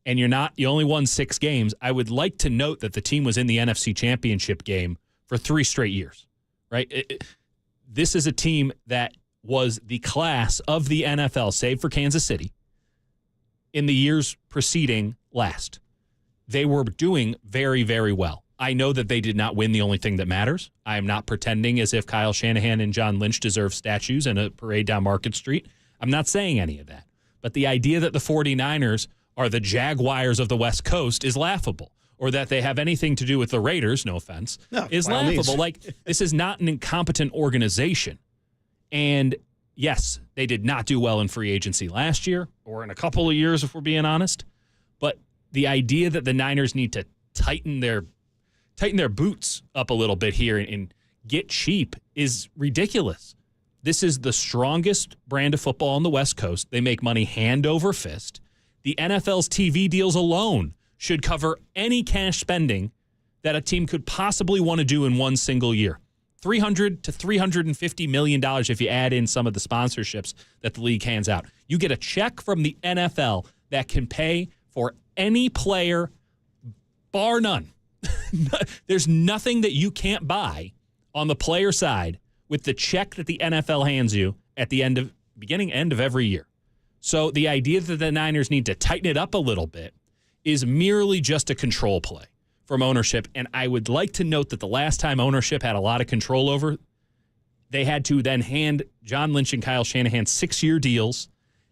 and you only won 6 games, I would like to note that the team was in the NFC Championship game for 3 straight years, right? This is a team that was the class of the NFL, save for Kansas City, in the years preceding last. They were doing very, very well. I know that they did not win the only thing that matters. I am not pretending as if Kyle Shanahan and John Lynch deserve statues and a parade down Market Street. I'm not saying any of that. But the idea that the 49ers are the Jaguars of the West Coast is laughable. Or that they have anything to do with the Raiders, no offense, is laughable. Like, this is not an incompetent organization. And yes, they did not do well in free agency last year or in a couple of years, if we're being honest. But the idea that the Niners need to tighten their boots up a little bit here and get cheap is ridiculous. This is the strongest brand of football on the West Coast. They make money hand over fist. The NFL's TV deals alone should cover any cash spending that a team could possibly want to do in one single year. $300 to $350 million if you add in some of the sponsorships that the league hands out. You get a check from the NFL that can pay for any player, bar none. There's nothing that you can't buy on the player side with the check that the NFL hands you at the end of every year. So the idea that the Niners need to tighten it up a little bit is merely just a control play from ownership. And I would like to note that the last time ownership had a lot of control over, they had to then hand John Lynch and Kyle Shanahan 6-year deals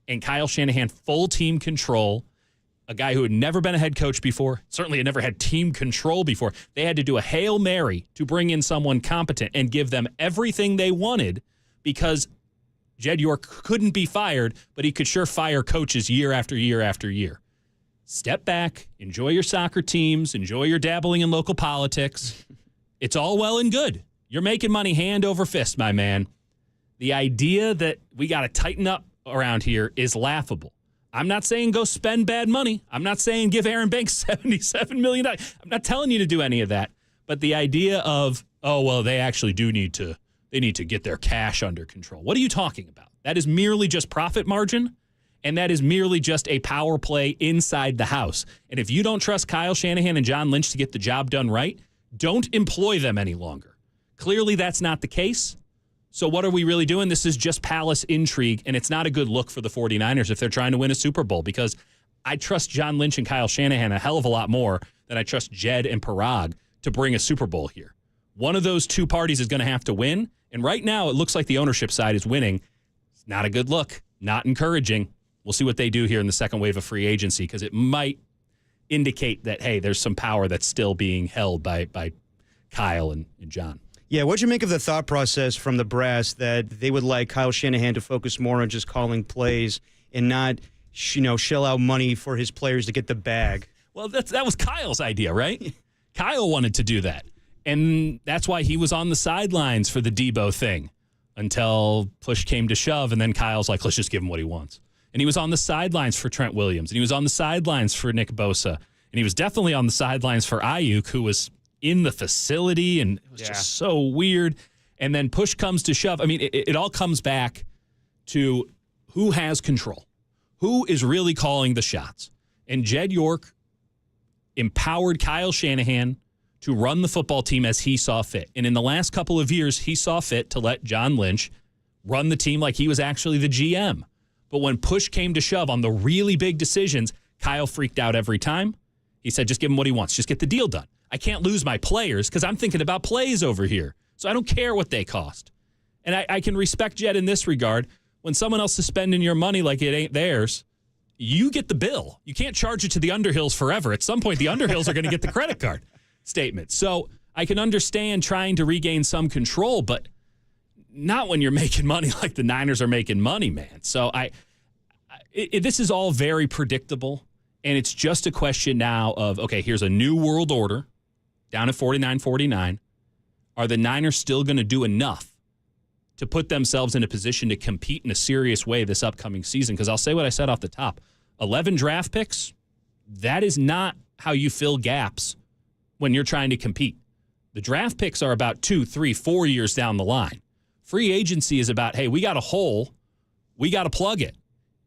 and Kyle Shanahan full team control, a guy who had never been a head coach before, certainly had never had team control before. They had to do a Hail Mary to bring in someone competent and give them everything they wanted because Jed York couldn't be fired, but he could sure fire coaches year after year after year. Step back, enjoy your soccer teams, enjoy your dabbling in local politics. It's all well and good. You're making money hand over fist, my man. The idea that we got to tighten up around here is laughable. I'm not saying go spend bad money. I'm not saying give Aaron Banks $77 million. I'm not telling you to do any of that. But the idea of, oh, well, they actually do need to get their cash under control. What are you talking about? That is merely just profit margin, and that is merely just a power play inside the house. And if you don't trust Kyle Shanahan and John Lynch to get the job done right, don't employ them any longer. Clearly, that's not the case. So what are we really doing? This is just palace intrigue, and it's not a good look for the 49ers if they're trying to win a Super Bowl, because I trust John Lynch and Kyle Shanahan a hell of a lot more than I trust Jed and Parag to bring a Super Bowl here. One of those two parties is going to have to win, and right now it looks like the ownership side is winning. It's not a good look, not encouraging. We'll see what they do here in the second wave of free agency, because it might indicate that, hey, there's some power that's still being held by Kyle and John. Yeah, what'd you make of the thought process from the brass that they would like Kyle Shanahan to focus more on just calling plays and not, shell out money for his players to get the bag? Well, that was Kyle's idea, right? Kyle wanted to do that. And that's why he was on the sidelines for the Debo thing until push came to shove, and then Kyle's like, let's just give him what he wants. And he was on the sidelines for Trent Williams, and he was on the sidelines for Nick Bosa, and he was definitely on the sidelines for Ayuk, who was in the facility, and it was just so weird. And then push comes to shove. I mean, it all comes back to who has control, who is really calling the shots. And Jed York empowered Kyle Shanahan to run the football team as he saw fit. And in the last couple of years, he saw fit to let John Lynch run the team like he was actually the GM. But when push came to shove on the really big decisions, Kyle freaked out every time. He said, just give him what he wants. Just get the deal done. I can't lose my players because I'm thinking about plays over here. So I don't care what they cost. And I can respect Jed in this regard. When someone else is spending your money like it ain't theirs, you get the bill. You can't charge it to the Underhills forever. At some point, the Underhills are going to get the credit card statement. So I can understand trying to regain some control, but not when you're making money like the Niners are making money, man. So this is all very predictable, and it's just a question now of, okay, here's a new world order down at 49-49. Are the Niners still going to do enough to put themselves in a position to compete in a serious way this upcoming season? Because I'll say what I said off the top. 11 draft picks, that is not how you fill gaps when you're trying to compete. The draft picks are about 2, 3, 4 years down the line. Free agency is about, hey, we got a hole, we got to plug it.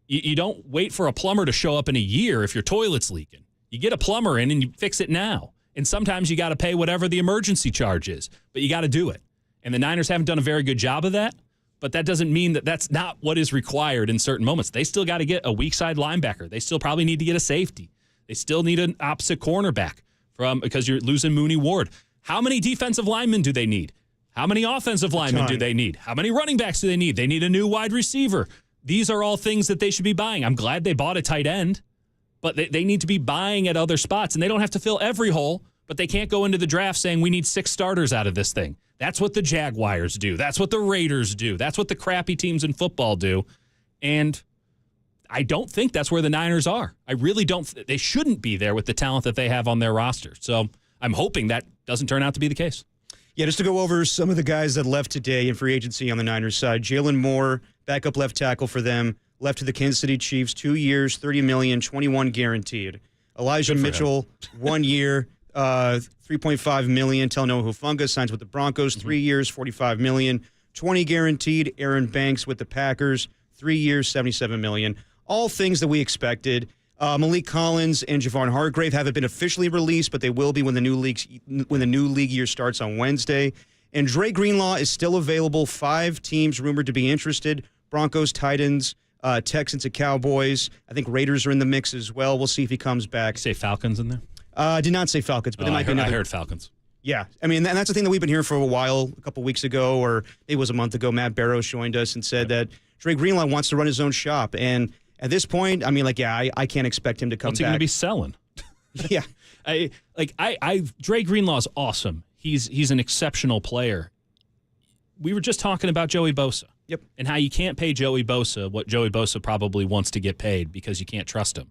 You don't wait for a plumber to show up in a year if your toilet's leaking. You get a plumber in and you fix it now. And sometimes you got to pay whatever the emergency charge is, but you got to do it. And the Niners haven't done a very good job of that, but that doesn't mean that that's not what is required in certain moments. They still got to get a weak side linebacker. They still probably need to get a safety. They still need an opposite cornerback because you're losing Mooney Ward. How many defensive linemen do they need? How many offensive linemen do they need? How many running backs do they need? They need a new wide receiver. These are all things that they should be buying. I'm glad they bought a tight end, but they need to be buying at other spots, and they don't have to fill every hole, but they can't go into the draft saying we need 6 starters out of this thing. That's what the Jaguars do. That's what the Raiders do. That's what the crappy teams in football do. And I don't think that's where the Niners are. I really don't. They shouldn't be there with the talent that they have on their roster. So I'm hoping that doesn't turn out to be the case. Yeah, just to go over some of the guys that left today in free agency on the Niners side. Jalen Moore, backup left tackle for them, left to the Kansas City Chiefs, 2 years, $30 million, 21 guaranteed. Elijah Mitchell, 1 year, $3.5 million. Talanoa Hufanga signs with the Broncos, 3 years, $45 million, 20 guaranteed. Aaron Banks with the Packers, 3 years, $77 million. All things that we expected. Malik Collins and Javon Hargrave haven't been officially released, but they will be when the new league year starts on Wednesday. And Dre Greenlaw is still available. 5 teams rumored to be interested: Broncos, Titans, Texans, and Cowboys. I think Raiders are in the mix as well. We'll see if he comes back. Say Falcons in there? I did not say Falcons, but there might be another. I heard Falcons. Yeah, I mean, and that's the thing that we've been hearing for a while. A couple weeks ago, or it was a month ago, Matt Barrows joined us and said that Dre Greenlaw wants to run his own shop. And at this point, I mean, I can't expect him to come back. What's he going to be selling? Yeah. Dre Greenlaw's awesome. He's an exceptional player. We were just talking about Joey Bosa. Yep. And how you can't pay Joey Bosa what Joey Bosa probably wants to get paid because you can't trust him.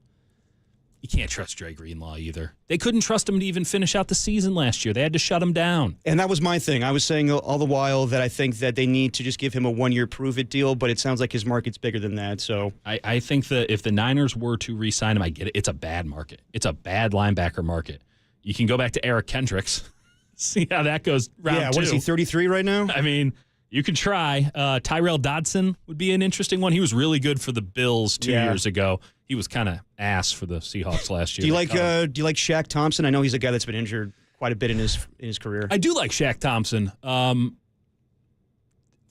You can't trust Dre Greenlaw either. They couldn't trust him to even finish out the season last year. They had to shut him down. And that was my thing. I was saying all the while that I think that they need to just give him a one-year prove-it deal, but it sounds like his market's bigger than that. So I think that if the Niners were to re-sign him, I get it. It's a bad market. It's a bad linebacker market. You can go back to Eric Kendricks, see how that goes round two. What is he, 33 right now? I mean, you could try. Tyrell Dodson would be an interesting one. He was really good for the Bills 2 years ago. He was kind of ass for the Seahawks last year. Do you like Shaq Thompson? I know he's a guy that's been injured quite a bit in his career. I do like Shaq Thompson.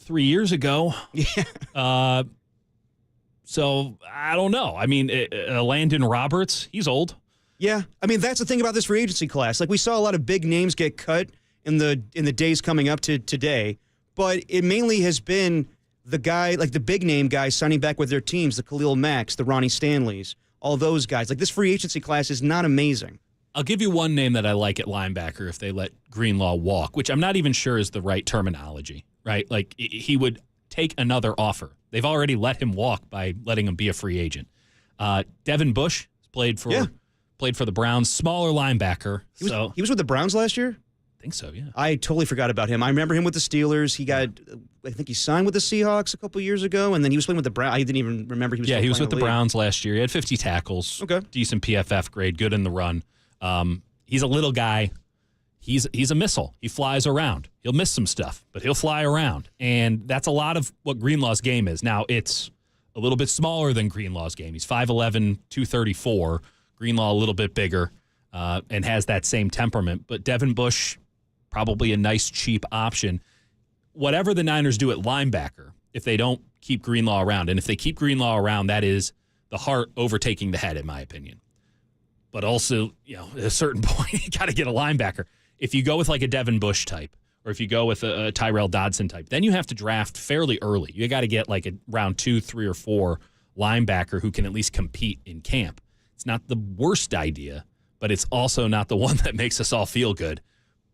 3 years ago. Yeah. So I don't know. I mean, Landon Roberts, he's old. Yeah. I mean, that's the thing about this free agency class. Like, we saw a lot of big names get cut in the days coming up to today, but it mainly has been the guy, like the big name guys signing back with their teams, the Khalil Macks, the Ronnie Stanleys, all those guys. Like, this free agency class is not amazing. I'll give you one name that I like at linebacker if they let Greenlaw walk, which I'm not even sure is the right terminology, right? Like, he would take another offer. They've already let him walk by letting him be a free agent. Devin Bush played for the Browns, smaller linebacker. He was with the Browns last year? I think so, yeah. I totally forgot about him. I remember him with the Steelers. I think he signed with the Seahawks a couple years ago, and then he was playing with the Browns. I didn't even remember he was. Yeah, he was with the Browns last year. He had 50 tackles. Okay, decent PFF grade, good in the run. He's a little guy. He's a missile. He flies around. He'll miss some stuff, but he'll fly around, and that's a lot of what Greenlaw's game is. Now it's a little bit smaller than Greenlaw's game. He's 5'11", 234. Greenlaw a little bit bigger, and has that same temperament. But Devin Bush, probably a nice, cheap option. Whatever the Niners do at linebacker, if they don't keep Greenlaw around, and if they keep Greenlaw around, that is the heart overtaking the head, in my opinion. But also, at a certain point, you got to get a linebacker. If you go with like a Devin Bush type, or if you go with a Tyrell Dodson type, then you have to draft fairly early. You got to get like a round 2, 3, or 4 linebacker who can at least compete in camp. It's not the worst idea, but it's also not the one that makes us all feel good.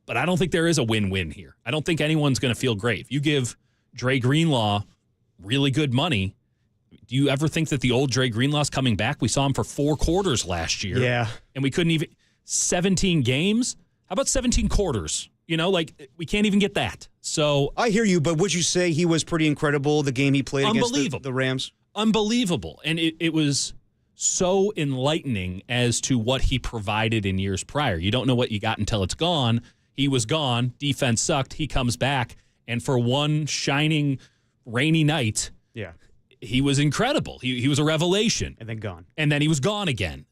But I don't think there is a win-win here. I don't think anyone's going to feel great. If you give Dre Greenlaw really good money, do you ever think that the old Dre Greenlaw's coming back? We saw him for 4 quarters last year. Yeah. And we couldn't even 17 games? How about 17 quarters? We can't even get that. So I hear you, but would you say he was pretty incredible, the game he played against the Rams? Unbelievable. And it was so enlightening as to what he provided in years prior. You don't know what you got until it's gone. He was gone. Defense sucked. He comes back. And for one shining, rainy night, he was incredible. He was a revelation. And then gone. And then he was gone again.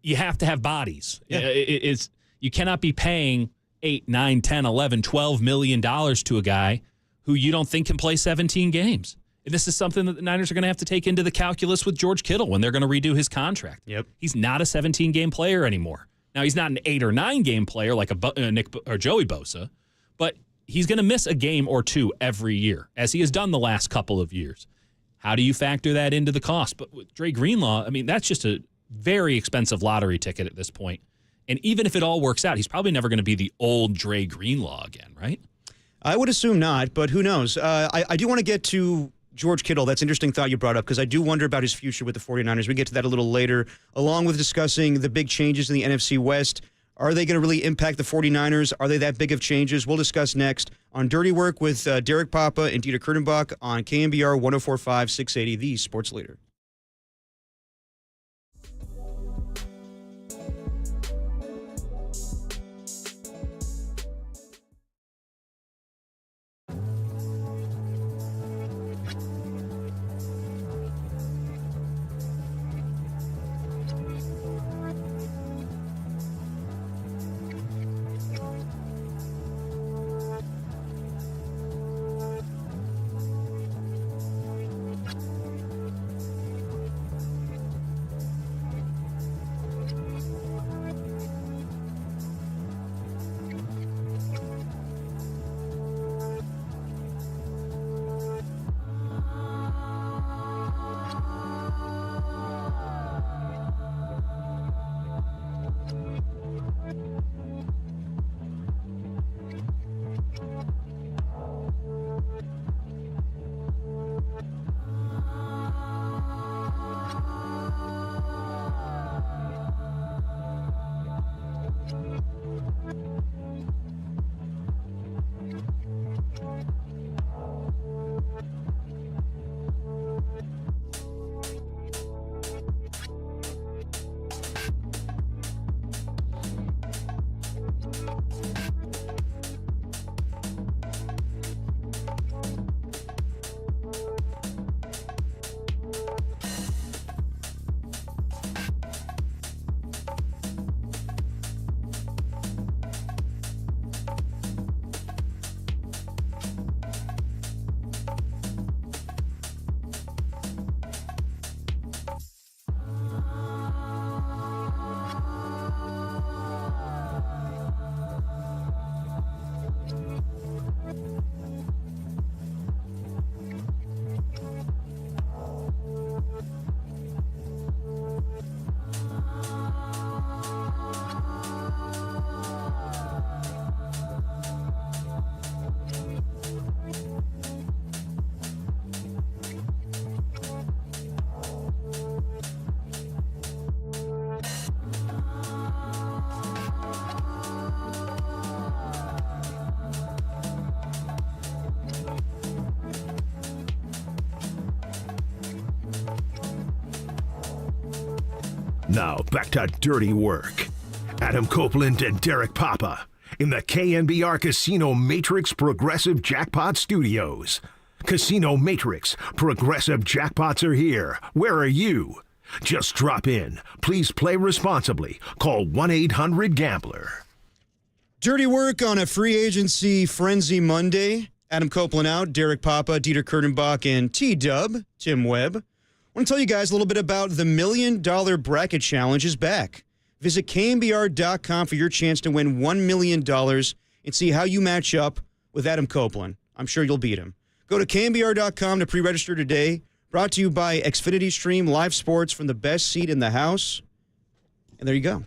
You have to have bodies. Yeah. You cannot be paying $8, $9, $10, $11, $12 million to a guy who you don't think can play 17 games. And this is something that the Niners are going to have to take into the calculus with George Kittle when they're going to redo his contract. Yep. He's not a 17-game player anymore. Now, he's not an 8 or 9-game player like Nick or Joey Bosa, but he's going to miss a game or two every year, as he has done the last couple of years. How do you factor that into the cost? But with Dre Greenlaw, I mean, that's just a very expensive lottery ticket at this point. And even if it all works out, he's probably never going to be the old Dre Greenlaw again, right? I would assume not, but who knows? I do want to get to George Kittle. That's an interesting thought you brought up, because I do wonder about his future with the 49ers. We get to that a little later, along with discussing the big changes in the NFC West. Are they going to really impact the 49ers? Are they that big of changes? We'll discuss next on Dirty Work with Derek Papa and Dieter Kurtenbach on KNBR 104.5 680, the sports leader. Now back to dirty work. Adam Copeland and Derek Papa in the KNBR Casino Matrix Progressive Jackpot Studios. Casino Matrix Progressive Jackpots are here. Where are you? Just drop in. Please play responsibly. Call 1-800-GAMBLER. Dirty work on a free agency frenzy Monday. Adam Copeland out, Derek Papa, Dieter Kurtenbach, and T-Dub, Tim Webb. I want to tell you guys a little bit about the $1 Million Bracket Challenge is back. Visit KNBR.com for your chance to win $1 million and see how you match up with Adam Copeland. I'm sure you'll beat him. Go to KNBR.com to pre-register today. Brought to you by Xfinity Stream Live Sports from the best seat in the house. And there you go.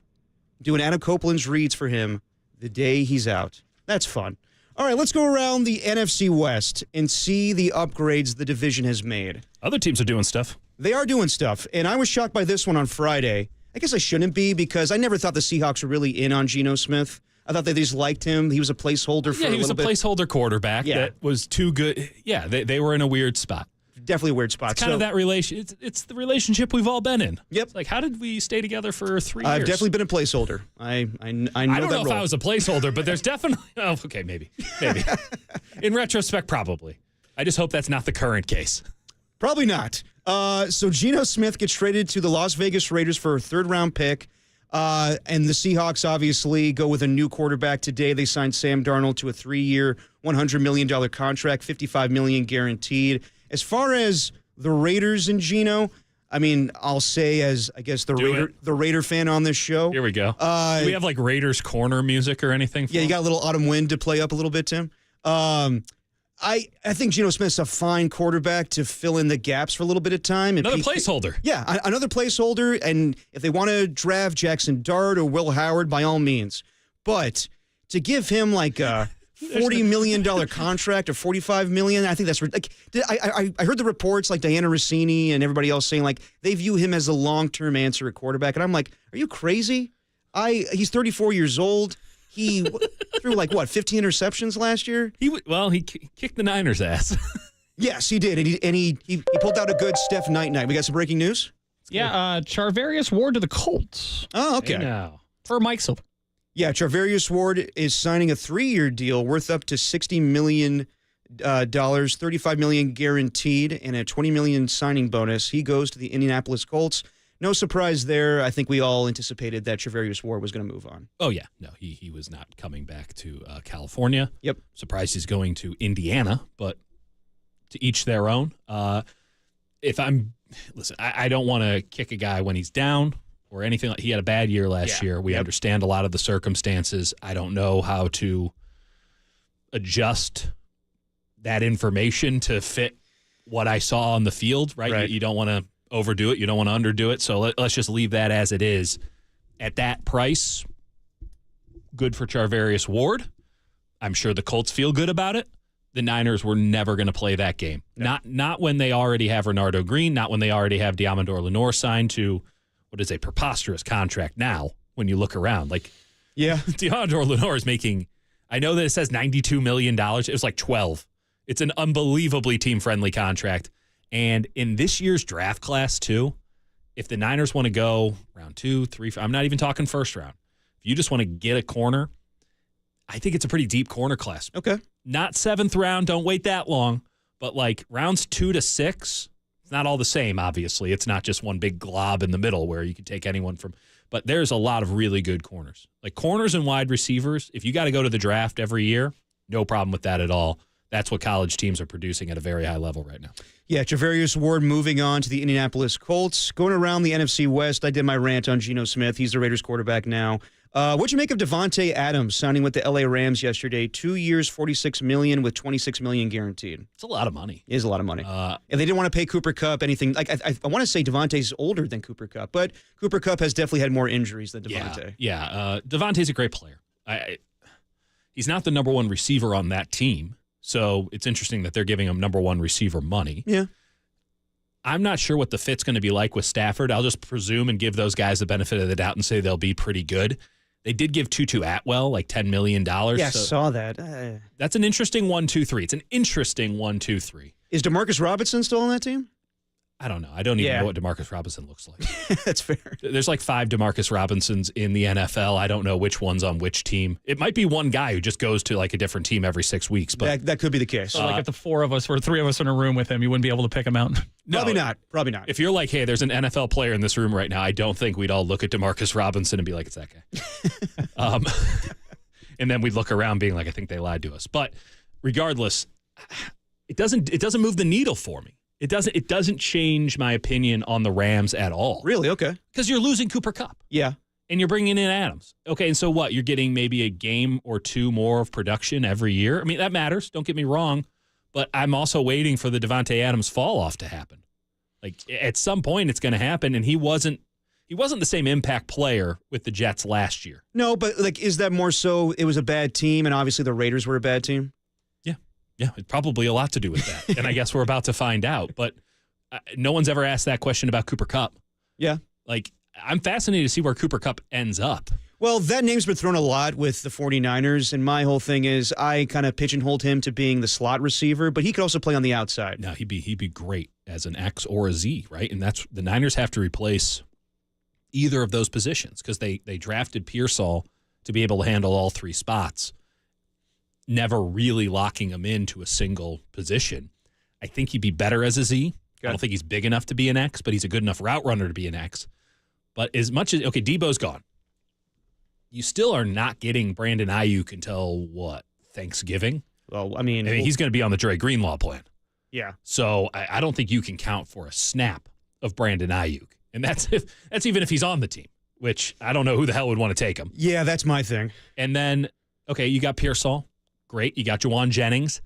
Doing Adam Copeland's reads for him the day he's out. That's fun. All right, let's go around the NFC West and see the upgrades the division has made. Other teams are doing stuff. They are doing stuff, and I was shocked by this one on Friday. I guess I shouldn't be because I never thought the Seahawks were really in on Geno Smith. I thought they just liked him. He was a placeholder for a little bit. Yeah, he was a placeholder quarterback that was too good. Yeah, they were in a weird spot. Definitely a weird spot. It's kind of that relation. It's the relationship we've all been in. Yep. It's like, how did we stay together for 3 years? I've definitely been a placeholder. I know I don't that know if role. I was a placeholder, but there's definitely. Oh, okay, maybe. In retrospect, probably. I just hope that's not the current case. Probably not. So Geno Smith gets traded to the Las Vegas Raiders for a third-round pick. And the Seahawks obviously go with a new quarterback today. They signed Sam Darnold to a 3-year, $100 million contract, $55 million guaranteed. As far as the Raiders and Geno, I mean, I'll say as, I guess, the Raider fan on this show. Here we go. Do we have like Raiders corner music or anything? Yeah, you got a little autumn wind to play up a little bit, Tim. I think Geno Smith's a fine quarterback to fill in the gaps for a little bit of time. And Another placeholder. Yeah, another placeholder. And if they want to draft Jackson Dart or Will Howard, by all means. But to give him like a $40 million contract or $45 million, I think that's like. I heard the reports like Diana Rossini and everybody else saying like they view him as a long-term answer at quarterback, and I'm like, are you crazy? He's 34 years old. He threw 15 interceptions last year. He kicked the Niners' ass. Yes, he did, and he pulled out a good Steph night. We got some breaking news. Yeah, Charvarius Ward to the Colts. Oh, okay. Hey now. For Mike Silver. Yeah, Charvarius Ward is signing a 3-year deal worth up to $60 million, $35 million guaranteed, and a $20 million signing bonus. He goes to the Indianapolis Colts. No surprise there. I think we all anticipated that Charvarius Ward was going to move on. Oh, yeah. No, he was not coming back to California. Yep. Surprised he's going to Indiana, but to each their own. I don't want to kick a guy when he's down or anything. He had a bad year last year. We understand a lot of the circumstances. I don't know how to adjust that information to fit what I saw on the field, right? You don't want to overdo it. You don't want to underdo it. So let's just leave that as it is. At that price, good for Charvarius Ward. I'm sure the Colts feel good about it. The Niners were never going to play that game. Yeah. Not when they already have Renardo Green, not when they already have Diamondor Lenore signed to what is a preposterous contract now when you look around. Diamondor Lenore is making, I know that it says $92 million. It was like 12. It's an unbelievably team-friendly contract. And in this year's draft class, too, if the Niners want to go round 2, 3, 4, I'm not even talking first round. If you just want to get a corner, I think it's a pretty deep corner class. Okay. Not 7th round. Don't wait that long. But like rounds 2 to 6, it's not all the same, obviously. It's not just one big glob in the middle where you can take anyone from. But there's a lot of really good corners. Like corners and wide receivers, if you got to go to the draft every year, no problem with that at all. That's what college teams are producing at a very high level right now. Yeah, Charvarius Ward moving on to the Indianapolis Colts. Going around the NFC West, I did my rant on Geno Smith. He's the Raiders quarterback now. What'd you make of Devontae Adams signing with the LA Rams yesterday? 2 years, $46 million with $26 million guaranteed. It's a lot of money. It is a lot of money. And they didn't want to pay Cooper Kupp anything. Like I want to say Devontae's older than Cooper Kupp, but Cooper Kupp has definitely had more injuries than Devontae. Yeah. Devontae's a great player. He's not the number one receiver on that team. So it's interesting that they're giving him number one receiver money. Yeah. I'm not sure what the fit's going to be like with Stafford. I'll just presume and give those guys the benefit of the doubt and say they'll be pretty good. They did give Tutu Atwell like $10 million. Yeah, I saw that. That's an interesting 1-2-3. It's an interesting 1-2-3. Is Demarcus Robinson still on that team? I don't know. I don't even know what DeMarcus Robinson looks like. That's fair. There's like 5 DeMarcus Robinsons in the NFL. I don't know which one's on which team. It might be one guy who just goes to like a different team every 6 weeks. But that could be the case. So like if the 4 of us or 3 of us in a room with him, you wouldn't be able to pick him out? No, Probably not. If you're like, hey, there's an NFL player in this room right now, I don't think we'd all look at DeMarcus Robinson and be like, it's that guy. And then we'd look around being like, I think they lied to us. But regardless, it doesn't move the needle for me. It doesn't change my opinion on the Rams at all. Really? Okay. Because you're losing Cooper Kupp. Yeah. And you're bringing in Adams. Okay, and so what? You're getting maybe a game or 2 more of production every year. I mean, that matters. Don't get me wrong. But I'm also waiting for the Devontae Adams fall off to happen. Like, at some point it's going to happen, and he wasn't the same impact player with the Jets last year. No, but like, is that more so it was a bad team, and obviously the Raiders were a bad team? Yeah, it's probably a lot to do with that. And I guess we're about to find out. But no one's ever asked that question about Cooper Kupp. Yeah. Like, I'm fascinated to see where Cooper Kupp ends up. Well, that name's been thrown a lot with the 49ers, and my whole thing is I kind of pigeonholed him to being the slot receiver, but he could also play on the outside. No, he'd be great as an X or a Z, right? And that's the Niners have to replace either of those positions because they drafted Pearsall to be able to handle all 3 spots, never really locking him into a single position. I think he'd be better as a Z. I don't think he's big enough to be an X, but he's a good enough route runner to be an X. But as much as, okay, Debo's gone. You still are not getting Brandon Ayuk until, what, Thanksgiving? Well, I mean he's going to be on the Dre Greenlaw plan. Yeah. So I don't think you can count for a snap of Brandon Ayuk. And that's even if he's on the team, which I don't know who the hell would want to take him. Yeah, that's my thing. And then, okay, you got Pearsall. Great. You got Jawan Jennings.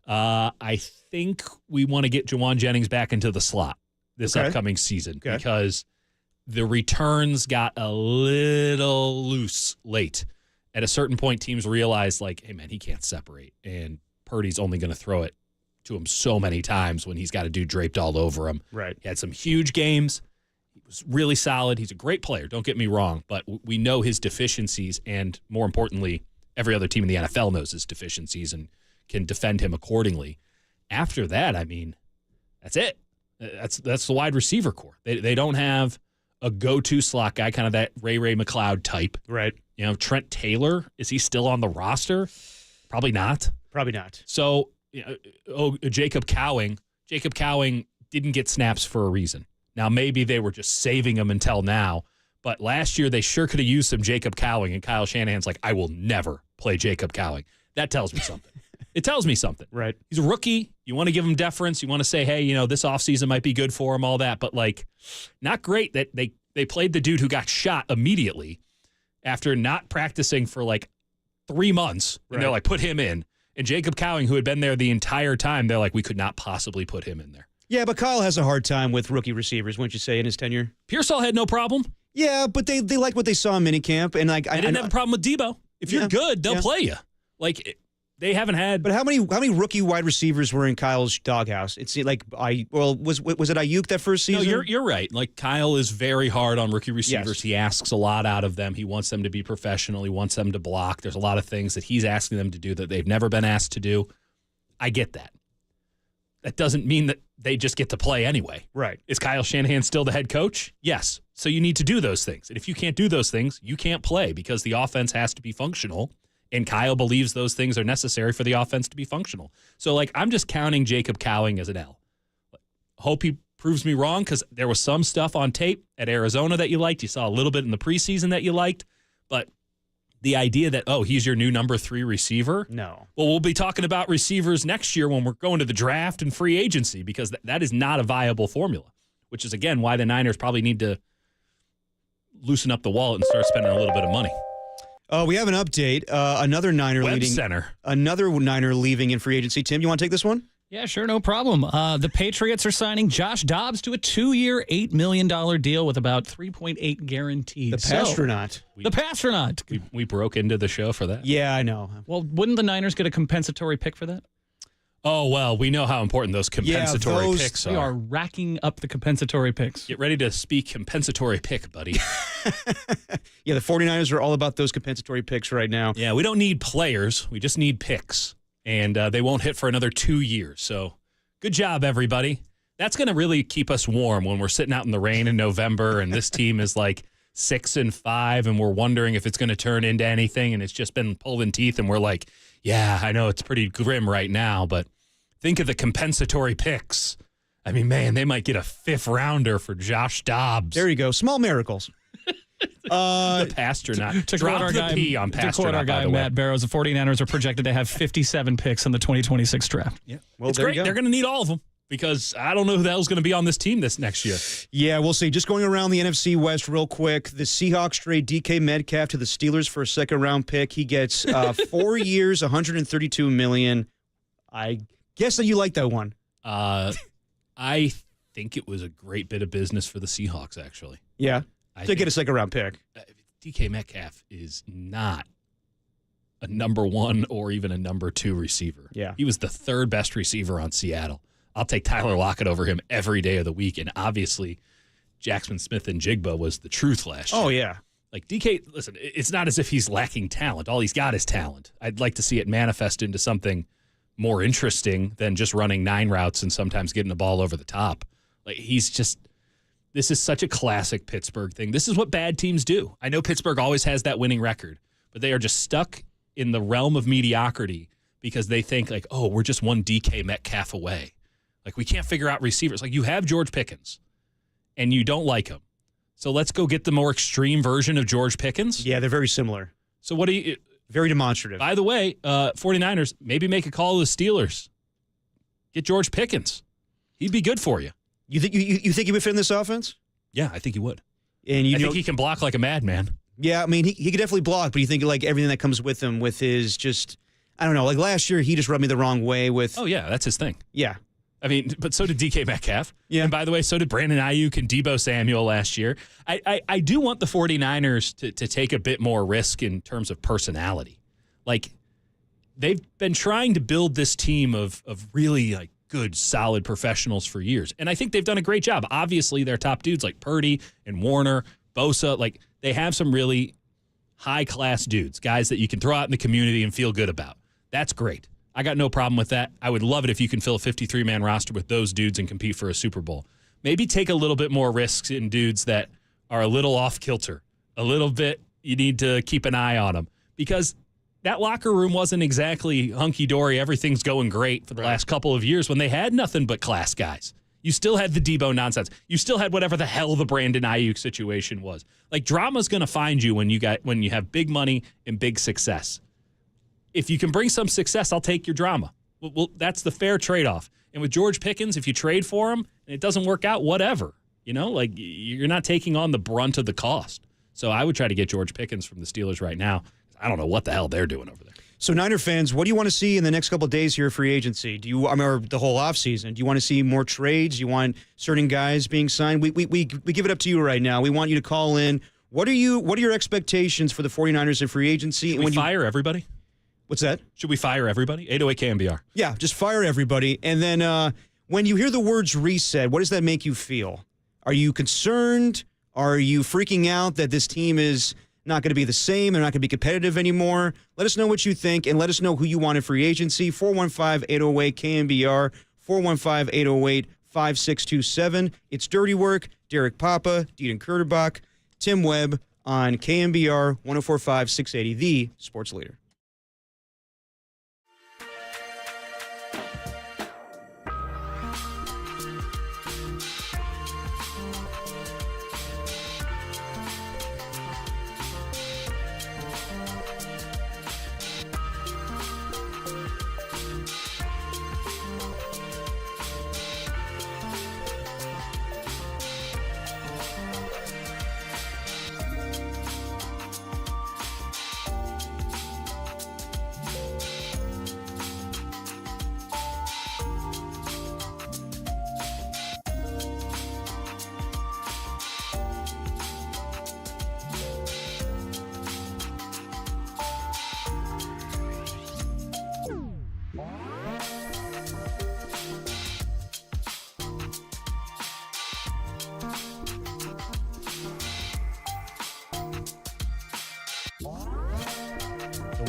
I think we want to get Jawan Jennings back into the slot this upcoming season because the returns got a little loose late. At a certain point, teams realized, like, hey, man, he can't separate. And Purdy's only going to throw it to him so many times when he's got a dude draped all over him. Right. He had some huge games. He was really solid. He's a great player. Don't get me wrong. But we know his deficiencies. And more importantly, every other team in the NFL knows his deficiencies and can defend him accordingly. After that, I mean, that's it. That's the wide receiver core. They don't have a go-to slot guy, kind of that Ray McLeod type. Right. You know, Trent Taylor, is he still on the roster? Probably not. Probably not. So, Jacob Cowing. Jacob Cowing didn't get snaps for a reason. Now, maybe they were just saving him until now. But last year, they sure could have used some Jacob Cowing, and Kyle Shanahan's like, I will never play Jacob Cowing. That tells me something. It tells me something. Right. He's a rookie. You want to give him deference. You want to say, hey, this offseason might be good for him, all that. But, like, not great that they played the dude who got shot immediately after not practicing for, like, 3 months. And they're like, put him in. And Jacob Cowing, who had been there the entire time, they're like, we could not possibly put him in there. Yeah, but Kyle has a hard time with rookie receivers, wouldn't you say, in his tenure? Pearsall had no problem. Yeah, but they liked what they saw in minicamp. And, like, I didn't have a problem with Debo. If you're good, they'll play you. Like, they haven't had. But how many rookie wide receivers were in Kyle's doghouse? It's like was it Ayuk that first season? No, you're right. Like, Kyle is very hard on rookie receivers. Yes. He asks a lot out of them. He wants them to be professional. He wants them to block. There's a lot of things that he's asking them to do that they've never been asked to do. I get that. That doesn't mean that they just get to play anyway. Right. Is Kyle Shanahan still the head coach? Yes. So you need to do those things. And if you can't do those things, you can't play because the offense has to be functional. And Kyle believes those things are necessary for the offense to be functional. So, like, I'm just counting Jacob Cowing as an L. Hope he proves me wrong because there was some stuff on tape at Arizona that you liked. You saw a little bit in the preseason that you liked. But the idea that, he's your new number 3 receiver? No. Well, we'll be talking about receivers next year when we're going to the draft and free agency because that is not a viable formula, which is, again, why the Niners probably need to loosen up the wallet and start spending a little bit of money. We have an update. Another Niner leaving in free agency. Tim, you want to take this one? Yeah, sure, no problem. The Patriots are signing Josh Dobbs to a 2-year, $8 million deal with about 3.8 guaranteed. The Pastronaut. The Pastronaut. We broke into the show for that. Yeah, I know. Well, wouldn't the Niners get a compensatory pick for that? Oh, well, we know how important those compensatory picks are. We are racking up the compensatory picks. Get ready to speak compensatory pick, buddy. Yeah, the 49ers are all about those compensatory picks right now. Yeah, we don't need players. We just need picks. And they won't hit for another 2 years. So good job, everybody. That's going to really keep us warm when we're sitting out in the rain in November and this team is like 6-5 and we're wondering if it's going to turn into anything and it's just been pulling teeth and we're like, yeah, I know it's pretty grim right now, but think of the compensatory picks. I mean, man, they might get a 5th rounder for Josh Dobbs. There you go. Small miracles. The Pasternak. To Drop quote our the guy, P on Pasternak, to quote our guy by the way. Matt Barrows, the 49ers are projected to have 57 picks in the 2026 draft. Yeah. Well, It's there you great. go. They're going to need all of them because I don't know who the hell's going to be on this team this next year. Yeah, we'll see. Just going around the NFC West real quick. The Seahawks trade DK Metcalf to the Steelers for a 2nd-round pick. He gets 4 years, $132 million. I guess that you like that one. I think it was a great bit of business for the Seahawks, actually. Yeah, I to get a think 2nd-round pick. DK Metcalf is not a number 1 or even a number 2 receiver. Yeah. He was the 3rd best receiver on Seattle. I'll take Tyler Lockett over him every day of the week. And obviously, Jackson Smith and Jigba was the truth last year. Oh, yeah. Like DK, listen, it's not as if he's lacking talent. All he's got is talent. I'd like to see it manifest into something more interesting than just running 9 routes and sometimes getting the ball over the top. Like this is such a classic Pittsburgh thing. This is what bad teams do. I know Pittsburgh always has that winning record, but they are just stuck in the realm of mediocrity because they think like, oh, we're just one DK Metcalf away. Like we can't figure out receivers. Like you have George Pickens and you don't like him. So let's go get the more extreme version of George Pickens. Yeah, they're very similar. So what do you... Very demonstrative. By the way, 49ers, maybe make a call to the Steelers. Get George Pickens. He'd be good for you. You think you think he would fit in this offense? Yeah, I think he would. And I think he can block like a madman. Yeah, I mean, he could definitely block, but you think like everything that comes with him with his just, I don't know, like last year he just rubbed me the wrong way with. Oh, yeah, that's his thing. Yeah. I mean, but so did DK Metcalf. Yeah. And by the way, so did Brandon Ayuk and Deebo Samuel last year. I do want the 49ers to take a bit more risk in terms of personality. Like, they've been trying to build this team of really, like, good, solid professionals for years. And I think they've done a great job. Obviously, their top dudes like Purdy and Warner, Bosa, like, they have some really high-class dudes, guys that you can throw out in the community and feel good about. That's great. I got no problem with that. I would love it if you can fill a 53-man roster with those dudes and compete for a Super Bowl. Maybe take a little bit more risks in dudes that are a little off-kilter. A little bit, you need to keep an eye on them. Because that locker room wasn't exactly hunky-dory, everything's going great for the last couple of years when they had nothing but class guys. You still had the Deebo nonsense. You still had whatever the hell the Brandon Ayuk situation was. Like, drama's going to find you when you have big money and big success. If you can bring some success, I'll take your drama. Well, that's the fair trade-off. And with George Pickens, if you trade for him and it doesn't work out, whatever. You know, like, you're not taking on the brunt of the cost. So I would try to get George Pickens from the Steelers right now. I don't know what the hell they're doing over there. So Niner fans, what do you want to see in the next couple of days here, free agency? Or the whole offseason? Do you want to see more trades? You want certain guys being signed? We give it up to you right now. We want you to call in. What are your expectations for the 49ers in free agency? Should we fire everybody? What's that? Should we fire everybody? 808 KNBR. Yeah, just fire everybody. And then when you hear the words reset, what does that make you feel? Are you concerned? Are you freaking out that this team is not going to be the same? They're not going to be competitive anymore? Let us know what you think, and let us know who you want in free agency. 415-808-KNBR, 415-808-5627. It's Dirty Work. Derek Papa, Deedon Kurterbach, Tim Webb on KNBR 104.5 680, the sports leader.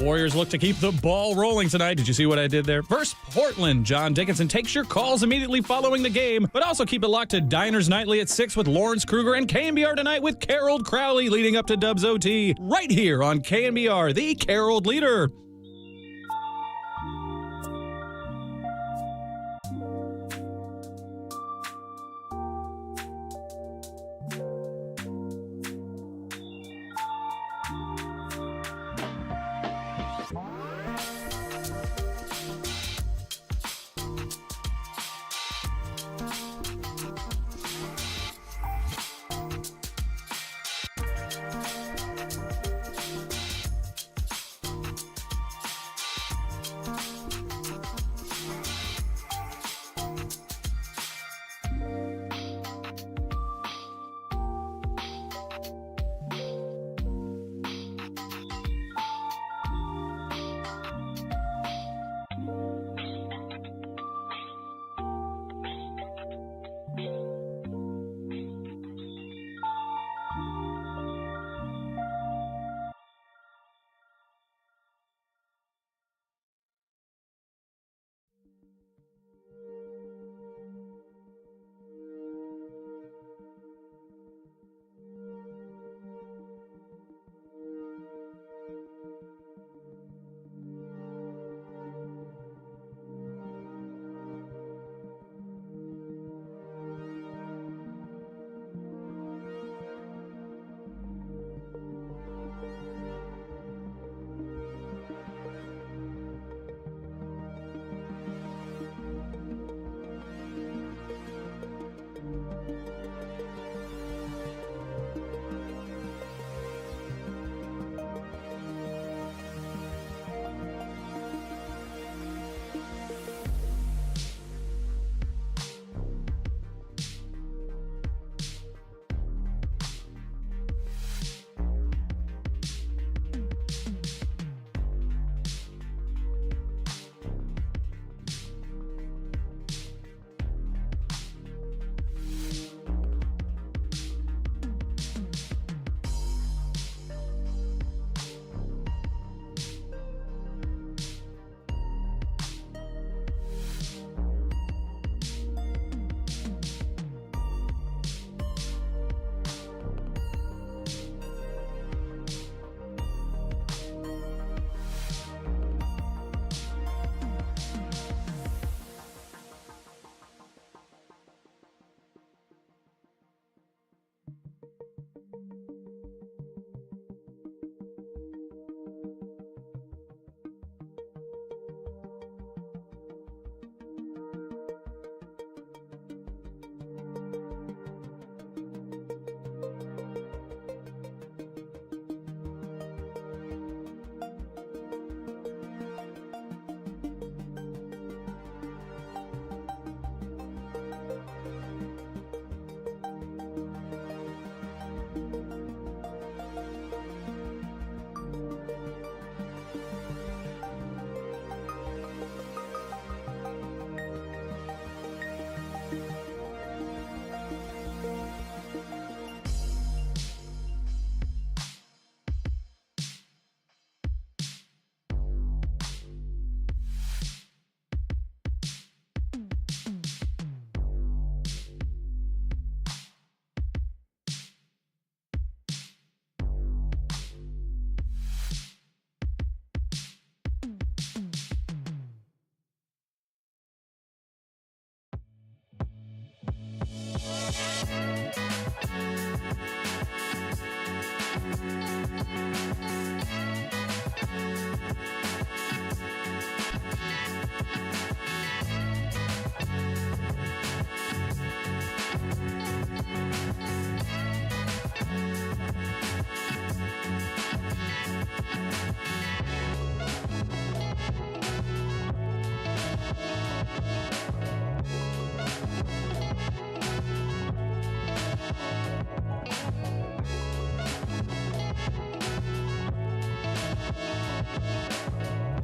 Warriors look to keep the ball rolling tonight. Did you see what I did there? Versus Portland, John Dickinson takes your calls immediately following the game, but also keep it locked to Diners Nightly at 6 with Lawrence Kruger and KNBR Tonight with Carroll Crowley leading up to Dubs OT right here on KNBR, the Carroll leader.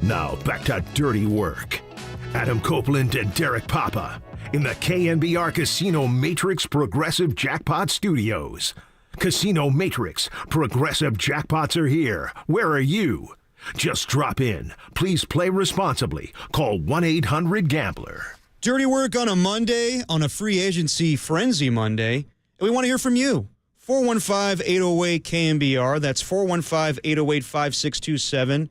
Now back to dirty work. Adam Copeland and Derek Papa in the KNBR Casino Matrix Progressive Jackpot Studios. Casino Matrix Progressive Jackpots are here. Where are you? Just drop in. Please play responsibly. Call 1-800-GAMBLER. Dirty work on a Monday, on a free agency frenzy Monday. And we want to hear from you. 415-808-KNBR. That's 415-808-5627.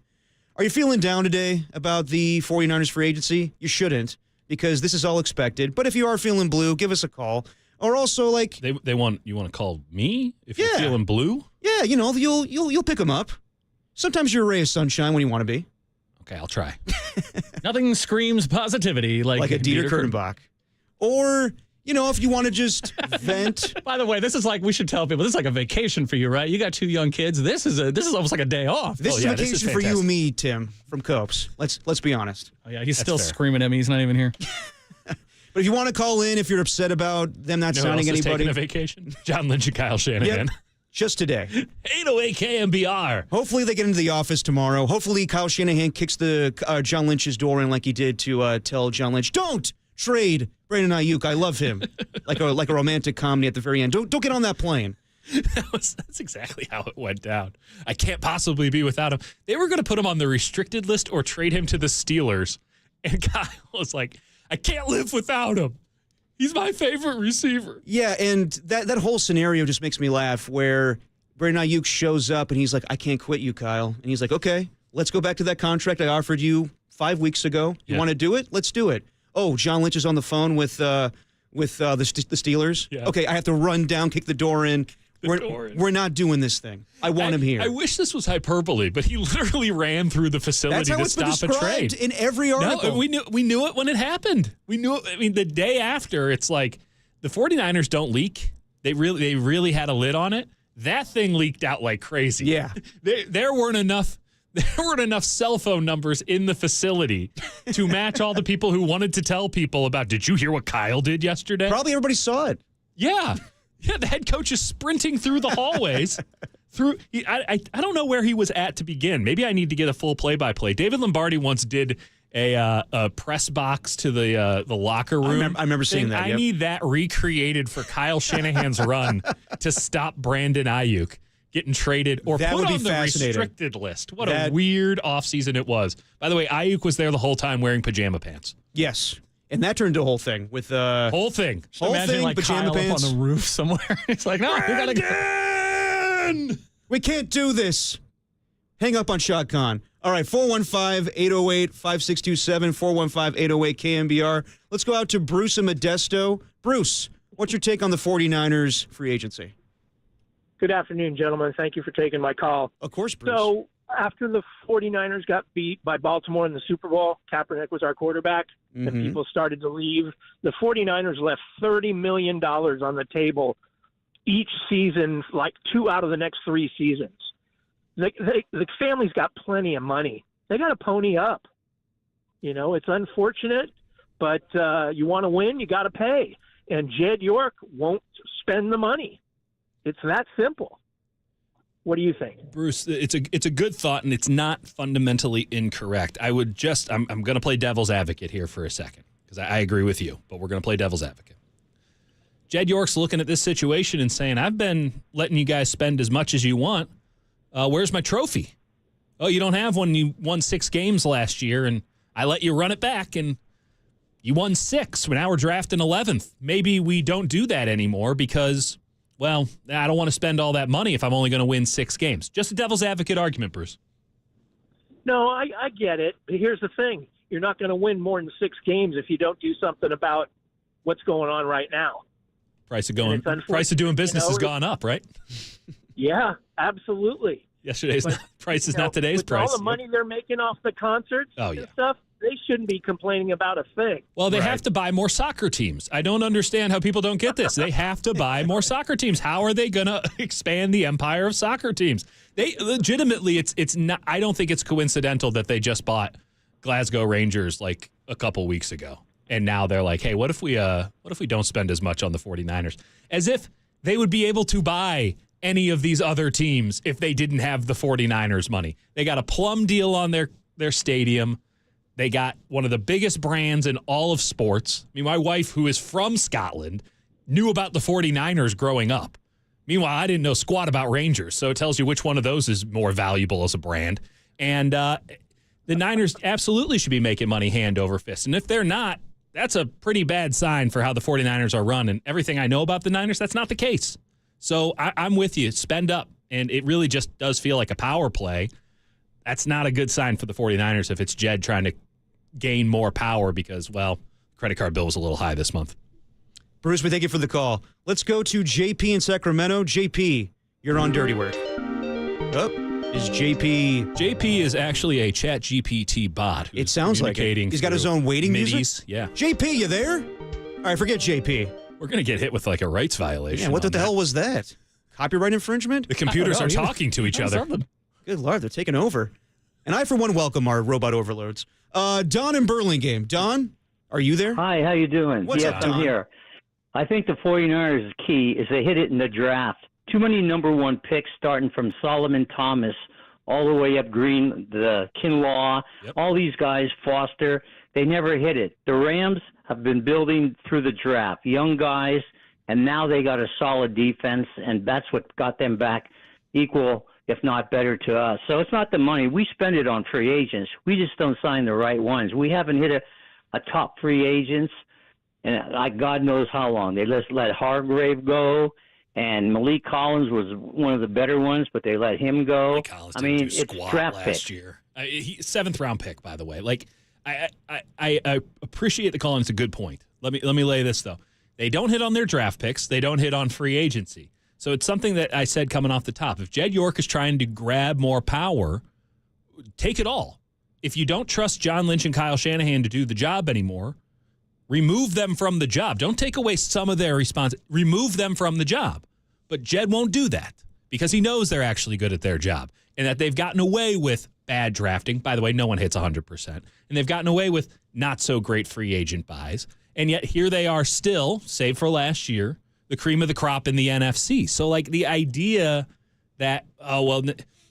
Are you feeling down today about the 49ers free agency? You shouldn't, because this is all expected. But if you are feeling blue, give us a call. Or also, like, you want to call me if you're feeling blue? Yeah, you'll pick them up. Sometimes you're a ray of sunshine when you want to be. Okay, I'll try. Nothing screams positivity like a Dieter Kurtenbach. Or, if you want to just vent. By the way, this is like, we should tell people, this is like a vacation for you, right? You got 2 young kids. This is almost like a day off. This is a vacation for you and me, Tim, from Copes. Let's be honest. Oh, yeah, he's still screaming at me. He's not even here. But if you want to call in, if you're upset about them not signing anybody. Taking a vacation? John Lynch and Kyle Shanahan. Yep. Just today. 808 KNBR. Hopefully they get into the office tomorrow. Hopefully Kyle Shanahan kicks the John Lynch's door in like he did to tell John Lynch, don't trade Brandon Ayuk. I love him. like a romantic comedy at the very end. Don't get on that plane. That's exactly how it went down. I can't possibly be without him. They were going to put him on the restricted list or trade him to the Steelers. And Kyle was like, I can't live without him. He's my favorite receiver. Yeah, and that whole scenario just makes me laugh where Brandon Ayuk shows up and he's like, I can't quit you, Kyle. And he's like, okay, let's go back to that contract I offered you 5 weeks ago. You want to do it? Let's do it. Oh, John Lynch is on the phone with the Steelers. Yeah. Okay, I have to run down, kick the door in. We're not doing this thing. I want him here. I wish this was hyperbole, but he literally ran through the facility to stop a trade. In every article. No, we knew it when it happened. We knew it. I mean, the day after, it's like the 49ers don't leak. They really had a lid on it. That thing leaked out like crazy. Yeah. There weren't enough cell phone numbers in the facility to match all the people who wanted to tell people about, did you hear what Kyle did yesterday? Probably everybody saw it. Yeah. Yeah, the head coach is sprinting through the hallways. I don't know where he was at to begin. Maybe I need to get a full play-by-play. David Lombardi once did a press box to the locker room. I remember seeing that. I need that recreated for Kyle Shanahan's run to stop Brandon Ayuk getting traded or that put would on be the fascinating. restricted list. What a weird offseason it was. By the way, Ayuk was there the whole time wearing pajama pants. Yes. And that turned into a whole thing with whole thing. Imagine like pajama Kyle pants up on the roof somewhere. It's like, no, we gotta go. We can't do this. Hang up on Shad Khan. All right, 415-808-5627, 415-808-KNBR. Let's go out to Bruce and Modesto. Bruce, what's your take on the 49ers free agency? Good afternoon, gentlemen. Thank you for taking my call. Of course, Bruce. So after the 49ers got beat by Baltimore in the Super Bowl, Kaepernick was our quarterback, and people started to leave. The 49ers left $30 million on the table each season, like 2 out of the next 3 seasons. The family's got plenty of money. They got to pony up. It's unfortunate, but you want to win, you got to pay. And Jed York won't spend the money. It's that simple. What do you think? Bruce, it's a good thought, and it's not fundamentally incorrect. I'm going to play devil's advocate here for a second, because I agree with you, but we're going to play devil's advocate. Jed York's looking at this situation and saying, I've been letting you guys spend as much as you want. Where's my trophy? Oh, you don't have one. You won 6 games last year, and I let you run it back, and you won 6. Now we're drafting 11th. Maybe we don't do that anymore because, well, I don't want to spend all that money if I'm only going to win 6 games. Just a devil's advocate argument, Bruce. No, I get it. But here's the thing. You're not going to win more than 6 games if you don't do something about what's going on right now. Price of doing business has gone up, right? Yeah, absolutely. Yesterday's price is not today's price. All the money they're making off the concerts and stuff, they shouldn't be complaining about a thing. Well, they have to buy more soccer teams. I don't understand how people don't get this. They have to buy more soccer teams. How are they going to expand the empire of soccer teams? They legitimately, it's not. I don't think it's coincidental that they just bought Glasgow Rangers like a couple weeks ago, and now they're like, hey, what if we don't spend as much on the 49ers? As if they would be able to buy any of these other teams if they didn't have the 49ers money. They got a plum deal on their stadium. They got one of the biggest brands in all of sports. I mean, my wife, who is from Scotland, knew about the 49ers growing up. Meanwhile, I didn't know squat about Rangers, so it tells you which one of those is more valuable as a brand. And the Niners absolutely should be making money hand over fist. And if they're not, that's a pretty bad sign for how the 49ers are run. And everything I know about the Niners, that's not the case. So I'm with you. Spend up. And it really just does feel like a power play. That's not a good sign for the 49ers if it's Jed trying to gain more power because, well, credit card bill was a little high this month. Bruce, we thank you for the call. Let's go to JP in Sacramento. JP, you're on Dirty Work. Oh, is JP... JP is actually a Chat GPT bot. It sounds like it. He's got his own waiting MIDIs. music? Yeah. JP, you there? All right, forget JP. We're going to get hit with like a rights violation. Yeah, what the hell was that? Copyright infringement? The computers are talking to each other. Good Lord, they're taking over. And I, for one, welcome our robot overlords. Don in Burlingame. Don, are you there? Hi, how you doing? What's yes, up, Don? I'm here. I think the 49ers' key is they hit it in the draft. Too many number one picks starting from Solomon Thomas all the way up Green, the Kinlaw, all these guys, Foster. They never hit it. The Rams have been building through the draft, young guys, and now they got a solid defense, and that's what got them back equal, if not better, to us. So it's not the money. We spend it on free agents. We just don't sign the right ones. We haven't hit a top free agents, and like God knows how long. They just let Hargrave go, and Malik Collins was one of the better ones, but they let him go. I mean, it's draft last year. Seventh round pick, by the way. Like, I appreciate the call, and it's a good point. Let me lay this though. They don't hit on their draft picks. They don't hit on free agency. So it's something that I said coming off the top. If Jed York is trying to grab more power, take it all. If you don't trust John Lynch and Kyle Shanahan to do the job anymore, remove them from the job. Don't take away some of their response. Remove them from the job. But Jed won't do that because he knows they're actually good at their job and that they've gotten away with bad drafting. By the way, no one hits 100%. And they've gotten away with not so great free agent buys. And yet here they are still, save for last year, the cream of the crop in the NFC. So, like, the idea that,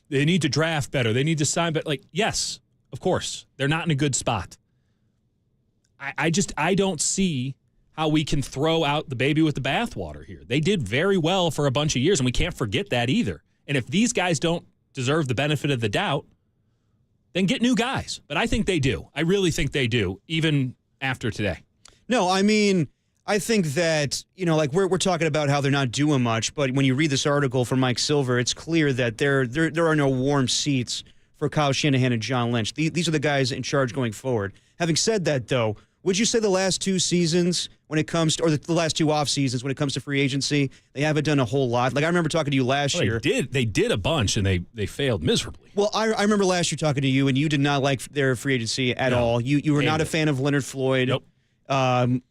they need to draft better, they need to sign better. Like, yes, of course, they're not in a good spot. I don't see how we can throw out the baby with the bathwater here. They did very well for a bunch of years, and we can't forget that either. And if these guys don't deserve the benefit of the doubt, then get new guys. But I think they do. I really think they do, even after today. No, I mean, I think that, like we're talking about how they're not doing much, but when you read this article from Mike Silver, it's clear that there are no warm seats for Kyle Shanahan and John Lynch. These are the guys in charge going forward. Having said that, though, would you say the last two seasons when it comes to, or the last two off seasons when it comes to free agency, they haven't done a whole lot? Like, I remember talking to you last year. They did a bunch, and they failed miserably. Well, I remember last year talking to you, and you did not like their free agency at all. You were not a fan of Leonard Floyd. Nope.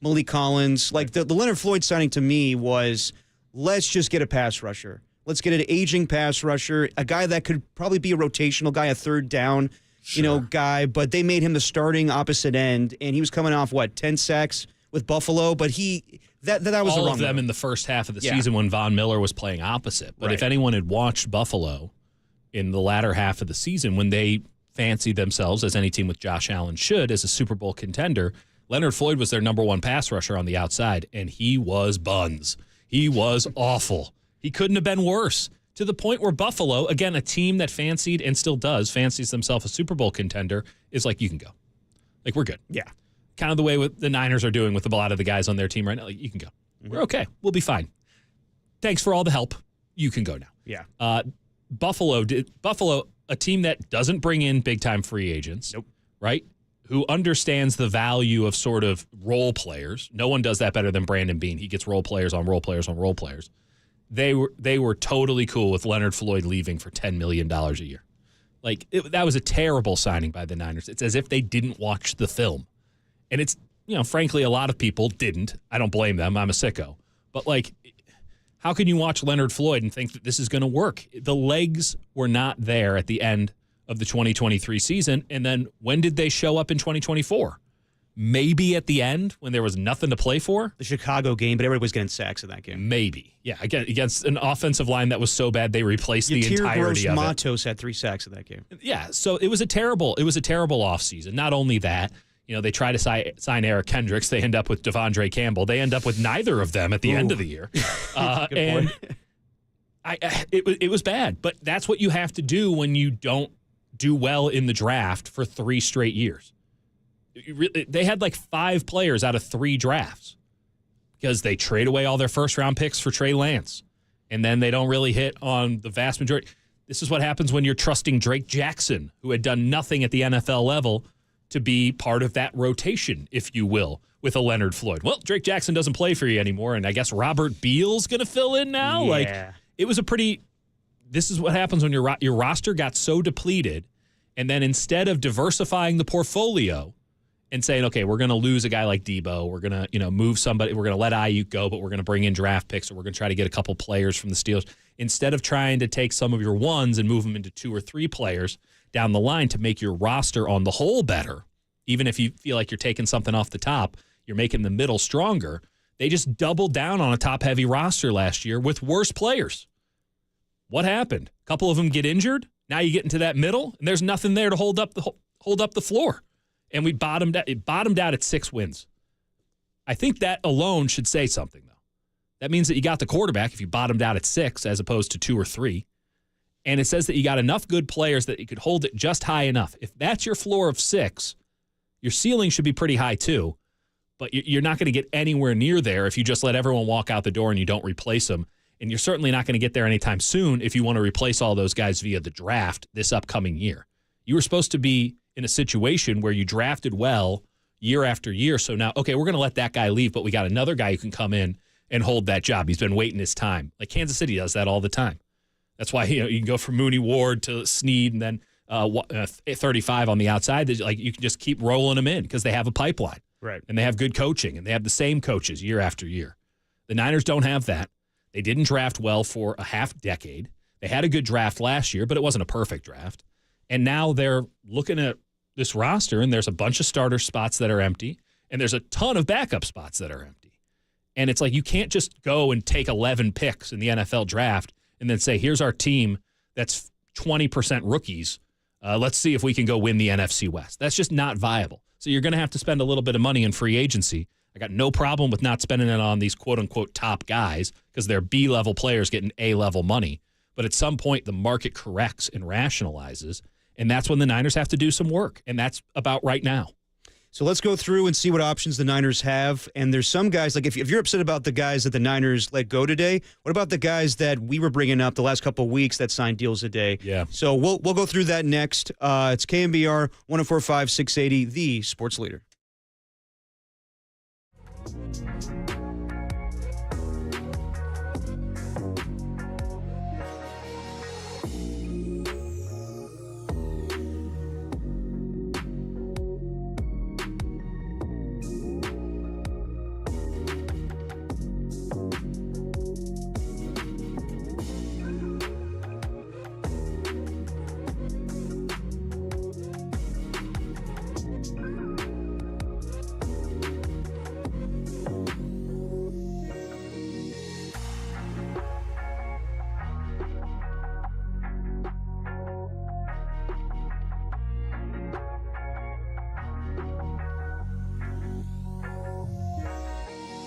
Malik Collins. Like, the Leonard Floyd signing to me was, let's just get a pass rusher. Let's get an aging pass rusher, a guy that could probably be a rotational guy, a third down, guy. But they made him the starting opposite end, and he was coming off 10 sacks with Buffalo. But that was all the wrong of them move. in the first half of the season when Von Miller was playing opposite. But if anyone had watched Buffalo in the latter half of the season when they fancied themselves, as any team with Josh Allen should, as a Super Bowl contender, Leonard Floyd was their number one pass rusher on the outside, and he was buns. He was awful. He couldn't have been worse, to the point where Buffalo, again, a team that fancied and still fancies themselves a Super Bowl contender, is like, you can go. Like, we're good. Yeah. Kind of the way the Niners are doing with a lot of the guys on their team right now. Like, you can go. Mm-hmm. We're okay. We'll be fine. Thanks for all the help. You can go now. Yeah. Buffalo, a team that doesn't bring in big-time free agents. Nope. Right? Who understands the value of sort of role players. No one does that better than Brandon Beane. He gets role players on role players on role players. They were totally cool with Leonard Floyd leaving for $10 million a year. Like, that was a terrible signing by the Niners. It's as if they didn't watch the film. And it's, frankly, a lot of people didn't. I don't blame them. I'm a sicko. But, like, how can you watch Leonard Floyd and think that this is going to work? The legs were not there at the end of the 2023 season. And then when did they show up in 2024? Maybe at the end when there was nothing to play for? The Chicago game, but everybody was getting sacks in that game. Maybe. Yeah, again, against an offensive line that was so bad they replaced the entirety of it. Matos had 3 sacks in that game. Yeah, so it was a terrible offseason. Not only that, they try to sign Eric Kendricks. They end up with Devondre Campbell. They end up with neither of them at the end of the year. And it was bad. But that's what you have to do when you don't do well in the draft for 3 straight years. They had like 5 players out of 3 drafts because they trade away all their first-round picks for Trey Lance, and then they don't really hit on the vast majority. This is what happens when you're trusting Drake Jackson, who had done nothing at the NFL level, to be part of that rotation, if you will, with a Leonard Floyd. Well, Drake Jackson doesn't play for you anymore, and I guess Robert Beal's going to fill in now. Yeah. Like, it was a pretty. This is what happens when your roster got so depleted, and then instead of diversifying the portfolio and saying, okay, we're going to lose a guy like Debo, we're going to move somebody, we're going to let Ayuk go, but we're going to bring in draft picks, or we're going to try to get a couple players from the Steelers. Instead of trying to take some of your ones and move them into 2 or 3 players down the line to make your roster on the whole better, even if you feel like you're taking something off the top, you're making the middle stronger. They just doubled down on a top-heavy roster last year with worse players. What happened? A couple of them get injured. Now you get into that middle, and there's nothing there to hold up the floor. And we bottomed out at 6 wins. I think that alone should say something, though. That means that you got the quarterback if you bottomed out at 6 as opposed to 2 or 3. And it says that you got enough good players that you could hold it just high enough. If that's your floor of 6, your ceiling should be pretty high too. But you're not going to get anywhere near there if you just let everyone walk out the door and you don't replace them. And you're certainly not going to get there anytime soon if you want to replace all those guys via the draft this upcoming year. You were supposed to be in a situation where you drafted well year after year. So now, okay, we're going to let that guy leave, but we got another guy who can come in and hold that job. He's been waiting his time. Like Kansas City does that all the time. That's why you can go from Mooney Ward to Snead and then 35 on the outside. Like you can just keep rolling them in because they have a pipeline. Right. And they have good coaching, and they have the same coaches year after year. The Niners don't have that. They didn't draft well for a half decade. They had a good draft last year, but it wasn't a perfect draft. And now they're looking at this roster, and there's a bunch of starter spots that are empty, and there's a ton of backup spots that are empty. And it's like you can't just go and take 11 picks in the NFL draft and then say, here's our team that's 20% rookies. Let's see if we can go win the NFC West. That's just not viable. So you're going to have to spend a little bit of money in free agency. I got no problem with not spending it on these quote-unquote top guys because they're B-level players getting A-level money. But at some point, the market corrects and rationalizes, and that's when the Niners have to do some work, and that's about right now. So let's go through and see what options the Niners have. And there's some guys, like if you're upset about the guys that the Niners let go today, what about the guys that we were bringing up the last couple of weeks that signed deals today? Yeah. So we'll go through that next. It's KNBR 104.5 680, the sports leader.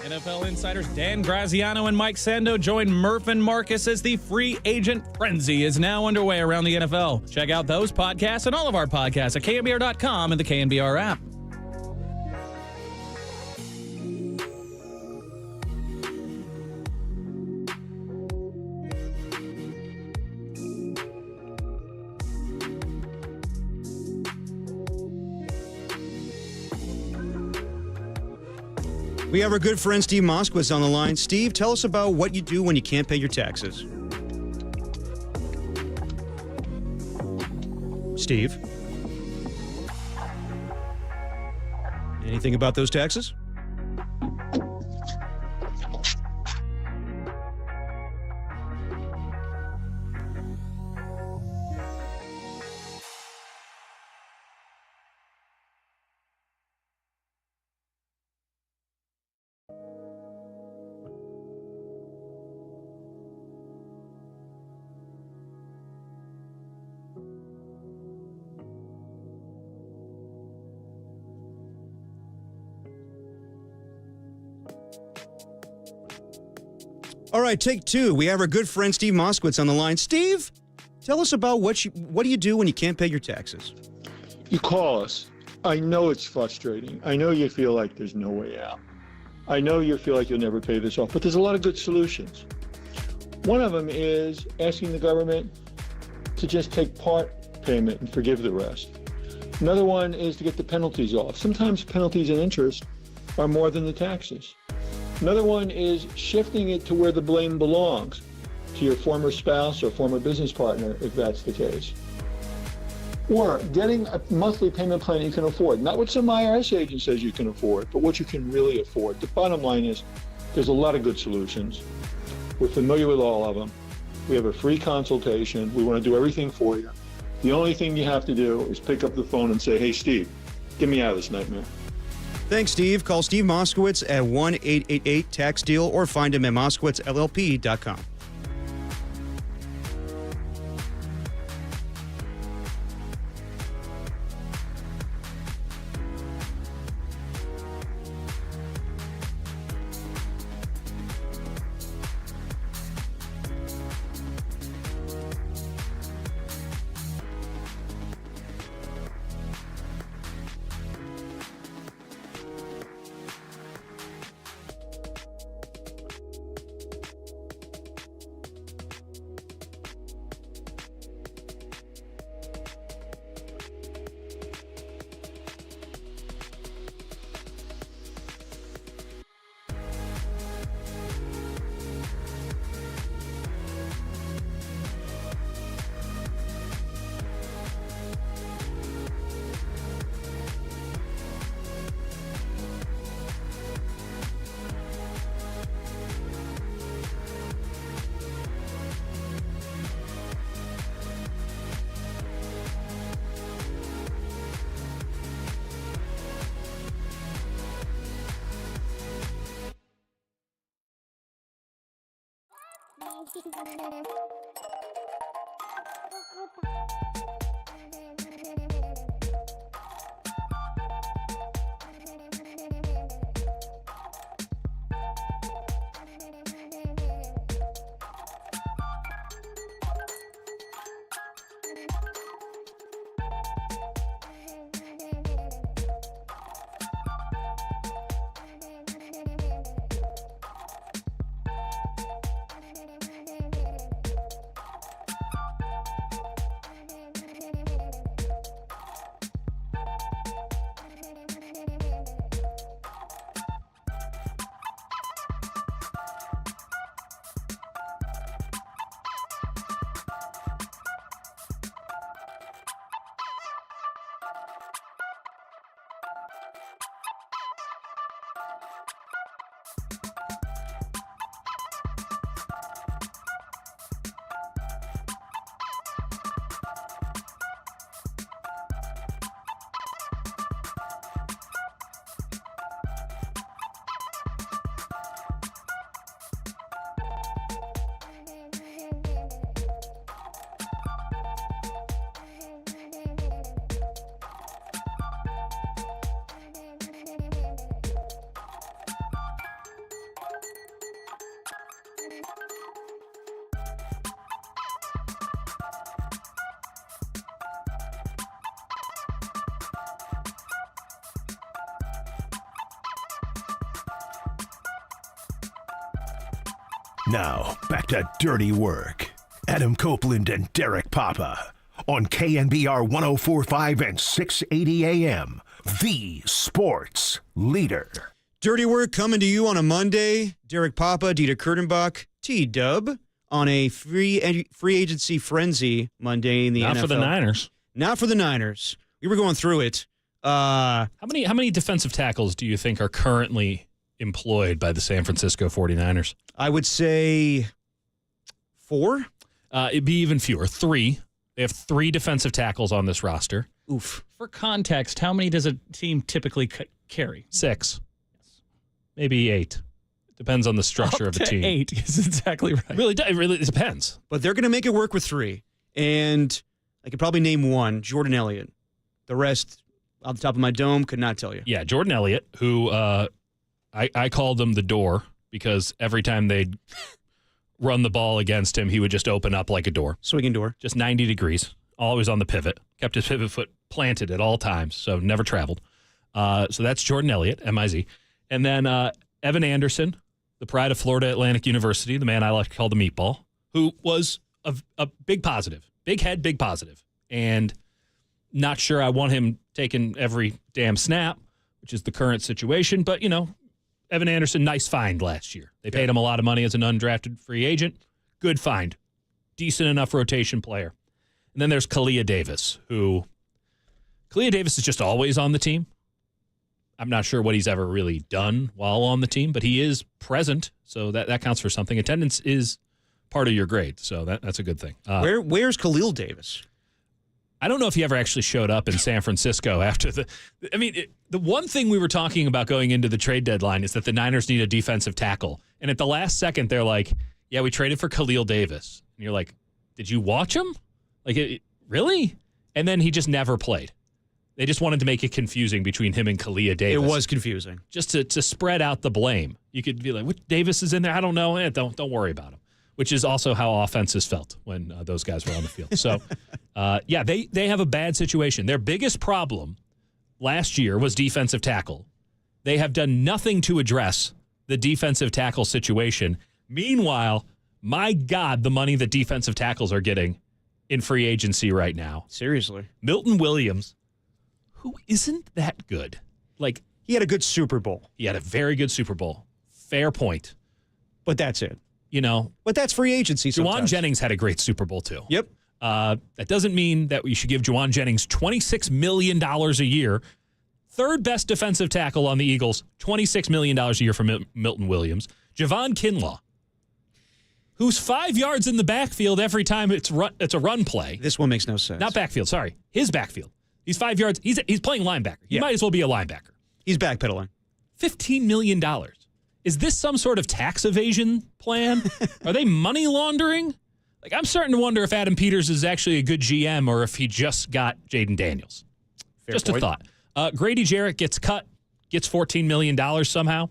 NFL insiders Dan Graziano and Mike Sando join Murph and Marcus as the free agent frenzy is now underway around the NFL. Check out those podcasts and all of our podcasts at KNBR.com and the KNBR app. We have our good friend Steve Moskowitz on the line. Steve, tell us about what you do when you can't pay your taxes. Steve? Anything about those taxes? All right, take two. We have our good friend Steve Moskowitz on the line. Steve, Tell us about what do you do when you can't pay your taxes? You call us. I know it's frustrating. I know you feel like there's no way out. I know you feel like you'll never pay this off, but there's a lot of good solutions. One of them is asking the government to just take part payment and forgive the rest. Another one is to get the penalties off. Sometimes penalties and interest are more than the taxes. Another one is shifting it to where the blame belongs, to your former spouse or former business partner, if that's the case. Or getting a monthly payment plan you can afford. Not what some IRS agent says you can afford, but what you can really afford. The bottom line is there's a lot of good solutions. We're familiar with all of them. We have a free consultation. We want to do everything for you. The only thing you have to do is pick up the phone and say, hey, Steve, get me out of this nightmare. Thanks, Steve. Call Steve Moskowitz at 1-888-TAX-DEAL or find him at moskowitzllp.com. Now, back to Dirty Work. Adam Copeland and Derek Papa on KNBR 104.5 and 680 AM, the sports leader. Dirty Work coming to you on a Monday. Derek Papa, Dieter Kurtenbach, T-Dub on a free agency frenzy Monday in the NFL. Not for the Niners. Not for the Niners. We were going through it. How many defensive tackles do you think are currently employed by the San Francisco 49ers? I would say 4. It'd be even fewer. 3. They have 3 defensive tackles on this roster. Oof. For context, how many does a team typically carry? 6. Maybe 8. Depends on the structure of the team. 8 is exactly right. It really depends. But they're going to make it work with 3. And I could probably name one, Jordan Elliott. The rest, off the top of my dome, could not tell you. Yeah, Jordan Elliott, who I called him the door because every time they'd run the ball against him, he would just open up like a door. Swinging door. Just 90 degrees, always on the pivot. Kept his pivot foot planted at all times, so never traveled. So that's Jordan Elliott, M-I-Z. And then Evan Anderson, the pride of Florida Atlantic University, the man I like to call the meatball, who was a big positive. Big head, big positive. And not sure I want him taking every damn snap, which is the current situation. But, Evan Anderson, nice find last year. They paid him a lot of money as an undrafted free agent. Good find. Decent enough rotation player. And then there's Kalia Davis, Kalia Davis is just always on the team. I'm not sure what he's ever really done while on the team, but he is present, so that counts for something. Attendance is part of your grade, so that's a good thing. Where's Khalil Davis? I don't know if he ever actually showed up in San Francisco after the one thing we were talking about going into the trade deadline is that the Niners need a defensive tackle. And at the last second, they're like, yeah, we traded for Khalil Davis. And you're like, did you watch him? Really? And then he just never played. They just wanted to make it confusing between him and Kalia Davis. It was confusing. Just to spread out the blame. You could be like, what Davis is in there? I don't know. Don't worry about him. Which is also how offenses felt when those guys were on the field. So, they have a bad situation. Their biggest problem last year was defensive tackle. They have done nothing to address the defensive tackle situation. Meanwhile, my God, the money that defensive tackles are getting in free agency right now. Seriously. Milton Williams, who isn't that good. He had a good Super Bowl. He had a very good Super Bowl. Fair point. But that's it. But that's free agency sometimes. Juwan Jennings had a great Super Bowl, too. Yep. That doesn't mean that we should give Juwan Jennings $26 million a year. Third best defensive tackle on the Eagles, $26 million a year for Milton Williams. Javon Kinlaw, who's 5 yards in the backfield every time it's a run play. This one makes no sense. Not backfield, sorry. His backfield. He's 5 yards. He's playing linebacker. He might as well be a linebacker. He's backpedaling. $15 million. Is this some sort of tax evasion plan? Are they money laundering? I'm starting to wonder if Adam Peters is actually a good GM or if he just got Jaden Daniels. Fair just point. a thought. Grady Jarrett gets cut, gets $14 million somehow.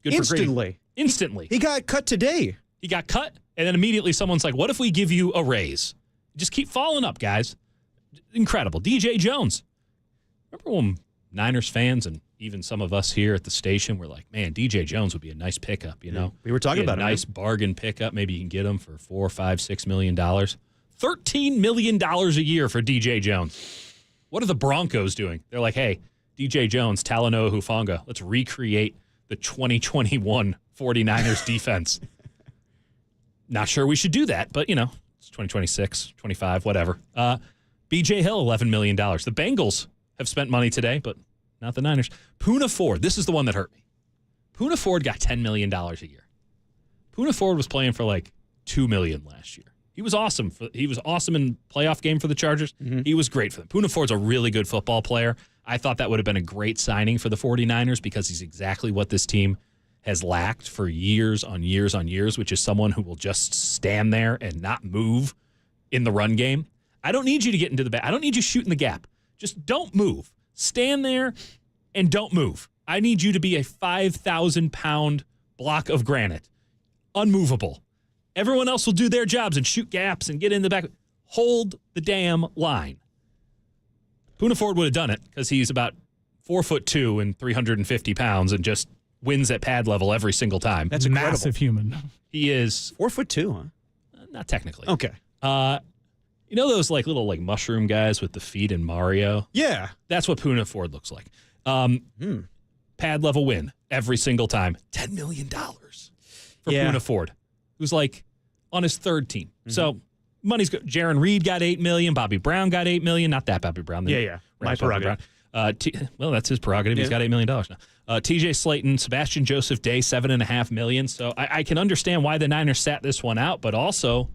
Good for Grady. Instantly. He got cut today. He got cut, and then immediately someone's like, what if we give you a raise? Just keep following up, guys. Incredible. DJ Jones. Remember when Niners fans and even some of us here at the station were like, man, DJ Jones would be a nice pickup, We were talking about a nice bargain pickup. Maybe you can get him for $4, $5, $6 million. $13 million a year for DJ Jones. What are the Broncos doing? They're like, hey, DJ Jones, Talanoa Hufanga, let's recreate the 2021 49ers defense. Not sure we should do that, but, it's 2026, 25, whatever. BJ Hill, $11 million. The Bengals have spent money today, but not the Niners. Poona Ford, this is the one that hurt me. Poona Ford got $10 million a year. Poona Ford was playing for $2 million last year. He was awesome. He was awesome in playoff game for the Chargers. Mm-hmm. He was great for them. Poona Ford's a really good football player. I thought that would have been a great signing for the 49ers because he's exactly what this team has lacked for years on years on years, which is someone who will just stand there and not move in the run game. I don't need you to get into the back. I don't need you shooting the gap. Just don't move. Stand there and don't move. I need you to be a 5,000-pound block of granite. Unmovable. Everyone else will do their jobs and shoot gaps and get in the back. Hold the damn line. Poona Ford would have done it because he's about 4'2" and 350 pounds and just wins at pad level every single time. That's a incredible. massive human. He is 4'2", huh? Not technically. Okay. You know those little mushroom guys with the feet in Mario? Yeah. That's what Poona Ford looks like. Pad level win every single time. $10 million for Poona Ford, who's on his third team. Mm-hmm. So money's good. Jaron Reed got $8 million. Bobby Brown got $8 million. Not that Bobby Brown. Yeah. My prerogative. Well, that's his prerogative. Yeah. He's got $8 million now. T.J. Slayton, Sebastian Joseph Day, $7.5 million. So I can understand why the Niners sat this one out, but also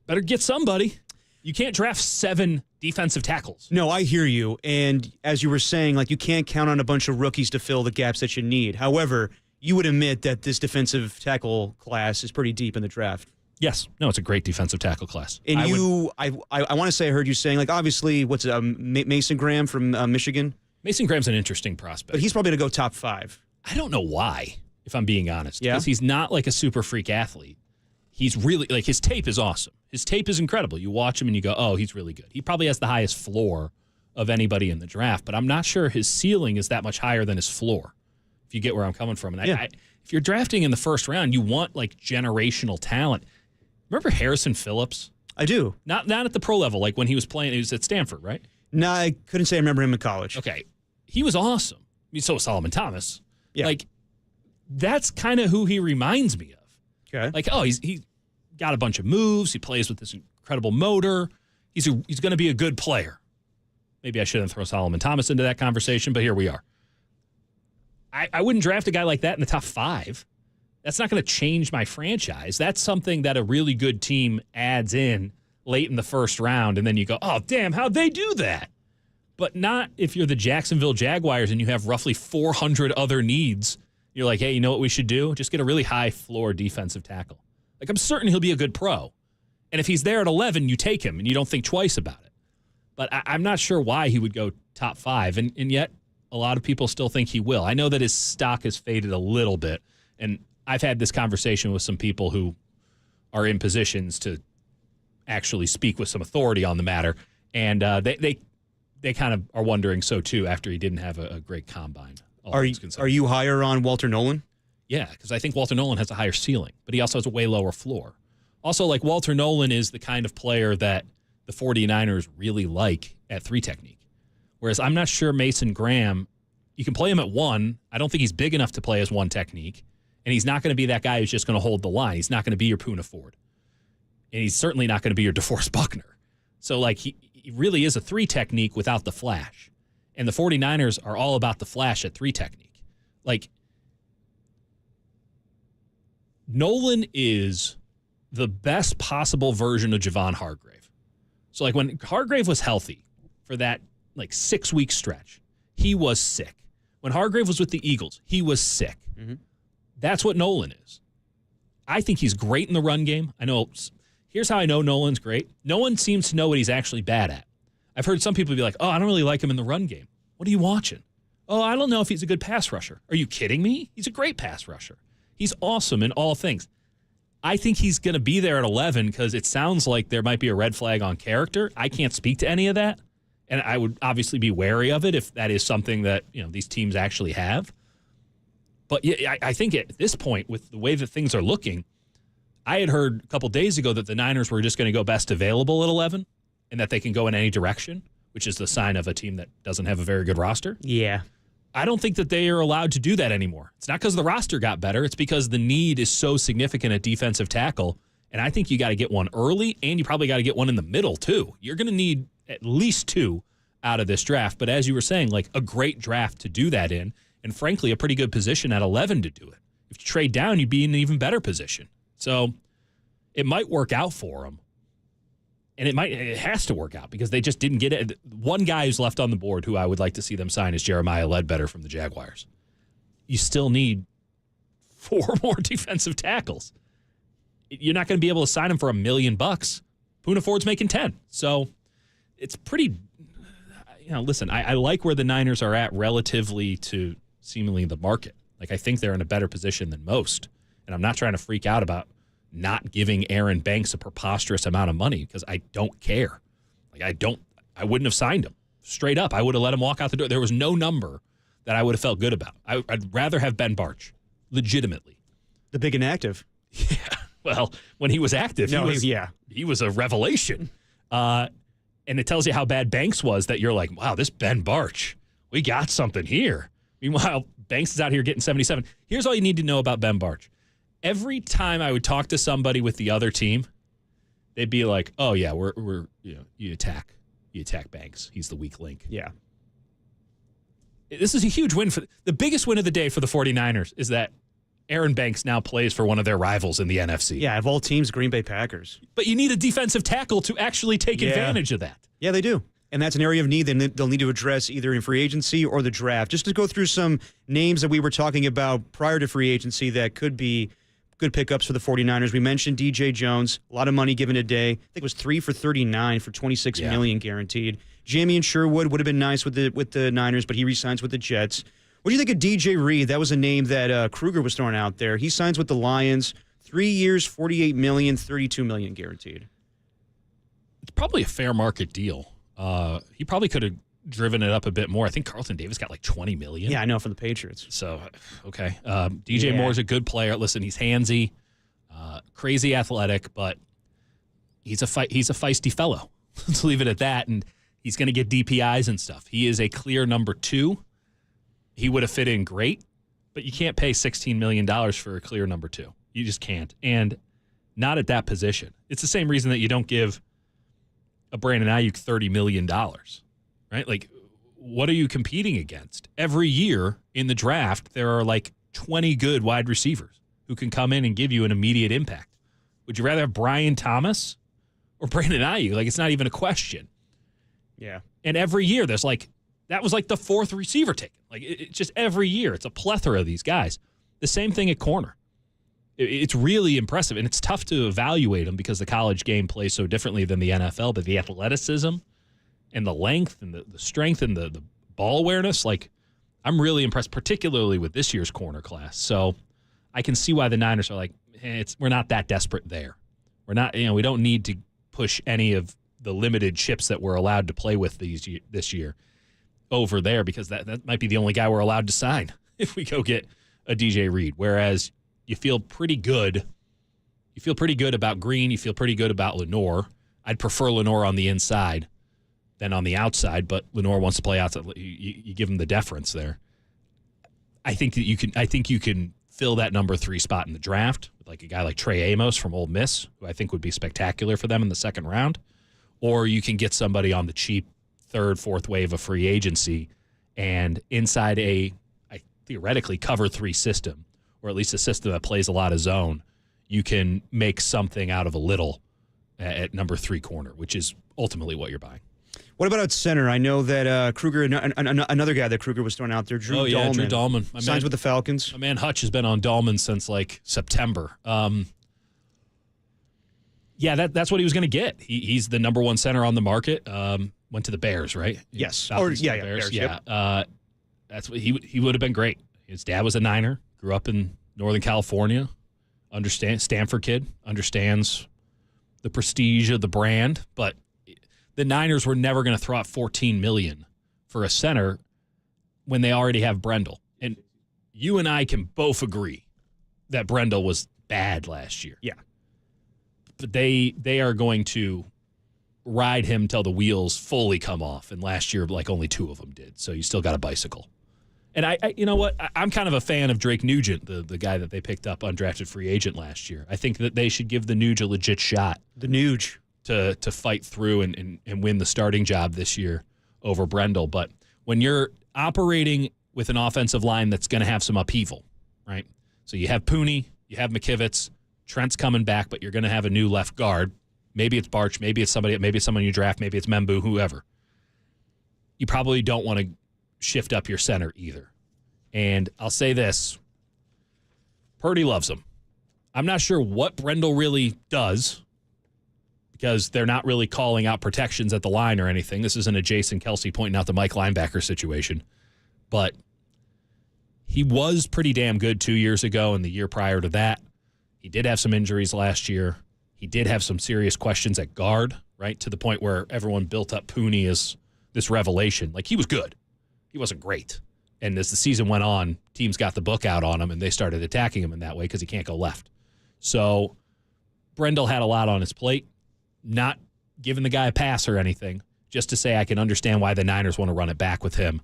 better get somebody. You can't draft 7 defensive tackles. No, I hear you. And as you were saying, you can't count on a bunch of rookies to fill the gaps that you need. However, you would admit that this defensive tackle class is pretty deep in the draft. Yes. No, it's a great defensive tackle class. And I want to say I heard you saying, obviously, what's Mason Graham from Michigan? Mason Graham's an interesting prospect. But he's probably going to go top 5. I don't know why. if I'm being honest. Yeah. Because he's not like a super freak athlete. He's really, like, his tape is awesome. His tape is incredible. You watch him and you go, oh, he's really good. He probably has the highest floor of anybody in the draft, but I'm not sure his ceiling is that much higher than his floor, if you get where I'm coming from. And if you're drafting in the first round, you want, like, generational talent. Remember Harrison Phillips? I do. Not at the pro level, like when he was playing, he was at Stanford, right? No, I couldn't say I remember him in college. Okay. He was awesome. I mean, so was Solomon Thomas. Yeah. Like, that's kind of who he reminds me of. Okay. Like, oh, he's got a bunch of moves. He plays with this incredible motor. He's going to be a good player. Maybe I shouldn't throw Solomon Thomas into that conversation, but here we are. I wouldn't draft a guy like that in the top 5. That's not going to change my franchise. That's something that a really good team adds in late in the first round, and then you go, oh, damn, how'd they do that? But not if you're the Jacksonville Jaguars and you have roughly 400 other needs. You're like, hey, you know what we should do? Just get a really high floor defensive tackle. Like, I'm certain he'll be a good pro. And if he's there at 11, you take him and you don't think twice about it. But I'm not sure why he would go top 5, and yet a lot of people still think he will. I know that his stock has faded a little bit, and I've had this conversation with some people who are in positions to actually speak with some authority on the matter, and they kind of are wondering so too after he didn't have a great combine. Are you higher on Walter Nolan? Yeah, because I think Walter Nolan has a higher ceiling, but he also has a way lower floor. Also, like, Walter Nolan is the kind of player that the 49ers really like at 3 technique. Whereas I'm not sure Mason Graham, you can play him at 1. I don't think he's big enough to play as 1 technique. And he's not going to be that guy who's just going to hold the line. He's not going to be your Poona Ford. And he's certainly not going to be your DeForest Buckner. So, like, he really is a 3 technique without the flash. And the 49ers are all about the flash at 3 technique. Like, Nolan is the best possible version of Javon Hargrave. So, like, when Hargrave was healthy for that, like, 6-week stretch, he was sick. When Hargrave was with the Eagles, he was sick. Mm-hmm. That's what Nolan is. I think he's great in the run game. Here's how I know Nolan's great. No one seems to know what he's actually bad at. I've heard some people be like, oh, I don't really like him in the run game. What are you watching? Oh, I don't know if he's a good pass rusher. Are you kidding me? He's a great pass rusher. He's awesome in all things. I think he's going to be there at 11 because it sounds like there might be a red flag on character. I can't speak to any of that, and I would obviously be wary of it if that is something that these teams actually have. But yeah, I think at this point, with the way that things are looking, I had heard a couple days ago that the Niners were just going to go best available at 11 and that they can go in any direction, which is the sign of a team that doesn't have a very good roster. Yeah. I don't think that they are allowed to do that anymore. It's not because the roster got better. It's because the need is so significant at defensive tackle. And I think you got to get one early, and you probably got to get one in the middle, too. You're going to need at least 2 out of this draft. But as you were saying, like, a great draft to do that in, and frankly, a pretty good position at 11 to do it. If you trade down, you'd be in an even better position. So it might work out for them. And it has to work out because they just didn't get it. One guy who's left on the board who I would like to see them sign is Jeremiah Ledbetter from the Jaguars. You still need 4 more defensive tackles. You're not going to be able to sign him for $1 million. Poona Ford's making 10. So it's pretty, listen, I like where the Niners are at relatively to seemingly the market. Like, I think they're in a better position than most. And I'm not trying to freak out about not giving Aaron Banks a preposterous amount of money because I don't care. Like, I wouldn't have signed him. Straight up, I would have let him walk out the door. There was no number that I would have felt good about. I'd rather have Ben Barch, legitimately. The big inactive. Yeah. Well, when he was active, he was a revelation. And it tells you how bad Banks was that you're like, wow, this Ben Barch, we got something here. Meanwhile, Banks is out here getting 77. Here's all you need to know about Ben Barch. Every time I would talk to somebody with the other team, they'd be like, "Oh yeah, we're you attack Banks. He's the weak link." Yeah. This is a huge win the biggest win of the day for the 49ers is that Aaron Banks now plays for one of their rivals in the NFC. Yeah, of all teams, Green Bay Packers. But you need a defensive tackle to actually take advantage of that. Yeah, they do. And that's an area of need that they'll need to address either in free agency or the draft. Just to go through some names that we were talking about prior to free agency that could be good pickups for the 49ers. We mentioned DJ Jones, a lot of money given today. I think it was 3 for $39 for $26 million guaranteed. Jamie and Sherwood would have been nice with the Niners, but he re-signs with the Jets. What do you think of DJ Reed? That was a name that Kruger was throwing out there. He signs with the Lions, 3 years, $48 million, $32 million guaranteed. It's probably a fair market deal. He probably could have driven it up a bit more. I think Carlton Davis got like $20 million. Yeah, I know, for the Patriots. So, okay. DJ Moore's a good player. Listen, he's handsy, crazy athletic, but he's a feisty fellow. Let's leave it at that. And he's going to get DPIs and stuff. He is a clear number 2. He would have fit in great, but you can't pay $16 million for a clear number 2. You just can't. And not at that position. It's the same reason that you don't give a Brandon Ayuk $30 million, right? Like, what are you competing against? Every year in the draft, there are like 20 good wide receivers who can come in and give you an immediate impact. Would you rather have Brian Thomas or Brandon Ayuk? Like, it's not even a question. Yeah. And every year there's like, that was like the 4th receiver taken. Like, it's just every year. It's a plethora of these guys. The same thing at corner. It's really impressive, and it's tough to evaluate them because the college game plays so differently than the NFL, but the athleticism and the length and the strength and the ball awareness, like, I'm really impressed, particularly with this year's corner class. So I can see why the Niners are like, we're not that desperate there. We're not, we don't need to push any of the limited chips that we're allowed to play with this year over there, because that might be the only guy we're allowed to sign if we go get a DJ Reed. Whereas you feel pretty good. You feel pretty good about Green. You feel pretty good about Lenore. I'd prefer Lenore on the inside than on the outside, but Lenore wants to play outside. You give him the deference there. I think that you can fill that number 3 spot in the draft with like a guy like Trey Amos from Ole Miss, who I think would be spectacular for them in the 2nd round. Or you can get somebody on the cheap 3rd, 4th wave of free agency, and inside a theoretically cover 3 system, or at least a system that plays a lot of zone, you can make something out of a little at number 3 corner, which is ultimately what you're buying. What about at center? I know that Kruger, another guy that Kruger was throwing out there, Drew Dahlman. Drew Dahlman. Signs with the Falcons. My man Hutch has been on Dahlman since like September. That's what he was going to get. He's the number 1 center on the market. Went to the Bears, right? Yes. Bears. Bears. Yeah. Yep. That's what he would have been great. His dad was a Niner, grew up in Northern California, Stanford kid, understands the prestige of the brand, but the Niners were never going to throw out $14 million for a center when they already have Brendel. And you and I can both agree that Brendel was bad last year. Yeah. But they are going to ride him till the wheels fully come off. And last year, like, only 2 of them did. So you still got a bicycle. And I you know what? I'm kind of a fan of Drake Nugent, the guy that they picked up undrafted free agent last year. I think that they should give the Nuge a legit shot. The Nuge. To fight through and win the starting job this year over Brendel. But when you're operating with an offensive line that's going to have some upheaval, right? So you have Pooney, you have McKivitz, Trent's coming back, but you're going to have a new left guard. Maybe it's Barch, maybe it's someone you draft, maybe it's Membu, whoever. You probably don't want to shift up your center either. And I'll say this, Purdy loves him. I'm not sure what Brendel really does, because they're not really calling out protections at the line or anything. This isn't a Jason Kelsey pointing out the Mike linebacker situation. But he was pretty damn good 2 years ago, and the year prior to that. He did have some injuries last year. He did have some serious questions at guard, right, to the point where everyone built up Pooney as this revelation. Like, he was good. He wasn't great. And as the season went on, teams got the book out on him, and they started attacking him in that way because he can't go left. So Brendel had a lot on his plate. Not giving the guy a pass or anything, just to say I can understand why the Niners want to run it back with him.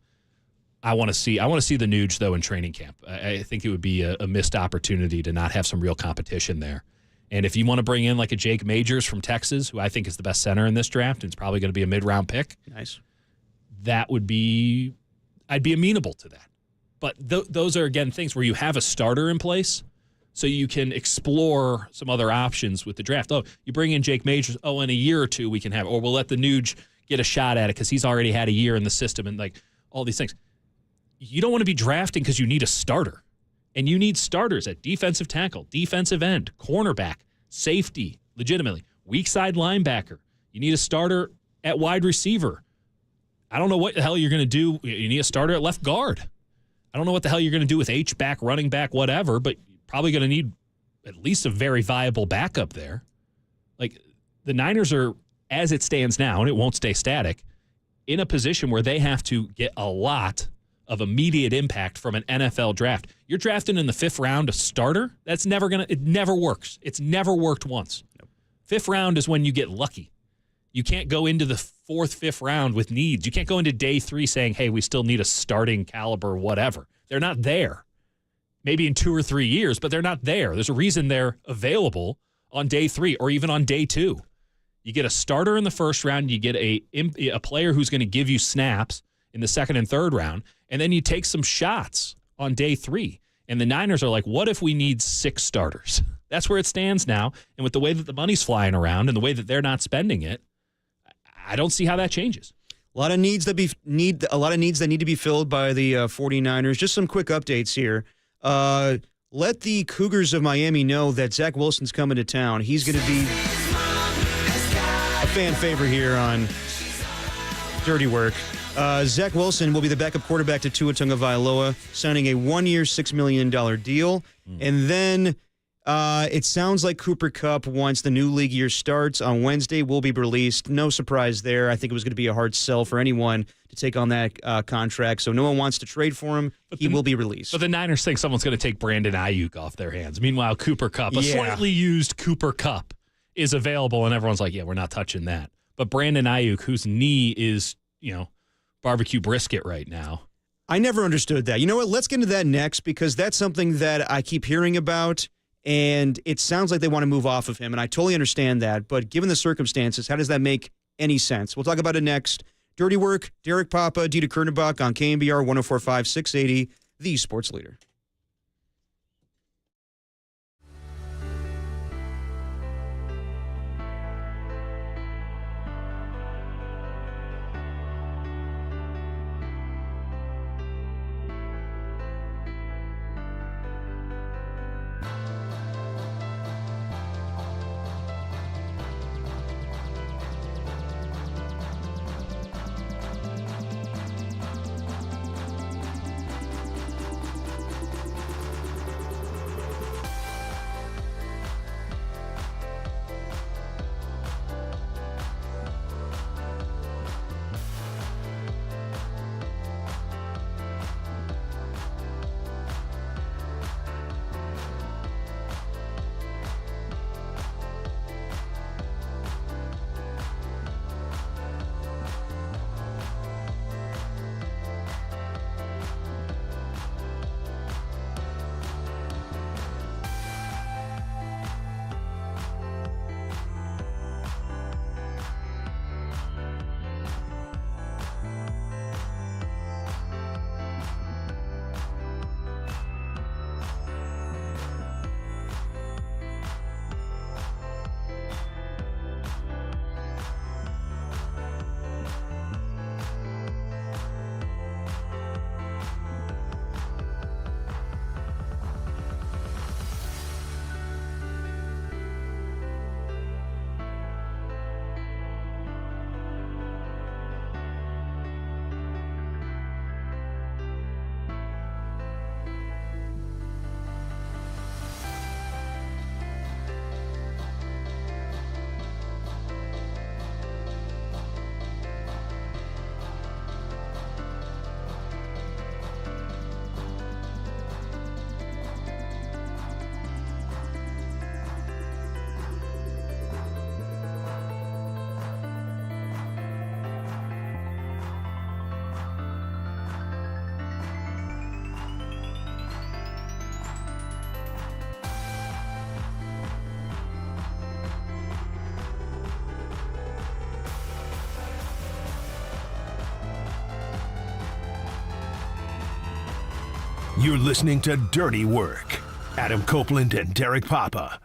I want to see the Nuge, though, in training camp. I think it would be a missed opportunity to not have some real competition there. And if you want to bring in like a Jake Majors from Texas, who I think is the best center in this draft, and it's probably going to be a mid-round pick. Nice. That would be, I'd be amenable to that. But those are, again, things where you have a starter in place, so you can explore some other options with the draft. Oh, you bring in Jake Majors. Oh, in a year or 2 we can have, or we'll let the Nuge get a shot at it because he's already had a year in the system, and like all these things. You don't want to be drafting because you need a starter. And you need starters at defensive tackle, defensive end, cornerback, safety, legitimately, weak side linebacker. You need a starter at wide receiver. I don't know what the hell you're going to do. You need a starter at left guard. I don't know what the hell you're going to do with H-back, running back, whatever, but you're probably going to need at least a very viable backup there. Like, the Niners are, as it stands now, and it won't stay static, in a position where they have to get a lot of immediate impact from an NFL draft. You're drafting in the 5th round a starter? That's never going to – it never works. It's never worked once. Nope. 5th round is when you get lucky. You can't go into the 4th, 5th round with needs. You can't go into day 3 saying, hey, we still need a starting caliber, whatever. They're not there. Maybe in 2 or 3 years, but they're not there. There's a reason they're available on day 3 or even on day 2. You get a starter in the 1st round. You get a player who's going to give you snaps in the 2nd and 3rd round, and then you take some shots on day 3. And the Niners are like, what if we need 6 starters? That's where it stands now. And with the way that the money's flying around and the way that they're not spending it, I don't see how that changes. A lot of needs that need to be filled by the 49ers. Just some quick updates here. Let the Cougars of Miami know that Zach Wilson's coming to town. He's going to be a fan favorite here on Dirty Work. Zach Wilson will be the backup quarterback to Tua Tagovailoa, signing a 1-year, $6 million deal. And then it sounds like Cooper Kupp, once the new league year starts on Wednesday, will be released. No surprise there. I think it was going to be a hard sell for anyone to take on that contract. So no one wants to trade for him. He will be released. But the Niners think someone's going to take Brandon Ayuk off their hands. Meanwhile, Cooper Kupp, a slightly used Cooper Kupp, is available, and everyone's like, yeah, we're not touching that. But Brandon Ayuk, whose knee is, barbecue brisket right now. I never understood that. You know what? Let's get into that next, because that's something that I keep hearing about, and it sounds like they want to move off of him, and I totally understand that. But given the circumstances, how does that make any sense? We'll talk about it next. Dirty Work, Derek Papa, Dieter Kurtenbach on KNBR 104.5, 680, the sports leader. You're listening to Dirty Work. Adam Copeland and Derek Papa.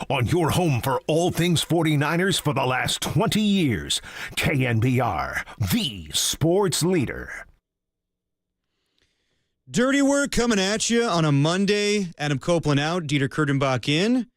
On your home for all things 49ers for the last 20 years. KNBR, the sports leader. Dirty Work coming at you on a Monday. Adam Copeland out, Dieter Kurtenbach in.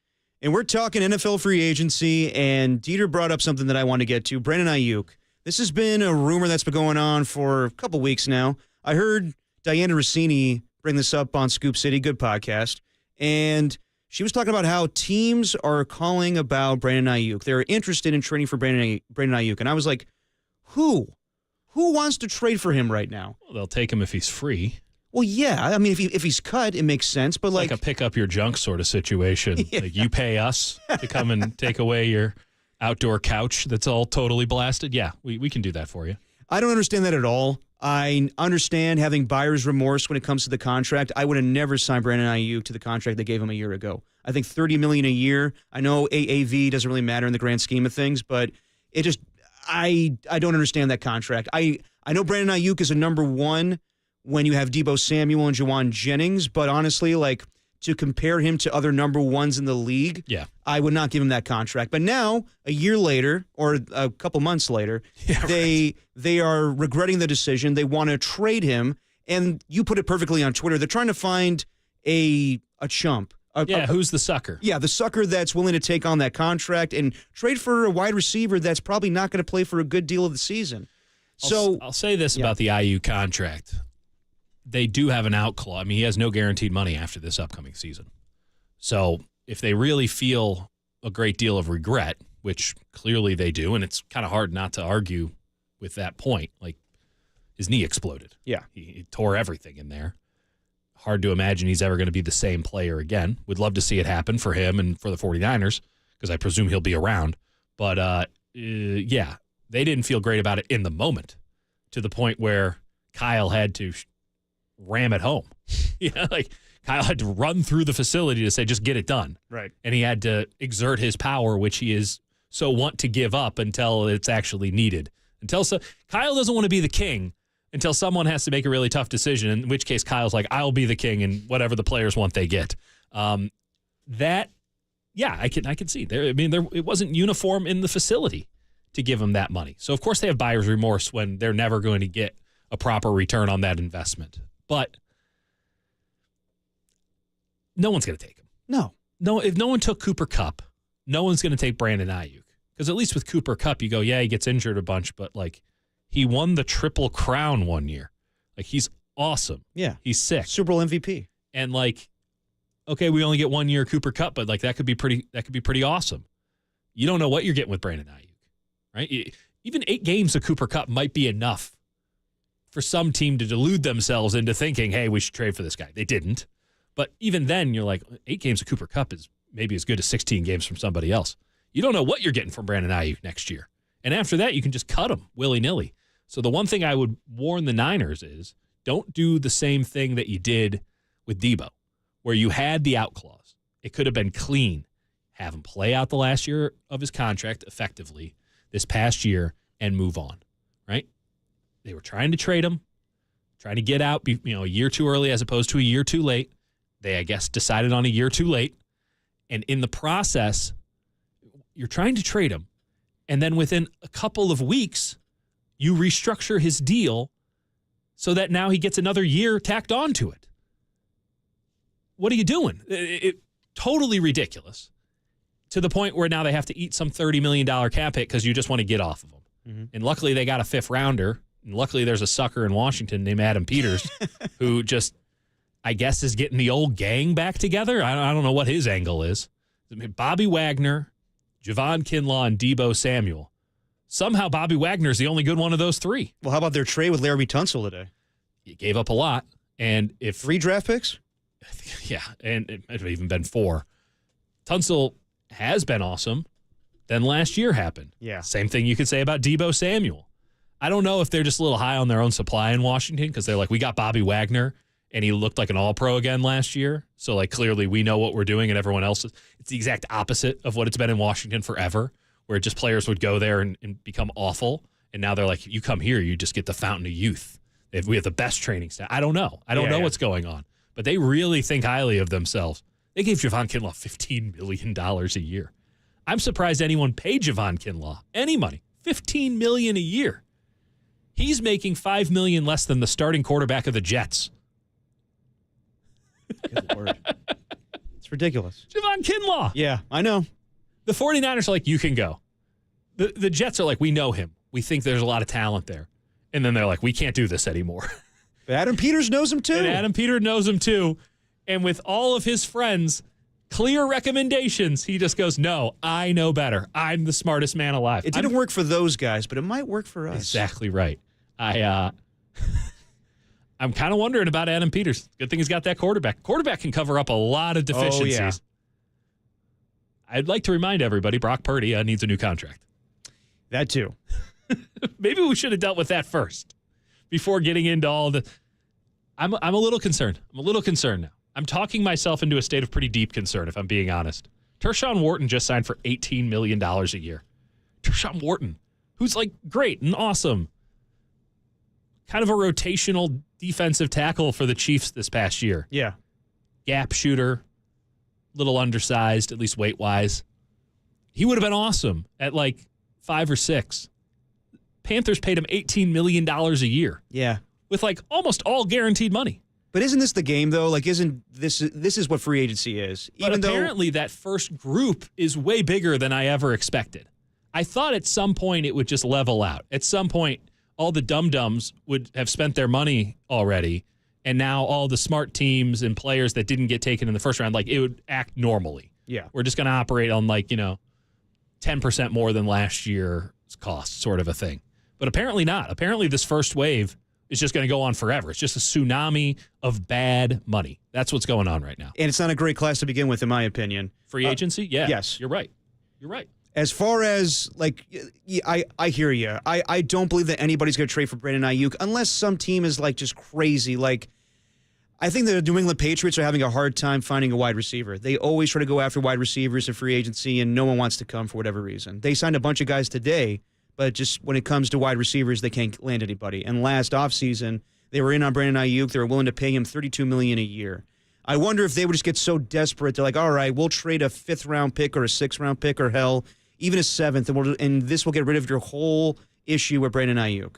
And we're talking NFL free agency, and Dieter brought up something that I want to get to. Brandon Ayuk. This has been a rumor that's been going on for a couple weeks now. I heard Diana Rossini bring this up on Scoop City, good podcast, and she was talking about how teams are calling about Brandon Ayuk. They're interested in trading for Brandon Ayuk, and I was like, who? Who wants to trade for him right now? Well, they'll take him if he's free. Well, yeah. I mean, if he's cut, it makes sense. But It's like a pick up your junk sort of situation. Yeah. Like you pay us to come and take away your outdoor couch that's all totally blasted. Yeah, we can do that for you. I don't understand that at all. I understand having buyer's remorse when it comes to the contract. I would have never signed Brandon Ayuk to the contract they gave him a year ago. I think $30 million a year. I know AAV doesn't really matter in the grand scheme of things, but it just I don't understand that contract. I know Brandon Ayuk is a number one when you have Deebo Samuel and Juwan Jennings, but honestly, like, to compare him to other number ones in the league, yeah, I would not give him that contract. But now, a year later, or a couple months later, they are regretting the decision. They want to trade him, and you put it perfectly on Twitter. They're trying to find a chump. Who's the sucker? Yeah, the sucker that's willing to take on that contract and trade for a wide receiver that's probably not going to play for a good deal of the season. So I'll say this about the IU contract. They do have an out clause. I mean, he has no guaranteed money after this upcoming season. So if they really feel a great deal of regret, which clearly they do, and it's kind of hard not to argue with that point. Like, his knee exploded. Yeah. He tore everything in there. Hard to imagine he's ever going to be the same player again. Would love to see it happen for him and for the 49ers, because I presume he'll be around. But, yeah, they didn't feel great about it in the moment, to the point where Kyle had to ram it home. Like Kyle had to run through the facility to say, just get it done. Right. And he had to exert his power, which he is so want to give up until it's actually needed. Kyle doesn't want to be the king until someone has to make a really tough decision, in which case Kyle's like, I'll be the king, and whatever the players want, they get. I can see there. I mean, it wasn't uniform in the facility to give him that money. So of course they have buyer's remorse when they're never going to get a proper return on that investment. But no one's going to take him. No, if no one took Cooper Kupp, no one's going to take Brandon Ayuk. Because at least with Cooper Kupp, you go, yeah, he gets injured a bunch, but like, he won the Triple Crown one year. Like, he's awesome. Yeah. He's sick. Super Bowl MVP. And like, okay, we only get 1 year Cooper Kupp, but like that could be pretty awesome. You don't know what you're getting with Brandon Ayuk, right? Even 8 games of Cooper Kupp might be enough for some team to delude themselves into thinking, hey, we should trade for this guy. They didn't. But even then, you're like, 8 games of Cooper Kupp is maybe as good as 16 games from somebody else. You don't know what you're getting from Brandon Ayuk next year. And after that, you can just cut him willy-nilly. So the one thing I would warn the Niners is, don't do the same thing that you did with Deebo, where you had the out clause. It could have been clean. Have him play out the last year of his contract effectively this past year and move on, right? They were trying to trade him, trying to get out, a year too early as opposed to a year too late. They, I guess, decided on a year too late. And in the process, you're trying to trade him. And then within a couple of weeks, you restructure his deal so that now he gets another year tacked onto it. What are you doing? It totally ridiculous, to the point where now they have to eat some $30 million cap hit because you just want to get off of them. Mm-hmm. And luckily they got a 5th rounder. And luckily there's a sucker in Washington named Adam Peters who just, I guess, is getting the old gang back together. I don't know what his angle is. Bobby Wagner, Javon Kinlaw, and Deebo Samuel. Somehow Bobby Wagner's the only good one of those 3. Well, how about their trade with Larry Tunsil today? He gave up a lot. And if 3 draft picks? Yeah, and it might have even been 4. Tunsil has been awesome. Then last year happened. Yeah. Same thing you could say about Deebo Samuel. I don't know if they're just a little high on their own supply in Washington, because they're like, we got Bobby Wagner, and he looked like an all-pro again last year. So, like, clearly we know what we're doing, and everyone else is. It's the exact opposite of what it's been in Washington forever, where just players would go there and become awful. And now they're like, you come here, you just get the fountain of youth. We have the best training staff. I don't know. I don't know what's going on. But they really think highly of themselves. They gave Javon Kinlaw $15 million a year. I'm surprised anyone paid Javon Kinlaw any money. $15 million a year. He's making $5 million less than the starting quarterback of the Jets. Good Lord. It's ridiculous. Javon Kinlaw. Yeah, I know. The 49ers are like, you can go. The Jets are like, we know him. We think there's a lot of talent there. And then they're like, we can't do this anymore. But Adam Peters knows him too. And Adam Peters knows him too. And with all of his friends, clear recommendations, he just goes, no, I know better. I'm the smartest man alive. It didn't work for those guys, but it might work for us. Exactly right. I'm kind of wondering about Adam Peters. Good thing he's got that quarterback. Quarterback can cover up a lot of deficiencies. Oh, yeah. I'd like to remind everybody, Brock Purdy needs a new contract. That too. Maybe we should have dealt with that first before getting into all the. I'm a little concerned. I'm a little concerned now. I'm talking myself into a state of pretty deep concern, if I'm being honest. Tershawn Wharton just signed for $18 million a year. Tershawn Wharton, who's like great and awesome. Kind of a rotational defensive tackle for the Chiefs this past year. Yeah. Gap shooter, little undersized, at least weight-wise. He would have been awesome at like 5 or 6. Panthers paid him $18 million a year. Yeah. With like almost all guaranteed money. But isn't this the game, though? Like, isn't this is what free agency is? But apparently that first group is way bigger than I ever expected. I thought at some point it would just level out. At some point, all the dum-dums would have spent their money already, and now all the smart teams and players that didn't get taken in the first round, like, it would act normally. Yeah. We're just going to operate on, 10% more than last year's cost, sort of a thing. But apparently not. Apparently this first wave is just going to go on forever. It's just a tsunami of bad money. That's what's going on right now. And it's not a great class to begin with, in my opinion. Free agency? Yeah. Yes. You're right. You're right. As far as, I hear you. I don't believe that anybody's going to trade for Brandon Ayuk unless some team is, just crazy. I think the New England Patriots are having a hard time finding a wide receiver. They always try to go after wide receivers in free agency, and no one wants to come for whatever reason. They signed a bunch of guys today, but just when it comes to wide receivers, they can't land anybody. And last offseason, they were in on Brandon Ayuk. They were willing to pay him $32 million a year. I wonder if they would just get so desperate, they're like, all right, we'll trade a 5th-round pick or a 6th-round pick or hell, even a 7th, and this will get rid of your whole issue with Brandon Ayuk.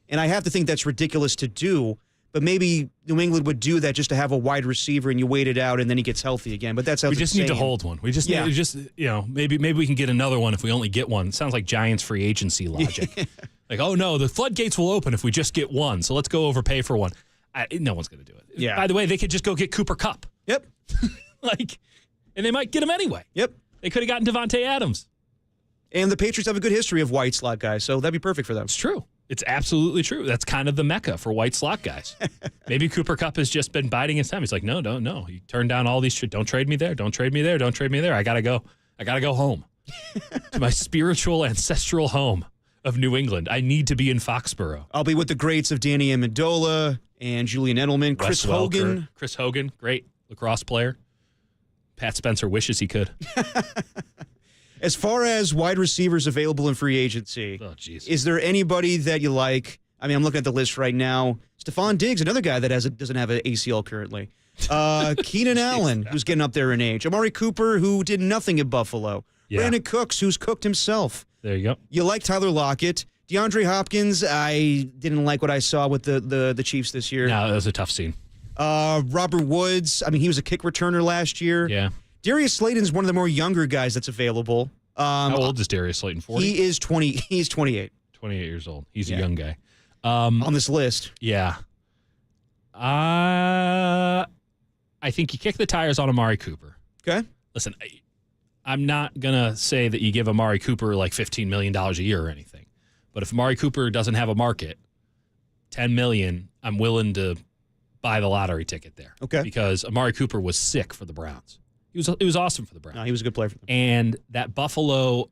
And I have to think that's ridiculous to do, but maybe New England would do that just to have a wide receiver and you wait it out and then he gets healthy again. But that's how we just need to hold one. We just need to maybe we can get another one if we only get one. It sounds like Giants free agency logic. Like, oh no, the floodgates will open if we just get one. So let's go overpay for one. No one's going to do it. Yeah. By the way, they could just go get Cooper Kupp. Yep. And they might get him anyway. Yep. They could have gotten Devontae Adams. And the Patriots have a good history of white slot guys, so that'd be perfect for them. It's true. It's absolutely true. That's kind of the mecca for white slot guys. Maybe Cooper Kupp has just been biding his time. He's like, no. He turned down all these. Don't trade me there. Don't trade me there. Don't trade me there. I gotta go home to my spiritual ancestral home of New England. I need to be in Foxborough. I'll be with the greats of Danny Amendola and Julian Edelman, Chris Hogan. Chris Hogan, great lacrosse player. Pat Spencer wishes he could. As far as wide receivers available in free agency, is there anybody that you like? I mean, I'm looking at the list right now. Stephon Diggs, another guy that doesn't have an ACL currently. Keenan Allen, who's getting up there in age. Amari Cooper, who did nothing at Buffalo. Yeah. Brandon Cooks, who's cooked himself. There you go. You like Tyler Lockett. DeAndre Hopkins, I didn't like what I saw with the Chiefs this year. No, that was a tough scene. Robert Woods, I mean, he was a kick returner last year. Yeah. Darius Slayton's one of the more younger guys that's available. How old is Darius Slayton? 40? He is 20. He's 28. 28 years old. He's a young guy. On this list. Yeah. I think you kick the tires on Amari Cooper. Okay. Listen, I'm not going to say that you give Amari Cooper like $15 million a year or anything. But if Amari Cooper doesn't have a market, $10 million, I'm willing to buy the lottery ticket there. Okay. Because Amari Cooper was sick for the Browns. It was awesome for the Browns. No, he was a good player for them. And that Buffalo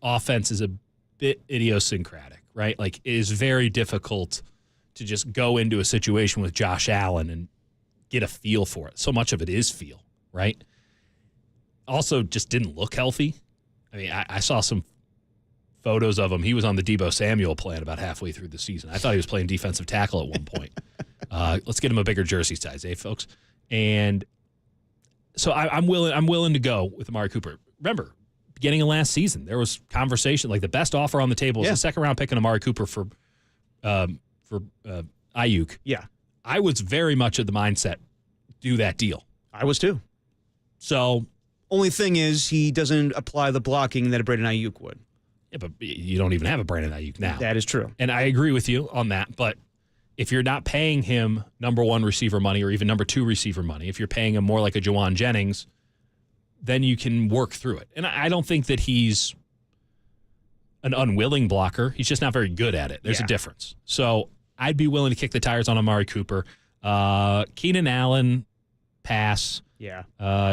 offense is a bit idiosyncratic, right? Like, it is very difficult to just go into a situation with Josh Allen and get a feel for it. So much of it is feel, right? Also, just didn't look healthy. I mean, I saw some photos of him. He was on the Deebo Samuel plan about halfway through the season. I thought he was playing defensive tackle at one point. Let's get him a bigger jersey size, folks? And so I'm willing to go with Amari Cooper. Remember, beginning of last season, there was conversation, like the best offer on the table was a second-round pick and Amari Cooper for Ayuk. Yeah. I was very much of the mindset, do that deal. I was too. So, only thing is he doesn't apply the blocking that a Brandon Ayuk would. Yeah, but you don't even have a Brandon Ayuk now. That is true. And I agree with you on that, but if you're not paying him number one receiver money or even number two receiver money, if you're paying him more like a Juwan Jennings, then you can work through it. And I don't think that he's an unwilling blocker. He's just not very good at it. There's a difference. So I'd be willing to kick the tires on Amari Cooper. Keenan Allen, pass. Yeah.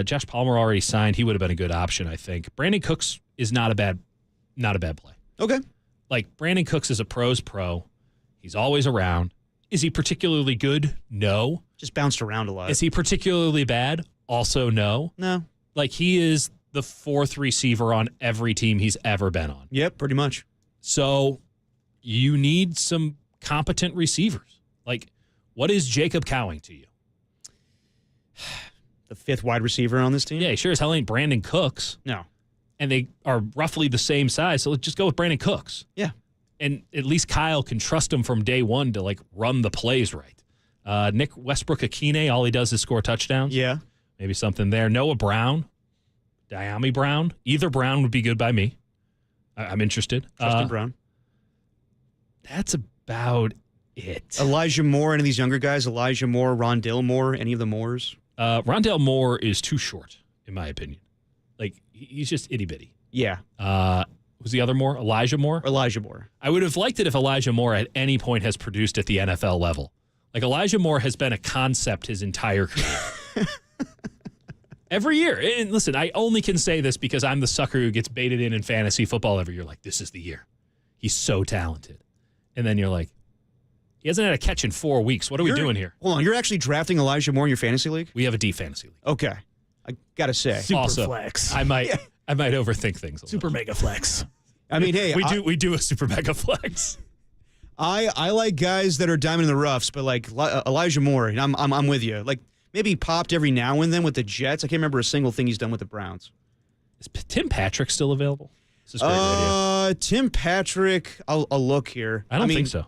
Josh Palmer already signed. He would have been a good option, I think. Brandon Cooks is not a bad play. Okay. Like, Brandon Cooks is a pro's pro. He's always around. Is he particularly good? No. Just bounced around a lot. Is he particularly bad? Also, no. No. Like, he is the fourth receiver on every team he's ever been on. Yep, pretty much. So you need some competent receivers. Like, what is Jacob Cowing to you? The fifth wide receiver on this team? Yeah, he sure as hell ain't Brandon Cooks. No. And they are roughly the same size, so let's just go with Brandon Cooks. Yeah. And at least Kyle can trust him from day one to, like, run the plays right. Nick Westbrook-Akine, all he does is score touchdowns. Yeah. Maybe something there. Noah Brown, Diami Brown. Either Brown would be good by me. I'm interested. Justin Brown. That's about it. Elijah Moore, any of these younger guys? Elijah Moore, Rondale Moore, any of the Moores? Rondale Moore is too short, in my opinion. Like, he's just itty-bitty. Yeah. Was the other Moore? Elijah Moore? Elijah Moore. I would have liked it if Elijah Moore at any point has produced at the NFL level. Like, Elijah Moore has been a concept his entire career. Every year. And listen, I only can say this because I'm the sucker who gets baited in fantasy football every year. Like, this is the year. He's so talented. And then you're like, he hasn't had a catch in 4 weeks. What are we doing here? Hold on. You're actually drafting Elijah Moore in your fantasy league? We have a D fantasy league. Okay. I got to say. Super also, flex. I might overthink things a little. Super mega flex. I mean, hey. We do a super mega flex. I like guys that are diamond in the roughs, but like Elijah Moore, and I'm with you. Like, maybe he popped every now and then with the Jets. I can't remember a single thing he's done with the Browns. Is Tim Patrick still available? This is great radio. Tim Patrick, I'll look here. I don't think so.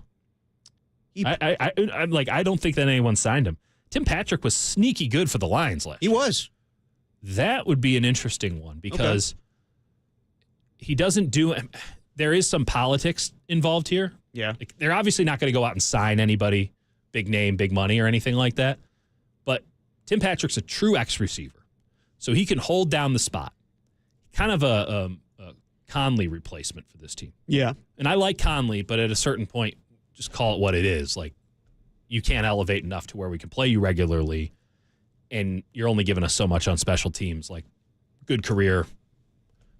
I don't think that anyone signed him. Tim Patrick was sneaky good for the Lions last year. He was. That would be an interesting one because he doesn't do – there is some politics involved here. Yeah. Like, they're obviously not going to go out and sign anybody, big name, big money or anything like that. But Tim Patrick's a true X receiver, so he can hold down the spot. Kind of a Conley replacement for this team. Yeah. And I like Conley, but at a certain point, just call it what it is. Like, you can't elevate enough to where we can play you regularly, and you're only giving us so much on special teams. Like, good career,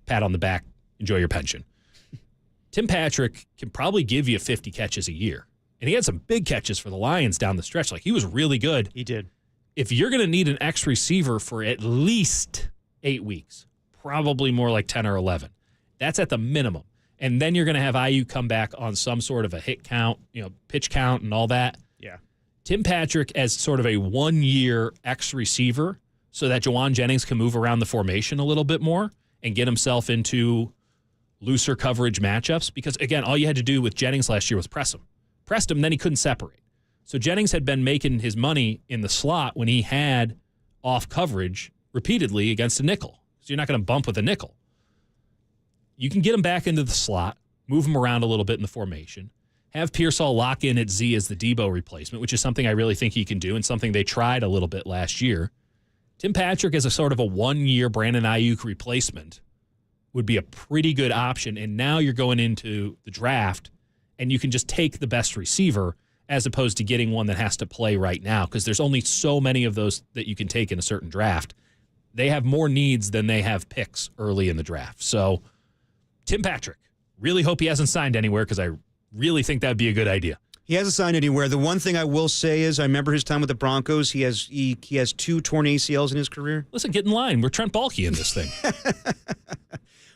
pat on the back, enjoy your pension. Tim Patrick can probably give you 50 catches a year. And he had some big catches for the Lions down the stretch. Like, he was really good. He did. If you're going to need an X receiver for at least 8 weeks, probably more like 10 or 11. That's at the minimum. And then you're going to have IU come back on some sort of a hit count, pitch count and all that. Yeah. Tim Patrick as sort of a 1 year X receiver so that Juwan Jennings can move around the formation a little bit more and get himself into looser coverage matchups. Because, again, all you had to do with Jennings last year was press him. Pressed him, then he couldn't separate. So Jennings had been making his money in the slot when he had off coverage repeatedly against a nickel. So you're not going to bump with a nickel. You can get him back into the slot, move him around a little bit in the formation, have Pearsall lock in at Z as the Debo replacement, which is something I really think he can do and something they tried a little bit last year. Tim Patrick as a sort of a 1 year Brandon Ayuk replacement would be a pretty good option. And now you're going into the draft and you can just take the best receiver as opposed to getting one that has to play right now because there's only so many of those that you can take in a certain draft. They have more needs than they have picks early in the draft. So Tim Patrick, really hope he hasn't signed anywhere because I really think that would be a good idea. He hasn't signed anywhere. The one thing I will say is I remember his time with the Broncos. He has 2 torn ACLs in his career. Listen, get in line. We're Trent Baalke in this thing.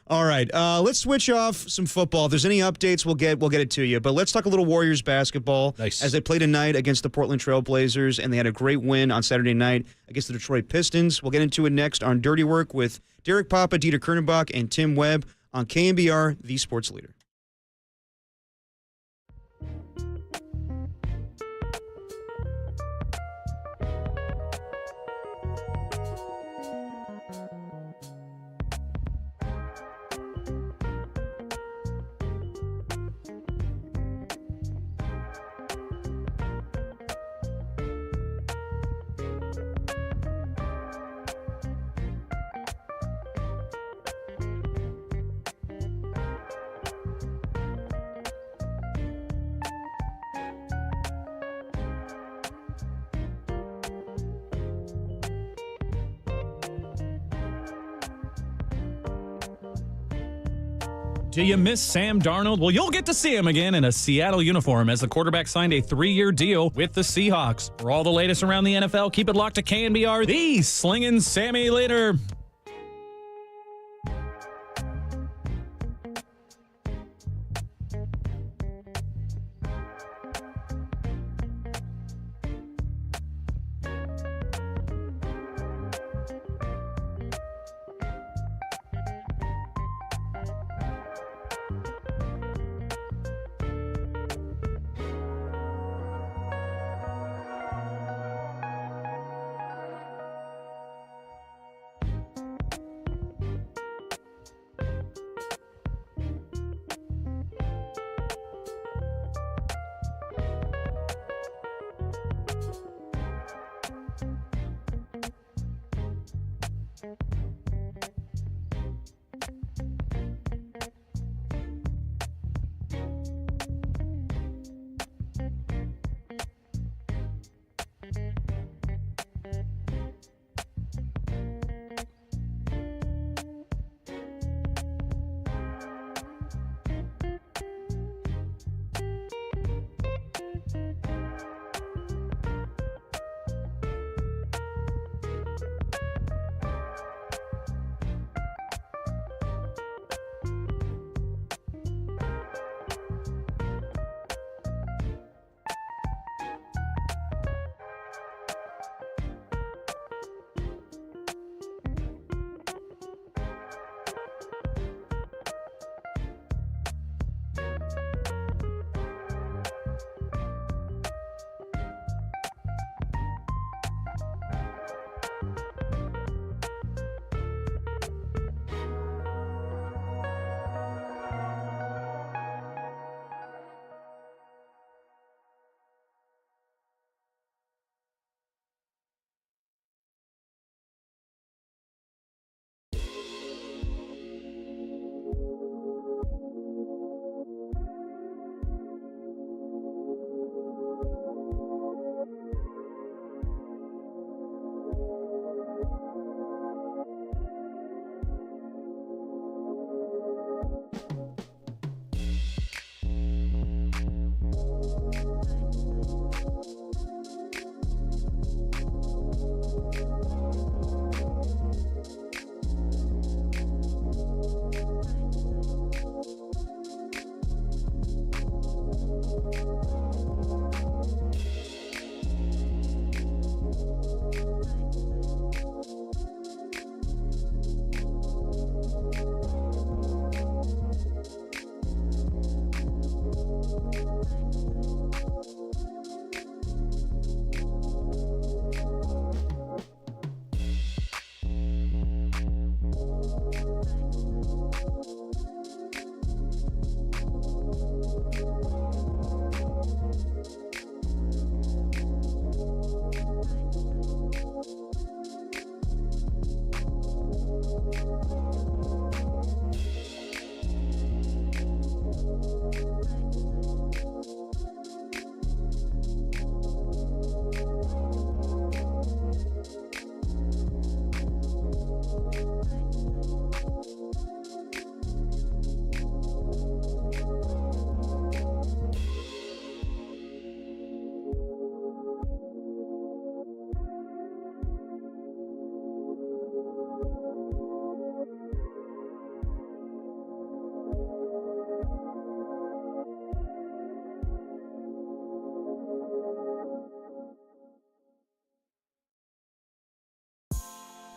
All right, let's switch off some football. If there's any updates, we'll get it to you. But let's talk a little Warriors basketball. Nice. As they played tonight against the Portland Trail Blazers, and they had a great win on Saturday night against the Detroit Pistons. We'll get into it next on Dirty Work with Derek Papa, Dieter Kernenbach, and Tim Webb on KNBR, the Sports Leader. Do you miss Sam Darnold? Well, you'll get to see him again in a Seattle uniform as the quarterback signed a 3-year deal with the Seahawks. For all the latest around the NFL, keep it locked to KNBR, the Slingin' Sammy leader.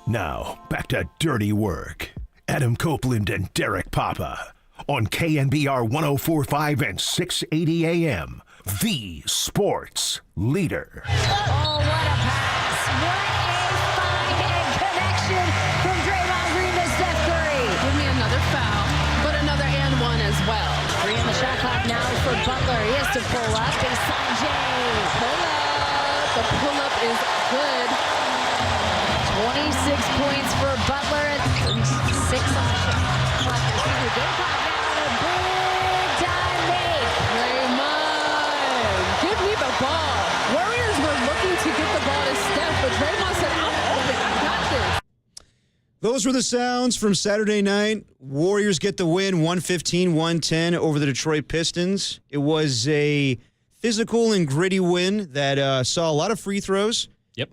Now, back to Dirty Work. Adam Copeland and Derek Papa on KNBR 104.5 and 680 AM, the sports leader. Oh, what a pass. What a find and connection from Draymond Green to Steph Curry. Give me another foul, but another and one as well. 3 on the shot clock now for Butler. He has to pull up. Baseline Jay. Pull up. The pull-up is good. 26 points for Butler at 36 on the shot clock. They clock now. A big time make. Draymond, give me the ball. Warriors were looking to get the ball to Steph, but Draymond said, I'm open. I got this. Those those were the sounds from Saturday night. Warriors get the win, 115-110 over the Detroit Pistons. It was a physical and gritty win that saw a lot of free throws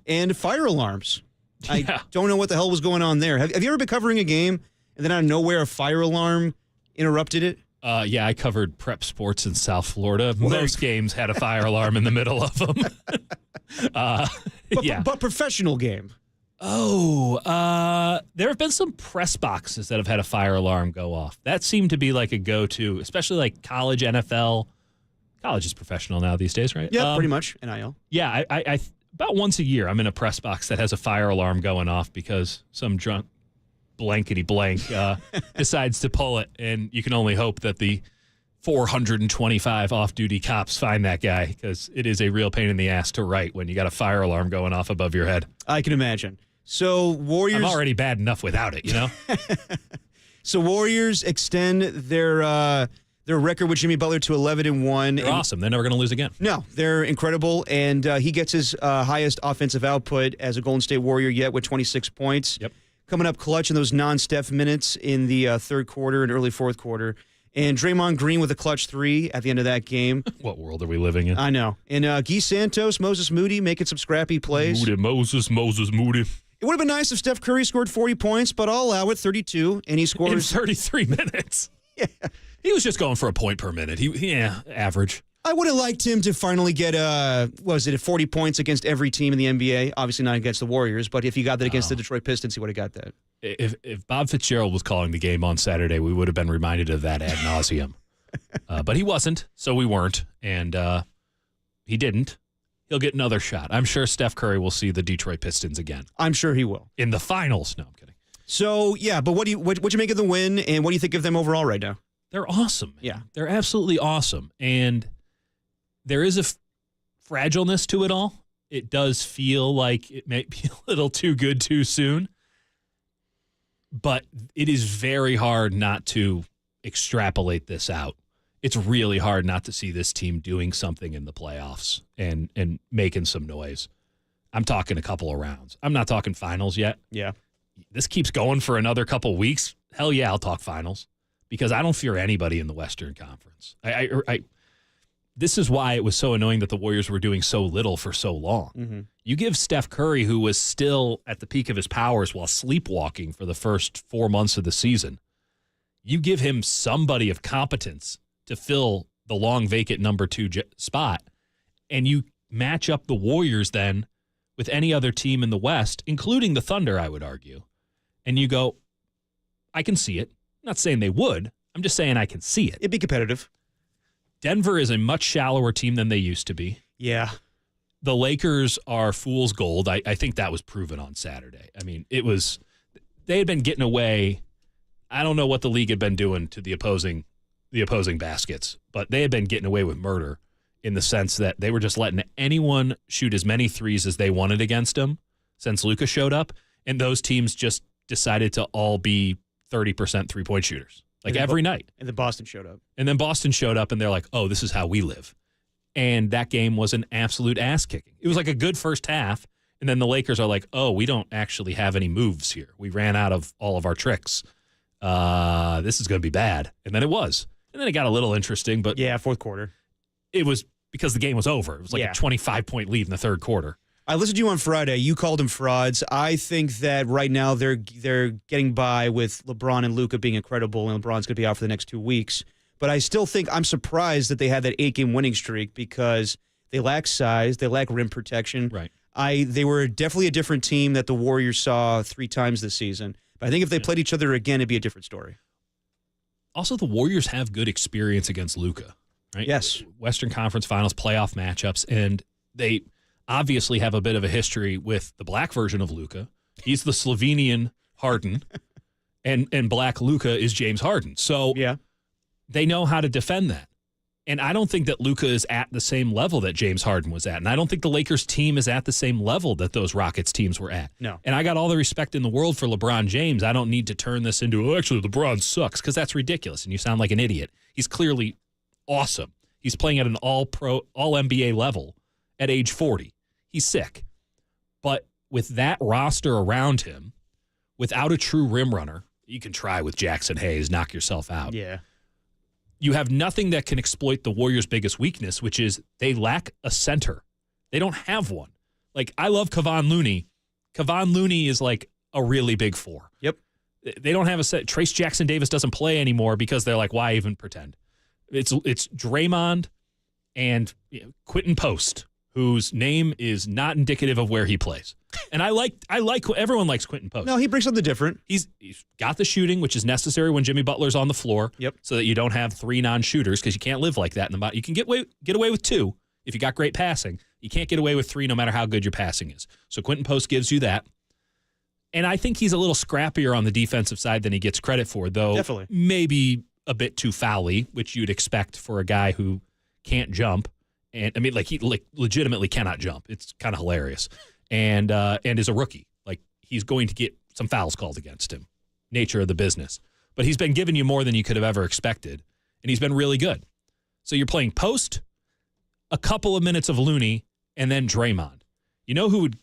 and fire alarms. I don't know what the hell was going on there. Have you ever been covering a game and then out of nowhere a fire alarm interrupted it? Yeah, I covered prep sports in South Florida. Most games had a fire alarm in the middle of them. But professional game. Oh, there have been some press boxes that have had a fire alarm go off. That seemed to be like a go-to, especially like college, NFL. College is professional now these days, right? Yeah, pretty much. NIL. Yeah, I about once a year I'm in a press box that has a fire alarm going off because some drunk blankety-blank decides to pull it, and you can only hope that the 425 off-duty cops find that guy because it is a real pain in the ass to write when you got a fire alarm going off above your head. I can imagine. So Warriors... I'm already bad enough without it, you know? So Warriors extend their record with Jimmy Butler to 11-1. They're awesome. They're never going to lose again. No, they're incredible, and he gets his highest offensive output as a Golden State Warrior yet with 26 points. Yep. Coming up clutch in those non-Steph minutes in the third quarter and early fourth quarter. And Draymond Green with a clutch 3 at the end of that game. What world are we living in? I know. And Guy Santos, Moses Moody making some scrappy plays. Moses Moody. It would have been nice if Steph Curry scored 40 points, but I'll allow it, 32, and he scores... In 33 minutes. Yeah. He was just going for a point per minute. Average. I would have liked him to finally get, 40 points against every team in the NBA. Obviously not against the Warriors, but if he got that against the Detroit Pistons, he would have got that. If Bob Fitzgerald was calling the game on Saturday, we would have been reminded of that ad nauseum. But he wasn't, so we weren't, and he didn't. He'll get another shot. I'm sure Steph Curry will see the Detroit Pistons again. I'm sure he will. In the finals. No, I'm kidding. So, yeah, but what you make of the win, and what do you think of them overall right now? They're awesome. Man. Yeah. They're absolutely awesome. And there is a fragileness to it all. It does feel like it may be a little too good too soon. But it is very hard not to extrapolate this out. It's really hard not to see this team doing something in the playoffs and making some noise. I'm talking a couple of rounds. I'm not talking finals yet. Yeah. This keeps going for another couple weeks. Hell yeah, I'll talk finals because I don't fear anybody in the Western Conference. This is why it was so annoying that the Warriors were doing so little for so long. Mm-hmm. You give Steph Curry, who was still at the peak of his powers while sleepwalking for the first 4 months of the season, you give him somebody of competence to fill the long vacant number 2 spot, and you match up the Warriors then with any other team in the West, including the Thunder, I would argue, and you go, I can see it. I'm not saying they would. I'm just saying I can see it. It'd be competitive. Denver is a much shallower team than they used to be. Yeah. The Lakers are fool's gold. I think that was proven on Saturday. I mean, they had been getting away. I don't know what the league had been doing to the opposing baskets, but they had been getting away with murder in the sense that they were just letting anyone shoot as many threes as they wanted against them since Luka showed up, and those teams just decided to all be 30% three-point shooters, like every night. And then Boston showed up. And then Boston showed up, and they're like, oh, this is how we live. And that game was an absolute ass-kicking. It was like a good first half, and then the Lakers are like, oh, we don't actually have any moves here. We ran out of all of our tricks. This is going to be bad. And then it was. And then it got a little interesting, but... Yeah, fourth quarter. It was because the game was over. It was like a 25-point lead in the third quarter. I listened to you on Friday. You called them frauds. I think that right now they're getting by with LeBron and Luka being incredible, and LeBron's going to be out for the next 2 weeks. But I still think I'm surprised that they had that 8-game winning streak because they lack size, they lack rim protection. Right. They were definitely a different team that the Warriors saw 3 times this season. But I think if they played each other again, it'd be a different story. Also, the Warriors have good experience against Luka, right? Yes. Western Conference Finals playoff matchups, and they obviously have a bit of a history with the black version of Luka. He's the Slovenian Harden, and black Luka is James Harden. So they know how to defend that. And I don't think that Luka is at the same level that James Harden was at. And I don't think the Lakers team is at the same level that those Rockets teams were at. No. And I got all the respect in the world for LeBron James. I don't need to turn this into, oh, actually, LeBron sucks, because that's ridiculous, and you sound like an idiot. He's clearly awesome. He's playing at an all-pro, all-NBA level at age 40. He's sick. But with that roster around him, without a true rim runner, you can try with Jackson Hayes, knock yourself out. Yeah. You have nothing that can exploit the Warriors' biggest weakness, which is they lack a center. They don't have one. Like, I love Kevon Looney. Kevon Looney is like a really big four. Yep. They don't have a set. Trace Jackson Davis doesn't play anymore because they're like, why even pretend? It's Draymond and Quentin Post, whose name is not indicative of where he plays. And everyone likes Quentin Post. No, he brings something different. He's got the shooting, which is necessary when Jimmy Butler's on the floor. Yep. So that you don't have 3 non-shooters, because you can't live like that in the bottom. You can get away with 2 if you got great passing. You can't get away with 3 no matter how good your passing is. So Quentin Post gives you that. And I think he's a little scrappier on the defensive side than he gets credit for, though. Definitely. Maybe a bit too foul-y, which you'd expect for a guy who can't jump. And I mean, like, he legitimately cannot jump. It's kind of hilarious. And is a rookie. Like, he's going to get some fouls called against him. Nature of the business. But he's been giving you more than you could have ever expected. And he's been really good. So you're playing Post, a couple of minutes of Looney, and then Draymond. You know who would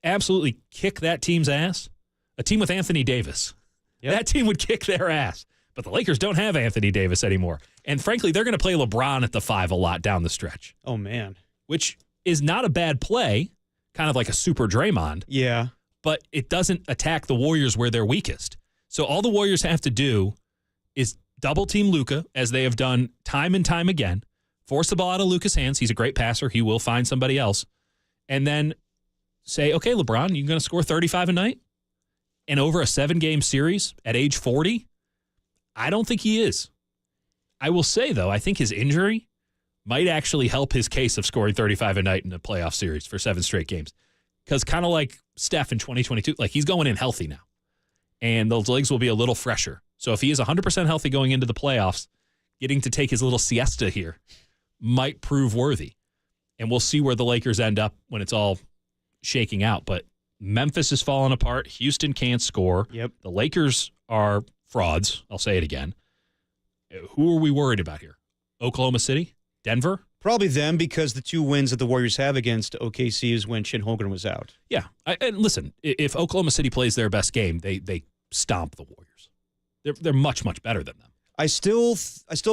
absolutely kick that team's ass? A team with Anthony Davis. Yep. That team would kick their ass. But the Lakers don't have Anthony Davis anymore. And frankly, they're going to play LeBron at the 5 a lot down the stretch. Oh, man. Which is not a bad play, kind of like a super Draymond. Yeah. But it doesn't attack the Warriors where they're weakest. So all the Warriors have to do is double team Luka, as they have done time and time again, force the ball out of Luka's hands. He's a great passer. He will find somebody else. And then say, okay, LeBron, you're going to score 35 a night? And over a 7-game series at age 40? I don't think he is. I will say, though, I think his injury might actually help his case of scoring 35 a night in a playoff series for 7 straight games. Because kind of like Steph in 2022, like, he's going in healthy now. And those legs will be a little fresher. So if he is 100% healthy going into the playoffs, getting to take his little siesta here might prove worthy. And we'll see where the Lakers end up when it's all shaking out. But Memphis is falling apart. Houston can't score. Yep. The Lakers are frauds. I'll say it again. Who are we worried about here? Oklahoma City? Denver? Probably them, because the 2 wins that the Warriors have against OKC is when Chin Holmgren was out. Yeah. And listen, if Oklahoma City plays their best game, they stomp the Warriors. They're much, much better than them. I still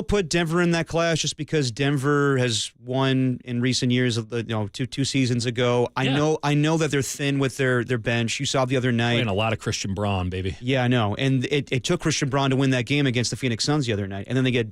put Denver in that class just because Denver has won in recent years of the two seasons ago. I know that they're thin with their bench. You saw the other night. Playing a lot of Christian Braun, baby. Yeah, I know. And it took Christian Braun to win that game against the Phoenix Suns the other night. And then they get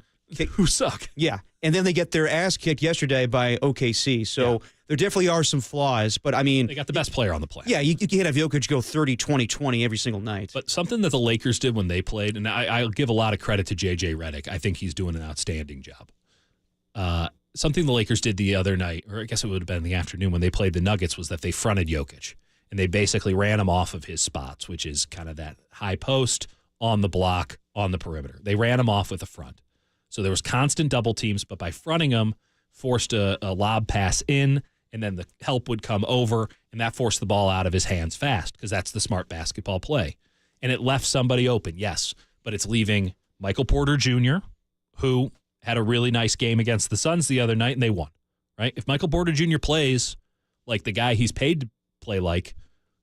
who suck. Yeah. And then they get their ass kicked yesterday by OKC. So there definitely are some flaws. But, I mean, they got the best player on the planet. Yeah, you can't have Jokic go 30, 20, 20 every single night. But something that the Lakers did when they played, and I'll give a lot of credit to J.J. Redick. I think he's doing an outstanding job. Something the Lakers did the other night, or I guess it would have been in the afternoon when they played the Nuggets, was that they fronted Jokic. And they basically ran him off of his spots, which is kind of that high post, on the block, on the perimeter. They ran him off with a front. So there was constant double teams, but by fronting him, forced a lob pass in, and then the help would come over, and that forced the ball out of his hands fast, because that's the smart basketball play. And it left somebody open, yes, but it's leaving Michael Porter Jr., who had a really nice game against the Suns the other night, and they won, right? If Michael Porter Jr. plays like the guy he's paid to play like,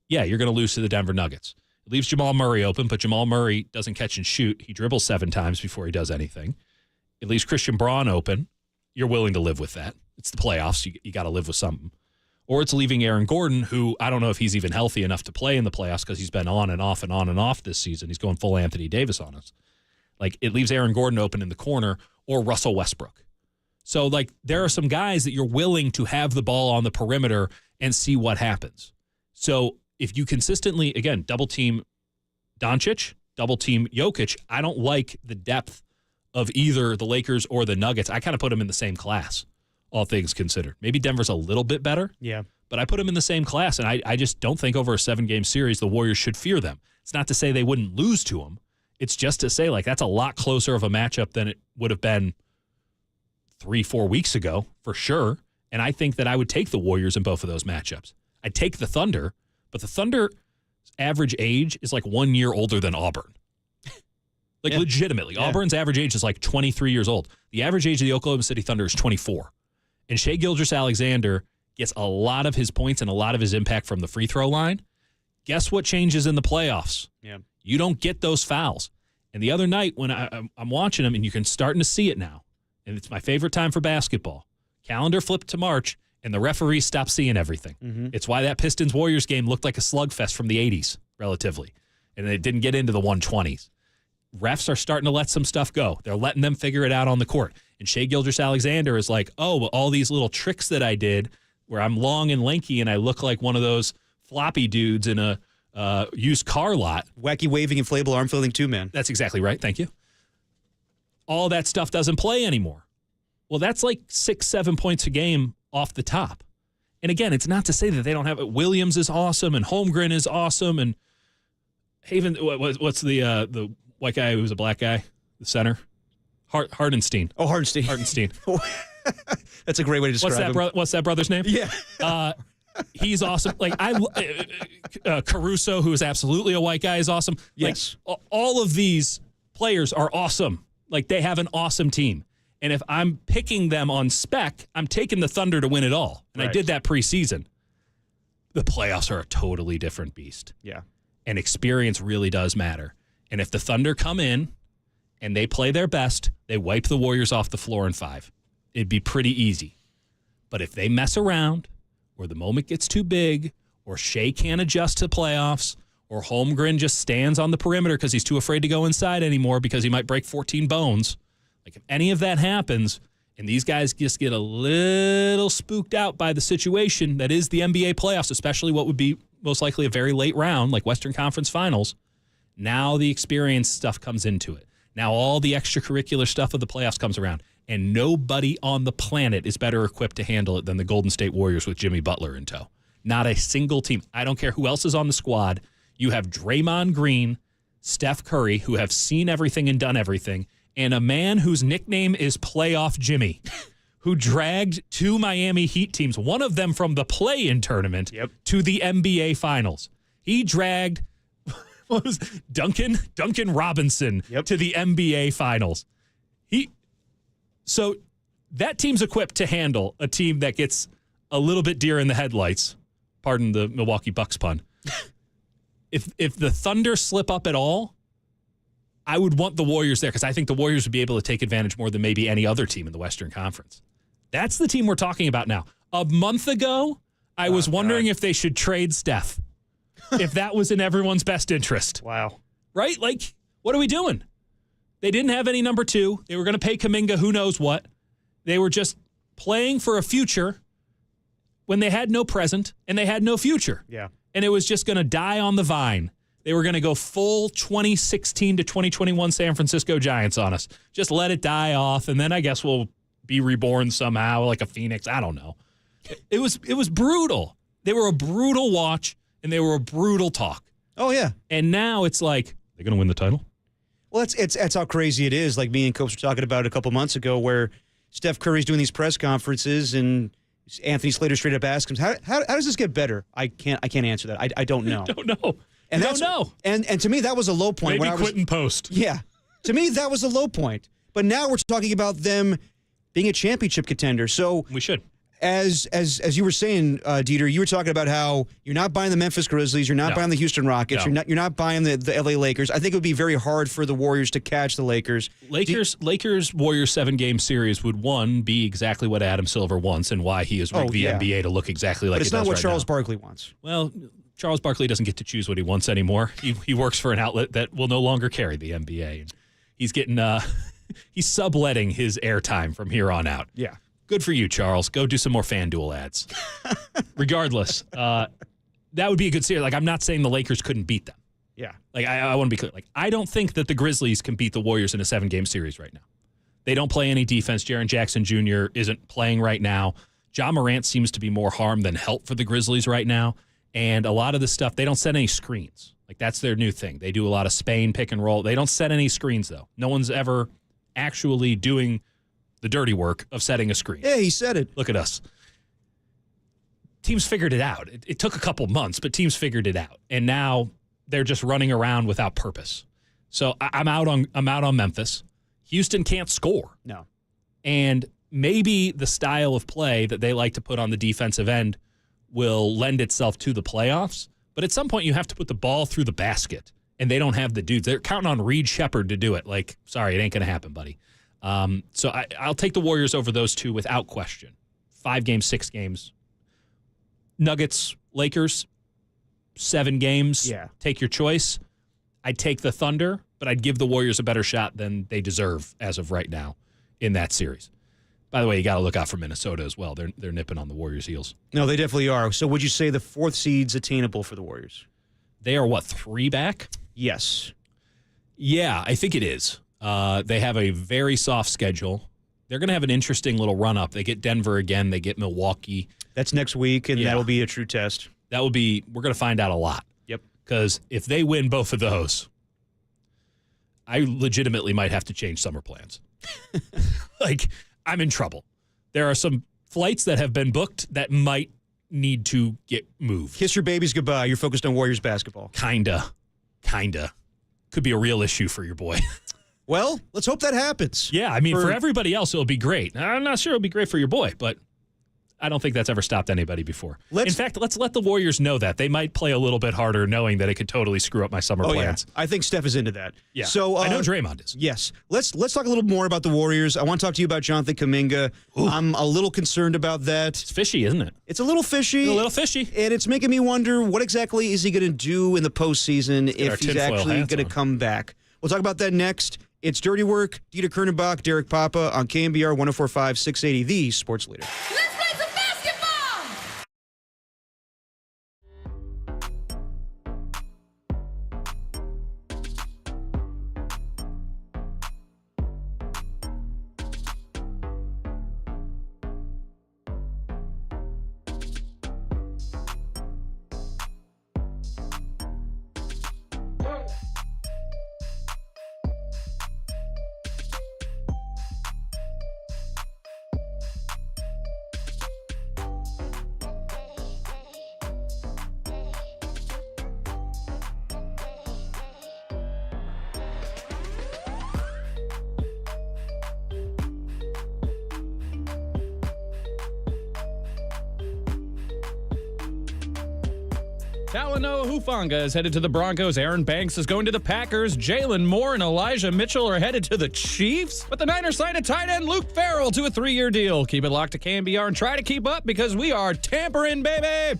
yeah, you're going to lose to the Denver Nuggets. It leaves Jamal Murray open, but Jamal Murray doesn't catch and shoot. He dribbles 7 times before he does anything. It leaves Christian Braun open. You're willing to live with that. It's the playoffs. You got to live with something. Or it's leaving Aaron Gordon, who I don't know if he's even healthy enough to play in the playoffs, because he's been on and off and on and off this season. He's going full Anthony Davis on us. Like, it leaves Aaron Gordon open in the corner, or Russell Westbrook. So, like, there are some guys that you're willing to have the ball on the perimeter and see what happens. So if you consistently, again, double team Doncic, double team Jokic, I don't like the depth of either the Lakers or the Nuggets. I kind of put them in the same class, all things considered. Maybe Denver's a little bit better. Yeah. But I put them in the same class, and I just don't think over a 7-game series the Warriors should fear them. It's not to say they wouldn't lose to them. It's just to say, like, that's a lot closer of a matchup than it would have been 3-4 weeks ago, for sure. And I think that I would take the Warriors in both of those matchups. I'd take the Thunder, but the Thunder's average age is like 1 year older than Auburn. Like, legitimately. Yeah. Auburn's average age is like 23 years old. The average age of the Oklahoma City Thunder is 24. And Shai Gilgeous-Alexander gets a lot of his points and a lot of his impact from the free throw line. Guess what changes in the playoffs? Yeah. You don't get those fouls. And the other night when I'm watching them, and you can starting to see it now, and it's my favorite time for basketball. Calendar flipped to March, and the referees stopped seeing everything. Mm-hmm. It's why that Pistons-Warriors game looked like a slugfest from the 80s, relatively. And it didn't get into the 120s. Refs are starting to let some stuff go. They're letting them figure it out on the court. And Shai Gilgeous-Alexander is like, oh, well, all these little tricks that I did where I'm long and lanky and I look like one of those floppy dudes in a used car lot. Wacky waving inflatable arm flailing two-man. That's exactly right. Thank you. All that stuff doesn't play anymore. Well, that's like 6-7 points a game off the top. And again, it's not to say that they don't have it. Williams is awesome and Holmgren is awesome. And Haven, what's the white guy who was a black guy, the center? Hardenstein. Oh, Hardenstein. Hardenstein. That's a great way to describe him. What's that brother's name? Yeah. He's awesome. Like Caruso, who is absolutely a white guy, is awesome. Yes. Like, all of these players are awesome. Like they have an awesome team. And if I'm picking them on spec, I'm taking the Thunder to win it all. And I did that preseason. The playoffs are a totally different beast. Yeah. And experience really does matter. And if the Thunder come in and they play their best, they wipe the Warriors off the floor in 5. It'd be pretty easy. But if they mess around, or the moment gets too big, or Shea can't adjust to playoffs, or Holmgren just stands on the perimeter because he's too afraid to go inside anymore because he might break 14 bones. Like if any of that happens and these guys just get a little spooked out by the situation that is the NBA playoffs, especially what would be most likely a very late round like Western Conference Finals, now the experience stuff comes into it. Now all the extracurricular stuff of the playoffs comes around. And nobody on the planet is better equipped to handle it than the Golden State Warriors with Jimmy Butler in tow. Not a single team. I don't care who else is on the squad. You have Draymond Green, Steph Curry, who have seen everything and done everything, and a man whose nickname is Playoff Jimmy, who dragged 2 Miami Heat teams, one of them from the play-in tournament, to the NBA Finals. He dragged Duncan Robinson to the NBA Finals. So that team's equipped to handle a team that gets a little bit deer in the headlights. Pardon the Milwaukee Bucks pun. If the Thunder slip up at all, I would want the Warriors there because I think the Warriors would be able to take advantage more than maybe any other team in the Western Conference. That's the team we're talking about now. A month ago, I was wondering if they should trade Steph, if that was in everyone's best interest. Wow. Right? Like, what are we doing? They didn't have any number 2. They were going to pay Kuminga who knows what. They were just playing for a future when they had no present and they had no future. Yeah. And it was just going to die on the vine. They were going to go full 2016 to 2021 San Francisco Giants on us. Just let it die off, and then I guess we'll be reborn somehow like a phoenix. I don't know. It was brutal. They were a brutal watch, and they were a brutal talk. Oh, yeah. And now it's like, they're going to win the title? Well, that's how crazy it is. Like me and Coach were talking about a couple months ago where Steph Curry's doing these press conferences and Anthony Slater straight up asks him, how does this get better? I can't answer that. I don't know. I don't know. And don't know. And to me, that was a low point. Maybe quit in post. Yeah. To me, that was a low point. But now we're talking about them being a championship contender. So we should. As you were saying, Dieter, you were talking about how you're not buying the Memphis Grizzlies, you're not buying the Houston Rockets, you're not buying the LA Lakers. I think it would be very hard for the Warriors to catch the Lakers. Lakers Warriors 7-game series would be exactly what Adam Silver wants and why he has rigged the NBA to look exactly like it does right now. But it's not what Charles Barkley wants. Well, Charles Barkley doesn't get to choose what he wants anymore. He works for an outlet that will no longer carry the NBA. And he's getting he's subletting his airtime from here on out. Yeah. Good for you, Charles. Go do some more FanDuel ads. Regardless, that would be a good series. Like, I'm not saying the Lakers couldn't beat them. Yeah. Like, I want to be clear. Like, I don't think that the Grizzlies can beat the Warriors in a 7-game series right now. They don't play any defense. Jaren Jackson Jr. isn't playing right now. Ja Morant seems to be more harm than help for the Grizzlies right now. And a lot of the stuff, they don't set any screens. Like, that's their new thing. They do a lot of Spain pick and roll. They don't set any screens, though. No one's ever actually doing the dirty work of setting a screen. Yeah, he said it. Look at us. Teams figured it out. It took a couple months, but teams figured it out. And now they're just running around without purpose. So I'm out on Memphis. Houston can't score. No. And maybe the style of play that they like to put on the defensive end will lend itself to the playoffs, But at some point, you have to put the ball through the basket, and they don't have the dudes. They're counting on Reed Shepherd to do it. Like, sorry, it ain't going to happen, buddy. So I'll take the Warriors over those two without question. 5 games, 6 games. Nuggets, Lakers, 7 games. Yeah. Take your choice. I'd take the Thunder, but I'd give the Warriors a better shot than they deserve as of right now in that series. By the way, you got to look out for Minnesota as well. They're nipping on the Warriors' heels. No, they definitely are. So would you say the 4th seed's attainable for the Warriors? They are, 3 back? Yes. Yeah, I think it is. They have a very soft schedule. They're going to have an interesting little run-up. They get Denver again. They get Milwaukee. That's next week, and that'll be a true test. We're going to find out a lot. Yep. Because if they win both of those, I legitimately might have to change summer plans. Like, I'm in trouble. There are some flights that have been booked that might need to get moved. Kiss your babies goodbye. You're focused on Warriors basketball. Kinda. Could be a real issue for your boy. Well, let's hope that happens. Yeah, I mean, for everybody else, it'll be great. I'm not sure it'll be great for your boy, but I don't think that's ever stopped anybody before. In fact, let's let the Warriors know that. They might play a little bit harder knowing that it could totally screw up my summer plans. Yeah. I think Steph is into that. Yeah. So I know Draymond is. Yes. Let's talk a little more about the Warriors. I want to talk to you about Jonathan Kuminga. Ooh. I'm a little concerned about that. It's fishy, isn't it? It's a little fishy. fishy. And it's making me wonder, what exactly is he going to do in the postseason if he's actually going to come back? We'll talk about that next. It's Dirty Work. Dieter Kernenbach, Derek Papa on KNBR 104.5 680, the sports leader. Talanoa Hufanga is headed to the Broncos. Aaron Banks is going to the Packers. Jalen Moore and Elijah Mitchell are headed to the Chiefs. But the Niners signed a tight end, Luke Farrell, to a 3-year deal. Keep it locked to KNBR and try to keep up because we are tampering, baby.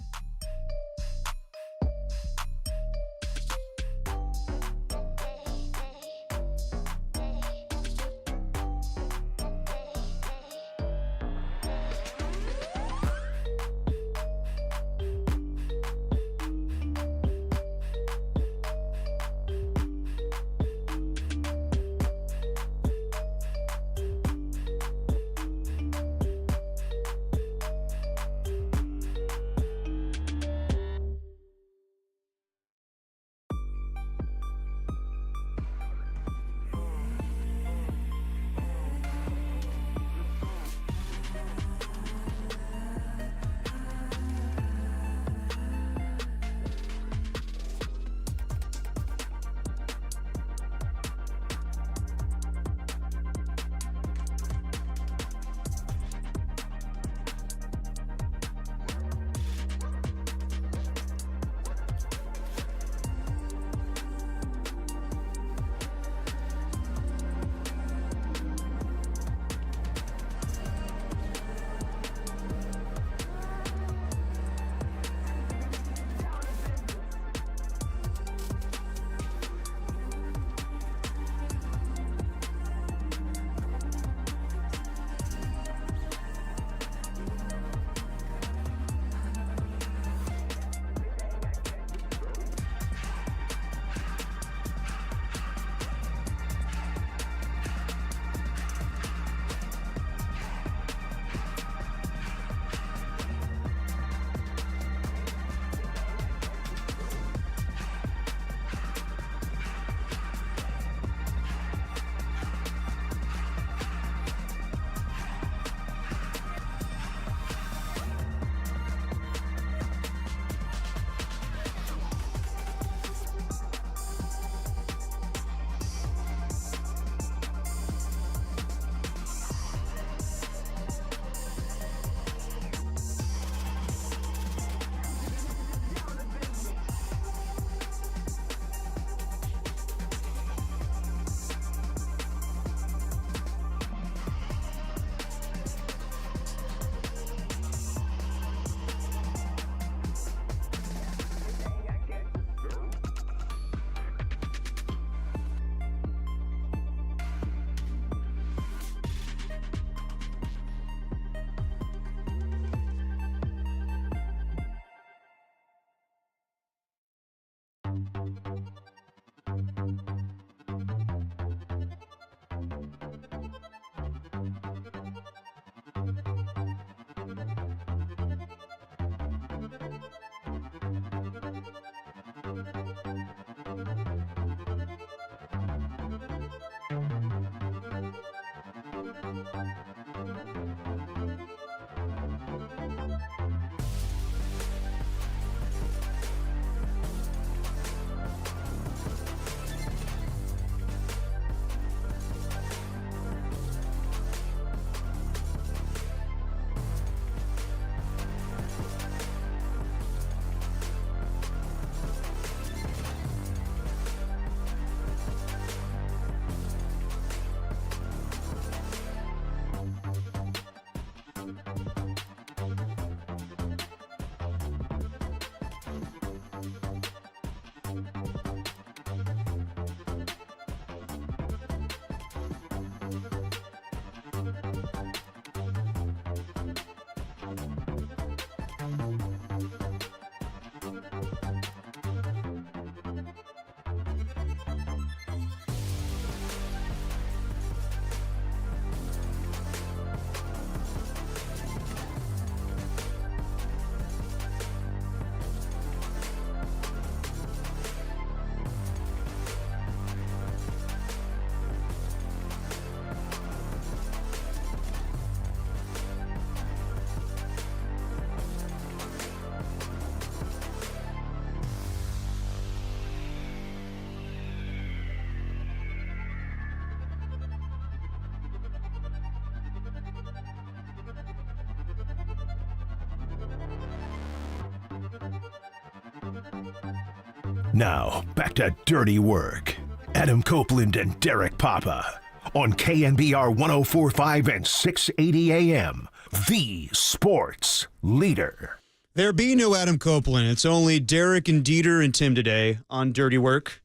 Now, back to Dirty Work. Adam Copeland and Derek Papa on KNBR 104.5 and 680 AM, the sports leader. There be no Adam Copeland. It's only Derek and Dieter and Tim today on Dirty Work.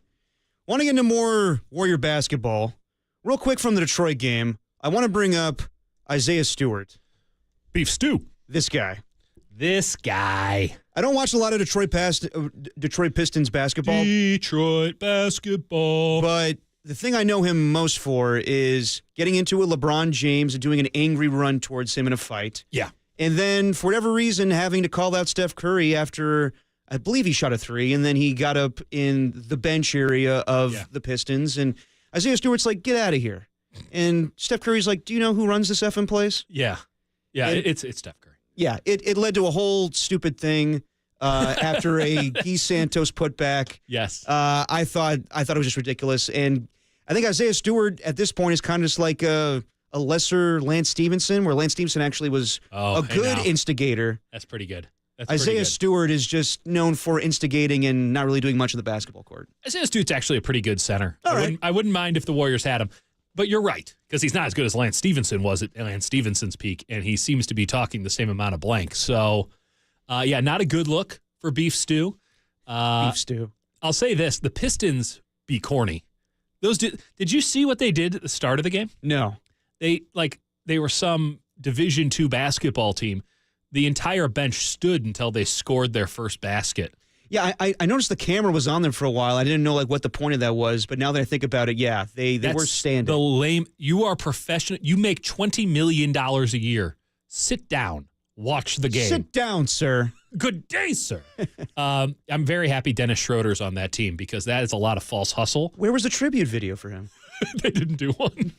Want to get into more Warrior basketball. Real quick from the Detroit game, I want to bring up Isaiah Stewart. Beef stew. This guy. I don't watch a lot of Detroit Pistons basketball. Detroit basketball. But the thing I know him most for is getting into a LeBron James and doing an angry run towards him in a fight. Yeah. And then, for whatever reason, having to call out Steph Curry after, I believe he shot a three, and then he got up in the bench area of the Pistons. And Isaiah Stewart's like, get out of here. And Steph Curry's like, do you know who runs this effing place? Yeah. Yeah, it's Steph Curry. Yeah, it led to a whole stupid thing after a Guy Santos putback. Yes. I thought it was just ridiculous. And I think Isaiah Stewart at this point is kind of just like a lesser Lance Stevenson, where Lance Stevenson actually was a good instigator. That's pretty good. Isaiah Stewart is just known for instigating and not really doing much on the basketball court. Isaiah Stewart's actually a pretty good center. All right. I wouldn't mind if the Warriors had him. But you're right, because he's not as good as Lance Stevenson was at Lance Stevenson's peak, and he seems to be talking the same amount of blank. So, not a good look for Beef Stew. Beef Stew. I'll say this. The Pistons be corny. Did you see what they did at the start of the game? No. They were some Division II basketball team. The entire bench stood until they scored their first basket. Yeah, I noticed the camera was on them for a while. I didn't know what the point of that was, but now that I think about it, yeah, they were standing. You are professional. You make $20 million a year. Sit down. Watch the game. Sit down, sir. Good day, sir. I'm very happy Dennis Schroeder's on that team because that is a lot of false hustle. Where was the tribute video for him? They didn't do one.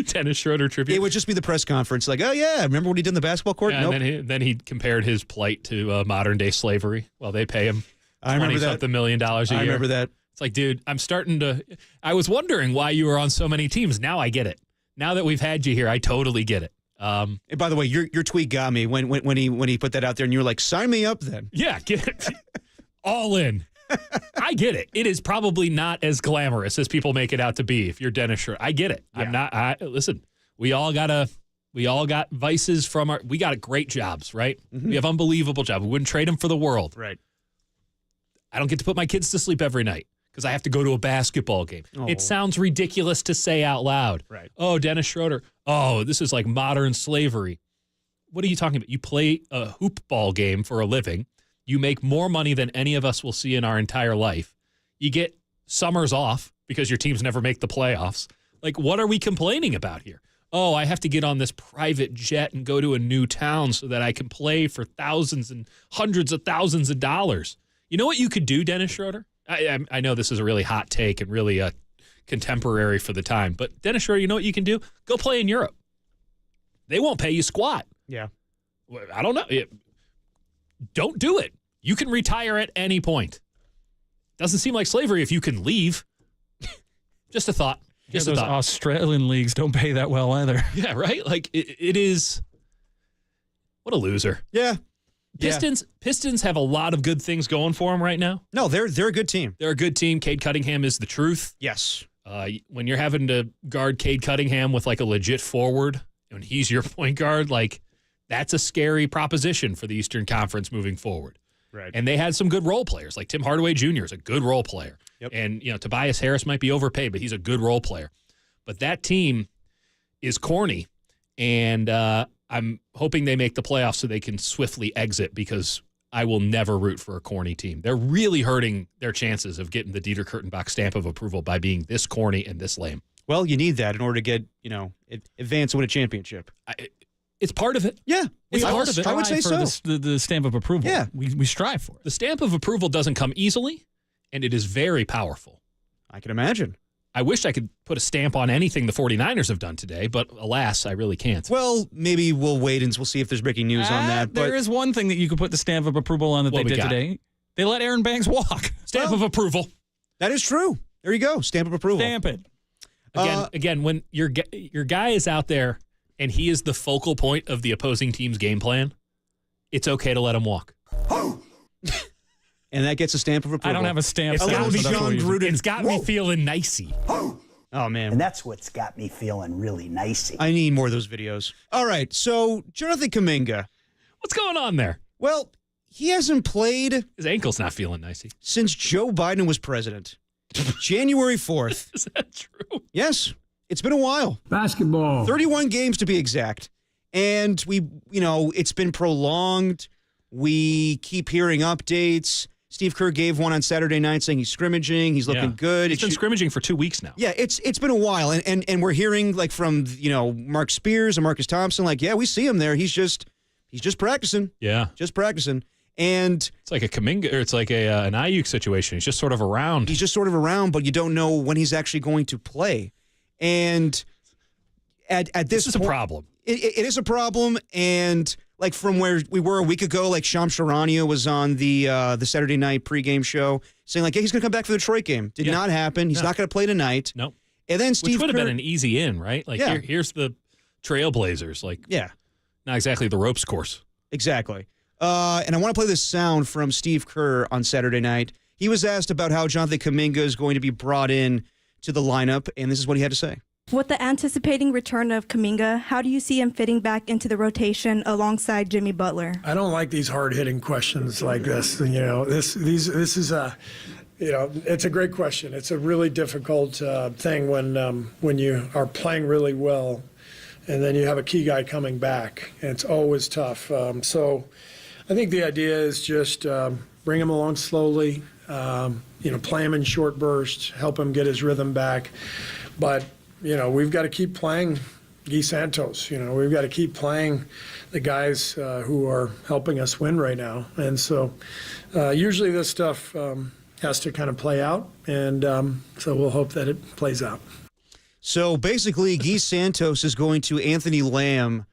Dennis Schroeder tribute. It would just be the press conference, like, oh yeah, remember what he did in the basketball court? Yeah, nope. And then he compared his plight to modern day slavery. Well, they pay him $20-something million a year. I remember that. It's like, dude, I was wondering why you were on so many teams. Now I get it. Now that we've had you here, I totally get it. And by the way, your tweet got me when he put that out there, and you were like, sign me up then. Yeah, get it. All in. I get it. It is probably not as glamorous as people make it out to be if you're Dennis Schroeder. I get it. Yeah. Listen, we all got vices we got great jobs, right? Mm-hmm. We have unbelievable jobs. We wouldn't trade them for the world. Right. I don't get to put my kids to sleep every night because I have to go to a basketball game. Oh. It sounds ridiculous to say out loud. Right. Oh, Dennis Schroeder. Oh, this is like modern slavery. What are you talking about? You play a hoop ball game for a living. You make more money than any of us will see in our entire life. You get summers off because your teams never make the playoffs. Like, what are we complaining about here? Oh, I have to get on this private jet and go to a new town so that I can play for thousands and hundreds of thousands of dollars. You know what you could do, Dennis Schroeder? I know this is a really hot take and really contemporary for the time, but Dennis Schroeder, you know what you can do? Go play in Europe. They won't pay you squat. Yeah. I don't know. Don't do it. You can retire at any point. Doesn't seem like slavery if you can leave. Just a thought. Just those Australian leagues don't pay that well either. Yeah, right? Like, it is... What a loser. Yeah. Pistons have a lot of good things going for them right now. No, they're a good team. They're a good team. Cade Cunningham is the truth. Yes. When you're having to guard Cade Cunningham with like a legit forward, and he's your point guard, like that's a scary proposition for the Eastern Conference moving forward. Right. And they had some good role players, like Tim Hardaway Jr. is a good role player. Yep. And Tobias Harris might be overpaid, but he's a good role player. But that team is corny, and I'm hoping they make the playoffs so they can swiftly exit, because I will never root for a corny team. They're really hurting their chances of getting the Dieter Kurtenbach stamp of approval by being this corny and this lame. Well, you need that in order to get, advance and win a championship. It's part of it. Yeah. It's part of it. I would say so. The stamp of approval. Yeah. We strive for it. The stamp of approval doesn't come easily, and it is very powerful. I can imagine. I wish I could put a stamp on anything the 49ers have done today, but alas, I really can't. Well, maybe we'll wait and we'll see if there's breaking news on that. But There is one thing that you could put the stamp of approval on that they did today. They let Aaron Banks walk. Stamp of approval. That is true. There you go. Stamp of approval. Stamp it. Again, when your guy is out there and he is the focal point of the opposing team's game plan, it's okay to let him walk. And that gets a stamp of approval. I don't have a stamp. It's got me feeling nicey. Oh, man. And that's what's got me feeling really nicey. I need more of those videos. All right, so Jonathan Kuminga. What's going on there? Well, he hasn't played... His ankle's not feeling nicey. ...since Joe Biden was president. January 4th. Is that true? Yes. It's been a while. Basketball. 31 games to be exact. And it's been prolonged. We keep hearing updates. Steve Kerr gave one on Saturday night saying he's scrimmaging. He's looking good. He's been scrimmaging for 2 weeks now. Yeah, it's been a while. And we're hearing like from, Mark Spears and Marcus Thompson, like, yeah, we see him there. He's just practicing. Yeah. Just practicing. And it's like a Kuminga, or it's like an Ayuk situation. He's just sort of around. He's just sort of around, but you don't know when he's actually going to play. And at this is a problem. It is a problem. And like from where we were a week ago, like Shams Charania was on the Saturday night pregame show saying like, yeah, he's going to come back for the Detroit game. Did not happen. He's not going to play tonight. No. And then Steve Which would have Kerr, been an easy in, right? Like here's the Trailblazers. Like, not exactly the ropes course. Exactly. And I want to play this sound from Steve Kerr on Saturday night. He was asked about how Jonathan Kuminga is going to be brought in to the lineup, and this is what he had to say. With the anticipating return of Kuminga, how do you see him fitting back into the rotation alongside Jimmy Butler? I don't like these hard-hitting questions like this. This is a, it's a great question. It's a really difficult thing when you are playing really well, and then you have a key guy coming back. And it's always tough. So I think the idea is just bring him along slowly. Play him in short bursts, help him get his rhythm back, but. We've got to keep playing Guy Santos. We've got to keep playing the guys who are helping us win right now. And so usually this stuff has to kind of play out, and so we'll hope that it plays out. So basically, Guy Santos is going to Anthony Lamb,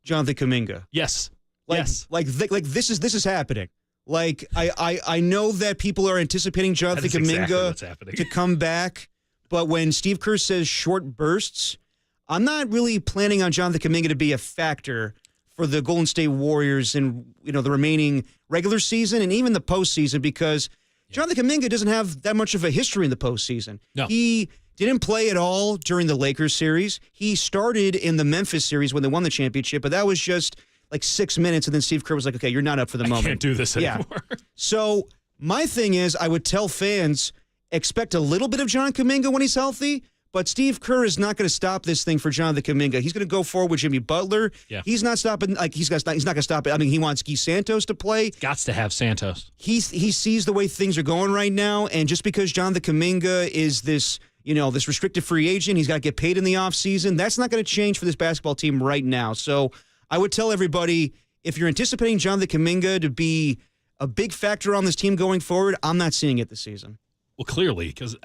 Jonathan Kuminga. Yes. Yes. Like this is happening. Like I know that people are anticipating Jonathan Kuminga to come back. But when Steve Kerr says short bursts, I'm not really planning on Jonathan Kuminga to be a factor for the Golden State Warriors in the remaining regular season and even the postseason, because Jonathan Kuminga doesn't have that much of a history in the postseason. No. He didn't play at all during the Lakers series. He started in the Memphis series when they won the championship, but that was just like 6 minutes, and then Steve Kerr was like, okay, you're not up for the moment. I can't do this anymore. So my thing is, I would tell fans, expect a little bit of John Kuminga when he's healthy, but Steve Kerr is not going to stop this thing for Jonathan Kuminga. He's going to go forward with Jimmy Butler. Yeah. He's not stopping. He's not going to stop it. I mean, he wants Guy Santos to play. Got to have Santos. He sees the way things are going right now, and just because Jonathan Kuminga is this restricted free agent, he's got to get paid in the offseason. That's not going to change for this basketball team right now. So I would tell everybody, if you're anticipating Jonathan Kuminga to be a big factor on this team going forward, I'm not seeing it this season. Well, clearly, because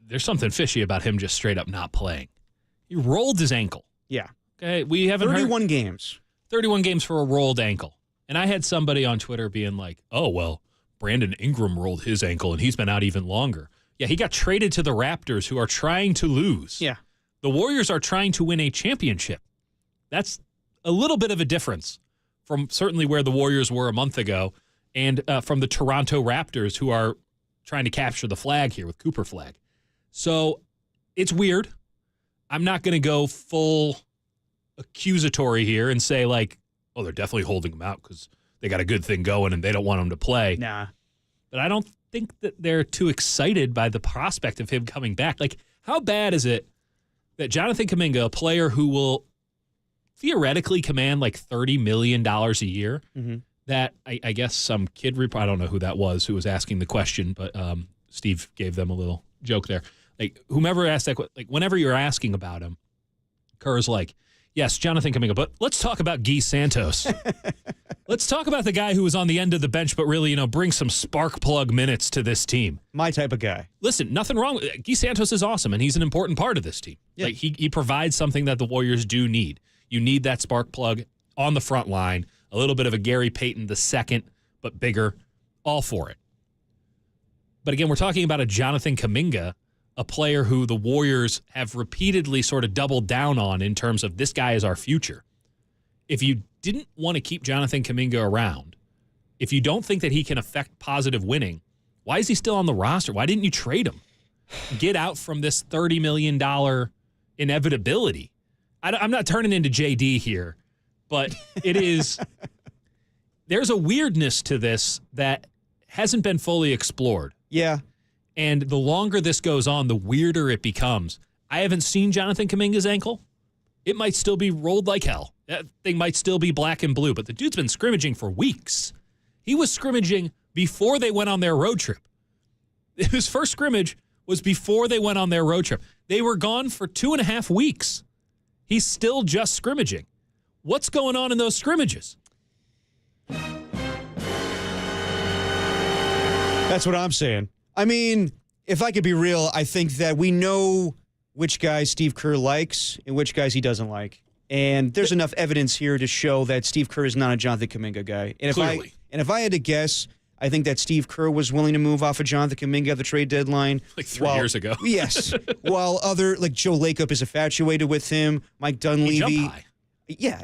there's something fishy about him just straight up not playing. He rolled his ankle. Yeah. Okay, we haven't 31 games. 31 games for a rolled ankle. And I had somebody on Twitter being like, oh, well, Brandon Ingram rolled his ankle, and he's been out even longer. Yeah, he got traded to the Raptors, who are trying to lose. Yeah. The Warriors are trying to win a championship. That's a little bit of a difference from certainly where the Warriors were a month ago and from the Toronto Raptors, who are trying to capture the flag here with Cooper Flag. So it's weird. I'm not going to go full accusatory here and say, like, oh, they're definitely holding him out because they got a good thing going and they don't want him to play. Nah. But I don't think that they're too excited by the prospect of him coming back. Like, how bad is it that Jonathan Kuminga, a player who will theoretically command like $30 million a year, that I guess some kid, I don't know who that was who was asking the question, but Steve gave them a little joke there. Like, whomever asked that, like, whenever you're asking about him, Kerr's like, yes, Jonathan Kuminga, but let's talk about Guy Santos. Let's talk about the guy who was on the end of the bench, but really, bring some spark plug minutes to this team. My type of guy. Listen, nothing wrong with it. Guy Santos is awesome, and he's an important part of this team. Yeah. Like, he provides something that the Warriors do need. You need that spark plug on the front line, a little bit of a Gary Payton II, but bigger, all for it. But again, we're talking about a Jonathan Kuminga, a player who the Warriors have repeatedly sort of doubled down on in terms of this guy is our future. If you didn't want to keep Jonathan Kuminga around, if you don't think that he can affect positive winning, why is he still on the roster? Why didn't you trade him? Get out from this $30 million inevitability. I'm not turning into JD here, but it is, there's a weirdness to this that hasn't been fully explored. Yeah. And the longer this goes on, the weirder it becomes. I haven't seen Jonathan Kuminga's ankle. It might still be rolled like hell. That thing might still be black and blue, but the dude's been scrimmaging for weeks. He was scrimmaging before they went on their road trip. His first scrimmage was before they went on their road trip. They were gone for 2.5 weeks. He's still just scrimmaging. What's going on in those scrimmages? That's what I'm saying. I mean, if I could be real, I think that we know which guys Steve Kerr likes and which guys he doesn't like. And there's enough evidence here to show that Steve Kerr is not a Jonathan Kuminga guy. And Clearly. If I had to guess, I think that Steve Kerr was willing to move off of Jonathan Kuminga at the trade deadline. Like 3 years ago. Yes. While other, like Joe Lacob is infatuated with him, Mike Dunleavy. He jumped high. Yeah.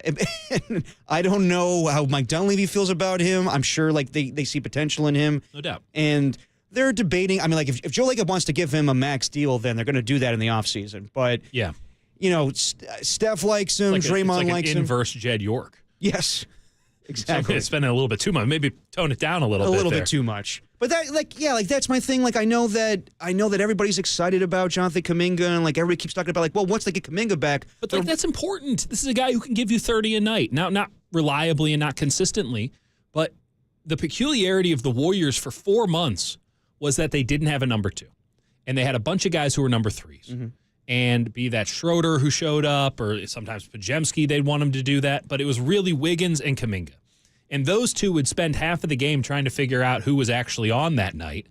I don't know how Mike Dunleavy feels about him. I'm sure like they see potential in him. No doubt. And they're debating. I mean, like, if Joe Lacob wants to give him a max deal, then they're going to do that in the offseason. But, yeah, Steph likes him. Draymond likes him. Inverse Jed York. Yes. Exactly. It's been a little bit too much. Maybe tone it down a little bit. A little bit too much. But that's my thing. Like, I know that everybody's excited about Jonathan Kuminga, and like everybody keeps talking about like, well, once they get Kuminga back, but like that's important. This is a guy who can give you 30 a night. Now, not reliably and not consistently, but the peculiarity of the Warriors for 4 months was that they didn't have a number 2, and they had a bunch of guys who were number 3s. Mm-hmm. And be that Schroeder who showed up, or sometimes Pajemski, they'd want him to do that. But it was really Wiggins and Kuminga. And those two would spend half of the game trying to figure out who was actually on that night.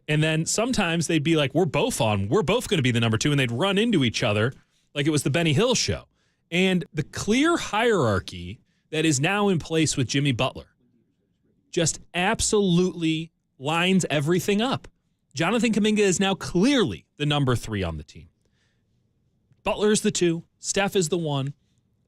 And then sometimes they'd be like, we're both on. We're both going to be the number 2. And they'd run into each other like it was the Benny Hill show. And the clear hierarchy that is now in place with Jimmy Butler just absolutely lines everything up. Jonathan Kuminga is now clearly the number 3 on the team. Butler's the 2, Steph is the 1,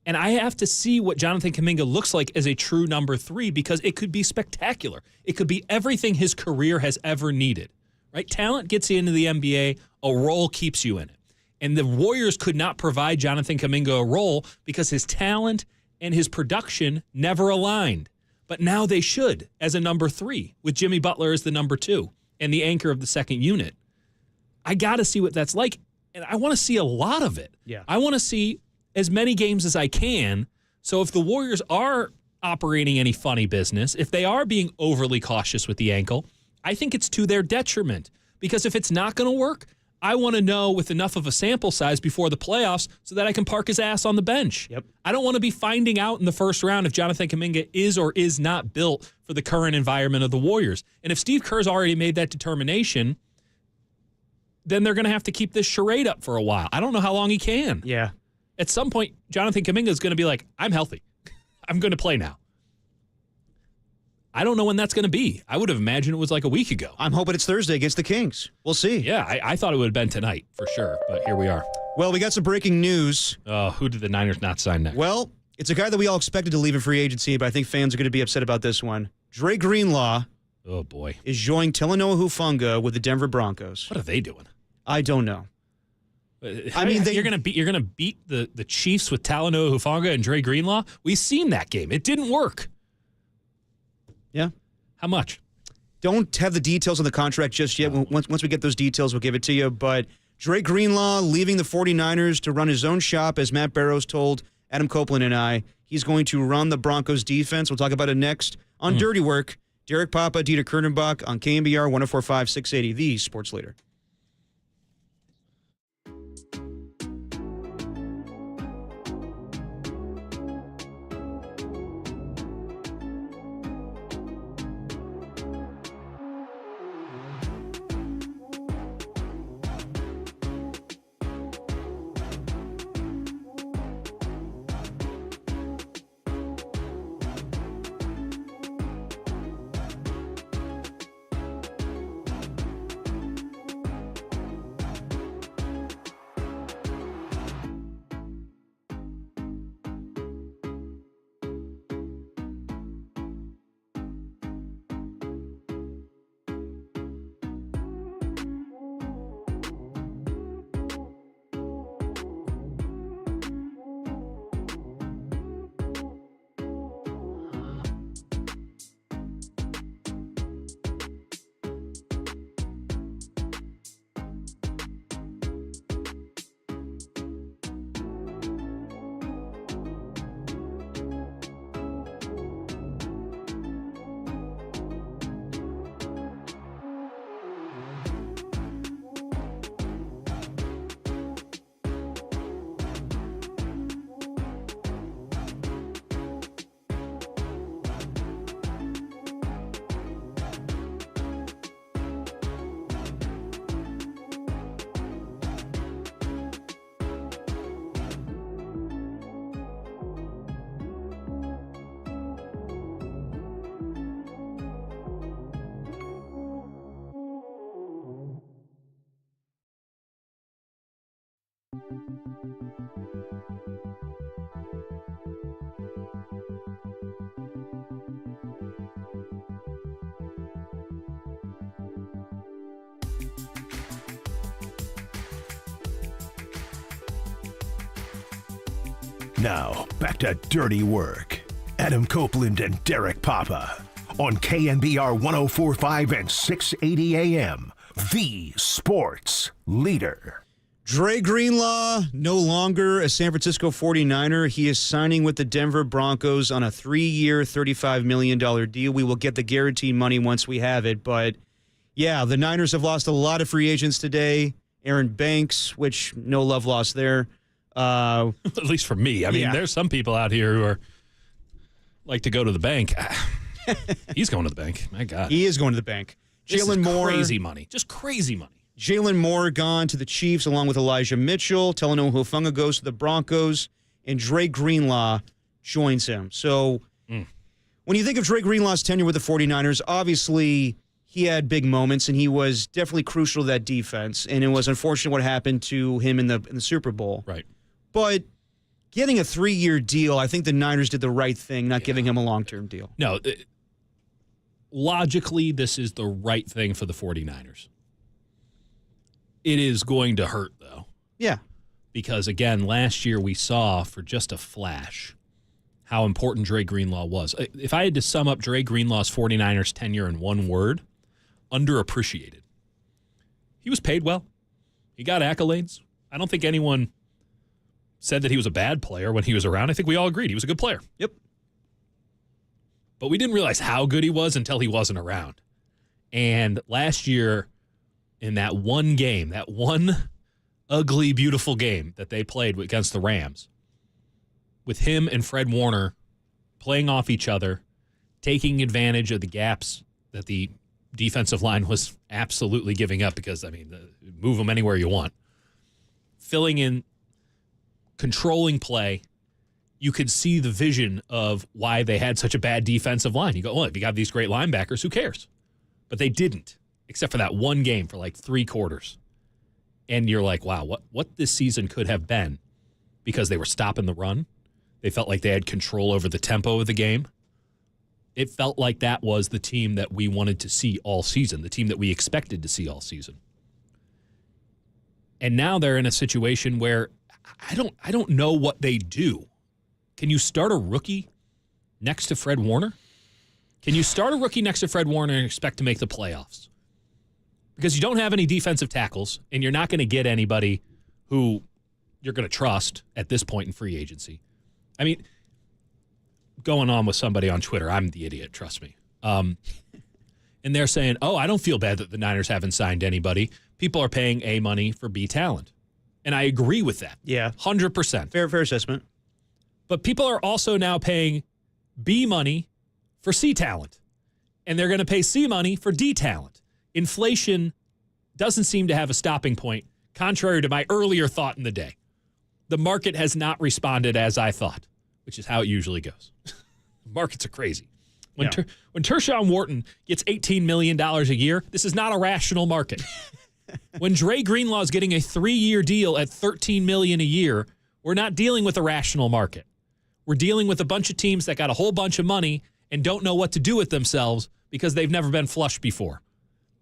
and I have to see what Jonathan Kuminga looks like as a true number 3 because it could be spectacular. It could be everything his career has ever needed, right? Talent gets you into the NBA, a role keeps you in it. And the Warriors could not provide Jonathan Kuminga a role because his talent and his production never aligned. But now they should as a number 3 with Jimmy Butler as the number 2 and the anchor of the second unit. I got to see what that's like. And I want to see a lot of it. Yeah. I want to see as many games as I can. So if the Warriors are operating any funny business, if they are being overly cautious with the ankle, I think it's to their detriment. Because if it's not going to work, I want to know with enough of a sample size before the playoffs so that I can park his ass on the bench. Yep. I don't want to be finding out in the first round if Jonathan Kuminga is or is not built for the current environment of the Warriors. And if Steve Kerr's already made that determination, then they're going to have to keep this charade up for a while. I don't know how long he can. Yeah. At some point, Jonathan Kuminga is going to be like, I'm healthy. I'm going to play now. I don't know when that's going to be. I would have imagined it was like a week ago. I'm hoping it's Thursday against the Kings. We'll see. Yeah, I thought it would have been tonight for sure, but here we are. Well, we got some breaking news. Who did the Niners not sign next? Well, it's a guy that we all expected to leave in free agency, but I think fans are going to be upset about this one. Dre Greenlaw. Oh, boy. Is joining Talanoa Hufanga with the Denver Broncos. What are they doing? I don't know. I mean, you're gonna beat the Chiefs with Talanoa Hufanga and Dre Greenlaw. We've seen that game. It didn't work. Yeah. How much? Don't have the details on the contract just yet. Once we get those details, we'll give it to you. But Dre Greenlaw leaving the 49ers to run his own shop, as Matt Barrows told Adam Copeland and I. He's going to run the Broncos defense. We'll talk about it next on Dirty Work. Derek Papa, Dieter Kernenbach on KNBR 104.5 680, the sports leader. Now, back to Dirty Work. Adam Copeland and Derek Papa on KNBR 104.5 and 680 AM, the sports leader. Dre Greenlaw, no longer a San Francisco 49er. He is signing with the Denver Broncos on a 3-year, $35 million deal. We will get the guaranteed money once we have it. But, yeah, the Niners have lost a lot of free agents today. Aaron Banks, which no love lost there. At least for me. I mean, there's some people out here who are like to go to the bank. He's going to the bank. My God. He is going to the bank. Jalen Moore. Crazy money. Just crazy money. Jalen Moore gone to the Chiefs along with Elijah Mitchell. Talanoa Hufanga goes to the Broncos. And Dre Greenlaw joins him. So when you think of Dre Greenlaw's tenure with the 49ers, obviously he had big moments and he was definitely crucial to that defense. And it was unfortunate what happened to him in the Super Bowl. Right. But getting a 3-year deal, I think the Niners did the right thing, not giving him a long-term deal. No, logically, this is the right thing for the 49ers. It is going to hurt, though. Yeah. Because, again, last year we saw for just a flash how important Dre Greenlaw was. If I had to sum up Dre Greenlaw's 49ers tenure in one word, underappreciated. He was paid well. He got accolades. I don't think anyone said that he was a bad player when he was around. I think we all agreed he was a good player. Yep. But we didn't realize how good he was until he wasn't around. And last year, in that one game, that one ugly, beautiful game that they played against the Rams, with him and Fred Warner playing off each other, taking advantage of the gaps that the defensive line was absolutely giving up because, move them anywhere you want. Filling in, controlling play, you could see the vision of why they had such a bad defensive line. You go, well, if you got these great linebackers, who cares? But they didn't, except for that one game for like 3 quarters. And you're like, wow, what this season could have been because they were stopping the run. They felt like they had control over the tempo of the game. It felt like that was the team that we wanted to see all season, the team that we expected to see all season. And now they're in a situation where I don't know what they do. Can you start a rookie next to Fred Warner? Can you start a rookie next to Fred Warner and expect to make the playoffs? Because you don't have any defensive tackles, and you're not going to get anybody who you're going to trust at this point in free agency. I mean, going on with somebody on Twitter, I'm the idiot, trust me. And they're saying, oh, I don't feel bad that the Niners haven't signed anybody. People are paying A money for B talent. And I agree with that. Yeah. 100%. Fair assessment. But people are also now paying B money for C talent. And they're going to pay C money for D talent. Inflation doesn't seem to have a stopping point, contrary to my earlier thought in the day. The market has not responded as I thought, which is how it usually goes. Markets are crazy. When Tershawn Wharton gets $18 million a year, this is not a rational market. When Dre Greenlaw is getting a 3-year deal at $13 million a year, we're not dealing with a rational market. We're dealing with a bunch of teams that got a whole bunch of money and don't know what to do with themselves because they've never been flush before.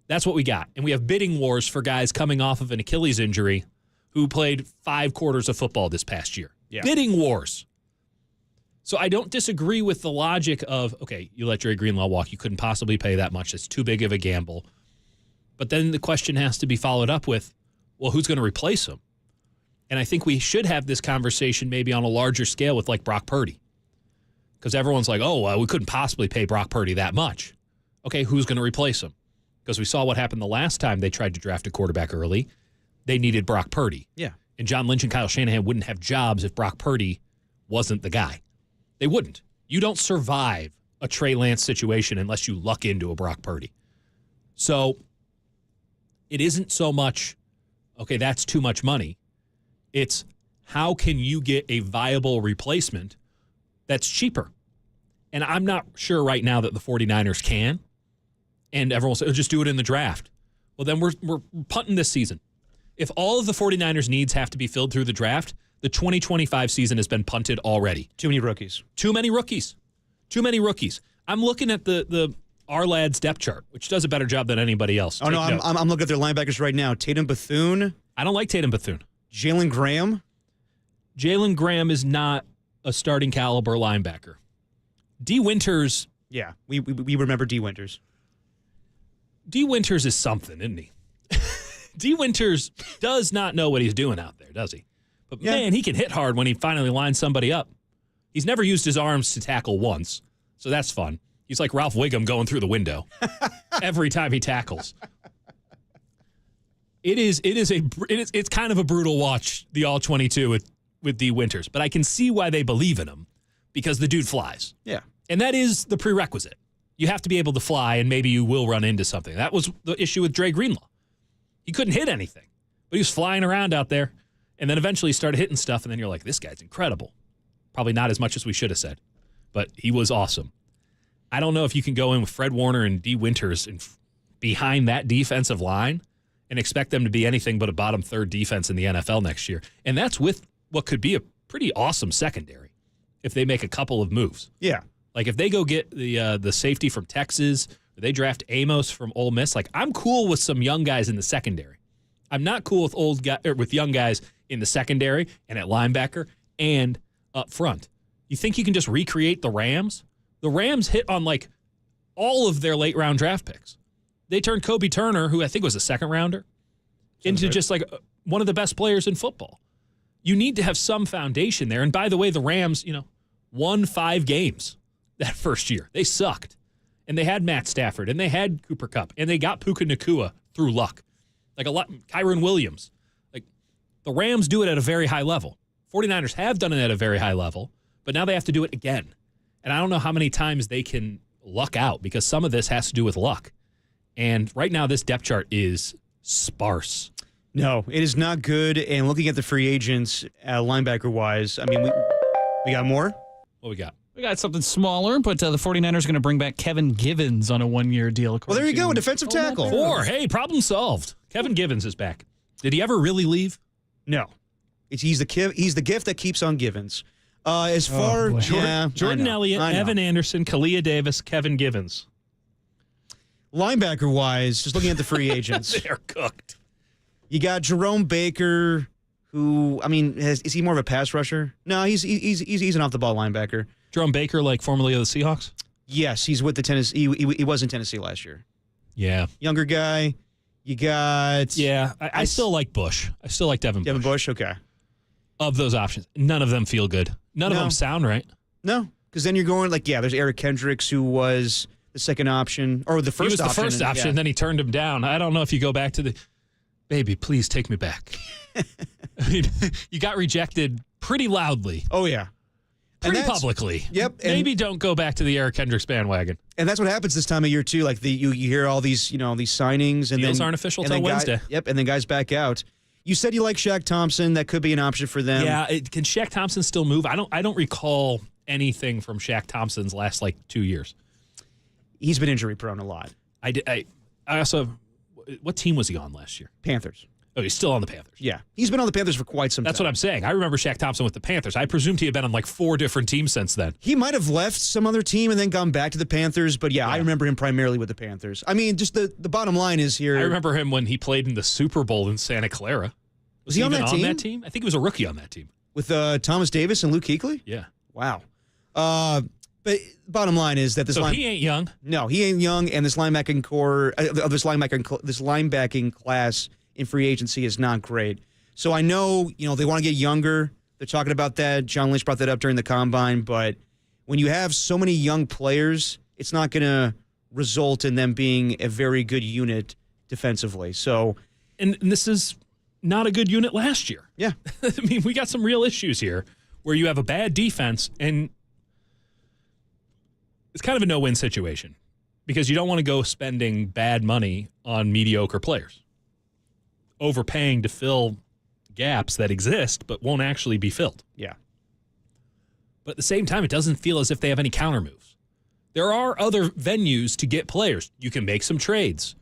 That's what we got. And we have bidding wars for guys coming off of an Achilles injury who played 5 quarters of football this past year. Yeah. Bidding wars. So I don't disagree with the logic of, okay, you let Dre Greenlaw walk. You couldn't possibly pay that much. It's too big of a gamble. But then the question has to be followed up with, well, who's going to replace him? And I think we should have this conversation maybe on a larger scale with like Brock Purdy. Because everyone's like, oh, well, we couldn't possibly pay Brock Purdy that much. Okay, who's going to replace him? Because we saw what happened the last time they tried to draft a quarterback early. They needed Brock Purdy. Yeah. And John Lynch and Kyle Shanahan wouldn't have jobs if Brock Purdy wasn't the guy. They wouldn't. You don't survive a Trey Lance situation unless you luck into a Brock Purdy. So it isn't so much, okay, that's too much money. It's how can you get a viable replacement that's cheaper? And I'm not sure right now that the 49ers can. And everyone will say, oh, just do it in the draft. Well, then we're punting this season. If all of the 49ers' needs have to be filled through the draft, the 2025 season has been punted already. Too many rookies. Too many rookies. Too many rookies. I'm looking at the our lads depth chart, which does a better job than anybody else. Oh, no, I'm looking at their linebackers right now. Tatum Bethune. I don't like Tatum Bethune. Jalen Graham. Jalen Graham is not a starting caliber linebacker. D. Winters. Yeah, we remember D. Winters. D. Winters is something, isn't he? D. Winters does not know what he's doing out there, does he? But, man, he can hit hard when he finally lines somebody up. He's never used his arms to tackle once, so that's fun. He's like Ralph Wiggum going through the window every time he tackles. It's kind of a brutal watch, the All-22 with D. Winters, but I can see why they believe in him because the dude flies. Yeah. And that is the prerequisite. You have to be able to fly, and maybe you will run into something. That was the issue with Dre Greenlaw. He couldn't hit anything, but he was flying around out there, and then eventually started hitting stuff, and then you're like, this guy's incredible. Probably not as much as we should have said, but he was awesome. I don't know if you can go in with Fred Warner and D. Winters and behind that defensive line and expect them to be anything but a bottom third defense in the NFL next year. And that's with what could be a pretty awesome secondary if they make a couple of moves. Yeah. Like if they go get the safety from Texas, or they draft Amos from Ole Miss, like I'm cool with some young guys in the secondary. I'm not cool with young guys in the secondary and at linebacker and up front. You think you can just recreate the Rams? The Rams hit on like all of their late round draft picks. They turned Kobe Turner, who I think was a second rounder, into just like one of the best players in football. You need to have some foundation there. And by the way, the Rams, won 5 games that first year. They sucked. And they had Matt Stafford, and they had Cooper Kupp, and they got Puka Nacua through luck. Like Kyron Williams. Like the Rams do it at a very high level. 49ers have done it at a very high level, but now they have to do it again. And I don't know how many times they can luck out because some of this has to do with luck. And right now this depth chart is sparse. No, it is not good. And looking at the free agents, linebacker-wise, I mean, we got more? What we got? We got something smaller, but the 49ers are going to bring back Kevin Givens on a one-year deal. Well, there you go, a defensive tackle. 4. Hey, problem solved. Kevin Givens is back. Did he ever really leave? No. He's the gift that keeps on Givens. As far Jordan Elliott, Evan Anderson, Kalia Davis, Kevin Givens. Linebacker-wise, just looking at the free agents. They're cooked. You got Jerome Baker, who, I mean, is he more of a pass rusher? No, he's an off-the-ball linebacker. Jerome Baker, like formerly of the Seahawks? Yes, he's with the Tennessee. He was in Tennessee last year. Yeah. Younger guy. You got... Yeah, I still like Bush. I still like Devin Bush, okay. Of those options, none of them feel good. None of them sound right. No, because then you're going there's Eric Kendricks, who was the second option, or the first option. He was the first option, then he turned him down. I don't know if you go back to the... Baby, please take me back. I mean, you got rejected pretty loudly. Oh, yeah. Pretty publicly. Yep. Maybe don't go back to the Eric Kendricks bandwagon. And that's what happens this time of year, too. Like, you hear all these, these signings. And Deals then aren't official till Wednesday. And then guys back out. You said you like Shaq Thompson. That could be an option for them. Yeah, can Shaq Thompson still move? I don't recall anything from Shaq Thompson's last, 2 years. He's been injury-prone a lot. I also... What team was he on last year? Panthers. Oh, he's still on the Panthers. Yeah. He's been on the Panthers for quite some time. That's what I'm saying. I remember Shaq Thompson with the Panthers. I presumed he had been on 4 different teams since then. He might have left some other team and then gone back to the Panthers, but yeah, I remember him primarily with the Panthers. I mean, just the bottom line is here. I remember him when he played in the Super Bowl in Santa Clara. Was he on even that team? I think he was a rookie on that team. With Thomas Davis and Luke Kuechly? Yeah. Wow. But bottom line is that he ain't young. No, he ain't young, and this linebacking core, this linebacking class in free agency is not great. So I know, they want to get younger. They're talking about that. John Lynch brought that up during the combine. But when you have so many young players, it's not going to result in them being a very good unit defensively. So, and this is not a good unit last year. Yeah, I mean, we got some real issues here where you have a bad defense and. It's kind of a no-win situation because you don't want to go spending bad money on mediocre players, overpaying to fill gaps that exist but won't actually be filled. Yeah. But at the same time, it doesn't feel as if they have any counter moves. There are other venues to get players. You can make some trades.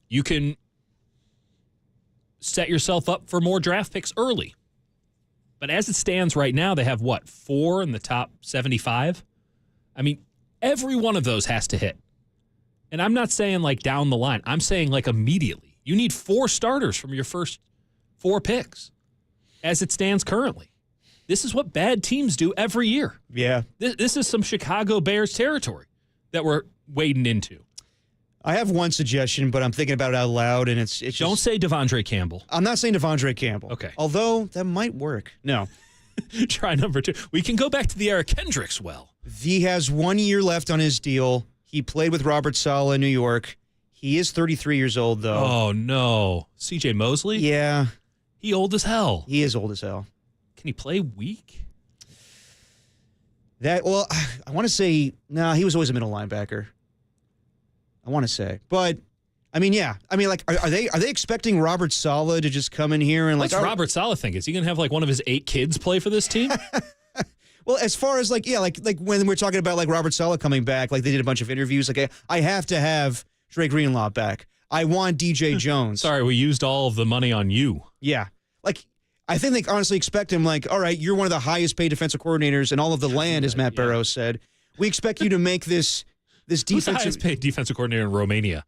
You can set yourself up for more draft picks early. But as it stands right now, they have, 4 in the top 75? I mean, every one of those has to hit. And I'm not saying down the line. I'm saying immediately. You need 4 starters from your first 4 picks as it stands currently. This is what bad teams do every year. Yeah. This is some Chicago Bears territory that we're wading into. I have one suggestion, but I'm thinking about it out loud, and it's just... Don't say Devondre Campbell. I'm not saying Devondre Campbell. Okay. Although, that might work. No. Try number 2. We can go back to the Eric Kendricks well. He has 1 year left on his deal. He played with Robert Saleh in New York. He is 33 years old, though. Oh, no. C.J. Mosley? Yeah. He old as hell. He is old as hell. Can he play weak? I want to say, he was always a middle linebacker. I want to say. But, I mean, yeah. I mean, are they expecting Robert Saleh to just come in here and What's Robert Saleh think? Is he going to have one of his 8 kids play for this team? Well, as far as like when we're talking about Robert Saleh coming back, they did a bunch of interviews. I have to have Dre Greenlaw back. I want DJ Jones. Sorry, we used all of the money on you. Yeah. I think they honestly expect him all right, you're one of the highest paid defensive coordinators in all of the land, as Matt Barrows said. We expect you to make this defensive... Who's the highest paid defensive coordinator in Romania?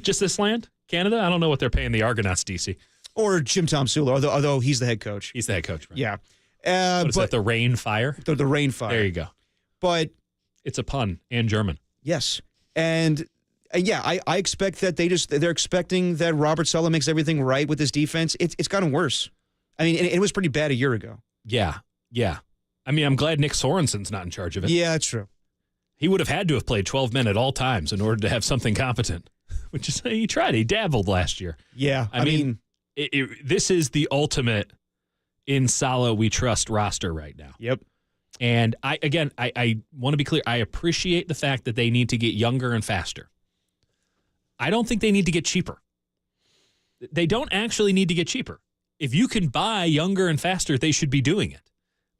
Just this land? Canada? I don't know what they're paying the Argonauts, DC. Or Jim Tomsula, although he's the head coach. He's the head coach, right? Yeah. What is that, the Rain Fire? The Rain Fire. There you go. But... It's a pun, and German. Yes. And... yeah, I expect that they're expecting that Robert Saleh makes everything right with this defense. It's gotten worse. I mean, it was pretty bad a year ago. Yeah. I mean, I'm glad Nick Sorensen's not in charge of it. Yeah, that's true. He would have had to have played 12 men at all times in order to have something competent. which is he tried. He dabbled last year. Yeah, I mean this is the ultimate in Salah we trust roster right now. Yep. And I want to be clear. I appreciate the fact that they need to get younger and faster. I don't think they need to get cheaper. They don't actually need to get cheaper. If you can buy younger and faster, they should be doing it.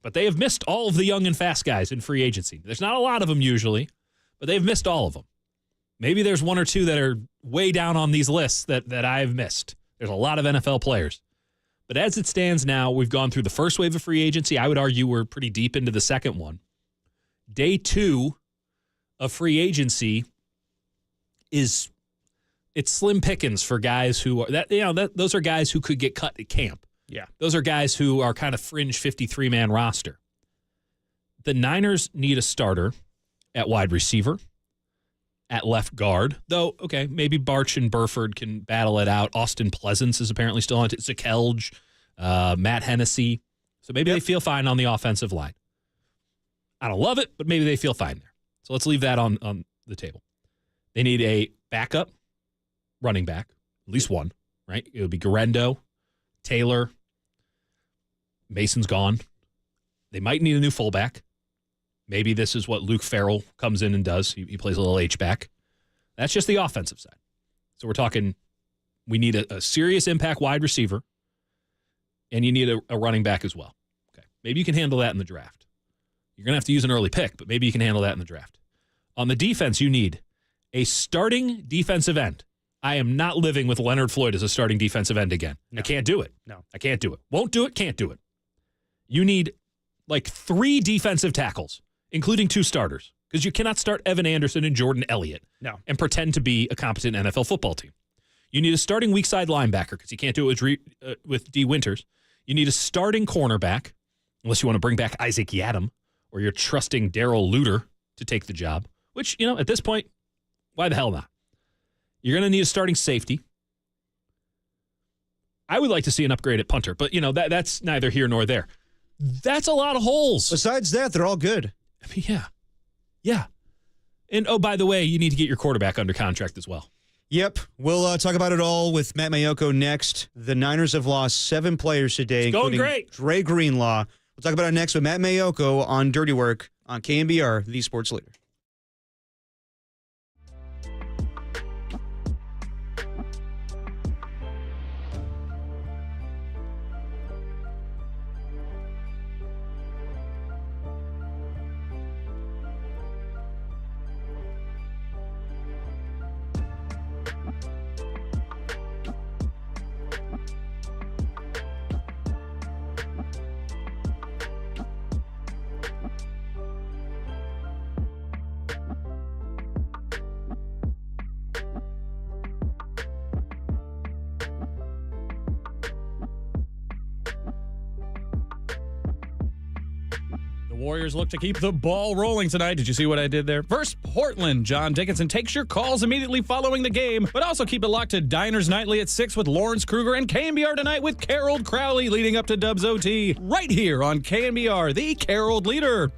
But they have missed all of the young and fast guys in free agency. There's not a lot of them usually, but they've missed all of them. Maybe there's one or two that are way down on these lists that I've missed. There's a lot of NFL players. But as it stands now, we've gone through the first wave of free agency. I would argue we're pretty deep into the second one. Day 2 of free agency it's slim pickings for guys who are those are guys who could get cut at camp. Yeah. Those are guys who are kind of fringe 53-man roster. The Niners need a starter at wide receiver, at left guard, though, okay, maybe Barch and Burford can battle it out. Austin Pleasance is apparently still on it. Zakelj, Matt Hennessy. So maybe they feel fine on the offensive line. I don't love it, but maybe they feel fine there. So let's leave that on the table. They need a backup running back, at least one, right? It would be Garendo, Taylor, Mason's gone. They might need a new fullback. Maybe this is what Luke Farrell comes in and does. He plays a little H-back. That's just the offensive side. So we're talking we need a serious impact wide receiver, and you need a running back as well. Okay, maybe you can handle that in the draft. You're going to have to use an early pick, but maybe you can handle that in the draft. On the defense, you need a starting defensive end. I am not living with Leonard Floyd as a starting defensive end again. No. I can't do it. No. I can't do it. Won't do it, can't do it. You need like 3 defensive tackles, including 2 starters, because you cannot start Evan Anderson and Jordan Elliott and pretend to be a competent NFL football team. You need a starting weak side linebacker because you can't do it with D. Winters. You need a starting cornerback, unless you want to bring back Isaac Yadam or you're trusting Darrell Luter to take the job, which, at this point, why the hell not? You're going to need a starting safety. I would like to see an upgrade at punter, but, that's neither here nor there. That's a lot of holes. Besides that, they're all good. I mean, yeah. Yeah. And, oh, by the way, you need to get your quarterback under contract as well. Yep. We'll talk about it all with Matt Mayoko next. The Niners have lost 7 players today, it's going including great. Dre Greenlaw. We'll talk about it next with Matt Mayoko on Dirty Work on KNBR, the sports leader. Warriors look to keep the ball rolling tonight. Did you see what I did there? First, Portland. John Dickinson takes your calls immediately following the game, but also keep it locked to Diners Nightly at 6 with Lawrence Kruger and KNBR Tonight with Carroll Crowley leading up to Dubs OT. Right here on KNBR, the Carroll leader.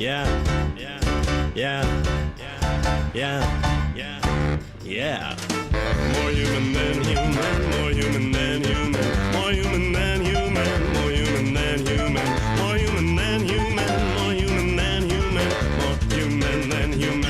Yeah, yeah, yeah, yeah, yeah, yeah, yeah. More human than human, more human than human, more human than human, more human than human, more human than human, more human than human, more human than human.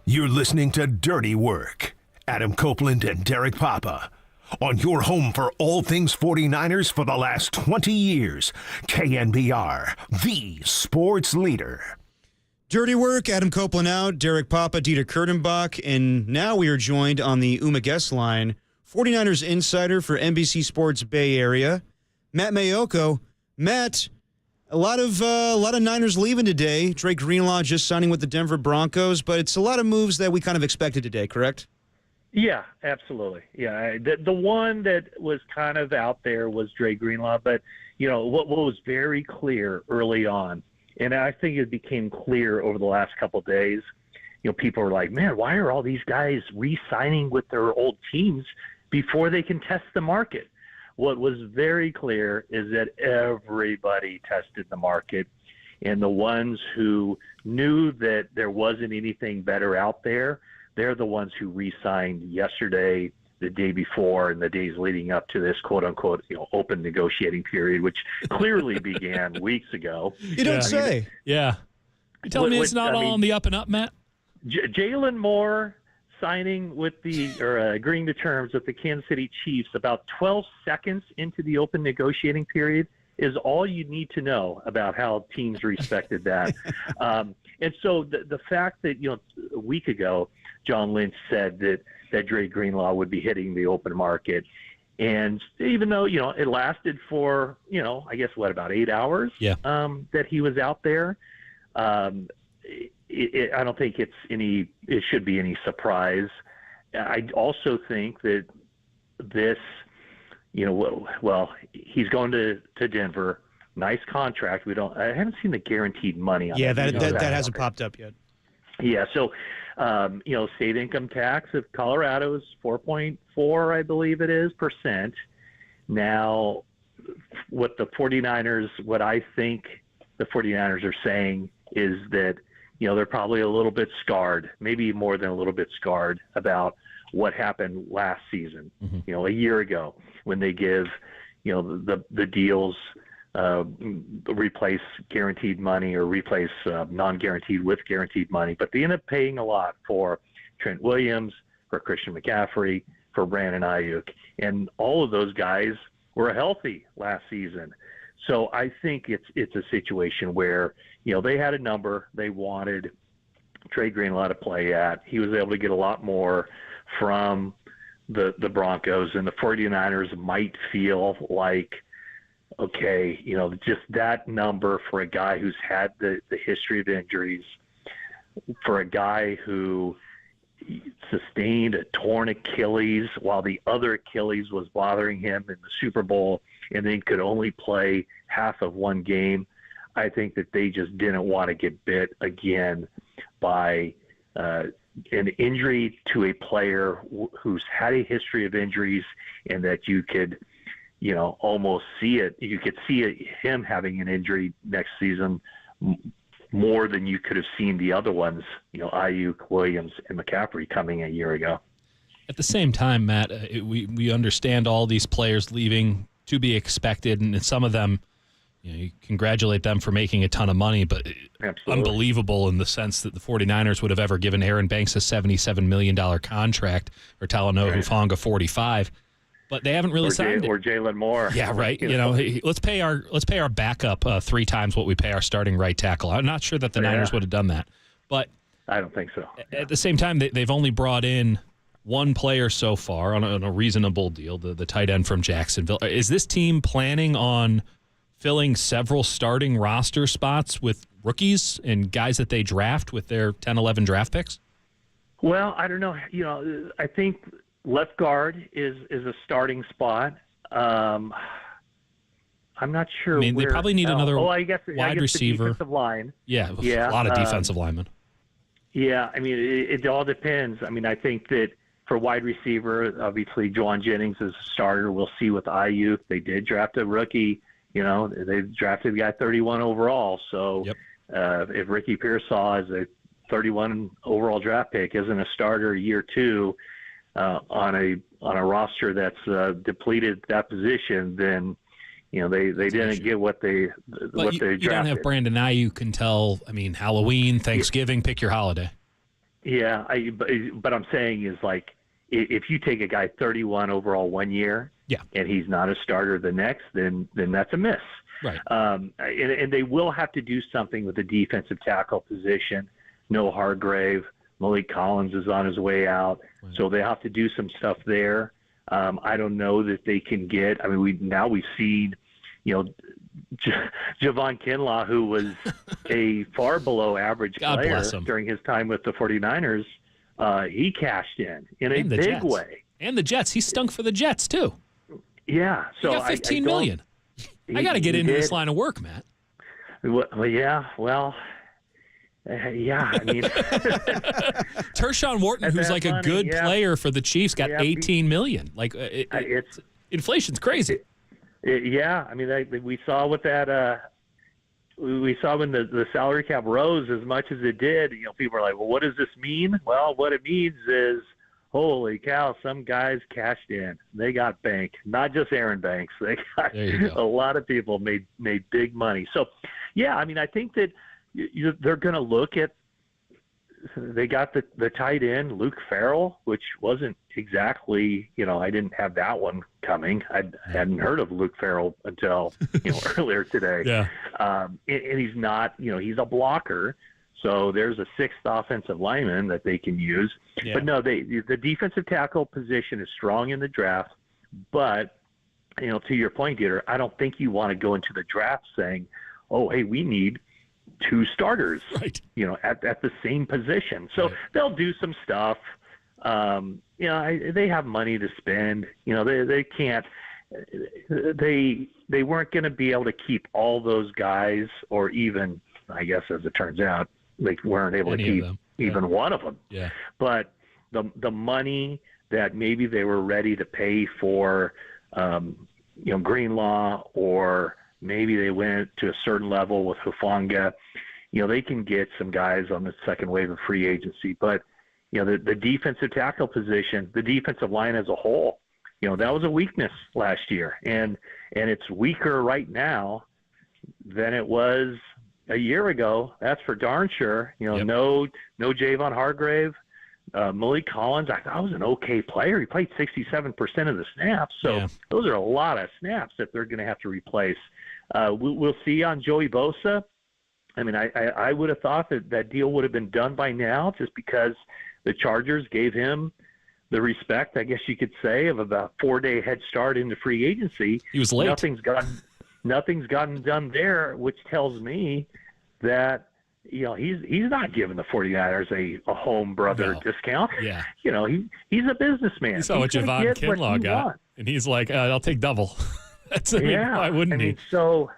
You're listening to Dirty Work. Adam Copeland and Derek Papa. On your home for all things 49ers for the last 20 years. KNBR, the sports leader. Dirty Work, Adam Copeland out, Derek Papa, Dieter Kurtenbach, and now we are joined on the UMA guest line, 49ers insider for NBC Sports Bay Area, Matt Mayoko. Matt, a lot of Niners leaving today. Drake Greenlaw just signing with the Denver Broncos, but it's a lot of moves that we kind of expected today, correct? Yeah, absolutely. Yeah, the one that was kind of out there was Drake Greenlaw, but what was very clear early on, and I think it became clear over the last couple of days. People were like, "Man, why are all these guys re-signing with their old teams before they can test the market?" What was very clear is that everybody tested the market, and the ones who knew that there wasn't anything better out there, they're the ones who re-signed yesterday, the day before, and the days leading up to this quote-unquote open negotiating period, which clearly began weeks ago. You don't say. Yeah. You telling me it's not all on the up and up, Matt? Jalen Moore signing with agreeing to terms with the Kansas City Chiefs about 12 seconds into the open negotiating period is all you need to know about how teams respected that. And so the fact that, a week ago, John Lynch said that Dre Greenlaw would be hitting the open market. And even though, it lasted for, I guess, about 8 hours that he was out there, I don't think it should be any surprise. I also think that this, he's going to Denver. Nice contract. I haven't seen the guaranteed money on that hasn't popped up yet. Yeah. So, state income tax of Colorado is 4.4, I believe it is, %. Now, what I think the 49ers are saying is that, they're probably a little bit scarred, maybe more than a little bit scarred about what happened last season, a year ago, when they give, the deals replace guaranteed money or replace non-guaranteed with guaranteed money. But they end up paying a lot for Trent Williams, for Christian McCaffrey, for Brandon Ayuk. And all of those guys were healthy last season. So I think it's a situation where, they had a number they wanted Trey Greenlaw to play at. He was able to get a lot more from the Broncos, and the 49ers might feel like, okay, just that number for a guy who's had the history of injuries, for a guy who sustained a torn Achilles while the other Achilles was bothering him in the Super Bowl and then could only play half of one game. I think that they just didn't want to get bit again by an injury to a player who's had a history of injuries, and that you could, almost see it. You could see him having an injury next season more than you could have seen the other ones, Ayuk, Williams, and McCaffrey coming a year ago. At the same time, Matt, we understand all these players leaving to be expected, and some of them, you congratulate them for making a ton of money, but unbelievable in the sense that the 49ers would have ever given Aaron Banks a $77 million contract, or Talanoa Hufanga $45. But they haven't really signed it. Or Jalen Moore. Yeah, right. Let's pay our backup 3 times what we pay our starting right tackle. I'm not sure that the Niners would have done that, but I don't think so. At the same time, they've only brought in one player so far on a reasonable deal, the tight end from Jacksonville. Is this team planning on filling several starting roster spots with rookies and guys that they draft with their 10, 11 draft picks? Well, I don't know. I think left guard is a starting spot. I'm not sure. They probably need another wide receiver. The defensive line. Yeah, a lot of defensive linemen. Yeah, it all depends. I think that for wide receiver, obviously Juwan Jennings is a starter. We'll see with Ayuk. They did draft a rookie. They drafted the guy 31 overall. So if Ricky Pearsall is a 31 overall draft pick, isn't a starter year 2 on a roster that's depleted that position, then they didn't get what they drafted. You don't have Brandon Ayuk until Halloween, Thanksgiving, pick your holiday. Yeah, but I'm saying is, like, if you take a guy 31 overall one year, and he's not a starter the next, then that's a miss. Right. And they will have to do something with the defensive tackle position. Noah Hargrave, Malik Collins is on his way out, so they have to do some stuff there. I don't know that they can get. We've seen, Javon Kinlaw, who was a far below average player during his time with the 49ers. He cashed in a big way. And the Jets. He stunk for the Jets, too. Yeah. So he got $15 million. I got to get into this line of work, Matt. Well, yeah. Well, yeah. Tershawn Wharton, who's like a good player for the Chiefs, got $18 million. Like, inflation's crazy. We saw with that. We saw when the salary cap rose as much as it did. People are like, "Well, what does this mean?" Well, what it means is, holy cow! Some guys cashed in. They got banked. Not just Aaron Banks. They got a lot of people made big money. So, yeah, I think that they're going to look at. They got the tight end, Luke Farrell, which wasn't exactly, I didn't have that one coming. I hadn't heard of Luke Farrell until, earlier today. Yeah. And he's not, he's a blocker. So there's a 6th offensive lineman that they can use. Yeah. But no, the defensive tackle position is strong in the draft. But, to your point, Dieter, I don't think you want to go into the draft saying, oh, hey, we need 2 starters, right? At the same position. So they'll do some stuff. They have money to spend. They can't. They weren't going to be able to keep all those guys, or even, I guess, as it turns out, they weren't able to keep even one of them. Yeah. But the money that maybe they were ready to pay for, Greenlaw, or maybe they went to a certain level with Hufanga. They can get some guys on the second wave of free agency. But, the defensive tackle position, the defensive line as a whole, that was a weakness last year, and it's weaker right now than it was a year ago. That's for darn sure. No Javon Hargrave, Malik Collins. I thought was an okay player. He played 67% of the snaps, so those are a lot of snaps that they're going to have to replace. We'll see on Joey Bosa. I mean, I would have thought that deal would have been done by now, just because the Chargers gave him the respect, I guess you could say, of about 4-day head start into free agency. He was late. Nothing's gotten done there, which tells me that he's not giving the 49ers a home brother discount. Yeah. He's a businessman. You saw what Javon Kinlaw got, and he's like, I'll take double. Why wouldn't he? So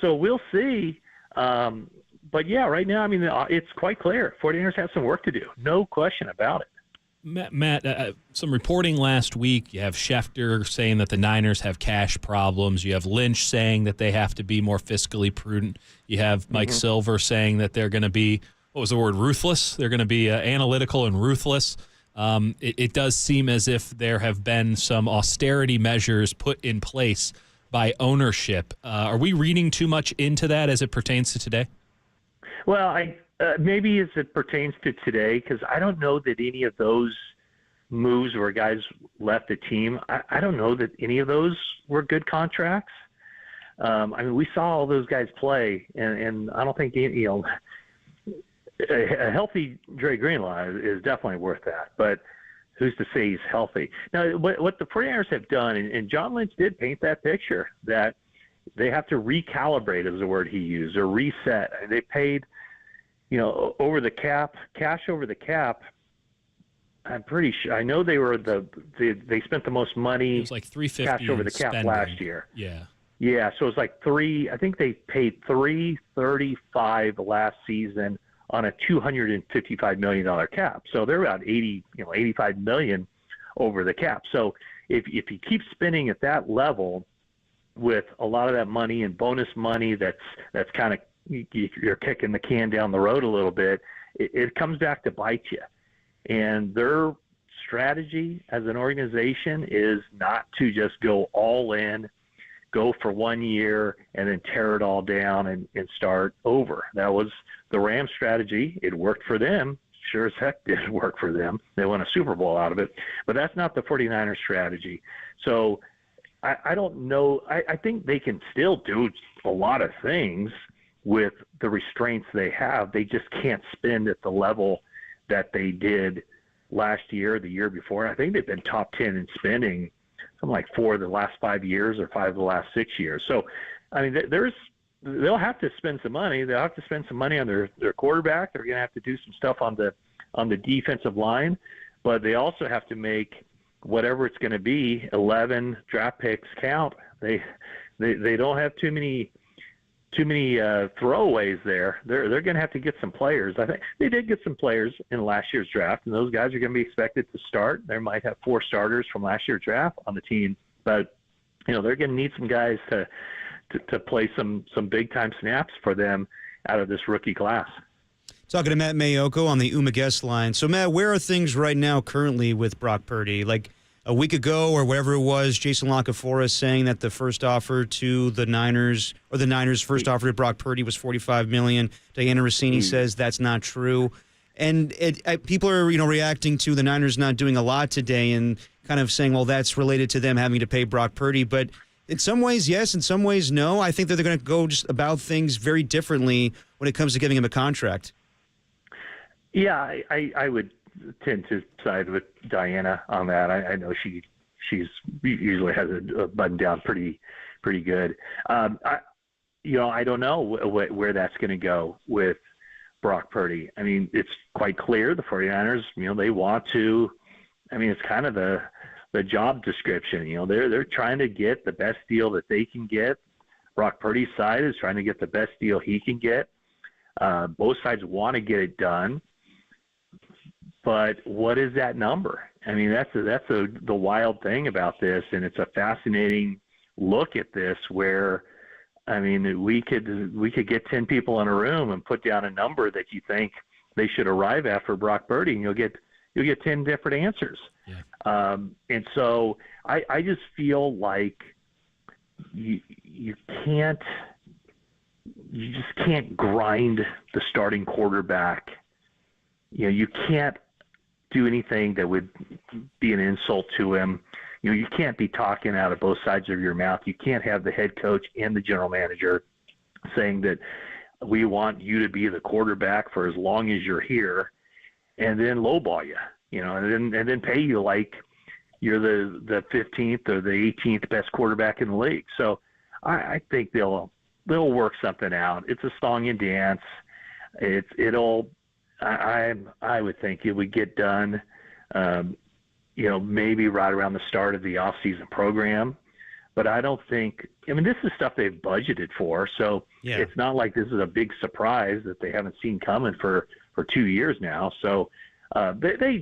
we'll see. But yeah, right now, I mean, it's quite clear 49ers have some work to do. No question about it. Matt, some reporting last week. You have Schefter saying that the Niners have cash problems. You have Lynch saying that they have to be more fiscally prudent. You have Mike Silver saying that they're going to be, what was the word, ruthless? They're going to be analytical and ruthless. It does seem as if there have been some austerity measures put in place by ownership. Are we reading too much into that as it pertains to today? Well, maybe as it pertains to today, because I don't know that any of those moves where guys left the team, I don't know that any of those were good contracts. I mean, we saw all those guys play, and I don't think a healthy Dre Greenlaw is definitely worth that. But who's to say he's healthy? Now, what the 49ers have done, and John Lynch did paint that picture, that they have to recalibrate, is the word he used, or reset. They paid, over the cap, cash over the cap. I'm pretty sure. I know they were they spent the most money. It was like $350 cash over the cap spending last year. Yeah. Yeah, so it was like I think they paid $335 last season on a $255 million cap. So they're about $85 million over the cap. So if you keep spending at that level with a lot of that money and bonus money, that's kind of, you're kicking the can down the road a little bit, it comes back to bite you. And their strategy as an organization is not to just go all in, go for 1 year, and then tear it all down and start over. That was the Rams strategy. It worked for them. Sure as heck did work for them. They won a Super Bowl out of it. But that's not the 49ers strategy. So I don't know. I think they can still do a lot of things with the restraints they have. They just can't spend at the level that they did last year, the year before. I think they've been top 10 in spending, something like 4 of the last 5 years or 5 of the last 6 years. So, I mean, they'll have to spend some money. They'll have to spend some money on their quarterback. They're going to have to do some stuff on the defensive line, but they also have to make whatever it's going to be, 11 draft picks count. They don't have too many throwaways there. They're going to have to get some players. I think they did get some players in last year's draft, and those guys are going to be expected to start. They might have 4 starters from last year's draft on the team, but they're going to need some guys to play some big time snaps for them out of this rookie class. Talking to Matt Mayoko on the Uma guest line. So, Matt, where are things right now currently with Brock Purdy? Like a week ago or whatever it was, Jason LaCafora saying that the first offer to the Niners, or the Niners' first offer to Brock Purdy was $45 million. Diana Rossini says that's not true. And people are, reacting to the Niners not doing a lot today and kind of saying, well, that's related to them having to pay Brock Purdy. But in some ways, yes. In some ways, no. I think that they're going to go just about things very differently when it comes to giving him a contract. Yeah, I would tend to side with Diana on that. I know she's usually has a button down pretty good. I don't know where that's going to go with Brock Purdy. I mean, it's quite clear the 49ers, they want to. I mean, it's kind of the job description. They're trying to get the best deal that they can get. Brock Purdy's side is trying to get the best deal he can get. Both sides want to get it done. But what is that number? I mean, that's the wild thing about this, and it's a fascinating look at this where, I mean, we could get 10 people in a room and put down a number that you think they should arrive at for Brock Purdy, and you'll get you'll get 10 different answers. And so I just feel like you just can't grind the starting quarterback. You can't do anything that would be an insult to him. You can't be talking out of both sides of your mouth. You can't have the head coach and the general manager saying that we want you to be the quarterback for as long as you're here, and then lowball you, and then pay you like you're the 15th or the 18th best quarterback in the league. So I think they'll work something out. It's a song and dance. I would think it would get done, maybe right around the start of the off-season program. But I don't think – this is stuff they've budgeted for, so it's not like this is a big surprise that they haven't seen coming for 2 years now. So if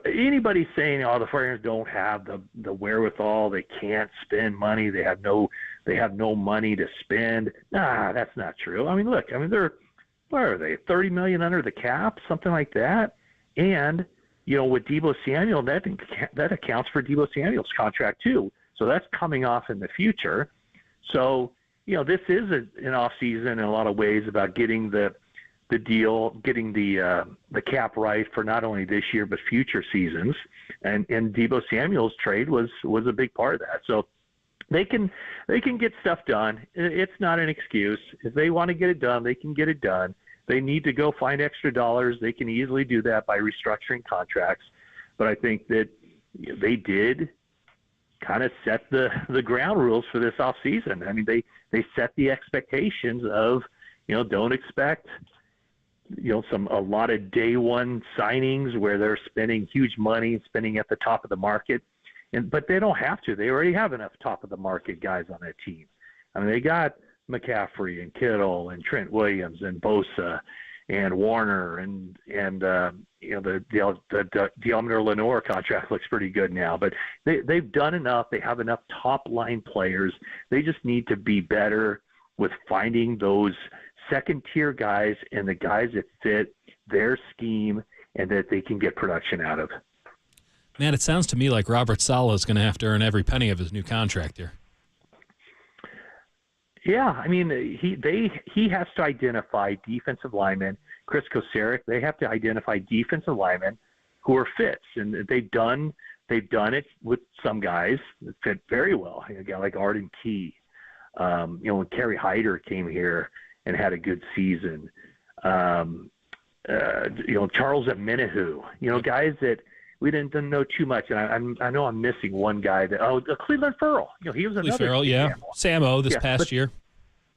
anybody's saying, the 49ers don't have the wherewithal, they can't spend money, they have no money to spend, that's not true. They're – where are they, $30 million under the cap, something like that? And, with Deebo Samuel, that accounts for Deebo Samuel's contract too. So that's coming off in the future. So, this is an off season in a lot of ways about getting the deal, getting the cap right for not only this year but future seasons. And Deebo Samuel's trade was a big part of that. So they can get stuff done. It's not an excuse. If they want to get it done, they can get it done. They need to go find extra dollars. They can easily do that by restructuring contracts. But I think that they did kind of set the ground rules for this offseason. They set the expectations of, don't expect, a lot of day one signings where they're spending huge money, spending at the top of the market. But they don't have to. They already have enough top of the market guys on that team. They got McCaffrey and Kittle and Trent Williams and Bosa and Warner and the Deommodore Lenoir contract looks pretty good now. But they've done enough. They have enough top line players. They just need to be better with finding those second tier guys and the guys that fit their scheme and that they can get production out of. Man, it sounds to me like Robert Saleh is going to have to earn every penny of his new contract here. Yeah, he has to identify defensive linemen. Chris Kocurek, they have to identify defensive linemen who are fits, and they've done it with some guys that fit very well. A guy like Arden Key, when Kerry Hyder came here and had a good season. Charles Omenihu, guys that we didn't know too much. And I know I'm missing one guy Cleveland Ferrell. He was another Ferrell, Samo this past year.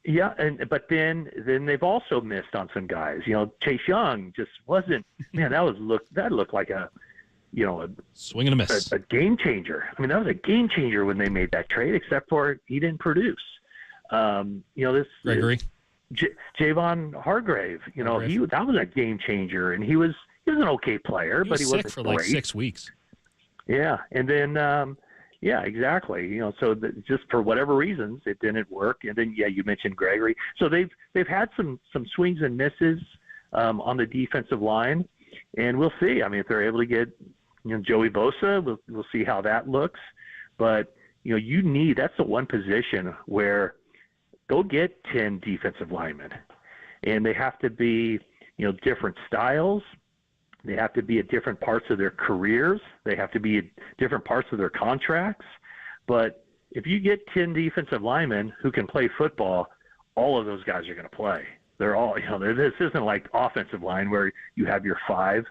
Yeah, but then they've also missed on some guys. Chase Young just wasn't. Man, that looked like a swing and a miss, a game changer. That was a game changer when they made that trade, except for he didn't produce. This Gregory. Javon Hargrave. That was a game changer, and he was an okay player, but he wasn't sick for great. like 6 weeks. Yeah, and then exactly. So just for whatever reasons, it didn't work. And then you mentioned Gregory. So they've had some swings and misses on the defensive line, and we'll see. If they're able to get Joey Bosa, we'll see how that looks. But that's the one position where go get 10 defensive linemen, and they have to be different styles. They have to be at different parts of their careers. They have to be at different parts of their contracts. But if you get 10 defensive linemen who can play football, all of those guys are going to play. They're all, this isn't like offensive line where you have your 5.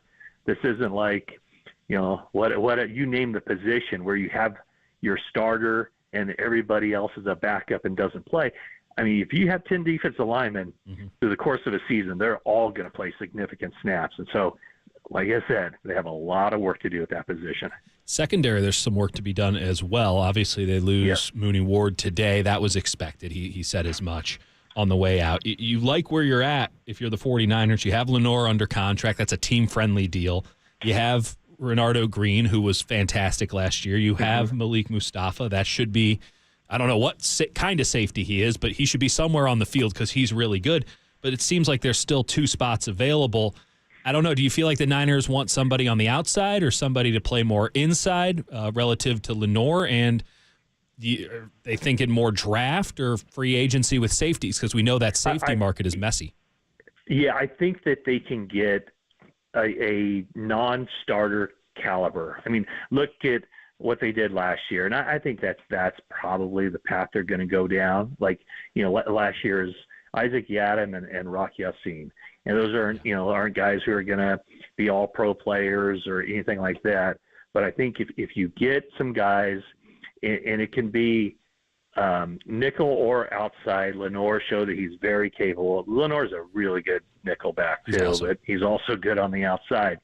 This isn't like, what you name the position where you have your starter and everybody else is a backup and doesn't play. If you have 10 defensive linemen through the course of a season, they're all going to play significant snaps. And so, like I said, they have a lot of work to do at that position. Secondary, there's some work to be done as well. Obviously, they lose Mooney Ward today. That was expected. He said as much on the way out. You like where you're at if you're the 49ers. You have Lenoir under contract. That's a team-friendly deal. You have Renardo Green, who was fantastic last year. You have Malik Mustafa. That should be, I don't know what kind of safety he is, but he should be somewhere on the field because he's really good. But it seems like there's still 2 spots available. I don't know. Do you feel like the Niners want somebody on the outside or somebody to play more inside relative to Lenore? And are they thinking more draft or free agency with safeties? Because we know that safety market is messy. Yeah, I think that they can get a non-starter caliber. I mean, look at what they did last year, and I think that's probably the path they're going to go down. Like, last year's Isaac Yadam and Rock Yassin, and those aren't guys who are going to be all pro players or anything like that. But I think if you get some guys, and it can be nickel or outside. Lenore showed that he's very capable. Lenore's a really good nickel back too, but he's also good on the outside.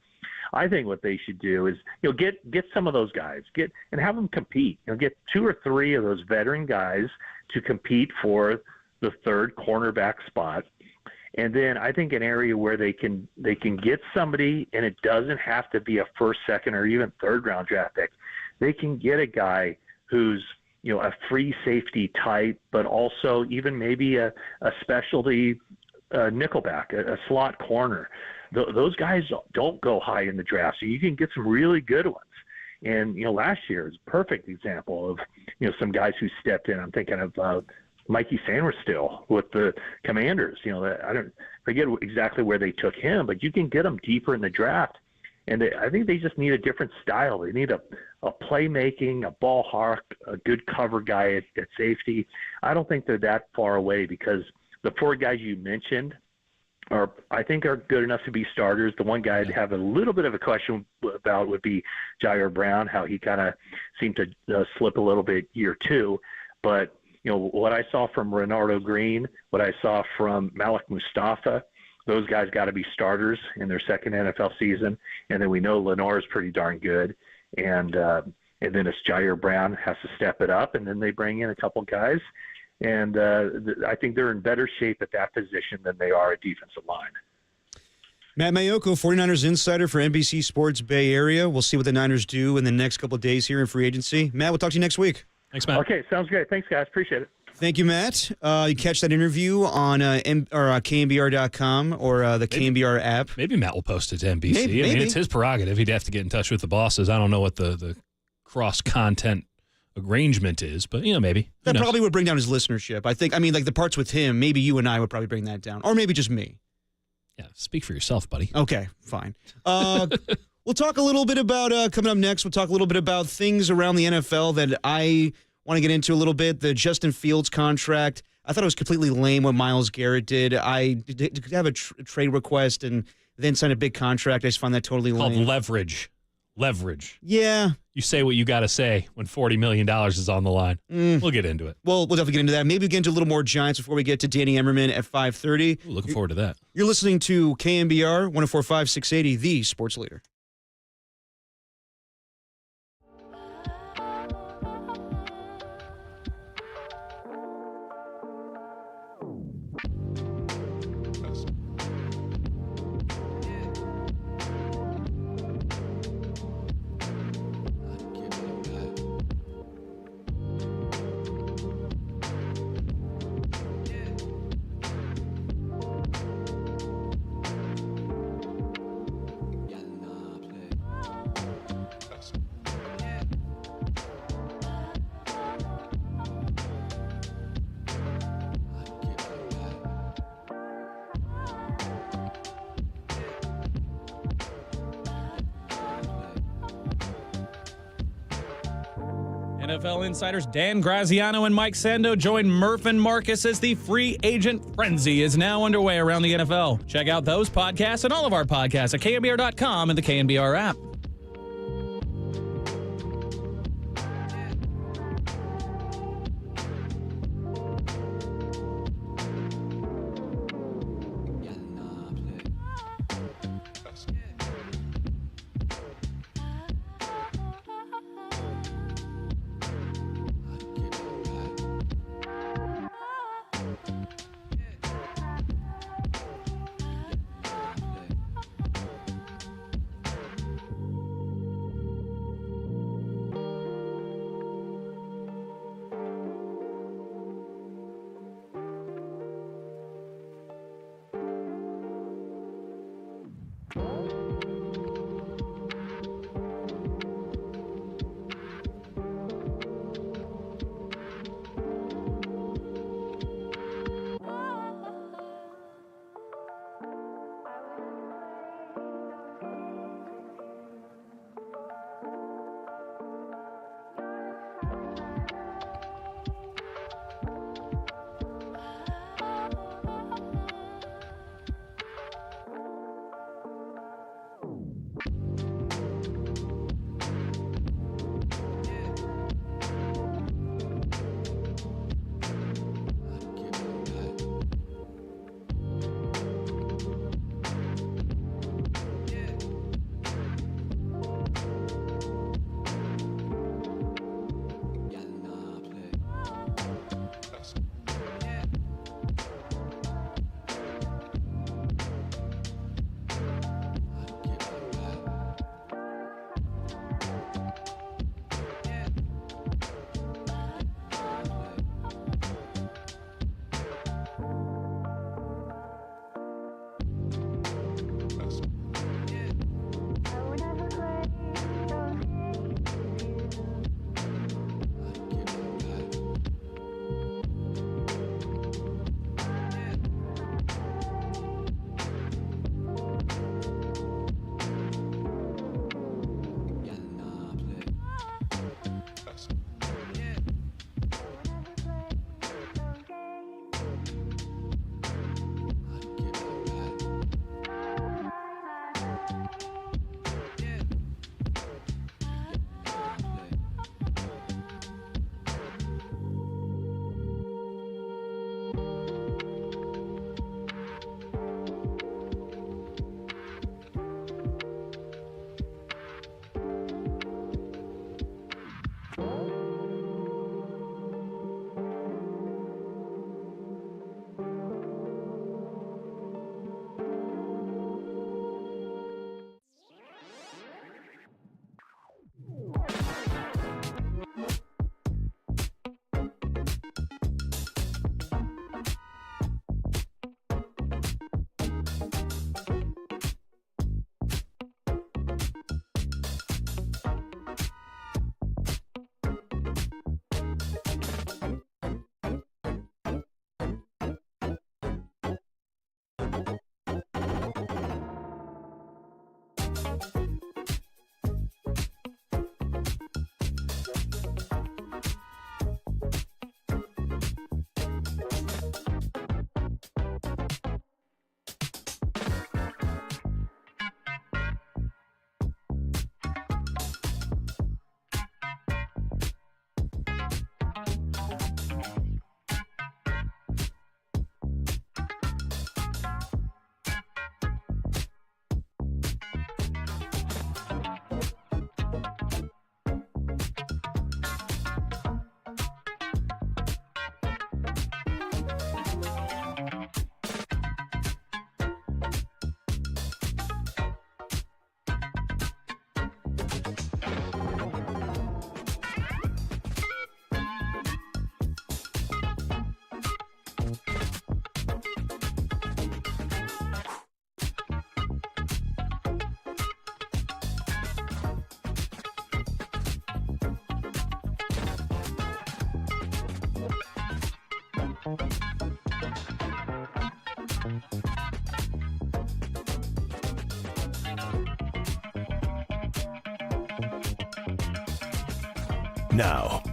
I think what they should do is, get some of those guys, and have them compete. Get 2 or 3 of those veteran guys to compete for the third cornerback spot. And then I think an area where they can get somebody, and it doesn't have to be a first, second, or even third round draft pick. They can get a guy who's a free safety type, but also even maybe a specialty nickelback, a slot corner. Those guys don't go high in the draft, so you can get some really good ones. And last year is a perfect example of some guys who stepped in. I'm thinking of Mikey Sanders still with the Commanders. I don't forget exactly where they took him, but you can get them deeper in the draft. And I think they just need a different style. They need a playmaking, a ball hawk, a good cover guy at safety. I don't think they're that far away because the 4 guys you mentioned are good enough to be starters. The one guy I'd have a little bit of a question about would be Jair Brown, how he kind of seemed to slip a little bit year 2. But, what I saw from Renardo Green, what I saw from Malik Mustafa, those guys got to be starters in their second NFL season. And then we know Lenore is pretty darn good. And then it's Jair Brown has to step it up, and then they bring in a couple guys. And I think they're in better shape at that position than they are at defensive line. Matt Mayoko, 49ers insider for NBC Sports Bay Area. We'll see what the Niners do in the next couple of days here in free agency. Matt, we'll talk to you next week. Thanks, Matt. Okay, sounds great. Thanks, guys. Appreciate it. Thank you, Matt. You catch that interview on KNBR.com or the KNBR app. Maybe Matt will post it to NBC. Maybe. I mean, it's his prerogative. He'd have to get in touch with the bosses. I don't know what the cross-content arrangement is, but, maybe. That probably would bring down his listenership. Like the parts with him, maybe you and I would probably bring that down. Or maybe just me. Yeah, speak for yourself, buddy. Okay, fine. We'll talk a little bit about, coming up next, we'll talk a little bit about things around the NFL that I want to get into a little bit. The Justin Fields contract. I thought it was completely lame what Myles Garrett did. I did have a trade request and then signed a big contract. I just find that totally lame. Called leverage. Leverage. Yeah. You say what you got to say when $40 million is on the line. We'll get into it. Well, we'll definitely get into that. Maybe we get into a little more Giants before we get to Danny Emmerman at 5:30. Looking forward to that. You're listening to KNBR 104.5 680, the sports leader. NFL insiders Dan Graziano and Mike Sando join Murph and Marcus as the free agent frenzy is now underway around the NFL. Check out those podcasts and all of our podcasts at KNBR.com and the KNBR app. Now,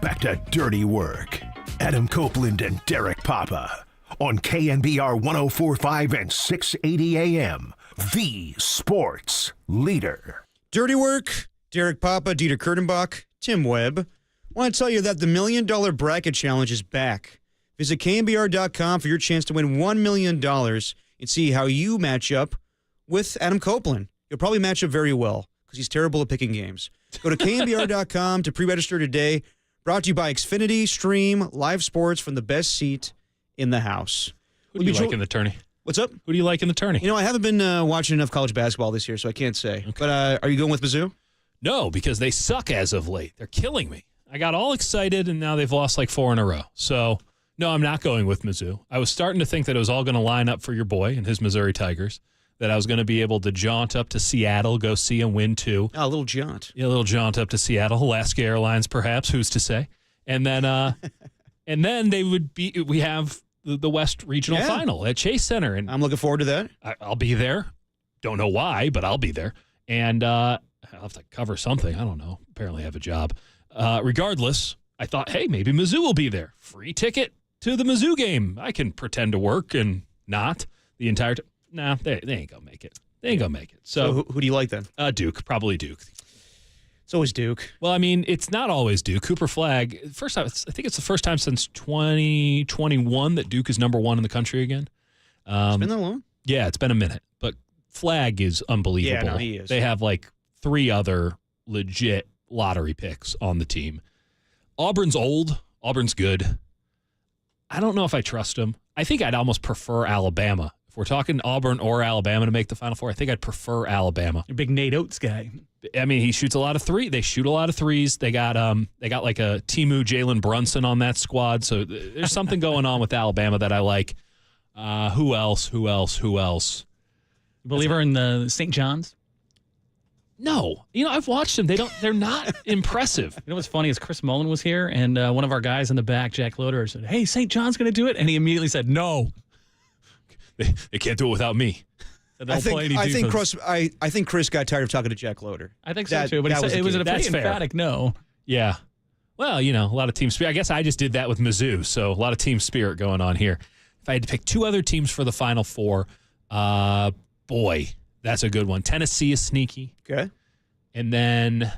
back to Dirty Work. Adam Copeland and Derek Papa on KNBR 104.5 and 680 AM, the sports leader. Dirty Work, Derek Papa, Dieter Kurtenbach, Tim Webb. I want to tell you that the $1 Million Bracket Challenge is back. Visit KNBR.com for your chance to win $1 million and see how you match up with Adam Copeland. You'll probably match up very well because he's terrible at picking games. Go to KNBR.com to pre-register today. Brought to you by Xfinity. Stream live sports from the best seat in the house. Who do you like in the tourney? What's up? Who do you like in the tourney? You know, I haven't been watching enough college basketball this year, so I can't say. Okay. But are you going with Mizzou? No, because they suck as of late. They're killing me. I got all excited, and now they've lost like 4 in a row. So, no, I'm not going with Mizzou. I was starting to think that it was all going to line up for your boy and his Missouri Tigers, that I was going to be able to jaunt up to Seattle, go see them win 2. Oh, a little jaunt. Yeah, a little jaunt up to Seattle. Alaska Airlines, perhaps. Who's to say? And then and then they would be. We have the West Regional Final at Chase Center, and I'm looking forward to that. I'll be there. Don't know why, but I'll be there, and I'll have to cover something. I don't know. Apparently, I have a job. Regardless, I thought, hey, maybe Mizzou will be there. Free ticket to the Mizzou game. I can pretend to work and not the entire time. Nah, they ain't gonna make it. They ain't gonna make it. So who do you like then? Duke, probably Duke. It's always Duke. Well, I mean, it's not always Duke. Cooper Flagg, first time. I think it's the first time since 2021 that Duke is number 1 in the country again. It's been that long? Yeah, it's been a minute. But Flagg is unbelievable. Yeah, no, he is. They have like 3 other legit lottery picks on the team. Auburn's old. Auburn's good. I don't know if I trust him. I think I'd almost prefer Alabama. If we're talking Auburn or Alabama to make the Final Four, I think I'd prefer Alabama. You're a big Nate Oates guy. I mean, he shoots a lot of They shoot a lot of threes. They got like a Timu Jalen Brunson on that squad. So there's something going on with Alabama that I like. Who else? Believer in the St. John's? No. You know, I've watched them. They're not impressive. You know what's funny is Chris Mullen was here, and one of our guys in the back, Jack Loader, said, hey, St. John's going to do it? And he immediately said, no. They can't do it without me. I think Chris got tired of talking to Jack Loader. I think so too, but it was a pretty emphatic no. Yeah. Well, you know, a lot of team spirit. I guess I just did that with Mizzou, so a lot of team spirit going on here. If I had to pick 2 other teams for the Final Four, boy, that's a good one. Tennessee is sneaky. Okay. And then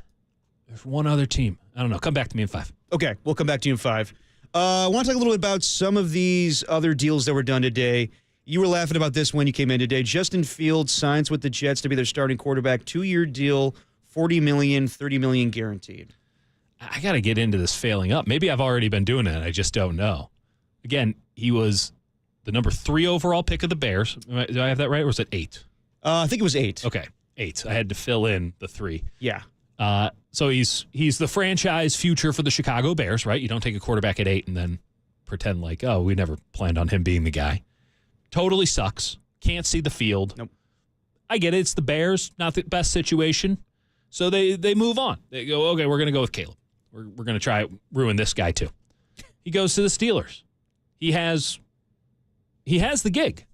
there's one other team. I don't know. Come back to me in 5. Okay, we'll come back to you in 5. I want to talk a little bit about some of these other deals that were done today. You were laughing about this when you came in today. Justin Fields signs with the Jets to be their starting quarterback. 2-year deal, $40 million, $30 million guaranteed. I got to get into this failing up. Maybe I've already been doing it. I just don't know. Again, he was the number 3 overall pick of the Bears. Do I have that right, or was it 8? I think it was 8. Okay, 8. I had to fill in the 3. Yeah. So he's the franchise future for the Chicago Bears, right? You don't take a quarterback at 8 and then pretend like, oh, we never planned on him being the guy. Totally sucks. Can't see the field. Nope. I get it. It's the Bears. Not the best situation. So they move on. They go, okay, we're going to go with Caleb. We're going to try ruin this guy too. He goes to the Steelers. He has the gig.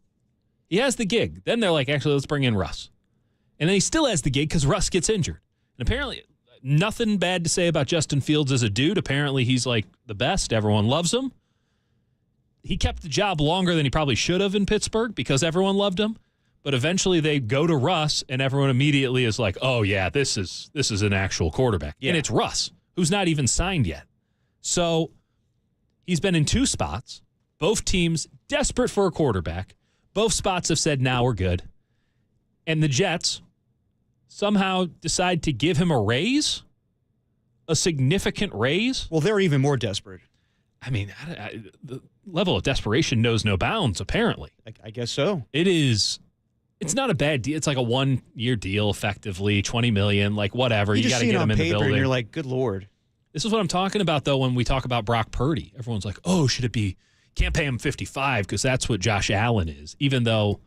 He has the gig. Then they're like, actually, let's bring in Russ. And then he still has the gig because Russ gets injured. And apparently, nothing bad to say about Justin Fields as a dude. Apparently, he's like the best. Everyone loves him. He kept the job longer than he probably should have in Pittsburgh because everyone loved him. But eventually they go to Russ, and everyone immediately is like, oh, yeah, this is an actual quarterback. Yeah. And it's Russ, who's not even signed yet. So he's been in 2 spots, both teams desperate for a quarterback. Both spots have said, now we're good. And the Jets somehow decide to give him a raise, a significant raise. Well, they're even more desperate. I mean, the level of desperation knows no bounds, apparently. I guess so. It's not a bad deal. It's like a 1-year deal, effectively, $20 million, like whatever. You got to get him in the building. And you're like, good Lord. This is what I'm talking about, though, when we talk about Brock Purdy. Everyone's like, oh, should it be? Can't pay him $55 because that's what Josh Allen is, even though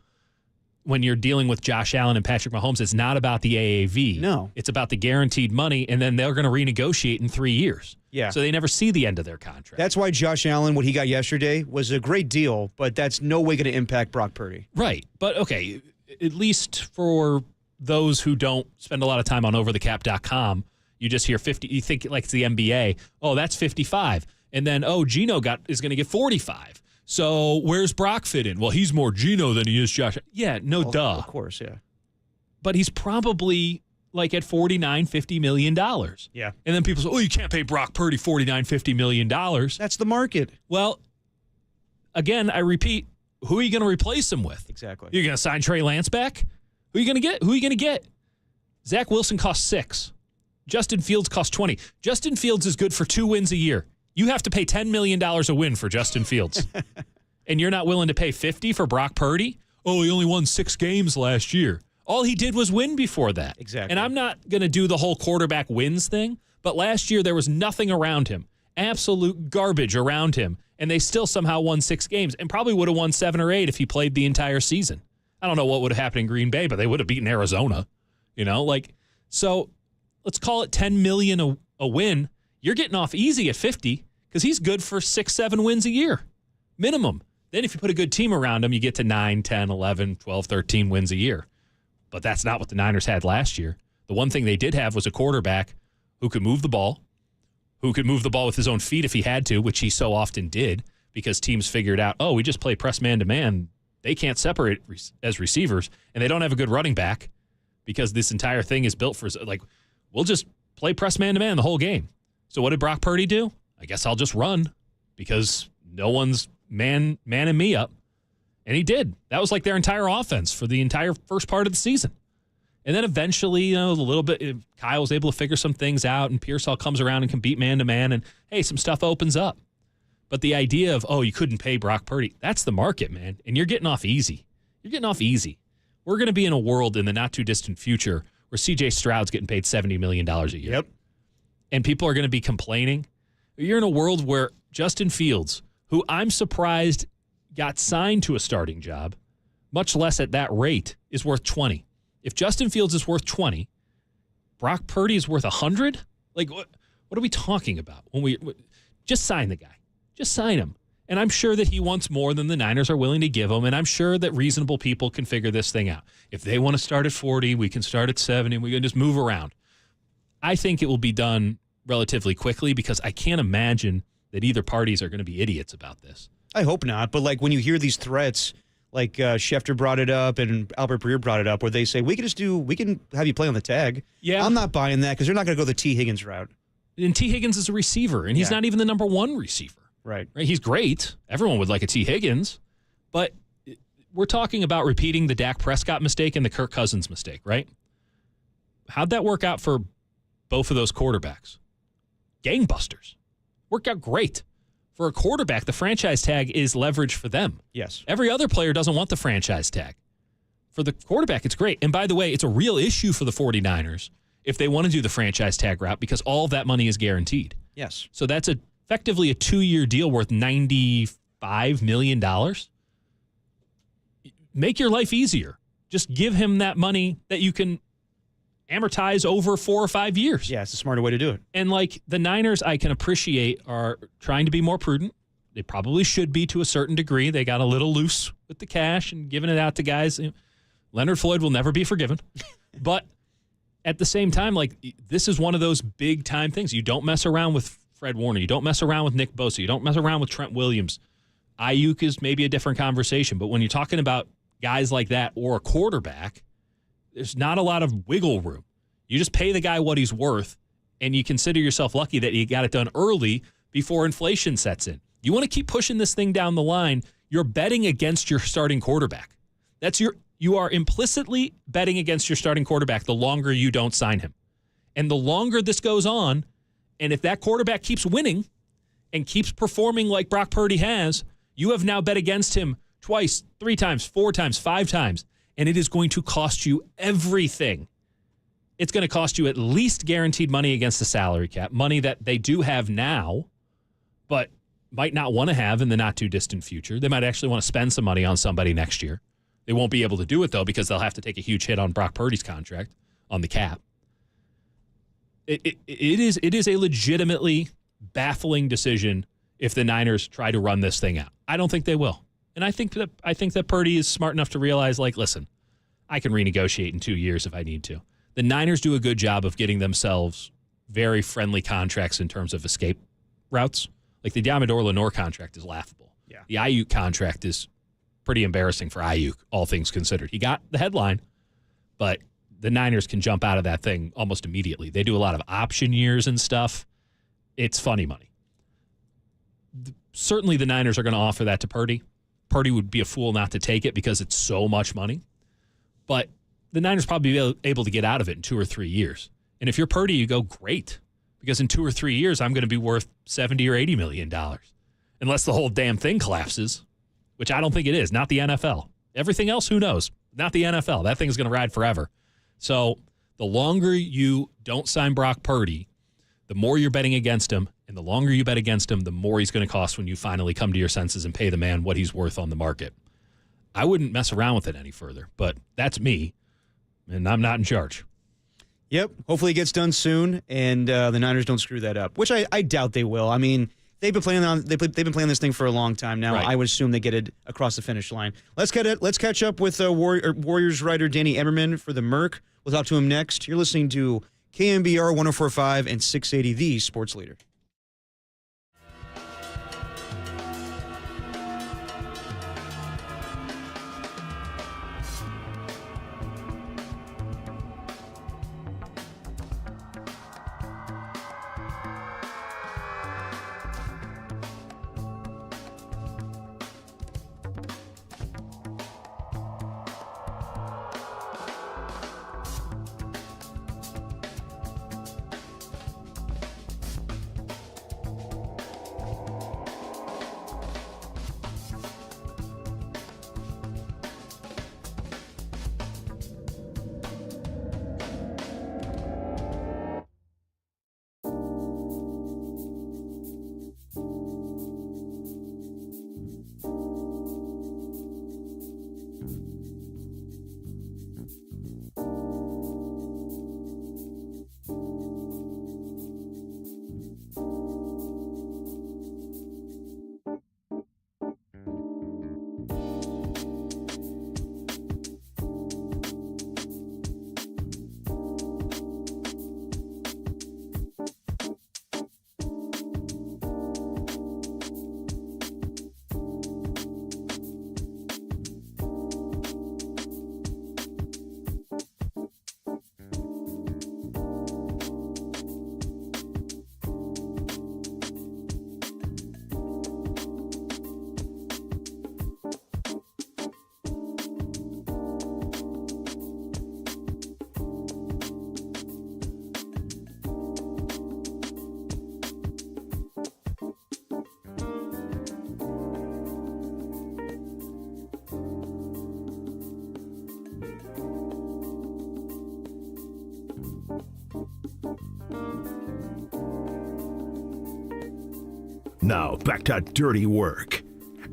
when you're dealing with Josh Allen and Patrick Mahomes, it's not about the AAV. No. It's about the guaranteed money, and then they're going to renegotiate in 3 years. Yeah. So they never see the end of their contract. That's why Josh Allen, what he got yesterday, was a great deal, but that's no way going to impact Brock Purdy. Right. But, okay, at least for those who don't spend a lot of time on overthecap.com, you just hear 50. You think like it's the NBA. Oh, that's 55. And then, Geno is going to get 45. So where's Brock fit in? Well, he's more Geno than he is Josh. Yeah, duh. Of course, yeah. But he's probably like at $49, $50 million. Yeah. And then people say, you can't pay Brock Purdy $49, $50 million. That's the market. Well, again, I repeat, who are you going to replace him with? Exactly. You're going to sign Trey Lance back? Who are you going to get? Zach Wilson costs $6. Justin Fields costs $20. Justin Fields is good for 2 wins a year. You have to pay $10 million a win for Justin Fields. And you're not willing to pay $50 for Brock Purdy? Oh, he only won 6 games last year. All he did was win before that. Exactly. And I'm not going to do the whole quarterback wins thing, but last year there was nothing around him. Absolute garbage around him. And they still somehow won 6 games and probably would have won 7 or 8 if he played the entire season. I don't know what would have happened in Green Bay, but they would have beaten Arizona. So let's call it $10 million a win. You're getting off easy at 50 because he's good for 6, 7 wins a year, minimum. Then if you put a good team around him, you get to 9, 10, 11, 12, 13 wins a year. But that's not what the Niners had last year. The one thing they did have was a quarterback who could move the ball, with his own feet if he had to, which he so often did because teams figured out, we just play press man-to-man. They can't separate as receivers, and they don't have a good running back because this entire thing is built for, we'll just play press man-to-man the whole game. So what did Brock Purdy do? I guess I'll just run because no one's man and me up. And he did. That was like their entire offense for the entire first part of the season. And then eventually, a little bit, Kyle was able to figure some things out, and Pearsall comes around and can beat man-to-man, and, hey, some stuff opens up. But the idea of, you couldn't pay Brock Purdy, that's the market, man. And you're getting off easy. We're going to be in a world in the not-too-distant future where C.J. Stroud's getting paid $70 million a year. Yep. And people are going to be complaining. You're in a world where Justin Fields, who I'm surprised got signed to a starting job, much less at that rate, is worth 20. If Justin Fields is worth 20, Brock Purdy is worth 100? What are we talking about? Just sign the guy. Just sign him. And I'm sure that he wants more than the Niners are willing to give him, and I'm sure that reasonable people can figure this thing out. If they want to start at 40, we can start at 70, we can just move around. I think it will be done relatively quickly because I can't imagine that either parties are going to be idiots about this. I hope not, but when you hear these threats, Schefter brought it up and Albert Breer brought it up, where they say, we can have you play on the tag. Yeah. I'm not buying that because they're not going to go the T. Higgins route. And T. Higgins is a receiver, and he's not even the number 1 receiver. Right. He's great. Everyone would like a T. Higgins, but we're talking about repeating the Dak Prescott mistake and the Kirk Cousins mistake, right? How'd that work out for both of those quarterbacks? Gangbusters. Worked out great. For a quarterback, the franchise tag is leverage for them. Yes. Every other player doesn't want the franchise tag. For the quarterback, it's great. And by the way, it's a real issue for the 49ers if they want to do the franchise tag route because all of that money is guaranteed. Yes. So that's effectively a 2-year deal worth $95 million. Make your life easier. Just give him that money that you can amortize over 4 or 5 years. Yeah, it's a smarter way to do it. And the Niners, I can appreciate, are trying to be more prudent. They probably should be to a certain degree. They got a little loose with the cash and giving it out to guys. Leonard Floyd will never be forgiven. But at the same time, this is one of those big time things. You don't mess around with Fred Warner. You don't mess around with Nick Bosa. You don't mess around with Trent Williams. Ayuk is maybe a different conversation. But when you're talking about guys like that or a quarterback, there's not a lot of wiggle room. You just pay the guy what he's worth, and you consider yourself lucky that you got it done early before inflation sets in. You want to keep pushing this thing down the line, you're betting against your starting quarterback. You are implicitly betting against your starting quarterback the longer you don't sign him. And the longer this goes on, and if that quarterback keeps winning and keeps performing like Brock Purdy has, you have now bet against him twice, 3 times, 4 times, 5 times. And it is going to cost you everything. It's going to cost you at least guaranteed money against the salary cap, money that they do have now, but might not want to have in the not-too-distant future. They might actually want to spend some money on somebody next year. They won't be able to do it, though, because they'll have to take a huge hit on Brock Purdy's contract on the cap. It is a legitimately baffling decision if the Niners try to run this thing out. I don't think they will. And I think that Purdy is smart enough to realize, like, listen, I can renegotiate in 2 years if I need to. The Niners do a good job of getting themselves very friendly contracts in terms of escape routes. Like the Diamador Lenore contract is laughable. Yeah. The Ayuk contract is pretty embarrassing for Ayuk, all things considered. He got the headline, but the Niners can jump out of that thing almost immediately. They do a lot of option years and stuff. It's funny money. Certainly the Niners are going to offer that to Purdy. Purdy would be a fool not to take it because it's so much money. But the Niners probably be able to get out of it in 2 or 3 years. And if you're Purdy, you go, great, because in 2 or 3 years, I'm going to be worth $70 or $80 million, unless the whole damn thing collapses, which I don't think it is. Not the NFL. Everything else, who knows? Not the NFL. That thing's going to ride forever. So the longer you don't sign Brock Purdy, the more you're betting against him, and the longer you bet against him, the more he's going to cost when you finally come to your senses and pay the man what he's worth on the market. I wouldn't mess around with it any further, but that's me, and I'm not in charge. Yep. Hopefully it gets done soon, and the Niners don't screw that up, which I doubt they will. I mean, they've been playing this thing for a long time now. Right. I would assume they get it across the finish line. Let's catch up with Warriors writer Danny Emmerman for the Merc. We'll talk to him next. You're listening to KNBR 104.5 and 680, the Sports Leader. Now, back to dirty work.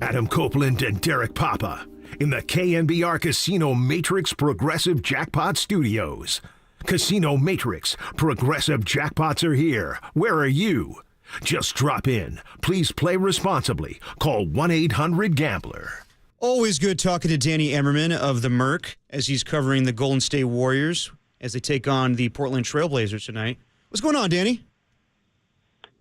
Adam Copeland and Derek Papa in the KNBR Casino Matrix Progressive Jackpot Studios. Casino Matrix Progressive Jackpots are here. Where are you? Just drop in. Please play responsibly. Call 1-800-GAMBLER. Always good talking to Danny Emmerman of the Merc as he's covering the Golden State Warriors as they take on the Portland Trailblazers tonight. What's going on, Danny?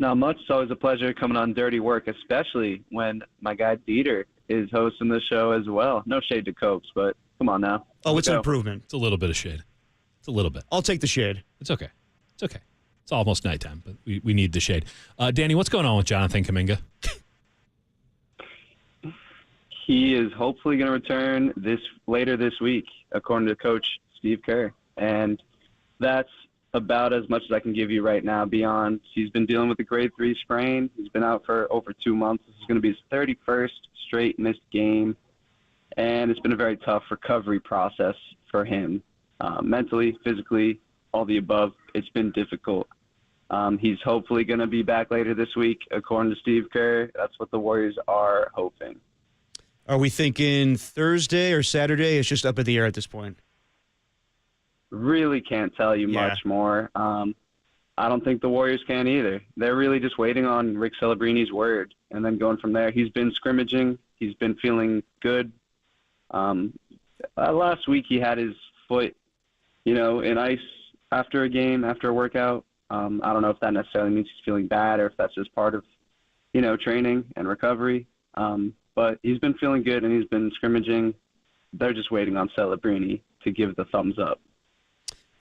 Not much. It's always a pleasure coming on Dirty Work, especially when my guy Dieter is hosting the show as well. No shade to Copes, but come on now. Oh, it's an improvement. It's a little bit of shade. It's a little bit. I'll take the shade. It's okay. It's okay. It's almost nighttime, but we need the shade. Danny, what's going on with Jonathan Kuminga? He is hopefully going to return later this week, according to Coach Steve Kerr. And that's about as much as I can give you right now. Beyond, he's been dealing with a grade 3 sprain. He's been out for over 2 months. This is going to be his 31st straight missed game. And it's been a very tough recovery process for him. Mentally, physically, all the above. It's been difficult. He's hopefully going to be back later this week, according to Steve Kerr. That's what the Warriors are hoping. Are we thinking Thursday or Saturday? It's just up in the air at this point. Really can't tell you much more. I don't think the Warriors can either. They're really just waiting on Rick Celebrini's word and then going from there. He's been scrimmaging. He's been feeling good. Last week he had his foot, in ice after a game, after a workout. I don't know if that necessarily means he's feeling bad or if that's just part of, training and recovery. But he's been feeling good and he's been scrimmaging. They're just waiting on Celebrini to give the thumbs up.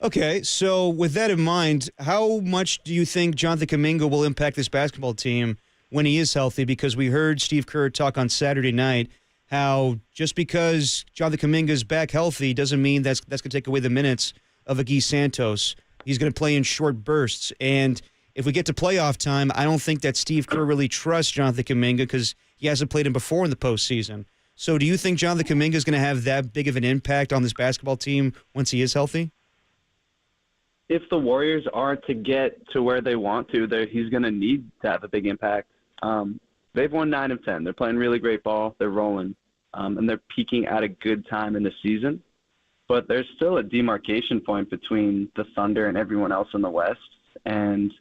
Okay, so with that in mind, how much do you think Jonathan Kuminga will impact this basketball team when he is healthy? Because we heard Steve Kerr talk on Saturday night how just because Jonathan Kuminga is back healthy doesn't mean that's going to take away the minutes of Guy Santos. He's going to play in short bursts. And if we get to playoff time, I don't think that Steve Kerr really trusts Jonathan Kuminga because he hasn't played him before in the postseason. So do you think Jonathan Kuminga is going to have that big of an impact on this basketball team once he is healthy? If the Warriors are to get to where they want to, he's going to need to have a big impact. They've won 9 of 10. They're playing really great ball. They're rolling, and they're peaking at a good time in the season. But there's still a demarcation point between the Thunder and everyone else in the West, and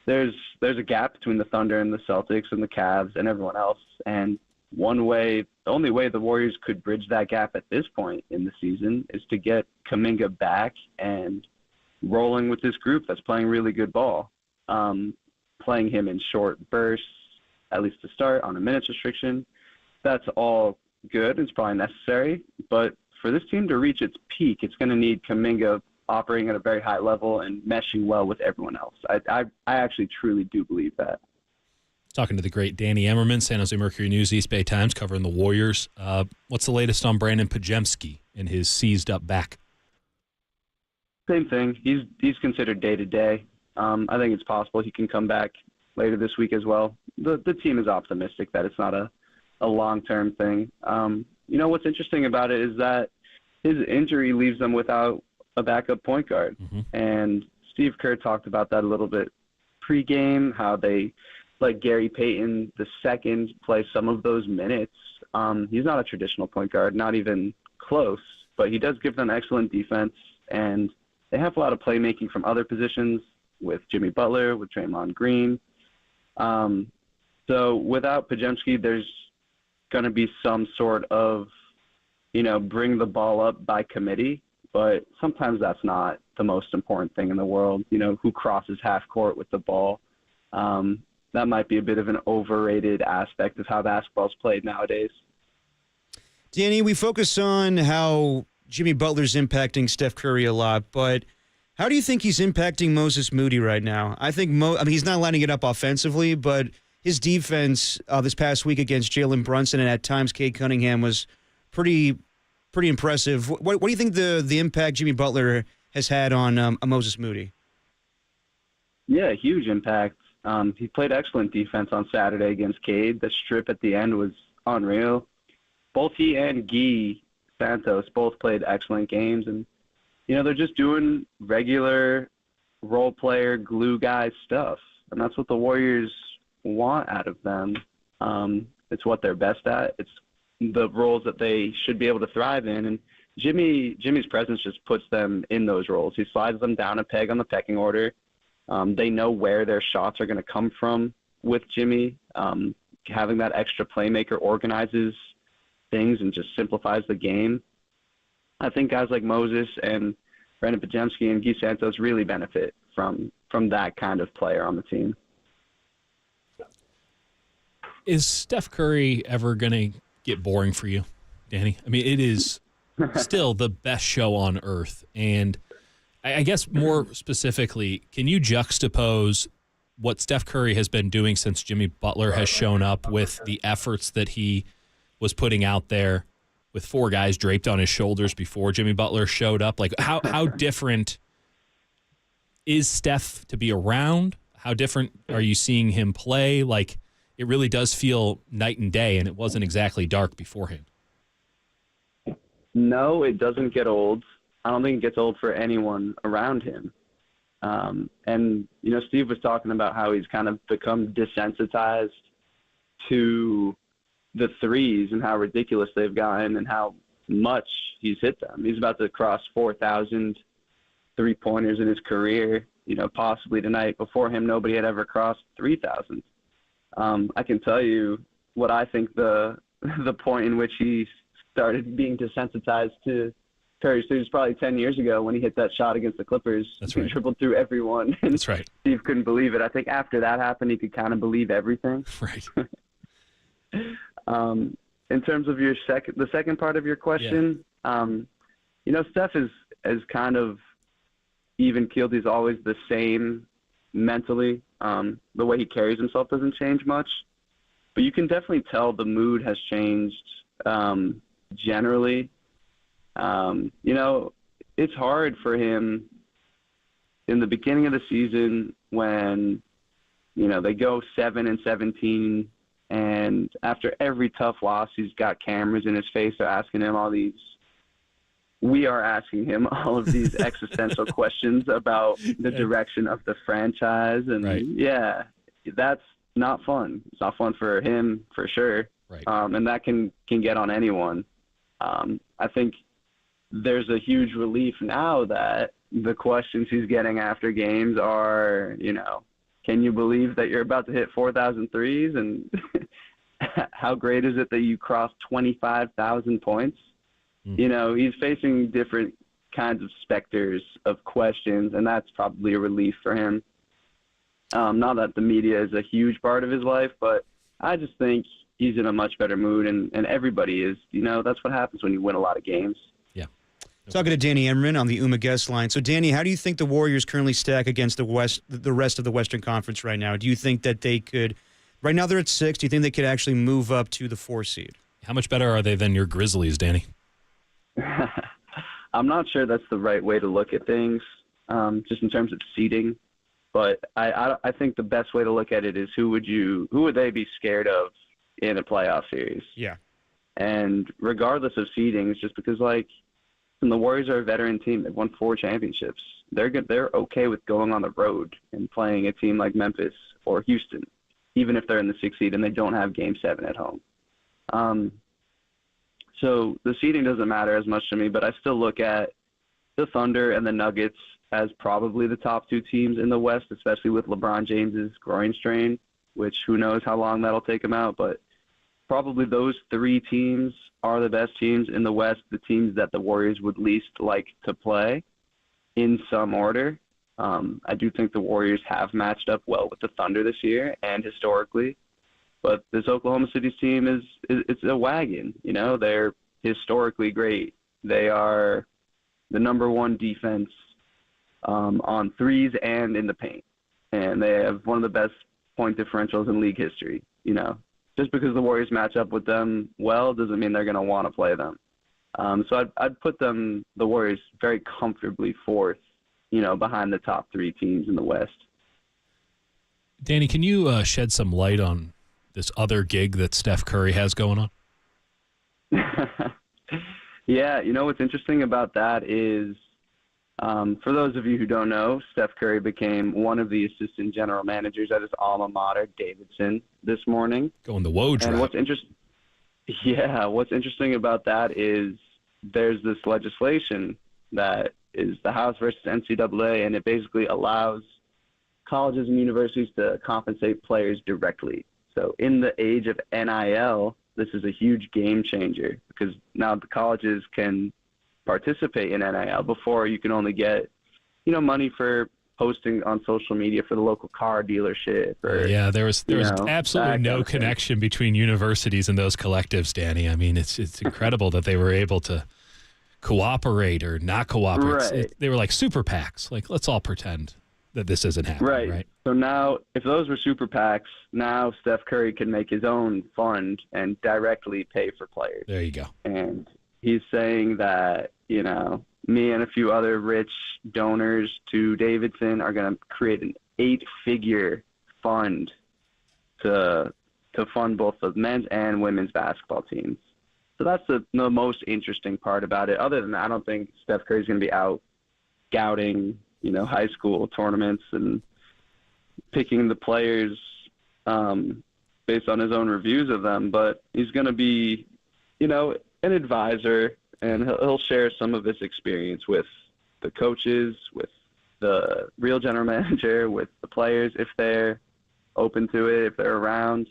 there's a gap between the Thunder and the Celtics and the Cavs and everyone else. And the only way the Warriors could bridge that gap at this point in the season is to get Kuminga back and rolling with this group that's playing really good ball, playing him in short bursts, at least to start, on a minutes restriction. That's all good. It's probably necessary. But for this team to reach its peak, it's going to need Kuminga operating at a very high level and meshing well with everyone else. I actually truly do believe that. Talking to the great Danny Emmerman, San Jose Mercury News, East Bay Times, covering the Warriors. What's the latest on Brandon Podziemski and his seized-up back? Same thing. He's considered day-to-day. I think it's possible he can come back later this week as well. The team is optimistic that it's not a long-term thing. What's interesting about it is that his injury leaves them without a backup point guard. Mm-hmm. And Steve Kerr talked about that a little bit pregame, how they let Gary Payton II play some of those minutes. He's not a traditional point guard, not even close, but he does give them excellent defense, and they have a lot of playmaking from other positions with Jimmy Butler, with Draymond Green. So without Podziemski, there's going to be some sort of, bring the ball up by committee, but sometimes that's not the most important thing in the world. Who crosses half court with the ball. That might be a bit of an overrated aspect of how basketball's played nowadays. Danny, we focus on how Jimmy Butler's impacting Steph Curry a lot, but how do you think he's impacting Moses Moody right now? I think he's not lining it up offensively, but his defense this past week against Jalen Brunson and at times Cade Cunningham was pretty impressive. What do you think the impact Jimmy Butler has had on Moses Moody? Yeah, huge impact. He played excellent defense on Saturday against Cade. The strip at the end was unreal. Both he and Guy Santos both played excellent games, and they're just doing regular role player glue guy stuff, and that's what the Warriors want out of them. It's what they're best at. It's the roles that they should be able to thrive in, and Jimmy's presence just puts them in those roles. He slides them down a peg on the pecking order. They know where their shots are going to come from with Jimmy. Having that extra playmaker organizes things and just simplifies the game. I think guys like Moses and Brandon Podziemski and Guy Santos really benefit from that kind of player on the team. Is Steph Curry ever going to get boring for you, Danny? I mean, it is still the best show on earth. And I guess more specifically, can you juxtapose what Steph Curry has been doing since Jimmy Butler has shown up with the efforts that he was putting out there with 4 guys draped on his shoulders before Jimmy Butler showed up? Like, how different is Steph to be around? How different are you seeing him play? Like, it really does feel night and day, and it wasn't exactly dark beforehand. No, it doesn't get old. I don't think it gets old for anyone around him. And, Steve was talking about how he's kind of become desensitized to the threes and how ridiculous they've gotten and how much he's hit them. He's about to cross 4,000 3-pointers in his career, possibly tonight. Before him, nobody had ever crossed 3,000. I can tell you what I think the point in which he started being desensitized to Curry's threes probably 10 years ago when he hit that shot against the Clippers. That's He right. dribbled through everyone. And That's right. Steve couldn't believe it. I think after that happened, he could kind of believe everything. Right. In terms of the second part of your question, Steph is kind of even keeled. He's always the same mentally. The way he carries himself doesn't change much, but you can definitely tell the mood has changed generally. It's hard for him in the beginning of the season when, they go 7-17, and after every tough loss, he's got cameras in his face. They're asking him we are asking him all of these existential questions about the direction of the franchise. And that's not fun. It's not fun for him for sure. Right. And that can get on anyone. I think there's a huge relief now that the questions he's getting after games are, can you believe that you're about to hit 4,000 threes? And how great is it that you crossed 25,000 points? He's facing different kinds of specters of questions, and that's probably a relief for him. Not that the media is a huge part of his life, but I just think he's in a much better mood, and everybody is. That's what happens when you win a lot of games. Talking to Danny Emmerman on the UMA guest line. So, Danny, how do you think the Warriors currently stack against the rest of the Western Conference right now? Do you think that they could – right now they're at 6. Do you think they could actually move up to the 4 seed? How much better are they than your Grizzlies, Danny? I'm not sure that's the right way to look at things, just in terms of seeding. But I think the best way to look at it is who would they be scared of in a playoff series? Yeah. And regardless of seeding, it's just because and the Warriors are a veteran team. They've won 4 championships. They're good. They're okay with going on the road and playing a team like Memphis or Houston, even if they're in the 6th seed and they don't have Game 7 at home. So the seeding doesn't matter as much to me, but I still look at the Thunder and the Nuggets as probably the top 2 teams in the West, especially with LeBron James's groin strain, which who knows how long that'll take him out. But probably those 3 teams are the best teams in the West, the teams that the Warriors would least like to play in some order. I do think the Warriors have matched up well with the Thunder this year and historically. But this Oklahoma City team it's a wagon. They're historically great. They are the number 1 defense on threes and in the paint. And they have one of the best point differentials in league history. Just because the Warriors match up with them well doesn't mean they're going to want to play them. So I'd put the Warriors very comfortably 4th, behind the top 3 teams in the West. Danny, can you shed some light on this other gig that Steph Curry has going on? Yeah, what's interesting about that is, for those of you who don't know, Steph Curry became one of the assistant general managers at his alma mater, Davidson, this morning. Going the Woj And route. what's interesting about that is there's this legislation that is the House versus NCAA, and it basically allows colleges and universities to compensate players directly. So in the age of NIL, this is a huge game changer because now the colleges can participate in NIL. Before, you can only get, money for posting on social media for the local car dealership. There was absolutely no connection between universities and those collectives, Danny. I mean, it's incredible that they were able to cooperate or not cooperate. Right. They were like super PACs. Like, let's all pretend that this isn't happening, right? So now, if those were super PACs, now Steph Curry can make his own fund and directly pay for players. There you go. And he's saying that, me and a few other rich donors to Davidson are going to create an 8-figure fund to fund both the men's and women's basketball teams. So that's the most interesting part about it. Other than that, I don't think Steph Curry's going to be out scouting, high school tournaments and picking the players based on his own reviews of them, but he's going to be, an advisor, and he'll share some of his experience with the coaches, with the real general manager, with the players, if they're open to it, if they're around.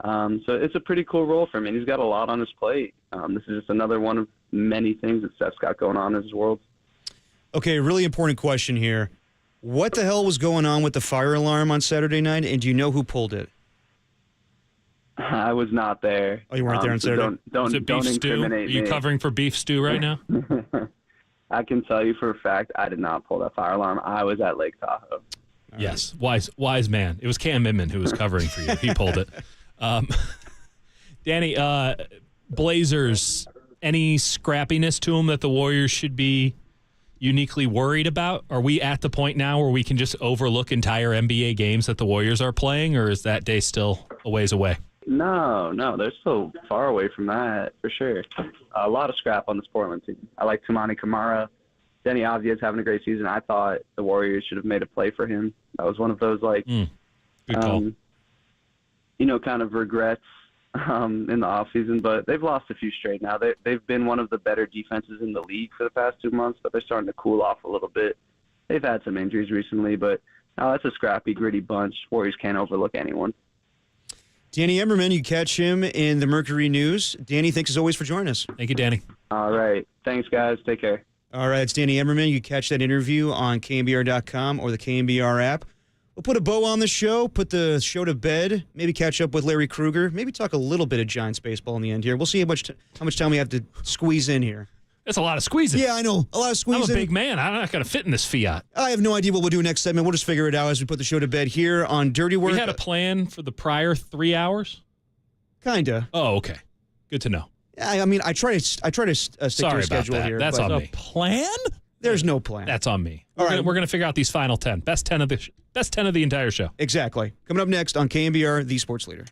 So it's a pretty cool role for him, and he's got a lot on his plate. This is just another one of many things that Steph's got going on in his world. Okay, really important question here. What the hell was going on with the fire alarm on Saturday night, and do you know who pulled it? I was not there. Oh, you weren't there on Saturday? Is it beef stew? Are incriminate you me. covering for beef stew right now? I can tell you for a fact I did not pull that fire alarm. I was at Lake Tahoe. Yes, wise man. It was Cam Inman who was covering for you. He pulled it. Danny, Blazers, any scrappiness to them that the Warriors should be uniquely worried about? Are we at the point now where we can just overlook entire NBA games that the Warriors are playing, or is that day still a ways away? No, they're still far away from that, for sure. A lot of scrap on this Portland team. I like Toumani Camara. Denny Avdia's having a great season. I thought the Warriors should have made a play for him. That was one of those, good call. Kind of regrets in the offseason, but they've lost a few straight now. They've been one of the better defenses in the league for the past 2 months, but they're starting to cool off a little bit. They've had some injuries recently, but that's a scrappy, gritty bunch. Warriors can't overlook anyone. Danny Emmerman, you catch him in the Mercury News. Danny, thanks as always for joining us. Thank you, Danny. All right. Thanks, guys. Take care. All right, it's Danny Emmerman. You catch that interview on KNBR.com or the KNBR app. We'll put a bow on the show, put the show to bed, maybe catch up with Larry Krueger, maybe talk a little bit of Giants baseball in the end here. We'll see how much time we have to squeeze in here. That's a lot of squeezing. Yeah, I know. A lot of squeezing. I'm a big man. I'm not going to fit in this Fiat. I have no idea what we'll do next segment. We'll just figure it out as we put the show to bed here on Dirty Work. We had a plan for the prior 3 hours? Kinda. Oh, okay. Good to know. I mean, I try to stick to a schedule here. That's but on me. Plan? There's no plan. That's on me. All right. We're going to figure out these final 10. Best 10 of the entire show. Exactly. Coming up next on KNBR, the Sports Leader.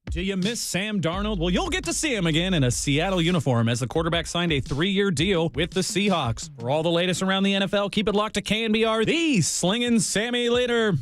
Do you miss Sam Darnold? Well, you'll get to see him again in a Seattle uniform as the quarterback signed a 3-year deal with the Seahawks. For all the latest around the NFL, keep it locked to KNBR, the Slingin' Sammy Leader.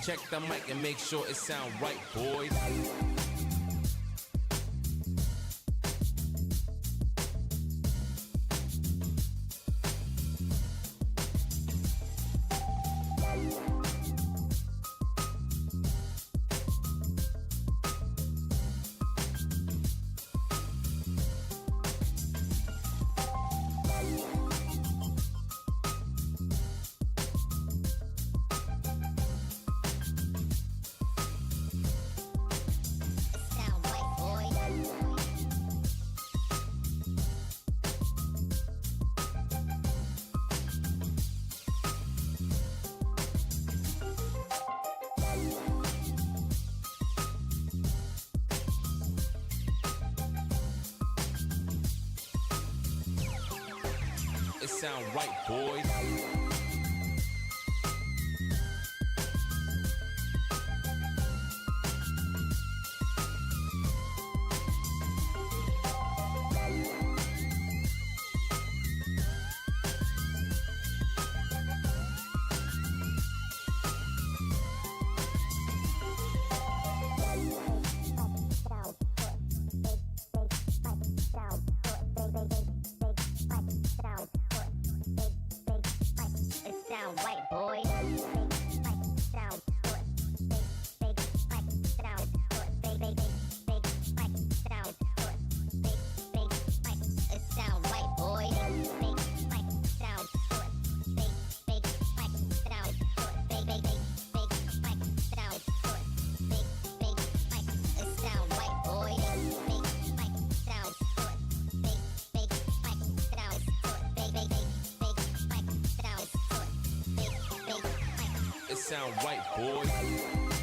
Check the mic and make sure it sound right, boys. It sound right, boys. It sound right, boys.